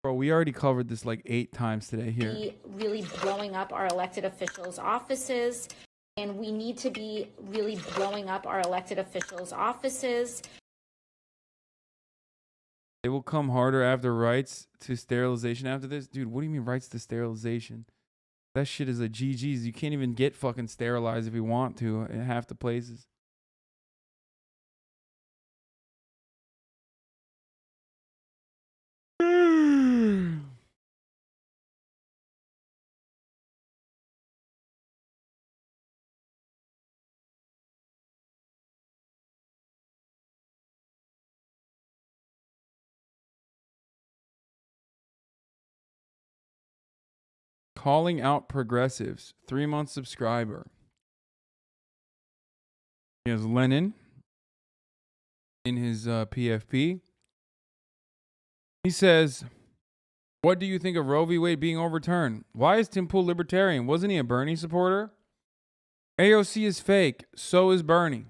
Bro, we already covered this like 8 times today here. Be really blowing up our elected officials' offices. And we need to be really blowing up our elected officials' offices. They will come harder after rights to sterilization after this. Dude, what do you mean rights to sterilization? That shit is a GG's. You can't even get fucking sterilized if you want to in half the places. Calling out progressives. 3-month subscriber. He has Lenin in his PFP. He says, what do you think of Roe v. Wade being overturned? Why is Tim Pool libertarian? Wasn't he a Bernie supporter? AOC is fake. So is Bernie.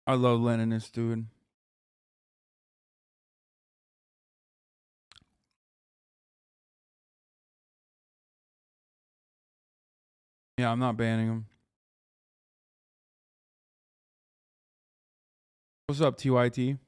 I love Leninist, dude. Yeah, I'm not banning him. What's up, TYT?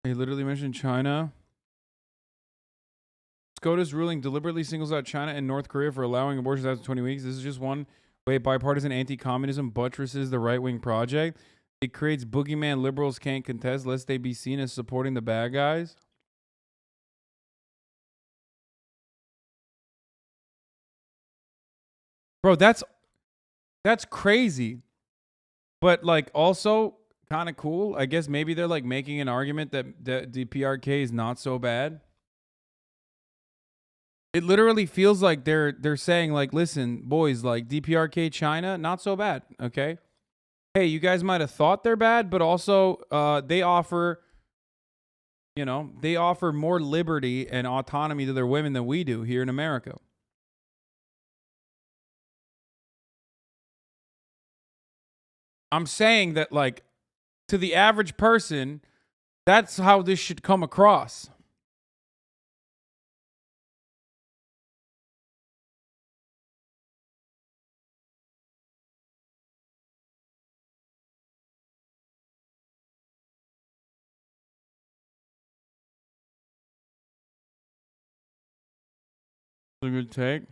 He literally mentioned China. SCOTUS ruling deliberately singles out China and North Korea for allowing abortions after 20 weeks. This is just one way bipartisan anti-communism buttresses the right-wing project. It creates boogeyman liberals can't contest lest they be seen as supporting the bad guys. Bro, that's crazy. But like also kind of cool. I guess maybe they're like making an argument that the PRK is not so bad. It literally feels like they're saying like, listen, boys, like DPRK China, not so bad, okay? Hey, you guys might have thought they're bad, but also they offer more liberty and autonomy to their women than we do here in America. I'm saying that like to the average person, that's how this should come across. A good take.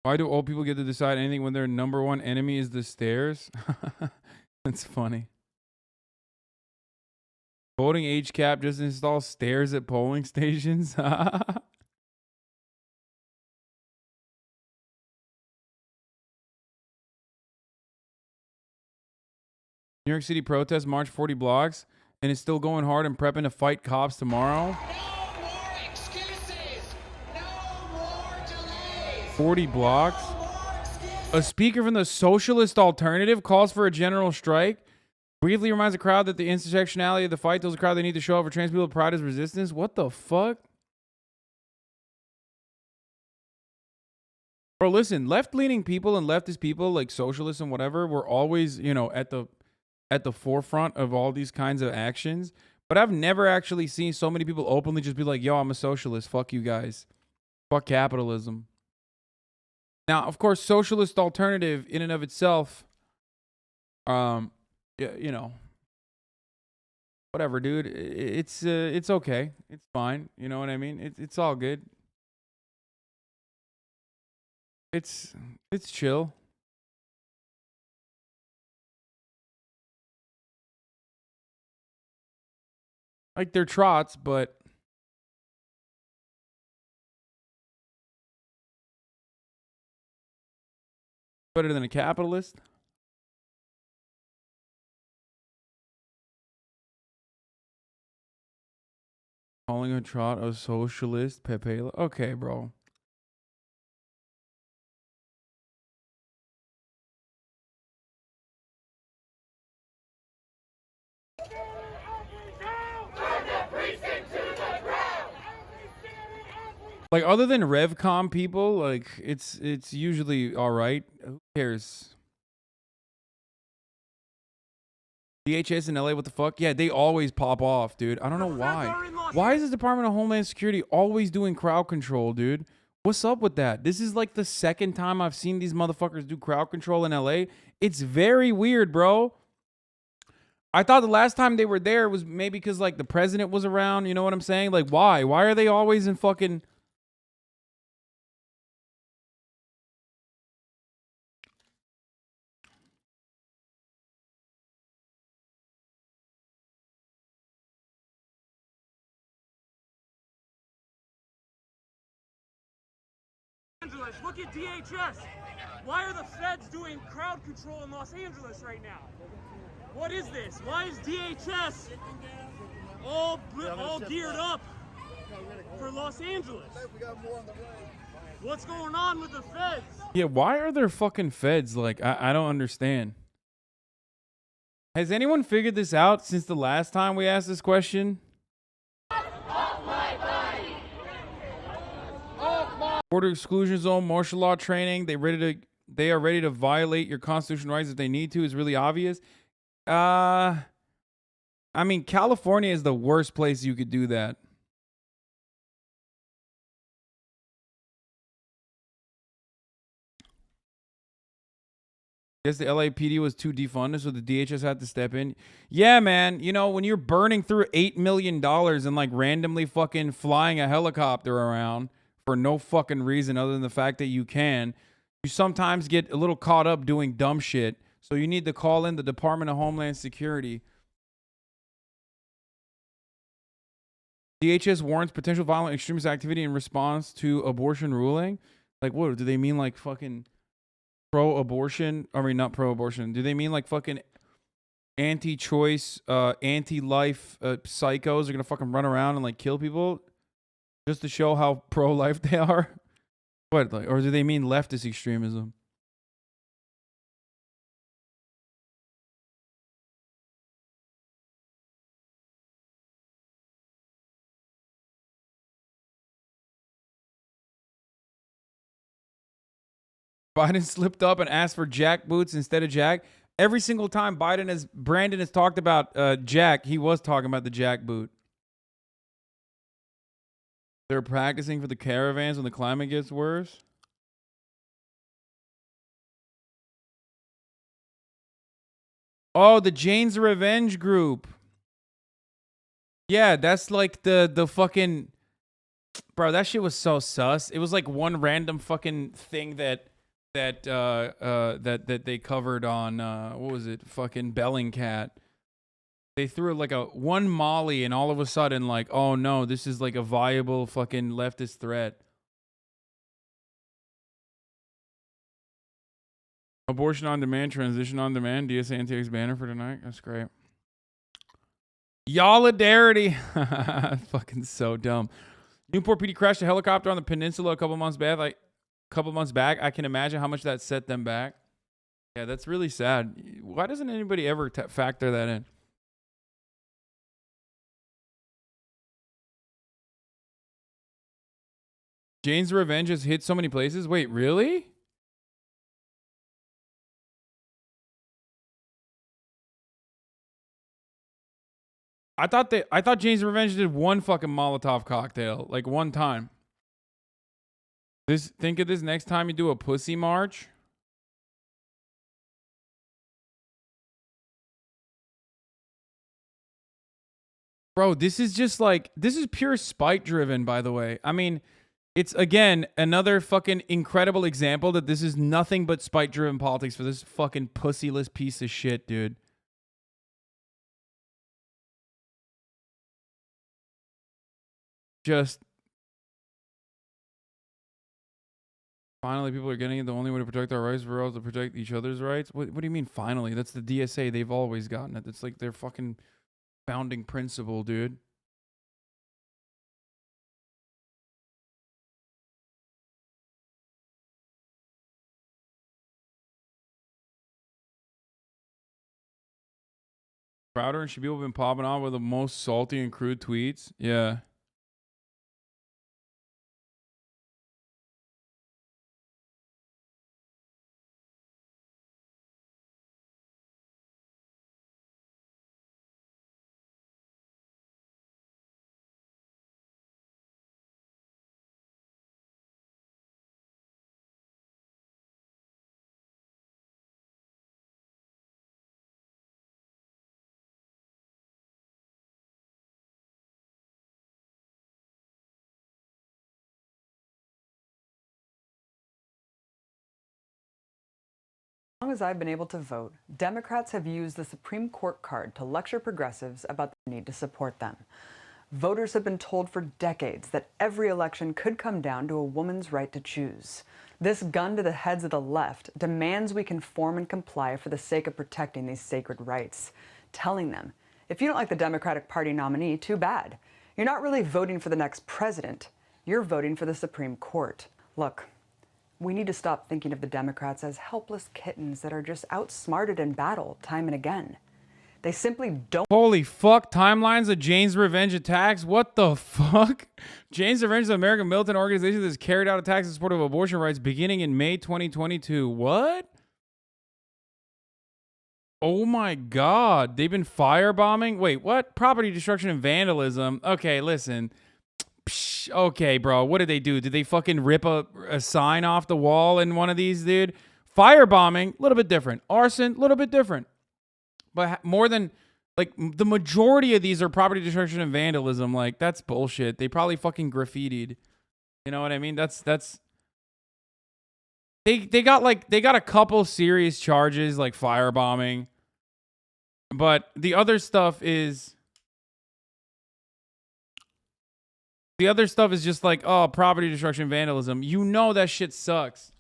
Why do old people get to decide anything when their number one enemy is the stairs? That's funny. Voting age cap, just install stairs at polling stations. New York City protests march 40 blocks and it's still going hard and prepping to fight cops tomorrow. 40 blocks. A speaker from the Socialist Alternative calls for a general strike. Briefly reminds the crowd that the intersectionality of the fight tells the crowd they need to show up for trans people pride as resistance. What the fuck? Bro, listen, left-leaning people and leftist people like socialists and whatever were always, you know, at the forefront of all these kinds of actions. But I've never actually seen so many people openly just be like, yo, I'm a socialist. Fuck you guys. Fuck capitalism. Now, of course, Socialist Alternative in and of itself, you know, whatever, dude. It's okay. It's fine. You know what I mean? It's all good. It's chill. Like they're trots, but better than a capitalist. Calling a trot a socialist, Pepe. Okay, bro. Like, other than RevCom people, like, it's usually all right. Who cares? DHS in LA, what the fuck? Yeah, they always pop off, dude. I don't know why. Why is the Department of Homeland Security always doing crowd control, dude? What's up with that? This is like the second time I've seen these motherfuckers do crowd control in LA. It's very weird, bro. I thought the last time they were there was maybe because, like, the president was around. You know what I'm saying? Like, why? Why are they always in fucking... Look at DHS. Why are the feds doing crowd control in Los Angeles right now? What is this? Why is DHS all geared up for Los Angeles? What's going on with the feds? Yeah, why are there fucking feds? Like, I don't understand. Has anyone figured this out since the last time we asked this question? Border exclusion zone, martial law training. They are ready to violate your constitutional rights if they need to. Is really obvious. I mean, California is the worst place you could do that. Guess the LAPD was too defunded, so the DHS had to step in. Yeah, man. You know, when you're burning through $8 million and like randomly fucking flying a helicopter around for no fucking reason other than the fact that you can, you sometimes get a little caught up doing dumb shit. So you need to call in the Department of Homeland Security. DHS warns potential violent extremist activity in response to abortion ruling. Like, what do they mean? Like fucking pro-abortion? I mean, not pro-abortion. Do they mean like fucking anti-choice, anti-life psychos are gonna fucking run around and like kill people just to show how pro-life they are? What, like, or do they mean leftist extremism? Biden slipped up and asked for Jack boots instead of Jack. Every single time Brandon has talked about Jack, he was talking about the Jack boot. They're practicing for the caravans when the climate gets worse. Oh, the Jane's Revenge group. Yeah, that's like the fucking... Bro, that shit was so sus. It was like one random fucking thing that that that they covered on what was it? Fucking Bellingcat. They threw like a one Molly, and all of a sudden, like, oh no, this is like a viable fucking leftist threat. Abortion on demand, transition on demand, DSA anti-X banner for tonight. That's great. Yolidarity. Fucking so dumb. Newport PD crashed a helicopter on the peninsula a couple months back. I can imagine how much that set them back. Yeah, that's really sad. Why doesn't anybody ever factor that in? Jane's Revenge has hit so many places. Wait, really? I thought Jane's Revenge did one fucking Molotov cocktail, like one time. Think of this next time you do a pussy march. Bro, this is pure spite driven, by the way. I mean, it's again another fucking incredible example that this is nothing but spite driven politics for this fucking pussyless piece of shit, dude. Just finally, people are getting it. The only way to protect our rights for us to protect each other's rights. What do you mean finally? That's the DSA. They've always gotten it. It's like their fucking founding principle, dude. Crowder and Shabibo have been popping off with the most salty and crude tweets. Yeah. As long as I've been able to vote, Democrats have used the Supreme Court card to lecture progressives about the need to support them. Voters have been told for decades that every election could come down to a woman's right to choose. This gun to the heads of the left demands we conform and comply for the sake of protecting these sacred rights, telling them, if you don't like the Democratic Party nominee, too bad. You're not really voting for the next president. You're voting for the Supreme Court. Look, we need to stop thinking of the Democrats as helpless kittens that are just outsmarted in battle time and again. They simply don't. Holy fuck, timelines of Jane's Revenge attacks? What the fuck? Jane's Revenge is an American militant organization that has carried out attacks in support of abortion rights beginning in May 2022. What? Oh my god. They've been firebombing? Wait, what? Property destruction and vandalism. Okay, listen. Psh, okay, bro. What did they do? Did they fucking rip a sign off the wall in one of these, dude? Firebombing, a little bit different. Arson, a little bit different. But more than, like, the majority of these are property destruction and vandalism. Like, that's bullshit. They probably fucking graffitied. You know what I mean? That's they got a couple serious charges, like firebombing. But the other stuff is just like, oh, property destruction and vandalism. You know that shit sucks.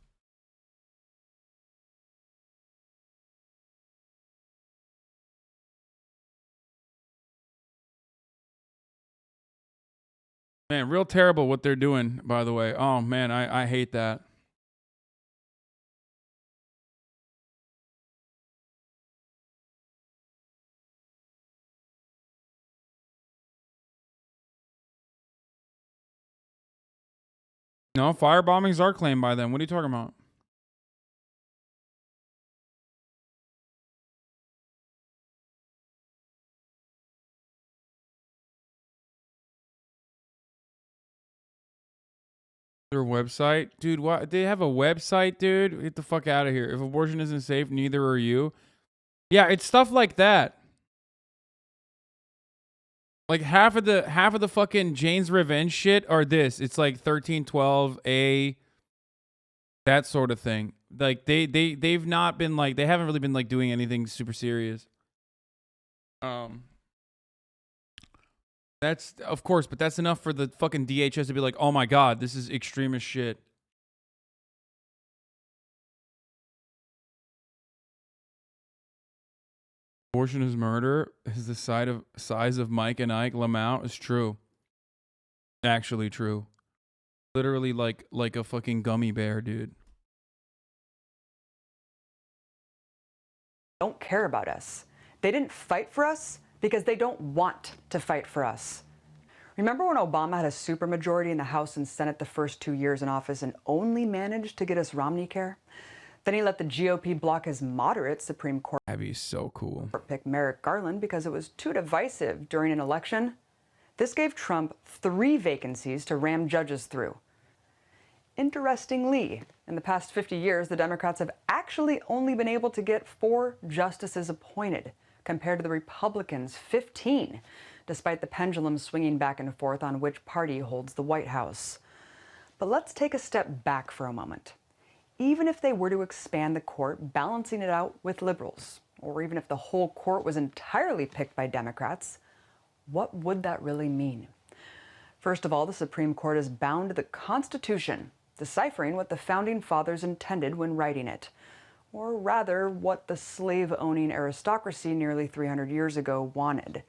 Man, real terrible what they're doing, by the way. Oh, man, I hate that. No, firebombings are claimed by them. What are you talking about? Their website? Dude, what? They have a website, dude? Get the fuck out of here. If abortion isn't safe, neither are you. Yeah, it's stuff like that. Like half of the fucking Jane's Revenge shit are this. It's like 1312A, that sort of thing. Like they've not been like, they haven't really been like doing anything super serious. That's of course, but that's enough for the fucking DHS to be like, oh my God, this is extremist shit. Abortion is murder is the size of Mike and Ike LaMount is true. Actually true. Literally like a fucking gummy bear, dude. Don't care about us. They didn't fight for us because they don't want to fight for us. Remember when Obama had a supermajority in the House and Senate the first 2 years in office and only managed to get us Romney care? Then he let the GOP block his moderate Supreme Court. That'd be so cool. Pick Merrick Garland because it was too divisive during an election. This gave Trump 3 vacancies to ram judges through. Interestingly, in the past 50 years, the Democrats have actually only been able to get 4 justices appointed, compared to the Republicans' 15, despite the pendulum swinging back and forth on which party holds the White House. But let's take a step back for a moment. Even if they were to expand the court, balancing it out with liberals, or even if the whole court was entirely picked by Democrats, what would that really mean? First of all, the Supreme Court is bound to the Constitution, deciphering what the Founding Fathers intended when writing it, or rather, what the slave-owning aristocracy nearly 300 years ago wanted.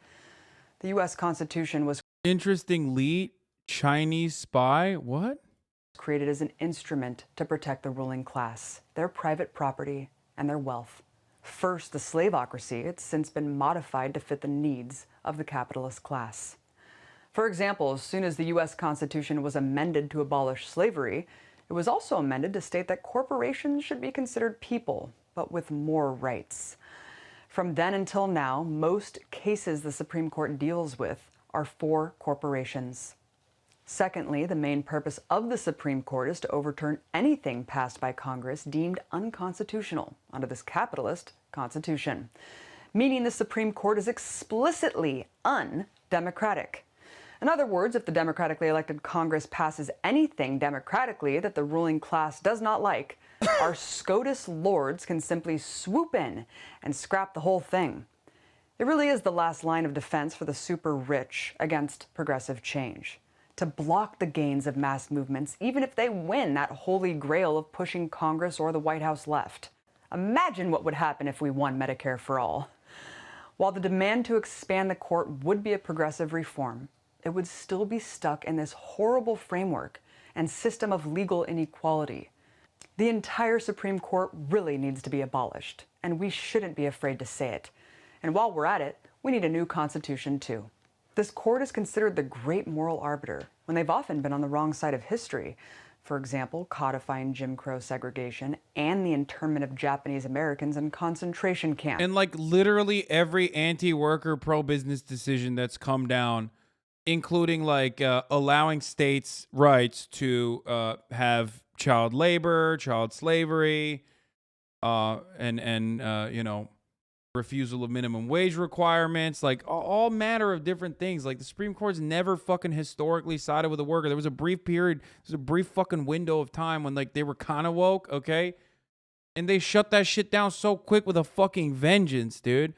The U.S. Constitution was Interestingly, Chinese spy? What? Created as an instrument to protect the ruling class, their private property, and their wealth. First, the slaveocracy, it's since been modified to fit the needs of the capitalist class. For example, as soon as the U.S. Constitution was amended to abolish slavery, it was also amended to state that corporations should be considered people, but with more rights. From then until now, most cases the Supreme Court deals with are for corporations. Secondly, the main purpose of the Supreme Court is to overturn anything passed by Congress deemed unconstitutional under this capitalist constitution, meaning the Supreme Court is explicitly undemocratic. In other words, if the democratically elected Congress passes anything democratically that the ruling class does not like, our SCOTUS lords can simply swoop in and scrap the whole thing. It really is the last line of defense for the super rich against progressive change, to block the gains of mass movements even if they win that holy grail of pushing Congress or the White House left. Imagine what would happen if we won Medicare for all. While the demand to expand the court would be a progressive reform, it would still be stuck in this horrible framework and system of legal inequality. The entire Supreme Court really needs to be abolished, and we shouldn't be afraid to say it. And while we're at it, we need a new constitution too. This court is considered the great moral arbiter when they've often been on the wrong side of history. For example, codifying Jim Crow segregation and the internment of Japanese Americans in concentration camps. And like literally every anti-worker, pro-business decision that's come down, including like allowing states' rights to have child labor, child slavery, and you know, refusal of minimum wage requirements, like all manner of different things. Like the Supreme Court's never fucking historically sided with the worker. There was a brief period, there's a brief fucking window of time when like they were kind of woke, okay? And they shut that shit down so quick with a fucking vengeance, dude.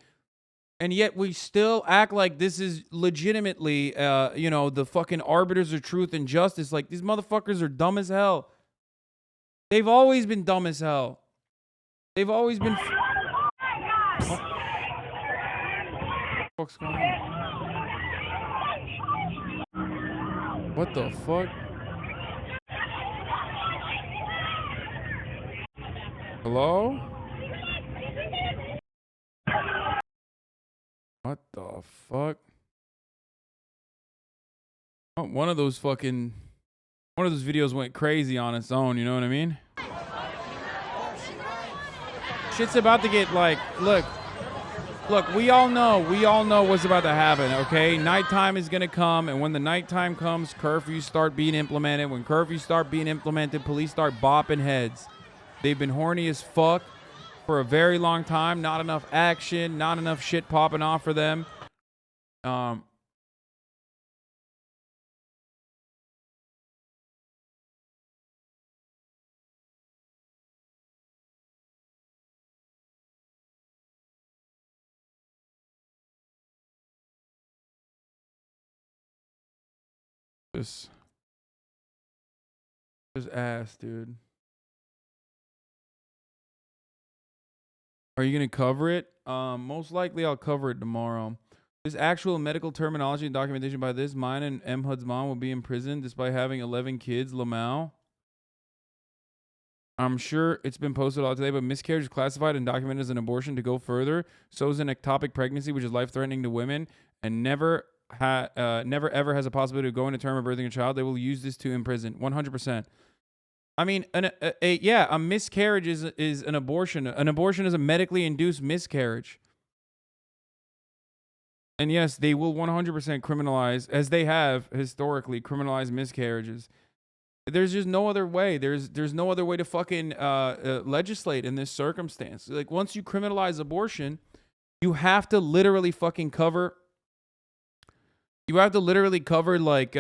And yet we still act like this is legitimately, you know, the fucking arbiters of truth and justice. Like, these motherfuckers are dumb as hell. They've always been dumb as hell. They've always been... What the fuck's going on? What the fuck? Hello? What the fuck? Oh, one of those videos went crazy on its own, you know what I mean? Shit's about to get like, look, we all know what's about to happen, okay? Nighttime is gonna come, and when the nighttime comes, curfews start being implemented. When curfews start being implemented, police start bopping heads. They've been horny as fuck for a very long time. Not enough action, not enough shit popping off for them. Just ass, dude. Are you gonna cover it? Most likely I'll cover it tomorrow. This actual medical terminology and documentation by this, mine and M. Hud's mom will be in prison despite having 11 kids. Lamau. I'm sure it's been posted all today, but miscarriage is classified and documented as an abortion. To go further, so is an ectopic pregnancy, which is life-threatening to women, and never ever has a possibility of going to term or birthing a child. They will use this to imprison. 100%. I mean, a miscarriage is an abortion. An abortion is a medically induced miscarriage. And yes, they will 100% criminalize, as they have historically criminalized miscarriages. There's just no other way. There's no other way to fucking legislate in this circumstance. Like, once you criminalize abortion, you have to literally fucking cover. You have to literally cover like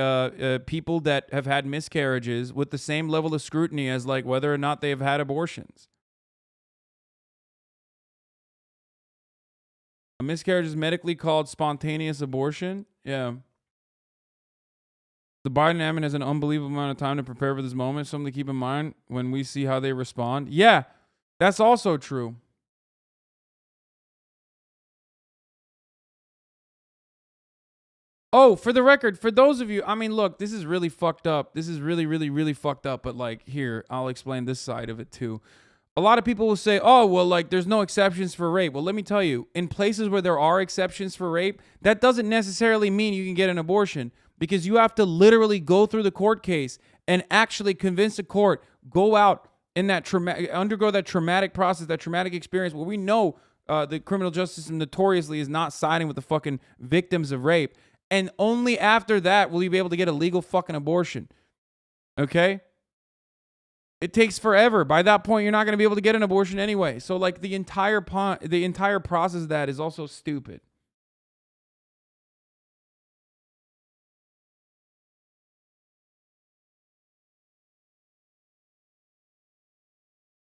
people that have had miscarriages with the same level of scrutiny as like whether or not they have had abortions. A miscarriage is medically called spontaneous abortion. Yeah. The Biden admin has an unbelievable amount of time to prepare for this moment. Something to keep in mind when we see how they respond. Yeah, that's also true. Oh, for the record, for those of you, I mean, look, this is really fucked up. This is really, really, really fucked up. But like, here, I'll explain this side of it too. A lot of people will say, oh, well, like, there's no exceptions for rape. Well, let me tell you, in places where there are exceptions for rape, that doesn't necessarily mean you can get an abortion. Because you have to literally go through the court case and actually convince the court, go out in that undergo that traumatic process, that traumatic experience where we know the criminal justice system notoriously is not siding with the fucking victims of rape. And only after that will you be able to get a legal fucking abortion. Okay? It takes forever. By that point, you're not going to be able to get an abortion anyway. So like the entire process of that is also stupid.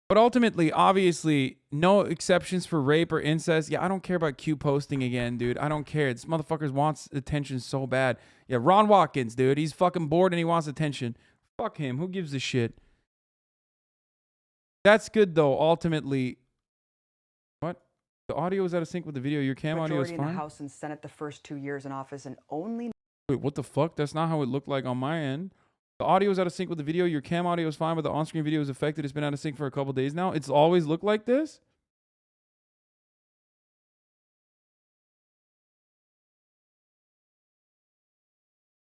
But ultimately, obviously, no exceptions for rape or incest. Yeah, I don't care about Q posting again, dude. I don't care. This motherfucker wants attention so bad. Yeah, Ron Watkins, dude. He's fucking bored and he wants attention. Fuck him. Who gives a shit? That's good, though, ultimately. What? The audio is out of sync with the video. Your cam audio is fine? Majority in the House and Senate the first 2 years in office and only... Wait, what the fuck? That's not how it looked like on my end. The audio is out of sync with the video. Your cam audio is fine, but the on-screen video is affected. It's been out of sync for a couple days now. It's always looked like this?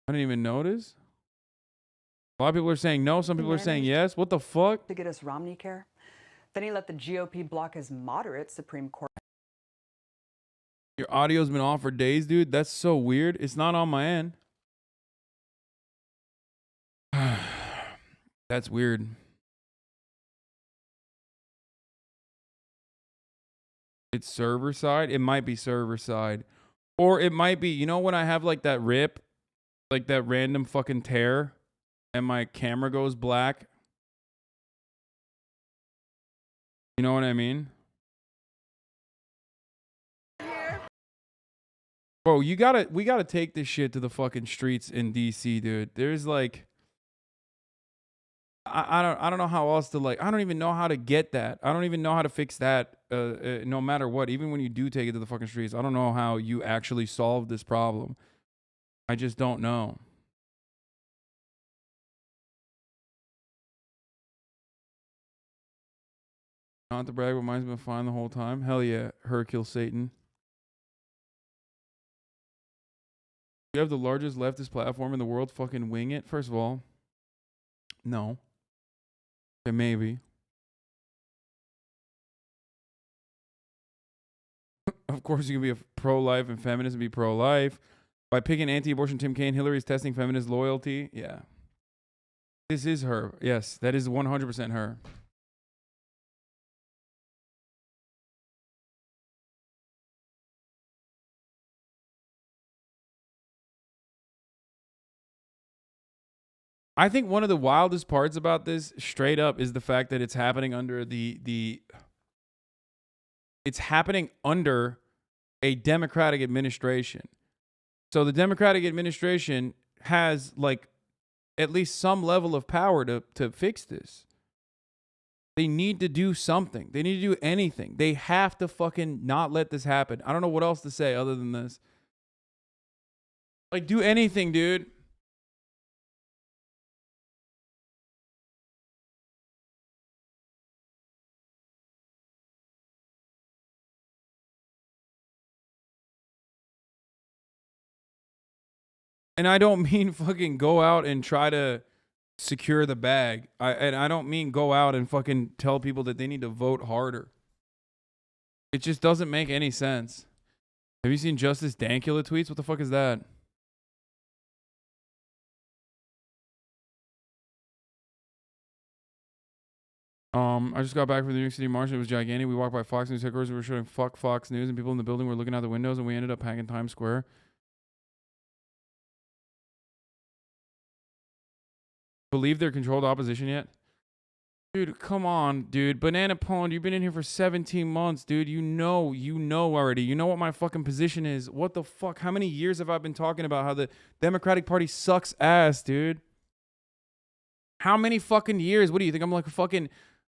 I didn't even notice. A lot of people are saying no. Some people are saying yes. What the fuck? To get us Romney care. Then he let the GOP block his moderate Supreme Court. Your audio's been off for days, dude. That's so weird. It's not on my end. That's weird. It's server side. It might be server side. Or it might be, you know, when I have like that rip, like that random fucking tear, and my camera goes black. You know what I mean? Bro, we gotta take this shit to the fucking streets in DC, dude. There's like, I don't know how else to like. I don't even know how to get that. I don't even know how to fix that. No matter what, even when you do take it to the fucking streets, I don't know how you actually solve this problem. I just don't know. Not to brag, but mine's been fine the whole time. Hell yeah, Hercule Satan. You have the largest leftist platform in the world. Fucking wing it. First of all, no. Okay, maybe. Of course, you can be a pro-life and feminist and be pro-life. By picking anti-abortion Tim Kaine, Hillary's testing feminist loyalty. Yeah. This is her. Yes, that is 100% her. I think one of the wildest parts about this, straight up, is the fact that it's happening under it's happening under a Democratic administration. So the Democratic administration has like at least some level of power to fix this. They need to do something. They need to do anything. They have to fucking not let this happen. I don't know what else to say other than this. Like, do anything, dude. And I don't mean fucking go out and try to secure the bag. I don't mean go out and fucking tell people that they need to vote harder. It just doesn't make any sense. Have you seen Justice Dankula tweets? What the fuck is that? I just got back from the New York City March and it was gigantic. We walked by Fox News headquarters. We were showing fuck Fox News and people in the building were looking out the windows and we ended up packing Times Square. Believe they're controlled opposition yet? Dude, come on, dude. Banana Pond, you've been in here for 17 months, dude. You know already. You know what my fucking position is. What the fuck? How many years have I been talking about how the Democratic Party sucks ass, dude? How many fucking years? What do you think? I'm like a fucking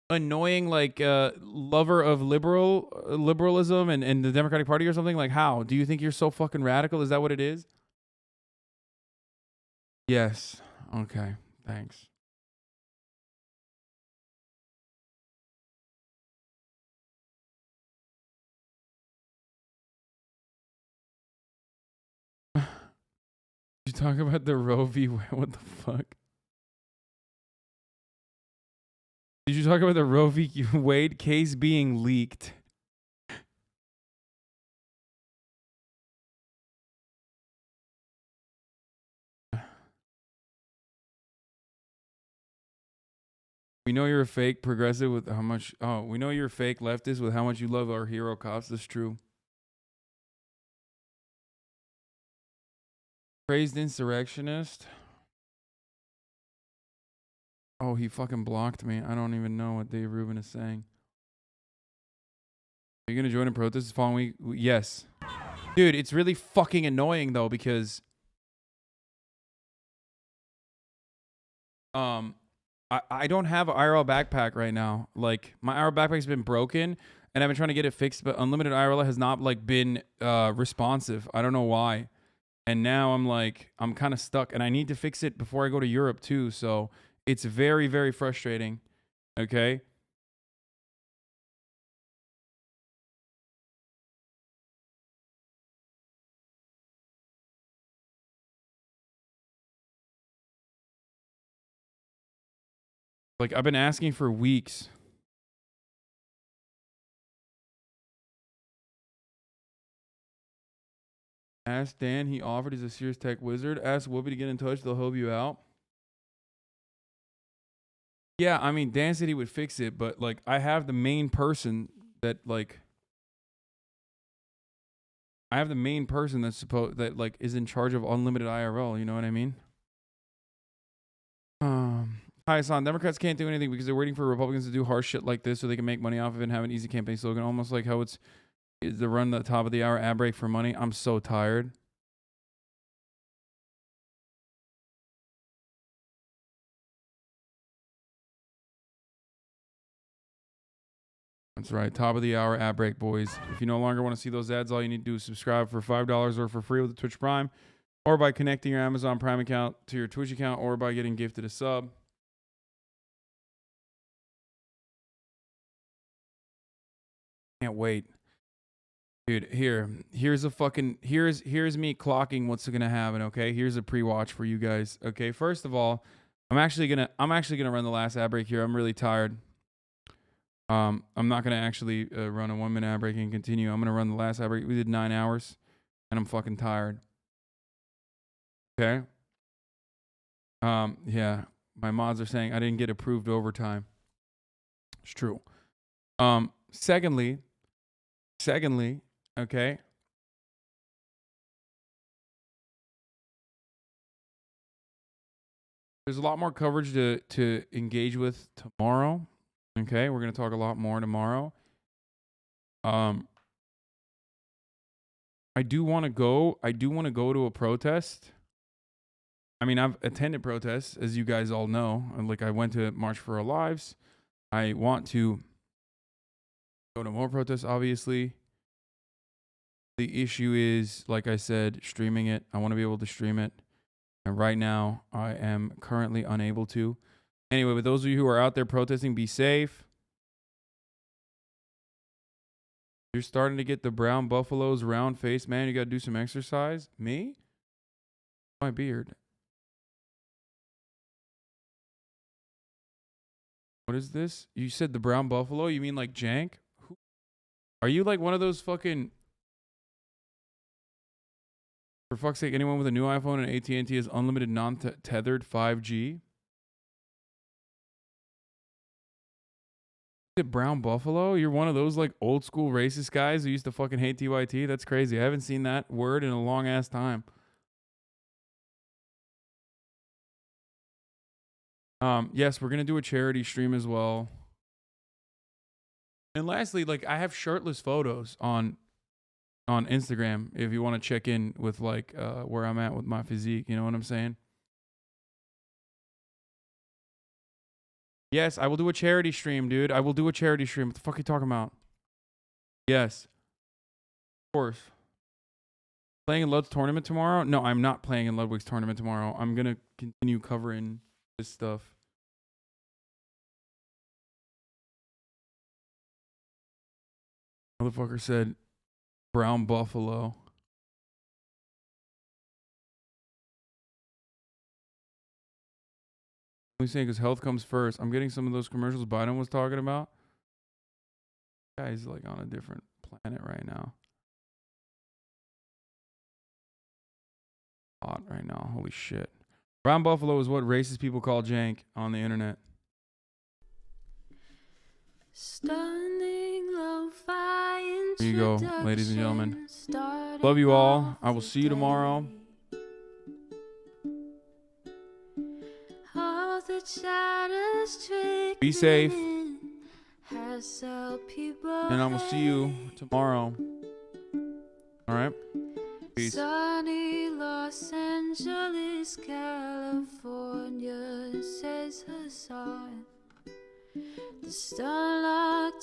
annoying, like, lover of liberalism and the Democratic Party or something? Like, how? Do you think you're so fucking radical? Is that what it is? Yes. Okay. Thanks. Did you talk about the Roe v. What the fuck? Did you talk about the Roe v. Wade case being leaked? We know you're a fake progressive with how much... Oh, we know you're a fake leftist with how much you love our hero cops. That's true. Praised insurrectionist. Oh, he fucking blocked me. I don't even know what Dave Rubin is saying. Are you going to join a protest this following week? Yes. Dude, it's really fucking annoying, though, because... I don't have an IRL backpack right now. Like, my IRL backpack's been broken, and I've been trying to get it fixed, but Unlimited IRL has not, like, been responsive. I don't know why. And now I'm kind of stuck, and I need to fix it before I go to Europe, too, so it's very, very frustrating. Okay? Like, I've been asking for weeks. Ask Dan, he offered. He's a serious tech wizard. Ask Whoopi to get in touch. They'll help you out. Yeah, I mean, Dan said he would fix it, but, like, I have the main person that, like... I have the main person that's that is in charge of Unlimited IRL, you know what I mean? Hi, Hasan. Democrats can't do anything because they're waiting for Republicans to do harsh shit like this so they can make money off of it and have an easy campaign slogan. Almost like how it's to run the top of the hour ad break for money. I'm so tired. That's right. Top of the hour ad break, boys. If you no longer want to see those ads, all you need to do is subscribe for $5 or for free with the Twitch Prime, or by connecting your Amazon Prime account to your Twitch account, or by getting gifted a sub. Can't wait. Dude, here's me clocking what's gonna happen, okay? Here's a pre-watch for you guys. Okay, first of all, I'm actually gonna run the last ad break here. I'm really tired. I'm not gonna actually run a 1 minute ad break and continue. I'm gonna run the last ad break. We did 9 hours, and I'm fucking tired. Okay. Yeah, my mods are saying I didn't get approved overtime. It's true. Secondly, okay. There's a lot more coverage to engage with tomorrow. Okay, we're gonna talk a lot more tomorrow. I do want to go to a protest. I mean, I've attended protests, as you guys all know. Like, I went to March for Our Lives. I want to go to more protests, obviously. The issue is, like I said, streaming it. I want to be able to stream it. And right now, I am currently unable to. Anyway, with those of you who are out there protesting, be safe. You're starting to get the brown buffaloes, round face, man. You got to do some exercise. Me? My beard. What is this? You said the brown buffalo? You mean like jank? Are you like one of those fucking... For fuck's sake, anyone with a new iPhone and AT&T has unlimited non-tethered 5G? Is it brown buffalo? You're one of those like old school racist guys who used to fucking hate TYT? That's crazy. I haven't seen that word in a long ass time. Yes, we're gonna do a charity stream as well. And lastly, like, I have shirtless photos on Instagram if you want to check in with like where I'm at with my physique, you know what I'm saying? Yes, I will do a charity stream, dude. I will do a charity stream. What the fuck are you talking about? Yes. Of course. Playing in Lud's tournament tomorrow? No, I'm not playing in Ludwig's tournament tomorrow. I'm gonna continue covering this stuff. Motherfucker said brown buffalo. I'm saying because health comes first. I'm getting some of those commercials Biden was talking about. Guy's like on a different planet right now. Hot right now. Holy shit. Brown buffalo is what racist people call jank on the internet. Stunning lo-fi Here you go, ladies and gentlemen. Love you all. I will see you tomorrow. Be safe. And I will see you tomorrow. All right? Peace. Sunny Los Angeles, California, says Hasan. The starlock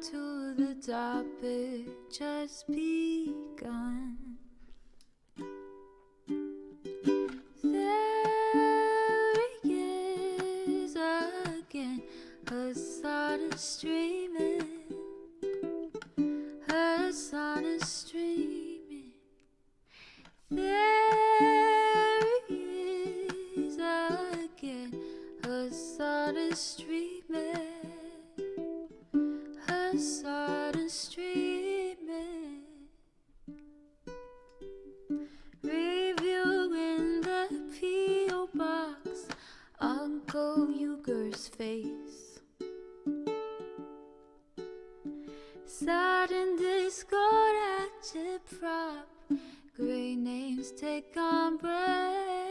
to the topic just begun. There he is again, Hasan is streaming. Hasan is streaming. There he is again, Hasan is streaming. Hasan is streaming. Reviewing the P.O. box, Uncle Uger's face. Sudden Discord agitprop, great names take on breath.